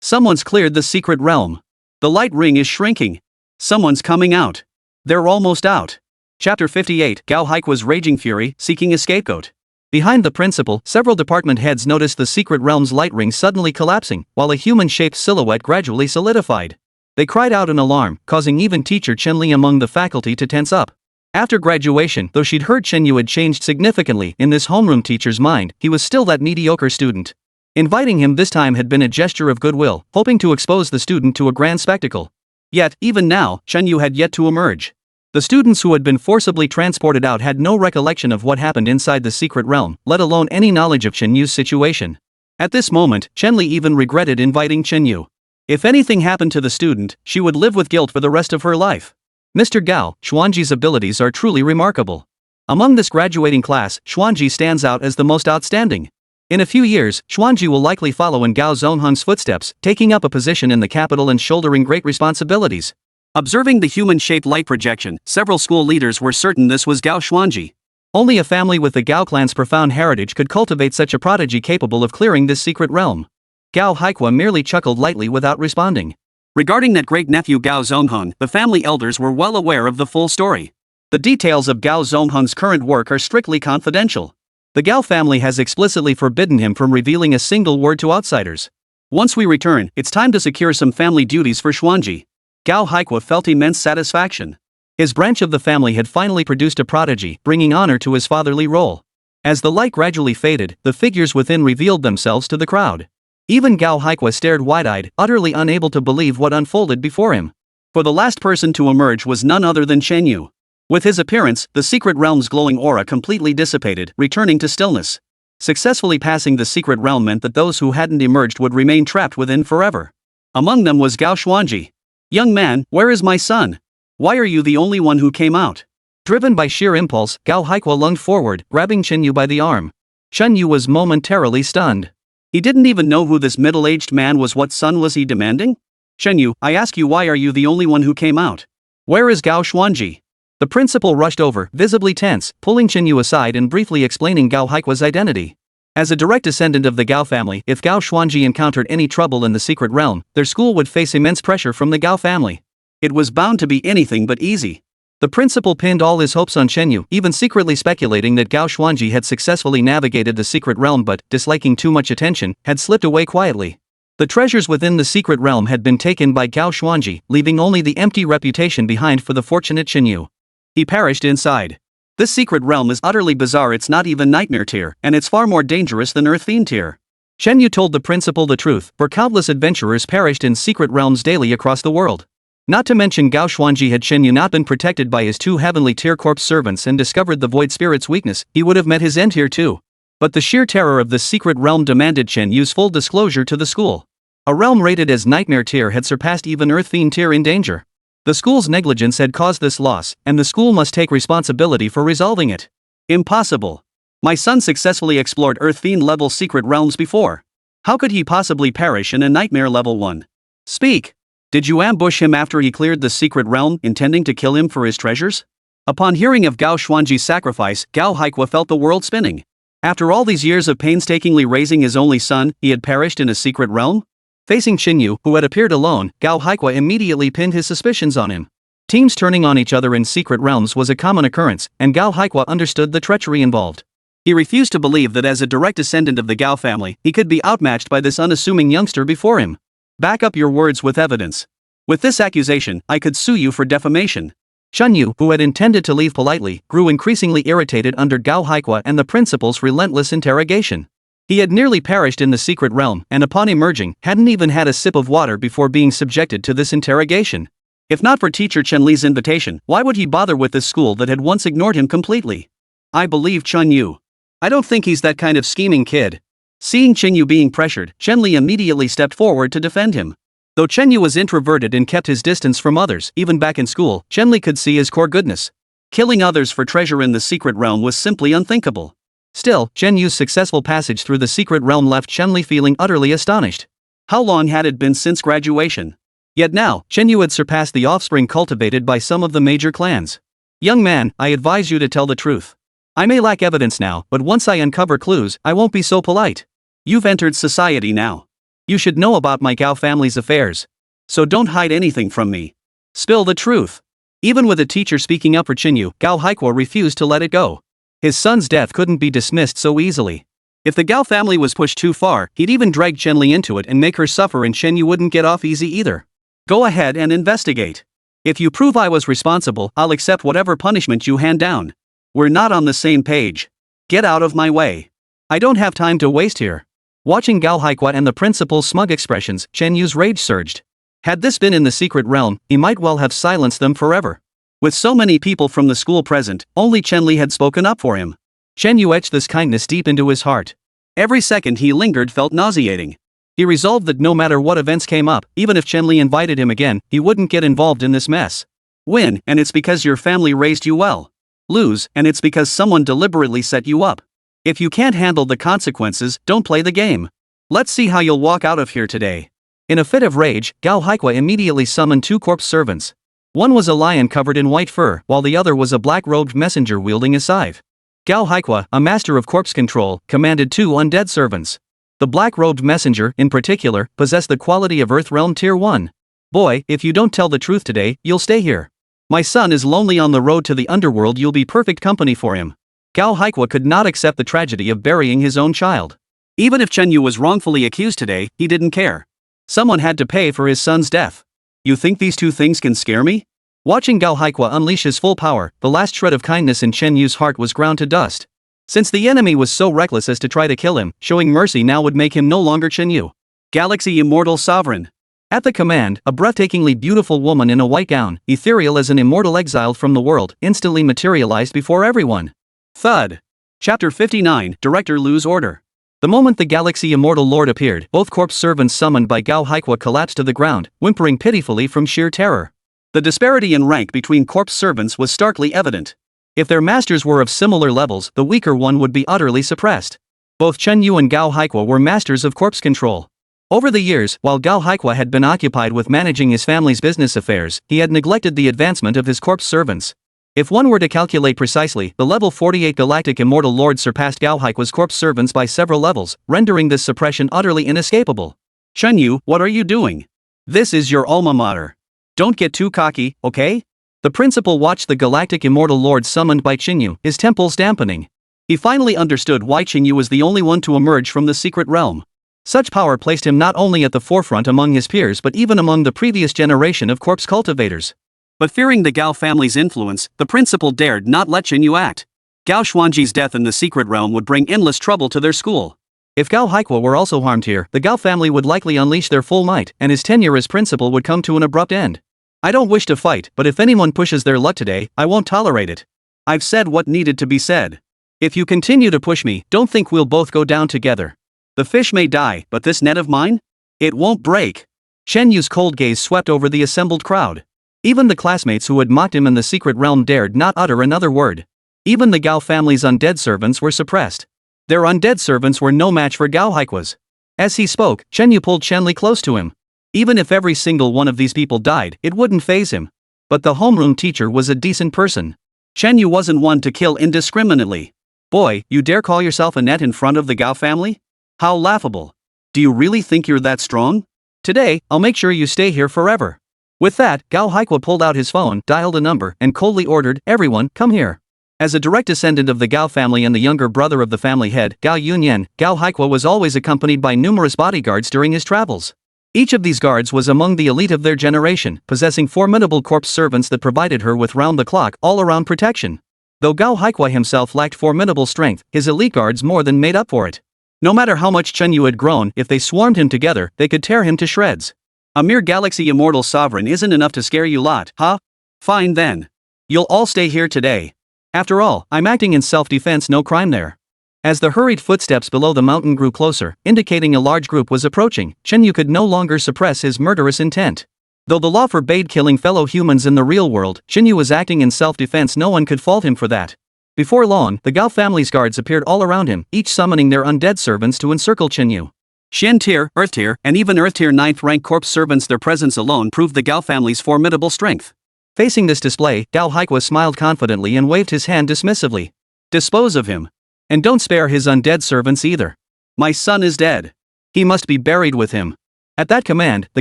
Someone's cleared the secret realm. The light ring is shrinking. Someone's coming out. They're almost out. Chapter 58, Gao Haikwa's raging fury, seeking a scapegoat. Behind the principal, several department heads noticed the secret realm's light ring suddenly collapsing, while a human-shaped silhouette gradually solidified. They cried out in alarm, causing even teacher Chen Li among the faculty to tense up. After graduation, though she'd heard Chen Yu had changed significantly in this homeroom teacher's mind, he was still that mediocre student. Inviting him this time had been a gesture of goodwill, hoping to expose the student to a grand spectacle. Yet, even now, Chen Yu had yet to emerge. The students who had been forcibly transported out had no recollection of what happened inside the secret realm, let alone any knowledge of Chen Yu's situation. At this moment, Chen Li even regretted inviting Chen Yu. If anything happened to the student, she would live with guilt for the rest of her life. Mr. Gao, Xuanji's abilities are truly remarkable. Among this graduating class, Xuanji stands out as the most outstanding. In a few years, Xuanji will likely follow in Gao Zongheng's footsteps, taking up a position in the capital and shouldering great responsibilities. Observing the human-shaped light projection, several school leaders were certain this was Gao Xuanji. Only a family with the Gao clan's profound heritage could cultivate such a prodigy capable of clearing this secret realm. Gao Haikwa merely chuckled lightly without responding. Regarding that great-nephew Gao Zongheng, the family elders were well aware of the full story. The details of Gao Zongheng's current work are strictly confidential. The Gao family has explicitly forbidden him from revealing a single word to outsiders. Once we return, it's time to secure some family duties for Xuanji. Gao Haikwa felt immense satisfaction. His branch of the family had finally produced a prodigy, bringing honor to his fatherly role. As the light gradually faded, the figures within revealed themselves to the crowd. Even Gao Haikwa stared wide-eyed, utterly unable to believe what unfolded before him. For the last person to emerge was none other than Chen Yu. With his appearance, the secret realm's glowing aura completely dissipated, returning to stillness. Successfully passing the secret realm meant that those who hadn't emerged would remain trapped within forever. Among them was Gao Xuanji. "Young man, where is my son? Why are you the only one who came out?" Driven by sheer impulse, Gao Haikwa lunged forward, grabbing Chen Yu by the arm. Chen Yu was momentarily stunned. He didn't even know who this middle-aged man was. What son was he demanding? "Chen Yu, I ask you, why are you the only one who came out? Where is Gao Xuanji?" The principal rushed over, visibly tense, pulling Chen Yu aside and briefly explaining Gao Haikwa's identity. As a direct descendant of the Gao family, if Gao Xuanji encountered any trouble in the secret realm, their school would face immense pressure from the Gao family. It was bound to be anything but easy. The principal pinned all his hopes on Shenyu, even secretly speculating that Gao Xuanji had successfully navigated the secret realm but, disliking too much attention, had slipped away quietly. The treasures within the secret realm had been taken by Gao Xuanji, leaving only the empty reputation behind for the fortunate Shenyu. He perished inside. This secret realm is utterly bizarre. It's not even nightmare tier, and it's far more dangerous than Earth Fiend tier. Shenyu told the principal the truth, for countless adventurers perished in secret realms daily across the world. Not to mention Gao Xuanji, had Shenyu not been protected by his 2 heavenly tier corpse servants and discovered the void spirit's weakness, he would have met his end here too. But the sheer terror of the secret realm demanded Shenyu's full disclosure to the school. A realm rated as nightmare tier had surpassed even Earth Fiend tier in danger. The school's negligence had caused this loss, and the school must take responsibility for resolving it. Impossible. My son successfully explored Earth Fiend level secret realms before. How could he possibly perish in a nightmare level 1? Speak. Did you ambush him after he cleared the secret realm, intending to kill him for his treasures? Upon hearing of Gao Xuanji's sacrifice, Gao Haikwa felt the world spinning. After all these years of painstakingly raising his only son, he had perished in a secret realm? Facing Shenyu, who had appeared alone, Gao Haikwa immediately pinned his suspicions on him. Teams turning on each other in secret realms was a common occurrence, and Gao Haikwa understood the treachery involved. He refused to believe that as a direct descendant of the Gao family, he could be outmatched by this unassuming youngster before him. Back up your words with evidence. With this accusation, I could sue you for defamation. Shenyu, who had intended to leave politely, grew increasingly irritated under Gao Haikwa and the principal's relentless interrogation. He had nearly perished in the secret realm, and upon emerging, hadn't even had a sip of water before being subjected to this interrogation. If not for teacher Chen Li's invitation, why would he bother with this school that had once ignored him completely? I believe Chen Yu. I don't think he's that kind of scheming kid. Seeing Chen Yu being pressured, Chen Li immediately stepped forward to defend him. Though Chen Yu was introverted and kept his distance from others, even back in school, Chen Li could see his core goodness. Killing others for treasure in the secret realm was simply unthinkable. Still, Chen Yu's successful passage through the secret realm left Chen Li feeling utterly astonished. How long had it been since graduation? Yet now, Chen Yu had surpassed the offspring cultivated by some of the major clans. Young man, I advise you to tell the truth. I may lack evidence now, but once I uncover clues, I won't be so polite. You've entered society now. You should know about my Gao family's affairs. So don't hide anything from me. Spill the truth. Even with a teacher speaking up for Shenyu, Gao Haikwa refused to let it go. His son's death couldn't be dismissed so easily. If the Gao family was pushed too far, he'd even drag Chen Li into it and make her suffer, and Shenyu wouldn't get off easy either. Go ahead and investigate. If you prove I was responsible, I'll accept whatever punishment you hand down. We're not on the same page. Get out of my way. I don't have time to waste here. Watching Gao Haikwa and the principal's smug expressions, Chen Yu's rage surged. Had this been in the secret realm, he might well have silenced them forever. With so many people from the school present, only Chen Li had spoken up for him. Chen Yu etched this kindness deep into his heart. Every second he lingered felt nauseating. He resolved that no matter what events came up, even if Chen Li invited him again, he wouldn't get involved in this mess. Win, and it's because your family raised you well. Lose, and it's because someone deliberately set you up. If you can't handle the consequences, don't play the game. Let's see how you'll walk out of here today. In a fit of rage, Gao Haikwa immediately summoned 2 corpse servants. One was a lion covered in white fur, while the other was a black-robed messenger wielding a scythe. Gao Haikwa, a master of corpse control, commanded 2 undead servants. The black-robed messenger, in particular, possessed the quality of Earth Realm Tier 1. Boy, if you don't tell the truth today, you'll stay here. My son is lonely on the road to the underworld. You'll be perfect company for him. Gao Haikwa could not accept the tragedy of burying his own child. Even if Chen Yu was wrongfully accused today, he didn't care. Someone had to pay for his son's death. You think these 2 things can scare me? Watching Gao Haikwa unleash his full power, the last shred of kindness in Chen Yu's heart was ground to dust. Since the enemy was so reckless as to try to kill him, showing mercy now would make him no longer Chen Yu. Galaxy Immortal Sovereign. At the command, a breathtakingly beautiful woman in a white gown, ethereal as an immortal exiled from the world, instantly materialized before everyone. Thud. Chapter 59, Director Lu's Order. The moment the Galaxy Immortal Lord appeared, both corpse servants summoned by Gao Haikwa collapsed to the ground, whimpering pitifully from sheer terror. The disparity in rank between corpse servants was starkly evident. If their masters were of similar levels, the weaker one would be utterly suppressed. Both Chen Yu and Gao Haikwa were masters of corpse control. Over the years, while Gao Haikwa had been occupied with managing his family's business affairs, he had neglected the advancement of his corpse servants. If one were to calculate precisely, the level 48 Galactic Immortal Lord surpassed Gao Haikwa's corpse servants by several levels, rendering this suppression utterly inescapable. Chen Yu, what are you doing? This is your alma mater. Don't get too cocky, okay? The principal watched the galactic immortal lord summoned by Qingyu, his temples dampening. He finally understood why Qingyu was the only one to emerge from the secret realm. Such power placed him not only at the forefront among his peers but even among the previous generation of corpse cultivators. But fearing the Gao family's influence, the principal dared not let Qingyu act. Gao Xuanji's death in the secret realm would bring endless trouble to their school. If Gao Haikwa were also harmed here, the Gao family would likely unleash their full might, and his tenure as principal would come to an abrupt end. I don't wish to fight, but if anyone pushes their luck today, I won't tolerate it. I've said what needed to be said. If you continue to push me, don't think we'll both go down together. The fish may die, but this net of mine? It won't break. Shen Yu's cold gaze swept over the assembled crowd. Even the classmates who had mocked him in the secret realm dared not utter another word. Even the Gao family's undead servants were suppressed. Their undead servants were no match for Gao Haikwa's. As he spoke, Shen Yu pulled Shenli close to him. Even if every single one of these people died, it wouldn't faze him. But the homeroom teacher was a decent person. Shen Yu wasn't one to kill indiscriminately. Boy, you dare call yourself a net in front of the Gao family? How laughable. Do you really think you're that strong? Today, I'll make sure you stay here forever. With that, Gao Haikwa pulled out his phone, dialed a number, and coldly ordered, "Everyone, come here." As a direct descendant of the Gao family and the younger brother of the family head, Gao Yunyan, Gao Haikwa was always accompanied by numerous bodyguards during his travels. Each of these guards was among the elite of their generation, possessing formidable corpse servants that provided her with round-the-clock, all-around protection. Though Gao Haikwa himself lacked formidable strength, his elite guards more than made up for it. No matter how much Chen Yu had grown, if they swarmed him together, they could tear him to shreds. A mere galaxy immortal sovereign isn't enough to scare you lot, huh? Fine then. You'll all stay here today. After all, I'm acting in self-defense, no crime there. As the hurried footsteps below the mountain grew closer, indicating a large group was approaching, Chen Yu could no longer suppress his murderous intent. Though the law forbade killing fellow humans in the real world, Chen Yu was acting in self-defense. No one could fault him for that. Before long, the Gao family's guards appeared all around him, each summoning their undead servants to encircle Chen Yu. Shen tier, Earth tier, and even Earth tier 9th rank corpse servants, their presence alone proved the Gao family's formidable strength. Facing this display, Gao Haikwa smiled confidently and waved his hand dismissively. Dispose of him. And don't spare his undead servants either. My son is dead. He must be buried with him. At that command, the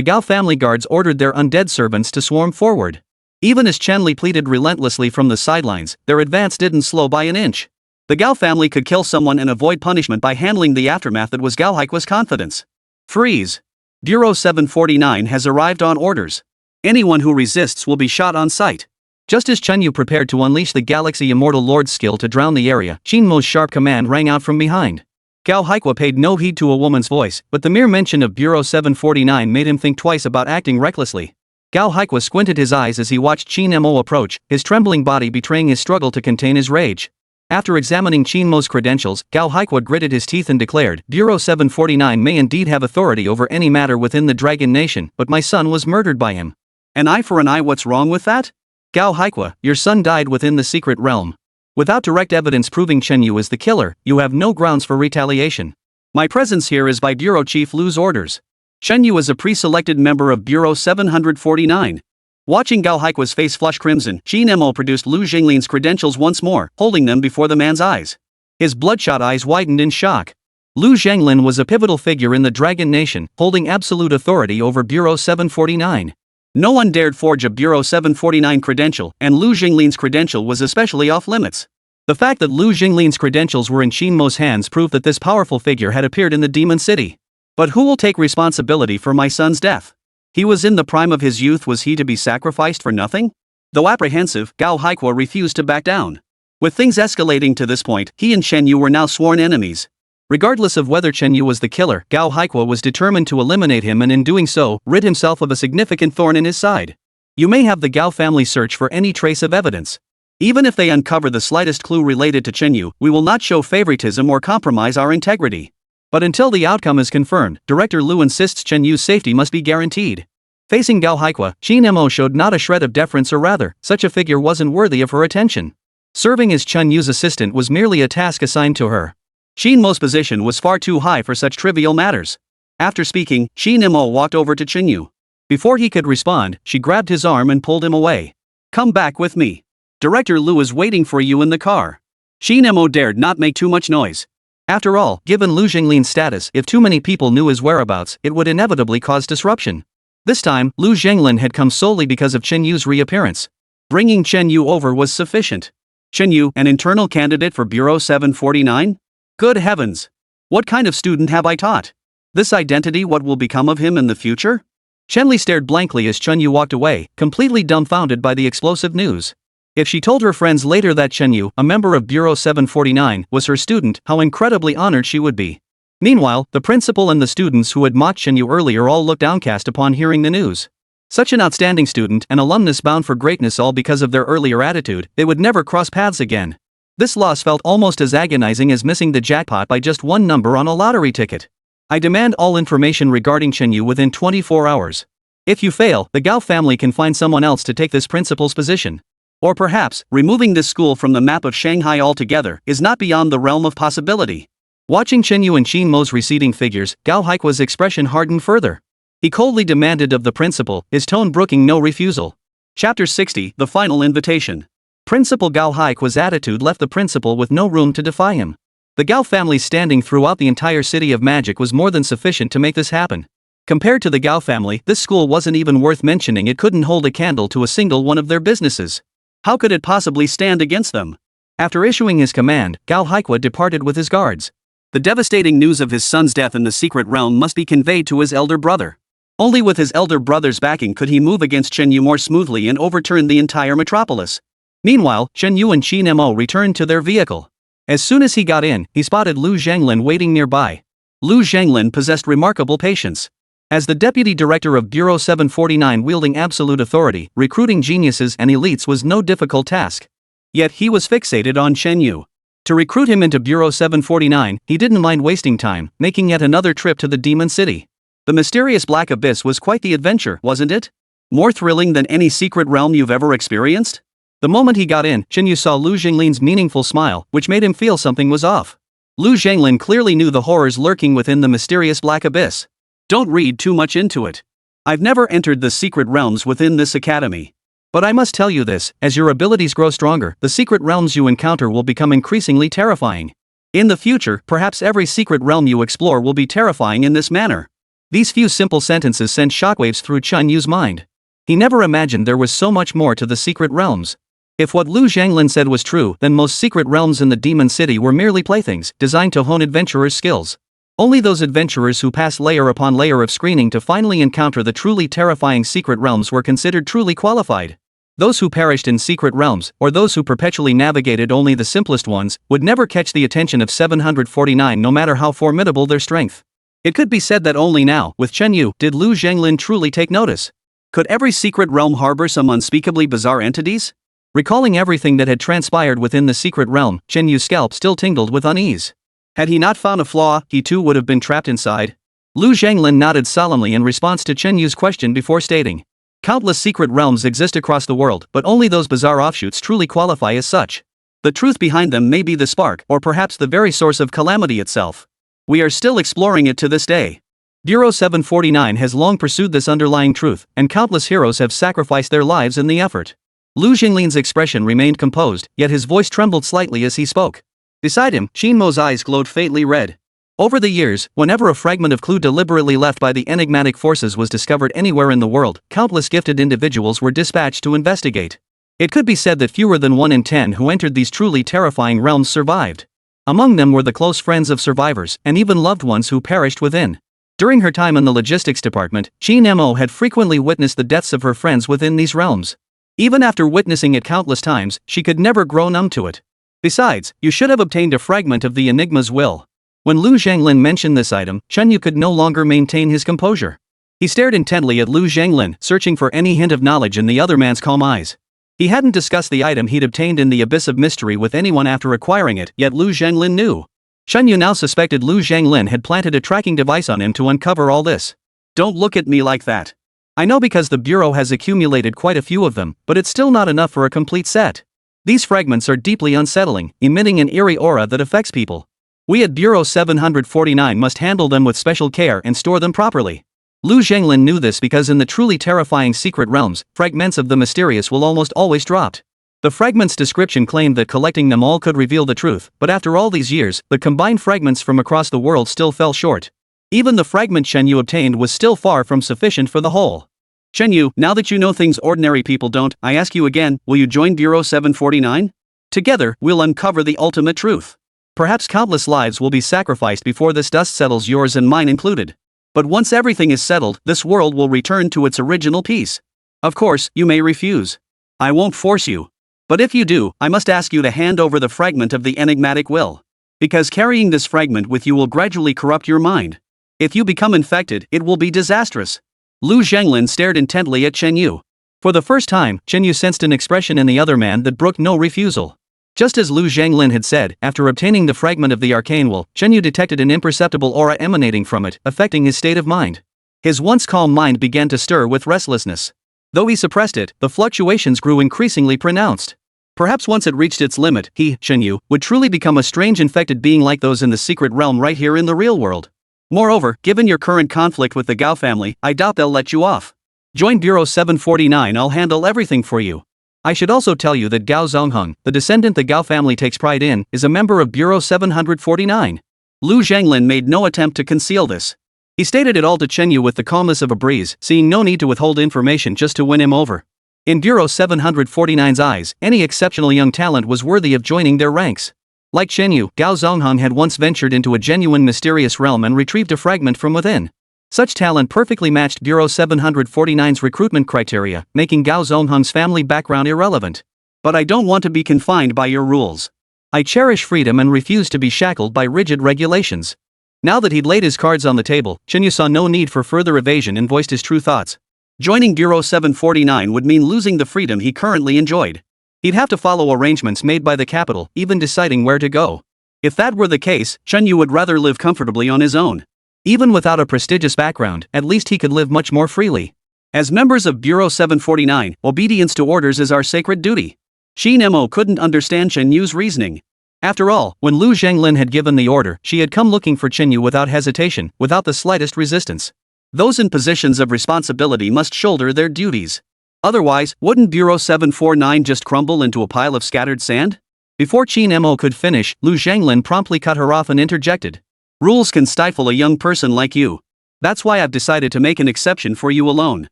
Gao family guards ordered their undead servants to swarm forward. Even as Chenli pleaded relentlessly from the sidelines, their advance didn't slow by an inch. The Gao family could kill someone and avoid punishment by handling the aftermath. That was Gao Haikwa's confidence. Freeze. Bureau 749 has arrived on orders. Anyone who resists will be shot on sight. Just as Chen Yu prepared to unleash the Galaxy Immortal Lord's skill to drown the area, Qin Mo's sharp command rang out from behind. Gao Haikwa paid no heed to a woman's voice, but the mere mention of Bureau 749 made him think twice about acting recklessly. Gao Haikwa squinted his eyes as he watched Qin Mo approach, his trembling body betraying his struggle to contain his rage. After examining Qin Mo's credentials, Gao Haikwa gritted his teeth and declared, Bureau 749 may indeed have authority over any matter within the Dragon Nation, but my son was murdered by him. An eye for an eye, what's wrong with that? Gao Haikwa, your son died within the secret realm. Without direct evidence proving Chen Yu is the killer, you have no grounds for retaliation. My presence here is by Bureau Chief Lu's orders. Chen Yu is a pre-selected member of Bureau 749. Watching Gao Haikwa's face flush crimson, Qin Mo produced Lu Jinglin's credentials once more, holding them before the man's eyes. His bloodshot eyes widened in shock. Lu Zhenglin was a pivotal figure in the Dragon Nation, holding absolute authority over Bureau 749. No one dared forge a Bureau 749 credential, and Lu Jinglin's credential was especially off-limits. The fact that Lu Jinglin's credentials were in Qin Mo's hands proved that this powerful figure had appeared in the Demon City. But who will take responsibility for my son's death? He was in the prime of his youth. Was he to be sacrificed for nothing? Though apprehensive, Gao Haikwa refused to back down. With things escalating to this point, he and Chen Yu were now sworn enemies. Regardless of whether Chen Yu was the killer, Gao Haikwa was determined to eliminate him and in doing so, rid himself of a significant thorn in his side. You may have the Gao family search for any trace of evidence. Even if they uncover the slightest clue related to Chen Yu, we will not show favoritism or compromise our integrity. But until the outcome is confirmed, Director Lu insists Chen Yu's safety must be guaranteed. Facing Gao Haikwa, Qin Mo showed not a shred of deference, or rather, such a figure wasn't worthy of her attention. Serving as Chen Yu's assistant was merely a task assigned to her. Qin Mo's position was far too high for such trivial matters. After speaking, Qin Mo walked over to Chen Yu. Before he could respond, she grabbed his arm and pulled him away. Come back with me. Director Lu is waiting for you in the car. Qin Mo dared not make too much noise. After all, given Lu Jinglin's status, if too many people knew his whereabouts, it would inevitably cause disruption. This time, Lu Zhenglin had come solely because of Chen Yu's reappearance. Bringing Chen Yu over was sufficient. Chen Yu, an internal candidate for Bureau 749? Good heavens! What kind of student have I taught? This identity, what will become of him in the future? Chenli stared blankly as Chen Yu walked away, completely dumbfounded by the explosive news. If she told her friends later that Chen Yu, a member of Bureau 749, was her student, how incredibly honored she would be. Meanwhile, the principal and the students who had mocked Chen Yu earlier all looked downcast upon hearing the news. Such an outstanding student, an alumnus bound for greatness all because of their earlier attitude, they would never cross paths again. This loss felt almost as agonizing as missing the jackpot by just one number on a lottery ticket. I demand all information regarding Chen Yu within 24 hours. If you fail, the Gao family can find someone else to take this principal's position. Or perhaps, removing this school from the map of Shanghai altogether is not beyond the realm of possibility. Watching Chen Yu and Qin Mo's receding figures, Gao Haikua's expression hardened further. He coldly demanded of the principal, his tone brooking no refusal. Chapter 60, The Final Invitation. Principal Gao Haikua's attitude left the principal with no room to defy him. The Gao family's standing throughout the entire city of magic was more than sufficient to make this happen. Compared to the Gao family, this school wasn't even worth mentioning. It couldn't hold a candle to a single one of their businesses. How could it possibly stand against them? After issuing his command, Gao Haikua departed with his guards. The devastating news of his son's death in the secret realm must be conveyed to his elder brother. Only with his elder brother's backing could he move against Chen Yu more smoothly and overturn the entire metropolis. Meanwhile, Chen Yu and Qin Mo returned to their vehicle. As soon as he got in, he spotted Lu Zhanglin waiting nearby. Lu Zhanglin possessed remarkable patience. As the deputy director of Bureau 749 wielding absolute authority, recruiting geniuses and elites was no difficult task. Yet he was fixated on Chen Yu. To recruit him into Bureau 749, he didn't mind wasting time, making yet another trip to the Demon City. The mysterious Black Abyss was quite the adventure, wasn't it? More thrilling than any secret realm you've ever experienced? The moment he got in, Chen Yu saw Lu Zhanglin's meaningful smile, which made him feel something was off. Lu Zhanglin clearly knew the horrors lurking within the mysterious Black Abyss. Don't read too much into it. I've never entered the secret realms within this academy. But I must tell you this, as your abilities grow stronger, the secret realms you encounter will become increasingly terrifying. In the future, perhaps every secret realm you explore will be terrifying in this manner. These few simple sentences sent shockwaves through Chen Yu's mind. He never imagined there was so much more to the secret realms. If what Lu Zhanglin said was true, then most secret realms in the Demon City were merely playthings, designed to hone adventurers' skills. Only those adventurers who passed layer upon layer of screening to finally encounter the truly terrifying secret realms were considered truly qualified. Those who perished in secret realms, or those who perpetually navigated only the simplest ones, would never catch the attention of 749 no matter how formidable their strength. It could be said that only now, with Chen Yu, did Lu Zhanglin truly take notice. Could every secret realm harbor some unspeakably bizarre entities? Recalling everything that had transpired within the secret realm, Chen Yu's scalp still tingled with unease. Had he not found a flaw, he too would have been trapped inside. Lu Zhanglin nodded solemnly in response to Chen Yu's question before stating, "Countless secret realms exist across the world, but only those bizarre offshoots truly qualify as such. The truth behind them may be the spark, or perhaps the very source of calamity itself. We are still exploring it to this day. Bureau 749 has long pursued this underlying truth, and countless heroes have sacrificed their lives in the effort." Lu Zhanglin's expression remained composed, yet his voice trembled slightly as he spoke. Beside him, Qin Mo's eyes glowed faintly red. Over the years, whenever a fragment of clue deliberately left by the enigmatic forces was discovered anywhere in the world, countless gifted individuals were dispatched to investigate. It could be said that fewer than 1 in 10 who entered these truly terrifying realms survived. Among them were the close friends of survivors, and even loved ones who perished within. During her time in the logistics department, Qin Mo had frequently witnessed the deaths of her friends within these realms. Even after witnessing it countless times, she could never grow numb to it. Besides, you should have obtained a fragment of the Enigma's will. When Lu Zhanglin mentioned this item, Chen Yu could no longer maintain his composure. He stared intently at Lu Zhanglin, searching for any hint of knowledge in the other man's calm eyes. He hadn't discussed the item he'd obtained in the Abyss of Mystery with anyone after acquiring it, yet Lu Zhanglin knew. Chen Yu now suspected Lu Zhanglin had planted a tracking device on him to uncover all this. Don't look at me like that. I know because the Bureau has accumulated quite a few of them, but it's still not enough for a complete set. These fragments are deeply unsettling, emitting an eerie aura that affects people. We at Bureau 749 must handle them with special care and store them properly. Lu Zhanglin knew this because in the truly terrifying secret realms, fragments of the mysterious will almost always drop. The fragments' description claimed that collecting them all could reveal the truth, but after all these years, the combined fragments from across the world still fell short. Even the fragment Chen Yu obtained was still far from sufficient for the whole. Chen Yu, now that you know things ordinary people don't, I ask you again, will you join Bureau 749? Together, we'll uncover the ultimate truth. Perhaps countless lives will be sacrificed before this dust settles, yours and mine included. But once everything is settled, this world will return to its original peace. Of course, you may refuse. I won't force you. But if you do, I must ask you to hand over the fragment of the enigmatic will. Because carrying this fragment with you will gradually corrupt your mind. If you become infected, it will be disastrous. Lu Zhanglin stared intently at Chen Yu. For the first time, Chen Yu sensed an expression in the other man that brooked no refusal. Just as Lu Zhanglin had said, after obtaining the fragment of the arcane will, Chen Yu detected an imperceptible aura emanating from it, affecting his state of mind. His once calm mind began to stir with restlessness. Though he suppressed it, the fluctuations grew increasingly pronounced. Perhaps once it reached its limit, he, Chen Yu, would truly become a strange infected being like those in the secret realm right here in the real world. Moreover, given your current conflict with the Gao family, I doubt they'll let you off. Join Bureau 749, I'll handle everything for you. I should also tell you that Gao Zongheng, the descendant the Gao family takes pride in, is a member of Bureau 749. Lu Zhanglin made no attempt to conceal this. He stated it all to Chen Yu with the calmness of a breeze, seeing no need to withhold information just to win him over. In Bureau 749's eyes, any exceptional young talent was worthy of joining their ranks. Like Chen Yu, Gao Zongheng had once ventured into a genuine mysterious realm and retrieved a fragment from within. Such talent perfectly matched Bureau 749's recruitment criteria, making Gao Zongheng's family background irrelevant. But I don't want to be confined by your rules. I cherish freedom and refuse to be shackled by rigid regulations. Now that he'd laid his cards on the table, Chen Yu saw no need for further evasion and voiced his true thoughts. Joining Bureau 749 would mean losing the freedom he currently enjoyed. He'd have to follow arrangements made by the capital, even deciding where to go. If that were the case, Chen Yu would rather live comfortably on his own. Even without a prestigious background, at least he could live much more freely. As members of Bureau 749, obedience to orders is our sacred duty. Xin Mo couldn't understand Chen Yu's reasoning. After all, when Lu Zhanglin had given the order, she had come looking for Chen Yu without hesitation, without the slightest resistance. Those in positions of responsibility must shoulder their duties. Otherwise, wouldn't Bureau 749 just crumble into a pile of scattered sand? Before Xin Mo could finish, Lu Zhanglin promptly cut her off and interjected. Rules can stifle a young person like you. That's why I've decided to make an exception for you alone.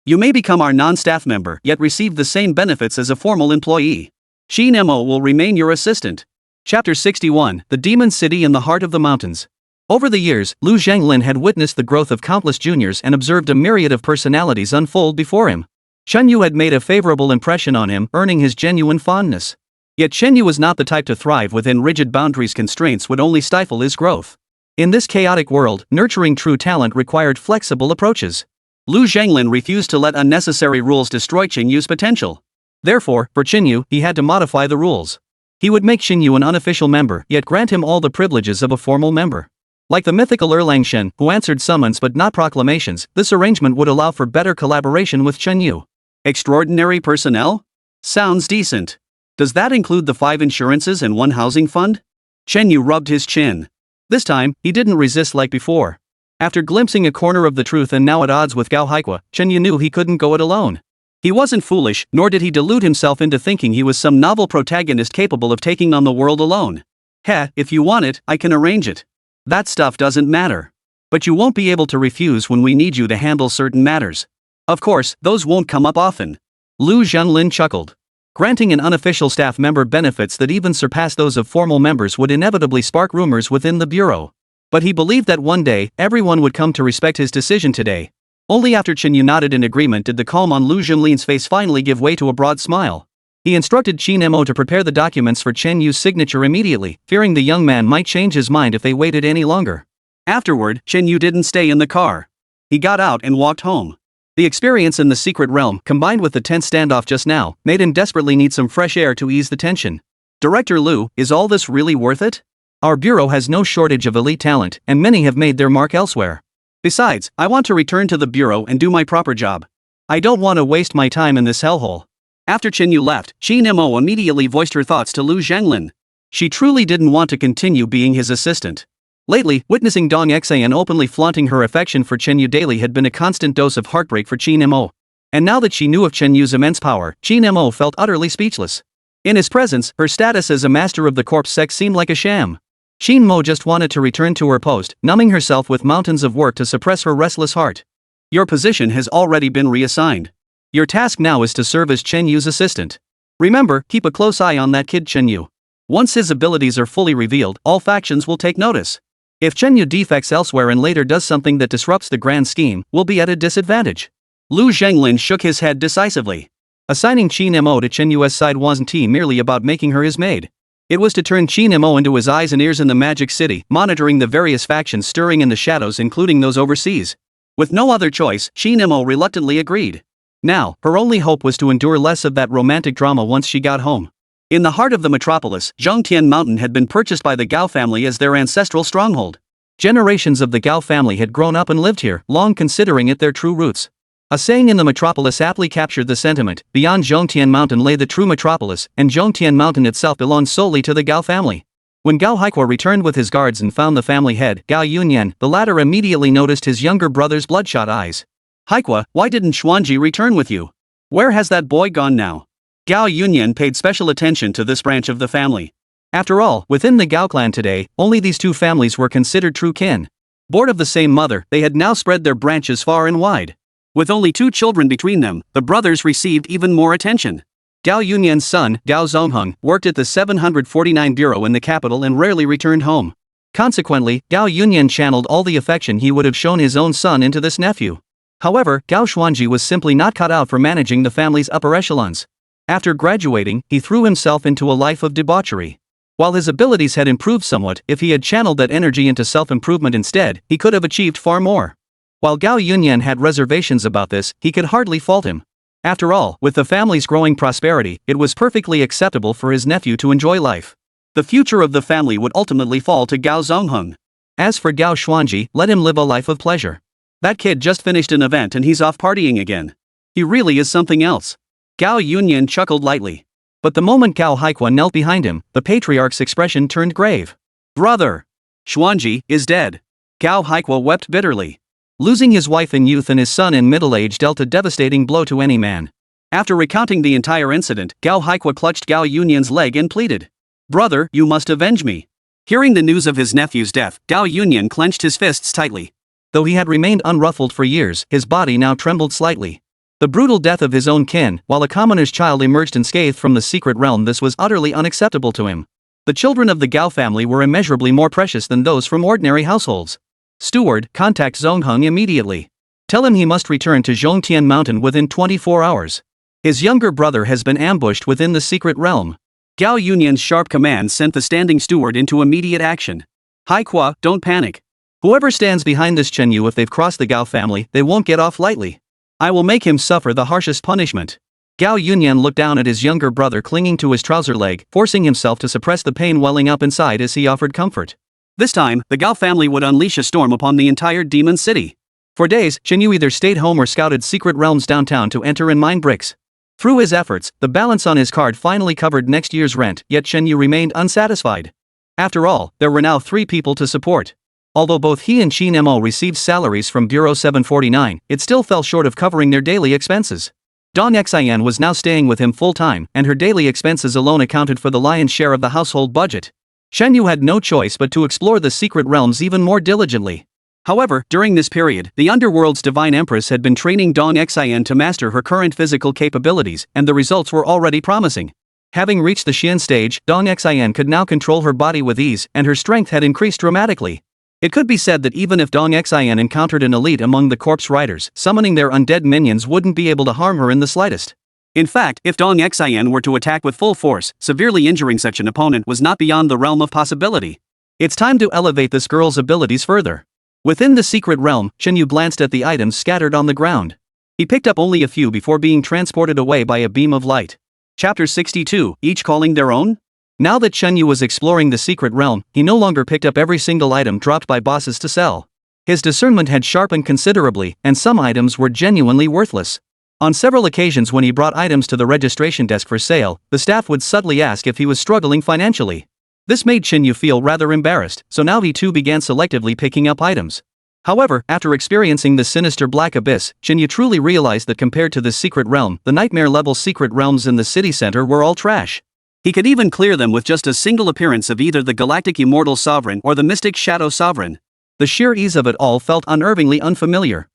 You may become our non-staff member, yet receive the same benefits as a formal employee. Xin Mo will remain your assistant. Chapter 61, The Demon City in the Heart of the Mountains. Over the years, Lu Zhanglin had witnessed the growth of countless juniors and observed a myriad of personalities unfold before him. Chen Yu had made a favorable impression on him, earning his genuine fondness. Yet Chen Yu was not the type to thrive within rigid boundaries. Constraints would only stifle his growth. In this chaotic world, nurturing true talent required flexible approaches. Lu Zhanglin refused to let unnecessary rules destroy Chen Yu's potential. Therefore, for Chen Yu, he had to modify the rules. He would make Chen Yu an unofficial member, yet grant him all the privileges of a formal member. Like the mythical Erlang Shen, who answered summons but not proclamations, this arrangement would allow for better collaboration with Chen Yu. Extraordinary personnel? Sounds decent. Does that include the 5 insurances and 1 housing fund? Chen Yu rubbed his chin. This time, he didn't resist like before. After glimpsing a corner of the truth and now at odds with Gao Haikua, Chen Yu knew he couldn't go it alone. He wasn't foolish, nor did he delude himself into thinking he was some novel protagonist capable of taking on the world alone. Heh, if you want it, I can arrange it. That stuff doesn't matter. But you won't be able to refuse when we need you to handle certain matters. Of course, those won't come up often. Lu Zhanglin chuckled. Granting an unofficial staff member benefits that even surpass those of formal members would inevitably spark rumors within the bureau. But he believed that one day, everyone would come to respect his decision today. Only after Chen Yu nodded in agreement did the calm on Lu Zhanglin's face finally give way to a broad smile. He instructed Xin Mo to prepare the documents for Chen Yu's signature immediately, fearing the young man might change his mind if they waited any longer. Afterward, Chen Yu didn't stay in the car. He got out and walked home. The experience in the secret realm, combined with the tense standoff just now, made him desperately need some fresh air to ease the tension. Director Lu, is all this really worth it? Our bureau has no shortage of elite talent, and many have made their mark elsewhere. Besides, I want to return to the bureau and do my proper job. I don't want to waste my time in this hellhole. After Chen Yu left, Xin Mo immediately voiced her thoughts to Lu Zhanglin. She truly didn't want to continue being his assistant. Lately, witnessing Dong Xan openly flaunting her affection for Chen Yu daily had been a constant dose of heartbreak for Xin Mo. And now that she knew of Chen Yu's immense power, Xin Mo felt utterly speechless. In his presence, her status as a master of the corpse sex seemed like a sham. Xin Mo just wanted to return to her post, numbing herself with mountains of work to suppress her restless heart. Your position has already been reassigned. Your task now is to serve as Chen Yu's assistant. Remember, keep a close eye on that kid Chen Yu. Once his abilities are fully revealed, all factions will take notice. If Chen Yu defects elsewhere and later does something that disrupts the grand scheme, we'll be at a disadvantage. Lu Zhenglin shook his head decisively. Assigning Qin Mo to Chen Yu's side wasn't merely about making her his maid. It was to turn Qin Mo into his eyes and ears in the Magic City, monitoring the various factions stirring in the shadows, including those overseas. With no other choice, Qin Mo reluctantly agreed. Now, her only hope was to endure less of that romantic drama once she got home. In the heart of the metropolis, Zhongtian Mountain had been purchased by the Gao family as their ancestral stronghold. Generations of the Gao family had grown up and lived here, long considering it their true roots. A saying in the metropolis aptly captured the sentiment: beyond Zhongtian Mountain lay the true metropolis, and Zhongtian Mountain itself belonged solely to the Gao family. When Gao Haikua returned with his guards and found the family head, Gao Yunyan, the latter immediately noticed his younger brother's bloodshot eyes. Haikua, why didn't Xuanji return with you? Where has that boy gone now? Gao Yunyan paid special attention to this branch of the family. After all, within the Gao clan today, only these two families were considered true kin. Born of the same mother, they had now spread their branches far and wide. With only 2 children between them, the brothers received even more attention. Gao Yunyan's son, Gao Zongheng, worked at the 749 Bureau in the capital and rarely returned home. Consequently, Gao Yunyan channeled all the affection he would have shown his own son into this nephew. However, Gao Xuanji was simply not cut out for managing the family's upper echelons. After graduating, he threw himself into a life of debauchery. While his abilities had improved somewhat, if he had channeled that energy into self-improvement instead, he could have achieved far more. While Gao Yunyan had reservations about this, he could hardly fault him. After all, with the family's growing prosperity, it was perfectly acceptable for his nephew to enjoy life. The future of the family would ultimately fall to Gao Zongheng. As for Gao Xuanji, let him live a life of pleasure. That kid just finished an event and he's off partying again. He really is something else. Gao Yunyan chuckled lightly. But the moment Gao Haikua knelt behind him, the patriarch's expression turned grave. Brother! Xuanji is dead. Gao Haikua wept bitterly. Losing his wife in youth and his son in middle age dealt a devastating blow to any man. After recounting the entire incident, Gao Haikua clutched Gao Yunyan's leg and pleaded. Brother, you must avenge me. Hearing the news of his nephew's death, Gao Yunyan clenched his fists tightly. Though he had remained unruffled for years, his body now trembled slightly. The brutal death of his own kin, while a commoner's child emerged unscathed from the secret realm, this was utterly unacceptable to him. The children of the Gao family were immeasurably more precious than those from ordinary households. Steward, contact Zongheng immediately. Tell him he must return to Zhongtian Mountain within 24 hours. His younger brother has been ambushed within the secret realm. Gao Yunyan's sharp command sent the standing steward into immediate action. Haikua, don't panic. Whoever stands behind this Chen Yu, if they've crossed the Gao family, they won't get off lightly. I will make him suffer the harshest punishment. Gao Yunyan looked down at his younger brother clinging to his trouser leg, forcing himself to suppress the pain welling up inside as he offered comfort. This time, the Gao family would unleash a storm upon the entire demon city. For days, Chen Yu either stayed home or scouted secret realms downtown to enter and mine bricks. Through his efforts, the balance on his card finally covered next year's rent, yet Chen Yu remained unsatisfied. After all, there were now 3 people to support. Although both he and Qin Mo received salaries from Bureau 749, it still fell short of covering their daily expenses. Dong Xian was now staying with him full-time, and her daily expenses alone accounted for the lion's share of the household budget. Shen Yu had no choice but to explore the secret realms even more diligently. However, during this period, the underworld's divine empress had been training Dong Xian to master her current physical capabilities, and the results were already promising. Having reached the Xian stage, Dong Xian could now control her body with ease, and her strength had increased dramatically. It could be said that even if Dong Xian encountered an elite among the corpse riders, summoning their undead minions wouldn't be able to harm her in the slightest. In fact, if Dong Xian were to attack with full force, severely injuring such an opponent was not beyond the realm of possibility. It's time to elevate this girl's abilities further. Within the secret realm, Chen Yu glanced at the items scattered on the ground. He picked up only a few before being transported away by a beam of light. Chapter 62, each calling their own? Now that Chen Yu was exploring the secret realm, he no longer picked up every single item dropped by bosses to sell. His discernment had sharpened considerably, and some items were genuinely worthless. On several occasions when he brought items to the registration desk for sale, the staff would subtly ask if he was struggling financially. This made Chen Yu feel rather embarrassed, so now he too began selectively picking up items. However, after experiencing the sinister black abyss, Chen Yu truly realized that compared to this secret realm, the nightmare-level secret realms in the city center were all trash. He could even clear them with just a single appearance of either the Galactic Immortal Sovereign or the Mystic Shadow Sovereign. The sheer ease of it all felt unnervingly unfamiliar.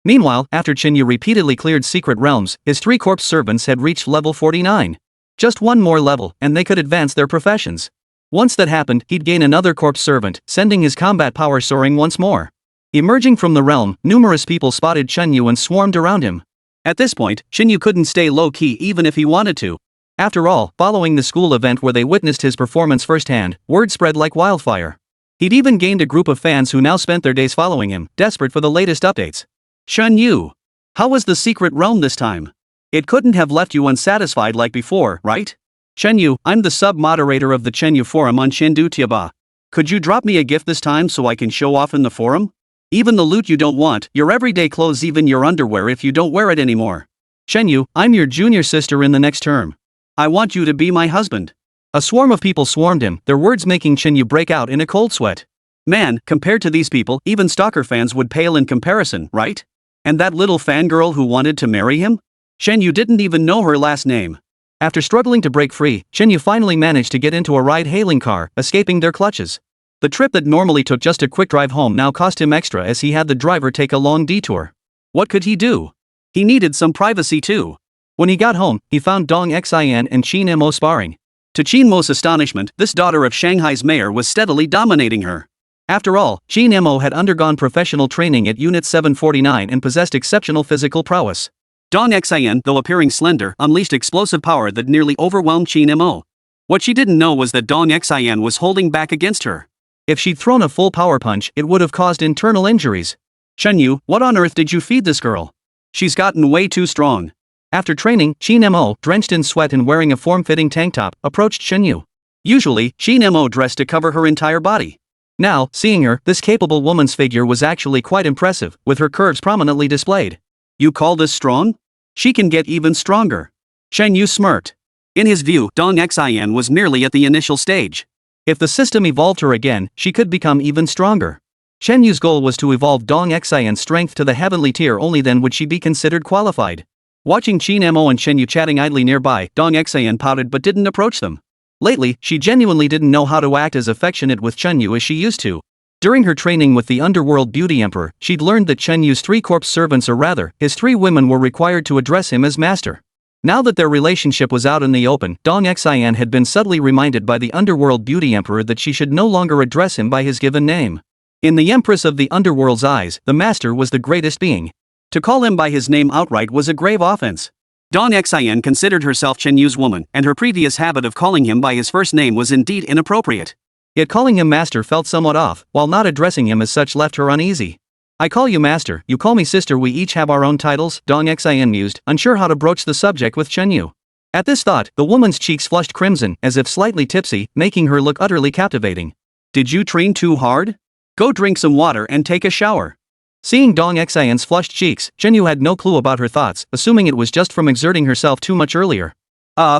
Meanwhile, after Chinyu repeatedly cleared secret realms, his 3 corpse servants had reached level 49. Just one more level, and they could advance their professions. Once that happened, he'd gain another corpse servant, sending his combat power soaring once more. Emerging from the realm, numerous people spotted Chinyu and swarmed around him. At this point, Chinyu couldn't stay low-key even if he wanted to. After all, following the school event where they witnessed his performance firsthand, word spread like wildfire. He'd even gained a group of fans who now spent their days following him, desperate for the latest updates. Chinyu, how was the secret realm this time? It couldn't have left you unsatisfied like before, right? Chinyu, I'm the sub-moderator of the Chinyu forum on Chengdu Tiaba. Could you drop me a gift this time so I can show off in the forum? Even the loot you don't want, your everyday clothes, even your underwear if you don't wear it anymore. Chinyu, I'm your junior sister in the next term. I want you to be my husband. A swarm of people swarmed him, their words making Chinyu break out in a cold sweat. Man, compared to these people, even stalker fans would pale in comparison, right? And that little fangirl who wanted to marry him? Chinyu didn't even know her last name. After struggling to break free, Chinyu finally managed to get into a ride-hailing car, escaping their clutches. The trip that normally took just a quick drive home now cost him extra as he had the driver take a long detour. What could he do? He needed some privacy too. When he got home, he found Dong Xin and Qin Mo sparring. To Qin Mo's astonishment, this daughter of Shanghai's mayor was steadily dominating her. After all, Qin Mo had undergone professional training at Unit 749 and possessed exceptional physical prowess. Dong Xin, though appearing slender, unleashed explosive power that nearly overwhelmed Qin Mo. What she didn't know was that Dong Xin was holding back against her. If she'd thrown a full power punch, it would have caused internal injuries. Chinyu, what on earth did you feed this girl? She's gotten way too strong. After training, Qin Mo, drenched in sweat and wearing a form-fitting tank top, approached Chinyu. Usually, Qin Mo dressed to cover her entire body. Now, seeing her, this capable woman's figure was actually quite impressive, with her curves prominently displayed. You call this strong? She can get even stronger. Chinyu smirked. In his view, Dong Xin was merely at the initial stage. If the system evolved her again, she could become even stronger. Chenyu's goal was to evolve Dong Xian's strength to the heavenly tier, only then would she be considered qualified. Watching Qin Mo and Chenyu chatting idly nearby, Dong Xian pouted but didn't approach them. Lately, she genuinely didn't know how to act as affectionate with Chenyu as she used to. During her training with the Underworld Beauty Emperor, she'd learned that Chenyu's 3 corpse servants, or rather, his 3 women, were required to address him as master. Now that their relationship was out in the open, Dong Xian had been subtly reminded by the Underworld Beauty Emperor that she should no longer address him by his given name. In the Empress of the Underworld's eyes, the master was the greatest being. To call him by his name outright was a grave offense. Dong Xian considered herself Chenyu's woman, and her previous habit of calling him by his first name was indeed inappropriate. Yet calling him master felt somewhat off, while not addressing him as such left her uneasy. I call you master, you call me sister, we each have our own titles, Dong Xian mused, unsure how to broach the subject with Chenyu. At this thought, the woman's cheeks flushed crimson, as if slightly tipsy, making her look utterly captivating. Did you train too hard? Go drink some water and take a shower. Seeing Dong Xian's flushed cheeks, Chenyu had no clue about her thoughts, assuming it was just from exerting herself too much earlier.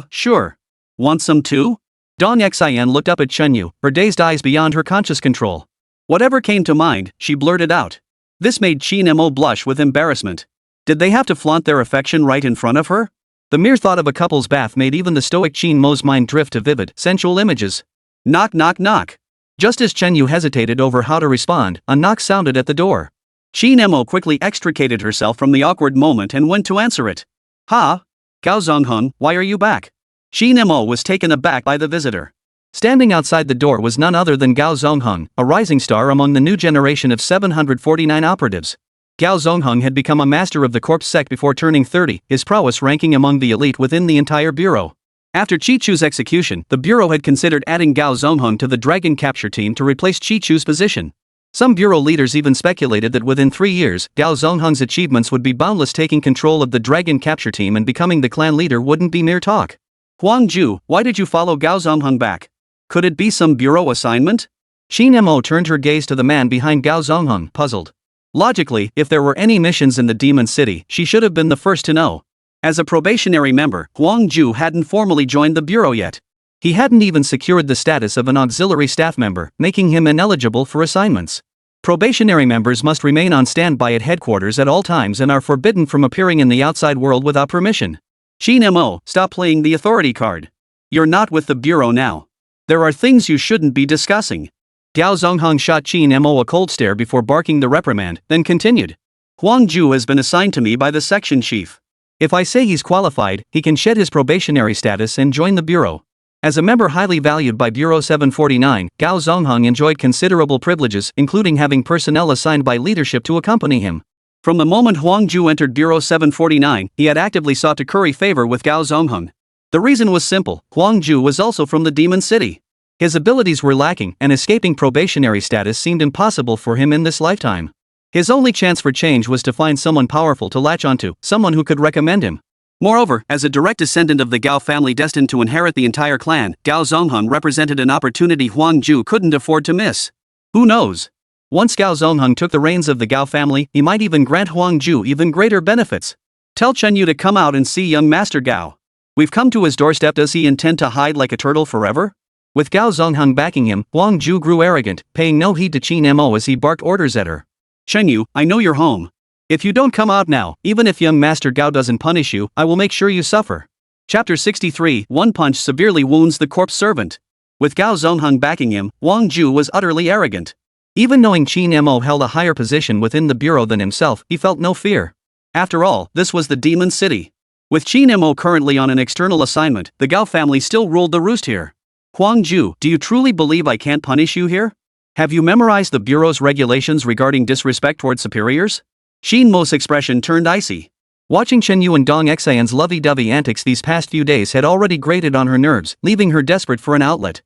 Sure. Want some too? Dong Xian looked up at Chenyu, her dazed eyes beyond her conscious control. Whatever came to mind, she blurted out. This made Qin Mo blush with embarrassment. Did they have to flaunt their affection right in front of her? The mere thought of a couple's bath made even the stoic Qin Mo's mind drift to vivid, sensual images. Knock knock knock. Just as Chenyu hesitated over how to respond, a knock sounded at the door. Qin Mo quickly extricated herself from the awkward moment and went to answer it. Ha? Gao Zongheng, why are you back? Qin Mo was taken aback by the visitor. Standing outside the door was none other than Gao Zongheng, a rising star among the new generation of 749 operatives. Gao Zongheng had become a master of the corpse sect before turning 30, his prowess ranking among the elite within the entire bureau. After Chi-Chu's execution, the bureau had considered adding Gao Zongheng to the dragon capture team to replace Chi-Chu's position. Some bureau leaders even speculated that within 3 years, Gao Zongheng's achievements would be boundless. Taking control of the dragon capture team and becoming the clan leader wouldn't be mere talk. Huang Ju, why did you follow Gao Zongheng back? Could it be some bureau assignment? Qin Mo turned her gaze to the man behind Gao Zongheng, puzzled. Logically, if there were any missions in the Demon City, she should have been the first to know. As a probationary member, Huang Ju hadn't formally joined the bureau yet. He hadn't even secured the status of an auxiliary staff member, making him ineligible for assignments. Probationary members must remain on standby at headquarters at all times and are forbidden from appearing in the outside world without permission. Qin Mo, stop playing the authority card. You're not with the bureau now. There are things you shouldn't be discussing. Gao Zongheng shot Qin Mo a cold stare before barking the reprimand, then continued. Huang Ju has been assigned to me by the section chief. If I say he's qualified, he can shed his probationary status and join the bureau. As a member highly valued by Bureau 749, Gao Zongheng enjoyed considerable privileges, including having personnel assigned by leadership to accompany him. From the moment Huang Ju entered Bureau 749, he had actively sought to curry favor with Gao Zongheng. The reason was simple: Huang Ju was also from the Demon City. His abilities were lacking, and escaping probationary status seemed impossible for him in this lifetime. His only chance for change was to find someone powerful to latch onto, someone who could recommend him. Moreover, as a direct descendant of the Gao family destined to inherit the entire clan, Gao Zongheng represented an opportunity Huang Ju couldn't afford to miss. Who knows? Once Gao Zongheng took the reins of the Gao family, he might even grant Huang Ju even greater benefits. Tell Chen Yu to come out and see young Master Gao. We've come to his doorstep. Does he intend to hide like a turtle forever? With Gao Zongheng backing him, Huang Ju grew arrogant, paying no heed to Qin Mo as he barked orders at her. Chen Yu, I know you're home. If you don't come out now, even if young Master Gao doesn't punish you, I will make sure you suffer. Chapter 63, One punch severely wounds the corpse servant. With Gao Zongheng backing him, Huang Ju was utterly arrogant. Even knowing Qin Mo held a higher position within the bureau than himself, he felt no fear. After all, this was the Demon City. With Qin Mo currently on an external assignment, the Gao family still ruled the roost here. Huang Ju, do you truly believe I can't punish you here? Have you memorized the bureau's regulations regarding disrespect toward superiors? Qin Mo's expression turned icy. Watching Chen Yu and Dong Xian's lovey-dovey antics these past few days had already grated on her nerves, leaving her desperate for an outlet.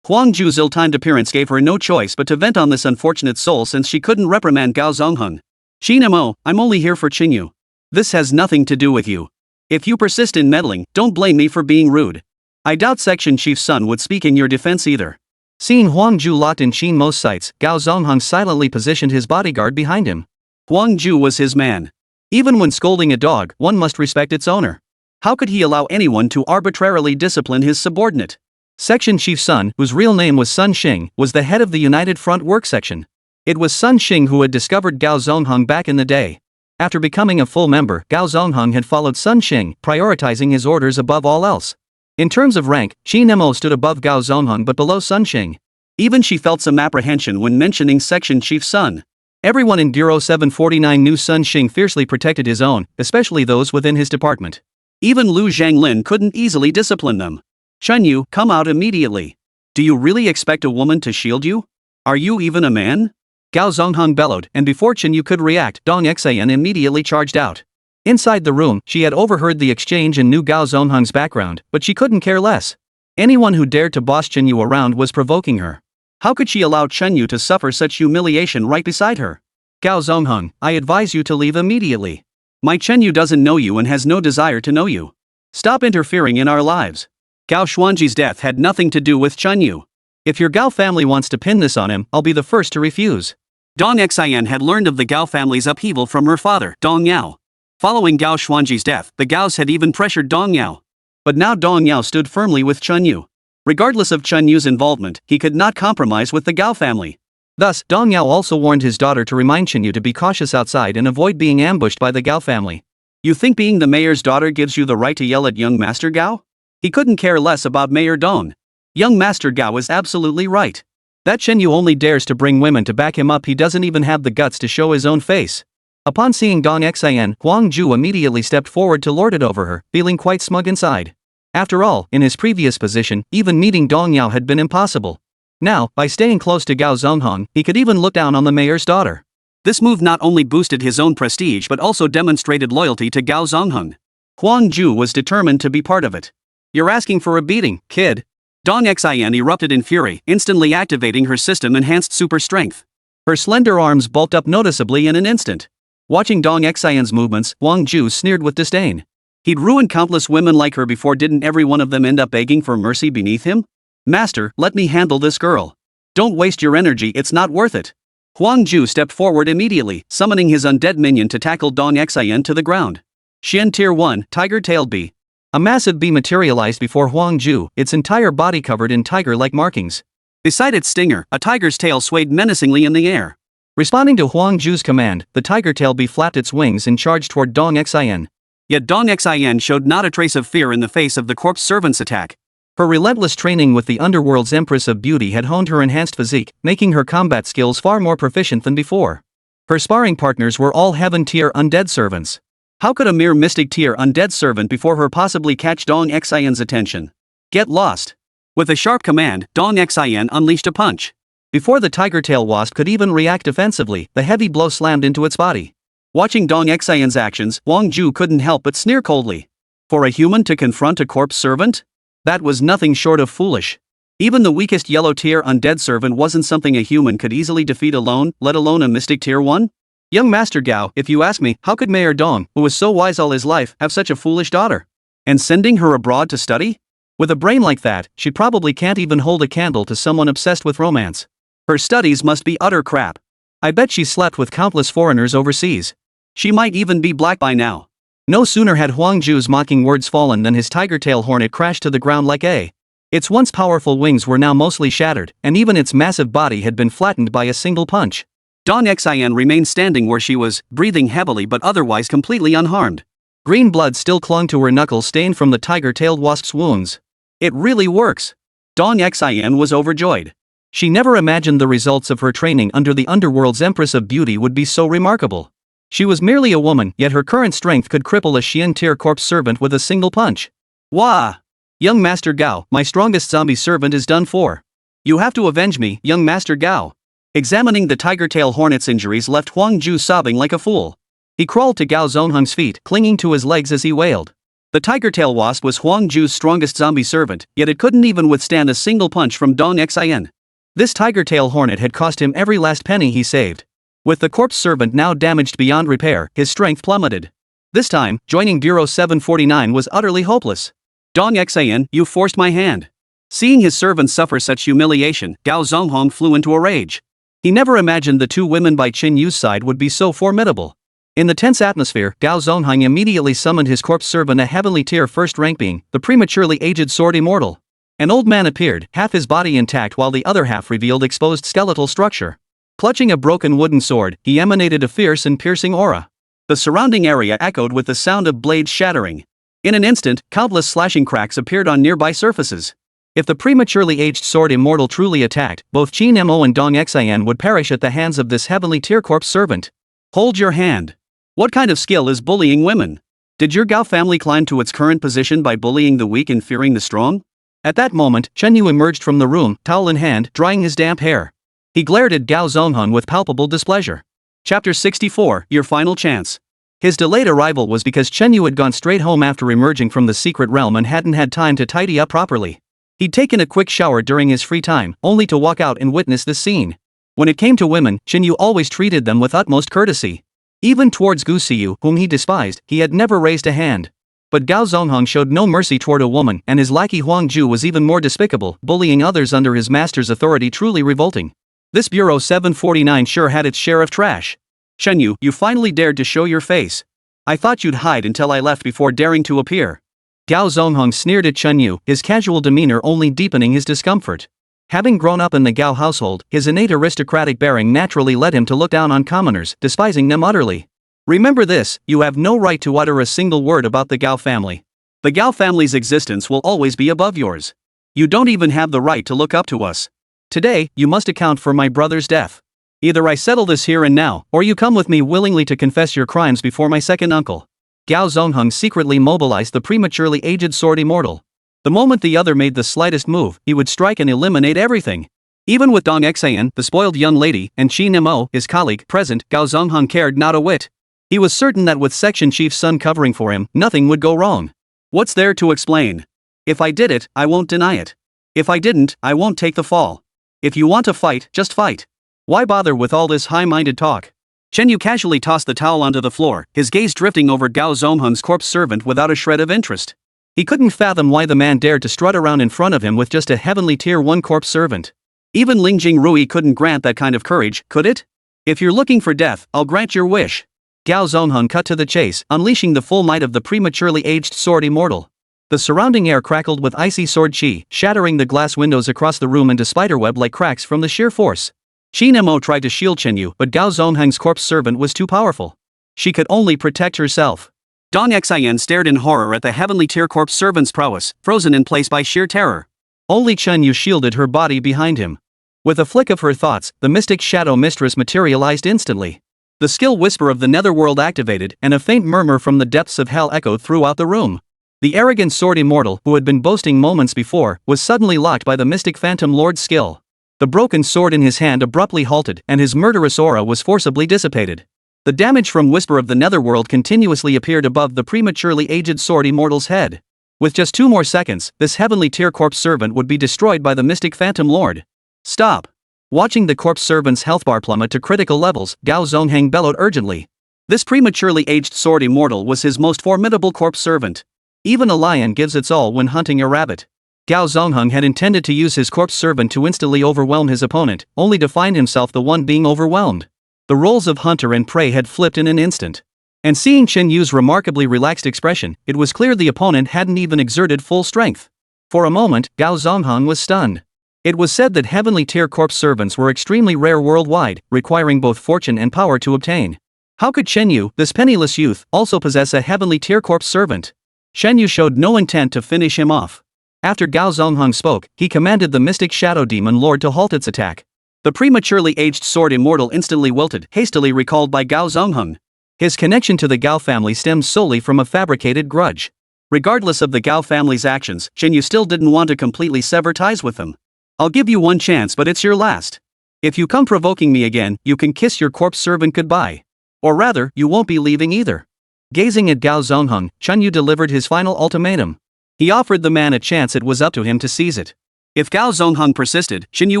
Huang Ju's ill-timed appearance gave her no choice but to vent on this unfortunate soul since she couldn't reprimand Gao Zongheng. Qin Mo, I'm only here for Qin Yu. This has nothing to do with you. If you persist in meddling, don't blame me for being rude. I doubt Section Chief's son would speak in your defense either. Seeing Huang Ju locked in Qin Mo's sights, Gao Zongheng silently positioned his bodyguard behind him. Huang Ju was his man. Even when scolding a dog, one must respect its owner. How could he allow anyone to arbitrarily discipline his subordinate? Section Chief's son, whose real name was Sun Xing, was the head of the United Front Work Section. It was Sun Xing who had discovered Gao Zongheng back in the day. After becoming a full member, Gao Zongheng had followed Sun Xing, prioritizing his orders above all else. In terms of rank, Qin Mo stood above Gao Zongheng but below Sun Xing. Even she felt some apprehension when mentioning Section Chief's son. Everyone in Bureau 749 knew Sun Xing fiercely protected his own, especially those within his department. Even Lu Zhanglin couldn't easily discipline them. Chen Yu, come out immediately. Do you really expect a woman to shield you? Are you even a man? Gao Zongheng bellowed, and before Chen Yu could react, Dong Xian immediately charged out. Inside the room, she had overheard the exchange and knew Gao Zongheng's background, but she couldn't care less. Anyone who dared to boss Chen Yu around was provoking her. How could she allow Chen Yu to suffer such humiliation right beside her? Gao Zongheng, I advise you to leave immediately. My Chen Yu doesn't know you and has no desire to know you. Stop interfering in our lives. Gao Xuanji's death had nothing to do with Chen Yu. If your Gao family wants to pin this on him, I'll be the first to refuse. Dong Xian had learned of the Gao family's upheaval from her father, Dong Yao. Following Gao Xuanji's death, the Gaos had even pressured Dong Yao. But now Dong Yao stood firmly with Chen Yu. Regardless of Chen Yu's involvement, he could not compromise with the Gao family. Thus, Dong Yao also warned his daughter to remind Chen Yu to be cautious outside and avoid being ambushed by the Gao family. You think being the mayor's daughter gives you the right to yell at young Master Gao? He couldn't care less about Mayor Dong. Young Master Gao is absolutely right. That Chen Yu only dares to bring women to back him up. He doesn't even have the guts to show his own face. Upon seeing Dong Xian, Huang Ju immediately stepped forward to lord it over her, feeling quite smug inside. After all, in his previous position, even meeting Dong Yao had been impossible. Now, by staying close to Gao Zongheng, he could even look down on the mayor's daughter. This move not only boosted his own prestige but also demonstrated loyalty to Gao Zongheng. Huang Ju was determined to be part of it. You're asking for a beating, kid. Dong Xian erupted in fury, instantly activating her system-enhanced super strength. Her slender arms bulked up noticeably in an instant. Watching Dong Xian's movements, Huang Ju sneered with disdain. He'd ruined countless women like her before. Didn't every one of them end up begging for mercy beneath him? Master, let me handle this girl. Don't waste your energy, it's not worth it. Huang Ju stepped forward immediately, summoning his undead minion to tackle Dong Xian to the ground. Xian Tier 1, Tiger-tailed bee. A massive bee materialized before Huang Ju, its entire body covered in tiger-like markings. Beside its stinger, a tiger's tail swayed menacingly in the air. Responding to Huang Ju's command, the tiger tail bee flapped its wings and charged toward Dong Xian. Yet Dong Xian showed not a trace of fear in the face of the corpse servant's attack. Her relentless training with the underworld's Empress of Beauty had honed her enhanced physique, making her combat skills far more proficient than before. Her sparring partners were all heaven-tier undead servants. How could a mere mystic-tier undead servant before her possibly catch Dong Xian's attention? Get lost. With a sharp command, Dong Xian unleashed a punch. Before the tiger tail wasp could even react defensively, the heavy blow slammed into its body. Watching Dong Xian's actions, Wang Ju couldn't help but sneer coldly. For a human to confront a corpse servant? That was nothing short of foolish. Even the weakest yellow-tier undead servant wasn't something a human could easily defeat alone, let alone a mystic tier 1? Young Master Gao, if you ask me, how could Mayor Dong, who was so wise all his life, have such a foolish daughter? And sending her abroad to study? With a brain like that, she probably can't even hold a candle to someone obsessed with romance. Her studies must be utter crap. I bet she slept with countless foreigners overseas. She might even be black by now. No sooner had Huang Ju's mocking words fallen than his tiger tail hornet crashed to the ground like a. Its once powerful wings were now mostly shattered, and even its massive body had been flattened by a single punch. Dong Xian remained standing where she was, breathing heavily but otherwise completely unharmed. Green blood still clung to her knuckles stained from the tiger-tailed wasp's wounds. It really works. Dong Xian was overjoyed. She never imagined the results of her training under the underworld's Empress of Beauty would be so remarkable. She was merely a woman, yet her current strength could cripple a Xian-tier corpse servant with a single punch. Wah! Young Master Gao, my strongest zombie servant is done for. You have to avenge me, young Master Gao. Examining the tiger tail hornet's injuries left Huang Ju sobbing like a fool. He crawled to Gao Zongheng's feet, clinging to his legs as he wailed. The tiger tail wasp was Huang Ju's strongest zombie servant, yet it couldn't even withstand a single punch from Dong Xian. This tiger tail hornet had cost him every last penny he saved. With the corpse servant now damaged beyond repair, his strength plummeted. This time, joining Bureau 749 was utterly hopeless. Dong Xian, you forced my hand. Seeing his servant suffer such humiliation, Gao Zongheng flew into a rage. He never imagined the two women by Qin Yu's side would be so formidable. In the tense atmosphere, Gao Zongheng immediately summoned his corpse servant, a heavenly tier first rank being, the prematurely aged sword immortal. An old man appeared, half his body intact while the other half revealed exposed skeletal structure. Clutching a broken wooden sword, he emanated a fierce and piercing aura. The surrounding area echoed with the sound of blades shattering. In an instant, countless slashing cracks appeared on nearby surfaces. If the prematurely aged sword immortal truly attacked, both Qin Mo and Dong Xian would perish at the hands of this heavenly tier corpse servant. Hold your hand. What kind of skill is bullying women? Did your Gao family climb to its current position by bullying the weak and fearing the strong? At that moment, Chen Yu emerged from the room, towel in hand, drying his damp hair. He glared at Gao Zongheng with palpable displeasure. Chapter 64, Your Final Chance. His delayed arrival was because Chen Yu had gone straight home after emerging from the secret realm and hadn't had time to tidy up properly. He'd taken a quick shower during his free time, only to walk out and witness this scene. When it came to women, Chen Yu always treated them with utmost courtesy. Even towards Gu Siyu, whom he despised, he had never raised a hand. But Gao Zongheng showed no mercy toward a woman, and his lackey Huang Ju was even more despicable, bullying others under his master's authority truly revolting. This Bureau 749 sure had its share of trash. Chen Yu, you finally dared to show your face. I thought you'd hide until I left before daring to appear. Gao Zongheng sneered at Chen Yu, his casual demeanor only deepening his discomfort. Having grown up in the Gao household, his innate aristocratic bearing naturally led him to look down on commoners, despising them utterly. Remember this, you have no right to utter a single word about the Gao family. The Gao family's existence will always be above yours. You don't even have the right to look up to us. Today, you must account for my brother's death. Either I settle this here and now, or you come with me willingly to confess your crimes before my second uncle. Gao Zongheng secretly mobilized the prematurely aged sword immortal. The moment the other made the slightest move, he would strike and eliminate everything. Even with Dong Xian, the spoiled young lady, and Qin Mo, his colleague, present, Gao Zongheng cared not a whit. He was certain that with Section Chief's son covering for him, nothing would go wrong. What's there to explain? If I did it, I won't deny it. If I didn't, I won't take the fall. If you want to fight, just fight. Why bother with all this high-minded talk? Chen Yu casually tossed the towel onto the floor, his gaze drifting over Gao Zongheng's corpse servant without a shred of interest. He couldn't fathom why the man dared to strut around in front of him with just a heavenly tier 1 corpse servant. Even Ling Jingrui couldn't grant that kind of courage, could it? If you're looking for death, I'll grant your wish. Gao Zongheng cut to the chase, unleashing the full might of the prematurely aged sword immortal. The surrounding air crackled with icy sword chi, shattering the glass windows across the room into spiderweb like cracks from the sheer force. Qin Mo tried to shield Chen Yu, but Gao Zongheng's corpse servant was too powerful. She could only protect herself. Dong Xian stared in horror at the heavenly tier corpse servant's prowess, frozen in place by sheer terror. Only Chen Yu shielded her body behind him. With a flick of her thoughts, the mystic shadow mistress materialized instantly. The skill whisper of the netherworld activated, and a faint murmur from the depths of hell echoed throughout the room. The arrogant sword immortal, who had been boasting moments before, was suddenly locked by the mystic phantom lord's skill. The broken sword in his hand abruptly halted, and his murderous aura was forcibly dissipated. The damage from Whisper of the Netherworld continuously appeared above the prematurely aged sword immortal's head. With just 2 more seconds, this heavenly tier corpse servant would be destroyed by the mystic phantom lord. Stop! Watching the corpse servant's health bar plummet to critical levels, Gao Zongheng bellowed urgently. This prematurely aged sword immortal was his most formidable corpse servant. Even a lion gives its all when hunting a rabbit. Gao Zongheng had intended to use his corpse servant to instantly overwhelm his opponent, only to find himself the one being overwhelmed. The roles of hunter and prey had flipped in an instant. And seeing Chen Yu's remarkably relaxed expression, it was clear the opponent hadn't even exerted full strength. For a moment, Gao Zongheng was stunned. It was said that heavenly tier corpse servants were extremely rare worldwide, requiring both fortune and power to obtain. How could Chen Yu, this penniless youth, also possess a heavenly tier corpse servant? Chen Yu showed no intent to finish him off. After Gao Zongheng spoke, he commanded the mystic shadow demon lord to halt its attack. The prematurely aged sword immortal instantly wilted, hastily recalled by Gao Zongheng. His connection to the Gao family stemmed solely from a fabricated grudge. Regardless of the Gao family's actions, Chen Yu still didn't want to completely sever ties with them. I'll give you one chance, but it's your last. If you come provoking me again, you can kiss your corpse servant goodbye. Or rather, you won't be leaving either. Gazing at Gao Zongheng, Chen Yu delivered his final ultimatum. He offered the man a chance, it was up to him to seize it. If Gao Zongheng persisted, Chen Yu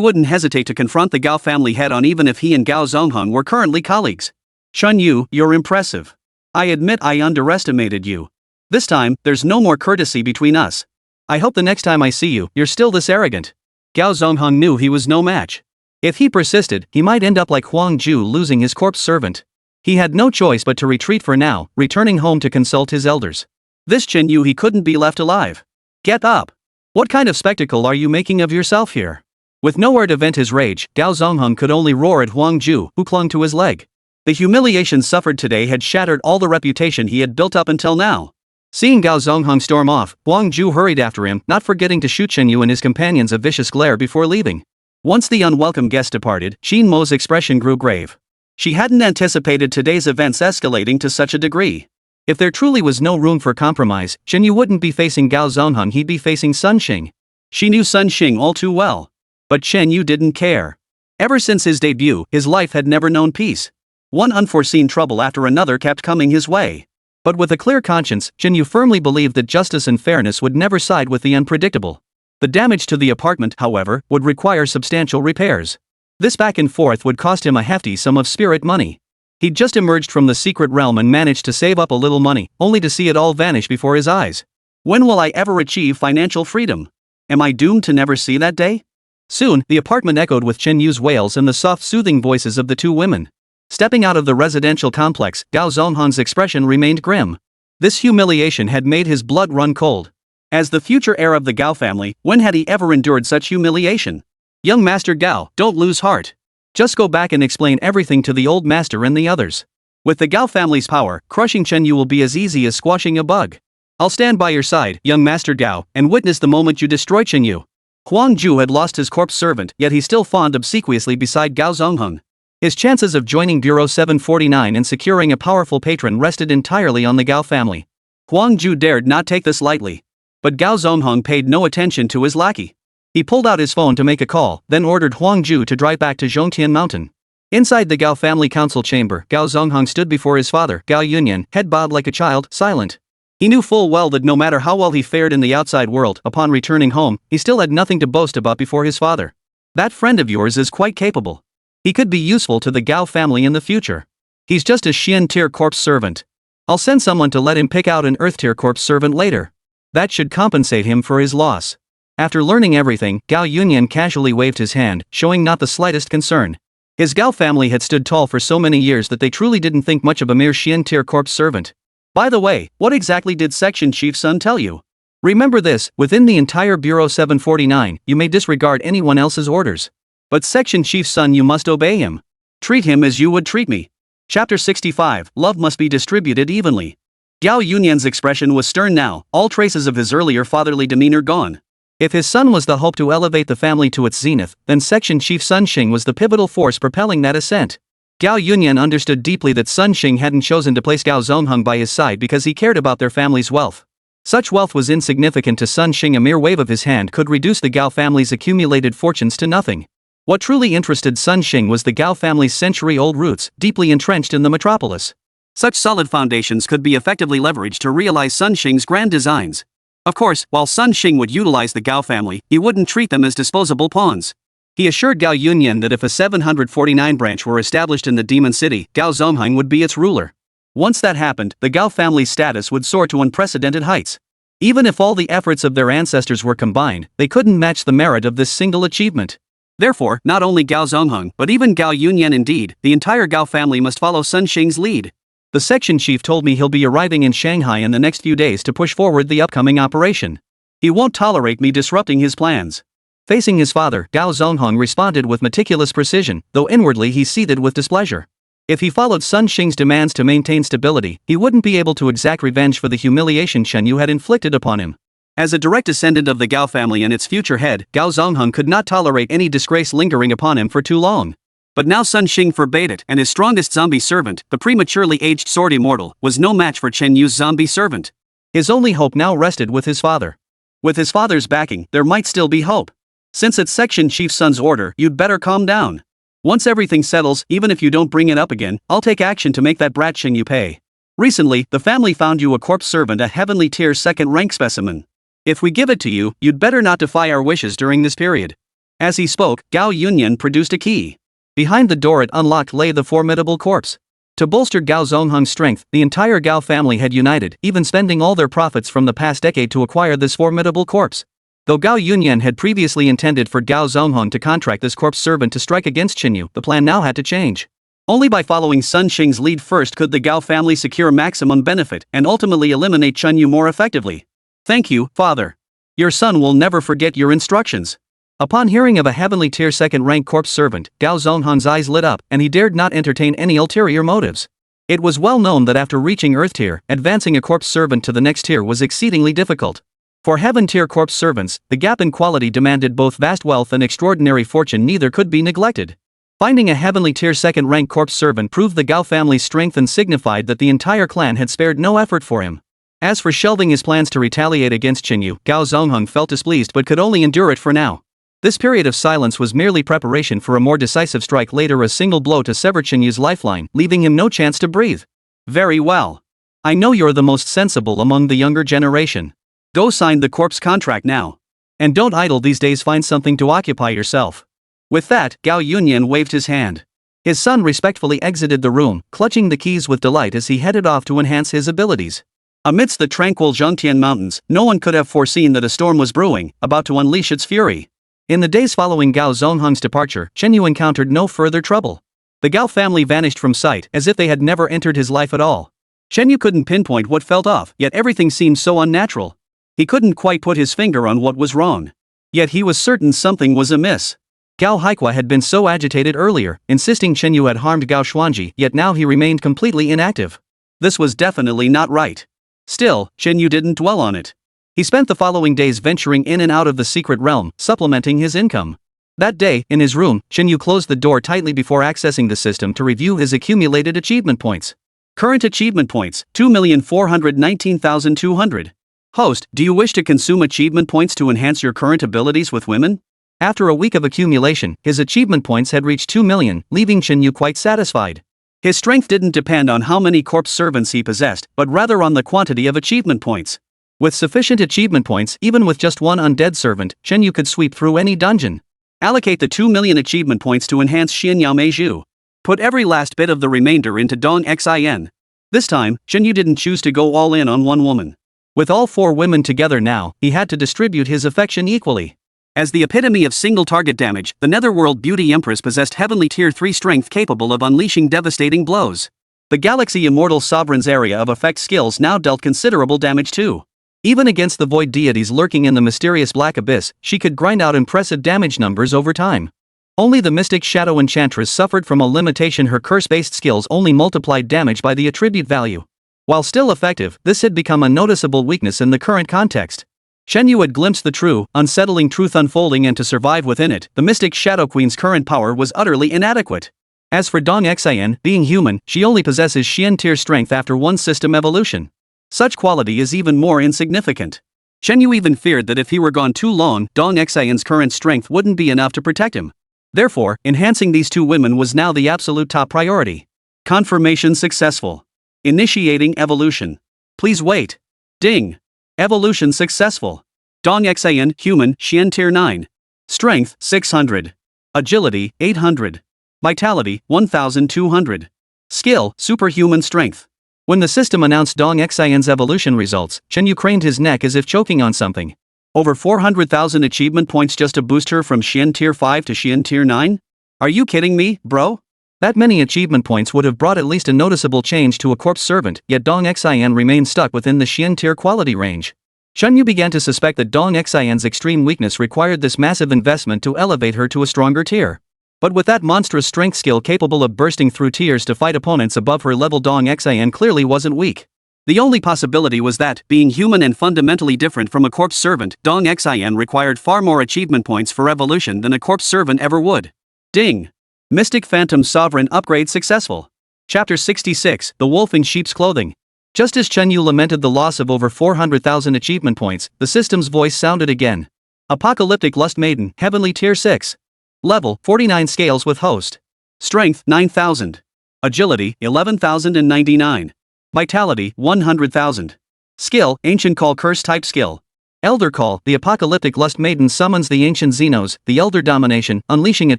wouldn't hesitate to confront the Gao family head-on even if he and Gao Zongheng were currently colleagues. Chen Yu, you're impressive. I admit I underestimated you. This time, there's no more courtesy between us. I hope the next time I see you, you're still this arrogant. Gao Zongheng knew he was no match. If he persisted, he might end up like Huang Ju losing his corpse servant. He had no choice but to retreat for now, returning home to consult his elders. This Chen Yu, he couldn't be left alive. Get up! What kind of spectacle are you making of yourself here? With nowhere to vent his rage, Gao Zongheng could only roar at Huang Ju, who clung to his leg. The humiliation suffered today had shattered all the reputation he had built up until now. Seeing Gao Zongheng storm off, Huang Ju hurried after him, not forgetting to shoot Chen Yu and his companions a vicious glare before leaving. Once the unwelcome guest departed, Qin Mo's expression grew grave. She hadn't anticipated today's events escalating to such a degree. If there truly was no room for compromise, Chen Yu wouldn't be facing Gao Zongheng, he'd be facing Sun Xing. She knew Sun Xing all too well. But Chen Yu didn't care. Ever since his debut, his life had never known peace. One unforeseen trouble after another kept coming his way. But with a clear conscience, Chen Yu firmly believed that justice and fairness would never side with the unpredictable. The damage to the apartment, however, would require substantial repairs. This back and forth would cost him a hefty sum of spirit money. He'd just emerged from the secret realm and managed to save up a little money, only to see it all vanish before his eyes. When will I ever achieve financial freedom? Am I doomed to never see that day? Soon, the apartment echoed with Chen Yu's wails and the soft soothing voices of the 2 women. Stepping out of the residential complex, Gao Zongheng's expression remained grim. This humiliation had made his blood run cold. As the future heir of the Gao family, when had he ever endured such humiliation? Young Master Gao, don't lose heart. Just go back and explain everything to the old master and the others. With the Gao family's power, crushing Chen Yu will be as easy as squashing a bug. I'll stand by your side, young Master Gao, and witness the moment you destroy Chen Yu. Huang Ju had lost his corpse servant, yet he still fawned obsequiously beside Gao Zongheng. His chances of joining Bureau 749 and securing a powerful patron rested entirely on the Gao family. Huang Ju dared not take this lightly. But Gao Zongheng paid no attention to his lackey. He pulled out his phone to make a call, then ordered Huang Ju to drive back to Zhongtian Mountain. Inside the Gao family council chamber, Gao Zongheng stood before his father, Gao Yunyan, head bowed like a child, silent. He knew full well that no matter how well he fared in the outside world, upon returning home, he still had nothing to boast about before his father. That friend of yours is quite capable. He could be useful to the Gao family in the future. He's just a Xian tier corpse servant. I'll send someone to let him pick out an Earth tier corpse servant later. That should compensate him for his loss. After learning everything, Gao Yunyan casually waved his hand, showing not the slightest concern. His Gao family had stood tall for so many years that they truly didn't think much of a mere Xian tier corpse servant. By the way, what exactly did Section Chief Sun tell you? Remember this, within the entire Bureau 749, you may disregard anyone else's orders. But Section Chief Sun, you must obey him. Treat him as you would treat me. Chapter 65, Love must be distributed evenly. Gao Yunyan's expression was stern now, all traces of his earlier fatherly demeanor gone. If his son was the hope to elevate the family to its zenith, then Section Chief Sun Xing was the pivotal force propelling that ascent. Gao Yunyan understood deeply that Sun Xing hadn't chosen to place Gao Zongheng by his side because he cared about their family's wealth. Such wealth was insignificant to Sun Xing. A mere wave of his hand could reduce the Gao family's accumulated fortunes to nothing. What truly interested Sun Xing was the Gao family's century-old roots, deeply entrenched in the metropolis. Such solid foundations could be effectively leveraged to realize Sun Xing's grand designs. Of course, while Sun Xing would utilize the Gao family, he wouldn't treat them as disposable pawns. He assured Gao Yunyan that if a 749 branch were established in the Demon City, Gao Zongheng would be its ruler. Once that happened, the Gao family's status would soar to unprecedented heights. Even if all the efforts of their ancestors were combined, they couldn't match the merit of this single achievement. Therefore, not only Gao Zongheng, but even Gao Yunyan, indeed, the entire Gao family must follow Sun Xing's lead. The section chief told me he'll be arriving in Shanghai in the next few days to push forward the upcoming operation. He won't tolerate me disrupting his plans. Facing his father, Gao Zongheng responded with meticulous precision, though inwardly he seethed with displeasure. If he followed Sun Xing's demands to maintain stability, he wouldn't be able to exact revenge for the humiliation Chen Yu had inflicted upon him. As a direct descendant of the Gao family and its future head, Gao Zongheng could not tolerate any disgrace lingering upon him for too long. But now Sun Xing forbade it, and his strongest zombie servant, the prematurely aged Sword Immortal, was no match for Chen Yu's zombie servant. His only hope now rested with his father. With his father's backing, there might still be hope. Since it's section chief's son's order, you'd better calm down. Once everything settles, even if you don't bring it up again, I'll take action to make that brat Chen Yu pay. Recently, the family found you a corpse servant, a heavenly tier second rank specimen. If we give it to you, you'd better not defy our wishes during this period. As he spoke, Gao Yunyan produced a key. Behind the door it unlocked lay the formidable corpse. To bolster Gao Zongheng's strength, the entire Gao family had united, even spending all their profits from the past decade to acquire this formidable corpse. Though Gao Yunyan had previously intended for Gao Zongheng to contract this corpse servant to strike against Chen Yu, the plan now had to change. Only by following Sun Xing's lead first could the Gao family secure maximum benefit and ultimately eliminate Chen Yu more effectively. Thank you, father. Your son will never forget your instructions. Upon hearing of a heavenly tier second-rank corpse servant, Gao Zongheng's eyes lit up, and he dared not entertain any ulterior motives. It was well known that after reaching Earth tier, advancing a corpse servant to the next tier was exceedingly difficult. For heaven tier corpse servants, the gap in quality demanded both vast wealth and extraordinary fortune. Neither could be neglected. Finding a heavenly tier second-rank corpse servant proved the Gao family's strength and signified that the entire clan had spared no effort for him. As for shelving his plans to retaliate against Chen Yu, Gao Zongheng felt displeased but could only endure it for now. This period of silence was merely preparation for a more decisive strike later, a single blow to sever Chen Yu's lifeline, leaving him no chance to breathe. Very well. I know you're the most sensible among the younger generation. Go sign the corpse contract now. And don't idle these days, find something to occupy yourself. With that, Gao Yunyan waved his hand. His son respectfully exited the room, clutching the keys with delight as he headed off to enhance his abilities. Amidst the tranquil Zhongtian Mountains, no one could have foreseen that a storm was brewing, about to unleash its fury. In the days following Gao Zongheng's departure, Chen Yu encountered no further trouble. The Gao family vanished from sight as if they had never entered his life at all. Chen Yu couldn't pinpoint what felt off, yet everything seemed so unnatural. He couldn't quite put his finger on what was wrong. Yet he was certain something was amiss. Gao Haikua had been so agitated earlier, insisting Chen Yu had harmed Gao Xuanji, yet now he remained completely inactive. This was definitely not right. Still, Chen Yu didn't dwell on it. He spent the following days venturing in and out of the secret realm, supplementing his income. That day, in his room, Chen Yu closed the door tightly before accessing the system to review his accumulated achievement points. Current achievement points, 2,419,200. Host, do you wish to consume achievement points to enhance your current abilities with women? After a week of accumulation, his achievement points had reached 2 million, leaving Chen Yu quite satisfied. His strength didn't depend on how many corpse servants he possessed, but rather on the quantity of achievement points. With sufficient achievement points, even with just one undead servant, Chen Yu could sweep through any dungeon. Allocate the 2 million achievement points to enhance Xian Yao Mei Zhu. Put every last bit of the remainder into Dong Xin. This time, Chen Yu didn't choose to go all in on one woman. With all 4 women together now, he had to distribute his affection equally. As the epitome of single target damage, the Netherworld Beauty Empress possessed heavenly tier 3 strength capable of unleashing devastating blows. The Galaxy Immortal Sovereign's area of effect skills now dealt considerable damage too. Even against the void deities lurking in the mysterious black abyss, she could grind out impressive damage numbers over time. Only the Mystic Shadow Enchantress suffered from a limitation. Her curse-based skills only multiplied damage by the attribute value. While still effective, this had become a noticeable weakness in the current context. Chen Yu had glimpsed the true, unsettling truth unfolding, and to survive within it, the Mystic Shadow Queen's current power was utterly inadequate. As for Dong Xian, being human, she only possesses Xian tier strength after one system evolution. Such quality is even more insignificant. Chen Yu even feared that if he were gone too long, Dong Xian's current strength wouldn't be enough to protect him. Therefore, enhancing these two women was now the absolute top priority. Confirmation successful. Initiating evolution. Please wait. Ding. Evolution successful. Dong Xian, human, Xian tier 9. Strength, 600. Agility, 800. Vitality, 1200. Skill, superhuman strength. When the system announced Dong Xian's evolution results, Chen Yu craned his neck as if choking on something. Over 400,000 achievement points just to boost her from Xian tier 5 to Xian tier 9? Are you kidding me, bro? That many achievement points would have brought at least a noticeable change to a corpse servant, yet Dong Xian remained stuck within the Xian tier quality range. Chen Yu began to suspect that Dong Xian's extreme weakness required this massive investment to elevate her to a stronger tier. But with that monstrous strength skill capable of bursting through tiers to fight opponents above her level, Dong Xian clearly wasn't weak. The only possibility was that, being human and fundamentally different from a corpse servant, Dong Xian required far more achievement points for evolution than a corpse servant ever would. Ding! Mystic Phantom Sovereign upgrade successful. Chapter 66, The Wolf in Sheep's Clothing. Just as Chen Yu lamented the loss of over 400,000 achievement points, the system's voice sounded again. Apocalyptic Lust Maiden, Heavenly Tier 6. Level, 49 scales with host. Strength, 9,000. Agility, 11,099. Vitality, 100,000. Skill, Ancient Call Curse type skill. Elder Call, the Apocalyptic Lust Maiden summons the Ancient Xenos, the Elder Domination, unleashing a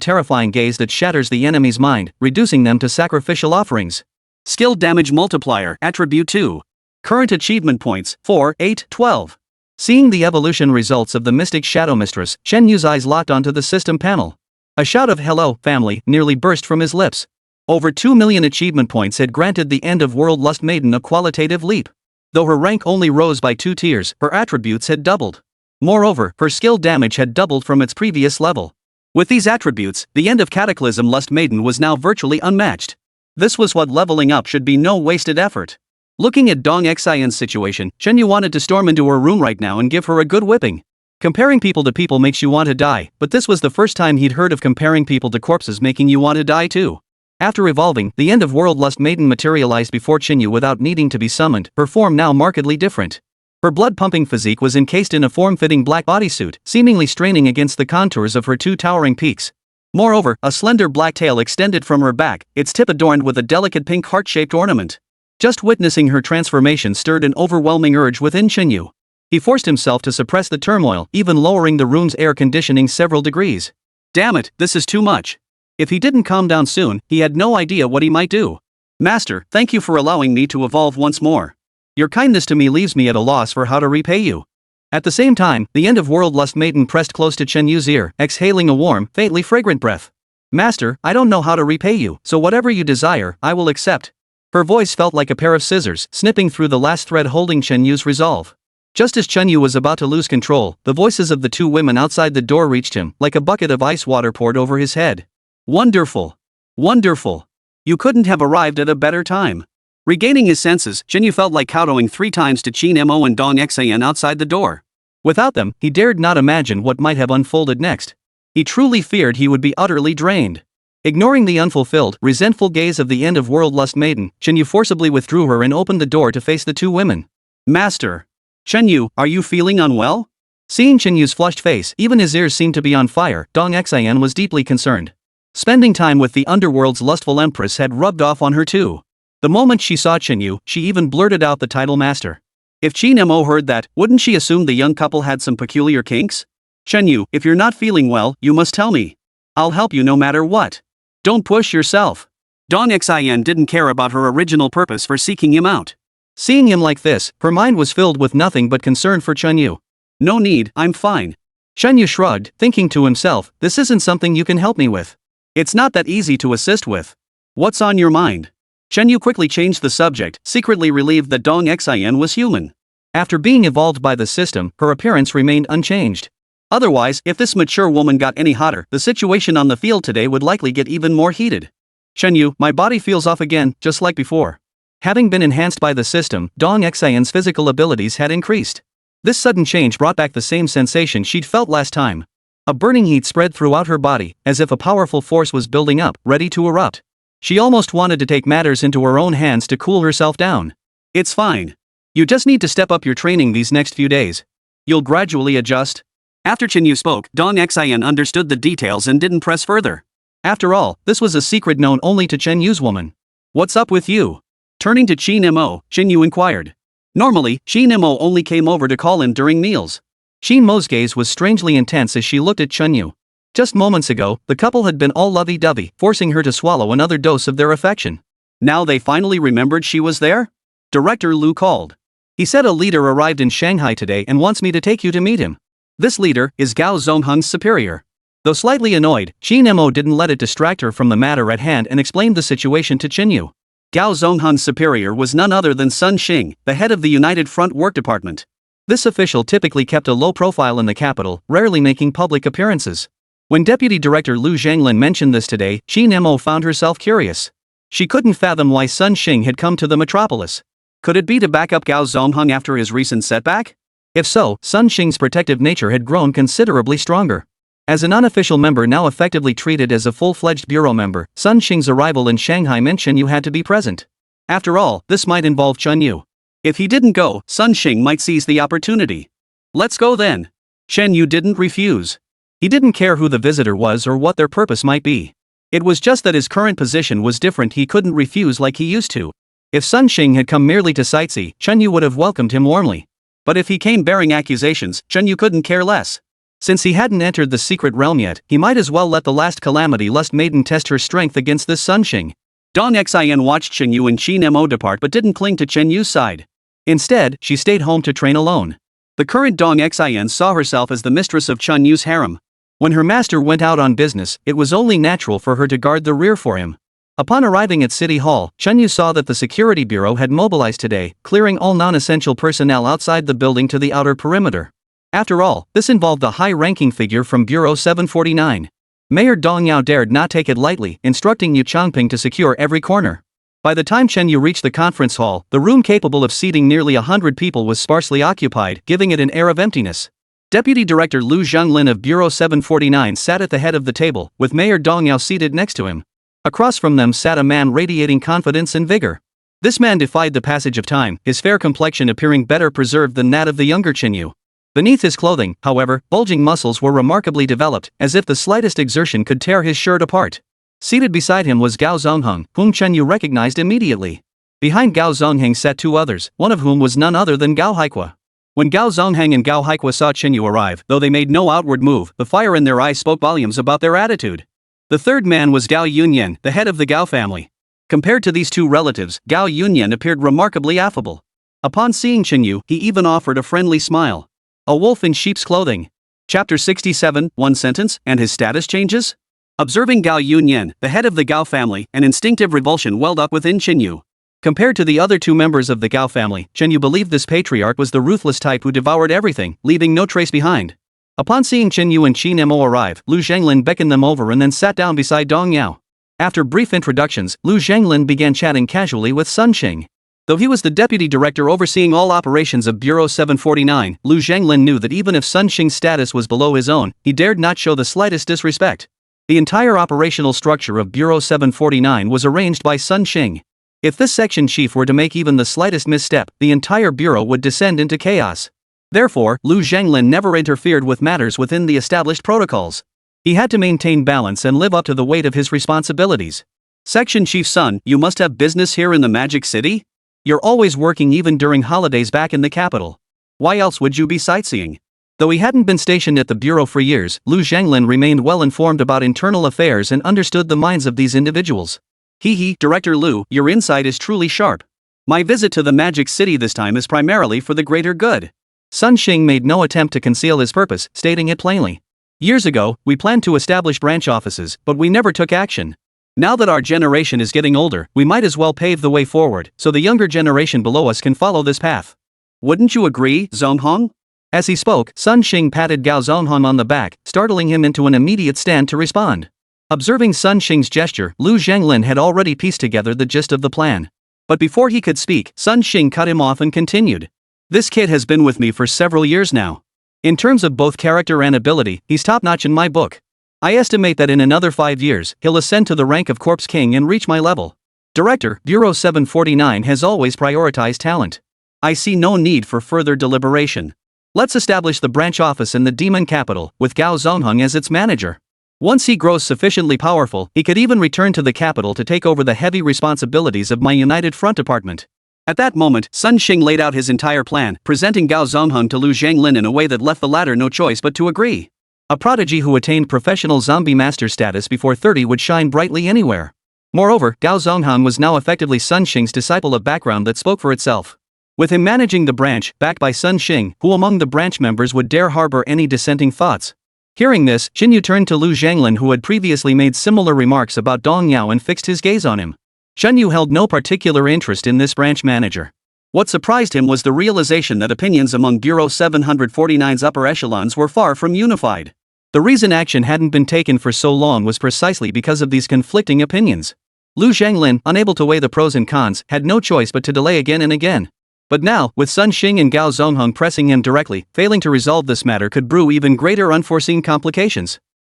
terrifying gaze that shatters the enemy's mind, reducing them to sacrificial offerings. Skill Damage Multiplier, Attribute 2. Current achievement points, 4, 8, 12. Seeing the evolution results of the Mystic Shadow Mistress, Chen Yu's eyes locked onto the system panel. A shout of "Hello, family," nearly burst from his lips. Over 2 million achievement points had granted the end-of-world Lust Maiden a qualitative leap. Though her rank only rose by 2 tiers, her attributes had doubled. Moreover, her skill damage had doubled from its previous level. With these attributes, the End of Cataclysm Lust Maiden was now virtually unmatched. This was what leveling up should be, no wasted effort. Looking at Dong Xian's situation, Chen Yu wanted to storm into her room right now and give her a good whipping. Comparing people to people makes you want to die, but this was the first time he'd heard of comparing people to corpses making you want to die too. After evolving, the end-of-world Lust Maiden materialized before Chen Yu without needing to be summoned, her form now markedly different. Her blood-pumping physique was encased in a form-fitting black bodysuit, seemingly straining against the contours of her 2 towering peaks. Moreover, a slender black tail extended from her back, its tip adorned with a delicate pink heart-shaped ornament. Just witnessing her transformation stirred an overwhelming urge within Chen Yu. He forced himself to suppress the turmoil, even lowering the room's air conditioning several degrees. Damn it, this is too much. If he didn't calm down soon, he had no idea what he might do. Master, thank you for allowing me to evolve once more. Your kindness to me leaves me at a loss for how to repay you. At the same time, the End-of-World Lust Maiden pressed close to Chen Yu's ear, exhaling a warm, faintly fragrant breath. Master, I don't know how to repay you, so whatever you desire, I will accept. Her voice felt like a pair of scissors, snipping through the last thread holding Chen Yu's resolve. Just as Chen Yu was about to lose control, the voices of the 2 women outside the door reached him, like a bucket of ice water poured over his head. Wonderful. Wonderful. You couldn't have arrived at a better time. Regaining his senses, Chen Yu felt like kowtowing 3 times to Qin Mo and Dong Xian outside the door. Without them, he dared not imagine what might have unfolded next. He truly feared he would be utterly drained. Ignoring the unfulfilled, resentful gaze of the End-of-World Lust Maiden, Chen Yu forcibly withdrew her and opened the door to face the 2 women. Master. Chen Yu, are you feeling unwell? Seeing Chen Yu's flushed face, even his ears seemed to be on fire, Dong Xian was deeply concerned. Spending time with the underworld's lustful empress had rubbed off on her too. The moment she saw Chen Yu, she even blurted out the title master. If Qin Mo heard that, wouldn't she assume the young couple had some peculiar kinks? Chen Yu, if you're not feeling well, you must tell me. I'll help you no matter what. Don't push yourself. Dong Xian didn't care about her original purpose for seeking him out. Seeing him like this, her mind was filled with nothing but concern for Chen Yu. No need, I'm fine. Chen Yu shrugged, thinking to himself, this isn't something you can help me with. It's not that easy to assist with. What's on your mind? Chen Yu quickly changed the subject, secretly relieved that Dong Xian was human. After being evolved by the system, her appearance remained unchanged. Otherwise, if this mature woman got any hotter, the situation on the field today would likely get even more heated. Chen Yu, my body feels off again, just like before. Having been enhanced by the system, Dong Xian's physical abilities had increased. This sudden change brought back the same sensation she'd felt last time. A burning heat spread throughout her body, as if a powerful force was building up, ready to erupt. She almost wanted to take matters into her own hands to cool herself down. It's fine. You just need to step up your training these next few days. You'll gradually adjust. After Chinyu spoke, Dong Xian understood the details and didn't press further. After all, this was a secret known only to Chen Yu's woman. What's up with you? Turning to Qin Mo, Chen Yu inquired. Normally, Qin Mo only came over to call him during meals. Qin Mo's gaze was strangely intense as she looked at Chen Yu. Just moments ago, the couple had been all lovey-dovey, forcing her to swallow another dose of their affection. Now they finally remembered she was there? Director Lu called. He said a leader arrived in Shanghai today and wants me to take you to meet him. This leader is Gao Zongheng's superior. Though slightly annoyed, Qin Mo didn't let it distract her from the matter at hand and explained the situation to Chen Yu. Gao Zongheng's superior was none other than Sun Xing, the head of the United Front Work Department. This official typically kept a low profile in the capital, rarely making public appearances. When Deputy Director Lu Zhanglin mentioned this today, Qin Mo found herself curious. She couldn't fathom why Sun Xing had come to the metropolis. Could it be to back up Gao Zongheng after his recent setback? If so, Sun Xing's protective nature had grown considerably stronger. As an unofficial member now effectively treated as a full-fledged bureau member, Sun Xing's arrival in Shanghai meant Chen Yu had to be present. After all, this might involve Chen Yu. If he didn't go, Sun Xing might seize the opportunity. Let's go then. Chen Yu didn't refuse. He didn't care who the visitor was or what their purpose might be. It was just that his current position was different. He couldn't refuse like he used to. If Sun Xing had come merely to sightsee, Chen Yu would have welcomed him warmly. But if he came bearing accusations, Chen Yu couldn't care less. Since he hadn't entered the secret realm yet, he might as well let the last calamity lust maiden test her strength against this Sun Xing. Dong Xian watched Chen Yu and Qin Mo depart but didn't cling to Chen Yu's side. Instead, she stayed home to train alone. The current Dong Xian saw herself as the mistress of Chen Yu's harem. When her master went out on business, it was only natural for her to guard the rear for him. Upon arriving at City Hall, Chen Yu saw that the security bureau had mobilized today, clearing all non-essential personnel outside the building to the outer perimeter. After all, this involved a high-ranking figure from Bureau 749. Mayor Dong Yao dared not take it lightly, instructing Yu Changping to secure every corner. By the time Chen Yu reached the conference hall, the room capable of seating nearly 100 people was sparsely occupied, giving it an air of emptiness. Deputy Director Lu Zhanglin of Bureau 749 sat at the head of the table, with Mayor Dong Yao seated next to him. Across from them sat a man radiating confidence and vigor. This man defied the passage of time, his fair complexion appearing better preserved than that of the younger Chen Yu. Beneath his clothing, however, bulging muscles were remarkably developed, as if the slightest exertion could tear his shirt apart. Seated beside him was Gao Zongheng, whom Chen Yu recognized immediately. Behind Gao Zongheng sat two others, one of whom was none other than Gao Haikua. When Gao Zongheng and Gao Haikua saw Chen Yu arrive, though they made no outward move, the fire in their eyes spoke volumes about their attitude. The third man was Gao Yunyan, the head of the Gao family. Compared to these two relatives, Gao Yunyan appeared remarkably affable. Upon seeing Chen Yu, he even offered a friendly smile. A wolf in sheep's clothing. Chapter 67, one sentence, and his status changes? Observing Gao Yunyan, the head of the Gao family, an instinctive revulsion welled up within Chen Yu. Compared to the other two members of the Gao family, Chen Yu believed this patriarch was the ruthless type who devoured everything, leaving no trace behind. Upon seeing Chen Yu and Qin Mo arrive, Lu Zhanglin beckoned them over and then sat down beside Dong Yao. After brief introductions, Lu Zhanglin began chatting casually with Sun Xing. Though he was the deputy director overseeing all operations of Bureau 749, Lu Zhanglin knew that even if Sun Xing's status was below his own, he dared not show the slightest disrespect. The entire operational structure of Bureau 749 was arranged by Sun Xing. If this section chief were to make even the slightest misstep, the entire bureau would descend into chaos. Therefore, Lu Zhanglin never interfered with matters within the established protocols. He had to maintain balance and live up to the weight of his responsibilities. Section Chief Sun, you must have business here in the Magic City? You're always working even during holidays back in the capital. Why else would you be sightseeing? Though he hadn't been stationed at the bureau for years, Lu Zhanglin remained well informed about internal affairs and understood the minds of these individuals. Director Lu, your insight is truly sharp. My visit to the Magic City this time is primarily for the greater good. Sun Xing made no attempt to conceal his purpose, stating it plainly. Years ago, we planned to establish branch offices, but we never took action. Now that our generation is getting older, we might as well pave the way forward, so the younger generation below us can follow this path. Wouldn't you agree, Zongheng? As he spoke, Sun Xing patted Gao Zongheng on the back, startling him into an immediate stand to respond. Observing Sun Xing's gesture, Lu Zhanglin had already pieced together the gist of the plan. But before he could speak, Sun Xing cut him off and continued. This kid has been with me for several years now. In terms of both character and ability, he's top-notch in my book. I estimate that in another 5 years, he'll ascend to the rank of Corpse King and reach my level. Director, Bureau 749 has always prioritized talent. I see no need for further deliberation. Let's establish the branch office in the demon capital, with Gao Zongheng as its manager. Once he grows sufficiently powerful, he could even return to the capital to take over the heavy responsibilities of my United Front Department. At that moment, Sun Xing laid out his entire plan, presenting Gao Zongheng to Lu Zhanglin in a way that left the latter no choice but to agree. A prodigy who attained professional zombie master status before 30 would shine brightly anywhere. Moreover, Gao Zongheng was now effectively Sun Xing's disciple, a background that spoke for itself. With him managing the branch, backed by Sun Xing, who among the branch members would dare harbor any dissenting thoughts? Hearing this, Xinyu turned to Lu Zhanglin, who had previously made similar remarks about Dong Yao, and fixed his gaze on him. Xinyu held no particular interest in this branch manager. What surprised him was the realization that opinions among Bureau 749's upper echelons were far from unified. The reason action hadn't been taken for so long was precisely because of these conflicting opinions. Lu Zhanglin, unable to weigh the pros and cons, had no choice but to delay again and again. But now, with Sun Xing and Gao Zongheng pressing him directly, failing to resolve this matter could brew even greater unforeseen complications.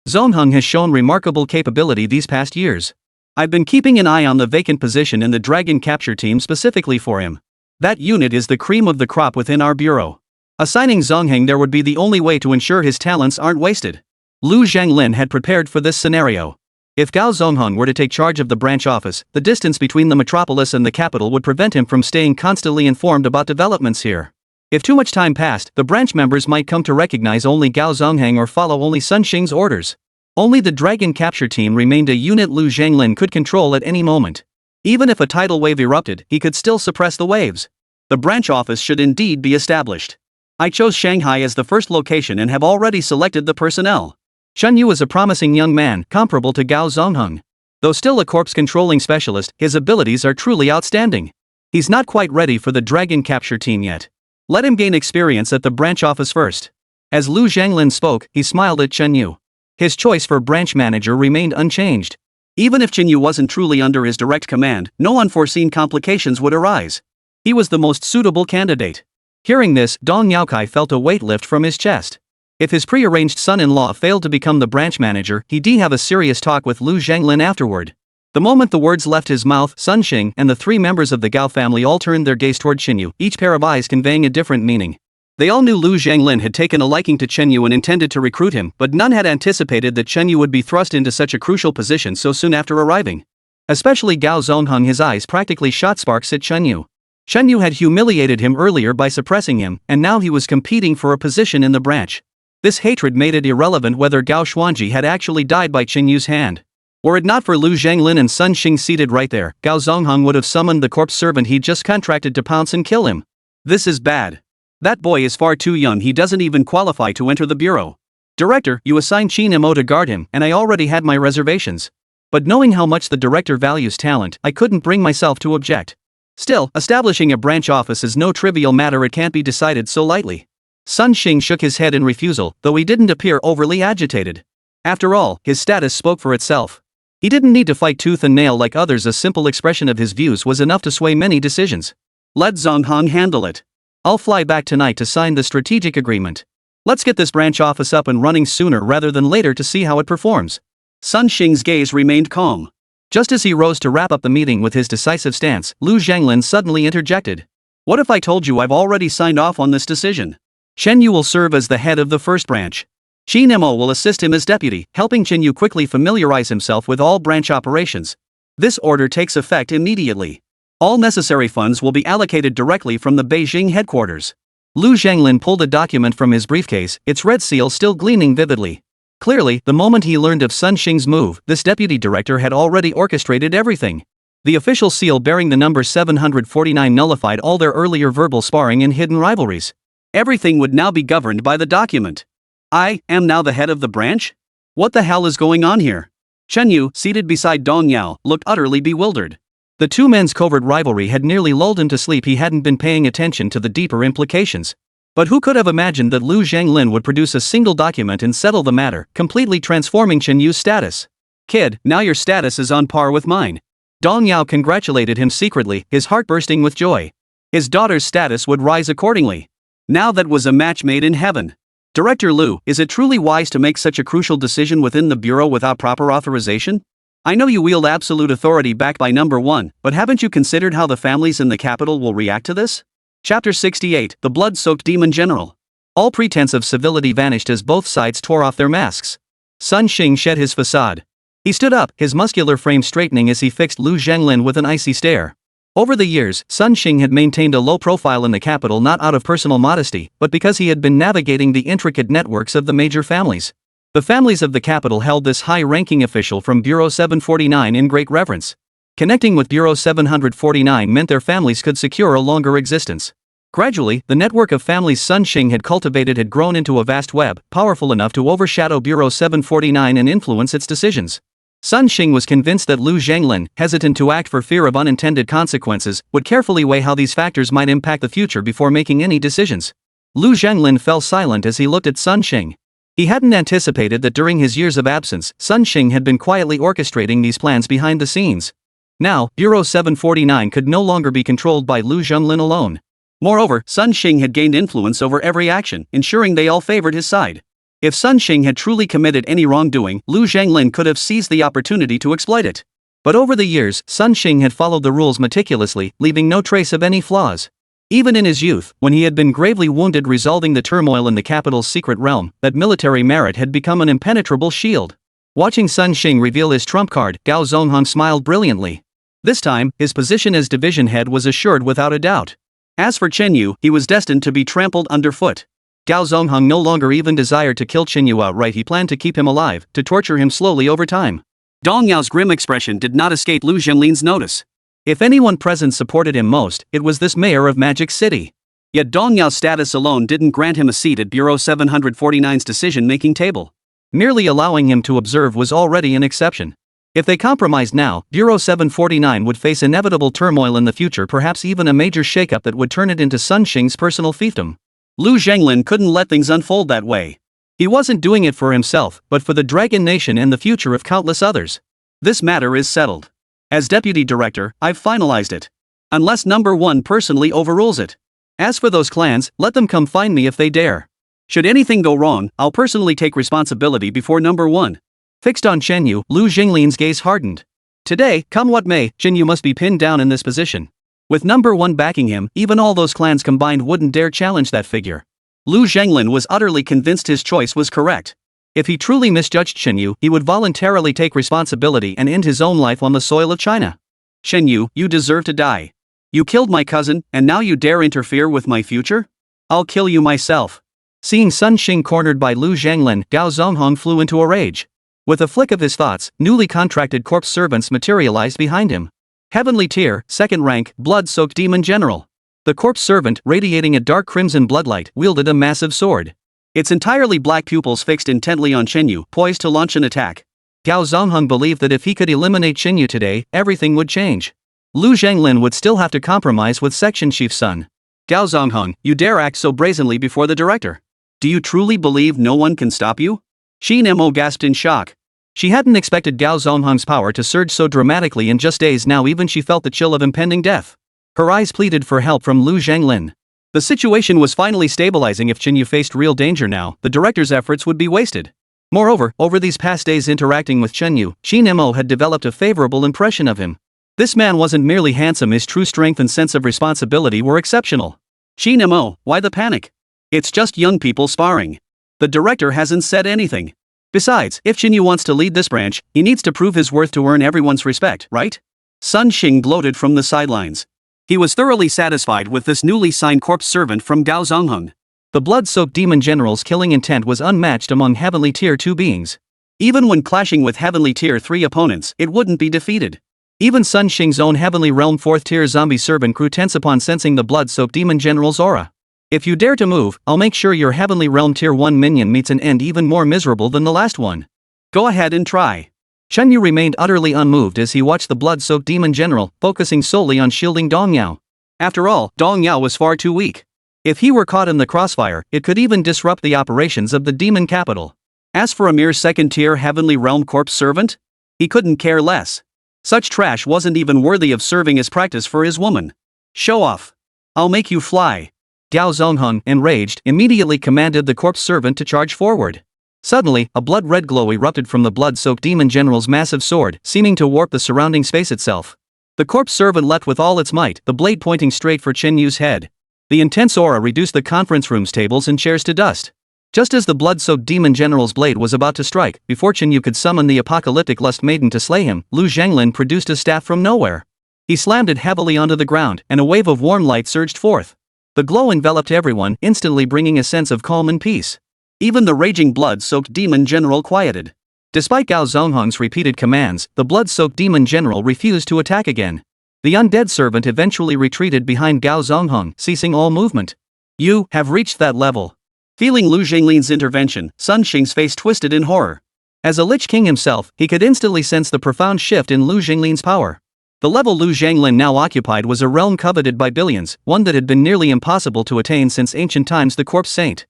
Zongheng has shown remarkable capability these past years. I've been keeping an eye on the vacant position in the Dragon Capture team specifically for him. That unit is the cream of the crop within our bureau. Assigning Zongheng there would be the only way to ensure his talents aren't wasted. Lu Zhanglin had prepared for this scenario. If Gao Zongheng were to take charge of the branch office, the distance between the metropolis and the capital would prevent him from staying constantly informed about developments here. If too much time passed, the branch members might come to recognize only Gao Zongheng or follow only Sun Xing's orders. Only the Dragon Capture team remained a unit Lu Zhanglin could control at any moment. Even if a tidal wave erupted, he could still suppress the waves. The branch office should indeed be established. I chose Shanghai as the first location and have already selected the personnel. Shen Yu is a promising young man, comparable to Gao Zongheng. Though still a corpse-controlling specialist, his abilities are truly outstanding. He's not quite ready for the Dragon Capture team yet. Let him gain experience at the branch office first. As Lu Zhanglin spoke, he smiled at Chen Yu. His choice for branch manager remained unchanged. Even if Chen Yu wasn't truly under his direct command, no unforeseen complications would arise. He was the most suitable candidate. Hearing this, Dong Yaokai felt a weight lift from his chest. If his prearranged son-in-law failed to become the branch manager, he'd have a serious talk with Lu Zhanglin afterward. The moment the words left his mouth, Sun Xing and the 3 members of the Gao family all turned their gaze toward Xinyu, each pair of eyes conveying a different meaning. They all knew Lu Zhanglin had taken a liking to Chen Yu and intended to recruit him, but none had anticipated that Chen Yu would be thrust into such a crucial position so soon after arriving. Especially Gao Zongheng, his eyes practically shot sparks at Chen Yu. Chen Yu had humiliated him earlier by suppressing him, and now he was competing for a position in the branch. This hatred made it irrelevant whether Gao Xuanji had actually died by Chen Yu's hand. Were it not for Lu Zhanglin and Sun Xing seated right there, Gao Zongheng would have summoned the corpse servant he'd just contracted to pounce and kill him. This is bad. That boy is far too young, he doesn't even qualify to enter the bureau. Director, you assigned Qin Mo to guard him, and I already had my reservations. But knowing how much the director values talent, I couldn't bring myself to object. Still, establishing a branch office is no trivial matter, it can't be decided so lightly. Sun Xing shook his head in refusal, though he didn't appear overly agitated. After all, his status spoke for itself. He didn't need to fight tooth and nail like others, a simple expression of his views was enough to sway many decisions. Let Zongheng handle it. I'll fly back tonight to sign the strategic agreement. Let's get this branch office up and running sooner rather than later to see how it performs. Sun Xing's gaze remained calm. Just as he rose to wrap up the meeting with his decisive stance, Lu Zhanglin suddenly interjected. What if I told you I've already signed off on this decision? Chen Yu will serve as the head of the first branch. Qin Mo will assist him as deputy, helping Chen Yu quickly familiarize himself with all branch operations. This order takes effect immediately. All necessary funds will be allocated directly from the Beijing headquarters. Lu Zhanglin pulled a document from his briefcase, its red seal still gleaming vividly. Clearly, the moment he learned of Sun Xing's move, this deputy director had already orchestrated everything. The official seal bearing the number 749 nullified all their earlier verbal sparring and hidden rivalries. Everything would now be governed by the document. I am now the head of the branch? What the hell is going on here? Chen Yu, seated beside Dong Yao, looked utterly bewildered. The two men's covert rivalry had nearly lulled him to sleep. He hadn't been paying attention to the deeper implications. But who could have imagined that Lu Zhanglin would produce a single document and settle the matter, completely transforming Chen Yu's status? Kid, now your status is on par with mine. Dong Yao congratulated him secretly, his heart bursting with joy. His daughter's status would rise accordingly. Now that was a match made in heaven. Director Liu, is it truly wise to make such a crucial decision within the Bureau without proper authorization? I know you wield absolute authority backed by number 1, but haven't you considered how the families in the capital will react to this? Chapter 68, The Blood-Soaked Demon General. All pretense of civility vanished as both sides tore off their masks. Sun Xing shed his facade. He stood up, his muscular frame straightening as he fixed Lu Zhenglin with an icy stare. Over the years, Sun Xing had maintained a low profile in the capital not out of personal modesty, but because he had been navigating the intricate networks of the major families. The families of the capital held this high-ranking official from Bureau 749 in great reverence. Connecting with Bureau 749 meant their families could secure a longer existence. Gradually, the network of families Sun Xing had cultivated had grown into a vast web, powerful enough to overshadow Bureau 749 and influence its decisions. Sun Xing was convinced that Lu Zhenglin, hesitant to act for fear of unintended consequences, would carefully weigh how these factors might impact the future before making any decisions. Lu Zhenglin fell silent as he looked at Sun Xing. He hadn't anticipated that during his years of absence, Sun Xing had been quietly orchestrating these plans behind the scenes. Now, Bureau 749 could no longer be controlled by Lu Zhenglin alone. Moreover, Sun Xing had gained influence over every action, ensuring they all favored his side. If Sun Xing had truly committed any wrongdoing, Lu Zhenglin could have seized the opportunity to exploit it. But over the years, Sun Xing had followed the rules meticulously, leaving no trace of any flaws. Even in his youth, when he had been gravely wounded resolving the turmoil in the capital's secret realm, that military merit had become an impenetrable shield. Watching Sun Xing reveal his trump card, Gao Zonghong smiled brilliantly. This time, his position as division head was assured without a doubt. As for Chen Yu, he was destined to be trampled underfoot. Gao Zonghong no longer even desired to kill Chen Yu outright. He planned to keep him alive, to torture him slowly over time. Dong Yao's grim expression did not escape Lu Zhenlin's notice. If anyone present supported him most, it was this mayor of Magic City. Yet Dong Yao's status alone didn't grant him a seat at Bureau 749's decision-making table. Merely allowing him to observe was already an exception. If they compromised now, Bureau 749 would face inevitable turmoil in the future, perhaps even a major shakeup that would turn it into Sun Xing's personal fiefdom. Lu Zhenglin couldn't let things unfold that way. He wasn't doing it for himself, but for the Dragon Nation and the future of countless others. This matter is settled. As deputy director, I've finalized it. Unless number 1 personally overrules it. As for those clans, let them come find me if they dare. Should anything go wrong, I'll personally take responsibility before number 1. Fixed on Chen Yu, Lu Zhenglin's gaze hardened. Today, come what may, Chen Yu must be pinned down in this position. With number 1 backing him, even all those clans combined wouldn't dare challenge that figure. Lu Zhenglin was utterly convinced his choice was correct. If he truly misjudged Chen Yu, he would voluntarily take responsibility and end his own life on the soil of China. Chen Yu, you deserve to die. You killed my cousin, and now you dare interfere with my future? I'll kill you myself. Seeing Sun Xing cornered by Lu Zhenglin, Gao Zonghong flew into a rage. With a flick of his thoughts, newly contracted corpse servants materialized behind him. Heavenly Tier, 2nd rank, blood-soaked demon general. The corpse servant, radiating a dark crimson bloodlight, wielded a massive sword. Its entirely black pupils fixed intently on Chen Yu, poised to launch an attack. Gao Zonghong believed that if he could eliminate Chen Yu today, everything would change. Lu Zhenglin would still have to compromise with Section Chief's son. Gao Zonghong, you dare act so brazenly before the director. Do you truly believe no one can stop you? Xin Mo gasped in shock. She hadn't expected Gao Zonghong's power to surge so dramatically in just days. Now even she felt the chill of impending death. Her eyes pleaded for help from Lu Zhenglin. The situation was finally stabilizing. If Chen Yu faced real danger now, the director's efforts would be wasted. Moreover, over these past days interacting with Chen Yu, Xin Mo had developed a favorable impression of him. This man wasn't merely handsome, his true strength and sense of responsibility were exceptional. Xin Mo, why the panic? It's just young people sparring. The director hasn't said anything. Besides, if Chen Yu wants to lead this branch, he needs to prove his worth to earn everyone's respect, right? Sun Xing gloated from the sidelines. He was thoroughly satisfied with this newly signed corpse servant from Gao Zonghong. The blood-soaked demon general's killing intent was unmatched among Heavenly Tier 2 beings. Even when clashing with Heavenly Tier 3 opponents, it wouldn't be defeated. Even Sun Xing's own Heavenly Realm 4th tier zombie servant grew tense upon sensing the blood-soaked demon general's aura. If you dare to move, I'll make sure your Heavenly Realm Tier 1 minion meets an end even more miserable than the last one. Go ahead and try. Chen Yu remained utterly unmoved as he watched the blood-soaked demon general, focusing solely on shielding Dong Yao. After all, Dong Yao was far too weak. If he were caught in the crossfire, it could even disrupt the operations of the demon capital. As for a mere 2nd-tier Heavenly Realm corpse servant, he couldn't care less. Such trash wasn't even worthy of serving as practice for his woman. Show off. I'll make you fly. Gao Zongheng, enraged, immediately commanded the corpse servant to charge forward. Suddenly, a blood-red glow erupted from the blood-soaked demon general's massive sword, seeming to warp the surrounding space itself. The corpse servant leapt with all its might, the blade pointing straight for Chen Yu's head. The intense aura reduced the conference room's tables and chairs to dust. Just as the blood-soaked demon general's blade was about to strike, before Chen Yu could summon the apocalyptic lust maiden to slay him, Lu Zhanglin produced a staff from nowhere. He slammed it heavily onto the ground, and a wave of warm light surged forth. The glow enveloped everyone, instantly bringing a sense of calm and peace. Even the raging blood-soaked demon general quieted. Despite Gao Zongheng's repeated commands, the blood-soaked demon general refused to attack again. The undead servant eventually retreated behind Gao Zongheng, ceasing all movement. You have reached that level. Feeling Lu Zhanglin's intervention, Sun Xing's face twisted in horror. As a Lich King himself, he could instantly sense the profound shift in Lu Zhanglin's power. The level Lu Zhanglin now occupied was a realm coveted by billions, one that had been nearly impossible to attain since ancient times. The corpse saint.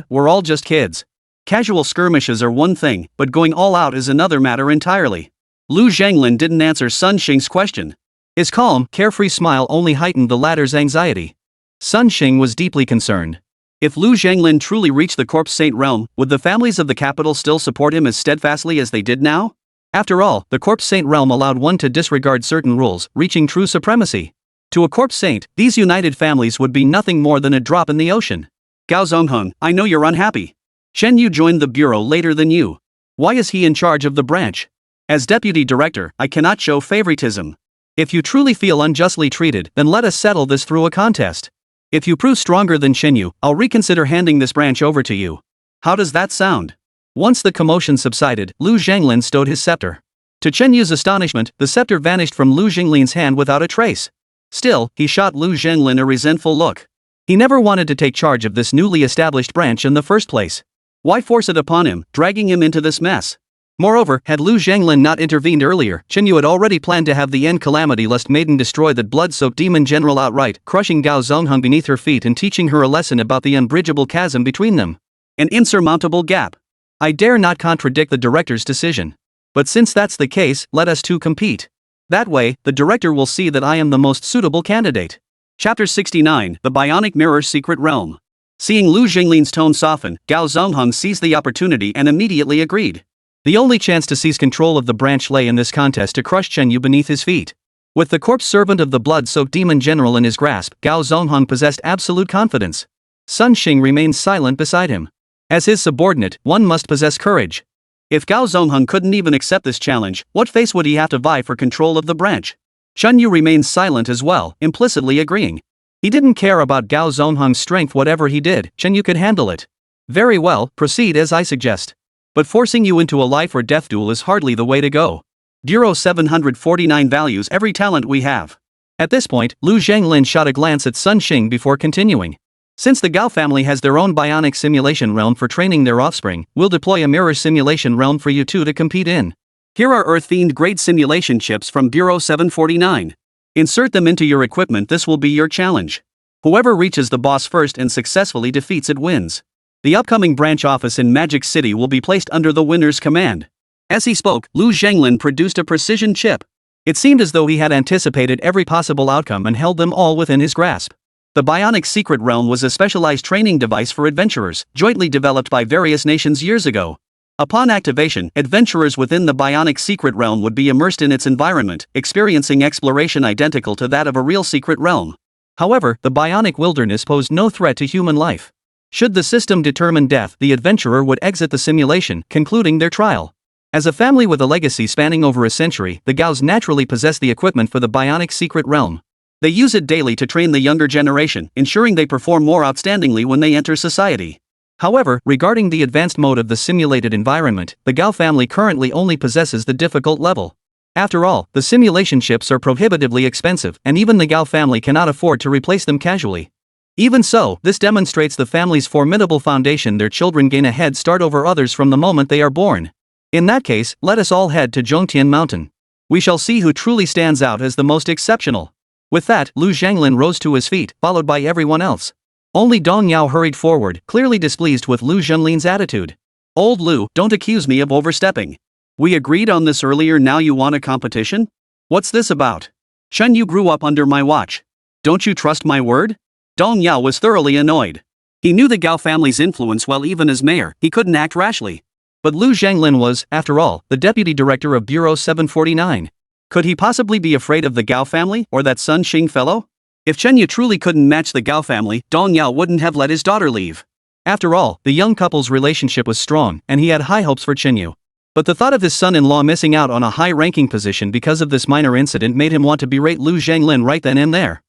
We're all just kids. Casual skirmishes are one thing, but going all out is another matter entirely. Lu Zhanglin didn't answer Sun Xing's question. His calm, carefree smile only heightened the latter's anxiety. Sun Xing was deeply concerned. If Lu Zhanglin truly reached the corpse saint realm, would the families of the capital still support him as steadfastly as they did now? After all, the corpse saint realm allowed one to disregard certain rules, reaching true supremacy. To a corpse saint, these united families would be nothing more than a drop in the ocean. Gao Zongheng, I know you're unhappy. Chen Yu joined the bureau later than you. Why is he in charge of the branch? As deputy director, I cannot show favoritism. If you truly feel unjustly treated, then let us settle this through a contest. If you prove stronger than Chen Yu, I'll reconsider handing this branch over to you. How does that sound? Once the commotion subsided, Lu Zhanglin stowed his scepter. To Chen Yu's astonishment, the scepter vanished from Lu Zhanglin's hand without a trace. Still, he shot Lu Zhanglin a resentful look. He never wanted to take charge of this newly established branch in the first place. Why force it upon him, dragging him into this mess? Moreover, had Lu Zhanglin not intervened earlier, Chen Yu had already planned to have the end calamity lust maiden destroy that blood-soaked demon general outright, crushing Gao Zongheng beneath her feet and teaching her a lesson about the unbridgeable chasm between them. An insurmountable gap. I dare not contradict the director's decision. But since that's the case, let us two compete. That way, the director will see that I am the most suitable candidate. Chapter 69, The Bionic Mirror's Secret Realm. Seeing Lu Zhanglin's tone soften, Gao Zongheng seized the opportunity and immediately agreed. The only chance to seize control of the branch lay in this contest to crush Chen Yu beneath his feet. With the corpse servant of the blood-soaked demon general in his grasp, Gao Zongheng possessed absolute confidence. Sun Xing remained silent beside him. As his subordinate, one must possess courage. If Gao Zongheng couldn't even accept this challenge, what face would he have to vie for control of the branch? Chen Yu remained silent as well, implicitly agreeing. He didn't care about Gao Zongheng's strength. Whatever he did, Chen Yu could handle it. Very well, proceed as I suggest. But forcing you into a life or death duel is hardly the way to go. Bureau 749 values every talent we have. At this point, Lu Zhanglin shot a glance at Sun Xing before continuing. Since the Gao family has their own bionic simulation realm for training their offspring, we'll deploy a mirror simulation realm for you two to compete in. Here are Earth-themed grade simulation chips from Bureau 749. Insert them into your equipment. This will be your challenge. Whoever reaches the boss first and successfully defeats it wins. The upcoming branch office in Magic City will be placed under the winner's command. As he spoke, Lu Zhanglin produced a precision chip. It seemed as though he had anticipated every possible outcome and held them all within his grasp. The Bionic Secret Realm was a specialized training device for adventurers, jointly developed by various nations years ago. Upon activation, adventurers within the Bionic Secret Realm would be immersed in its environment, experiencing exploration identical to that of a real secret realm. However, the bionic wilderness posed no threat to human life. Should the system determine death, the adventurer would exit the simulation, concluding their trial. As a family with a legacy spanning over a century, the Gaos naturally possess the equipment for the Bionic Secret Realm. They use it daily to train the younger generation, ensuring they perform more outstandingly when they enter society. However, regarding the advanced mode of the simulated environment, the Gao family currently only possesses the difficult level. After all, the simulation chips are prohibitively expensive, and even the Gao family cannot afford to replace them casually. Even so, this demonstrates the family's formidable foundation. Their children gain a head start over others from the moment they are born. In that case, let us all head to Zhongtian Mountain. We shall see who truly stands out as the most exceptional. With that, Lu Zhanglin rose to his feet, followed by everyone else. Only Dong Yao hurried forward, clearly displeased with Lu Zhanlin's attitude. Old Lu, don't accuse me of overstepping. We agreed on this earlier. Now you want a competition? What's this about? Chen Yu grew up under my watch. Don't you trust my word? Dong Yao was thoroughly annoyed. He knew the Gao family's influence well. Even as mayor, he couldn't act rashly. But Lu Zhanglin was, after all, the deputy director of Bureau 749. Could he possibly be afraid of the Gao family or that Sun Xing fellow? If Chen Yu truly couldn't match the Gao family, Dong Yao wouldn't have let his daughter leave. After all, the young couple's relationship was strong, and he had high hopes for Chen Yu. But the thought of his son-in-law missing out on a high-ranking position because of this minor incident made him want to berate Lu Zhanglin right then and there.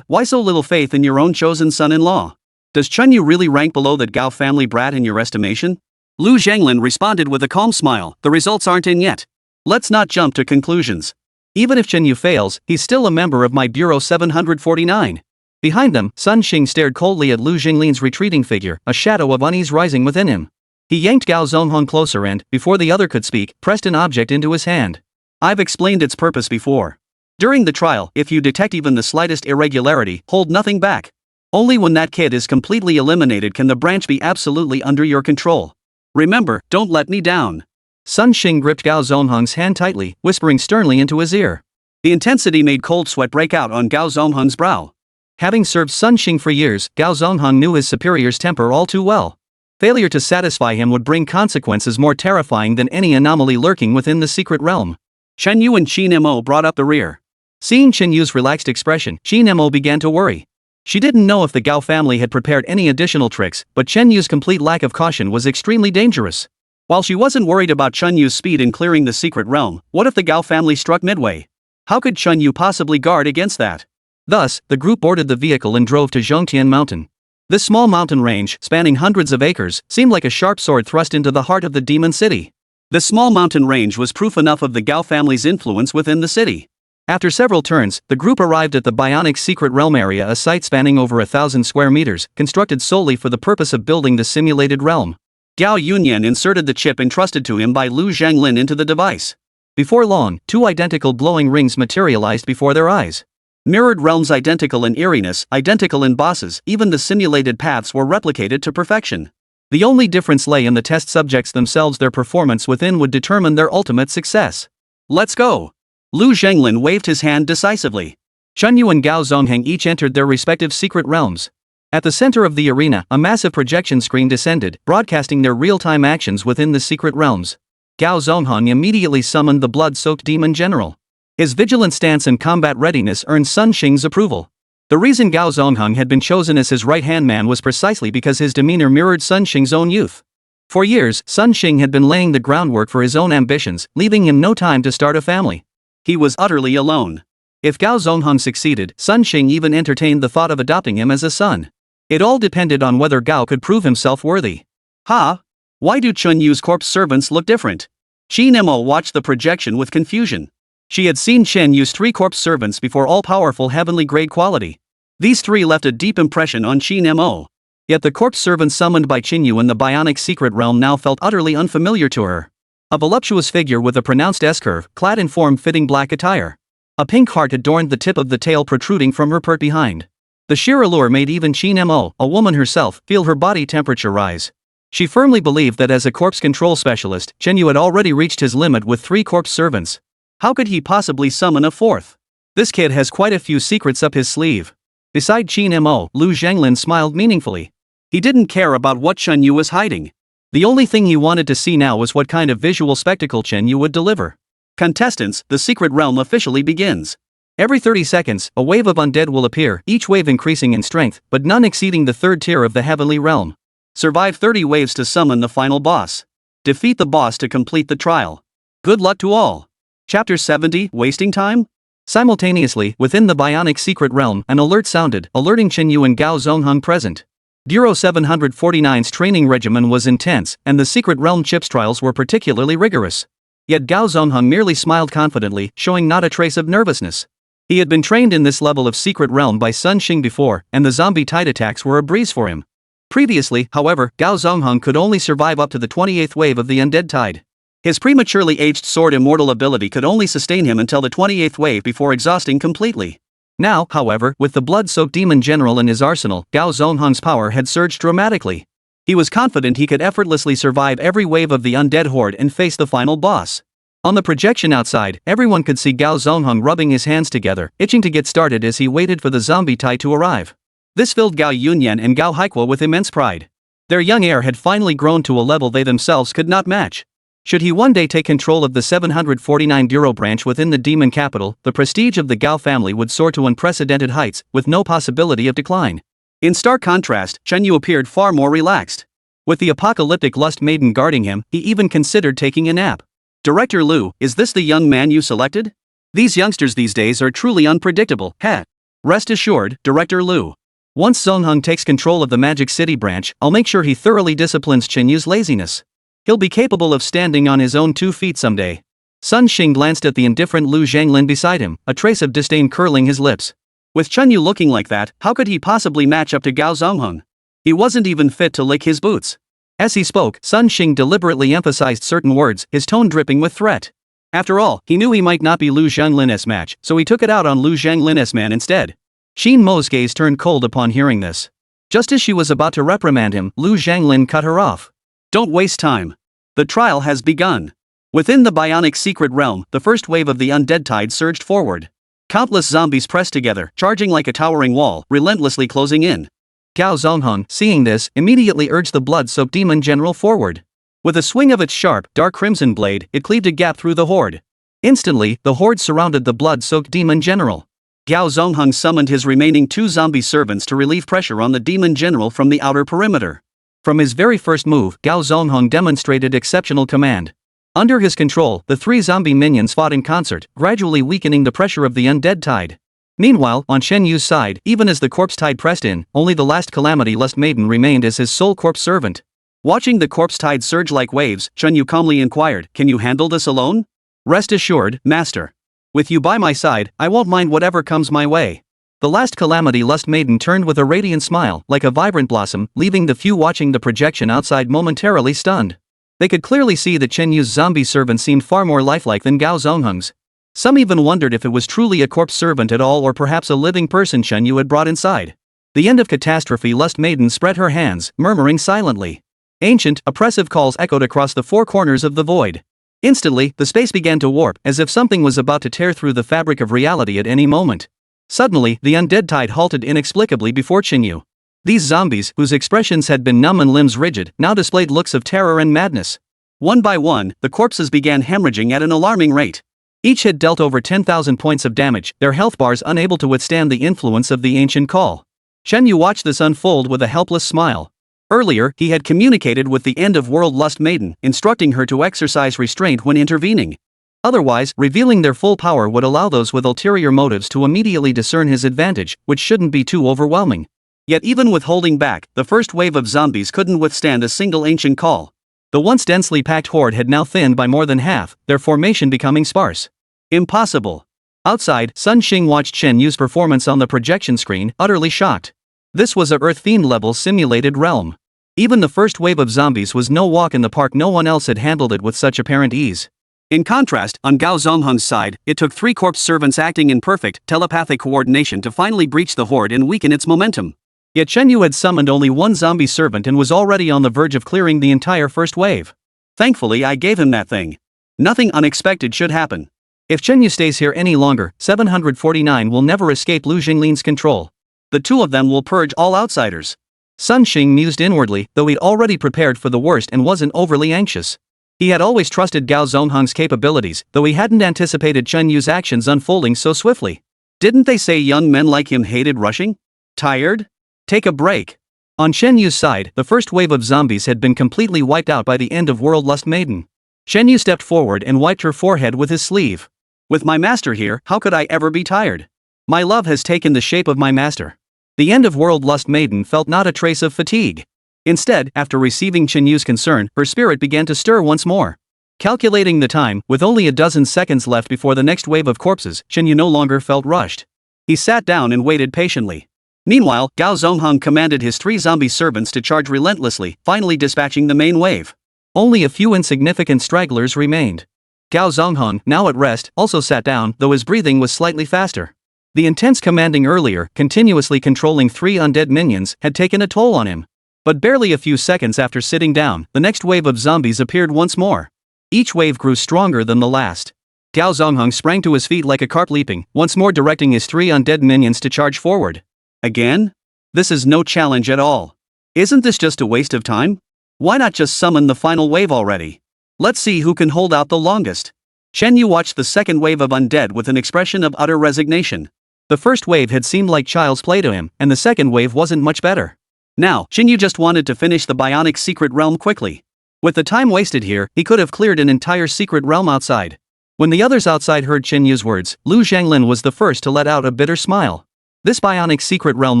Why so little faith in your own chosen son-in-law? Does Chen Yu really rank below that Gao family brat in your estimation? Lu Zhanglin responded with a calm smile. The results aren't in yet. Let's not jump to conclusions. Even if Chen Yu fails, he's still a member of my Bureau 749. Behind them, Sun Xing stared coldly at Lu Zhinglin's retreating figure, a shadow of unease rising within him. He yanked Gao Zonghong closer and, before the other could speak, pressed an object into his hand. I've explained its purpose before. During the trial, if you detect even the slightest irregularity, hold nothing back. Only when that kid is completely eliminated can the branch be absolutely under your control. Remember, don't let me down. Sun Xing gripped Gao Zonghong's hand tightly, whispering sternly into his ear. The intensity made cold sweat break out on Gao Zonghong's brow. Having served Sun Xing for years, Gao Zonghong knew his superior's temper all too well. Failure to satisfy him would bring consequences more terrifying than any anomaly lurking within the secret realm. Chen Yu and Qin Mo brought up the rear. Seeing Chen Yu's relaxed expression, Qin Mo began to worry. She didn't know if the Gao family had prepared any additional tricks, but Chen Yu's complete lack of caution was extremely dangerous. While she wasn't worried about Chen Yu's speed in clearing the secret realm, what if the Gao family struck midway? How could Chen Yu possibly guard against that? Thus, the group boarded the vehicle and drove to Zhongtian Mountain. This small mountain range, spanning hundreds of acres, seemed like a sharp sword thrust into the heart of the demon city. The small mountain range was proof enough of the Gao family's influence within the city. After several turns, the group arrived at the Bionic Secret Realm area, a site spanning over 1,000 square meters, constructed solely for the purpose of building the simulated realm. Gao Yunyan inserted the chip entrusted to him by Lu Zhanglin into the device. Before long, two identical glowing rings materialized before their eyes. Mirrored realms, identical in eeriness, identical in bosses, even the simulated paths were replicated to perfection. The only difference lay in the test subjects themselves. Their performance within would determine their ultimate success. Let's go! Lu Zhanglin waved his hand decisively. Chen Yu and Gao Zongheng each entered their respective secret realms. At the center of the arena, a massive projection screen descended, broadcasting their real-time actions within the secret realms. Gao Zongheng immediately summoned the blood-soaked demon general. His vigilant stance and combat readiness earned Sun Xing's approval. The reason Gao Zongheng had been chosen as his right-hand man was precisely because his demeanor mirrored Sun Xing's own youth. For years, Sun Xing had been laying the groundwork for his own ambitions, leaving him no time to start a family. He was utterly alone. If Gao Zongheng succeeded, Sun Xing even entertained the thought of adopting him as a son. It all depended on whether Gao could prove himself worthy. Why do Chen Yu's corpse servants look different? Qin Mo watched the projection with confusion. She had seen Chen Yu's 3 corpse servants before, all-powerful heavenly-grade quality. These 3 left a deep impression on Qin Mo. Yet the corpse servants summoned by Qin Yu in the Bionic Secret Realm now felt utterly unfamiliar to her. A voluptuous figure with a pronounced S-curve, clad in form-fitting black attire. A pink heart adorned the tip of the tail protruding from her pert behind. The sheer allure made even Qin Mo, a woman herself, feel her body temperature rise. She firmly believed that as a corpse control specialist, Chen Yu had already reached his limit with 3 corpse servants. How could he possibly summon a 4th? This kid has quite a few secrets up his sleeve. Beside Qin Mo, Lu Zhanglin smiled meaningfully. He didn't care about what Chen Yu was hiding. The only thing he wanted to see now was what kind of visual spectacle Chen Yu would deliver. Contestants, the secret realm officially begins. Every 30 seconds, a wave of undead will appear, each wave increasing in strength, but none exceeding the 3rd tier of the heavenly realm. Survive 30 waves to summon the final boss. Defeat the boss to complete the trial. Good luck to all. Chapter 70, Wasting Time? Simultaneously, within the Bionic Secret Realm, an alert sounded, alerting Chen Yu and Gao Zongheng present. Bureau 749's training regimen was intense, and the Secret Realm chips trials were particularly rigorous. Yet Gao Zongheng merely smiled confidently, showing not a trace of nervousness. He had been trained in this level of Secret Realm by Sun Xing before, and the zombie tide attacks were a breeze for him. Previously, however, Gao Zongheng could only survive up to the 28th wave of the undead tide. His prematurely aged sword immortal ability could only sustain him until the 28th wave before exhausting completely. Now, however, with the blood-soaked demon general in his arsenal, Gao Zongheng's power had surged dramatically. He was confident he could effortlessly survive every wave of the undead horde and face the final boss. On the projection outside, everyone could see Gao Zongheng rubbing his hands together, itching to get started as he waited for the zombie tide to arrive. This filled Gao Yunyan and Gao Haikwa with immense pride. Their young heir had finally grown to a level they themselves could not match. Should he one day take control of the 749 Bureau branch within the demon capital, the prestige of the Gao family would soar to unprecedented heights, with no possibility of decline. In stark contrast, Chen Yu appeared far more relaxed. With the apocalyptic lust maiden guarding him, he even considered taking a nap. Director Liu, is this the young man you selected? These youngsters these days are truly unpredictable, heh. Rest assured, Director Liu. Once Zongheng takes control of the Magic City branch, I'll make sure he thoroughly disciplines Chen Yu's laziness. He'll be capable of standing on his own 2 feet someday. Sun Xing glanced at the indifferent Lu Zhanglin beside him, a trace of disdain curling his lips. With Chen Yu looking like that, how could he possibly match up to Gao Zongheng? He wasn't even fit to lick his boots. As he spoke, Sun Xing deliberately emphasized certain words, his tone dripping with threat. After all, he knew he might not be Lu Zhanglin's match, so he took it out on Lu Zhanglin's man instead. Xin Mo's gaze turned cold upon hearing this. Just as she was about to reprimand him, Lu Zhanglin cut her off. Don't waste time. The trial has begun. Within the bionic secret realm, the first wave of the undead tide surged forward. Countless zombies pressed together, charging like a towering wall, relentlessly closing in. Gao Zongheng, seeing this, immediately urged the blood-soaked demon general forward. With a swing of its sharp, dark crimson blade, it cleaved a gap through the horde. Instantly, the horde surrounded the blood-soaked demon general. Gao Zongheng summoned his remaining 2 zombie servants to relieve pressure on the demon general from the outer perimeter. From his very first move, Gao Zongheng demonstrated exceptional command. Under his control, the 3 zombie minions fought in concert, gradually weakening the pressure of the undead tide. Meanwhile, on Chen Yu's side, even as the corpse tide pressed in, only the last calamity lust maiden remained as his sole corpse servant. Watching the corpse tide surge like waves, Chen Yu calmly inquired, "Can you handle this alone?" "Rest assured, master. With you by my side, I won't mind whatever comes my way." The last calamity lust maiden turned with a radiant smile, like a vibrant blossom, leaving the few watching the projection outside momentarily stunned. They could clearly see that Chen Yu's zombie servant seemed far more lifelike than Gao Zongheng's. Some even wondered if it was truly a corpse servant at all or perhaps a living person Chen Yu had brought inside. The end of catastrophe lust maiden spread her hands, murmuring silently. Ancient, oppressive calls echoed across the 4 corners of the void. Instantly, the space began to warp, as if something was about to tear through the fabric of reality at any moment. Suddenly, the undead tide halted inexplicably before Chen Yu. These zombies, whose expressions had been numb and limbs rigid, now displayed looks of terror and madness. One by one, the corpses began hemorrhaging at an alarming rate. Each had dealt over 10,000 points of damage, their health bars unable to withstand the influence of the ancient call. Chen Yu watched this unfold with a helpless smile. Earlier, he had communicated with the end-of-world lust maiden, instructing her to exercise restraint when intervening. Otherwise, revealing their full power would allow those with ulterior motives to immediately discern his advantage, which shouldn't be too overwhelming. Yet even with holding back, the first wave of zombies couldn't withstand a single ancient call. The once densely packed horde had now thinned by more than half, their formation becoming sparse. Impossible. Outside, Sun Xing watched Chen Yu's performance on the projection screen, utterly shocked. This was a Earth Fiend-level simulated realm. Even the first wave of zombies was no walk in the park. No one else had handled it with such apparent ease. In contrast, on Gao Zongheng's side, it took 3 corpse servants acting in perfect, telepathic coordination to finally breach the horde and weaken its momentum. Yet Chen Yu had summoned only 1 zombie servant and was already on the verge of clearing the entire first wave. Thankfully, I gave him that thing. Nothing unexpected should happen. If Chen Yu stays here any longer, 749 will never escape Lu Jinglin's control. The 2 of them will purge all outsiders. Sun Xing mused inwardly, though he'd already prepared for the worst and wasn't overly anxious. He had always trusted Gao Zongheng's capabilities, though he hadn't anticipated Chen Yu's actions unfolding so swiftly. Didn't they say young men like him hated rushing? Tired? Take a break. On Chen Yu's side, the first wave of zombies had been completely wiped out by the end-of-world lust maiden. Chen Yu stepped forward and wiped her forehead with his sleeve. With my master here, how could I ever be tired? My love has taken the shape of my master. The end-of-world lust maiden felt not a trace of fatigue. Instead, after receiving Chen Yu's concern, her spirit began to stir once more. Calculating the time, with only a dozen seconds left before the next wave of corpses, Chen Yu no longer felt rushed. He sat down and waited patiently. Meanwhile, Gao Zongheng commanded his 3 zombie servants to charge relentlessly, finally dispatching the main wave. Only a few insignificant stragglers remained. Gao Zongheng, now at rest, also sat down, though his breathing was slightly faster. The intense commanding earlier, continuously controlling 3 undead minions, had taken a toll on him. But barely a few seconds after sitting down, the next wave of zombies appeared once more. Each wave grew stronger than the last. Gao Zongheng sprang to his feet like a carp leaping, once more directing his 3 undead minions to charge forward. Again? This is no challenge at all. Isn't this just a waste of time? Why not just summon the final wave already? Let's see who can hold out the longest. Chen Yu watched the second wave of undead with an expression of utter resignation. The first wave had seemed like child's play to him, and the second wave wasn't much better. Now, Chen Yu just wanted to finish the bionic secret realm quickly. With the time wasted here, he could have cleared an entire secret realm outside. When the others outside heard Chen Yu's words, Lu Zhanglin was the first to let out a bitter smile. This bionic secret realm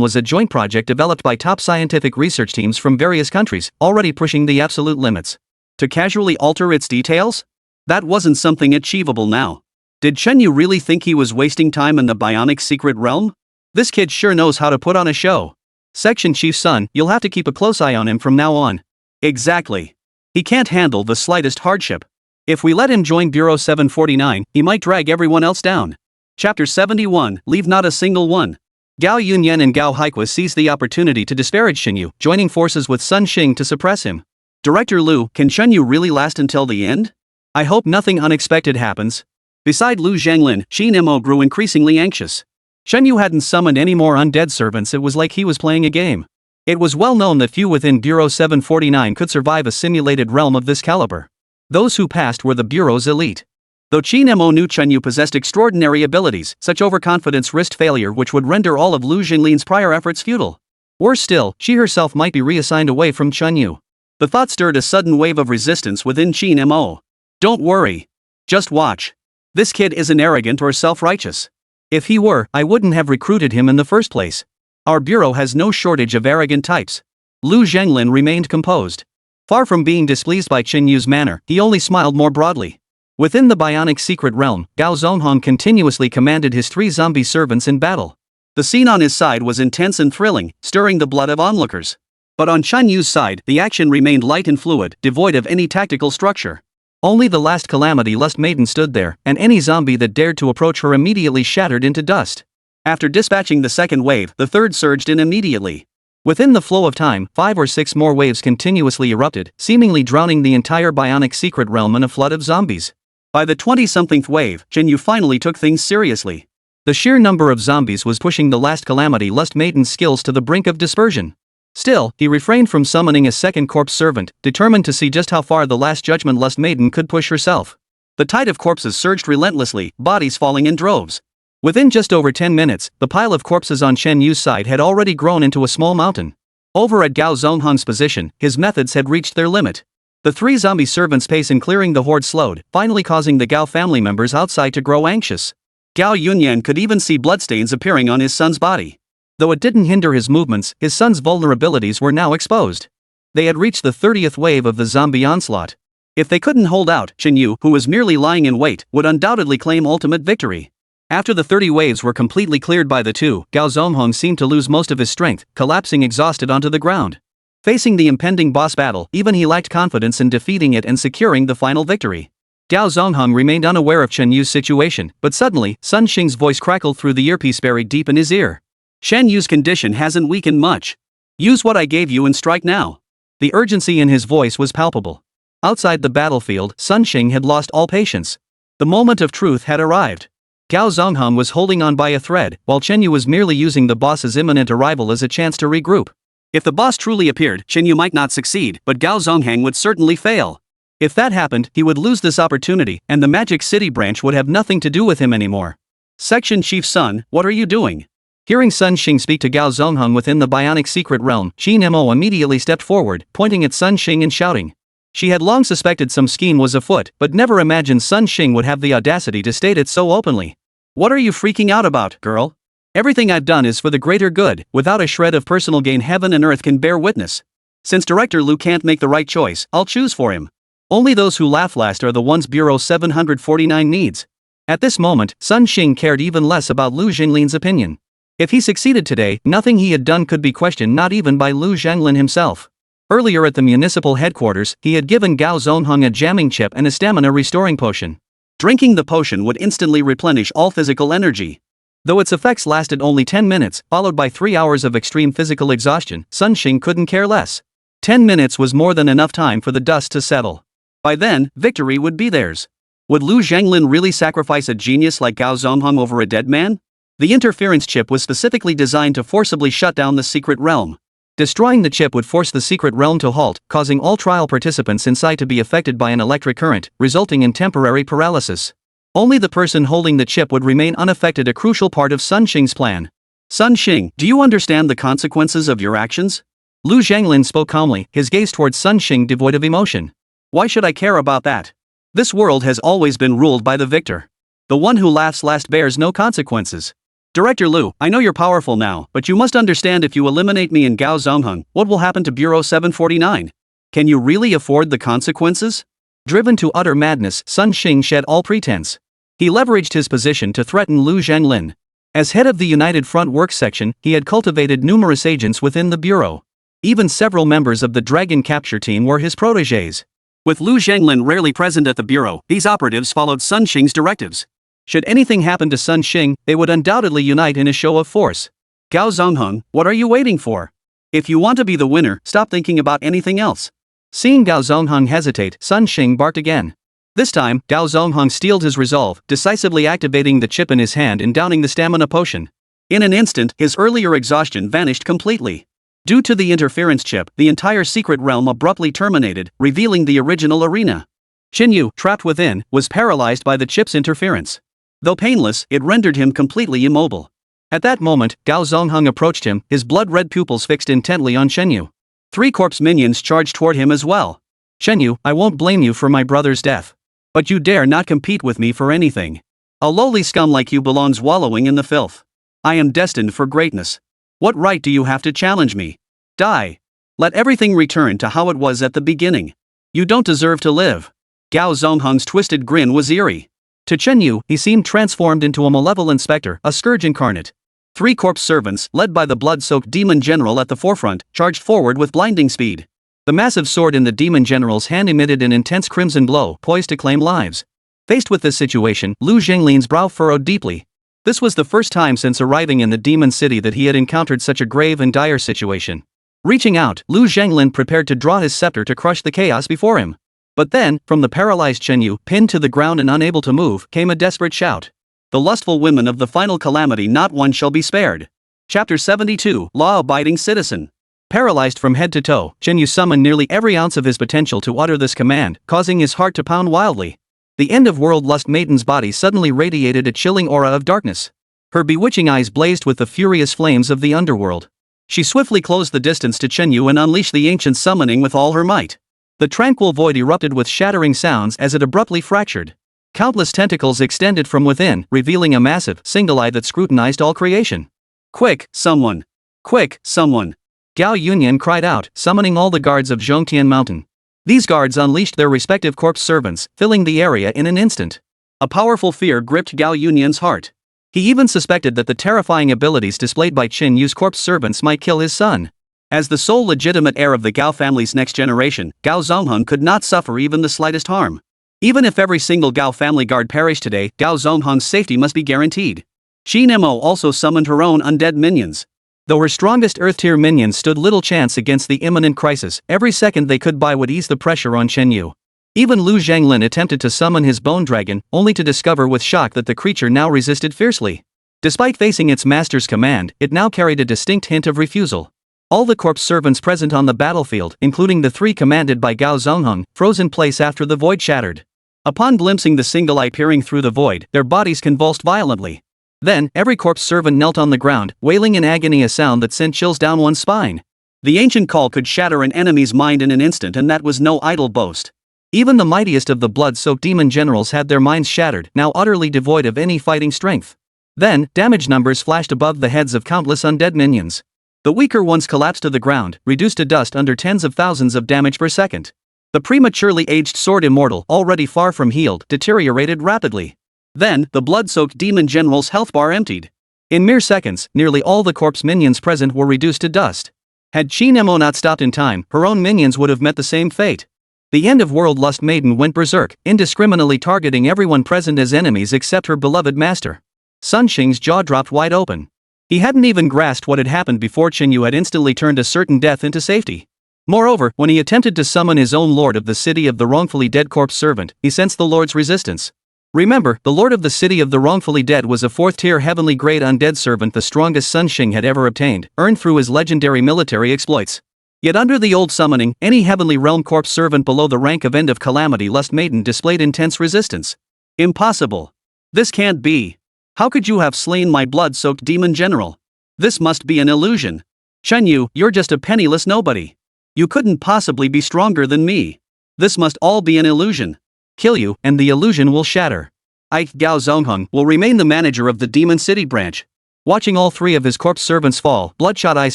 was a joint project developed by top scientific research teams from various countries, already pushing the absolute limits. To casually alter its details? That wasn't something achievable now. Did Chen Yu really think he was wasting time in the bionic secret realm? This kid sure knows how to put on a show. Section Chief's son, you'll have to keep a close eye on him from now on. Exactly. He can't handle the slightest hardship. If we let him join Bureau 749, he might drag everyone else down. Chapter 71, Leave Not a Single One. Gao Yunyan and Gao Haikwa seized the opportunity to disparage Chen Yu, joining forces with Sun Xing to suppress him. Director Lu, can Chen Yu really last until the end? I hope nothing unexpected happens. Beside Lu Zhanglin, Xin Mo grew increasingly anxious. Chen Yu hadn't summoned any more undead servants. It was like he was playing a game. It was well known that few within Bureau 749 could survive a simulated realm of this caliber. Those who passed were the Bureau's elite. Though Xin Mo knew Chen Yu possessed extraordinary abilities, such overconfidence risked failure which would render all of Lu Zhenglin's prior efforts futile. Worse still, she herself might be reassigned away from Chen Yu. The thought stirred a sudden wave of resistance within Xin Mo. Don't worry. Just watch. This kid isn't arrogant or self-righteous. If he were, I wouldn't have recruited him in the first place. Our bureau has no shortage of arrogant types. Lu Zhanglin remained composed. Far from being displeased by Chen Yu's manner, he only smiled more broadly. Within the bionic secret realm, Gao Zonghong continuously commanded his 3 zombie servants in battle. The scene on his side was intense and thrilling, stirring the blood of onlookers. But on Chen Yu's side, the action remained light and fluid, devoid of any tactical structure. Only the last calamity Lust Maiden stood there, and any zombie that dared to approach her immediately shattered into dust. After dispatching the second wave, the third surged in immediately. Within the flow of time, 5 or 6 more waves continuously erupted, seemingly drowning the entire bionic secret realm in a flood of zombies. By the 20-somethingth wave, Chen Yu finally took things seriously. The sheer number of zombies was pushing the last calamity Lust Maiden's skills to the brink of dispersion. Still, he refrained from summoning a second corpse servant, determined to see just how far the last judgment Lust Maiden could push herself. The tide of corpses surged relentlessly, bodies falling in droves. Within just over 10 minutes, the pile of corpses on Chen Yu's side had already grown into a small mountain. Over at Gao Zonghong's position, his methods had reached their limit. The 3 zombie servants' pace in clearing the horde slowed, finally causing the Gao family members outside to grow anxious. Gao Yunyan could even see bloodstains appearing on his son's body. Though it didn't hinder his movements, his son's vulnerabilities were now exposed. They had reached the 30th wave of the zombie onslaught. If they couldn't hold out, Chen Yu, who was merely lying in wait, would undoubtedly claim ultimate victory. After the 30 waves were completely cleared by the 2, Gao Zonghong seemed to lose most of his strength, collapsing exhausted onto the ground. Facing the impending boss battle, even he lacked confidence in defeating it and securing the final victory. Gao Zonghong remained unaware of Chen Yu's situation, but suddenly, Sun Xing's voice crackled through the earpiece buried deep in his ear. Chen Yu's condition hasn't weakened much. Use what I gave you and strike now. The urgency in his voice was palpable. Outside the battlefield, Sun Xing had lost all patience. The moment of truth had arrived. Gao Zonghong was holding on by a thread, while Chen Yu was merely using the boss's imminent arrival as a chance to regroup. If the boss truly appeared, Chen Yu might not succeed, but Gao Zonghong would certainly fail. If that happened, he would lose this opportunity, and the Magic City branch would have nothing to do with him anymore. Section Chief's son, what are you doing? Hearing Sun Xing speak to Gao Zonghong within the bionic secret realm, Xin Mo immediately stepped forward, pointing at Sun Xing and shouting. She had long suspected some scheme was afoot, but never imagined Sun Xing would have the audacity to state it so openly. What are you freaking out about, girl? Everything I've done is for the greater good, without a shred of personal gain. Heaven and earth can bear witness. Since Director Lu can't make the right choice, I'll choose for him. Only those who laugh last are the ones Bureau 749 needs. At this moment, Sun Xing cared even less about Lu Zhenglin's opinion. If he succeeded today, nothing he had done could be questioned, not even by Lu Zhanglin himself. Earlier at the municipal headquarters, he had given Gao Zonghong a jamming chip and a stamina restoring potion. Drinking the potion would instantly replenish all physical energy. Though its effects lasted only 10 minutes, followed by 3 hours of extreme physical exhaustion, Sun Xing couldn't care less. 10 minutes was more than enough time for the dust to settle. By then, victory would be theirs. Would Lu Zhanglin really sacrifice a genius like Gao Zonghong over a dead man? The interference chip was specifically designed to forcibly shut down the secret realm. Destroying the chip would force the secret realm to halt, causing all trial participants inside to be affected by an electric current, resulting in temporary paralysis. Only the person holding the chip would remain unaffected, a crucial part of Sun Xing's plan. Sun Xing, do you understand the consequences of your actions? Lu Zhanglin spoke calmly, his gaze towards Sun Xing devoid of emotion. Why should I care about that? This world has always been ruled by the victor. The one who laughs last bears no consequences. Director Lu, I know you're powerful now, but you must understand, if you eliminate me and Gao Zongheng, what will happen to Bureau 749? Can you really afford the consequences? Driven to utter madness, Sun Xing shed all pretense. He leveraged his position to threaten Lu Zhanglin. As head of the United Front Works Section, he had cultivated numerous agents within the Bureau. Even several members of the Dragon Capture team were his protégés. With Lu Zhanglin rarely present at the Bureau, these operatives followed Sun Xing's directives. Should anything happen to Sun Xing, they would undoubtedly unite in a show of force. Gao Zongheng, what are you waiting for? If you want to be the winner, stop thinking about anything else. Seeing Gao Zongheng hesitate, Sun Xing barked again. This time, Gao Zongheng steeled his resolve, decisively activating the chip in his hand and downing the stamina potion. In an instant, his earlier exhaustion vanished completely. Due to the interference chip, the entire secret realm abruptly terminated, revealing the original arena. Qinyu, trapped within, was paralyzed by the chip's interference. Though painless, it rendered him completely immobile. At that moment, Gao Zongheng approached him, his blood-red pupils fixed intently on Qinyu. 3 corpse minions charged toward him as well. Qinyu, I won't blame you for my brother's death. But you dare not compete with me for anything. A lowly scum like you belongs wallowing in the filth. I am destined for greatness. What right do you have to challenge me? Die. Let everything return to how it was at the beginning. You don't deserve to live. Gao Zongheng's twisted grin was eerie. To Qinyu, he seemed transformed into a malevolent specter, a scourge incarnate. 3 corpse servants, led by the blood-soaked demon general at the forefront, charged forward with blinding speed. The massive sword in the demon general's hand emitted an intense crimson glow, poised to claim lives. Faced with this situation, Lu Zhanglin's brow furrowed deeply. This was the first time since arriving in the demon city that he had encountered such a grave and dire situation. Reaching out, Lu Zhanglin prepared to draw his scepter to crush the chaos before him. But then, from the paralyzed Qinyu, pinned to the ground and unable to move, came a desperate shout. The lustful women of the final calamity, not one shall be spared. Chapter 72, Law-Abiding Citizen. Paralyzed from head to toe, Qinyu summoned nearly every ounce of his potential to utter this command, causing his heart to pound wildly. The end-of-world lust maiden's body suddenly radiated a chilling aura of darkness. Her bewitching eyes blazed with the furious flames of the underworld. She swiftly closed the distance to Qinyu and unleashed the ancient summoning with all her might. The tranquil void erupted with shattering sounds as it abruptly fractured. Countless tentacles extended from within, revealing a massive, single eye that scrutinized all creation. Quick, someone! Quick, someone! Gao Yunyan cried out, summoning all the guards of Zhongtian Mountain. These guards unleashed their respective corpse servants, filling the area in an instant. A powerful fear gripped Gao Yunyan's heart. He even suspected that the terrifying abilities displayed by Qin Yu's corpse servants might kill his son. As the sole legitimate heir of the Gao family's next generation, Gao Zongheng could not suffer even the slightest harm. Even if every single Gao family guard perished today, Gao Zongheng's safety must be guaranteed. Qin Mo also summoned her own undead minions. Though her strongest Earth-tier minions stood little chance against the imminent crisis, every second they could buy would ease the pressure on Qinyu. Even Lu Zhanglin attempted to summon his bone dragon, only to discover with shock that the creature now resisted fiercely. Despite facing its master's command, it now carried a distinct hint of refusal. All the corpse servants present on the battlefield, including the 3 commanded by Gao Zongheng, froze in place after the void shattered. Upon glimpsing the single eye peering through the void, their bodies convulsed violently. Then, every corpse servant knelt on the ground, wailing in agony, a sound that sent chills down one's spine. The ancient call could shatter an enemy's mind in an instant, and that was no idle boast. Even the mightiest of the blood-soaked demon generals had their minds shattered, now utterly devoid of any fighting strength. Then, damage numbers flashed above the heads of countless undead minions. The weaker ones collapsed to the ground, reduced to dust under tens of thousands of damage per second. The prematurely aged sword immortal, already far from healed, deteriorated rapidly. Then, the blood-soaked demon general's health bar emptied. In mere seconds, nearly all the corpse minions present were reduced to dust. Had Qin Mo not stopped in time, her own minions would have met the same fate. The end-of-world lust maiden went berserk, indiscriminately targeting everyone present as enemies except her beloved master. Sun Xing's jaw dropped wide open. He hadn't even grasped what had happened before Qinyu had instantly turned a certain death into safety. Moreover, when he attempted to summon his own lord of the city of the wrongfully dead corpse servant, he sensed the lord's resistance. Remember, the lord of the city of the wrongfully dead was a 4th-tier heavenly grade undead servant, the strongest Sun Xing had ever obtained, earned through his legendary military exploits. Yet under the old summoning, any heavenly realm corpse servant below the rank of End of Calamity Lust Maiden displayed intense resistance. Impossible. This can't be. How could you have slain my blood-soaked demon general? This must be an illusion. Chen Yu, you're just a penniless nobody. You couldn't possibly be stronger than me. This must all be an illusion. Kill you, and the illusion will shatter. Gao Zongheng will remain the manager of the Demon City branch. Watching all 3 of his corpse servants fall, bloodshot eyes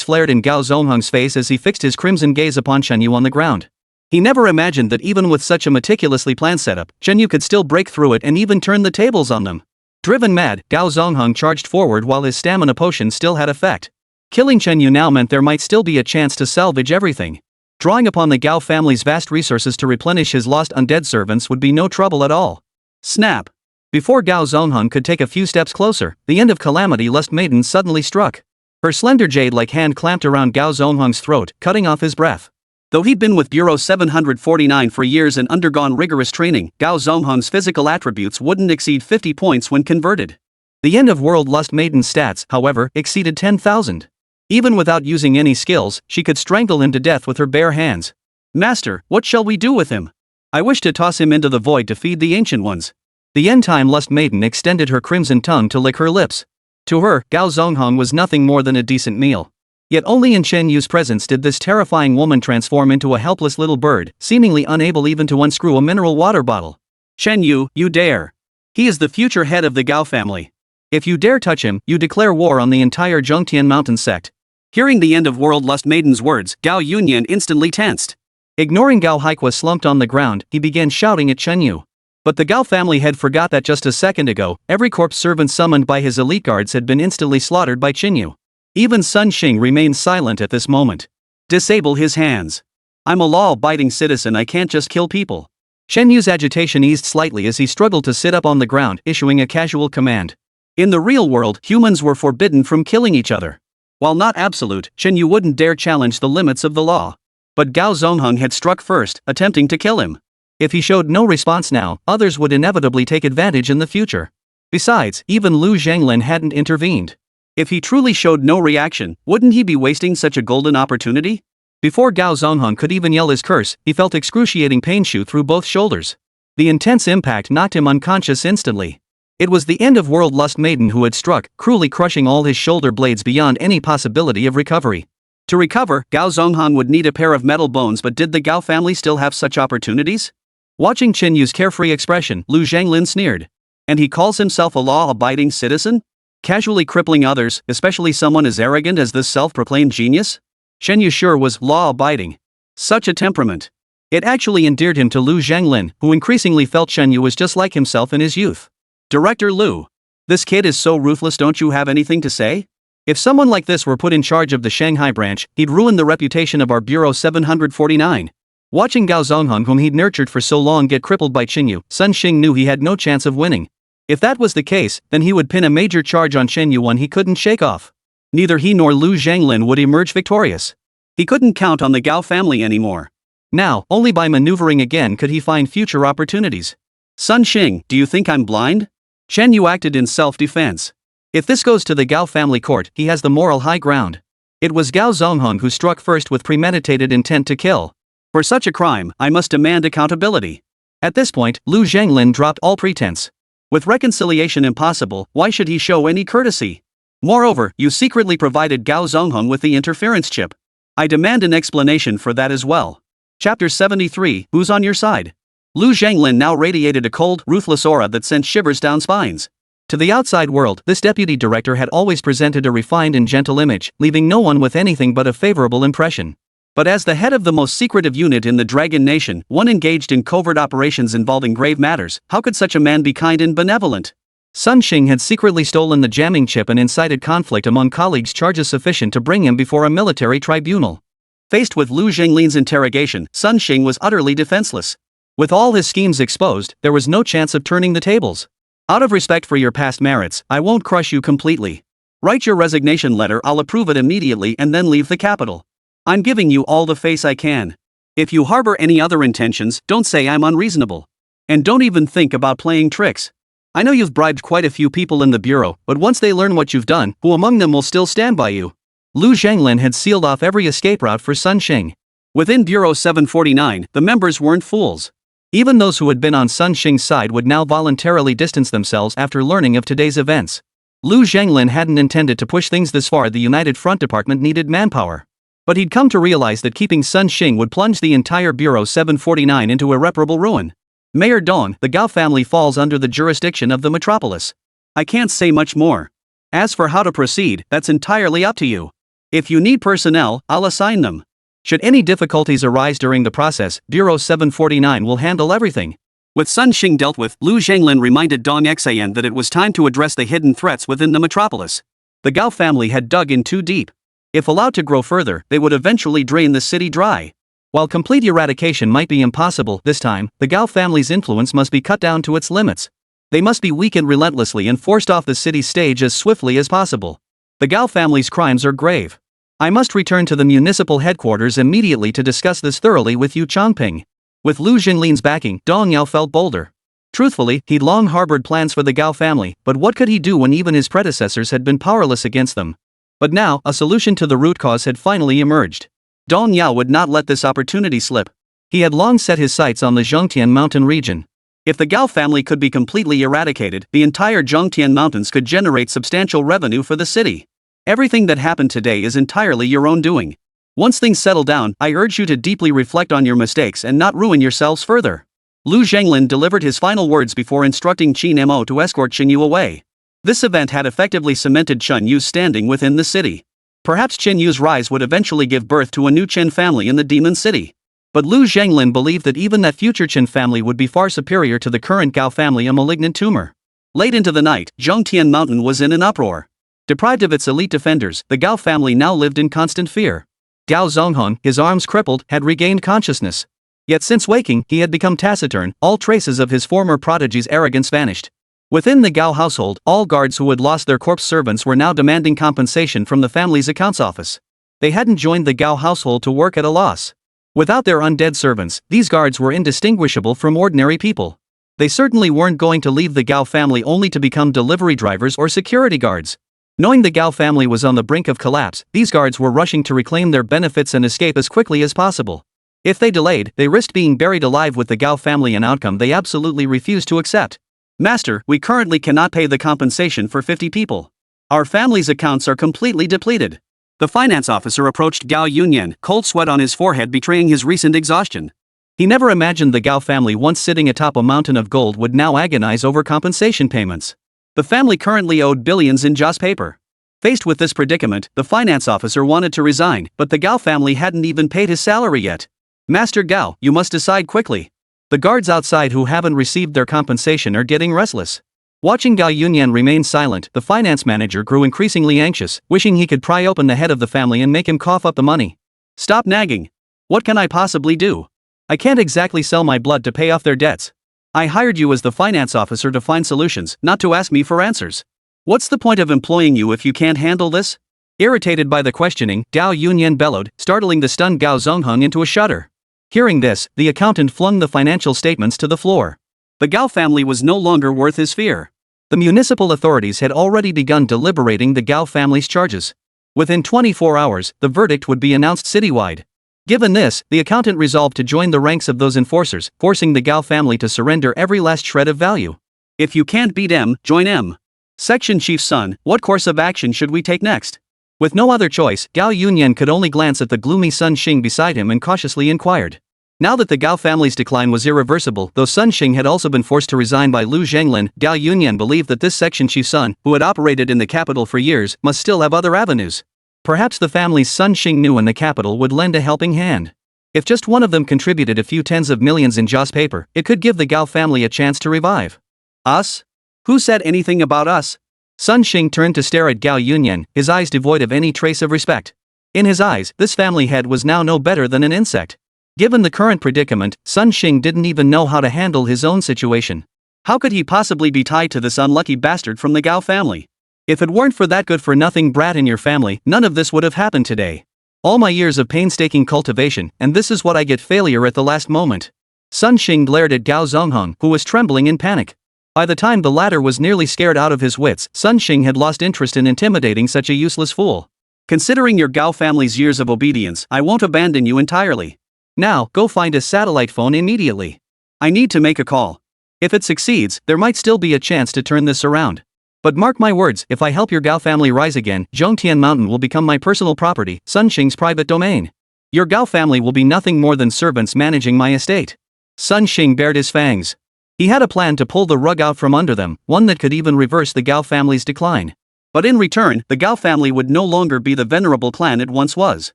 flared in Gao Zongheng's face as he fixed his crimson gaze upon Chen Yu on the ground. He never imagined that even with such a meticulously planned setup, Chen Yu could still break through it and even turn the tables on them. Driven mad, Gao Zongheng charged forward while his stamina potion still had effect. Killing Chen Yu now meant there might still be a chance to salvage everything. Drawing upon the Gao family's vast resources to replenish his lost undead servants would be no trouble at all. Snap! Before Gao Zongheng could take a few steps closer, the End of Calamity Lust Maiden suddenly struck. Her slender jade-like hand clamped around Gao Zongheng's throat, cutting off his breath. Though he'd been with Bureau 749 for years and undergone rigorous training, Gao Zongheng's physical attributes wouldn't exceed 50 points when converted. The End of World Lust Maiden's stats, however, exceeded 10,000. Even without using any skills, she could strangle him to death with her bare hands. Master, what shall we do with him? I wish to toss him into the void to feed the Ancient Ones. The End-Time Lust Maiden extended her crimson tongue to lick her lips. To her, Gao Zongheng was nothing more than a decent meal. Yet only in Chen Yu's presence did this terrifying woman transform into a helpless little bird, seemingly unable even to unscrew a mineral water bottle. Chen Yu, you dare. He is the future head of the Gao family. If you dare touch him, you declare war on the entire Zhongtian Mountain sect. Hearing the End of World Lust Maiden's words, Gao Yunyan instantly tensed. Ignoring Gao Haikwa slumped on the ground, he began shouting at Chen Yu. But the Gao family had forgot that just a second ago, every corpse servant summoned by his elite guards had been instantly slaughtered by Chen Yu. Even Sun Xing remained silent at this moment. Disable his hands. I'm a law-abiding citizen, I can't just kill people. Chen Yu's agitation eased slightly as he struggled to sit up on the ground, issuing a casual command. In the real world, humans were forbidden from killing each other. While not absolute, Chen Yu wouldn't dare challenge the limits of the law. But Gao Zongheng had struck first, attempting to kill him. If he showed no response now, others would inevitably take advantage in the future. Besides, even Lu Zhanglin hadn't intervened. If he truly showed no reaction, wouldn't he be wasting such a golden opportunity? Before Gao Zongheng could even yell his curse, he felt excruciating pain shoot through both shoulders. The intense impact knocked him unconscious instantly. It was the End of World Lust Maiden who had struck, cruelly crushing all his shoulder blades beyond any possibility of recovery. To recover, Gao Zongheng would need a pair of metal bones, but did the Gao family still have such opportunities? Watching Chen Yu's carefree expression, Lu Zhanglin sneered. And he calls himself a law-abiding citizen? Casually crippling others, especially someone as arrogant as this self-proclaimed genius? Chen Yu sure was law-abiding. Such a temperament. It actually endeared him to Lu Zhanglin, who increasingly felt Chen Yu was just like himself in his youth. Director Lu. This kid is so ruthless, don't you have anything to say? If someone like this were put in charge of the Shanghai branch, he'd ruin the reputation of our Bureau 749. Watching Gao Zongheng, whom he'd nurtured for so long, get crippled by Chen Yu, Sun Xing knew he had no chance of winning. If that was the case, then he would pin a major charge on Chen Yu, one he couldn't shake off. Neither he nor Lu Zhanglin would emerge victorious. He couldn't count on the Gao family anymore. Now, only by maneuvering again could he find future opportunities. Sun Xing, do you think I'm blind? Chen Yu acted in self-defense. If this goes to the Gao family court, he has the moral high ground. It was Gao Zongheng who struck first with premeditated intent to kill. For such a crime, I must demand accountability. At this point, Lu Zhanglin dropped all pretense. With reconciliation impossible, why should he show any courtesy? Moreover, you secretly provided Gao Zongheng with the interference chip. I demand an explanation for that as well. Chapter 73, Who's on your side? Lu Zhanglin now radiated a cold, ruthless aura that sent shivers down spines. To the outside world, this deputy director had always presented a refined and gentle image, leaving no one with anything but a favorable impression. But as the head of the most secretive unit in the Dragon Nation, one engaged in covert operations involving grave matters, how could such a man be kind and benevolent? Sun Xing had secretly stolen the jamming chip and incited conflict among colleagues, charges sufficient to bring him before a military tribunal. Faced with Lu Zhanglin's interrogation, Sun Xing was utterly defenseless. With all his schemes exposed, there was no chance of turning the tables. Out of respect for your past merits, I won't crush you completely. Write your resignation letter, I'll approve it immediately and then leave the capital. I'm giving you all the face I can. If you harbor any other intentions, don't say I'm unreasonable. And don't even think about playing tricks. I know you've bribed quite a few people in the bureau, but once they learn what you've done, who among them will still stand by you? Lu Zhanglin had sealed off every escape route for Sun Xing. Within Bureau 749, the members weren't fools. Even those who had been on Sun Xing's side would now voluntarily distance themselves after learning of today's events. Lu Zhanglin hadn't intended to push things this far. The United Front Department needed manpower. But he'd come to realize that keeping Sun Xing would plunge the entire Bureau 749 into irreparable ruin. Mayor Dong, the Gao family falls under the jurisdiction of the Metropolis. I can't say much more. As for how to proceed, that's entirely up to you. If you need personnel, I'll assign them. Should any difficulties arise during the process, Bureau 749 will handle everything. With Sun Xing dealt with, Lu Zhanglin reminded Dong Xian that it was time to address the hidden threats within the Metropolis. The Gao family had dug in too deep. If allowed to grow further, they would eventually drain the city dry. While complete eradication might be impossible this time, the Gao family's influence must be cut down to its limits. They must be weakened relentlessly and forced off the city's stage as swiftly as possible. The Gao family's crimes are grave. I must return to the municipal headquarters immediately to discuss this thoroughly with Yu Changping. With Lu Zhanlin's backing, Dong Yao felt bolder. Truthfully, he'd long harbored plans for the Gao family, but what could he do when even his predecessors had been powerless against them? But now, a solution to the root cause had finally emerged. Dong Yao would not let this opportunity slip. He had long set his sights on the Zhongtian mountain region. If the Gao family could be completely eradicated, the entire Zhongtian mountains could generate substantial revenue for the city. Everything that happened today is entirely your own doing. Once things settle down, I urge you to deeply reflect on your mistakes and not ruin yourselves further. Lu Zhanglin delivered his final words before instructing Qin Mo to escort Chen Yu away. This event had effectively cemented Chen Yu's standing within the city. Perhaps Chen Yu's rise would eventually give birth to a new Chen family in the Demon City. But Lu Zhanglin believed that even that future Chen family would be far superior to the current Gao family, a malignant tumor. Late into the night, Zhongtian Mountain was in an uproar. Deprived of its elite defenders, the Gao family now lived in constant fear. Gao Zonghong, his arms crippled, had regained consciousness. Yet since waking, he had become taciturn, all traces of his former prodigy's arrogance vanished. Within the Gao household, all guards who had lost their corpse servants were now demanding compensation from the family's accounts office. They hadn't joined the Gao household to work at a loss. Without their undead servants, these guards were indistinguishable from ordinary people. They certainly weren't going to leave the Gao family only to become delivery drivers or security guards. Knowing the Gao family was on the brink of collapse, these guards were rushing to reclaim their benefits and escape as quickly as possible. If they delayed, they risked being buried alive with the Gao family, an outcome they absolutely refused to accept. Master, we currently cannot pay the compensation for 50 people. Our family's accounts are completely depleted. The finance officer approached Gao Yunyan, cold sweat on his forehead betraying his recent exhaustion. He never imagined the Gao family, once sitting atop a mountain of gold, would now agonize over compensation payments. The family currently owed billions in Jaws paper. Faced with this predicament, the finance officer wanted to resign, but the Gao family hadn't even paid his salary yet. Master Gao, you must decide quickly. The guards outside who haven't received their compensation are getting restless. Watching Gao Yunyan remain silent, the finance manager grew increasingly anxious, wishing he could pry open the head of the family and make him cough up the money. Stop nagging. What can I possibly do? I can't exactly sell my blood to pay off their debts. I hired you as the finance officer to find solutions, not to ask me for answers. What's the point of employing you if you can't handle this? Irritated by the questioning, Gao Yunyan bellowed, startling the stunned Gao Zonghong into a shudder. Hearing this, the accountant flung the financial statements to the floor. The Gao family was no longer worth his fear. The municipal authorities had already begun deliberating the Gao family's charges. Within 24 hours, the verdict would be announced citywide. Given this, the accountant resolved to join the ranks of those enforcers, forcing the Gao family to surrender every last shred of value. If you can't beat M, join M. Section Chief's son, what course of action should we take next? With no other choice, Gao Yunyan could only glance at the gloomy Sun Xing beside him and cautiously inquired. Now that the Gao family's decline was irreversible, though Sun Xing had also been forced to resign by Lu Zhanglin, Gao Yunyan believed that this section chief's son, who had operated in the capital for years, must still have other avenues. Perhaps the family's Sun Xing knew in the capital would lend a helping hand. If just one of them contributed a few tens of millions in Jaws paper, it could give the Gao family a chance to revive. Us? Who said anything about us? Sun Xing turned to stare at Gao Yunyan, his eyes devoid of any trace of respect. In his eyes, this family head was now no better than an insect. Given the current predicament, Sun Xing didn't even know how to handle his own situation. How could he possibly be tied to this unlucky bastard from the Gao family? If it weren't for that good-for-nothing brat in your family, none of this would have happened today. All my years of painstaking cultivation, and this is what I get: failure at the last moment. Sun Xing glared at Gao Zonghong, who was trembling in panic. By the time the latter was nearly scared out of his wits, Sun Xing had lost interest in intimidating such a useless fool. Considering your Gao family's years of obedience, I won't abandon you entirely. Now, go find a satellite phone immediately. I need to make a call. If it succeeds, there might still be a chance to turn this around. But mark my words, if I help your Gao family rise again, Zhongtian Mountain will become my personal property, Sun Xing's private domain. Your Gao family will be nothing more than servants managing my estate. Sun Xing bared his fangs. He had a plan to pull the rug out from under them, one that could even reverse the Gao family's decline. But in return, the Gao family would no longer be the venerable clan it once was.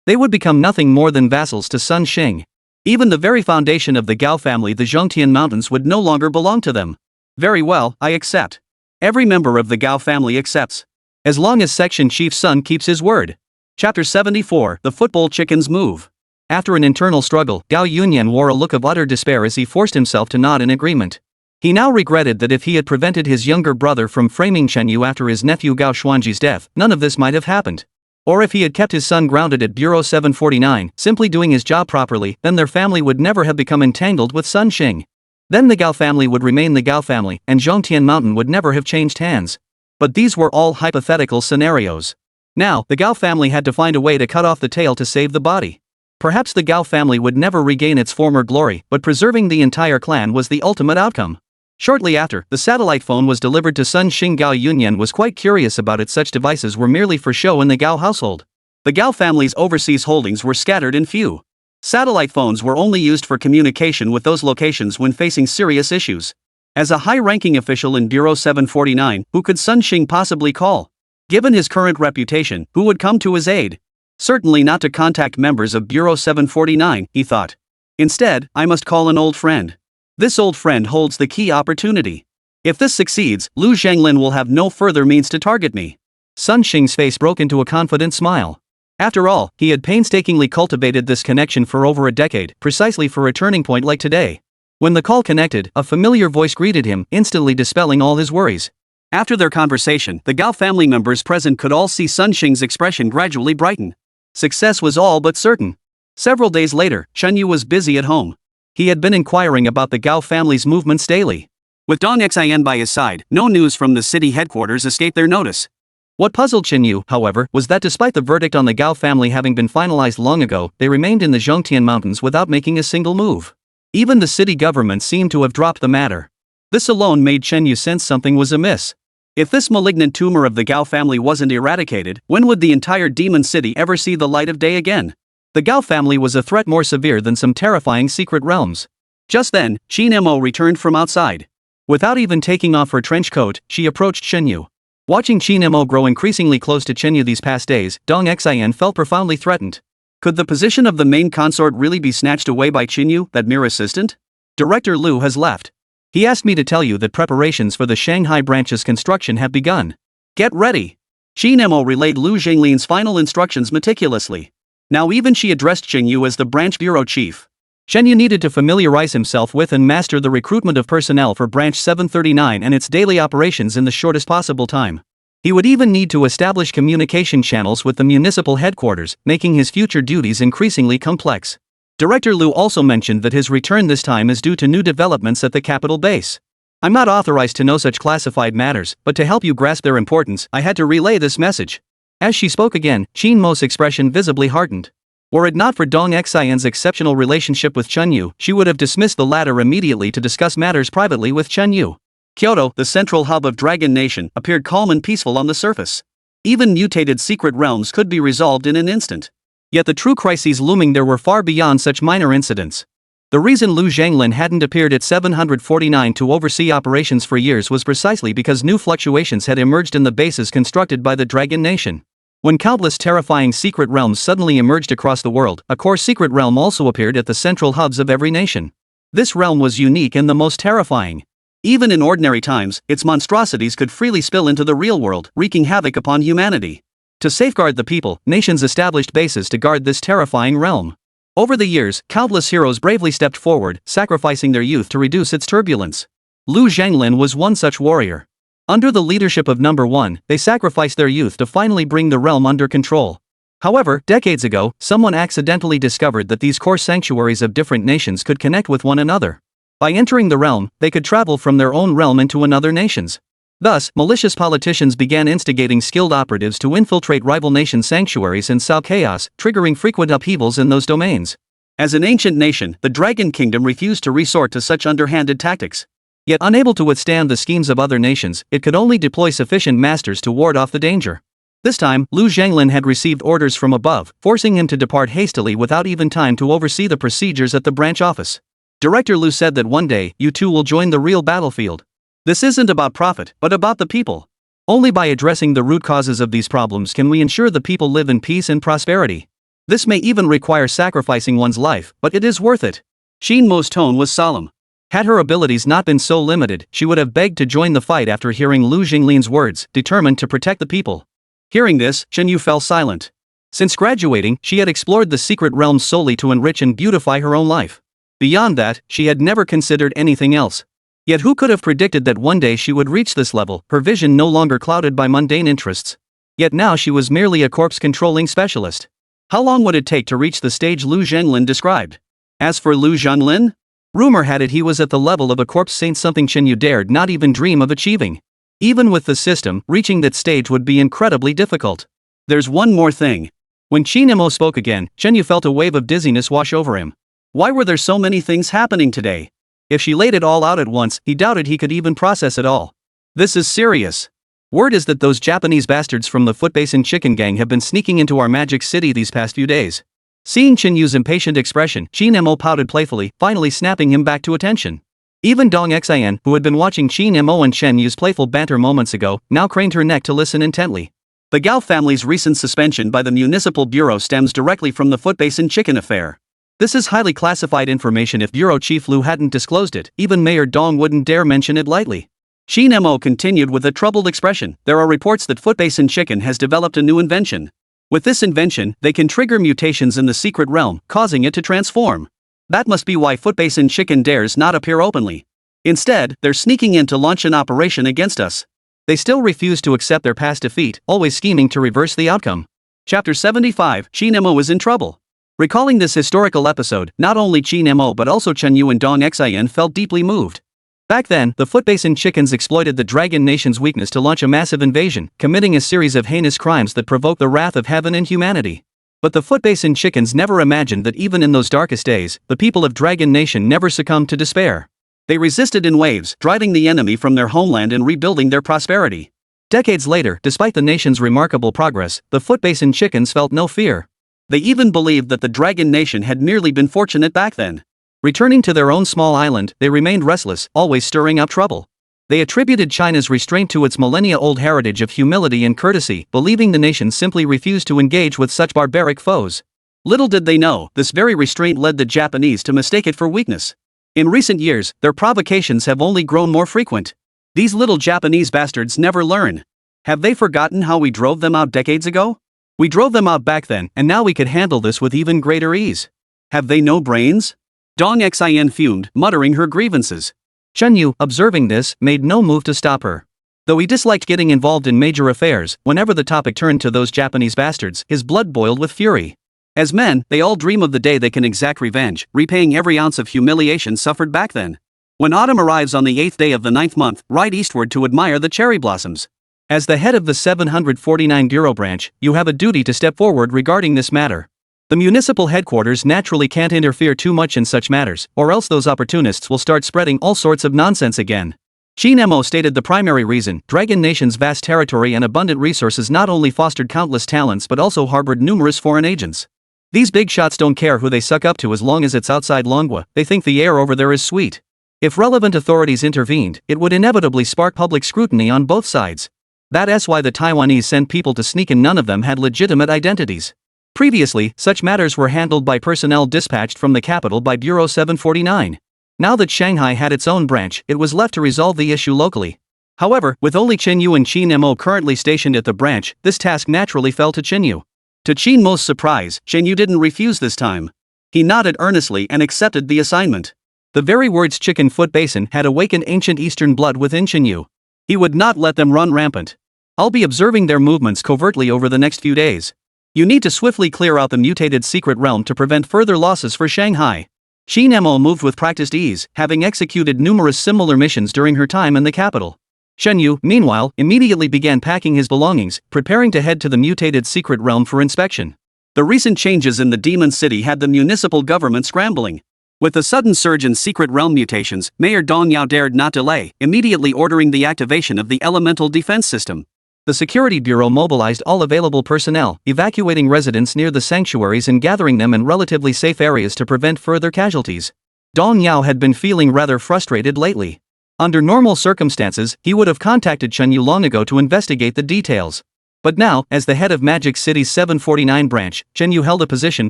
They would become nothing more than vassals to Sun Xing. Even the very foundation of the Gao family, the Zhongtian Mountains, would no longer belong to them. Very well, I accept. Every member of the Gao family accepts. As long as Section Chief Sun keeps his word. Chapter 74, The Football Chicken's Move. After an internal struggle, Gao Yunyan wore a look of utter despair as he forced himself to nod in agreement. He now regretted that if he had prevented his younger brother from framing Chenyu after his nephew Gao Xuanji's death, none of this might have happened. Or if he had kept his son grounded at Bureau 749, simply doing his job properly, then their family would never have become entangled with Sun Xing. Then the Gao family would remain the Gao family, and Zhongtian Mountain would never have changed hands. But these were all hypothetical scenarios. Now, the Gao family had to find a way to cut off the tail to save the body. Perhaps the Gao family would never regain its former glory, but preserving the entire clan was the ultimate outcome. Shortly after, the satellite phone was delivered to Sun Xing. Gao Yunyan was quite curious about it. Such devices were merely for show in the Gao household. The Gao family's overseas holdings were scattered and few. Satellite phones were only used for communication with those locations when facing serious issues. As a high-ranking official in Bureau 749, who could Sun Xing possibly call? Given his current reputation, who would come to his aid? Certainly not to contact members of Bureau 749, he thought. Instead, I must call an old friend. This old friend holds the key opportunity. If this succeeds, Lu Zhanglin will have no further means to target me. Sun Xing's face broke into a confident smile. After all, he had painstakingly cultivated this connection for over a decade, precisely for a turning point like today. When the call connected, a familiar voice greeted him, instantly dispelling all his worries. After their conversation, the Gao family members present could all see Sun Xing's expression gradually brighten. Success was all but certain. Several days later, Chenyu was busy at home. He had been inquiring about the Gao family's movements daily. With Dong Xian by his side, no news from the city headquarters escaped their notice. What puzzled Chenyu, however, was that despite the verdict on the Gao family having been finalized long ago, they remained in the Zhongtian Mountains without making a single move. Even the city government seemed to have dropped the matter. This alone made Chenyu sense something was amiss. If this malignant tumor of the Gao family wasn't eradicated, when would the entire demon city ever see the light of day again? The Gao family was a threat more severe than some terrifying secret realms. Just then, Qin Mo returned from outside. Without even taking off her trench coat, she approached Chenyu. Watching Qin Mo grow increasingly close to Chenyu these past days, Dong Xian felt profoundly threatened. Could the position of the main consort really be snatched away by Chenyu, that mere assistant? Director Lu has left. He asked me to tell you that preparations for the Shanghai branch's construction have begun. Get ready. Qin Mo relayed Lu Zhanglin's final instructions meticulously. Now even she addressed Chenyu as the branch bureau chief. Chenyu needed to familiarize himself with and master the recruitment of personnel for Branch 739 and its daily operations in the shortest possible time. He would even need to establish communication channels with the municipal headquarters, making his future duties increasingly complex. Director Lu also mentioned that his return this time is due to new developments at the capital base. I'm not authorized to know such classified matters, but to help you grasp their importance, I had to relay this message. As she spoke again, Qin Mo's expression visibly hardened. Were it not for Dong Xian's exceptional relationship with Chenyu, she would have dismissed the latter immediately to discuss matters privately with Chenyu. Kyoto, the central hub of Dragon Nation, appeared calm and peaceful on the surface. Even mutated secret realms could be resolved in an instant. Yet the true crises looming there were far beyond such minor incidents. The reason Lu Zhanglin hadn't appeared at 749 to oversee operations for years was precisely because new fluctuations had emerged in the bases constructed by the Dragon Nation. When countless terrifying secret realms suddenly emerged across the world, a core secret realm also appeared at the central hubs of every nation. This realm was unique and the most terrifying. Even in ordinary times, its monstrosities could freely spill into the real world, wreaking havoc upon humanity. To safeguard the people, nations established bases to guard this terrifying realm. Over the years, countless heroes bravely stepped forward, sacrificing their youth to reduce its turbulence. Lu Zhanglin was one such warrior. Under the leadership of Number 1, they sacrificed their youth to finally bring the realm under control. However, decades ago, someone accidentally discovered that these core sanctuaries of different nations could connect with one another. By entering the realm, they could travel from their own realm into another nation's. Thus, malicious politicians began instigating skilled operatives to infiltrate rival nation sanctuaries and sow chaos, triggering frequent upheavals in those domains. As an ancient nation, the Dragon Kingdom refused to resort to such underhanded tactics. Yet unable to withstand the schemes of other nations, it could only deploy sufficient masters to ward off the danger. This time, Lu Zhanglin had received orders from above, forcing him to depart hastily without even time to oversee the procedures at the branch office. Director Lu said that one day, you two will join the real battlefield. This isn't about profit, but about the people. Only by addressing the root causes of these problems can we ensure the people live in peace and prosperity. This may even require sacrificing one's life, but it is worth it. Xin Mo's tone was solemn. Had her abilities not been so limited, she would have begged to join the fight after hearing Lu Zhinglin's words, determined to protect the people. Hearing this, Chen Yu fell silent. Since graduating, she had explored the secret realms solely to enrich and beautify her own life. Beyond that, she had never considered anything else. Yet who could have predicted that one day she would reach this level, her vision no longer clouded by mundane interests. Yet now she was merely a corpse-controlling specialist. How long would it take to reach the stage Lu Zhanglin described? As for Lu Zhanglin, rumor had it he was at the level of a corpse saint, something Chen Yu dared not even dream of achieving. Even with the system, reaching that stage would be incredibly difficult. There's one more thing. When Qin Mo spoke again, Chen Yu felt a wave of dizziness wash over him. Why were there so many things happening today? If she laid it all out at once, he doubted he could even process it all. This is serious. Word is that those Japanese bastards from the Footbasin Chicken Gang have been sneaking into our magic city these past few days. Seeing Chen Yu's impatient expression, Qin Mo pouted playfully, finally snapping him back to attention. Even Dong Xian, who had been watching Qin Mo and Chen Yu's playful banter moments ago, now craned her neck to listen intently. The Gao family's recent suspension by the Municipal Bureau stems directly from the Footbasin Chicken affair. This is highly classified information. If Bureau Chief Lu hadn't disclosed it, even Mayor Dong wouldn't dare mention it lightly. Qin Mo continued with a troubled expression. There are reports that Footbasin Chicken has developed a new invention. With this invention, they can trigger mutations in the secret realm, causing it to transform. That must be why Footbasin Chicken dares not appear openly. Instead, they're sneaking in to launch an operation against us. They still refuse to accept their past defeat, always scheming to reverse the outcome. Chapter 75, Qin Mo is in trouble. Recalling this historical episode, not only Qin Mo but also Chen Yu and Dong Xian felt deeply moved. Back then, the Footbasin Chickens exploited the Dragon Nation's weakness to launch a massive invasion, committing a series of heinous crimes that provoked the wrath of heaven and humanity. But the Footbasin Chickens never imagined that even in those darkest days, the people of Dragon Nation never succumbed to despair. They resisted in waves, driving the enemy from their homeland and rebuilding their prosperity. Decades later, despite the nation's remarkable progress, the Footbasin Chickens felt no fear. They even believed that the Dragon Nation had merely been fortunate back then. Returning to their own small island, they remained restless, always stirring up trouble. They attributed China's restraint to its millennia-old heritage of humility and courtesy, believing the nation simply refused to engage with such barbaric foes. Little did they know, this very restraint led the Japanese to mistake it for weakness. In recent years, their provocations have only grown more frequent. These little Japanese bastards never learn. Have they forgotten how we drove them out decades ago? We drove them out back then, and now we could handle this with even greater ease. Have they no brains? Dong Xian fumed, muttering her grievances. Chen Yu, observing this, made no move to stop her. Though he disliked getting involved in major affairs, whenever the topic turned to those Japanese bastards, his blood boiled with fury. As men, they all dream of the day they can exact revenge, repaying every ounce of humiliation suffered back then. When autumn arrives on the 8th day of the 9th month, ride eastward to admire the cherry blossoms. As the head of the 749 Bureau branch, you have a duty to step forward regarding this matter. The municipal headquarters naturally can't interfere too much in such matters, or else those opportunists will start spreading all sorts of nonsense again. Qin Mo stated the primary reason: Dragon Nation's vast territory and abundant resources not only fostered countless talents but also harbored numerous foreign agents. These big shots don't care who they suck up to as long as it's outside Longwa. They think the air over there is sweet. If relevant authorities intervened, it would inevitably spark public scrutiny on both sides. That's why the Taiwanese sent people to sneak in. None of them had legitimate identities. Previously, such matters were handled by personnel dispatched from the capital by Bureau 749. Now that Shanghai had its own branch, it was left to resolve the issue locally. However, with only Chen Yu and Qin Mo currently stationed at the branch, this task naturally fell to Chen Yu. To Qin Mo's surprise, Chen Yu didn't refuse this time. He nodded earnestly and accepted the assignment. The very words chicken foot basin had awakened ancient Eastern blood within Chen Yu. He would not let them run rampant. I'll be observing their movements covertly over the next few days. You need to swiftly clear out the mutated secret realm to prevent further losses for Shanghai. Shin Mo moved with practiced ease, having executed numerous similar missions during her time in the capital. Shen Yu, meanwhile, immediately began packing his belongings, preparing to head to the mutated secret realm for inspection. The recent changes in the Demon City had the municipal government scrambling. With the sudden surge in secret realm mutations, Mayor Dong Yao dared not delay, immediately ordering the activation of the elemental defense system. The Security Bureau mobilized all available personnel, evacuating residents near the sanctuaries and gathering them in relatively safe areas to prevent further casualties. Dong Yao had been feeling rather frustrated lately. Under normal circumstances, he would have contacted Chen Yu long ago to investigate the details. But now, as the head of Magic City's 749 branch, Chen Yu held a position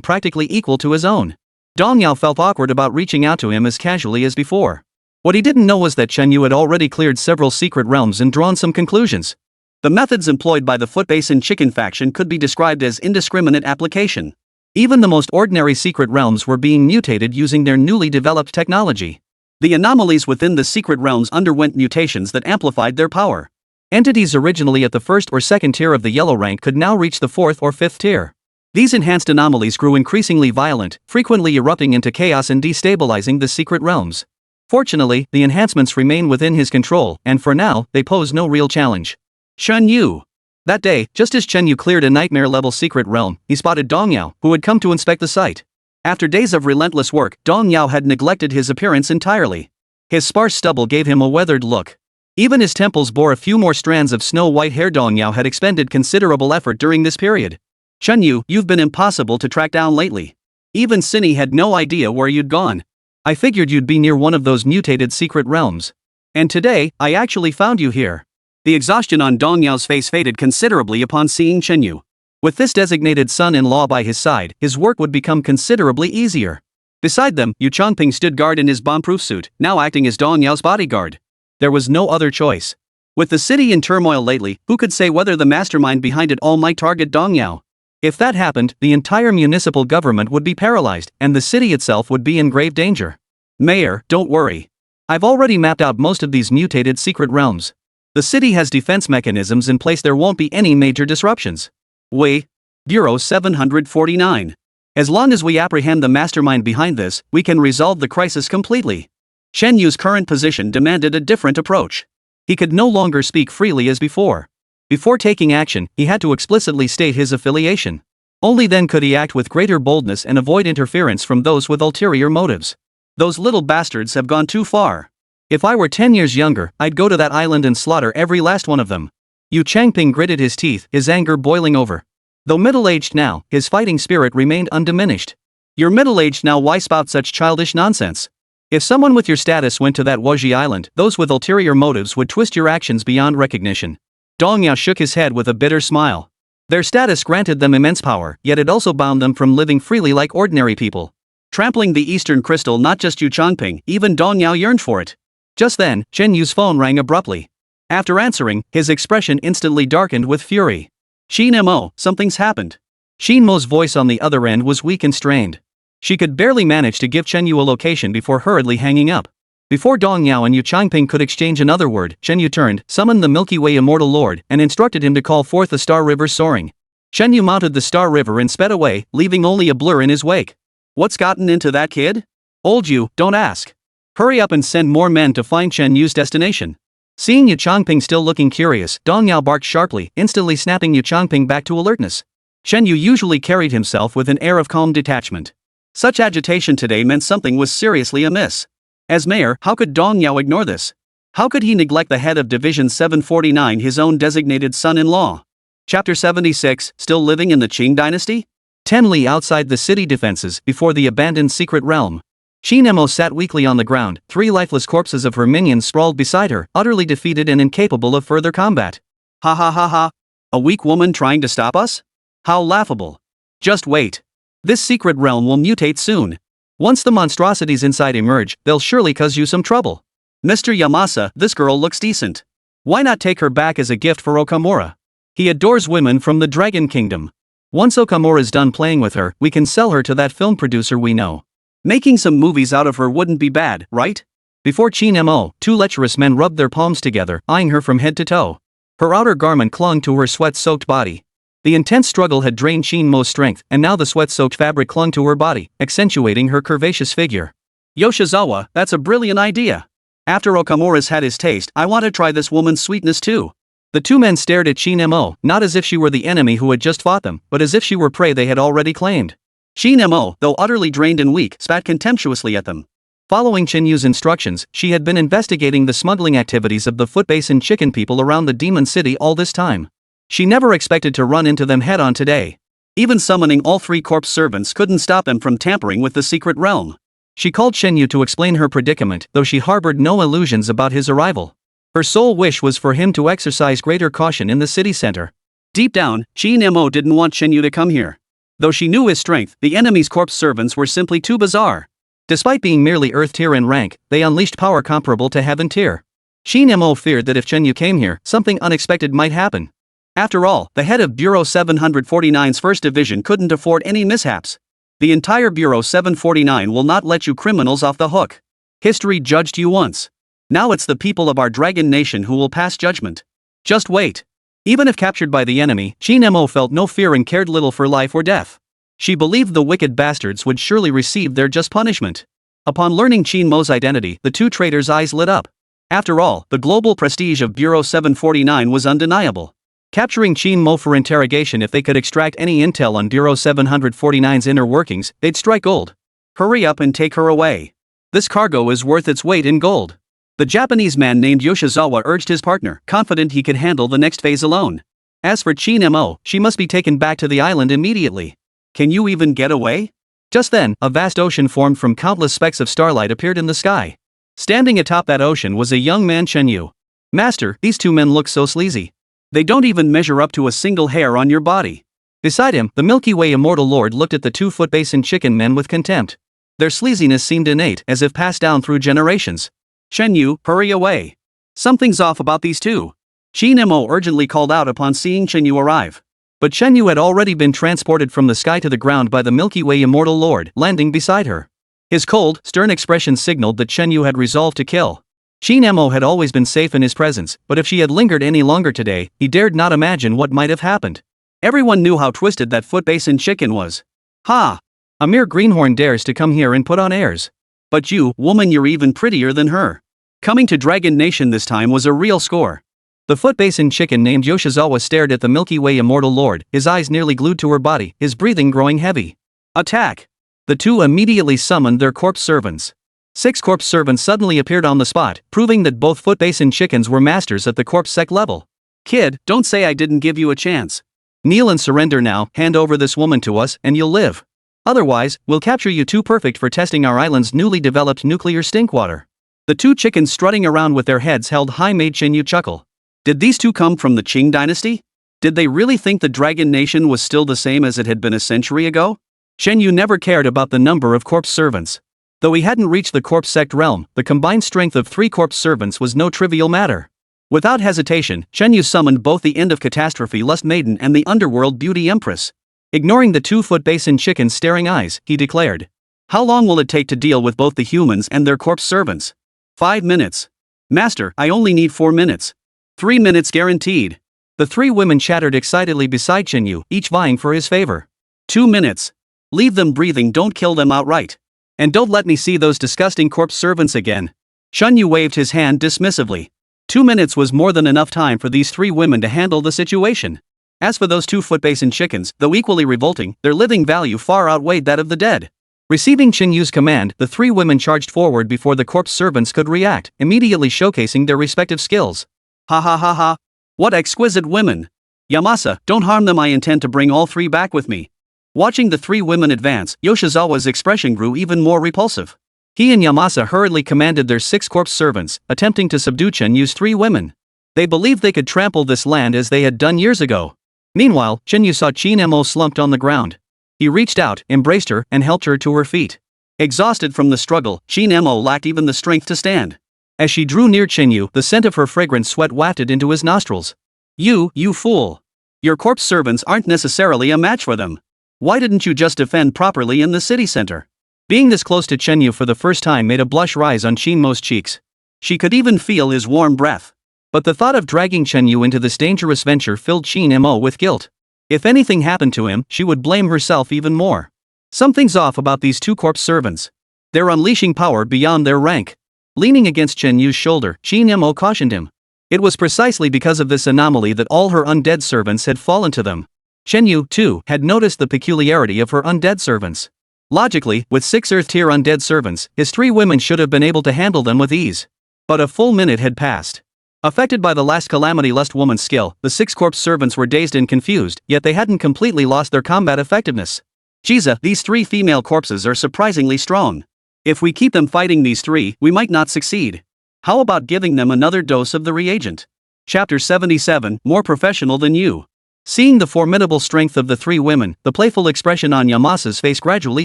practically equal to his own. Dong Yao felt awkward about reaching out to him as casually as before. What he didn't know was that Chen Yu had already cleared several secret realms and drawn some conclusions. The methods employed by the Footbasin Chicken faction could be described as indiscriminate application. Even the most ordinary secret realms were being mutated using their newly developed technology. The anomalies within the secret realms underwent mutations that amplified their power. Entities originally at the first or second tier of the yellow rank could now reach the fourth or fifth tier. These enhanced anomalies grew increasingly violent, frequently erupting into chaos and destabilizing the secret realms. Fortunately, the enhancements remain within his control, and for now, they pose no real challenge. Chen Yu. That day, just as Chen Yu cleared a nightmare-level secret realm, he spotted Dong Yao, who had come to inspect the site. After days of relentless work, Dong Yao had neglected his appearance entirely. His sparse stubble gave him a weathered look. Even his temples bore a few more strands of snow-white hair. Dong Yao had expended considerable effort during this period. Chen Yu, you've been impossible to track down lately. Even Cinny had no idea where you'd gone. I figured you'd be near one of those mutated secret realms. And today, I actually found you here. The exhaustion on Dong Yao's face faded considerably upon seeing Chen Yu. With this designated son-in-law by his side, his work would become considerably easier. Beside them, Yu Changping stood guard in his bomb-proof suit, now acting as Dong Yao's bodyguard. There was no other choice. With the city in turmoil lately, who could say whether the mastermind behind it all might target Dong Yao? If that happened, the entire municipal government would be paralyzed, and the city itself would be in grave danger. Mayor, don't worry. I've already mapped out most of these mutated secret realms. The city has defense mechanisms in place. There won't be any major disruptions. We. Bureau 749. As long as we apprehend the mastermind behind this, we can resolve the crisis completely. Chen Yu's current position demanded a different approach. He could no longer speak freely as before. Before taking action, he had to explicitly state his affiliation. Only then could he act with greater boldness and avoid interference from those with ulterior motives. Those little bastards have gone too far. If I were 10 years younger, I'd go to that island and slaughter every last one of them. Yu Changping gritted his teeth, his anger boiling over. Though middle-aged now, his fighting spirit remained undiminished. You're middle-aged now, why spout such childish nonsense? If someone with your status went to that Wuji island, those with ulterior motives would twist your actions beyond recognition. Dong Yao shook his head with a bitter smile. Their status granted them immense power, yet it also bound them from living freely like ordinary people. Trampling the Eastern Crystal, not just Yu Changping, even Dong Yao yearned for it. Just then, Chen Yu's phone rang abruptly. After answering, his expression instantly darkened with fury. Shin Mo, something's happened. Shin Mo's voice on the other end was weak and strained. She could barely manage to give Chen Yu a location before hurriedly hanging up. Before Dong Yao and Yu Changping could exchange another word, Chen Yu turned, summoned the Milky Way Immortal Lord, and instructed him to call forth the Star River soaring. Chen Yu mounted the Star River and sped away, leaving only a blur in his wake. What's gotten into that kid? Old Yu, don't ask. Hurry up and send more men to find Chen Yu's destination. Seeing Yu Changping still looking curious, Dong Yao barked sharply, instantly snapping Yu Changping back to alertness. Chen Yu usually carried himself with an air of calm detachment. Such agitation today meant something was seriously amiss. As mayor, how could Dong Yao ignore this? How could he neglect the head of Division 749, his own designated son-in-law? Chapter 76, still living in the Qing dynasty? 10 li outside the city defenses, before the abandoned secret realm. Shin Mo sat weakly on the ground, 3 lifeless corpses of her minions sprawled beside her, utterly defeated and incapable of further combat. Ha ha ha ha. A weak woman trying to stop us? How laughable. Just wait. This secret realm will mutate soon. Once the monstrosities inside emerge, they'll surely cause you some trouble. Mr. Yamasa, this girl looks decent. Why not take her back as a gift for Okamura? He adores women from the Dragon Kingdom. Once Okamura's done playing with her, we can sell her to that film producer we know. Making some movies out of her wouldn't be bad, right? Before Shin Mo, 2 lecherous men rubbed their palms together, eyeing her from head to toe. Her outer garment clung to her sweat-soaked body. The intense struggle had drained Shin Mo's strength, and now the sweat-soaked fabric clung to her body, accentuating her curvaceous figure. Yoshizawa, that's a brilliant idea. After Okamura's had his taste, I want to try this woman's sweetness too. The two men stared at Shin-mo, not as if she were the enemy who had just fought them, but as if she were prey they had already claimed. Shin-mo, though utterly drained and weak, spat contemptuously at them. Following Chinyu's instructions, she had been investigating the smuggling activities of the Footbasin chicken people around the Demon City all this time. She never expected to run into them head-on today. Even summoning all three corpse servants couldn't stop them from tampering with the secret realm. She called Shinyu to explain her predicament, though she harbored no illusions about his arrival. Her sole wish was for him to exercise greater caution in the city center. Deep down, Shin-mo didn't want Shinyu to come here. Though she knew his strength, the enemy's corpse servants were simply too bizarre. Despite being merely Earth tier in rank, they unleashed power comparable to Heaven tier. Shin-mo feared that if Shinyu came here, something unexpected might happen. After all, the head of Bureau 749's First Division couldn't afford any mishaps. The entire Bureau 749 will not let you criminals off the hook. History judged you once. Now it's the people of our dragon nation who will pass judgment. Just wait. Even if captured by the enemy, Shin-mo felt no fear and cared little for life or death. She believed the wicked bastards would surely receive their just punishment. Upon learning Shin-mo's identity, the two traitors' eyes lit up. After all, the global prestige of Bureau 749 was undeniable. Capturing Shin-mo for interrogation. If they could extract any intel on Bureau 749's inner workings, they'd strike gold. Hurry up and take her away. This cargo is worth its weight in gold. The Japanese man named Yoshizawa urged his partner, confident he could handle the next phase alone. As for Shin-mo, she must be taken back to the island immediately. Can you even get away? Just then, a vast ocean formed from countless specks of starlight appeared in the sky. Standing atop that ocean was a young man, Shinyu. Master, these two men look so sleazy. They don't even measure up to a single hair on your body. Beside him, the Milky Way Immortal Lord looked at the two Footbasin chicken men with contempt. Their sleaziness seemed innate, as if passed down through generations. Shinyu, hurry away. Something's off about these two. Shin-mo urgently called out upon seeing Shinyu arrive. But Shinyu had already been transported from the sky to the ground by the Milky Way Immortal Lord, landing beside her. His cold, stern expression signaled that Shinyu had resolved to kill. Shin-mo had always been safe in his presence, but if she had lingered any longer today, he dared not imagine what might have happened. Everyone knew how twisted that Footbasin chicken was. Ha! A mere greenhorn dares to come here and put on airs. But you, woman, you're even prettier than her. Coming to Dragon Nation this time was a real score. The Footbasin chicken named Yoshizawa stared at the Milky Way Immortal Lord, his eyes nearly glued to her body, his breathing growing heavy. Attack! The two immediately summoned their corpse servants. 6 corpse servants suddenly appeared on the spot, proving that both Footbasin chickens were masters at the corpse sec level. Kid, don't say I didn't give you a chance. Kneel and surrender now, hand over this woman to us, and you'll live. Otherwise, we'll capture you too perfect for testing our island's newly developed nuclear stinkwater. The two chickens strutting around with their heads held high made Shinyu chuckle. Did these two come from the Qing dynasty? Did they really think the Dragon Nation was still the same as it had been a century ago? Shinyu never cared about the number of corpse servants. Though he hadn't reached the corpse sect realm, the combined strength of 3 corpse servants was no trivial matter. Without hesitation, Shinyu summoned both the End of Catastrophe Lust Maiden and the Underworld Beauty Empress. Ignoring the 2 Footbasin chickens' staring eyes, he declared. How long will it take to deal with both the humans and their corpse servants? 5 minutes. Master, I only need 4 minutes. 3 minutes guaranteed. The 3 women chattered excitedly beside Shinyu, each vying for his favor. 2 minutes. Leave them breathing, don't kill them outright. And don't let me see those disgusting corpse servants again. Shinyu waved his hand dismissively. 2 minutes was more than enough time for these 3 women to handle the situation. As for those 2 Footbasin chickens, though equally revolting, their living value far outweighed that of the dead. Receiving Shinyu's command, the 3 women charged forward before the corpse servants could react, immediately showcasing their respective skills. Ha ha ha ha. What exquisite women. Yamasa, don't harm them, I intend to bring all 3 back with me. Watching the 3 women advance, Yoshizawa's expression grew even more repulsive. He and Yamasa hurriedly commanded their 6 corpse servants, attempting to subdue Chinyu's 3 women. They believed they could trample this land as they had done years ago. Meanwhile, Shinyu saw Shin-mo slumped on the ground. He reached out, embraced her, and helped her to her feet. Exhausted from the struggle, Shin-mo lacked even the strength to stand. As she drew near Shinyu, the scent of her fragrant sweat wafted into his nostrils. You fool. Your corpse servants aren't necessarily a match for them. Why didn't you just defend properly in the city center? Being this close to Shinyu for the first time made a blush rise on Shin-mo's cheeks. She could even feel his warm breath. But the thought of dragging Shinyu into this dangerous venture filled Shin-mo with guilt. If anything happened to him, she would blame herself even more. Something's off about these 2 corpse servants. They're unleashing power beyond their rank. Leaning against Chen Yu's shoulder, Qin Mo cautioned him. It was precisely because of this anomaly that all her undead servants had fallen to them. Chen Yu, too, had noticed the peculiarity of her undead servants. Logically, with 6 Earth-tier undead servants, his 3 women should have been able to handle them with ease. But a full minute had passed. Affected by the last Calamity Lust woman's skill, the 6 corpse servants were dazed and confused, yet they hadn't completely lost their combat effectiveness. Jiza, these 3 female corpses are surprisingly strong. If we keep them fighting these 3, we might not succeed. How about giving them another dose of the reagent? Chapter 77, More Professional Than You. Seeing the formidable strength of the 3 women, the playful expression on Yamasa's face gradually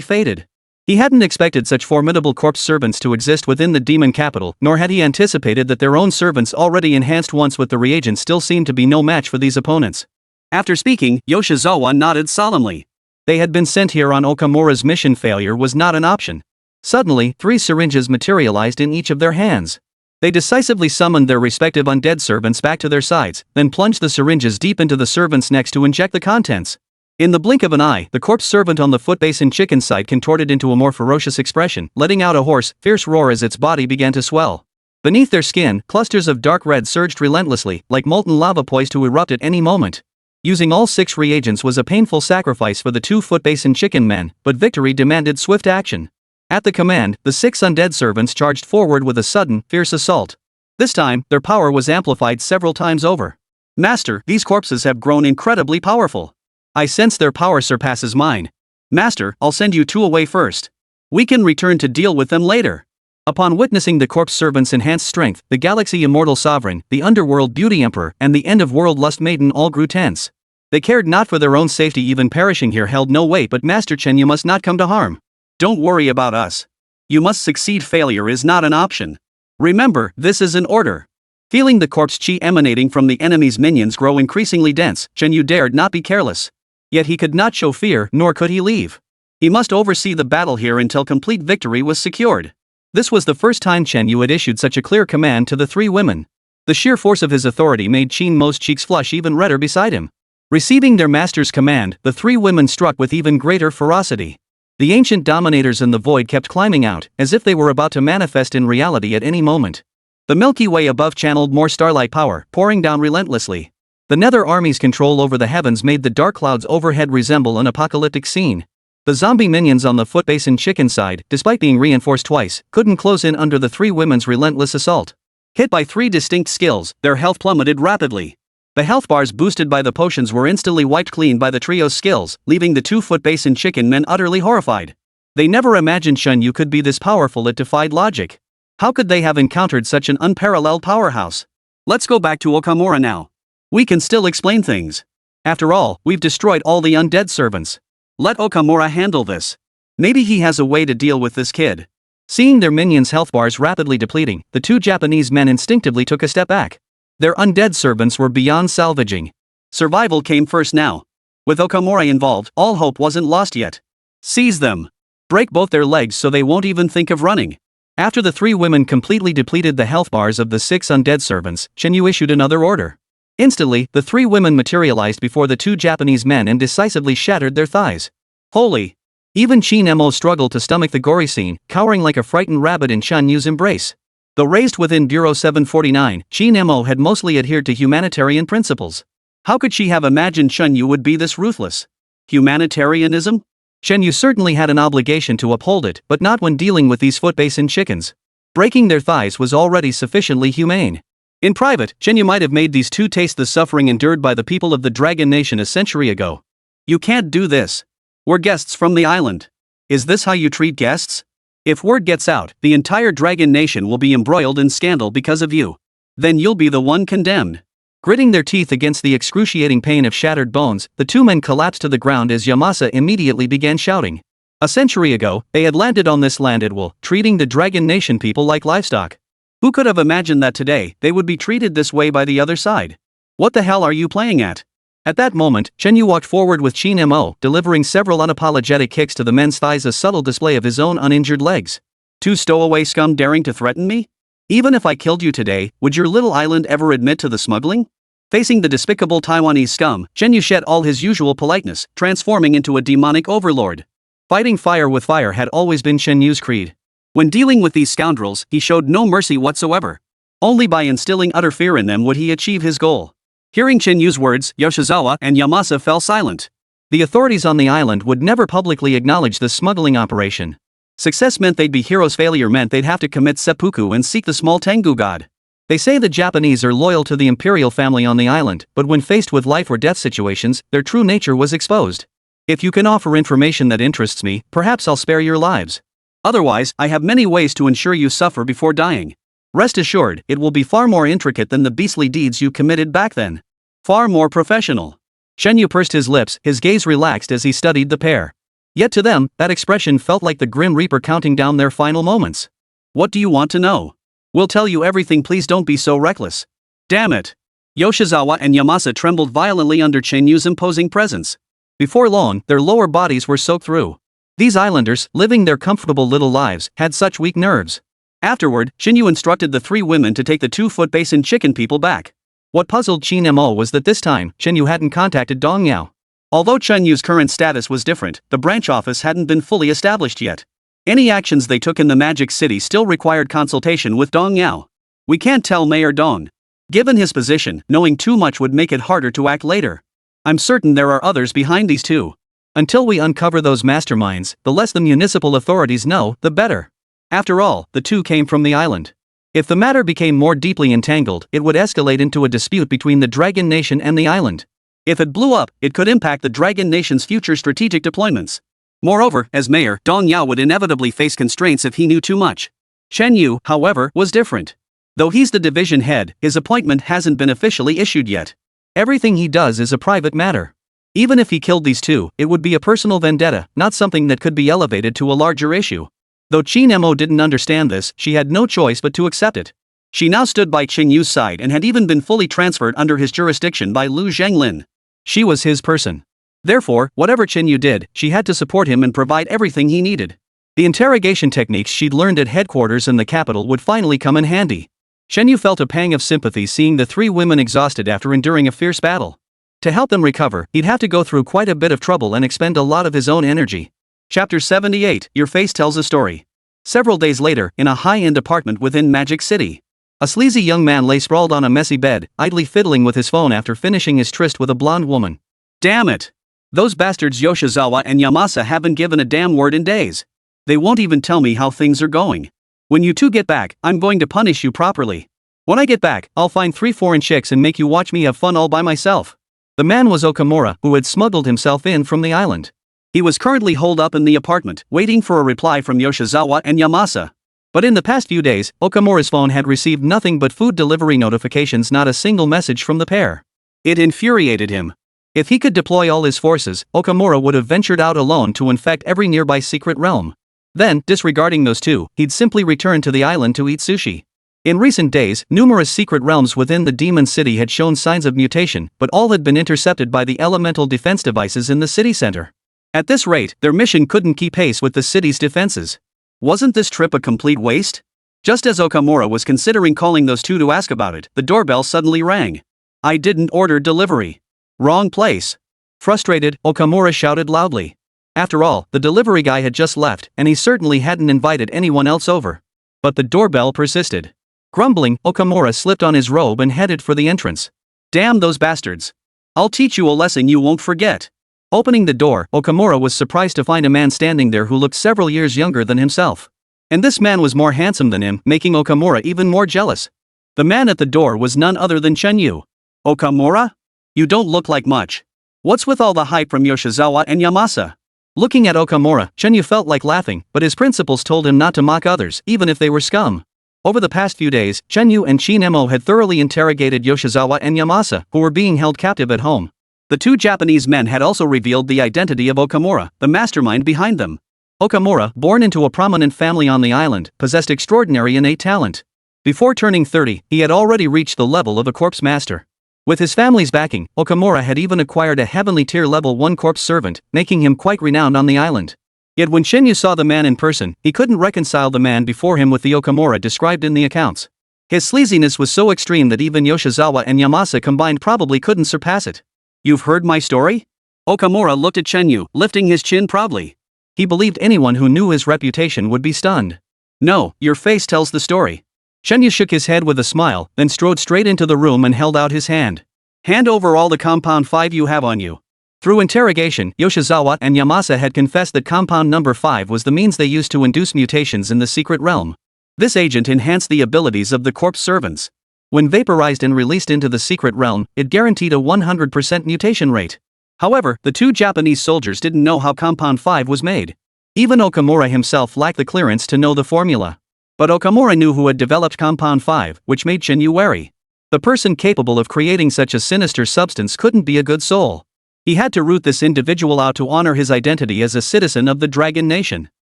faded. He hadn't expected such formidable corpse servants to exist within the demon capital, nor had he anticipated that their own servants already enhanced once with the reagent still seemed to be no match for these opponents. After speaking, Yoshizawa nodded solemnly. They had been sent here on Okamura's mission. Failure was not an option. Suddenly, 3 syringes materialized in each of their hands. They decisively summoned their respective undead servants back to their sides, then plunged the syringes deep into the servants' necks to inject the contents. In the blink of an eye, the corpse servant on the footbase and chicken side contorted into a more ferocious expression, letting out a hoarse, fierce roar as its body began to swell. Beneath their skin, clusters of dark red surged relentlessly, like molten lava poised to erupt at any moment. Using all 6 reagents was a painful sacrifice for the 2 footbase and chicken men, but victory demanded swift action. At the command, the 6 undead servants charged forward with a sudden, fierce assault. This time, their power was amplified several times over. Master, these corpses have grown incredibly powerful. I sense their power surpasses mine. Master, I'll send you 2 away first. We can return to deal with them later. Upon witnessing the corpse servants' enhanced strength, the Galaxy Immortal Sovereign, the Underworld Beauty Emperor, and the End-of-World Lust Maiden all grew tense. They cared not for their own safety. Even perishing here held no weight. But Master Chen, you must not come to harm. Don't worry about us. You must succeed. Failure is not an option. Remember, this is an order. Feeling the corpse chi emanating from the enemy's minions grow increasingly dense, Chen Yu dared not be careless. Yet he could not show fear, nor could he leave. He must oversee the battle here until complete victory was secured. This was the first time Chen Yu had issued such a clear command to the 3 women. The sheer force of his authority made Qin Mo's cheeks flush even redder beside him. Receiving their master's command, the 3 women struck with even greater ferocity. The ancient dominators in the void kept climbing out, as if they were about to manifest in reality at any moment. The Milky Way above channeled more starlight power, pouring down relentlessly. The Nether Army's control over the heavens made the dark clouds overhead resemble an apocalyptic scene. The zombie minions on the footbase and chicken side, despite being reinforced twice, couldn't close in under the 3 women's relentless assault. Hit by 3 distinct skills, their health plummeted rapidly. The health bars boosted by the potions were instantly wiped clean by the trio's skills, leaving the 2 footbase and chicken men utterly horrified. They never imagined Shen Yu could be this powerful. It defied logic. How could they have encountered such an unparalleled powerhouse? Let's go back to Okamura now. We can still explain things. After all, we've destroyed all the undead servants. Let Okamura handle this. Maybe he has a way to deal with this kid. Seeing their minions' health bars rapidly depleting, the 2 Japanese men instinctively took a step back. Their undead servants were beyond salvaging. Survival came first now. With Okamura involved, all hope wasn't lost yet. Seize them. Break both their legs so they won't even think of running. After the 3 women completely depleted the health bars of the 6 undead servants, Chen Yu issued another order. Instantly, the 3 women materialized before the 2 Japanese men and decisively shattered their thighs. Holy! Even Qin Mo struggled to stomach the gory scene, cowering like a frightened rabbit in Shan Yu's embrace. Though raised within Bureau 749, Qin Mo had mostly adhered to humanitarian principles. How could she have imagined Shen Yu would be this ruthless? Humanitarianism? Shen Yu certainly had an obligation to uphold it, but not when dealing with these footbase and chickens. Breaking their thighs was already sufficiently humane. In private, Shen Yu might have made these 2 taste the suffering endured by the people of the Dragon Nation a century ago. You can't do this. We're guests from the island. Is this how you treat guests? If word gets out, the entire Dragon Nation will be embroiled in scandal because of you. Then you'll be the one condemned. Gritting their teeth against the excruciating pain of shattered bones, the 2 men collapsed to the ground as Yamasa immediately began shouting. A century ago, they had landed on this land at will, treating the Dragon Nation people like livestock. Who could have imagined that today, they would be treated this way by the other side? What the hell are you playing at? At that moment, Chen Yu walked forward with Qin Mo, delivering several unapologetic kicks to the men's thighs, a subtle display of his own uninjured legs. 2 stowaway scum daring to threaten me? Even if I killed you today, would your little island ever admit to the smuggling? Facing the despicable Taiwanese scum, Chen Yu shed all his usual politeness, transforming into a demonic overlord. Fighting fire with fire had always been Shen Yu's creed. When dealing with these scoundrels, he showed no mercy whatsoever. Only by instilling utter fear in them would he achieve his goal. Hearing Chinyu's words, Yoshizawa and Yamasa fell silent. The authorities on the island would never publicly acknowledge the smuggling operation. Success meant they'd be heroes, failure meant they'd have to commit seppuku and seek the small Tengu god. They say the Japanese are loyal to the imperial family on the island, but when faced with life or death situations, their true nature was exposed. If you can offer information that interests me, perhaps I'll spare your lives. Otherwise, I have many ways to ensure you suffer before dying. Rest assured, it will be far more intricate than the beastly deeds you committed back then. Far more professional. Shenyu pursed his lips, his gaze relaxed as he studied the pair. Yet to them, that expression felt like the Grim Reaper counting down their final moments. What do you want to know? We'll tell you everything, please don't be so reckless. Damn it. Yoshizawa and Yamasa trembled violently under Chinyu's imposing presence. Before long, their lower bodies were soaked through. These islanders, living their comfortable little lives, had such weak nerves. Afterward, Shinyu instructed the three women to take the 2-foot basin chicken people back. What puzzled Chin-mo was that this time, Shinyu hadn't contacted Dong Yao. Although Chinyu's current status was different, the branch office hadn't been fully established yet. Any actions they took in the Magic City still required consultation with Dong Yao. We can't tell Mayor Dong. Given his position, knowing too much would make it harder to act later. I'm certain there are others behind these two. Until we uncover those masterminds, the less the municipal authorities know, the better. After all, the two came from the island. If the matter became more deeply entangled, it would escalate into a dispute between the Dragon Nation and the island. If it blew up, it could impact the Dragon Nation's future strategic deployments. Moreover, as mayor, Dong Yao would inevitably face constraints if he knew too much. Shen Yu, however, was different. Though he's the division head, his appointment hasn't been officially issued yet. Everything he does is a private matter. Even if he killed these two, it would be a personal vendetta, not something that could be elevated to a larger issue. Though Chin-mo didn't understand this, she had no choice but to accept it. She now stood by Qin-yu's side and had even been fully transferred under his jurisdiction by Lu Zhenglin. She was his person. Therefore, whatever Qin-yu did, she had to support him and provide everything he needed. The interrogation techniques she'd learned at headquarters in the capital would finally come in handy. Shen-yu felt a pang of sympathy seeing the three women exhausted after enduring a fierce battle. To help them recover, he'd have to go through quite a bit of trouble and expend a lot of his own energy. Chapter 78, Your Face Tells a Story. Several days later, in a high-end apartment within Magic City. A sleazy young man lay sprawled on a messy bed, idly fiddling with his phone after finishing his tryst with a blonde woman. Damn it! Those bastards Yoshizawa and Yamasa haven't given a damn word in days. They won't even tell me how things are going. When you two get back, I'm going to punish you properly. When I get back, I'll find 3 foreign chicks and make you watch me have fun all by myself. The man was Okamura, who had smuggled himself in from the island. He was currently holed up in the apartment, waiting for a reply from Yoshizawa and Yamasa. But in the past few days, Okamura's phone had received nothing but food delivery notifications, not a single message from the pair. It infuriated him. If he could deploy all his forces, Okamura would have ventured out alone to infect every nearby secret realm. Then, disregarding those two, he'd simply return to the island to eat sushi. In recent days, numerous secret realms within the Demon City had shown signs of mutation, but all had been intercepted by the elemental defense devices in the city center. At this rate, their mission couldn't keep pace with the city's defenses. Wasn't this trip a complete waste? Just as Okamura was considering calling those two to ask about it, the doorbell suddenly rang. I didn't order delivery. Wrong place. Frustrated, Okamura shouted loudly. After all, the delivery guy had just left, and he certainly hadn't invited anyone else over. But the doorbell persisted. Grumbling, Okamura slipped on his robe and headed for the entrance. Damn those bastards. I'll teach you a lesson you won't forget. Opening the door, Okamura was surprised to find a man standing there who looked several years younger than himself. And this man was more handsome than him, making Okamura even more jealous. The man at the door was none other than Chen-yu. Okamura? You don't look like much. What's with all the hype from Yoshizawa and Yamasa? Looking at Okamura, Chen-yu felt like laughing, but his principles told him not to mock others, even if they were scum. Over the past few days, Chen-yu and Chin-mo had thoroughly interrogated Yoshizawa and Yamasa, who were being held captive at home. The two Japanese men had also revealed the identity of Okamura, the mastermind behind them. Okamura, born into a prominent family on the island, possessed extraordinary innate talent. Before turning 30, he had already reached the level of a corpse master. With his family's backing, Okamura had even acquired a heavenly tier level 1 corpse servant, making him quite renowned on the island. Yet when Shinyu saw the man in person, he couldn't reconcile the man before him with the Okamura described in the accounts. His sleaziness was so extreme that even Yoshizawa and Yamasa combined probably couldn't surpass it. You've heard my story? Okamura looked at Chen-yu, lifting his chin proudly. He believed anyone who knew his reputation would be stunned. No, your face tells the story. Shenyu shook his head with a smile, then strode straight into the room and held out his hand. Hand over all the compound 5 you have on you. Through interrogation, Yoshizawa and Yamasa had confessed that compound number 5 was the means they used to induce mutations in the secret realm. This agent enhanced the abilities of the corpse servants. When vaporized and released into the secret realm, it guaranteed a 100% mutation rate. However, the 2 Japanese soldiers didn't know how compound 5 was made. Even Okamura himself lacked the clearance to know the formula. But Okamura knew who had developed compound 5, which made Shinyu wary. The person capable of creating such a sinister substance couldn't be a good soul. He had to root this individual out to honor his identity as a citizen of the Dragon Nation.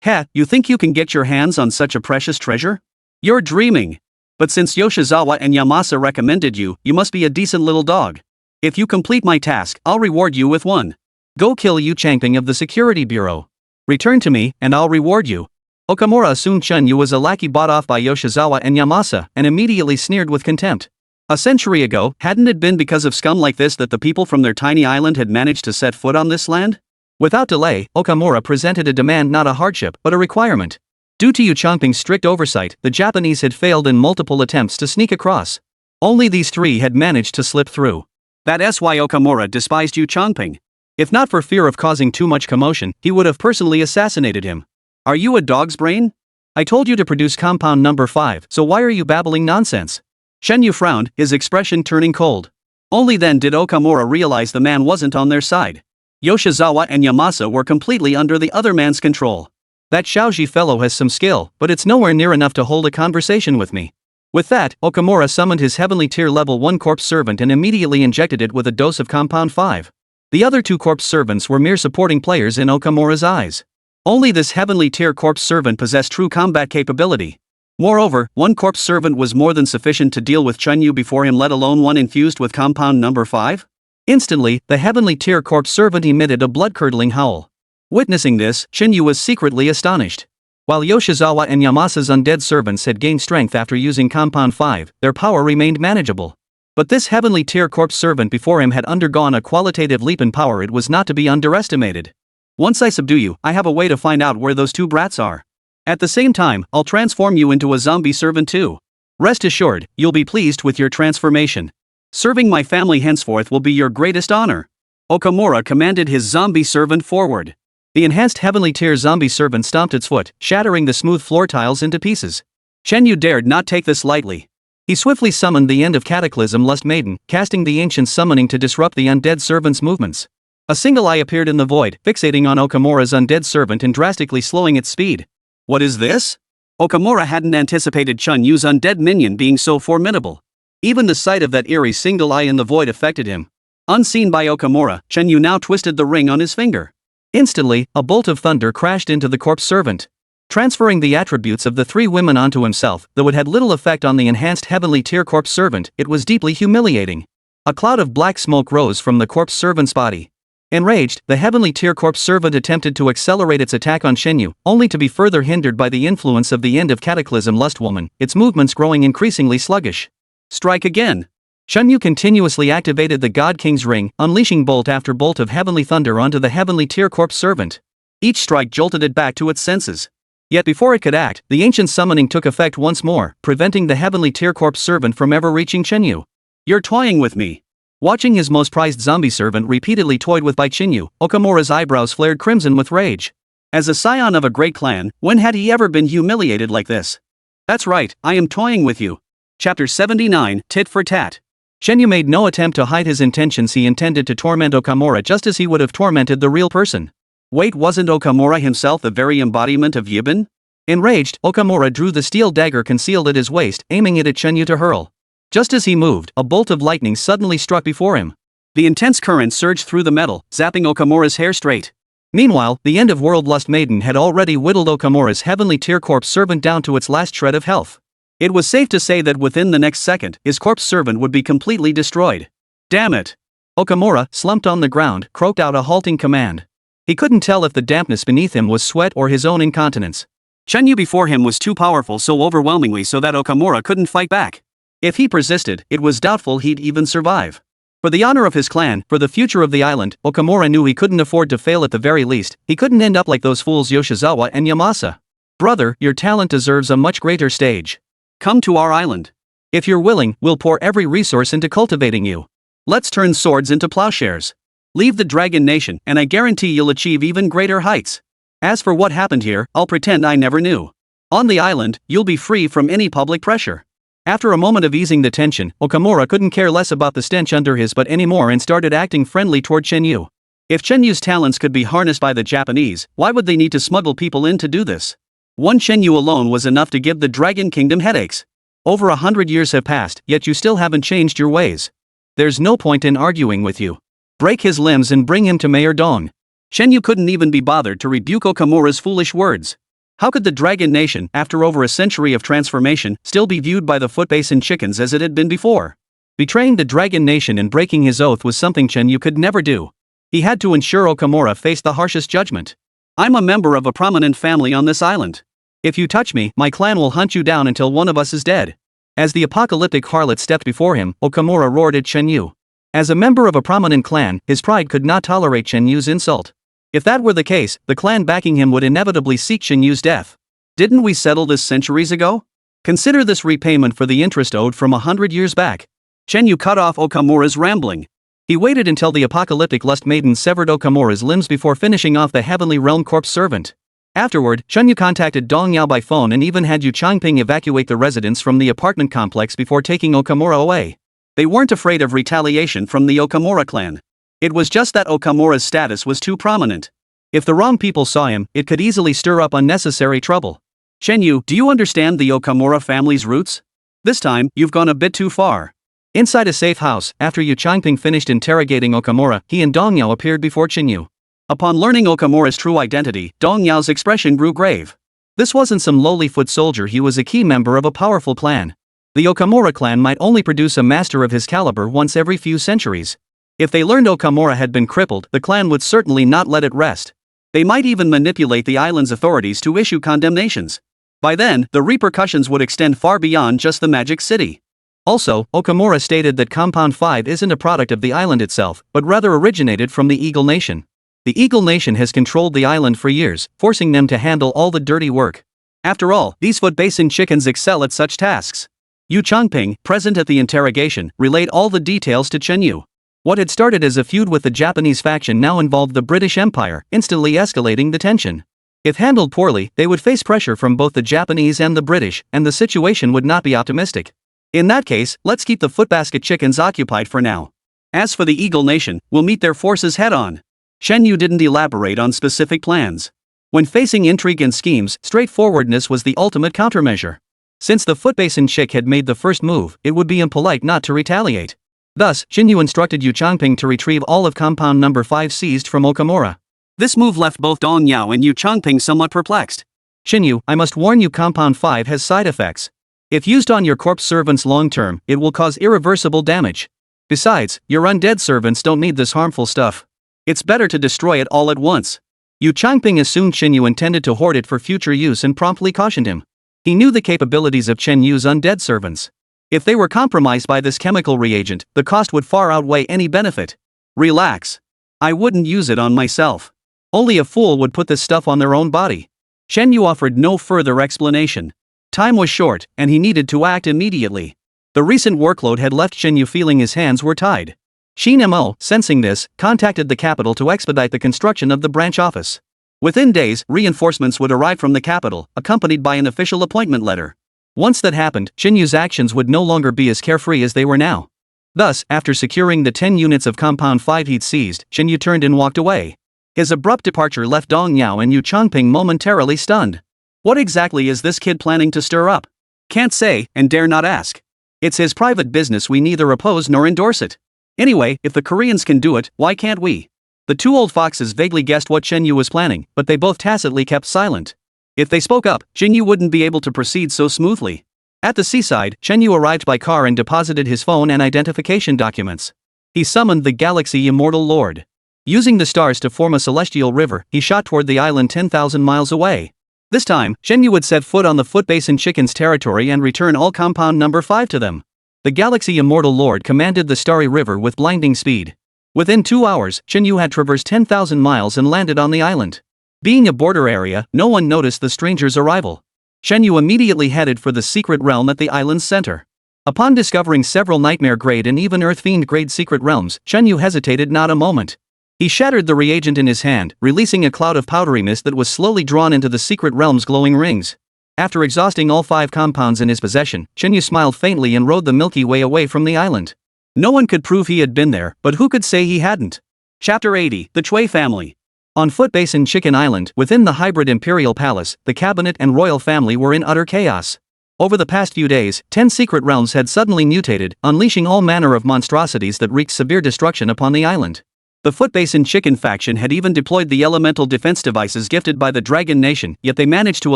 Heh, you think you can get your hands on such a precious treasure? You're dreaming. But since Yoshizawa and Yamasa recommended you, you must be a decent little dog. If you complete my task, I'll reward you with 1. Go kill Yu Changping of the Security Bureau. Return to me, and I'll reward you. Okamura assumed Shenyu was a lackey bought off by Yoshizawa and Yamasa, and immediately sneered with contempt. A century ago, hadn't it been because of scum like this that the people from their tiny island had managed to set foot on this land? Without delay, Okamura presented a demand, not a hardship, but a requirement. Due to Yu Changping's strict oversight, the Japanese had failed in multiple attempts to sneak across. Only these 3 had managed to slip through. That's why Okamura despised Yu Changping. If not for fear of causing too much commotion, he would have personally assassinated him. Are you a dog's brain? I told you to produce compound number 5, so why are you babbling nonsense? Shenyu frowned, his expression turning cold. Only then did Okamura realize the man wasn't on their side. Yoshizawa and Yamasa were completely under the other man's control. That Shaoji fellow has some skill, but it's nowhere near enough to hold a conversation with me. With that, Okamura summoned his heavenly tier level 1 corpse servant and immediately injected it with a dose of compound 5. The other 2 corpse servants were mere supporting players in Okamura's eyes. Only this heavenly tier corpse servant possessed true combat capability. Moreover, 1 corpse servant was more than sufficient to deal with Shenyu before him, let alone 1 infused with compound number 5. Instantly, the heavenly tier corpse servant emitted a blood-curdling howl. Witnessing this, Shenyu was secretly astonished. While Yoshizawa and Yamasa's undead servants had gained strength after using compound 5, their power remained manageable. But this heavenly tier corpse servant before him had undergone a qualitative leap in power. It was not to be underestimated. Once I subdue you, I have a way to find out where those 2 brats are. At the same time, I'll transform you into a zombie servant too. Rest assured, you'll be pleased with your transformation. Serving my family henceforth will be your greatest honor. Okamura commanded his zombie servant forward. The enhanced heavenly tier zombie servant stomped its foot, shattering the smooth floor tiles into pieces. Shenyu dared not take this lightly. He swiftly summoned the End of Cataclysm Lust Maiden, casting the ancient summoning to disrupt the undead servant's movements. A single eye appeared in the void, fixating on Okamura's undead servant and drastically slowing its speed. What is this? Okamura hadn't anticipated Chenyu's undead minion being so formidable. Even the sight of that eerie single eye in the void affected him. Unseen by Okamura, Chenyu now twisted the ring on his finger. Instantly, a bolt of thunder crashed into the corpse servant. Transferring the attributes of the 3 women onto himself, though it had little effect on the enhanced heavenly tier corpse servant, it was deeply humiliating. A cloud of black smoke rose from the corpse servant's body. Enraged, the heavenly tier corpse servant attempted to accelerate its attack on Shenyu, only to be further hindered by the influence of the End of Cataclysm Lust Woman, its movements growing increasingly sluggish. Strike again! Shenyu continuously activated the God King's ring, unleashing bolt after bolt of heavenly thunder onto the heavenly tier corpse servant. Each strike jolted it back to its senses. Yet before it could act, the ancient summoning took effect once more, preventing the heavenly tier corpse servant from ever reaching Shenyu. You're toying with me. Watching his most prized zombie servant repeatedly toyed with by Shenyu, Okamura's eyebrows flared crimson with rage. As a scion of a great clan, when had he ever been humiliated like this? That's right, I am toying with you. Chapter 79, Tit for Tat. Shenyu made no attempt to hide his intentions. He intended to torment Okamura just as he would have tormented the real person. Wait, wasn't Okamura himself the very embodiment of Yibin? Enraged, Okamura drew the steel dagger concealed at his waist, aiming it at Shenyu to hurl. Just as he moved, a bolt of lightning suddenly struck before him. The intense current surged through the metal, zapping Okamura's hair straight. Meanwhile, the End of World Lust Maiden had already whittled Okamura's heavenly tier corpse servant down to its last shred of health. It was safe to say that within the next second, his corpse servant would be completely destroyed. Damn it! Okamura, slumped on the ground, croaked out a halting command. He couldn't tell if the dampness beneath him was sweat or his own incontinence. Shenyu before him was too powerful, so overwhelmingly so that Okamura couldn't fight back. If he persisted, it was doubtful he'd even survive. For the honor of his clan, for the future of the island, Okamura knew he couldn't afford to fail. At the very least, he couldn't end up like those fools Yoshizawa and Yamasa. Brother, your talent deserves a much greater stage. Come to our island. If you're willing, we'll pour every resource into cultivating you. Let's turn swords into plowshares. Leave the Dragon Nation, and I guarantee you'll achieve even greater heights. As for what happened here, I'll pretend I never knew. On the island, you'll be free from any public pressure. After a moment of easing the tension, Okamura couldn't care less about the stench under his butt anymore and started acting friendly toward Chenyu. If Chenyu's talents could be harnessed by the Japanese, why would they need to smuggle people in to do this? One Chenyu alone was enough to give the Dragon Kingdom headaches. Over 100 years have passed, yet you still haven't changed your ways. There's no point in arguing with you. Break his limbs and bring him to Mayor Dong. Chenyu couldn't even be bothered to rebuke Okamura's foolish words. How could the Dragon Nation, after over a century of transformation, still be viewed by the Footbasin chickens as it had been before? Betraying the Dragon Nation and breaking his oath was something Chenyu could never do. He had to ensure Okamura faced the harshest judgment. I'm a member of a prominent family on this island. If you touch me, my clan will hunt you down until one of us is dead. As the apocalyptic harlot stepped before him, Okamura roared at Chenyu. As a member of a prominent clan, his pride could not tolerate Chenyu's insult. If that were the case, the clan backing him would inevitably seek Chenyu's death. Didn't we settle this centuries ago? Consider this repayment for the interest owed from 100 years back. Chenyu cut off Okamura's rambling. He waited until the apocalyptic lust maiden severed Okamura's limbs before finishing off the Heavenly Realm corpse servant. Afterward, Chenyu contacted Dong Yao by phone and even had Yu Changping evacuate the residents from the apartment complex before taking Okamura away. They weren't afraid of retaliation from the Okamura clan. It was just that Okamura's status was too prominent. If the wrong people saw him, it could easily stir up unnecessary trouble. Chenyu, do you understand the Okamura family's roots? This time, you've gone a bit too far. Inside a safe house, after Yu Changping finished interrogating Okamura, he and Dong Yao appeared before Chenyu. Upon learning Okamura's true identity, Dong Yao's expression grew grave. This wasn't some lowly foot soldier, he was a key member of a powerful clan. The Okamura clan might only produce a master of his caliber once every few centuries. If they learned Okamura had been crippled, the clan would certainly not let it rest. They might even manipulate the island's authorities to issue condemnations. By then, the repercussions would extend far beyond just the Magic City. Also, Okamura stated that Compound 5 isn't a product of the island itself, but rather originated from the Eagle Nation. The Eagle Nation has controlled the island for years, forcing them to handle all the dirty work. After all, these Footbasin chickens excel at such tasks. Yu Changping, present at the interrogation, relayed all the details to Chenyu. What had started as a feud with the Japanese faction now involved the British Empire, instantly escalating the tension. If handled poorly, they would face pressure from both the Japanese and the British, and the situation would not be optimistic. In that case, let's keep the Footbasket chickens occupied for now. As for the Eagle Nation, we'll meet their forces head-on. Chenyu didn't elaborate on specific plans. When facing intrigue and schemes, straightforwardness was the ultimate countermeasure. Since the Footbasin chick had made the first move, it would be impolite not to retaliate. Thus, Chenyu instructed Yu Changping to retrieve all of Compound Number 5 seized from Okamura. This move left both Dong Yao and Yu Changping somewhat perplexed. Chenyu, I must warn you, Compound 5 has side effects. If used on your corpse servants long term, it will cause irreversible damage. Besides, your undead servants don't need this harmful stuff. It's better to destroy it all at once. Yu Changping assumed Chenyu intended to hoard it for future use and promptly cautioned him. He knew the capabilities of Chenyu's undead servants. If they were compromised by this chemical reagent, the cost would far outweigh any benefit. Relax. I wouldn't use it on myself. Only a fool would put this stuff on their own body. Chenyu offered no further explanation. Time was short, and he needed to act immediately. The recent workload had left Chenyu feeling his hands were tied. Shin Mo, sensing this, contacted the capital to expedite the construction of the branch office. Within days, reinforcements would arrive from the capital, accompanied by an official appointment letter. Once that happened, Chenyu's actions would no longer be as carefree as they were now. Thus, after securing the 10 units of Compound 5 he'd seized, Chenyu turned and walked away. His abrupt departure left Dong Yao and Yu Changping momentarily stunned. What exactly is this kid planning to stir up? Can't say, and dare not ask. It's his private business, we neither oppose nor endorse it. Anyway, if the Koreans can do it, why can't we? The two old foxes vaguely guessed what Chenyu was planning, but they both tacitly kept silent. If they spoke up, Chenyu wouldn't be able to proceed so smoothly. At the seaside, Chenyu arrived by car and deposited his phone and identification documents. He summoned the Galaxy Immortal Lord. Using the stars to form a celestial river, he shot toward the island 10,000 miles away. This time, Chenyu would set foot on the Footbasin chickens' territory and return all Compound Number 5 to them. The Galaxy Immortal Lord commanded the starry river with blinding speed. Within 2 hours, Chenyu had traversed 10,000 miles and landed on the island. Being a border area, no one noticed the stranger's arrival. Chen Yu immediately headed for the secret realm at the island's center. Upon discovering several nightmare-grade and even earth-fiend-grade secret realms, Chen Yu hesitated not a moment. He shattered the reagent in his hand, releasing a cloud of powdery mist that was slowly drawn into the secret realm's glowing rings. After exhausting all 5 compounds in his possession, Chen Yu smiled faintly and rode the Milky Way away from the island. No one could prove he had been there, but who could say he hadn't? Chapter 80, The Chui Family. On Footbasin Chicken Island, within the hybrid Imperial Palace, the cabinet and royal family were in utter chaos. Over the past few days, 10 secret realms had suddenly mutated, unleashing all manner of monstrosities that wreaked severe destruction upon the island. The Footbasin Chicken faction had even deployed the elemental defense devices gifted by the Dragon Nation, yet they managed to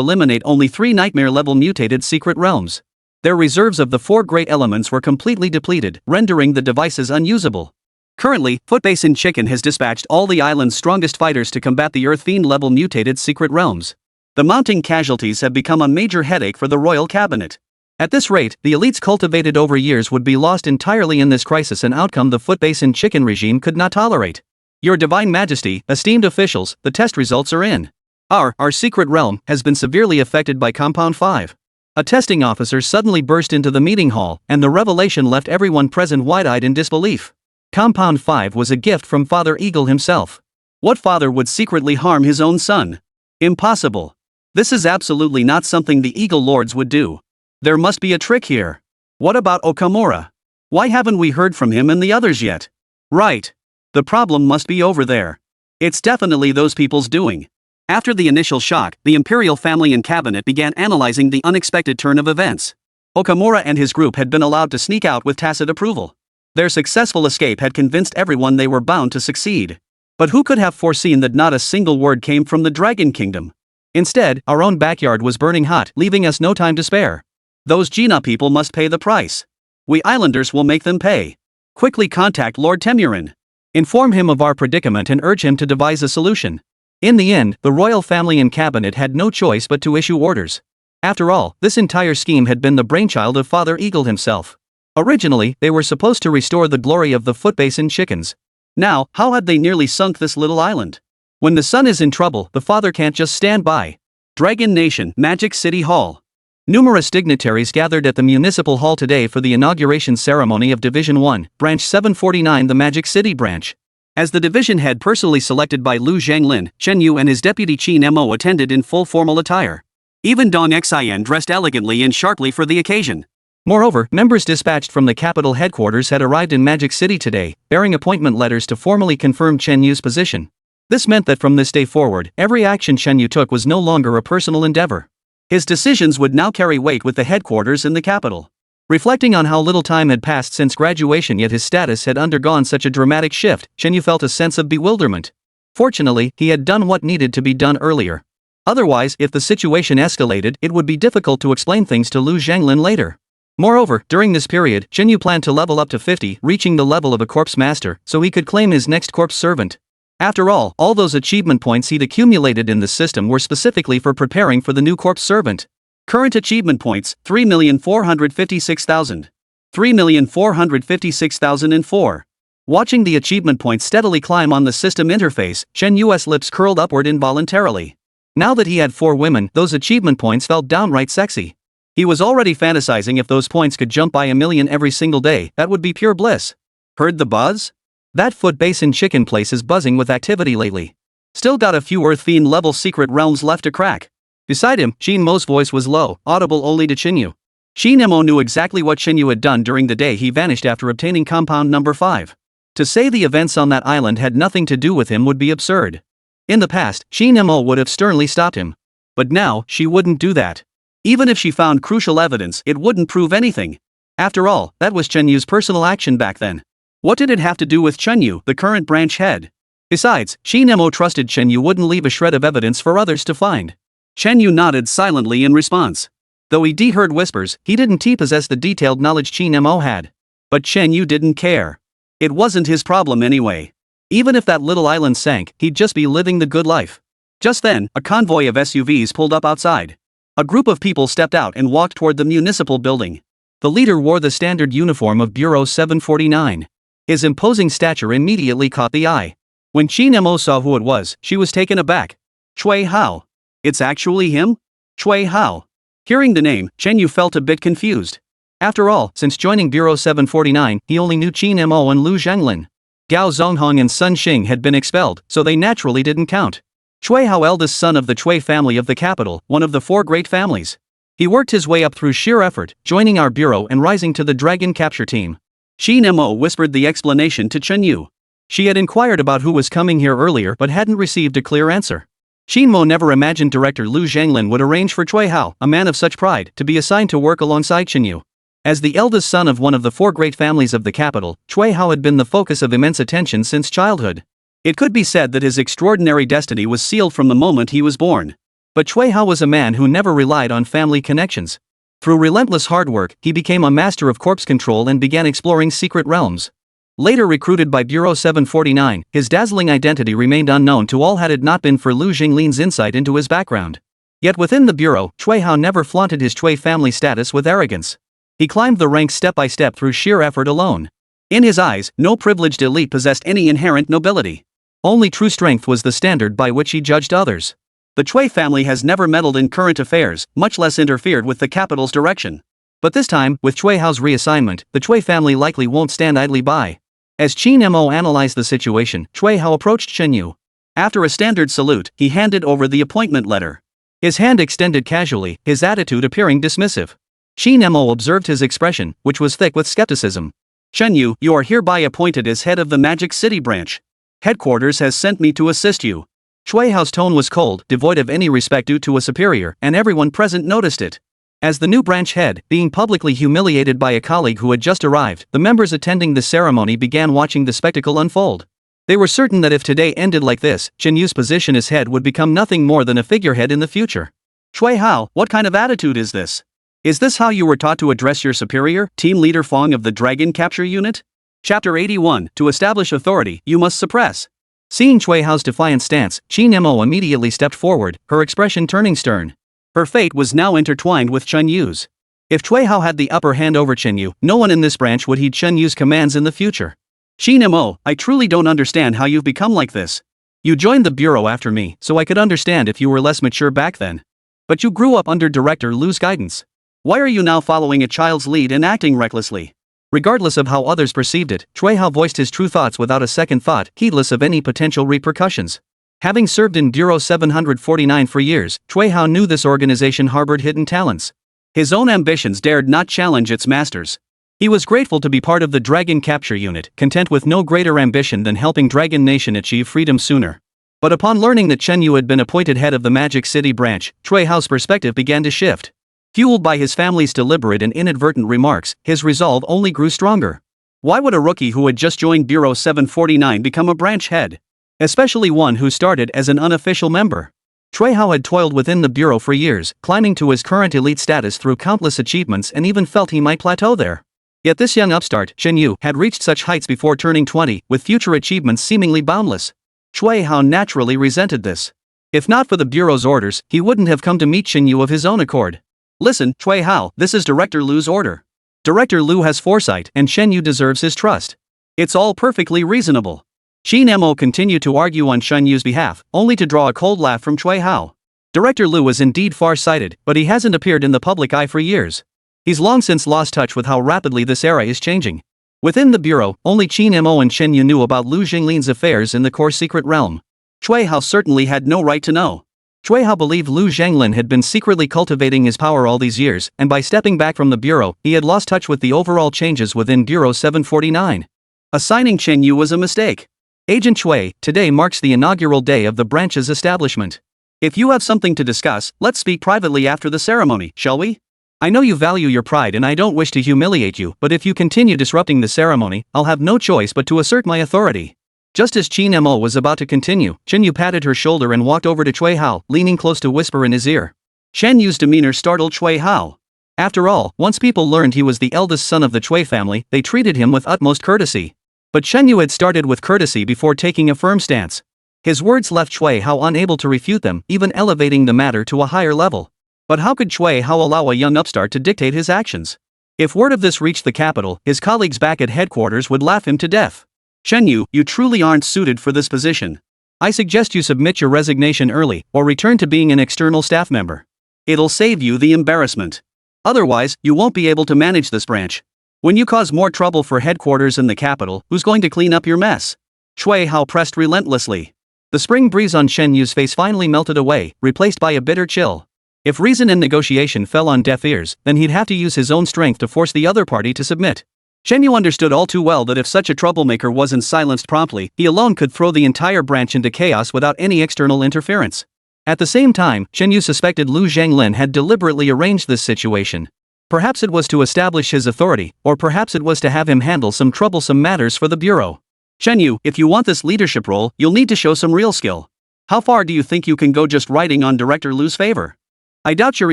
eliminate only 3 nightmare-level mutated secret realms. Their reserves of the 4 great elements were completely depleted, rendering the devices unusable. Currently, Footbasin Chicken has dispatched all the island's strongest fighters to combat the Earth Fiend-level mutated secret realms. The mounting casualties have become a major headache for the royal cabinet. At this rate, the elites cultivated over years would be lost entirely in this crisis, an outcome the Footbasin Chicken regime could not tolerate. Your Divine Majesty, esteemed officials, the test results are in. Our secret realm has been severely affected by Compound 5. A testing officer suddenly burst into the meeting hall, and the revelation left everyone present wide-eyed in disbelief. Compound 5 was a gift from Father Eagle himself. What father would secretly harm his own son? Impossible. This is absolutely not something the Eagle Lords would do. There must be a trick here. What about Okamura? Why haven't we heard from him and the others yet? Right. The problem must be over there. It's definitely those people's doing. After the initial shock, the Imperial family and cabinet began analyzing the unexpected turn of events. Okamura and his group had been allowed to sneak out with tacit approval. Their successful escape had convinced everyone they were bound to succeed. But who could have foreseen that not a single word came from the Dragon Kingdom? Instead, our own backyard was burning hot, leaving us no time to spare. Those Gina people must pay the price. We islanders will make them pay. Quickly contact Lord Temurin. Inform him of our predicament and urge him to devise a solution. In the end, the royal family and cabinet had no choice but to issue orders. After all, this entire scheme had been the brainchild of Father Eagle himself. Originally, they were supposed to restore the glory of the Footbasin Chickens. Now, how had they nearly sunk this little island? When the son is in trouble, the father can't just stand by. Dragon Nation, Magic City Hall. Numerous dignitaries gathered at the Municipal Hall today for the inauguration ceremony of Division 1, Branch 749, the Magic City branch. As the division head personally selected by Lu Zhanglin, Chen Yu and his deputy Qin Mo attended in full formal attire. Even Dong Xian dressed elegantly and sharply for the occasion. Moreover, members dispatched from the capital headquarters had arrived in Magic City today, bearing appointment letters to formally confirm Chen Yu's position. This meant that from this day forward, every action Chen Yu took was no longer a personal endeavor. His decisions would now carry weight with the headquarters in the capital. Reflecting on how little time had passed since graduation yet his status had undergone such a dramatic shift, Chen Yu felt a sense of bewilderment. Fortunately, he had done what needed to be done earlier. Otherwise, if the situation escalated, it would be difficult to explain things to Lu Zhanglin later. Moreover, during this period, Chen Yu planned to level up to 50, reaching the level of a corpse master, so he could claim his next corpse servant. After all those achievement points he'd accumulated in the system were specifically for preparing for the new corpse servant. Current achievement points, 3,456,000. 3,456,004. Watching the achievement points steadily climb on the system interface, Chen Yu's lips curled upward involuntarily. Now that he had 4 women, those achievement points felt downright sexy. He was already fantasizing if those points could jump by 1,000,000 every single day, that would be pure bliss. Heard the buzz? That Footbasin Chicken place is buzzing with activity lately. Still got a few Earth Fiend level secret realms left to crack. Beside him, Qin Mo's voice was low, audible only to Chen Yu. Qin Mo knew exactly what Chen Yu had done during the day he vanished after obtaining compound number 5. To say the events on that island had nothing to do with him would be absurd. In the past, Qin Mo would have sternly stopped him. But now, she wouldn't do that. Even if she found crucial evidence, it wouldn't prove anything. After all, that was Chen Yu's personal action back then. What did it have to do with Chen Yu, the current branch head? Besides, Qin Mo trusted Chen Yu wouldn't leave a shred of evidence for others to find. Chen Yu nodded silently in response. Though he heard whispers, he didn't possess the detailed knowledge Qin Mo had. But Chen Yu didn't care. It wasn't his problem anyway. Even if that little island sank, he'd just be living the good life. Just then, a convoy of SUVs pulled up outside. A group of people stepped out and walked toward the municipal building. The leader wore the standard uniform of Bureau 749. His imposing stature immediately caught the eye. When Qin Mo saw who it was, she was taken aback. Chui Hao. It's actually him? Chui Hao. Hearing the name, Chen Yu felt a bit confused. After all, since joining Bureau 749, he only knew Qin Mo and Lu Zhenglin. Gao Zonghong and Sun Xing had been expelled, so they naturally didn't count. Chui Hao, eldest son of the Chui family of the capital, one of the four great families. He worked his way up through sheer effort, joining our bureau and rising to the dragon capture team. Qin Mo whispered the explanation to Chen Yu. She had inquired about who was coming here earlier but hadn't received a clear answer. Qin Mo never imagined Director Lu Zhenglin would arrange for Chui Hao, a man of such pride, to be assigned to work alongside Chen Yu. As the eldest son of one of the four great families of the capital, Chui Hao had been the focus of immense attention since childhood. It could be said that his extraordinary destiny was sealed from the moment he was born. But Chui Hao was a man who never relied on family connections. Through relentless hard work, he became a master of corpse control and began exploring secret realms. Later recruited by Bureau 749, his dazzling identity remained unknown to all had it not been for Lu Jinglin's insight into his background. Yet within the Bureau, Chui Hao never flaunted his Chui family status with arrogance. He climbed the ranks step by step through sheer effort alone. In his eyes, no privileged elite possessed any inherent nobility. Only true strength was the standard by which he judged others. The Chui family has never meddled in current affairs, much less interfered with the capital's direction. But this time, with Chui Hao's reassignment, the Chui family likely won't stand idly by. As Qin Mo analyzed the situation, Chui Hao approached Chen Yu. After a standard salute, he handed over the appointment letter. His hand extended casually, his attitude appearing dismissive. Qin Mo observed his expression, which was thick with skepticism. Chen Yu, you are hereby appointed as head of the Magic City branch. Headquarters has sent me to assist you. Chui Hao's tone was cold, devoid of any respect due to a superior, and everyone present noticed it. As the new branch head, being publicly humiliated by a colleague who had just arrived, the members attending the ceremony began watching the spectacle unfold. They were certain that if today ended like this, Chen Yu's position as head would become nothing more than a figurehead in the future. Chui Hao, what kind of attitude is this? Is this how you were taught to address your superior, Team Leader Fong of the Dragon Capture Unit? Chapter 81, To establish authority, you must suppress. Seeing Chui Hao's defiant stance, Qin Mo immediately stepped forward, her expression turning stern. Her fate was now intertwined with Chen Yu's. If Chui Hao had the upper hand over Chen Yu, no one in this branch would heed Chen Yu's commands in the future. Qin Mo, I truly don't understand how you've become like this. You joined the bureau after me, so I could understand if you were less mature back then. But you grew up under Director Lu's guidance. Why are you now following a child's lead and acting recklessly? Regardless of how others perceived it, Chui Hao voiced his true thoughts without a second thought, heedless of any potential repercussions. Having served in Bureau 749 for years, Chui Hao knew this organization harbored hidden talents. His own ambitions dared not challenge its masters. He was grateful to be part of the Dragon Capture Unit, content with no greater ambition than helping Dragon Nation achieve freedom sooner. But upon learning that Chen Yu had been appointed head of the Magic City branch, Chui Hao's perspective began to shift. Fueled by his family's deliberate and inadvertent remarks, his resolve only grew stronger. Why would a rookie who had just joined Bureau 749 become a branch head? Especially one who started as an unofficial member. Chui Hao had toiled within the bureau for years, climbing to his current elite status through countless achievements and even felt he might plateau there. Yet this young upstart, Chen Yu, had reached such heights before turning 20, with future achievements seemingly boundless. Chui Hao naturally resented this. If not for the bureau's orders, he wouldn't have come to meet Chen Yu of his own accord. Listen, Chui Hao, this is Director Lu's order. Director Lu has foresight, and Chen Yu deserves his trust. It's all perfectly reasonable. Qin Mo continued to argue on Chen Yu's behalf, only to draw a cold laugh from Chui Hao. Director Lu is indeed far-sighted, but he hasn't appeared in the public eye for years. He's long since lost touch with how rapidly this era is changing. Within the bureau, only Qin Mo and Chen Yu knew about Lu Jinglin's affairs in the core secret realm. Chui Hao certainly had no right to know. Chui Hao believed Lu Zhenglin had been secretly cultivating his power all these years, and by stepping back from the bureau, he had lost touch with the overall changes within Bureau 749. Assigning Chen Yu was a mistake. Agent Chui, today marks the inaugural day of the branch's establishment. If you have something to discuss, let's speak privately after the ceremony, shall we? I know you value your pride and I don't wish to humiliate you, but if you continue disrupting the ceremony, I'll have no choice but to assert my authority. Just as Qin Mo was about to continue, Chen Yu patted her shoulder and walked over to Chui Hao, leaning close to whisper in his ear. Chen Yu's demeanor startled Chui Hao. After all, once people learned he was the eldest son of the Chui family, they treated him with utmost courtesy. But Chen Yu had started with courtesy before taking a firm stance. His words left Chui Hao unable to refute them, even elevating the matter to a higher level. But how could Chui Hao allow a young upstart to dictate his actions? If word of this reached the capital, his colleagues back at headquarters would laugh him to death. Chen Yu, you truly aren't suited for this position. I suggest you submit your resignation early, or return to being an external staff member. It'll save you the embarrassment. Otherwise, you won't be able to manage this branch. When you cause more trouble for headquarters in the capital, who's going to clean up your mess? Cui Hao pressed relentlessly. The spring breeze on Shen Yu's face finally melted away, replaced by a bitter chill. If reason and negotiation fell on deaf ears, then he'd have to use his own strength to force the other party to submit. Shen Yu understood all too well that if such a troublemaker wasn't silenced promptly, he alone could throw the entire branch into chaos without any external interference. At the same time, Shen Yu suspected Lu Zhanglin had deliberately arranged this situation. Perhaps it was to establish his authority, or perhaps it was to have him handle some troublesome matters for the bureau. Shen Yu, if you want this leadership role, you'll need to show some real skill. How far do you think you can go just riding on Director Lu's favor? I doubt you're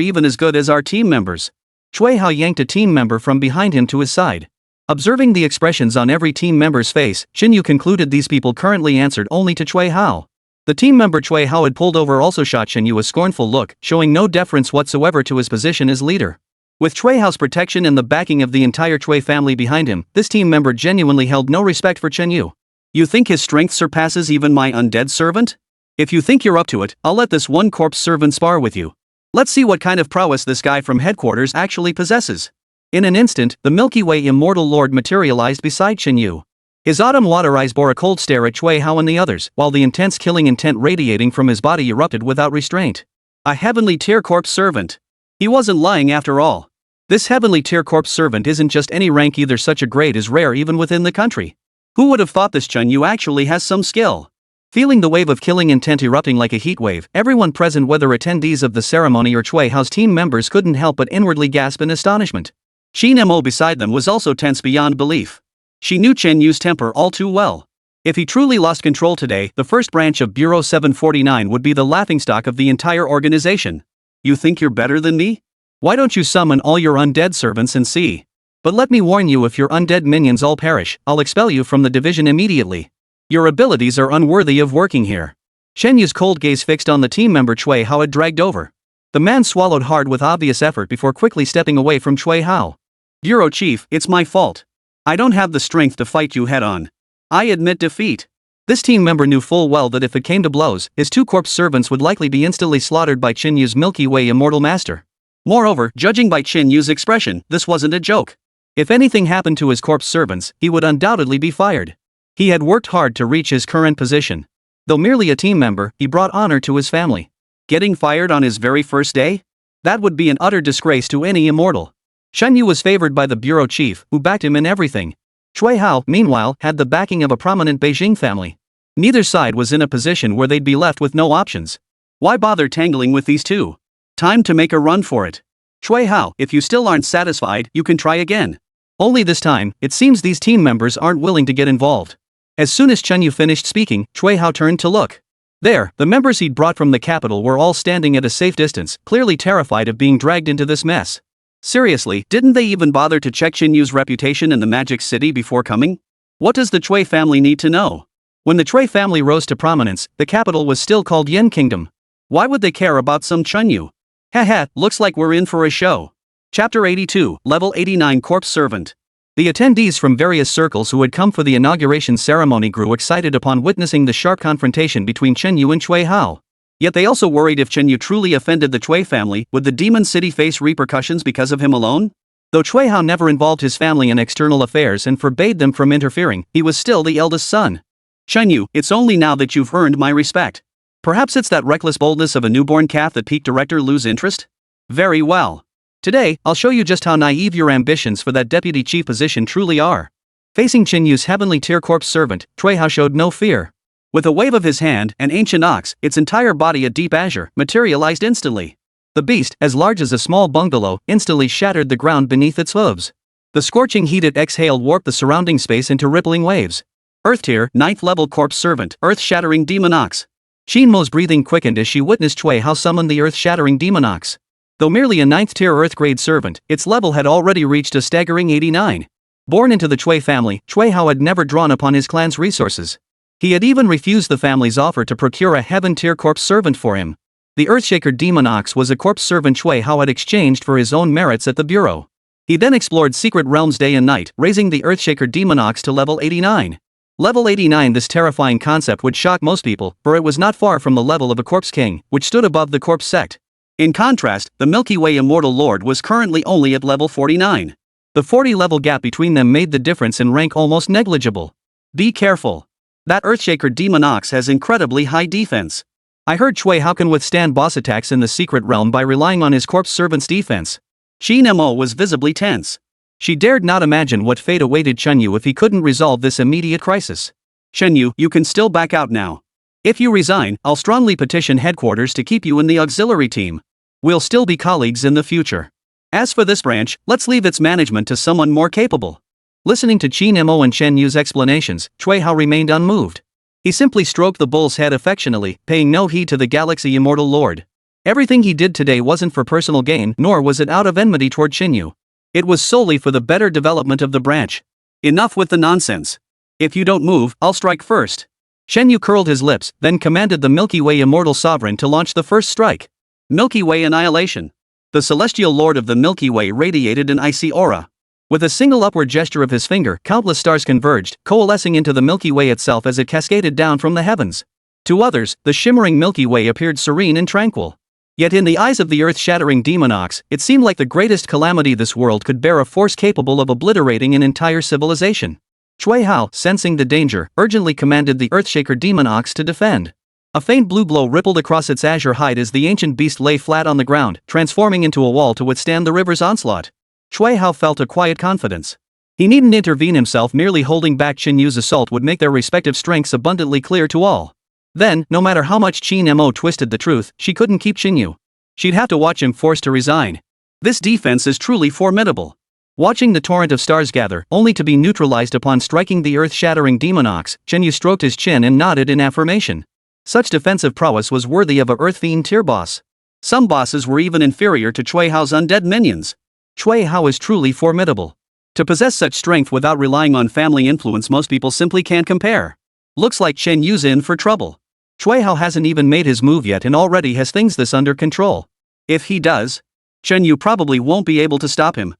even as good as our team members. Cui Hao yanked a team member from behind him to his side. Observing the expressions on every team member's face, Shen Yu concluded these people currently answered only to Cui Hao. The team member Cui Hao had pulled over also shot Shen Yu a scornful look, showing no deference whatsoever to his position as leader. With Cui Hao's protection and the backing of the entire Cui family behind him, this team member genuinely held no respect for Shen Yu. You think his strength surpasses even my undead servant? If you think you're up to it, I'll let this one corpse servant spar with you. Let's see what kind of prowess this guy from headquarters actually possesses. In an instant, the Milky Way Immortal Lord materialized beside Shen Yu. His autumn water eyes bore a cold stare at Cui Hao and the others, while the intense killing intent radiating from his body erupted without restraint. A heavenly tier corpse servant. He wasn't lying after all. This heavenly tier corpse servant isn't just any rank either, such a grade is rare even within the country. Who would have thought this Shen Yu actually has some skill? Feeling the wave of killing intent erupting like a heat wave, everyone present, whether attendees of the ceremony or Cui Hao's team members, couldn't help but inwardly gasp in astonishment. Shin Mo beside them was also tense beyond belief. She knew Shen Yu's temper all too well. If he truly lost control today, the first branch of Bureau 749 would be the laughingstock of the entire organization. You think you're better than me? Why don't you summon all your undead servants and see? But let me warn you, if your undead minions all perish, I'll expel you from the division immediately. Your abilities are unworthy of working here. Shen Yu's cold gaze fixed on the team member Cui Hao had dragged over. The man swallowed hard with obvious effort before quickly stepping away from Cui Hao. Bureau Chief, it's my fault. I don't have the strength to fight you head-on. I admit defeat. This team member knew full well that if it came to blows, his two corpse servants would likely be instantly slaughtered by Shen Yu's Milky Way Immortal Master. Moreover, judging by Shen Yu's expression, this wasn't a joke. If anything happened to his corpse servants, he would undoubtedly be fired. He had worked hard to reach his current position. Though merely a team member, he brought honor to his family. Getting fired on his very first day? That would be an utter disgrace to any immortal. Shen Yu was favored by the bureau chief, who backed him in everything. Cui Hao, meanwhile, had the backing of a prominent Beijing family. Neither side was in a position where they'd be left with no options. Why bother tangling with these two? Time to make a run for it. Cui Hao, if you still aren't satisfied, you can try again. Only this time, it seems these team members aren't willing to get involved. As soon as Shen Yu finished speaking, Cui Hao turned to look. There, the members he'd brought from the capital were all standing at a safe distance, clearly terrified of being dragged into this mess. Seriously, didn't they even bother to check Shen Yu's reputation in the Magic City before coming? What does the Cui family need to know? When the Cui family rose to prominence, the capital was still called Yin Kingdom. Why would they care about some Shen Yu? Haha, looks like we're in for a show. Chapter 82, Level 89 Corpse Servant. The attendees from various circles who had come for the inauguration ceremony grew excited upon witnessing the sharp confrontation between Shen Yu and Cui Hao. Yet they also worried if Shen Yu truly offended the Cui family, would the Demon City face repercussions because of him alone? Though Cui Hao never involved his family in external affairs and forbade them from interfering, he was still the eldest son. Shen Yu, it's only now that you've earned my respect. Perhaps it's that reckless boldness of a newborn calf that piqued Director Lu's interest? Very well. Today, I'll show you just how naive your ambitions for that deputy chief position truly are. Facing Shen Yu's heavenly tier corpse servant, Cui Hao showed no fear. With a wave of his hand, an ancient ox, its entire body a deep azure, materialized instantly. The beast, as large as a small bungalow, instantly shattered the ground beneath its hooves. The scorching heat it exhaled warped the surrounding space into rippling waves. Earth tier, 9th level corpse servant, earth-shattering demon ox. Shin Mo's breathing quickened as she witnessed Cui Hao summon the earth-shattering demon ox. Though merely a 9th tier earth-grade servant, its level had already reached a staggering 89. Born into the Cui family, Cui Hao had never drawn upon his clan's resources. He had even refused the family's offer to procure a heaven-tier corpse servant for him. The Earthshaker Demon Ox was a corpse servant Cui Hao had exchanged for his own merits at the Bureau. He then explored secret realms day and night, raising the Earthshaker Demon Ox to level 89. Level 89. This terrifying concept would shock most people, for it was not far from the level of a corpse king, which stood above the corpse sect. In contrast, the Milky Way Immortal Lord was currently only at level 49. The 40-level gap between them made the difference in rank almost negligible. Be careful. That Earthshaker Demon Ox has incredibly high defense. I heard Chui Hao can withstand boss attacks in the secret realm by relying on his corpse servant's defense. Qin Mo was visibly tense. She dared not imagine what fate awaited Chunyu if he couldn't resolve this immediate crisis. Shenyu, you can still back out now. If you resign, I'll strongly petition headquarters to keep you in the auxiliary team. We'll still be colleagues in the future. As for this branch, let's leave its management to someone more capable. Listening to Qin Mo and Shen Yu's explanations, Chui Hao remained unmoved. He simply stroked the bull's head affectionately, paying no heed to the Galaxy Immortal Lord. Everything he did today wasn't for personal gain, nor was it out of enmity toward Xinyu. It was solely for the better development of the branch. Enough with the nonsense. If you don't move, I'll strike first. Shenyu curled his lips, then commanded the Milky Way Immortal Sovereign to launch the first strike. Milky Way Annihilation. The Celestial Lord of the Milky Way radiated an icy aura. With a single upward gesture of his finger, countless stars converged, coalescing into the Milky Way itself as it cascaded down from the heavens. To others, the shimmering Milky Way appeared serene and tranquil. Yet in the eyes of the earth-shattering Demon Ox, it seemed like the greatest calamity this world could bear, a force capable of obliterating an entire civilization. Chui Hao, sensing the danger, urgently commanded the Earthshaker Demon Ox to defend. A faint blue glow rippled across its azure hide as the ancient beast lay flat on the ground, transforming into a wall to withstand the river's onslaught. Chui Hao felt a quiet confidence. He needn't intervene himself, merely holding back Qin Yu's assault would make their respective strengths abundantly clear to all. Then, no matter how much Qin Mo twisted the truth, she couldn't keep Qin Yu. She'd have to watch him forced to resign. This defense is truly formidable. Watching the torrent of stars gather, only to be neutralized upon striking the earth-shattering Demon Ox, Qin Yu stroked his chin and nodded in affirmation. Such defensive prowess was worthy of a Earth Fiend tier boss. Some bosses were even inferior to Chui Hao's undead minions. Chui Hao is truly formidable. To possess such strength without relying on family influence, most people simply can't compare. Looks like Shen Yu's in for trouble. Chui Hao hasn't even made his move yet and already has things this under control. If he does, Shen Yu probably won't be able to stop him.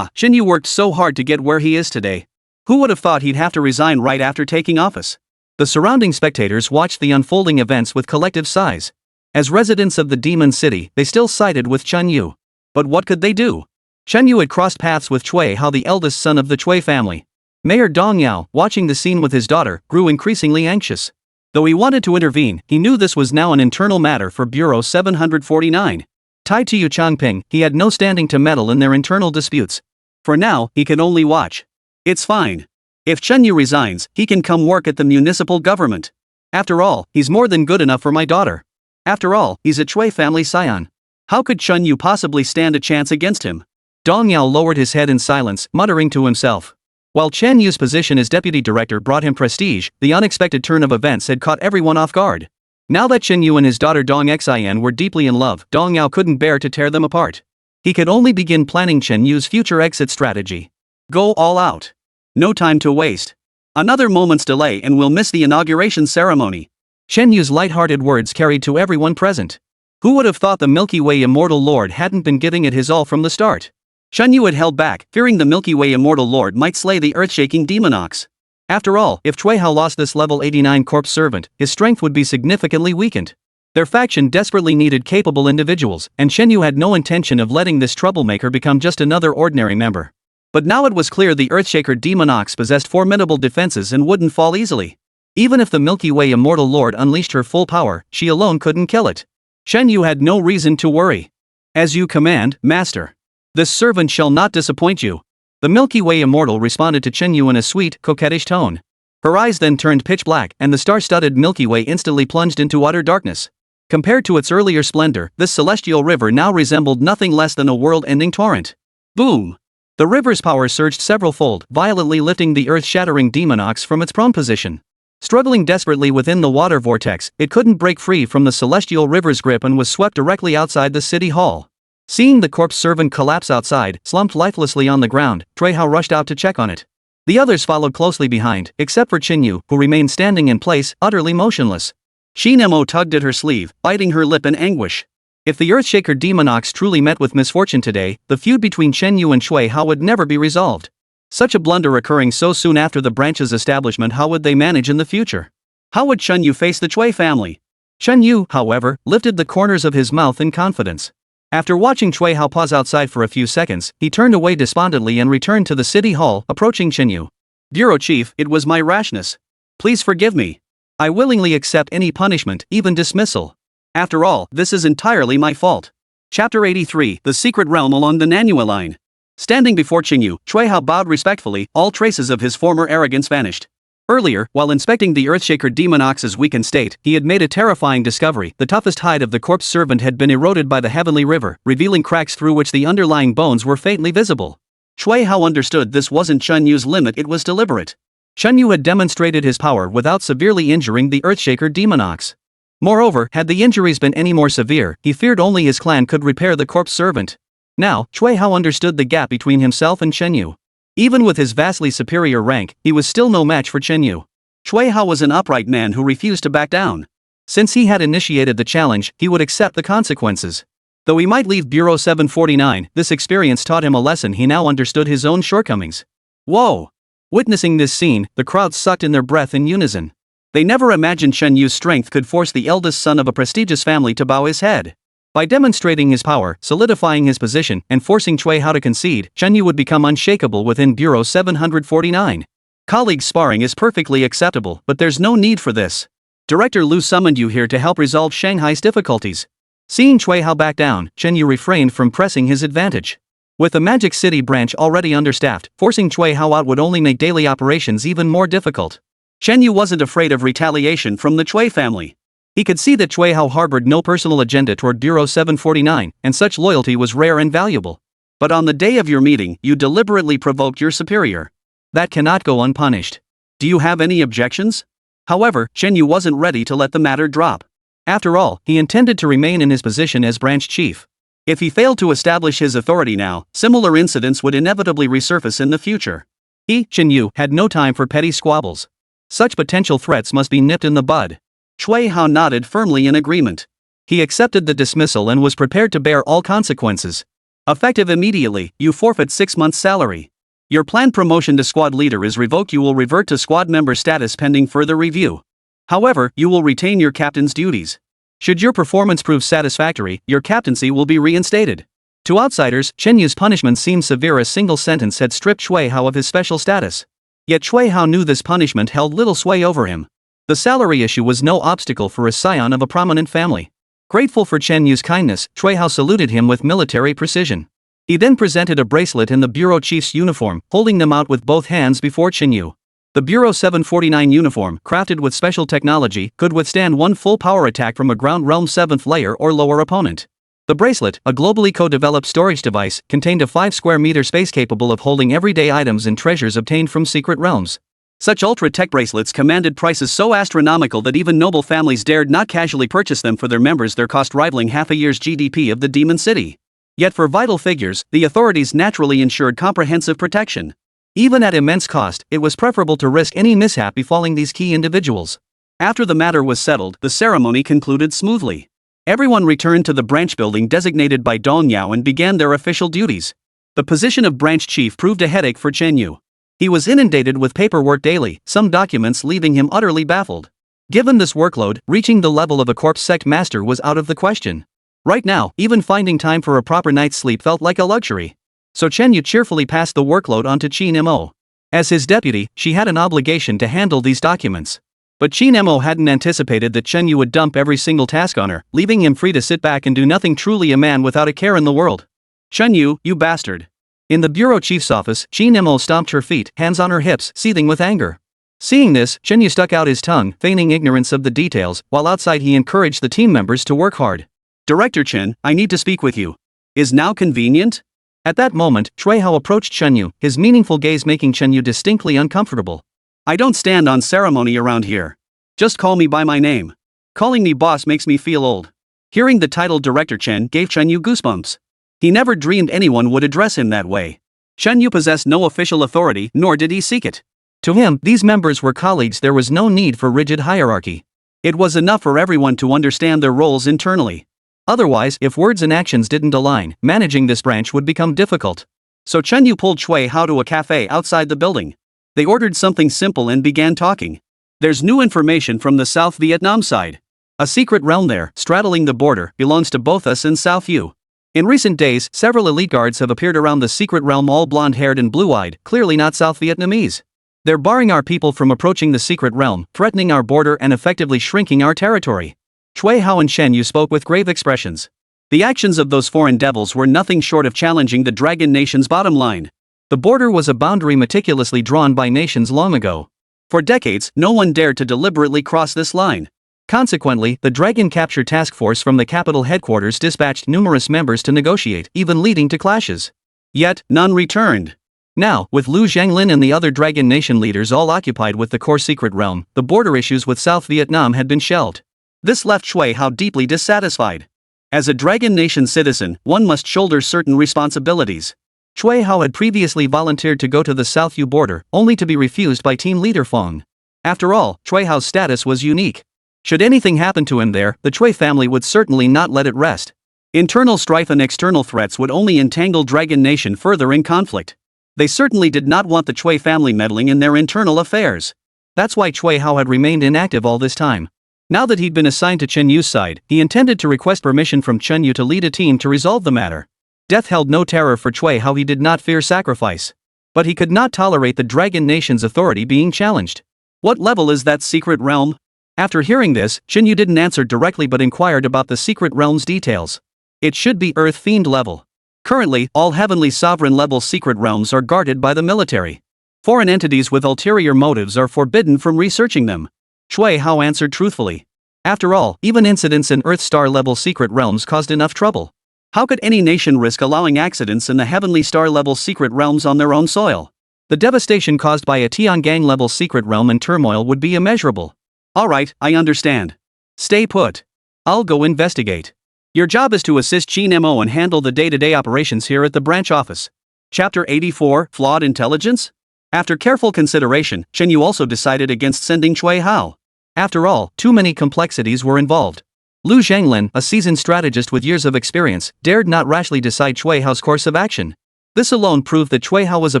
Shen Yu worked so hard to get where he is today. Who would have thought he'd have to resign right after taking office? The surrounding spectators watched the unfolding events with collective sighs. As residents of the Demon City, they still sided with Chen Yu. But what could they do? Chen Yu had crossed paths with Chui Hao, the eldest son of the Chui family. Mayor Dong Yao, watching the scene with his daughter, grew increasingly anxious. Though he wanted to intervene, he knew this was now an internal matter for Bureau 749. Tied to Yu Changping, he had no standing to meddle in their internal disputes. For now, he can only watch. It's fine. If Chen Yu resigns, he can come work at the municipal government. After all, he's more than good enough for my daughter. After all, he's a Chui family scion. How could Chen Yu possibly stand a chance against him? Dong Yao lowered his head in silence, muttering to himself. While Chen Yu's position as deputy director brought him prestige, the unexpected turn of events had caught everyone off guard. Now that Chen Yu and his daughter Dong Xian were deeply in love, Dong Yao couldn't bear to tear them apart. He could only begin planning Chen Yu's future exit strategy. Go all out. No time to waste. Another moment's delay and we'll miss the inauguration ceremony. Chen Yu's light-hearted words carried to everyone present. Who would have thought the Milky Way Immortal Lord hadn't been giving it his all from the start? Chen Yu had held back, fearing the Milky Way Immortal Lord might slay the earth-shaking Demon Ox. After all, if Chui Hao lost this level 89 corpse servant, his strength would be significantly weakened. Their faction desperately needed capable individuals, and Chen Yu had no intention of letting this troublemaker become just another ordinary member. But now it was clear the Earthshaker Demon Ox possessed formidable defenses and wouldn't fall easily. Even if the Milky Way Immortal Lord unleashed her full power, she alone couldn't kill it. Chen Yu had no reason to worry. As you command, Master. This servant shall not disappoint you. The Milky Way Immortal responded to Chen Yu in a sweet, coquettish tone. Her eyes then turned pitch black, and the star-studded Milky Way instantly plunged into utter darkness. Compared to its earlier splendor, this celestial river now resembled nothing less than a world-ending torrent. Boom! The river's power surged several-fold, violently lifting the earth-shattering Demon Ox from its prone position. Struggling desperately within the water vortex, it couldn't break free from the celestial river's grip and was swept directly outside the city hall. Seeing the corpse servant collapse outside, slumped lifelessly on the ground, Chui Hao rushed out to check on it. The others followed closely behind, except for Qin Yu, who remained standing in place, utterly motionless. Qin Mo tugged at her sleeve, biting her lip in anguish. If the Earthshaker Demon Ox truly met with misfortune today, the feud between Chen Yu and Chui Hao would never be resolved. Such a blunder occurring so soon after the branch's establishment, how would they manage in the future? How would Chen Yu face the Chui family? Chen Yu, however, lifted the corners of his mouth in confidence. After watching Chui Hao pause outside for a few seconds, he turned away despondently and returned to the city hall, approaching Chen Yu. Bureau Chief, it was my rashness. Please forgive me. I willingly accept any punishment, even dismissal. After all, this is entirely my fault. Chapter 83, The Secret Realm along the Nanhua Line. Standing before Chen Yu, Chui Hao bowed respectfully, all traces of his former arrogance vanished. Earlier, while inspecting the Earthshaker Demon Ox's weakened state, he had made a terrifying discovery. The toughest hide of the corpse servant had been eroded by the heavenly river, revealing cracks through which the underlying bones were faintly visible. Chui Hao understood this wasn't Chen Yu's limit, it was deliberate. Chen Yu had demonstrated his power without severely injuring the Earthshaker Demon Ox. Moreover, had the injuries been any more severe, he feared only his clan could repair the corpse servant. Now, Chui Hao understood the gap between himself and Chen Yu. Even with his vastly superior rank, he was still no match for Chen Yu. Chui Hao was an upright man who refused to back down. Since he had initiated the challenge, he would accept the consequences. Though he might leave Bureau 749, this experience taught him a lesson. He now understood his own shortcomings. Whoa! Witnessing this scene, the crowd sucked in their breath in unison. They never imagined Chen Yu's strength could force the eldest son of a prestigious family to bow his head. By demonstrating his power, solidifying his position, and forcing Chui Hao to concede, Chen Yu would become unshakable within Bureau 749. Colleague sparring is perfectly acceptable, but there's no need for this. Director Liu summoned you here to help resolve Shanghai's difficulties. Seeing Chui Hao back down, Chen Yu refrained from pressing his advantage. With the Magic City branch already understaffed, forcing Chui Hao out would only make daily operations even more difficult. Chen Yu wasn't afraid of retaliation from the Chui family. He could see that Chui Hao harbored no personal agenda toward Bureau 749, and such loyalty was rare and valuable. But on the day of your meeting, you deliberately provoked your superior. That cannot go unpunished. Do you have any objections? However, Chen Yu wasn't ready to let the matter drop. After all, he intended to remain in his position as branch chief. If he failed to establish his authority now, similar incidents would inevitably resurface in the future. He, Chen Yu, had no time for petty squabbles. Such potential threats must be nipped in the bud. Chui Hao nodded firmly in agreement. He accepted the dismissal and was prepared to bear all consequences. Effective immediately, you forfeit 6 months' salary. Your planned promotion to squad leader is revoked. You will revert to squad member status pending further review. However, you will retain your captain's duties. Should your performance prove satisfactory, your captaincy will be reinstated. To outsiders, Chen Yu's punishment seemed severe. A single sentence had stripped Chui Hao of his special status. Yet Chui Hao knew this punishment held little sway over him. The salary issue was no obstacle for a scion of a prominent family. Grateful for Chen Yu's kindness, Chui Hao saluted him with military precision. He then presented a bracelet in the bureau chief's uniform, holding them out with both hands before Chen Yu. The Bureau 749 uniform, crafted with special technology, could withstand one full power attack from a ground realm 7th layer or lower opponent. The bracelet, a globally co-developed storage device, contained a 5-square-meter space capable of holding everyday items and treasures obtained from secret realms. Such ultra-tech bracelets commanded prices so astronomical that even noble families dared not casually purchase them for their members, their cost rivaling half a year's GDP of the Demon City. Yet for vital figures, the authorities naturally ensured comprehensive protection. Even at immense cost, it was preferable to risk any mishap befalling these key individuals. After the matter was settled, the ceremony concluded smoothly. Everyone returned to the branch building designated by Dong Yao and began their official duties. The position of branch chief proved a headache for Chen Yu. He was inundated with paperwork daily, some documents leaving him utterly baffled. Given this workload, reaching the level of a corpse sect master was out of the question. Right now, even finding time for a proper night's sleep felt like a luxury. So Chen Yu cheerfully passed the workload on to Qin Mo. As his deputy, she had an obligation to handle these documents. But Qin Mo hadn't anticipated that Chen Yu would dump every single task on her, leaving him free to sit back and do nothing. Truly a man without a care in the world. Chen Yu, you bastard. In the bureau chief's office, Qin Mo stomped her feet, hands on her hips, seething with anger. Seeing this, Chen Yu stuck out his tongue, feigning ignorance of the details, while outside he encouraged the team members to work hard. Director Chen, I need to speak with you. Is now convenient? At that moment, Chui Hao approached Chen Yu, his meaningful gaze making Chen Yu distinctly uncomfortable. I don't stand on ceremony around here. Just call me by my name. Calling me boss makes me feel old. Hearing the title Director Chen gave Chen Yu goosebumps. He never dreamed anyone would address him that way. Chen Yu possessed no official authority, nor did he seek it. To him, these members were colleagues. There was no need for rigid hierarchy. It was enough for everyone to understand their roles internally. Otherwise, if words and actions didn't align, managing this branch would become difficult. So Chen Yu pulled Chui Hao to a cafe outside the building. They ordered something simple and began talking. There's new information from the South Vietnam side. A secret realm there, straddling the border, belongs to both us and South Yu. In recent days, several elite guards have appeared around the secret realm, all blonde-haired and blue-eyed, clearly not South Vietnamese. They're barring our people from approaching the secret realm, threatening our border and effectively shrinking our territory. Chui Hao and Chen Yu spoke with grave expressions. The actions of those foreign devils were nothing short of challenging the Dragon Nation's bottom line. The border was a boundary meticulously drawn by nations long ago. For decades, no one dared to deliberately cross this line. Consequently, the Dragon Capture Task Force from the capital headquarters dispatched numerous members to negotiate, even leading to clashes. Yet, none returned. Now, with Liu Zhanglin and the other Dragon Nation leaders all occupied with the core secret realm, the border issues with South Vietnam had been shelved. This left Chui Hao deeply dissatisfied. As a Dragon Nation citizen, one must shoulder certain responsibilities. Chui Hao had previously volunteered to go to the South Yu border, only to be refused by team leader Fong. After all, Chui Hao's status was unique. Should anything happen to him there, the Chui family would certainly not let it rest. Internal strife and external threats would only entangle Dragon Nation further in conflict. They certainly did not want the Chui family meddling in their internal affairs. That's why Chui Hao had remained inactive all this time. Now that he'd been assigned to Chen Yu's side, he intended to request permission from Chen Yu to lead a team to resolve the matter. Death held no terror for Chui Hao. He did not fear sacrifice. But he could not tolerate the Dragon Nation's authority being challenged. What level is that secret realm? After hearing this, Chen Yu didn't answer directly but inquired about the secret realm's details. It should be Earth Fiend level. Currently, all Heavenly Sovereign level secret realms are guarded by the military. Foreign entities with ulterior motives are forbidden from researching them. Chui Hao answered truthfully. After all, even incidents in Earth Star level secret realms caused enough trouble. How could any nation risk allowing accidents in the Heavenly Star level secret realms on their own soil? The devastation caused by a Tiangang level secret realm and turmoil would be immeasurable. Alright, I understand. Stay put. I'll go investigate. Your job is to assist Qin Mo and handle the day-to-day operations here at the branch office. Chapter 84, Flawed Intelligence? After careful consideration, Chen Yu also decided against sending Chui Hao. After all, too many complexities were involved. Liu Zhanglin, a seasoned strategist with years of experience, dared not rashly decide Chui Hao's course of action. This alone proved that Chui Hao was a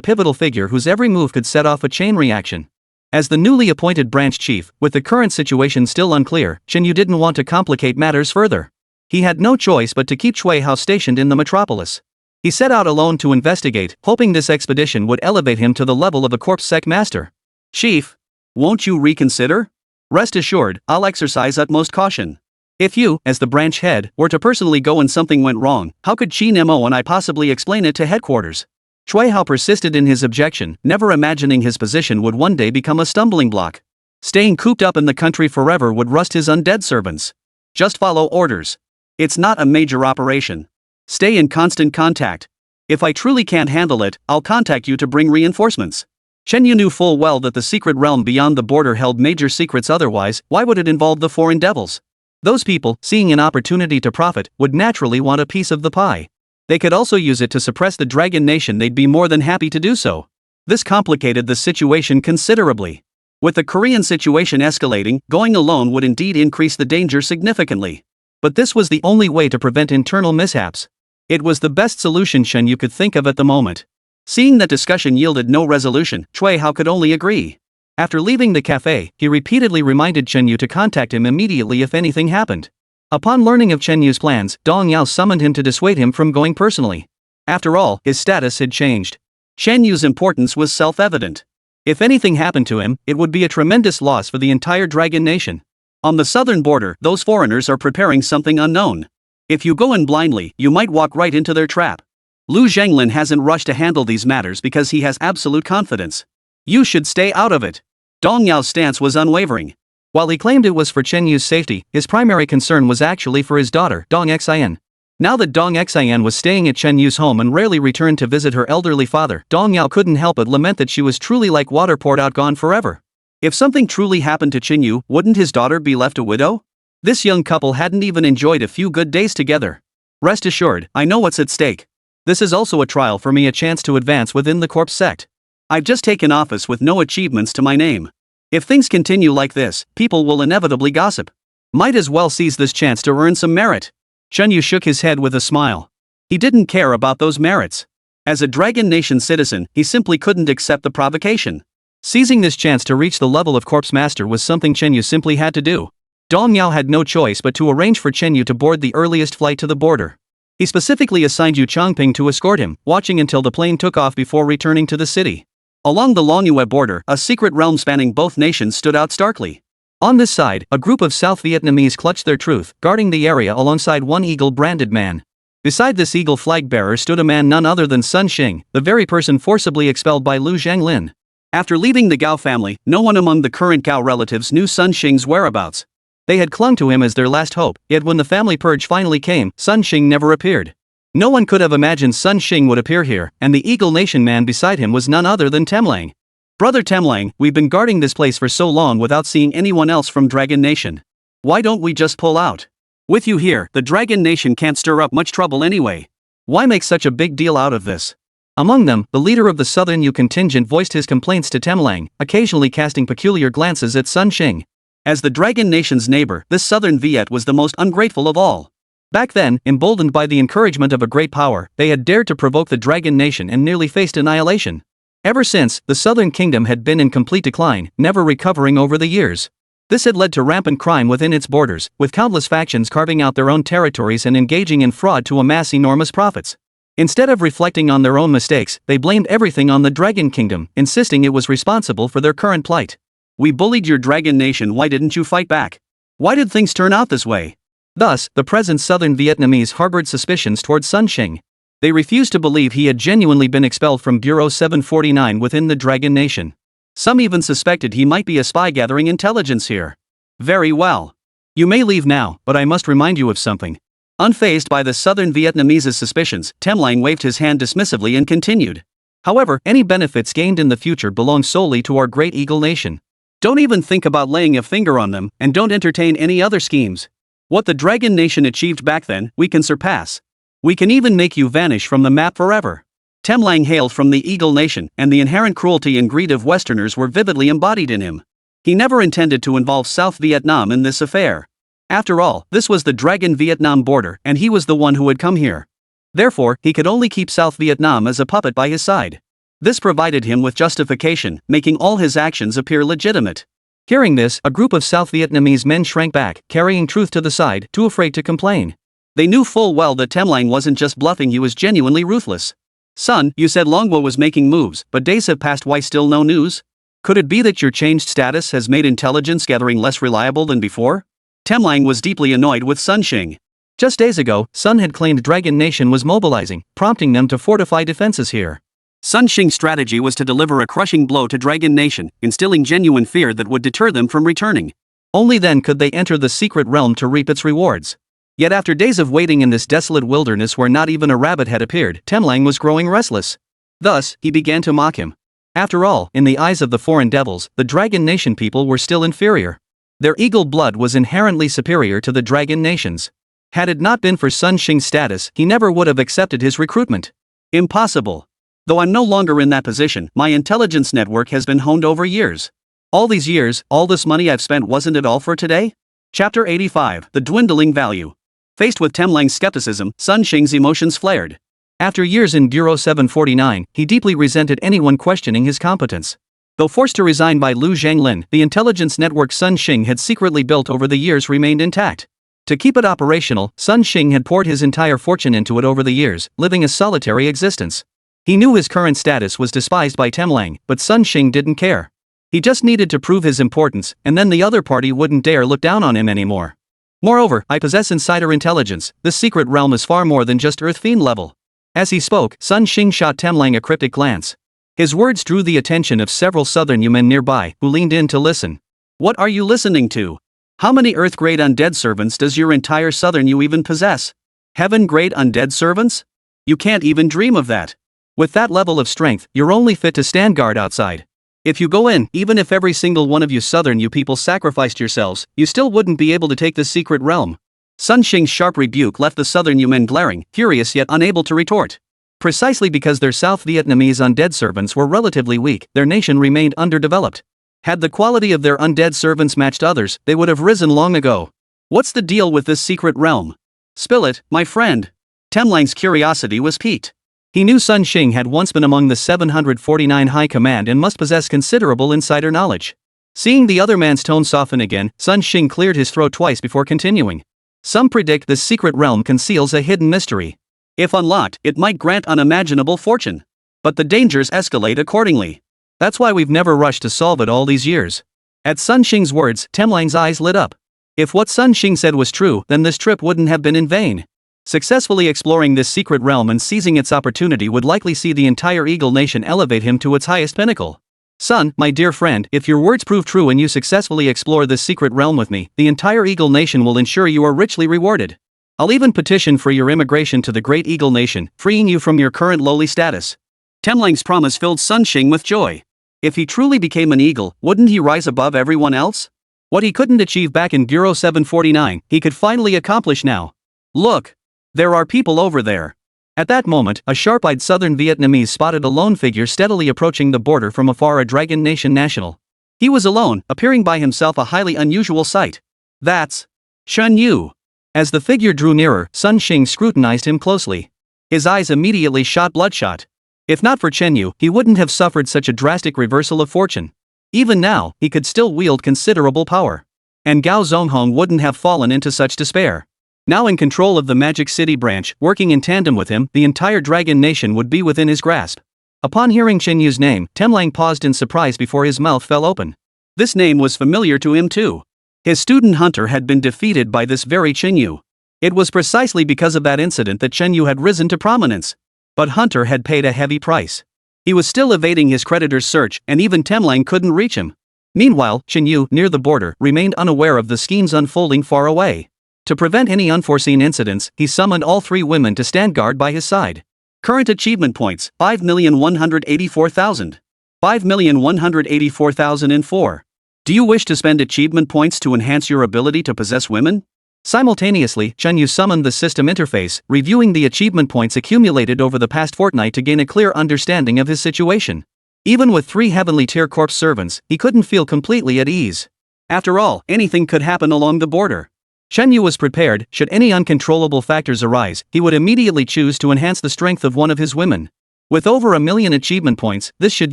pivotal figure whose every move could set off a chain reaction. As the newly appointed branch chief, with the current situation still unclear, Chen Yu didn't want to complicate matters further. He had no choice but to keep Chui Hao stationed in the metropolis. He set out alone to investigate, hoping this expedition would elevate him to the level of a corpsec master. Chief, won't you reconsider? Rest assured, I'll exercise utmost caution. If you, as the branch head, were to personally go and something went wrong, how could Qin Mo and I possibly explain it to headquarters? Chui Hao persisted in his objection, never imagining his position would one day become a stumbling block. Staying cooped up in the country forever would rust his undead servants. Just follow orders. It's not a major operation. Stay in constant contact. If I truly can't handle it, I'll contact you to bring reinforcements. Chen Yu knew full well that the secret realm beyond the border held major secrets, otherwise, why would it involve the foreign devils? Those people, seeing an opportunity to profit, would naturally want a piece of the pie. They could also use it to suppress the Dragon Nation. They'd be more than happy to do so. This complicated the situation considerably. With the Korean situation escalating, going alone would indeed increase the danger significantly. But this was the only way to prevent internal mishaps. It was the best solution Chen Yu could think of at the moment. Seeing that discussion yielded no resolution, Chui Hao could only agree. After leaving the cafe, he repeatedly reminded Chen Yu to contact him immediately if anything happened. Upon learning of Chen Yu's plans, Dong Yao summoned him to dissuade him from going personally. After all, his status had changed. Chen Yu's importance was self-evident. If anything happened to him, it would be a tremendous loss for the entire Dragon Nation. On the southern border, those foreigners are preparing something unknown. If you go in blindly, you might walk right into their trap. Liu Zhanglin hasn't rushed to handle these matters because he has absolute confidence. You should stay out of it. Dong Yao's stance was unwavering. While he claimed it was for Chen Yu's safety, his primary concern was actually for his daughter, Dong Xian. Now that Dong Xian was staying at Chen Yu's home and rarely returned to visit her elderly father, Dong Yao couldn't help but lament that she was truly like water poured out, gone forever. If something truly happened to Chen Yu, wouldn't his daughter be left a widow? This young couple hadn't even enjoyed a few good days together. Rest assured, I know what's at stake. This is also a trial for me, a chance to advance within the corpse sect. I've just taken office with no achievements to my name. If things continue like this, people will inevitably gossip. Might as well seize this chance to earn some merit. Chen Yu shook his head with a smile. He didn't care about those merits. As a Dragon Nation citizen, he simply couldn't accept the provocation. Seizing this chance to reach the level of Corpse Master was something Chen Yu simply had to do. Dong Yao had no choice but to arrange for Chen Yu to board the earliest flight to the border. He specifically assigned Yu Chongping to escort him, watching until the plane took off before returning to the city. Along the Longyue border, a secret realm spanning both nations stood out starkly. On this side, a group of South Vietnamese clutched their truth, guarding the area alongside one eagle-branded man. Beside this eagle flag-bearer stood a man none other than Sun Xing, the very person forcibly expelled by Lu Zhanglin. After leaving the Gao family, no one among the current Gao relatives knew Sun Xing's whereabouts. They had clung to him as their last hope, yet when the family purge finally came, Sun Xing never appeared. No one could have imagined Sun Xing would appear here, and the Eagle Nation man beside him was none other than Temlang. Brother Temlang, we've been guarding this place for so long without seeing anyone else from Dragon Nation. Why don't we just pull out? With you here, the Dragon Nation can't stir up much trouble anyway. Why make such a big deal out of this? Among them, the leader of the Southern Yu contingent voiced his complaints to Temlang, occasionally casting peculiar glances at Sun Xing. As the Dragon Nation's neighbor, this Southern Viet was the most ungrateful of all. Back then, emboldened by the encouragement of a great power, they had dared to provoke the Dragon Nation and nearly faced annihilation. Ever since, the Southern Kingdom had been in complete decline, never recovering over the years. This had led to rampant crime within its borders, with countless factions carving out their own territories and engaging in fraud to amass enormous profits. Instead of reflecting on their own mistakes, they blamed everything on the Dragon Kingdom, insisting it was responsible for their current plight. We bullied your Dragon Nation, why didn't you fight back? Why did things turn out this way? Thus, the present Southern Vietnamese harbored suspicions towards Sun Xing. They refused to believe he had genuinely been expelled from Bureau 749 within the Dragon Nation. Some even suspected he might be a spy gathering intelligence here. Very well. You may leave now, but I must remind you of something. Unfazed by the Southern Vietnamese's suspicions, Temlang waved his hand dismissively and continued. However, any benefits gained in the future belong solely to our great Eagle Nation. Don't even think about laying a finger on them, and don't entertain any other schemes. What the Dragon Nation achieved back then, we can surpass. We can even make you vanish from the map forever. Temlang hailed from the Eagle Nation, and the inherent cruelty and greed of Westerners were vividly embodied in him. He never intended to involve South Vietnam in this affair. After all, this was the Dragon Vietnam border, and he was the one who had come here. Therefore, he could only keep South Vietnam as a puppet by his side. This provided him with justification, making all his actions appear legitimate. Hearing this, a group of South Vietnamese men shrank back, carrying truth to the side, too afraid to complain. They knew full well that Temlang wasn't just bluffing, he was genuinely ruthless. Son, you said Longwo was making moves, but days have passed, why still no news? Could it be that your changed status has made intelligence gathering less reliable than before? Temlang was deeply annoyed with Sun Xing. Just days ago, Sun had claimed Dragon Nation was mobilizing, prompting them to fortify defenses here. Sun Xing's strategy was to deliver a crushing blow to Dragon Nation, instilling genuine fear that would deter them from returning. Only then could they enter the secret realm to reap its rewards. Yet after days of waiting in this desolate wilderness where not even a rabbit had appeared, Temlang was growing restless. Thus, he began to mock him. After all, in the eyes of the foreign devils, the Dragon Nation people were still inferior. Their eagle blood was inherently superior to the Dragon Nation's. Had it not been for Sun Xing's status, he never would have accepted his recruitment. Impossible. Though I'm no longer in that position, my intelligence network has been honed over years. All these years, all this money I've spent, wasn't it all for today? Chapter 85, The Dwindling Value. Faced with Temlang's skepticism, Sun Xing's emotions flared. After years in Bureau 749, he deeply resented anyone questioning his competence. Though forced to resign by Lu Zhanglin, the intelligence network Sun Xing had secretly built over the years remained intact. To keep it operational, Sun Xing had poured his entire fortune into it over the years, living a solitary existence. He knew his current status was despised by Temlang, but Sun Xing didn't care. He just needed to prove his importance, and then the other party wouldn't dare look down on him anymore. Moreover, I possess insider intelligence. This secret realm is far more than just Earth Fiend level. As he spoke, Sun Xing shot Temlang a cryptic glance. His words drew the attention of several Southern Yu men nearby, who leaned in to listen. What are you listening to? How many Earth-grade undead servants does your entire Southern Yu even possess? Heaven-grade undead servants? You can't even dream of that. With that level of strength, you're only fit to stand guard outside. If you go in, even if every single one of you Southern Yu people sacrificed yourselves, you still wouldn't be able to take this secret realm. Sun Xing's sharp rebuke left the Southern Yu men glaring, furious yet unable to retort. Precisely because their South Vietnamese undead servants were relatively weak, their nation remained underdeveloped. Had the quality of their undead servants matched others, they would have risen long ago. What's the deal with this secret realm? Spill it, my friend. Temlang's curiosity was piqued. He knew Sun Xing had once been among the 749 High Command and must possess considerable insider knowledge. Seeing the other man's tone soften again, Sun Xing cleared his throat twice before continuing. Some predict this secret realm conceals a hidden mystery. If unlocked, it might grant unimaginable fortune. But the dangers escalate accordingly. That's why we've never rushed to solve it all these years. At Sun Xing's words, Temlang's eyes lit up. If what Sun Xing said was true, then this trip wouldn't have been in vain. Successfully exploring this secret realm and seizing its opportunity would likely see the entire Eagle Nation elevate him to its highest pinnacle. Son, my dear friend, if your words prove true and you successfully explore this secret realm with me, the entire Eagle Nation will ensure you are richly rewarded. I'll even petition for your immigration to the Great Eagle Nation, freeing you from your current lowly status. Temlang's promise filled Sun Xing with joy. If he truly became an eagle, wouldn't he rise above everyone else? What he couldn't achieve back in Bureau 749, he could finally accomplish now. Look! There are people over there. At that moment, a sharp-eyed southern Vietnamese spotted a lone figure steadily approaching the border from afar, a Dragon Nation national. He was alone, appearing by himself, a highly unusual sight. That's Chen Yu. As the figure drew nearer, Sun Xing scrutinized him closely. His eyes immediately shot bloodshot. If not for Chen Yu, he wouldn't have suffered such a drastic reversal of fortune. Even now, he could still wield considerable power. And Gao Zonghong wouldn't have fallen into such despair. Now in control of the Magic City branch, working in tandem with him, the entire Dragon Nation would be within his grasp. Upon hearing Chen Yu's name, Temlang paused in surprise before his mouth fell open. This name was familiar to him too. His student Hunter had been defeated by this very Chen Yu. It was precisely because of that incident that Chen Yu had risen to prominence. But Hunter had paid a heavy price. He was still evading his creditor's search, and even Temlang couldn't reach him. Meanwhile, Chen Yu, near the border, remained unaware of the schemes unfolding far away. To prevent any unforeseen incidents, he summoned all three women to stand guard by his side. Current achievement points, 5,184,000. 5,184,004. Do you wish to spend achievement points to enhance your ability to possess women? Simultaneously, Chen Yu summoned the system interface, reviewing the achievement points accumulated over the past fortnight to gain a clear understanding of his situation. Even with 3 heavenly tier corpse servants, he couldn't feel completely at ease. After all, anything could happen along the border. Chen Yu was prepared. Should any uncontrollable factors arise, he would immediately choose to enhance the strength of one of his women. With over 1 million achievement points, this should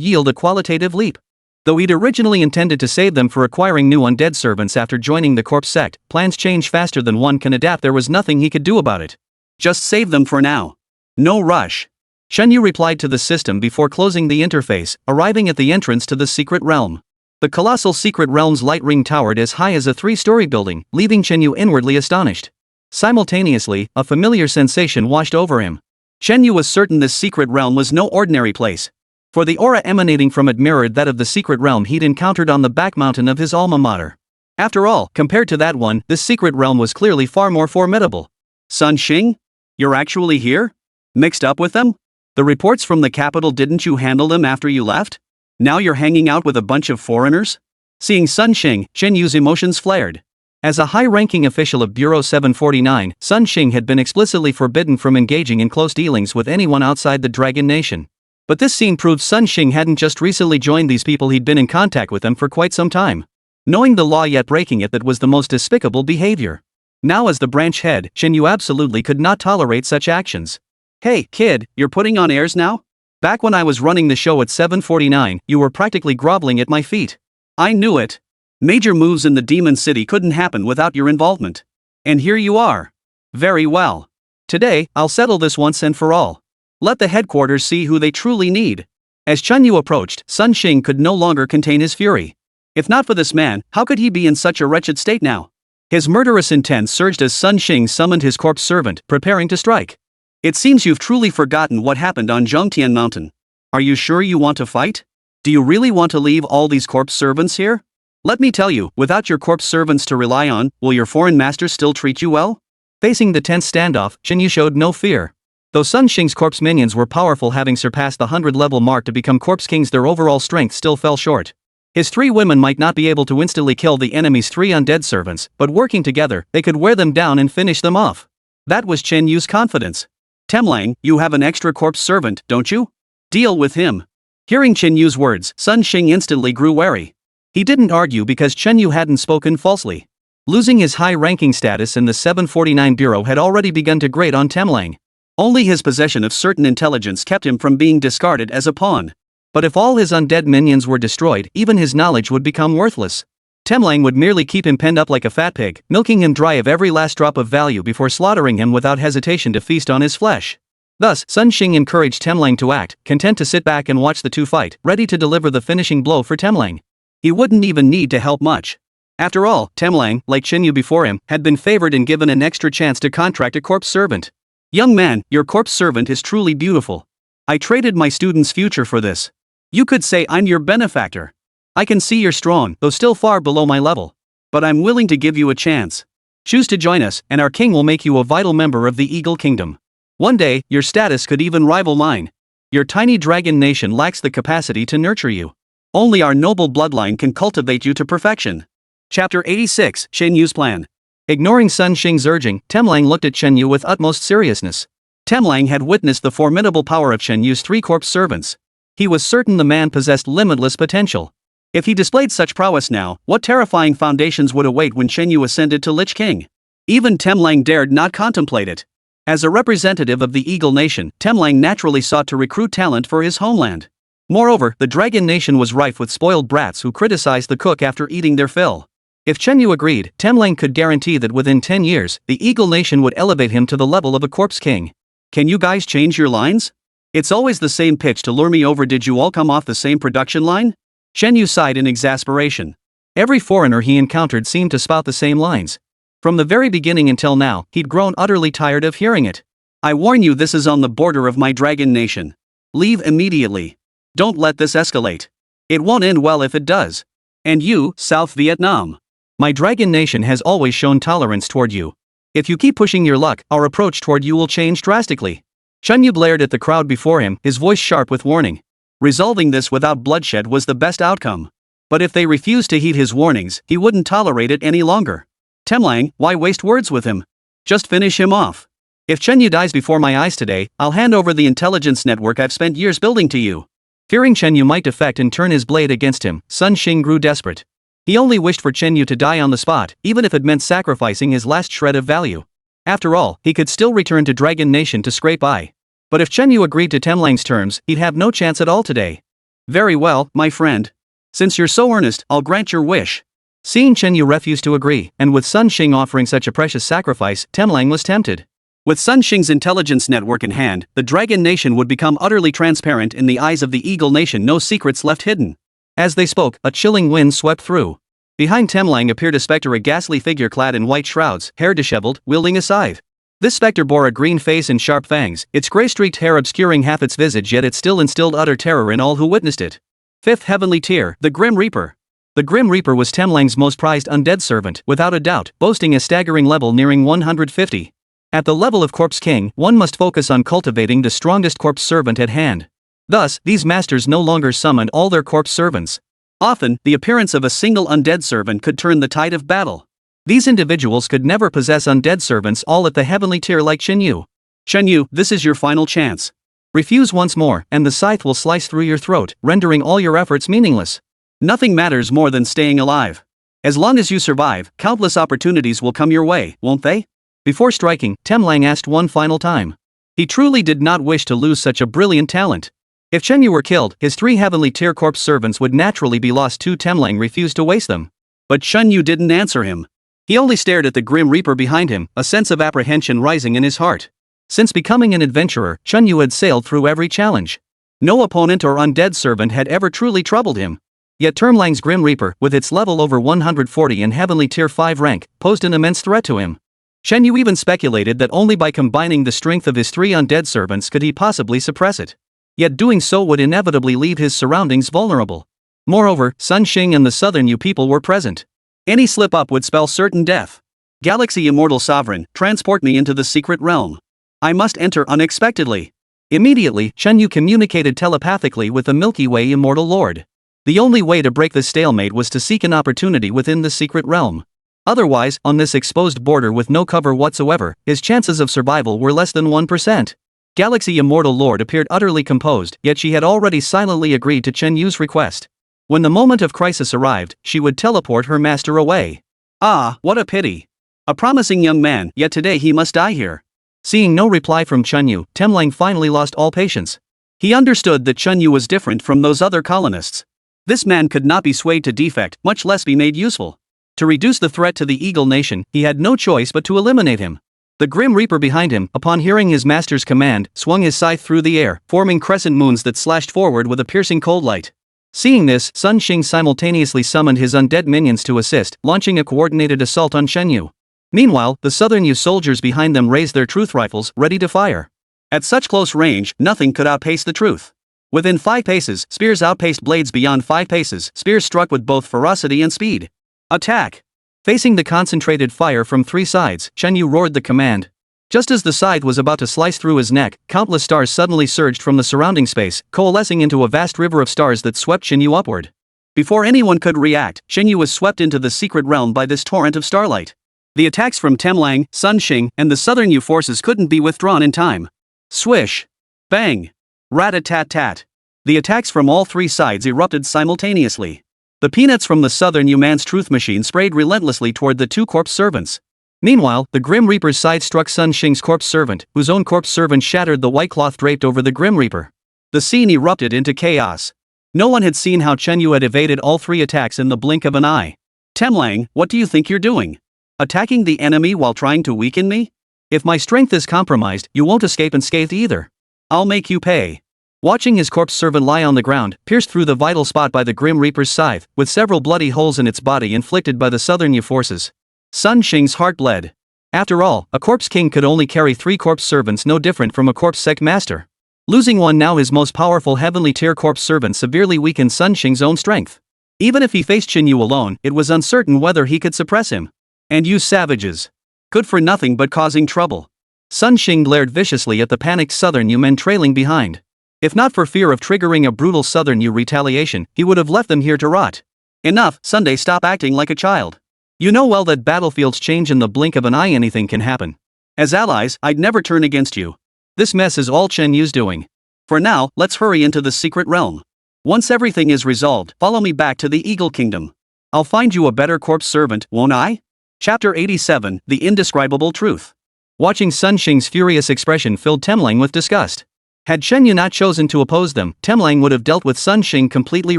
yield a qualitative leap. Though he'd originally intended to save them for acquiring new undead servants after joining the corpse sect, plans change faster than one can adapt. There was nothing he could do about it. Just save them for now. No rush. Chen Yu replied to the system before closing the interface, arriving at the entrance to the secret realm. The colossal secret realm's light ring towered as high as a 3-story building, leaving Chen Yu inwardly astonished. Simultaneously, a familiar sensation washed over him. Chen Yu was certain this secret realm was no ordinary place. For the aura emanating from it mirrored that of the secret realm he'd encountered on the back mountain of his alma mater. After all, compared to that one, this secret realm was clearly far more formidable. Sun Xing? You're actually here? Mixed up with them? The reports from the capital, didn't you handle them after you left? Now you're hanging out with a bunch of foreigners? Seeing Sun Xing, Chen Yu's emotions flared. As a high-ranking official of Bureau 749, Sun Xing had been explicitly forbidden from engaging in close dealings with anyone outside the Dragon Nation. But this scene proved Sun Xing hadn't just recently joined these people, he'd been in contact with them for quite some time. Knowing the law yet breaking it, that was the most despicable behavior. Now as the branch head, Chen Yu absolutely could not tolerate such actions. Hey, kid, you're putting on airs now? Back when I was running the show at 749, you were practically groveling at my feet. I knew it. Major moves in the Demon City couldn't happen without your involvement. And here you are. Very well. Today, I'll settle this once and for all. Let the headquarters see who they truly need. As Chen Yu approached, Sun Xing could no longer contain his fury. If not for this man, how could he be in such a wretched state now? His murderous intent surged as Sun Xing summoned his corpse servant, preparing to strike. It seems you've truly forgotten what happened on Zhongtian Mountain. Are you sure you want to fight? Do you really want to leave all these corpse servants here? Let me tell you, without your corpse servants to rely on, will your foreign masters still treat you well? Facing the tense standoff, Chen Yu showed no fear. Though Sun Xing's corpse minions were powerful, having surpassed the 100-level mark to become corpse kings, their overall strength still fell short. His 3 women might not be able to instantly kill the enemy's 3 undead servants, but working together, they could wear them down and finish them off. That was Chen Yu's confidence. Temlang, you have an extra corpse servant, don't you? Deal with him. Hearing Chen Yu's words, Sun Xing instantly grew wary. He didn't argue because Chen Yu hadn't spoken falsely. Losing his high-ranking status in the 749 Bureau had already begun to grate on Temlang. Only his possession of certain intelligence kept him from being discarded as a pawn. But if all his undead minions were destroyed, even his knowledge would become worthless. Temlang would merely keep him penned up like a fat pig, milking him dry of every last drop of value before slaughtering him without hesitation to feast on his flesh. Thus, Sun Xing encouraged Temlang to act, content to sit back and watch the two fight, ready to deliver the finishing blow for Temlang. He wouldn't even need to help much. After all, Temlang, like Xinyu before him, had been favored and given an extra chance to contract a corpse servant. Young man, your corpse servant is truly beautiful. I traded my student's future for this. You could say I'm your benefactor. I can see you're strong, though still far below my level. But I'm willing to give you a chance. Choose to join us, and our king will make you a vital member of the Eagle Kingdom. One day, your status could even rival mine. Your tiny dragon nation lacks the capacity to nurture you. Only our noble bloodline can cultivate you to perfection. Chapter 86, Shen Yu's Plan. Ignoring Sun Xing's urging, Temlang looked at Shen Yu with utmost seriousness. Temlang had witnessed the formidable power of Shen Yu's 3 corpse servants. He was certain the man possessed limitless potential. If he displayed such prowess now, what terrifying foundations would await when Shen Yu ascended to Lich King? Even Temlang dared not contemplate it. As a representative of the Eagle Nation, Temlang naturally sought to recruit talent for his homeland. Moreover, the Dragon Nation was rife with spoiled brats who criticized the cook after eating their fill. If Shen Yu agreed, Temlang could guarantee that within 10 years, the Eagle Nation would elevate him to the level of a corpse king. Can you guys change your lines? It's always the same pitch to lure me over. Did you all come off the same production line? Shen Yu sighed in exasperation. Every foreigner he encountered seemed to spout the same lines. From the very beginning until now, he'd grown utterly tired of hearing it. I warn you, this is on the border of my dragon nation. Leave immediately. Don't let this escalate. It won't end well if it does. And you, South Vietnam. My dragon nation has always shown tolerance toward you. If you keep pushing your luck, our approach toward you will change drastically. Shen Yu blared at the crowd before him, his voice sharp with warning. Resolving this without bloodshed was the best outcome. But if they refused to heed his warnings, he wouldn't tolerate it any longer. Temlang, why waste words with him? Just finish him off. If Shen Yu dies before my eyes today, I'll hand over the intelligence network I've spent years building to you. Fearing Shen Yu might defect and turn his blade against him, Sun Xing grew desperate. He only wished for Shen Yu to die on the spot, even if it meant sacrificing his last shred of value. After all, he could still return to Dragon Nation to scrape by. But if Shen Yu agreed to Temlang's terms, he'd have no chance at all today. Very well, my friend. Since you're so earnest, I'll grant your wish. Seeing Shen Yu refuse to agree, and with Sun Xing offering such a precious sacrifice, Temlang was tempted. With Sun Xing's intelligence network in hand, the Dragon Nation would become utterly transparent in the eyes of the Eagle Nation, no secrets left hidden. As they spoke, a chilling wind swept through. Behind Temlang appeared a spectre, a ghastly figure clad in white shrouds, hair disheveled, wielding a scythe. This spectre bore a green face and sharp fangs, its gray-streaked hair obscuring half its visage, yet it still instilled utter terror in all who witnessed it. 5th Heavenly Tier, the Grim Reaper. The Grim Reaper was Temlang's most prized undead servant, without a doubt, boasting a staggering level nearing 150. At the level of Corpse King, one must focus on cultivating the strongest corpse servant at hand. Thus, these masters no longer summoned all their corpse servants. Often, the appearance of a single undead servant could turn the tide of battle. These individuals could never possess undead servants all at the heavenly tier like Shen Yu. Shen Yu, this is your final chance. Refuse once more, and the scythe will slice through your throat, rendering all your efforts meaningless. Nothing matters more than staying alive. As long as you survive, countless opportunities will come your way, won't they? Before striking, Temlang asked one final time. He truly did not wish to lose such a brilliant talent. If Shen Yu were killed, his 3 heavenly tier corpse servants would naturally be lost too. Temlang refused to waste them. But Shen Yu didn't answer him. He only stared at the Grim Reaper behind him, a sense of apprehension rising in his heart. Since becoming an adventurer, Shen Yu had sailed through every challenge. No opponent or undead servant had ever truly troubled him. Yet Temlang's Grim Reaper, with its level over 140 and heavenly tier 5 rank, posed an immense threat to him. Shen Yu even speculated that only by combining the strength of his 3 undead servants could he possibly suppress it. Yet doing so would inevitably leave his surroundings vulnerable. Moreover, Sun Xing and the Southern Yu people were present. Any slip-up would spell certain death. Galaxy Immortal Sovereign, transport me into the secret realm. I must enter unexpectedly. Immediately, Shen Yu communicated telepathically with the Milky Way Immortal Lord. The only way to break this stalemate was to seek an opportunity within the secret realm. Otherwise, on this exposed border with no cover whatsoever, his chances of survival were less than 1%. Galaxy Immortal Lord appeared utterly composed, yet she had already silently agreed to Shen Yu's request. When the moment of crisis arrived, she would teleport her master away. Ah, what a pity. A promising young man, yet today he must die here. Seeing no reply from Chunyu, Temlang finally lost all patience. He understood that Chunyu was different from those other colonists. This man could not be swayed to defect, much less be made useful. To reduce the threat to the Eagle Nation, he had no choice but to eliminate him. The Grim Reaper behind him, upon hearing his master's command, swung his scythe through the air, forming crescent moons that slashed forward with a piercing cold light. Seeing this, Sun Xing simultaneously summoned his undead minions to assist, launching a coordinated assault on Shenyu. Meanwhile, the Southern Yu soldiers behind them raised their truth rifles, ready to fire. At such close range, nothing could outpace the truth. Within 5 paces, spears outpaced blades beyond 5 paces, spears struck with both ferocity and speed. Attack! Facing the concentrated fire from 3 sides, Shenyu roared the command. Just as the scythe was about to slice through his neck, countless stars suddenly surged from the surrounding space, coalescing into a vast river of stars that swept Shenyu upward. Before anyone could react, Shenyu was swept into the secret realm by this torrent of starlight. The attacks from Temlang, Sun Xing, and the Southern Yu forces couldn't be withdrawn in time. Swish! Bang! Rat-a-tat-tat! The attacks from all 3 sides erupted simultaneously. The peanuts from the Southern Yu man's truth machine sprayed relentlessly toward the 2 corpse servants. Meanwhile, the Grim Reaper's scythe struck Sun Xing's corpse servant, whose own corpse servant shattered the white cloth draped over the Grim Reaper. The scene erupted into chaos. No one had seen how Chunyu had evaded all 3 attacks in the blink of an eye. Temlang, what do you think you're doing? Attacking the enemy while trying to weaken me? If my strength is compromised, you won't escape unscathed either. I'll make you pay. Watching his corpse servant lie on the ground, pierced through the vital spot by the Grim Reaper's scythe, with several bloody holes in its body inflicted by the Southern Yu forces, Sun Xing's heart bled. After all, a corpse king could only carry 3 corpse servants, no different from a corpse sect master. Losing one, now his most powerful heavenly tier corpse servant, severely weakened Sun Xing's own strength. Even if he faced Shenyu alone, it was uncertain whether he could suppress him. And you savages! Good for nothing but causing trouble. Sun Xing glared viciously at the panicked Southern Yu men trailing behind. If not for fear of triggering a brutal Southern Yu retaliation, he would have left them here to rot. Enough, Sunday, stop acting like a child. You know well that battlefields change in the blink of an eye, anything can happen. As allies, I'd never turn against you. This mess is all Chen Yu's doing. For now, let's hurry into the secret realm. Once everything is resolved, follow me back to the Eagle Kingdom. I'll find you a better corpse servant, won't I? Chapter 87, The Indescribable Truth. Watching Sun Xing's furious expression filled Temlang with disgust. Had Shenyu not chosen to oppose them, Temlang would have dealt with Sun Xing completely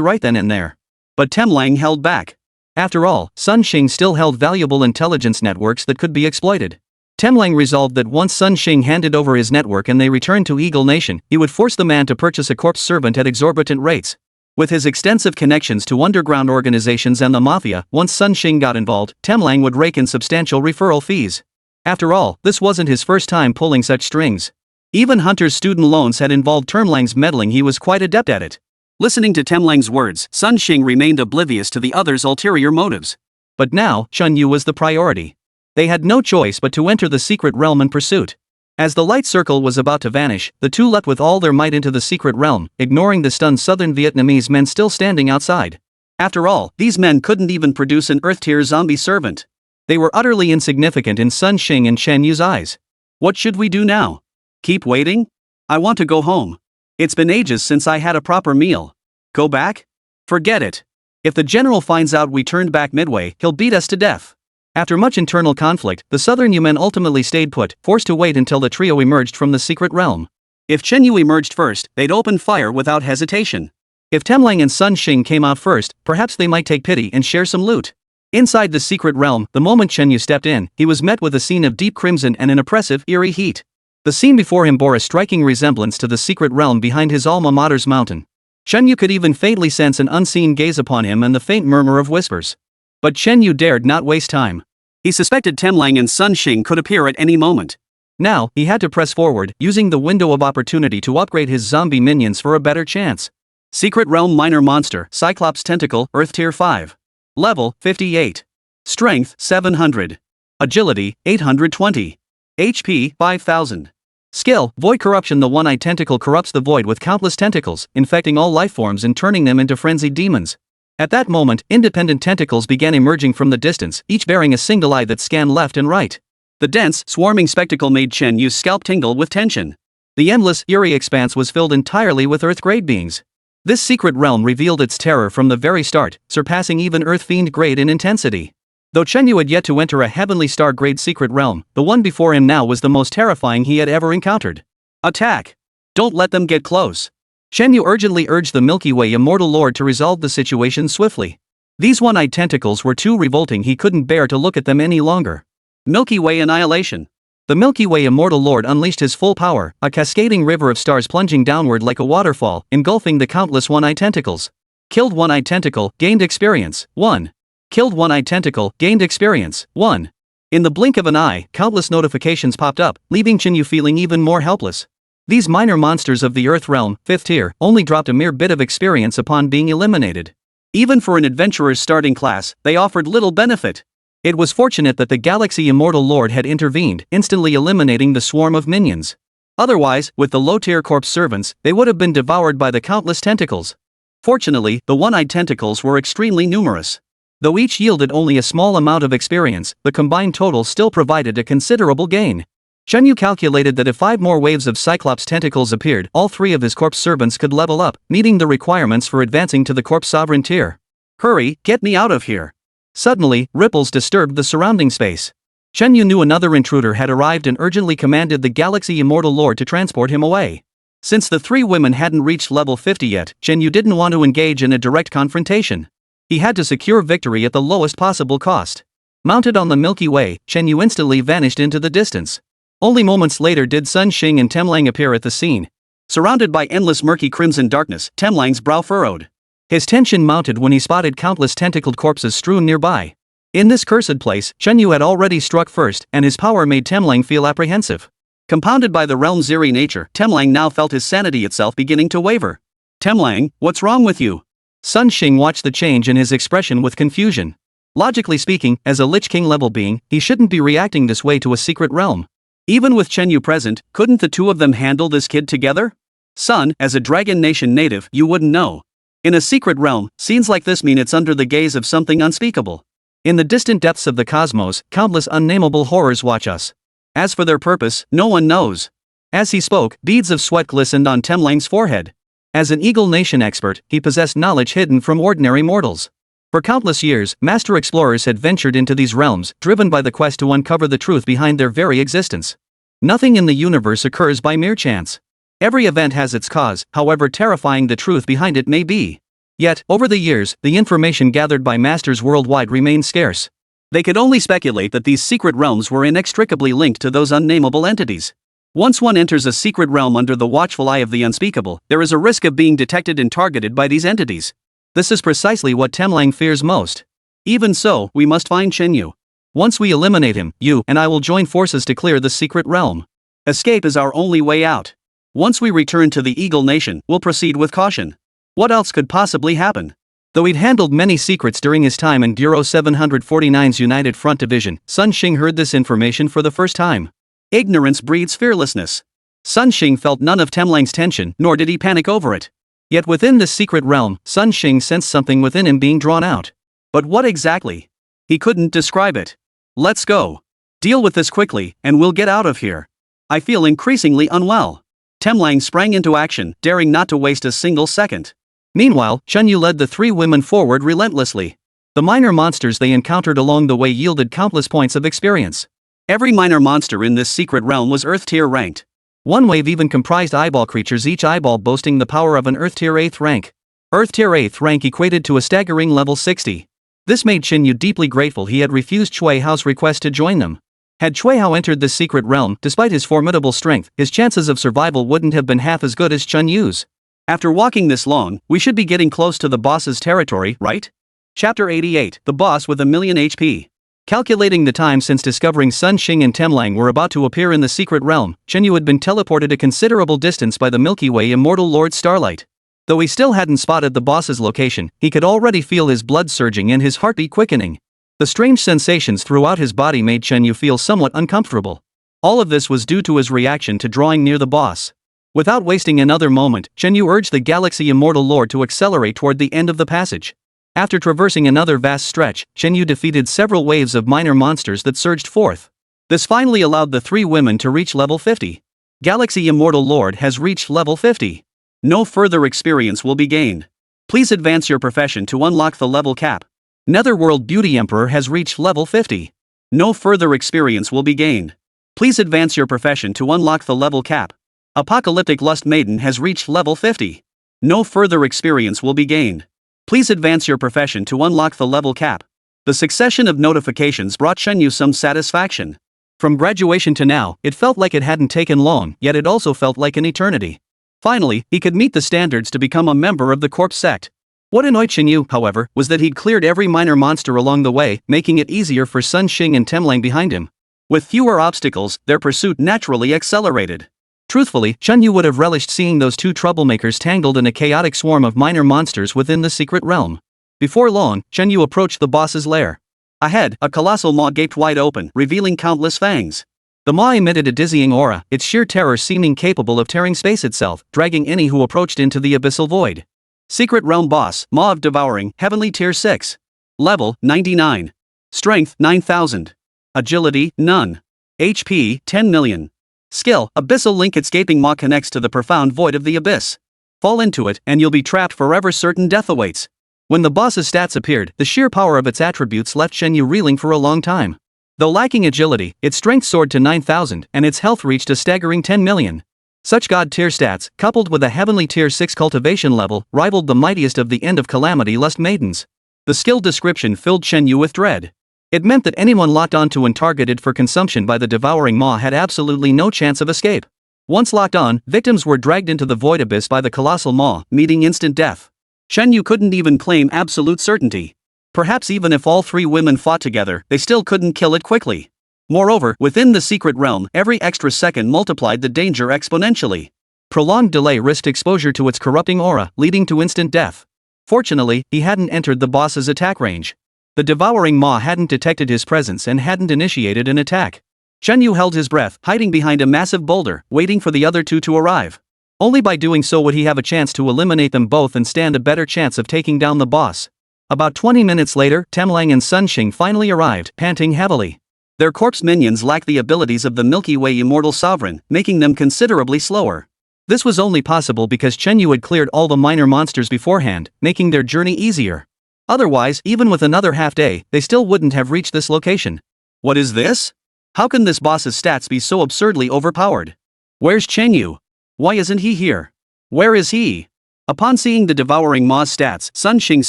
right then and there. But Temlang held back. After all, Sun Xing still held valuable intelligence networks that could be exploited. Temlang resolved that once Sun Xing handed over his network and they returned to Eagle Nation, he would force the man to purchase a corpse servant at exorbitant rates. With his extensive connections to underground organizations and the mafia, once Sun Xing got involved, Temlang would rake in substantial referral fees. After all, this wasn't his first time pulling such strings. Even Hunter's student loans had involved Temlang's meddling. He was quite adept at it. Listening to Temlang's words, Sun Xing remained oblivious to the others' ulterior motives. But now, Chunyu was the priority. They had no choice but to enter the secret realm in pursuit. As the light circle was about to vanish, the 2 leapt with all their might into the secret realm, ignoring the stunned southern Vietnamese men still standing outside. After all, these men couldn't even produce an Earth-tier zombie servant. They were utterly insignificant in Sun Xing and Chen Yu's eyes. What should we do now? Keep waiting? I want to go home. It's been ages since I had a proper meal. Go back? Forget it. If the general finds out we turned back midway, he'll beat us to death. After much internal conflict, the Southern Yu men ultimately stayed put, forced to wait until the trio emerged from the secret realm. If Chen Yu emerged first, they'd open fire without hesitation. If Temlang and Sun Xing came out first, perhaps they might take pity and share some loot. Inside the secret realm, the moment Chen Yu stepped in, he was met with a scene of deep crimson and an oppressive, eerie heat. The scene before him bore a striking resemblance to the secret realm behind his alma mater's mountain. Chen Yu could even faintly sense an unseen gaze upon him and the faint murmur of whispers. But Chen Yu dared not waste time. He suspected Temlang and Sun Xing could appear at any moment. Now, he had to press forward, using the window of opportunity to upgrade his zombie minions for a better chance. Secret Realm Minor Monster, Cyclops Tentacle, Earth Tier 5. Level, 58. Strength, 700. Agility, 820. HP, 5000. Skill, Void Corruption. The one-eyed tentacle corrupts the void with countless tentacles, infecting all lifeforms and turning them into frenzied demons. At that moment, independent tentacles began emerging from the distance, each bearing a single eye that scanned left and right. The dense, swarming spectacle made Chen Yu's scalp tingle with tension. The endless, eerie expanse was filled entirely with Earth-grade beings. This secret realm revealed its terror from the very start, surpassing even Earth Fiend grade in intensity. Though Chen Yu had yet to enter a heavenly star-grade secret realm, the one before him now was the most terrifying he had ever encountered. Attack! Don't let them get close. Chen Yu urgently urged the Milky Way Immortal Lord to resolve the situation swiftly. These one-eyed tentacles were too revolting, he couldn't bear to look at them any longer. Milky Way Annihilation. The Milky Way Immortal Lord unleashed his full power, a cascading river of stars plunging downward like a waterfall, engulfing the countless one-eyed tentacles. Killed one-eyed tentacle, gained experience, 1. Killed one-eyed tentacle, gained experience, 1. In the blink of an eye, countless notifications popped up, leaving Chen Yu feeling even more helpless. These minor monsters of the Earth realm, 5th tier, only dropped a mere bit of experience upon being eliminated. Even for an adventurer's starting class, they offered little benefit. It was fortunate that the Galaxy Immortal Lord had intervened, instantly eliminating the swarm of minions. Otherwise, with the low-tier corpse servants, they would have been devoured by the countless tentacles. Fortunately, the one-eyed tentacles were extremely numerous. Though each yielded only a small amount of experience, the combined total still provided a considerable gain. Chen Yu calculated that if 5 more waves of Cyclops tentacles appeared, all 3 of his corpse servants could level up, meeting the requirements for advancing to the corpse sovereign tier. Hurry, get me out of here. Suddenly, ripples disturbed the surrounding space. Chen Yu knew another intruder had arrived and urgently commanded the Galaxy Immortal Lord to transport him away. Since the 3 women hadn't reached level 50 yet, Chen Yu didn't want to engage in a direct confrontation. He had to secure victory at the lowest possible cost. Mounted on the Milky Way, Chen Yu instantly vanished into the distance. Only moments later did Sun Xing and Temlang appear at the scene. Surrounded by endless murky crimson darkness, Temlang's brow furrowed. His tension mounted when he spotted countless tentacled corpses strewn nearby. In this cursed place, Chen Yu had already struck first, and his power made Temlang feel apprehensive. Compounded by the realm's eerie nature, Temlang now felt his sanity itself beginning to waver. Temlang, what's wrong with you? Sun Xing watched the change in his expression with confusion. Logically speaking, as a Lich King level being, he shouldn't be reacting this way to a secret realm. Even with Chen Yu present, couldn't the two of them handle this kid together? Sun, as a Dragon Nation native, you wouldn't know. In a secret realm, scenes like this mean it's under the gaze of something unspeakable. In the distant depths of the cosmos, countless unnameable horrors watch us. As for their purpose, no one knows. As he spoke, beads of sweat glistened on Temlang's forehead. As an Eagle Nation expert, he possessed knowledge hidden from ordinary mortals. For countless years, master explorers had ventured into these realms, driven by the quest to uncover the truth behind their very existence. Nothing in the universe occurs by mere chance. Every event has its cause, however terrifying the truth behind it may be. Yet, over the years, the information gathered by masters worldwide remained scarce. They could only speculate that these secret realms were inextricably linked to those unnameable entities. Once one enters a secret realm under the watchful eye of the unspeakable, there is a risk of being detected and targeted by these entities. This is precisely what Temlang fears most. Even so, we must find Chen Yu. Once we eliminate him, you and I will join forces to clear the secret realm. Escape is our only way out. Once we return to the Eagle Nation, we'll proceed with caution. What else could possibly happen? Though he'd handled many secrets during his time in Bureau 749's United Front Division, Sun Xing heard this information for the first time. Ignorance breeds fearlessness. Sun Xing felt none of Temlang's tension, nor did he panic over it. Yet within this secret realm, Sun Xing sensed something within him being drawn out. But what exactly? He couldn't describe it. Let's go. Deal with this quickly, and we'll get out of here. I feel increasingly unwell. Temlang sprang into action, daring not to waste a single second. Meanwhile, Chen Yu led the 3 women forward relentlessly. The minor monsters they encountered along the way yielded countless points of experience. Every minor monster in this secret realm was Earth tier ranked. One wave even comprised eyeball creatures, each eyeball boasting the power of an Earth tier 8th rank. Earth tier 8th rank equated to a staggering level 60. This made Chen Yu deeply grateful he had refused Cui Hao's request to join them. Had Cui Hao entered this secret realm, despite his formidable strength, his chances of survival wouldn't have been half as good as Chen Yu's. After walking this long, we should be getting close to the boss's territory, right? Chapter 88, The Boss with a Million HP. Calculating the time since discovering Sun Xing and Temlang were about to appear in the secret realm, Chen Yu had been teleported a considerable distance by the Milky Way Immortal Lord Starlight. Though he still hadn't spotted the boss's location, he could already feel his blood surging and his heartbeat quickening. The strange sensations throughout his body made Chen Yu feel somewhat uncomfortable. All of this was due to his reaction to drawing near the boss. Without wasting another moment, Chen Yu urged the Galaxy Immortal Lord to accelerate toward the end of the passage. After traversing another vast stretch, Chen Yu defeated several waves of minor monsters that surged forth. This finally allowed the 3 women to reach level 50. Galaxy Immortal Lord has reached level 50. No further experience will be gained. Please advance your profession to unlock the level cap. Netherworld Beauty Emperor has reached level 50. No further experience will be gained. Please advance your profession to unlock the level cap. Apocalyptic Lust Maiden has reached level 50. No further experience will be gained. Please advance your profession to unlock the level cap. The succession of notifications brought Shenyu some satisfaction. From graduation to now, it felt like it hadn't taken long, yet it also felt like an eternity. Finally, he could meet the standards to become a member of the corpse sect. What annoyed Shenyu, however, was that he'd cleared every minor monster along the way, making it easier for Sun Xing and Temlang behind him. With fewer obstacles, their pursuit naturally accelerated. Truthfully, Shenyu would have relished seeing those two troublemakers tangled in a chaotic swarm of minor monsters within the secret realm. Before long, Shenyu approached the boss's lair. Ahead, a colossal maw gaped wide open, revealing countless fangs. The maw emitted a dizzying aura, its sheer terror seeming capable of tearing space itself, dragging any who approached into the abyssal void. Secret Realm Boss, Maw of Devouring, Heavenly Tier 6. Level, 99. Strength, 9000. Agility, none. HP, 10 million. Skill, Abyssal Link. Its gaping maw connects to the profound void of the abyss. Fall into it, and you'll be trapped forever. Certain death awaits. When the boss's stats appeared, the sheer power of its attributes left Shenyu reeling for a long time. Though lacking agility, its strength soared to 9000, and its health reached a staggering 10 million. Such god-tier stats, coupled with a heavenly tier 6 cultivation level, rivaled the mightiest of the End of Calamity Lust Maidens. The skill description filled Shenyu with dread. It meant that anyone locked onto and targeted for consumption by the devouring maw had absolutely no chance of escape. Once locked on, victims were dragged into the void abyss by the colossal maw, meeting instant death. Shenyu couldn't even claim absolute certainty. Perhaps even if all three women fought together, they still couldn't kill it quickly. Moreover, within the secret realm, every extra second multiplied the danger exponentially. Prolonged delay risked exposure to its corrupting aura, leading to instant death. Fortunately, he hadn't entered the boss's attack range. The devouring maw hadn't detected his presence and hadn't initiated an attack. Shenyu held his breath, hiding behind a massive boulder, waiting for the other two to arrive. Only by doing so would he have a chance to eliminate them both and stand a better chance of taking down the boss. About 20 minutes later, Temlang and Sun Xing finally arrived, panting heavily. Their corpse minions lacked the abilities of the Milky Way Immortal Sovereign, making them considerably slower. This was only possible because Shenyu had cleared all the minor monsters beforehand, making their journey easier. Otherwise, even with another half day, they still wouldn't have reached this location. What is this? How can this boss's stats be so absurdly overpowered? Where's Shenyu? Why isn't he here? Where is he? Upon seeing the devouring maw's stats, Sun Xing's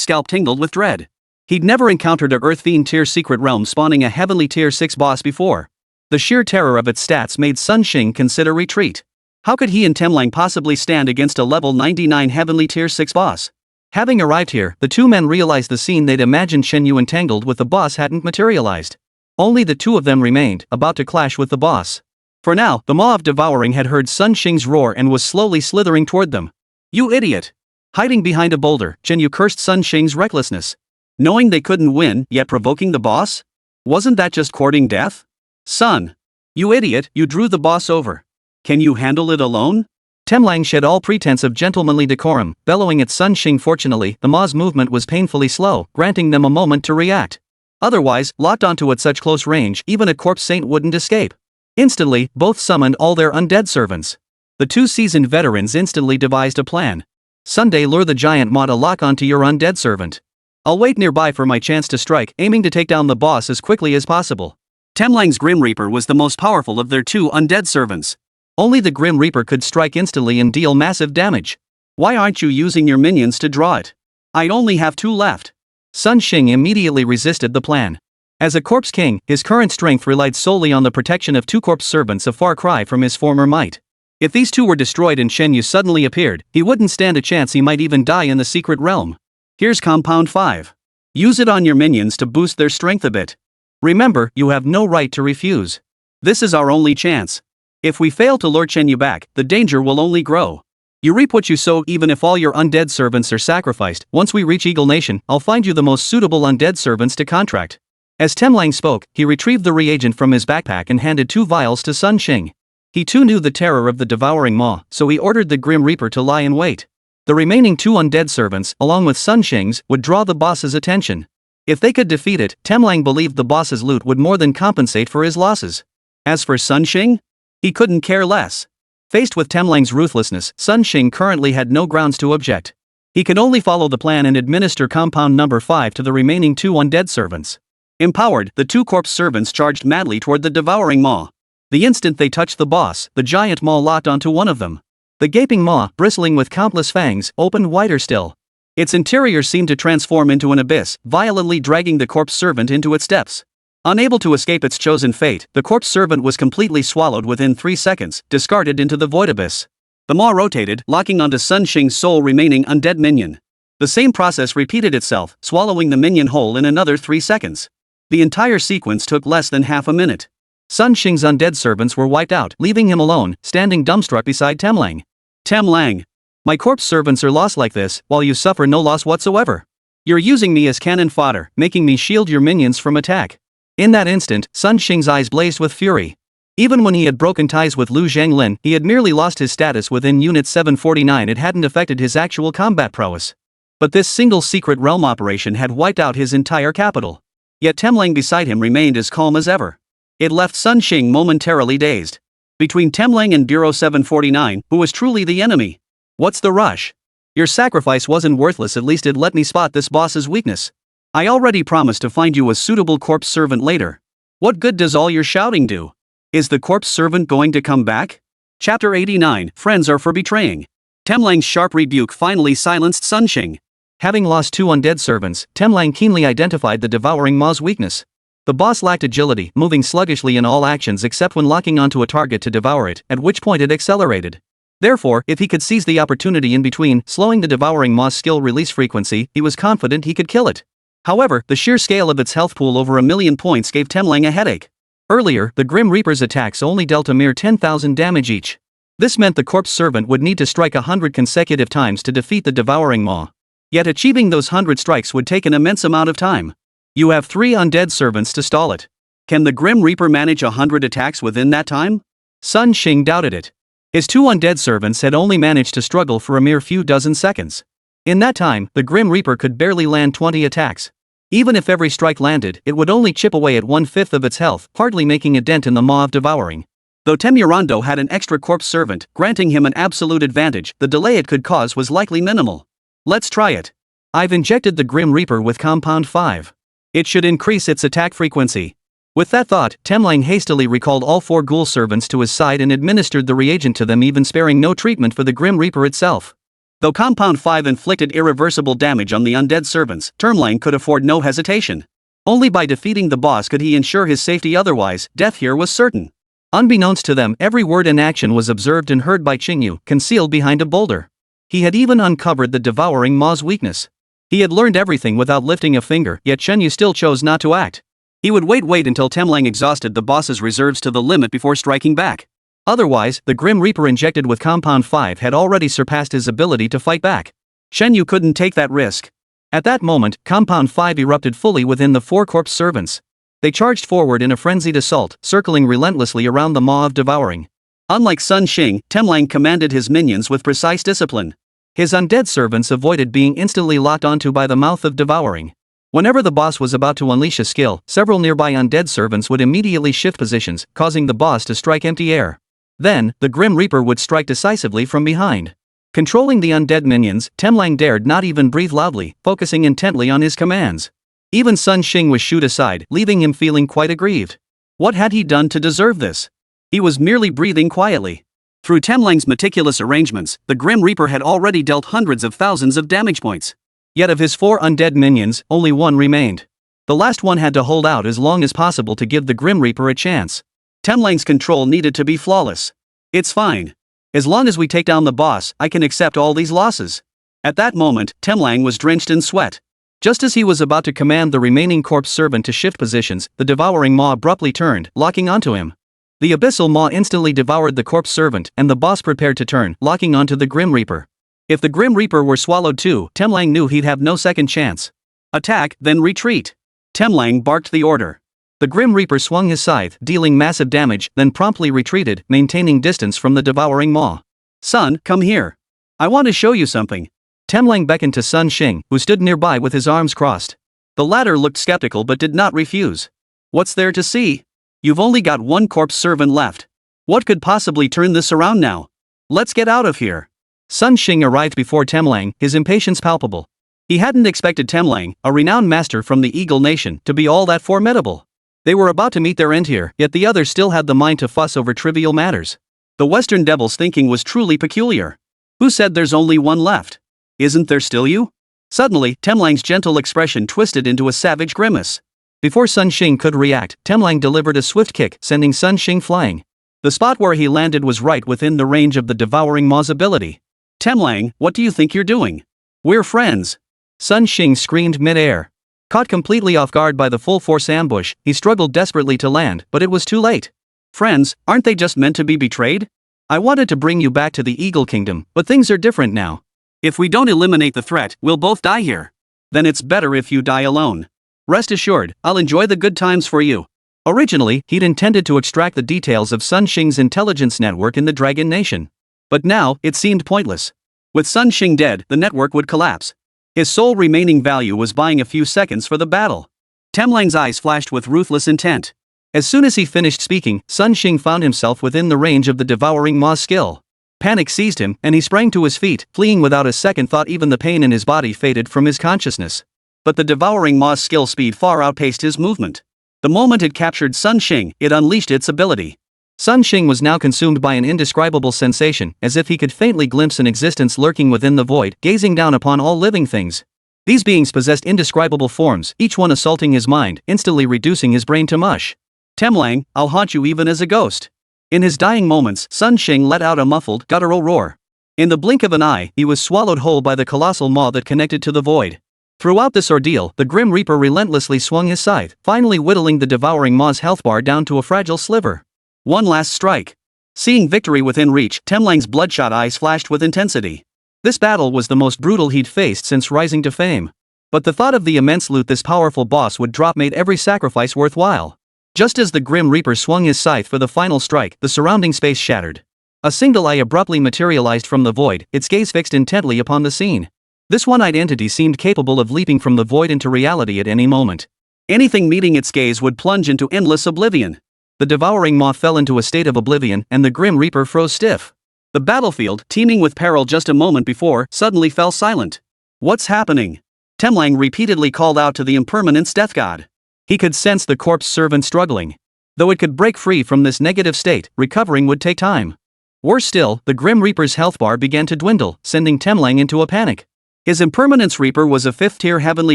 scalp tingled with dread. He'd never encountered a Earth Fiend tier secret realm spawning a heavenly tier 6 boss before. The sheer terror of its stats made Sun Xing consider retreat. How could he and Temlang possibly stand against a level 99 heavenly tier 6 boss? Having arrived here, the two men realized the scene they'd imagined Shenyu entangled with the boss hadn't materialized. Only the two of them remained, about to clash with the boss. For now, the Maw of Devouring had heard Sun Xing's roar and was slowly slithering toward them. You idiot! Hiding behind a boulder, Shenyu cursed Sun Xing's recklessness. Knowing they couldn't win, yet provoking the boss? Wasn't that just courting death? Sun! You idiot, you drew the boss over. Can you handle it alone? Temlang shed all pretense of gentlemanly decorum, bellowing at Sun Xing. Fortunately, the Maw's movement was painfully slow, granting them a moment to react. Otherwise, locked onto at such close range, even a corpse saint wouldn't escape. Instantly, both summoned all their undead servants. The two seasoned veterans instantly devised a plan. Sunday, lure the giant Maw to lock onto your undead servant. I'll wait nearby for my chance to strike, aiming to take down the boss as quickly as possible. Temlang's Grim Reaper was the most powerful of their two undead servants. Only the Grim Reaper could strike instantly and deal massive damage. Why aren't you using your minions to draw it? I only have 2 left. Sun Xing immediately resisted the plan. As a corpse king, his current strength relied solely on the protection of 2 corpse servants, a far cry from his former might. If these 2 were destroyed and Shenyu suddenly appeared, he wouldn't stand a chance. He might even die in the secret realm. Here's Compound 5. Use it on your minions to boost their strength a bit. Remember, you have no right to refuse. This is our only chance. If we fail to lure Shenyu back, the danger will only grow. You reap what you sow. Even if all your undead servants are sacrificed, once we reach Eagle Nation, I'll find you the most suitable undead servants to contract. As Temlang spoke, he retrieved the reagent from his backpack and handed 2 vials to Sun Xing. He too knew the terror of the devouring Maw, so he ordered the Grim Reaper to lie in wait. The remaining 2 undead servants, along with Sun Xing's, would draw the boss's attention. If they could defeat it, Temlang believed the boss's loot would more than compensate for his losses. As for Sun Xing, he couldn't care less. Faced with Temlang's ruthlessness, Sun Xing currently had no grounds to object. He could only follow the plan and administer compound number 5 to the remaining 2 undead servants. Empowered, the 2 corpse servants charged madly toward the devouring maw. The instant they touched the boss, the giant maw locked onto one of them. The gaping maw, bristling with countless fangs, opened wider still. Its interior seemed to transform into an abyss, violently dragging the corpse servant into its depths. Unable to escape its chosen fate, the corpse servant was completely swallowed within 3 seconds, discarded into the void abyss. The maw rotated, locking onto Sun Xing's sole remaining undead minion. The same process repeated itself, swallowing the minion whole in another 3 seconds. The entire sequence took less than half a minute. Sun Xing's undead servants were wiped out, leaving him alone, standing dumbstruck beside Temlang. Temlang. My corpse servants are lost like this, while you suffer no loss whatsoever. You're using me as cannon fodder, making me shield your minions from attack. In that instant, Sun Xing's eyes blazed with fury. Even when he had broken ties with Lu Zhanglin, he had merely lost his status within Unit 749. It hadn't affected his actual combat prowess. But this single secret realm operation had wiped out his entire capital. Yet Temlang beside him remained as calm as ever. It left Sun Xing momentarily dazed. Between Temlang and Bureau 749, who was truly the enemy? What's the rush? Your sacrifice wasn't worthless, at least it let me spot this boss's weakness. I already promised to find you a suitable corpse servant later. What good does all your shouting do? Is the corpse servant going to come back? Chapter 89, Friends Are for Betraying. Temlang's sharp rebuke finally silenced Sun Xing. Having lost 2 undead servants, Temlang keenly identified the devouring maw's weakness. The boss lacked agility, moving sluggishly in all actions except when locking onto a target to devour it, at which point it accelerated. Therefore, if he could seize the opportunity in between, slowing the devouring maw's skill release frequency, he was confident he could kill it. However, the sheer scale of its health pool over 1,000,000 points gave Temlang a headache. Earlier, the Grim Reaper's attacks only dealt a mere 10,000 damage each. This meant the corpse servant would need to strike 100 consecutive times to defeat the devouring maw. Yet achieving those 100 strikes would take an immense amount of time. You have 3 undead servants to stall it. Can the Grim Reaper manage 100 attacks within that time? Sun Xing doubted it. His 2 undead servants had only managed to struggle for a mere few dozen seconds. In that time, the Grim Reaper could barely land 20 attacks. Even if every strike landed, it would only chip away at 1/5 of its health, hardly making a dent in the maw of devouring. Though Temurando had an extra corpse servant, granting him an absolute advantage, the delay it could cause was likely minimal. Let's try it. I've injected the Grim Reaper with compound 5. It should increase its attack frequency. With that thought, Temlang hastily recalled all 4 ghoul servants to his side and administered the reagent to them, even sparing no treatment for the Grim Reaper itself. Though compound 5 inflicted irreversible damage on the undead servants, Temlang could afford no hesitation. Only by defeating the boss could he ensure his safety, otherwise, death here was certain. Unbeknownst to them, every word and action was observed and heard by Qingyu, concealed behind a boulder. He had even uncovered the devouring maw's weakness. He had learned everything without lifting a finger, yet Qingyu still chose not to act. He would wait until Temlang exhausted the boss's reserves to the limit before striking back. Otherwise, the Grim Reaper injected with compound 5 had already surpassed his ability to fight back. Qingyu couldn't take that risk. At that moment, compound 5 erupted fully within the 4 corpse servants. They charged forward in a frenzied assault, circling relentlessly around the maw of devouring. Unlike Sun Xing, Temlang commanded his minions with precise discipline. His undead servants avoided being instantly locked onto by the mouth of devouring. Whenever the boss was about to unleash a skill, several nearby undead servants would immediately shift positions, causing the boss to strike empty air. Then, the Grim Reaper would strike decisively from behind. Controlling the undead minions, Temlang dared not even breathe loudly, focusing intently on his commands. Even Sun Xing was shooed aside, leaving him feeling quite aggrieved. What had he done to deserve this? He was merely breathing quietly. Through Temlang's meticulous arrangements, the Grim Reaper had already dealt hundreds of thousands of damage points. Yet of his 4 undead minions, only 1 remained. The last one had to hold out as long as possible to give the Grim Reaper a chance. Temlang's control needed to be flawless. It's fine. As long as we take down the boss, I can accept all these losses. At that moment, Temlang was drenched in sweat. Just as he was about to command the remaining corpse servant to shift positions, the devouring maw abruptly turned, locking onto him. The abyssal maw instantly devoured the corpse servant, and the boss prepared to turn, locking onto the Grim Reaper. If the Grim Reaper were swallowed too, Temlang knew he'd have no second chance. Attack, then retreat. Temlang barked the order. The Grim Reaper swung his scythe, dealing massive damage, then promptly retreated, maintaining distance from the devouring maw. Son, come here. I want to show you something. Temlang beckoned to Sun Xing, who stood nearby with his arms crossed. The latter looked skeptical but did not refuse. What's there to see? You've only got 1 corpse servant left. What could possibly turn this around now? Let's get out of here. Sun Xing arrived before Temlang, his impatience palpable. He hadn't expected Temlang, a renowned master from the Eagle Nation, to be all that formidable. They were about to meet their end here, yet the other still had the mind to fuss over trivial matters. The Western devil's thinking was truly peculiar. Who said there's only one left? Isn't there still you? Suddenly, Temlang's gentle expression twisted into a savage grimace. Before Sun Xing could react, Temlang delivered a swift kick, sending Sun Xing flying. The spot where he landed was right within the range of the devouring maw's ability. Temlang, what do you think you're doing? We're friends. Sun Xing screamed mid-air. Caught completely off guard by the full-force ambush, he struggled desperately to land, but it was too late. Friends, aren't they just meant to be betrayed? I wanted to bring you back to the Eagle Kingdom, but things are different now. If we don't eliminate the threat, we'll both die here. Then it's better if you die alone. Rest assured, I'll enjoy the good times for you. Originally, he'd intended to extract the details of Sun Xing's intelligence network in the Dragon Nation. But now, it seemed pointless. With Sun Xing dead, the network would collapse. His sole remaining value was buying a few seconds for the battle. Temlang's eyes flashed with ruthless intent. As soon as he finished speaking, Sun Xing found himself within the range of the devouring maw's skill. Panic seized him, and he sprang to his feet, fleeing without a second thought. Even the pain in his body faded from his consciousness. But the devouring maw's skill speed far outpaced his movement. The moment it captured Sun Xing, it unleashed its ability. Sun Xing was now consumed by an indescribable sensation, as if he could faintly glimpse an existence lurking within the void, gazing down upon all living things. These beings possessed indescribable forms, each one assaulting his mind, instantly reducing his brain to mush. Temlang, I'll haunt you even as a ghost. In his dying moments, Sun Xing let out a muffled, guttural roar. In the blink of an eye, he was swallowed whole by the colossal maw that connected to the void. Throughout this ordeal, the Grim Reaper relentlessly swung his scythe, finally whittling the devouring maw's health bar down to a fragile sliver. One last strike. Seeing victory within reach, Temlang's bloodshot eyes flashed with intensity. This battle was the most brutal he'd faced since rising to fame. But the thought of the immense loot this powerful boss would drop made every sacrifice worthwhile. Just as the Grim Reaper swung his scythe for the final strike, the surrounding space shattered. A single eye abruptly materialized from the void, its gaze fixed intently upon the scene. This one-eyed entity seemed capable of leaping from the void into reality at any moment. Anything meeting its gaze would plunge into endless oblivion. The devouring maw fell into a state of oblivion, and the Grim Reaper froze stiff. The battlefield, teeming with peril just a moment before, suddenly fell silent. What's happening? Temlang repeatedly called out to the impermanence death god. He could sense the corpse servant struggling. Though it could break free from this negative state, recovering would take time. Worse still, the Grim Reaper's health bar began to dwindle, sending Temlang into a panic. His impermanence reaper was a 5th-tier heavenly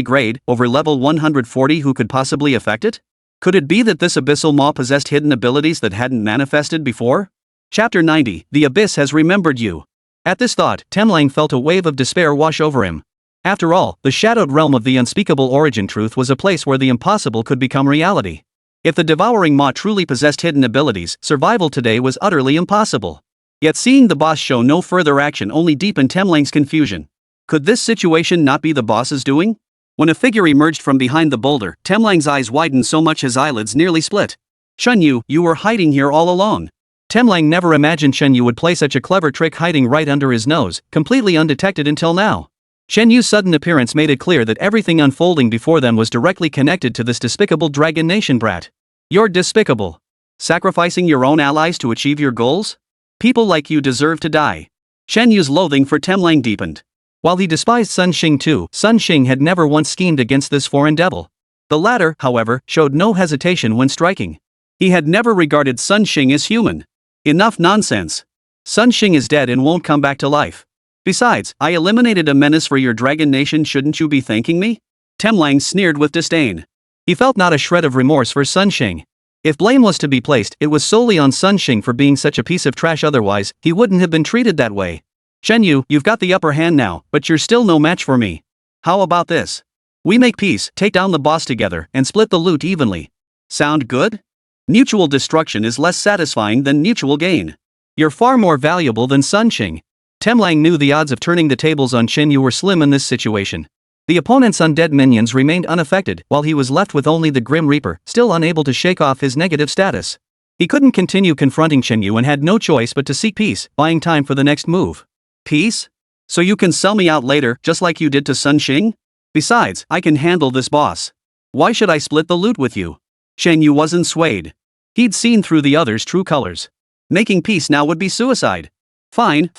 grade, over level 140. Who could possibly affect it? Could it be that this abyssal maw possessed hidden abilities that hadn't manifested before? Chapter 90, The Abyss Has Remembered You. At this thought, Temlang felt a wave of despair wash over him. After all, the shadowed realm of the unspeakable origin truth was a place where the impossible could become reality. If the devouring maw truly possessed hidden abilities, survival today was utterly impossible. Yet seeing the boss show no further action only deepened Temlang's confusion. Could this situation not be the boss's doing? When a figure emerged from behind the boulder, Temlang's eyes widened so much his eyelids nearly split. Shenyu, you were hiding here all along. Temlang never imagined Shenyu would play such a clever trick, hiding right under his nose, completely undetected until now. Shenyu's sudden appearance made it clear that everything unfolding before them was directly connected to this despicable Dragon Nation brat. You're despicable. Sacrificing your own allies to achieve your goals? People like you deserve to die. Shenyu's loathing for Temlang deepened. While he despised Sun Xing too, Sun Xing had never once schemed against this foreign devil. The latter, however, showed no hesitation when striking. He had never regarded Sun Xing as human. Enough nonsense. Sun Xing is dead and won't come back to life. Besides, I eliminated a menace for your Dragon Nation. Shouldn't you be thanking me? Temlang sneered with disdain. He felt not a shred of remorse for Sun Xing. If blame was to be placed, it was solely on Sun Xing for being such a piece of trash. Otherwise, he wouldn't have been treated that way. Shenyu, you've got the upper hand now, but you're still no match for me. How about this? We make peace, take down the boss together, and split the loot evenly. Sound good? Mutual destruction is less satisfying than mutual gain. You're far more valuable than Sun Xing. Temlang knew the odds of turning the tables on Shenyu were slim in this situation. The opponent's undead minions remained unaffected, while he was left with only the Grim Reaper, still unable to shake off his negative status. He couldn't continue confronting Shenyu and had no choice but to seek peace, buying time for the next move. Peace? So you can sell me out later, just like you did to Sun Xing? Besides, I can handle this boss. Why should I split the loot with you? Shenyu wasn't swayed. He'd seen through the other's true colors. Making peace now would be suicide. Fine.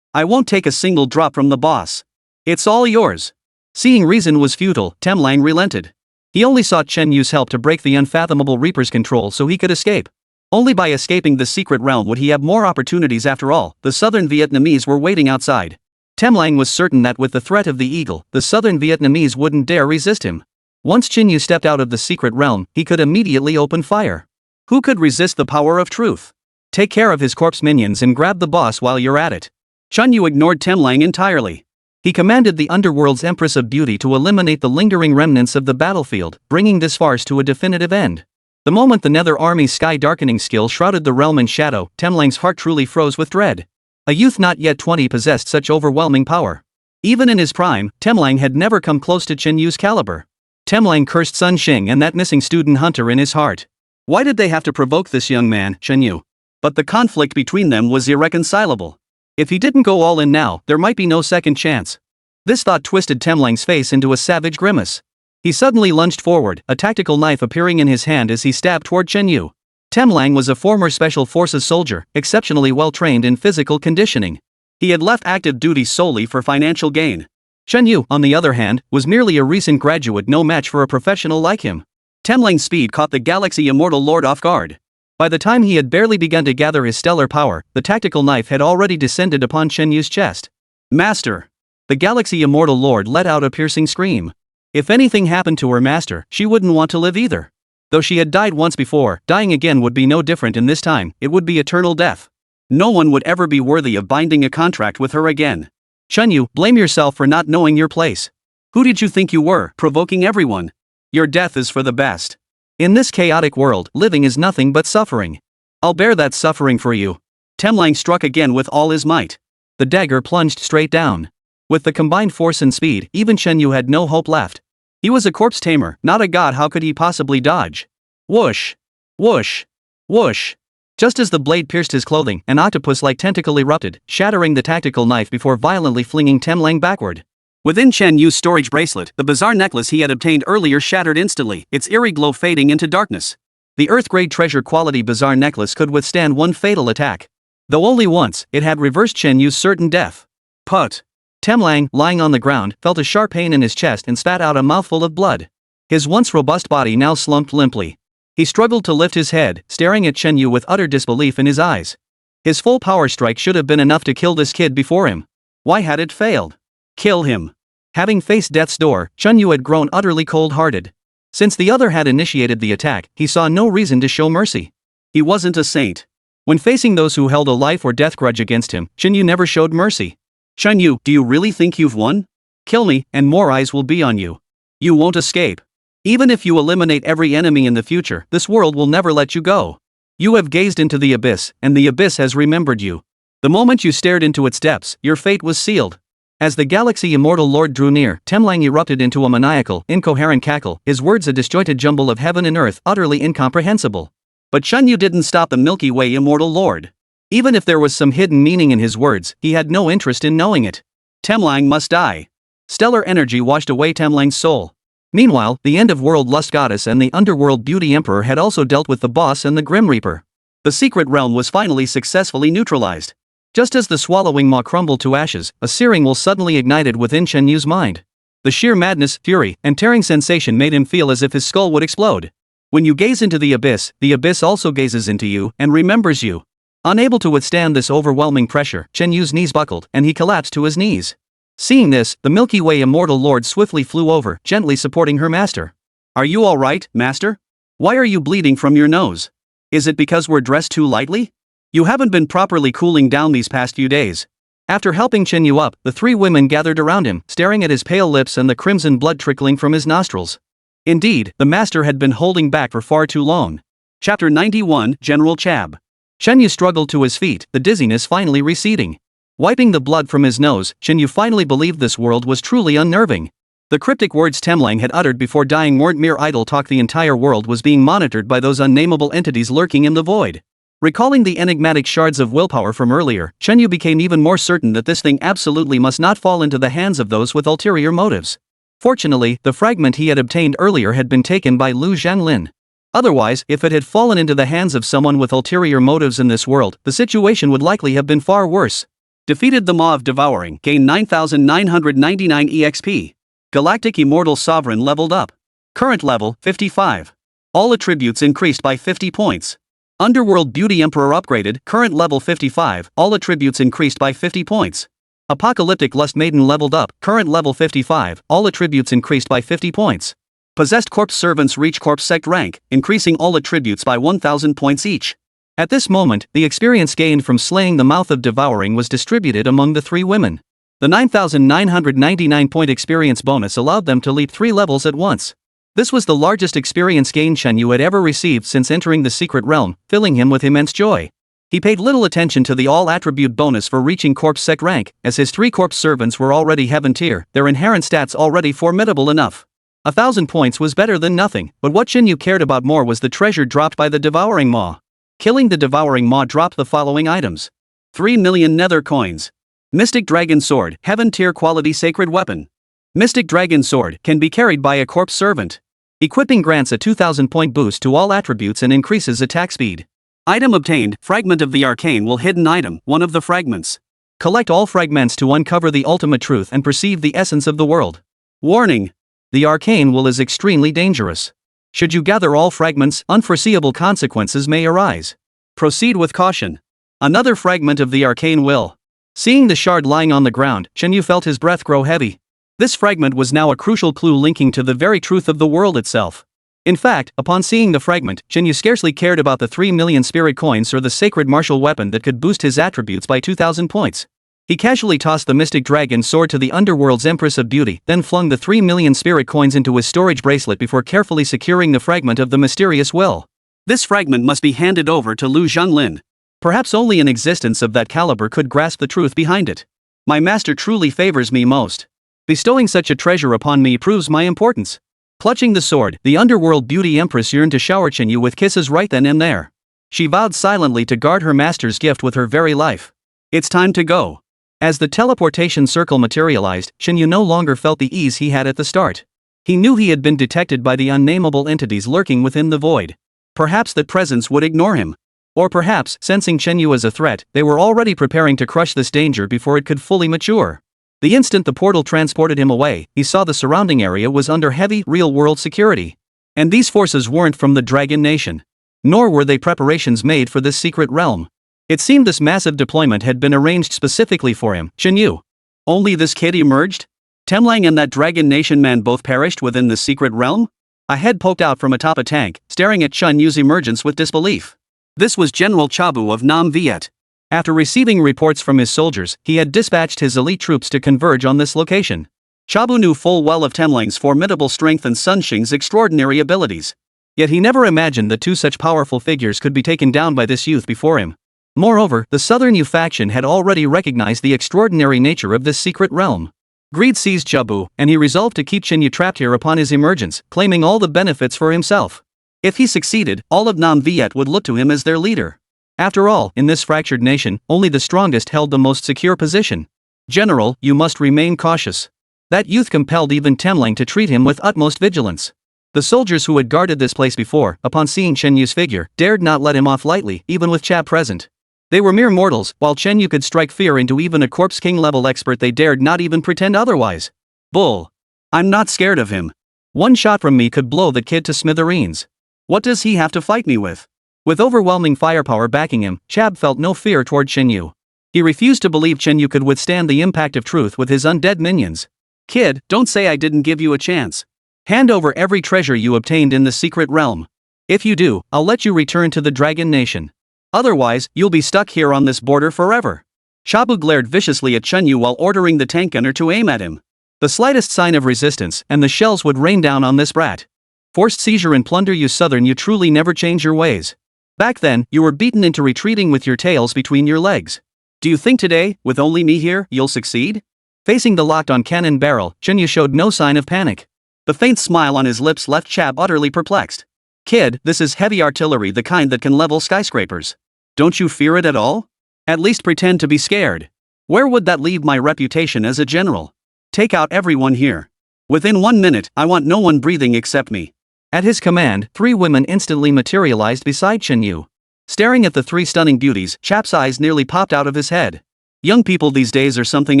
I won't take a single drop from the boss. It's all yours. Seeing reason was futile, Temlang relented. He only sought Chen Yu's help to break the unfathomable Reaper's control so he could escape. Only by escaping the secret realm would he have more opportunities. After all, the southern Vietnamese were waiting outside. Temlang was certain that with the threat of the eagle, the southern Vietnamese wouldn't dare resist him. Once Chen Yu stepped out of the secret realm, he could immediately open fire. Who could resist the power of truth? Take care of his corpse minions and grab the boss while you're at it. Chen Yu ignored Temlang entirely. He commanded the underworld's Empress of Beauty to eliminate the lingering remnants of the battlefield, bringing this farce to a definitive end. The moment the Nether Army's sky-darkening skill shrouded the realm in shadow, Temlang's heart truly froze with dread. A youth not yet 20 possessed such overwhelming power. Even in his prime, Temlang had never come close to Chen Yu's caliber. Temlang cursed Sun Xing and that missing student hunter in his heart. Why did they have to provoke this young man, Chen Yu? But the conflict between them was irreconcilable. If he didn't go all in now, there might be no second chance. This thought twisted Temlang's face into a savage grimace. He suddenly lunged forward, a tactical knife appearing in his hand as he stabbed toward Chen Yu. Temlang was a former Special Forces soldier, exceptionally well trained in physical conditioning. He had left active duty solely for financial gain. Chen Yu, on the other hand, was merely a recent graduate, no match for a professional like him. Temlang's speed caught the Galaxy Immortal Lord off guard. By the time he had barely begun to gather his stellar power, the tactical knife had already descended upon Chen Yu's chest. Master! The Galaxy Immortal Lord let out a piercing scream. If anything happened to her master, she wouldn't want to live either. Though she had died once before, dying again would be no different, and this time, it would be eternal death. No one would ever be worthy of binding a contract with her again. Chen Yu, blame yourself for not knowing your place. Who did you think you were, provoking everyone? Your death is for the best. In this chaotic world, living is nothing but suffering. I'll bear that suffering for you. Temlang struck again with all his might. The dagger plunged straight down. With the combined force and speed, even Chen Yu had no hope left. He was a corpse tamer, not a god. How could he possibly dodge? Whoosh! Whoosh! Whoosh! Just as the blade pierced his clothing, an octopus-like tentacle erupted, shattering the tactical knife before violently flinging Temlang backward. Within Chen Yu's storage bracelet, the bizarre necklace he had obtained earlier shattered instantly, its eerie glow fading into darkness. The Earth-grade treasure-quality bizarre necklace could withstand one fatal attack. Though only once, it had reversed Chen Yu's certain death. Put! Temlang, lying on the ground, felt a sharp pain in his chest and spat out a mouthful of blood. His once robust body now slumped limply. He struggled to lift his head, staring at Chen Yu with utter disbelief in his eyes. His full power strike should have been enough to kill this kid before him. Why had it failed? Kill him. Having faced death's door, Chen Yu had grown utterly cold-hearted. Since the other had initiated the attack, he saw no reason to show mercy. He wasn't a saint. When facing those who held a life or death grudge against him, Chen Yu never showed mercy. Chen Yu, do you really think you've won? Kill me, and more eyes will be on you. You won't escape. Even if you eliminate every enemy in the future, this world will never let you go. You have gazed into the abyss, and the abyss has remembered you. The moment you stared into its depths, your fate was sealed. As the Galaxy Immortal Lord drew near, Temlang erupted into a maniacal, incoherent cackle, his words a disjointed jumble of heaven and earth, utterly incomprehensible. But Chen Yu didn't stop the Milky Way Immortal Lord. Even if there was some hidden meaning in his words, he had no interest in knowing it. Temlang must die. Stellar energy washed away Temlang's soul. Meanwhile, the end-of-world lust goddess and the underworld beauty emperor had also dealt with the boss and the Grim Reaper. The secret realm was finally successfully neutralized. Just as the swallowing maw crumbled to ashes, a searing will suddenly ignited within Chen Yu's mind. The sheer madness, fury, and tearing sensation made him feel as if his skull would explode. When you gaze into the abyss also gazes into you and remembers you. Unable to withstand this overwhelming pressure, Chen Yu's knees buckled, and he collapsed to his knees. Seeing this, the Milky Way Immortal Lord swiftly flew over, gently supporting her master. Are you all right, master? Why are you bleeding from your nose? Is it because we're dressed too lightly? You haven't been properly cooling down these past few days. After helping Chen Yu up, the three women gathered around him, staring at his pale lips and the crimson blood trickling from his nostrils. Indeed, the master had been holding back for far too long. Chapter 91, General Chab. Chen Yu struggled to his feet, the dizziness finally receding. Wiping the blood from his nose, Chen Yu finally believed this world was truly unnerving. The cryptic words Temlang had uttered before dying weren't mere idle talk. The entire world was being monitored by those unnameable entities lurking in the void. Recalling the enigmatic shards of willpower from earlier, Chen Yu became even more certain that this thing absolutely must not fall into the hands of those with ulterior motives. Fortunately, the fragment he had obtained earlier had been taken by Lu Zhanglin. Otherwise, if it had fallen into the hands of someone with ulterior motives in this world, the situation would likely have been far worse. Defeated the Maw of Devouring, gained 9,999 EXP. Galactic Immortal Sovereign leveled up. Current level, 55. All attributes increased by 50 points. Underworld Beauty Emperor upgraded, current level 55, all attributes increased by 50 points. Apocalyptic Lust Maiden leveled up, current level 55, all attributes increased by 50 points. Possessed Corpse Servants reach Corpse Sect rank, increasing all attributes by 1,000 points each. At this moment, the experience gained from slaying the Mouth of Devouring was distributed among the 3 women. The 9,999 point experience bonus allowed them to leap 3 levels at once. This was the largest experience gain Shen Yu had ever received since entering the secret realm, filling him with immense joy. He paid little attention to the all-attribute bonus for reaching Corpse Sect rank, as his 3 corpse servants were already heaven tier, their inherent stats already formidable enough. 1,000 points was better than nothing, but what Shen Yu cared about more was the treasure dropped by the Devouring Maw. Killing the Devouring Maw dropped the following items. 3 million Nether coins. Mystic Dragon Sword, heaven tier quality sacred weapon. Mystic Dragon Sword can be carried by a corpse servant. Equipping grants a 2,000 point boost to all attributes and increases attack speed. Item obtained, Fragment of the Arcane will hidden item, one of the fragments. Collect all fragments to uncover the ultimate truth and perceive the essence of the world. Warning! The Arcane will is extremely dangerous. Should you gather all fragments, unforeseeable consequences may arise. Proceed with caution. Another fragment of the Arcane will. Seeing the shard lying on the ground, Shen Yu felt his breath grow heavy. This fragment was now a crucial clue linking to the very truth of the world itself. In fact, upon seeing the fragment, Shen Yu scarcely cared about the 3 million spirit coins or the sacred martial weapon that could boost his attributes by 2,000 points. He casually tossed the mystic dragon sword to the underworld's Empress of Beauty, then flung the 3 million spirit coins into his storage bracelet before carefully securing the fragment of the mysterious will. This fragment must be handed over to Lu Zhonglin. Perhaps only an existence of that caliber could grasp the truth behind it. My master truly favors me most. Bestowing such a treasure upon me proves my importance. Clutching the sword, the underworld beauty empress yearned to shower Shen Yu with kisses right then and there. She vowed silently to guard her master's gift with her very life. It's time to go. As the teleportation circle materialized, Shen Yu no longer felt the ease he had at the start. He knew he had been detected by the unnameable entities lurking within the void. Perhaps that presence would ignore him. Or perhaps, sensing Shen Yu as a threat, they were already preparing to crush this danger before it could fully mature. The instant the portal transported him away, he saw the surrounding area was under heavy, real-world security. And these forces weren't from the Dragon Nation. Nor were they preparations made for this secret realm. It seemed this massive deployment had been arranged specifically for him, Shen Yu. Only this kid emerged? Temlang and that Dragon Nation man both perished within the secret realm? A head poked out from atop a tank, staring at Shen Yu's emergence with disbelief. This was General Chabu of Nam Viet. After receiving reports from his soldiers, he had dispatched his elite troops to converge on this location. Chabu knew full well of Temlang's formidable strength and Sun Xing's extraordinary abilities. Yet he never imagined that 2 such powerful figures could be taken down by this youth before him. Moreover, the Southern Yu faction had already recognized the extraordinary nature of this secret realm. Greed seized Chabu, and he resolved to keep Shen Yu trapped here upon his emergence, claiming all the benefits for himself. If he succeeded, all of Nam Viet would look to him as their leader. After all, in this fractured nation, only the strongest held the most secure position. General, you must remain cautious. That youth compelled even Temlang to treat him with utmost vigilance. The soldiers who had guarded this place before, upon seeing Shen Yu's figure, dared not let him off lightly, even with Chab present. They were mere mortals, while Shen Yu could strike fear into even a Corpse King level expert. They dared not even pretend otherwise. Bull. I'm not scared of him. One shot from me could blow the kid to smithereens. What does he have to fight me with? With overwhelming firepower backing him, Chab felt no fear toward Shen Yu. He refused to believe Shen Yu could withstand the impact of truth with his undead minions. Kid, don't say I didn't give you a chance. Hand over every treasure you obtained in the secret realm. If you do, I'll let you return to the Dragon Nation. Otherwise, you'll be stuck here on this border forever. Chabu glared viciously at Shen Yu while ordering the tank gunner to aim at him. The slightest sign of resistance, and the shells would rain down on this brat. Forced seizure and plunder you Southern you truly never change your ways. Back then, you were beaten into retreating with your tails between your legs. Do you think today, with only me here, you'll succeed? Facing the locked-on cannon barrel, Shen Yu showed no sign of panic. The faint smile on his lips left Chab utterly perplexed. Kid, this is heavy artillery, the kind that can level skyscrapers. Don't you fear it at all? At least pretend to be scared. Where would that leave my reputation as a general? Take out everyone here. Within 1 minute, I want no one breathing except me. At his command, 3 women instantly materialized beside Shen Yu. Staring at the 3 stunning beauties, Chap's eyes nearly popped out of his head. Young people these days are something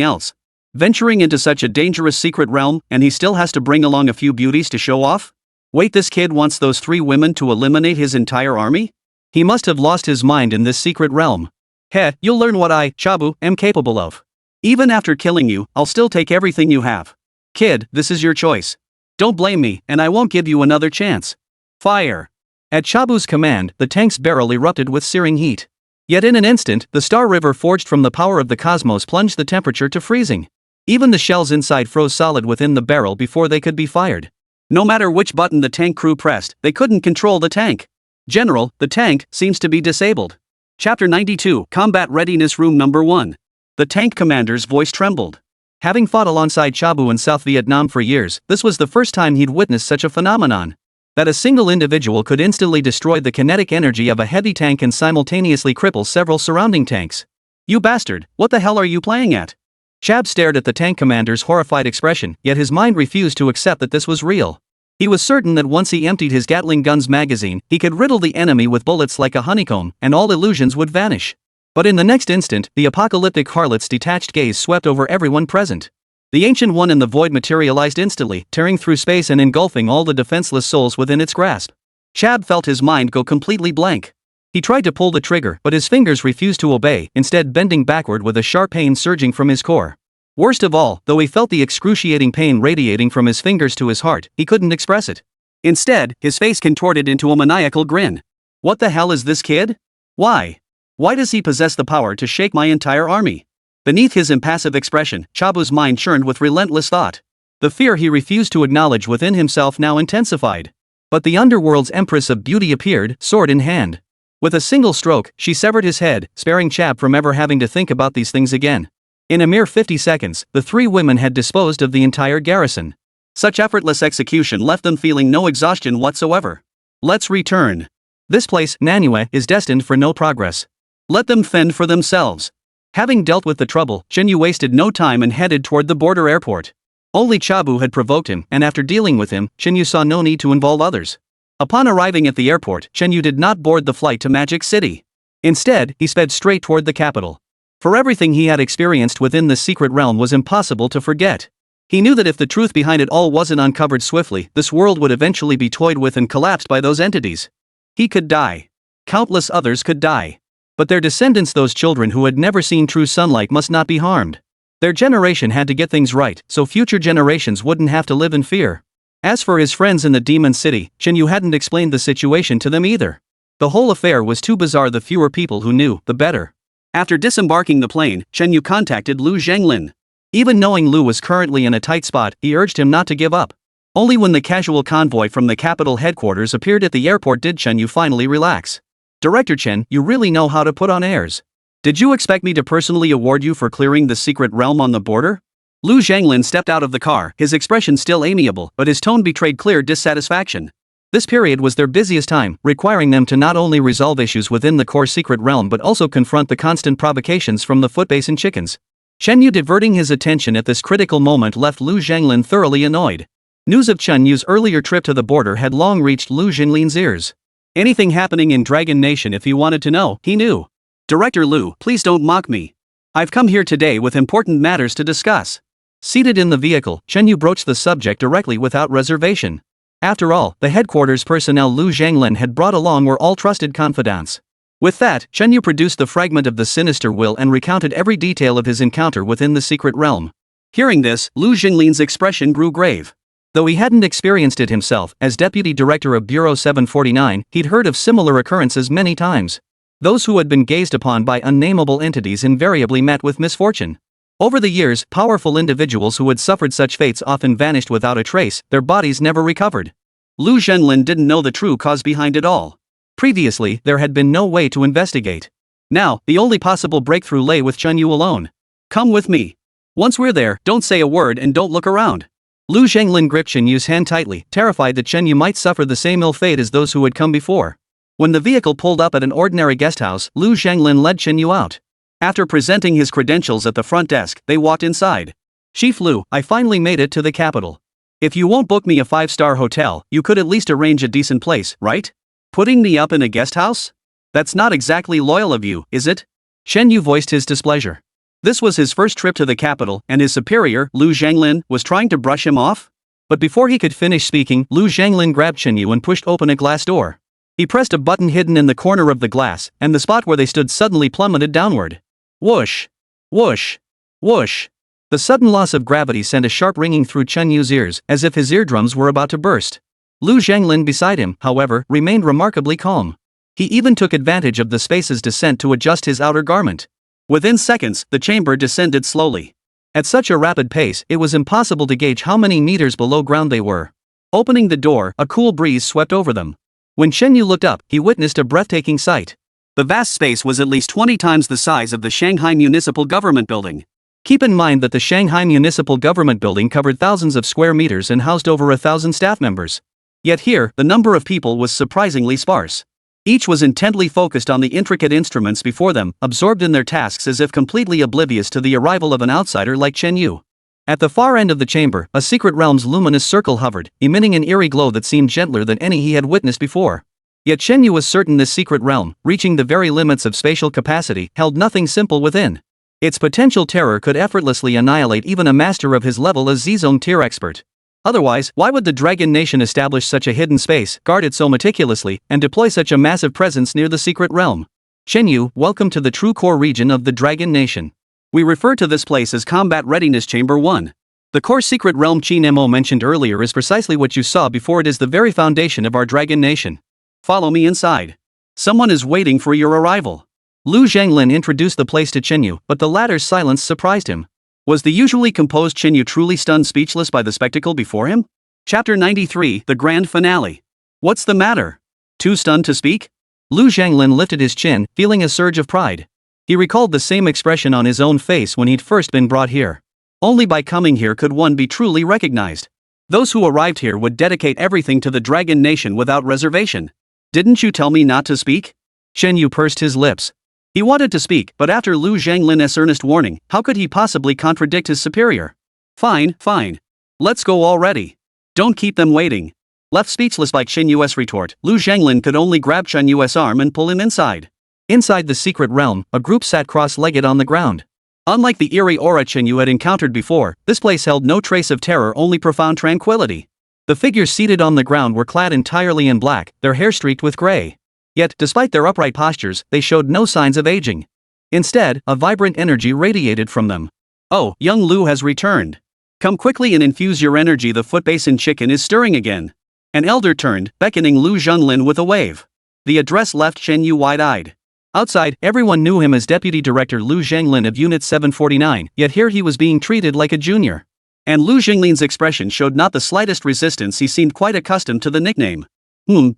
else. Venturing into such a dangerous secret realm, and he still has to bring along a few beauties to show off? Wait, this kid wants those 3 women to eliminate his entire army? He must have lost his mind in this secret realm. Heh, you'll learn what I, Chabu, am capable of. Even after killing you, I'll still take everything you have. Kid, this is your choice. Don't blame me, and I won't give you another chance. Fire! At Chabu's command, the tank's barrel erupted with searing heat. Yet in an instant, the star river forged from the power of the cosmos plunged the temperature to freezing. Even the shells inside froze solid within the barrel before they could be fired. No matter which button the tank crew pressed, they couldn't control the tank. General, the tank seems to be disabled. Chapter 92, Combat Readiness Room Number 1. The tank commander's voice trembled. Having fought alongside Chabu in South Vietnam for years, this was the first time he'd witnessed such a phenomenon. That a single individual could instantly destroy the kinetic energy of a heavy tank and simultaneously cripple several surrounding tanks. You bastard, what the hell are you playing at? Chab stared at the tank commander's horrified expression, yet his mind refused to accept that this was real. He was certain that once he emptied his Gatling gun's magazine, he could riddle the enemy with bullets like a honeycomb, and all illusions would vanish. But in the next instant, the apocalyptic harlot's detached gaze swept over everyone present. The Ancient One in the void materialized instantly, tearing through space and engulfing all the defenseless souls within its grasp. Chab felt his mind go completely blank. He tried to pull the trigger, but his fingers refused to obey, instead bending backward with a sharp pain surging from his core. Worst of all, though he felt the excruciating pain radiating from his fingers to his heart, he couldn't express it. Instead, his face contorted into a maniacal grin. What the hell is this kid? Why? Why does he possess the power to shake my entire army? Beneath his impassive expression, Chabu's mind churned with relentless thought. The fear he refused to acknowledge within himself now intensified. But the underworld's Empress of Beauty appeared, sword in hand. With a single stroke, she severed his head, sparing Chab from ever having to think about these things again. In a mere 50 seconds, the 3 women had disposed of the entire garrison. Such effortless execution left them feeling no exhaustion whatsoever. Let's return. This place, manhwa, is destined for no progress. Let them fend for themselves. Having dealt with the trouble, Shenyu wasted no time and headed toward the border airport. Only Chabu had provoked him, and after dealing with him, Shenyu saw no need to involve others. Upon arriving at the airport, Shenyu did not board the flight to Magic City. Instead, he sped straight toward the capital. For everything he had experienced within the secret realm was impossible to forget. He knew that if the truth behind it all wasn't uncovered swiftly, this world would eventually be toyed with and collapsed by those entities. He could die. Countless others could die. But their descendants, those children who had never seen true sunlight, must not be harmed. Their generation had to get things right, so future generations wouldn't have to live in fear. As for his friends in the Demon City, Shenyu hadn't explained the situation to them either. The whole affair was too bizarre. The fewer people who knew, the better. After disembarking the plane, Shenyu contacted Lu Zhanglin. Even knowing Lu was currently in a tight spot, he urged him not to give up. Only when the casual convoy from the capital headquarters appeared at the airport did Shenyu finally relax. Director Chen, you really know how to put on airs. Did you expect me to personally award you for clearing the secret realm on the border? Lu Zhanglin stepped out of the car, his expression still amiable, but his tone betrayed clear dissatisfaction. This period was their busiest time, requiring them to not only resolve issues within the core secret realm but also confront the constant provocations from the Footbasin chickens. Shenyu diverting his attention at this critical moment left Lu Zhanglin thoroughly annoyed. News of Chen Yu's earlier trip to the border had long reached Lu Zhanlin's ears. Anything happening in Dragon Nation if he wanted to know, he knew. Director Lu, please don't mock me. I've come here today with important matters to discuss. Seated in the vehicle, Shenyu broached the subject directly without reservation. After all, the headquarters personnel Lu Zhanglin had brought along were all trusted confidants. With that, Shenyu produced the fragment of the sinister will and recounted every detail of his encounter within the secret realm. Hearing this, Lu Zhanlin's expression grew grave. Though he hadn't experienced it himself, as deputy director of Bureau 749, he'd heard of similar occurrences many times. Those who had been gazed upon by unnameable entities invariably met with misfortune. Over the years, powerful individuals who had suffered such fates often vanished without a trace, their bodies never recovered. Lu Zhanglin didn't know the true cause behind it all. Previously, there had been no way to investigate. Now, the only possible breakthrough lay with Shenyu alone. Come with me. Once we're there, don't say a word and don't look around. Lu Zhanglin gripped Shenyu's hand tightly, terrified that Shenyu might suffer the same ill fate as those who had come before. When the vehicle pulled up at an ordinary guesthouse, Lu Zhanglin led Shenyu out. After presenting his credentials at the front desk, they walked inside. Chief Lu, I finally made it to the capital. If you won't book me a 5-star hotel, you could at least arrange a decent place, right? Putting me up in a guest house? That's not exactly loyal of you, is it? Shenyu voiced his displeasure. This was his first trip to the capital, and his superior, Lu Zhanglin, was trying to brush him off? But before he could finish speaking, Lu Zhanglin grabbed Chen Yu and pushed open a glass door. He pressed a button hidden in the corner of the glass, and the spot where they stood suddenly plummeted downward. Whoosh! Whoosh! Whoosh! The sudden loss of gravity sent a sharp ringing through Chen Yu's ears, as if his eardrums were about to burst. Lu Zhanglin beside him, however, remained remarkably calm. He even took advantage of the space's descent to adjust his outer garment. Within seconds, the chamber descended slowly. At such a rapid pace, it was impossible to gauge how many meters below ground they were. Opening the door, a cool breeze swept over them. When Chen Yu looked up, he witnessed a breathtaking sight. The vast space was at least 20 times the size of the Shanghai Municipal Government Building. Keep in mind that the Shanghai Municipal Government Building covered thousands of square meters and housed over 1,000 staff members. Yet here, the number of people was surprisingly sparse. Each was intently focused on the intricate instruments before them, absorbed in their tasks as if completely oblivious to the arrival of an outsider like Chen Yu. At the far end of the chamber, a secret realm's luminous circle hovered, emitting an eerie glow that seemed gentler than any he had witnessed before. Yet Chen Yu was certain this secret realm, reaching the very limits of spatial capacity, held nothing simple within. Its potential terror could effortlessly annihilate even a master of his level as Zizong tier expert. Otherwise, why would the Dragon Nation establish such a hidden space, guard it so meticulously, and deploy such a massive presence near the secret realm? Chen Yu, welcome to the true core region of the Dragon Nation. We refer to this place as Combat Readiness Chamber 1. The core secret realm Qin Mo mentioned earlier is precisely what you saw before. It is the very foundation of our Dragon Nation. Follow me inside. Someone is waiting for your arrival. Lu Zhanglin introduced the place to Chen Yu, but the latter's silence surprised him. Was the usually composed Chen Yu truly stunned speechless by the spectacle before him? Chapter 93, the grand finale. What's the matter? Too stunned to speak? Lu Zhanglin lifted his chin, feeling a surge of pride. He recalled the same expression on his own face when he'd first been brought here. Only by coming here could one be truly recognized. Those who arrived here would dedicate everything to the Dragon Nation without reservation. Didn't you tell me not to speak? Chen Yu pursed his lips. He wanted to speak, but after Lu Zhanglin's earnest warning, how could he possibly contradict his superior? Fine, fine. Let's go already. Don't keep them waiting. Left speechless by Chen Yu's retort, Lu Zhanglin could only grab Chen Yu's arm and pull him inside. Inside the secret realm, a group sat cross-legged on the ground. Unlike the eerie aura Chen Yu had encountered before, this place held no trace of terror, only profound tranquility. The figures seated on the ground were clad entirely in black, their hair streaked with gray. Yet, despite their upright postures, they showed no signs of aging. Instead, a vibrant energy radiated from them. Oh, young Lu has returned. Come quickly and infuse your energy. The foot basin chicken is stirring again. An elder turned, beckoning Lu Zhanglin with a wave. The address left Chen Yu wide-eyed. Outside, everyone knew him as Deputy Director Lu Zhanglin of Unit 749, yet here he was being treated like a junior. And Lu Zhanglin's expression showed not the slightest resistance. He seemed quite accustomed to the nickname.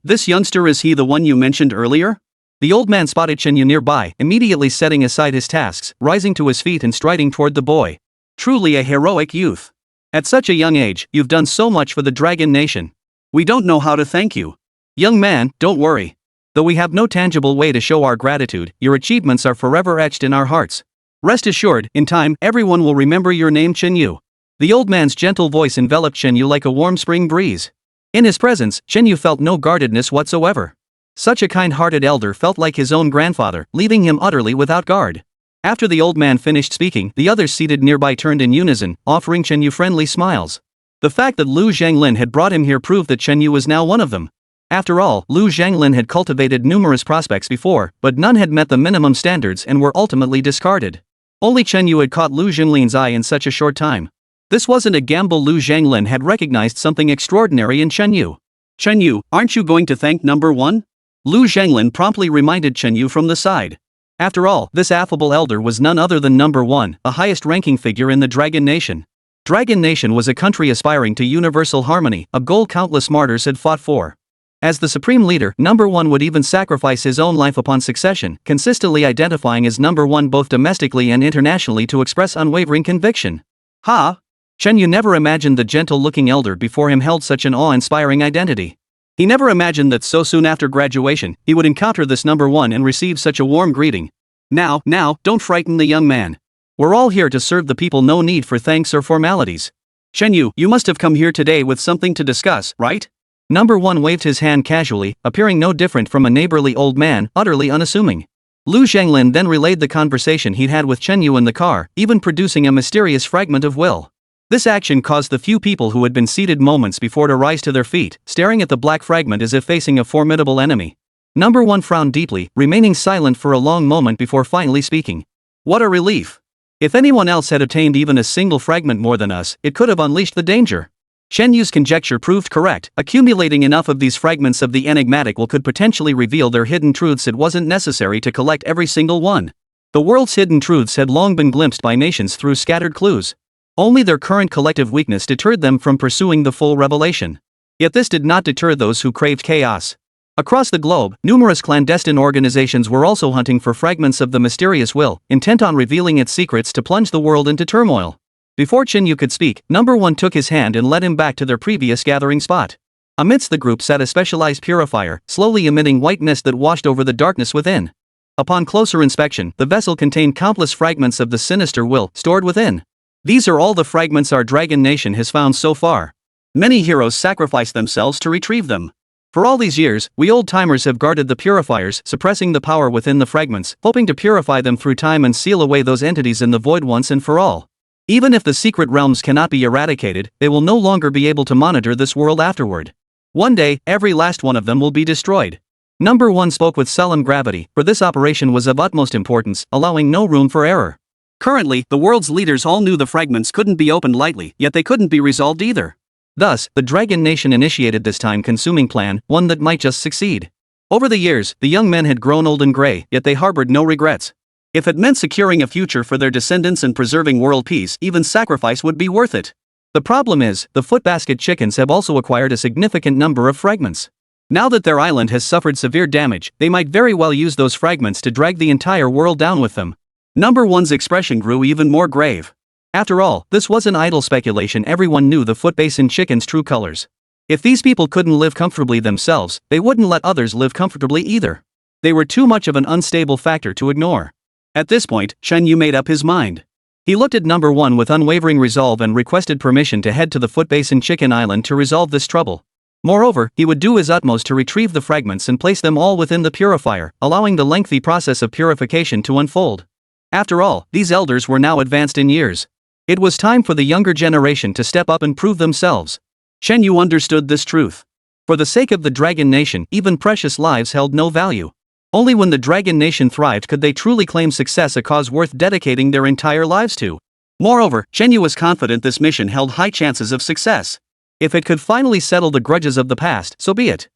This youngster, is he the one you mentioned earlier? The old man spotted Chen Yu nearby, immediately setting aside his tasks, rising to his feet and striding toward the boy. Truly a heroic youth. At such a young age, you've done so much for the Dragon Nation. We don't know how to thank you. Young man, don't worry. Though we have no tangible way to show our gratitude, your achievements are forever etched in our hearts. Rest assured, in time, everyone will remember your name, Chen Yu. The old man's gentle voice enveloped Chen Yu like a warm spring breeze. In his presence, Chen Yu felt no guardedness whatsoever. Such a kind-hearted elder felt like his own grandfather, leaving him utterly without guard. After the old man finished speaking, the others seated nearby turned in unison, offering Chen Yu friendly smiles. The fact that Lu Zhanglin had brought him here proved that Chen Yu was now one of them. After all, Lu Zhanglin had cultivated numerous prospects before, but none had met the minimum standards and were ultimately discarded. Only Chen Yu had caught Lu Zhanglin's eye in such a short time. This wasn't a gamble. Lu Zhanglin had recognized something extraordinary in Chen Yu. Chen Yu, aren't you going to thank number one? Lu Zhanglin promptly reminded Chen Yu from the side. After all, this affable elder was none other than number one, the highest-ranking figure in the Dragon Nation. Dragon Nation was a country aspiring to universal harmony, a goal countless martyrs had fought for. As the supreme leader, number one would even sacrifice his own life upon succession, consistently identifying as number one both domestically and internationally to express unwavering conviction. Ha! Chen Yu never imagined the gentle-looking elder before him held such an awe-inspiring identity. He never imagined that so soon after graduation, he would encounter this number one and receive such a warm greeting. Now, don't frighten the young man. We're all here to serve the people, no need for thanks or formalities. Chen Yu, you must have come here today with something to discuss, right? Number one waved his hand casually, appearing no different from a neighborly old man, utterly unassuming. Lu Zhanglin then relayed the conversation he'd had with Chen Yu in the car, even producing a mysterious fragment of will. This action caused the few people who had been seated moments before to rise to their feet, staring at the black fragment as if facing a formidable enemy. Number 1 frowned deeply, remaining silent for a long moment before finally speaking. What a relief. If anyone else had obtained even a single fragment more than us, it could have unleashed the danger. Shen Yu's conjecture proved correct. Accumulating enough of these fragments of the enigmatic will could potentially reveal their hidden truths. It wasn't necessary to collect every single one. The world's hidden truths had long been glimpsed by nations through scattered clues. Only their current collective weakness deterred them from pursuing the full revelation. Yet this did not deter those who craved chaos. Across the globe, numerous clandestine organizations were also hunting for fragments of the mysterious will, intent on revealing its secrets to plunge the world into turmoil. Before Chen Yu could speak, Number 1 took his hand and led him back to their previous gathering spot. Amidst the group sat a specialized purifier, slowly emitting white mist that washed over the darkness within. Upon closer inspection, the vessel contained countless fragments of the sinister will stored within. These are all the fragments our dragon nation has found so far. Many heroes sacrificed themselves to retrieve them. For all these years, we old-timers have guarded the purifiers, suppressing the power within the fragments, hoping to purify them through time and seal away those entities in the void once and for all. Even if the secret realms cannot be eradicated, they will no longer be able to monitor this world afterward. One day, every last one of them will be destroyed. Number 1 spoke with solemn gravity, for this operation was of utmost importance, allowing no room for error. Currently, the world's leaders all knew the fragments couldn't be opened lightly, yet they couldn't be resolved either. Thus, the Dragon Nation initiated this time-consuming plan, one that might just succeed. Over the years, the young men had grown old and gray, yet they harbored no regrets. If it meant securing a future for their descendants and preserving world peace, even sacrifice would be worth it. The problem is, the footbasket chickens have also acquired a significant number of fragments. Now that their island has suffered severe damage, they might very well use those fragments to drag the entire world down with them. Number 1's expression grew even more grave. After all, this wasn't idle speculation. Everyone knew the footbasin chickens' true colors. If these people couldn't live comfortably themselves, they wouldn't let others live comfortably either. They were too much of an unstable factor to ignore. At this point, Shen Yu made up his mind. He looked at Number 1 with unwavering resolve and requested permission to head to the footbasin chicken island to resolve this trouble. Moreover, he would do his utmost to retrieve the fragments and place them all within the purifier, allowing the lengthy process of purification to unfold. After all, these elders were now advanced in years. It was time for the younger generation to step up and prove themselves. Shen Yu understood this truth. For the sake of the Dragon Nation, even precious lives held no value. Only when the Dragon Nation thrived could they truly claim success, a cause worth dedicating their entire lives to. Moreover, Shen Yu was confident this mission held high chances of success. If it could finally settle the grudges of the past, so be it.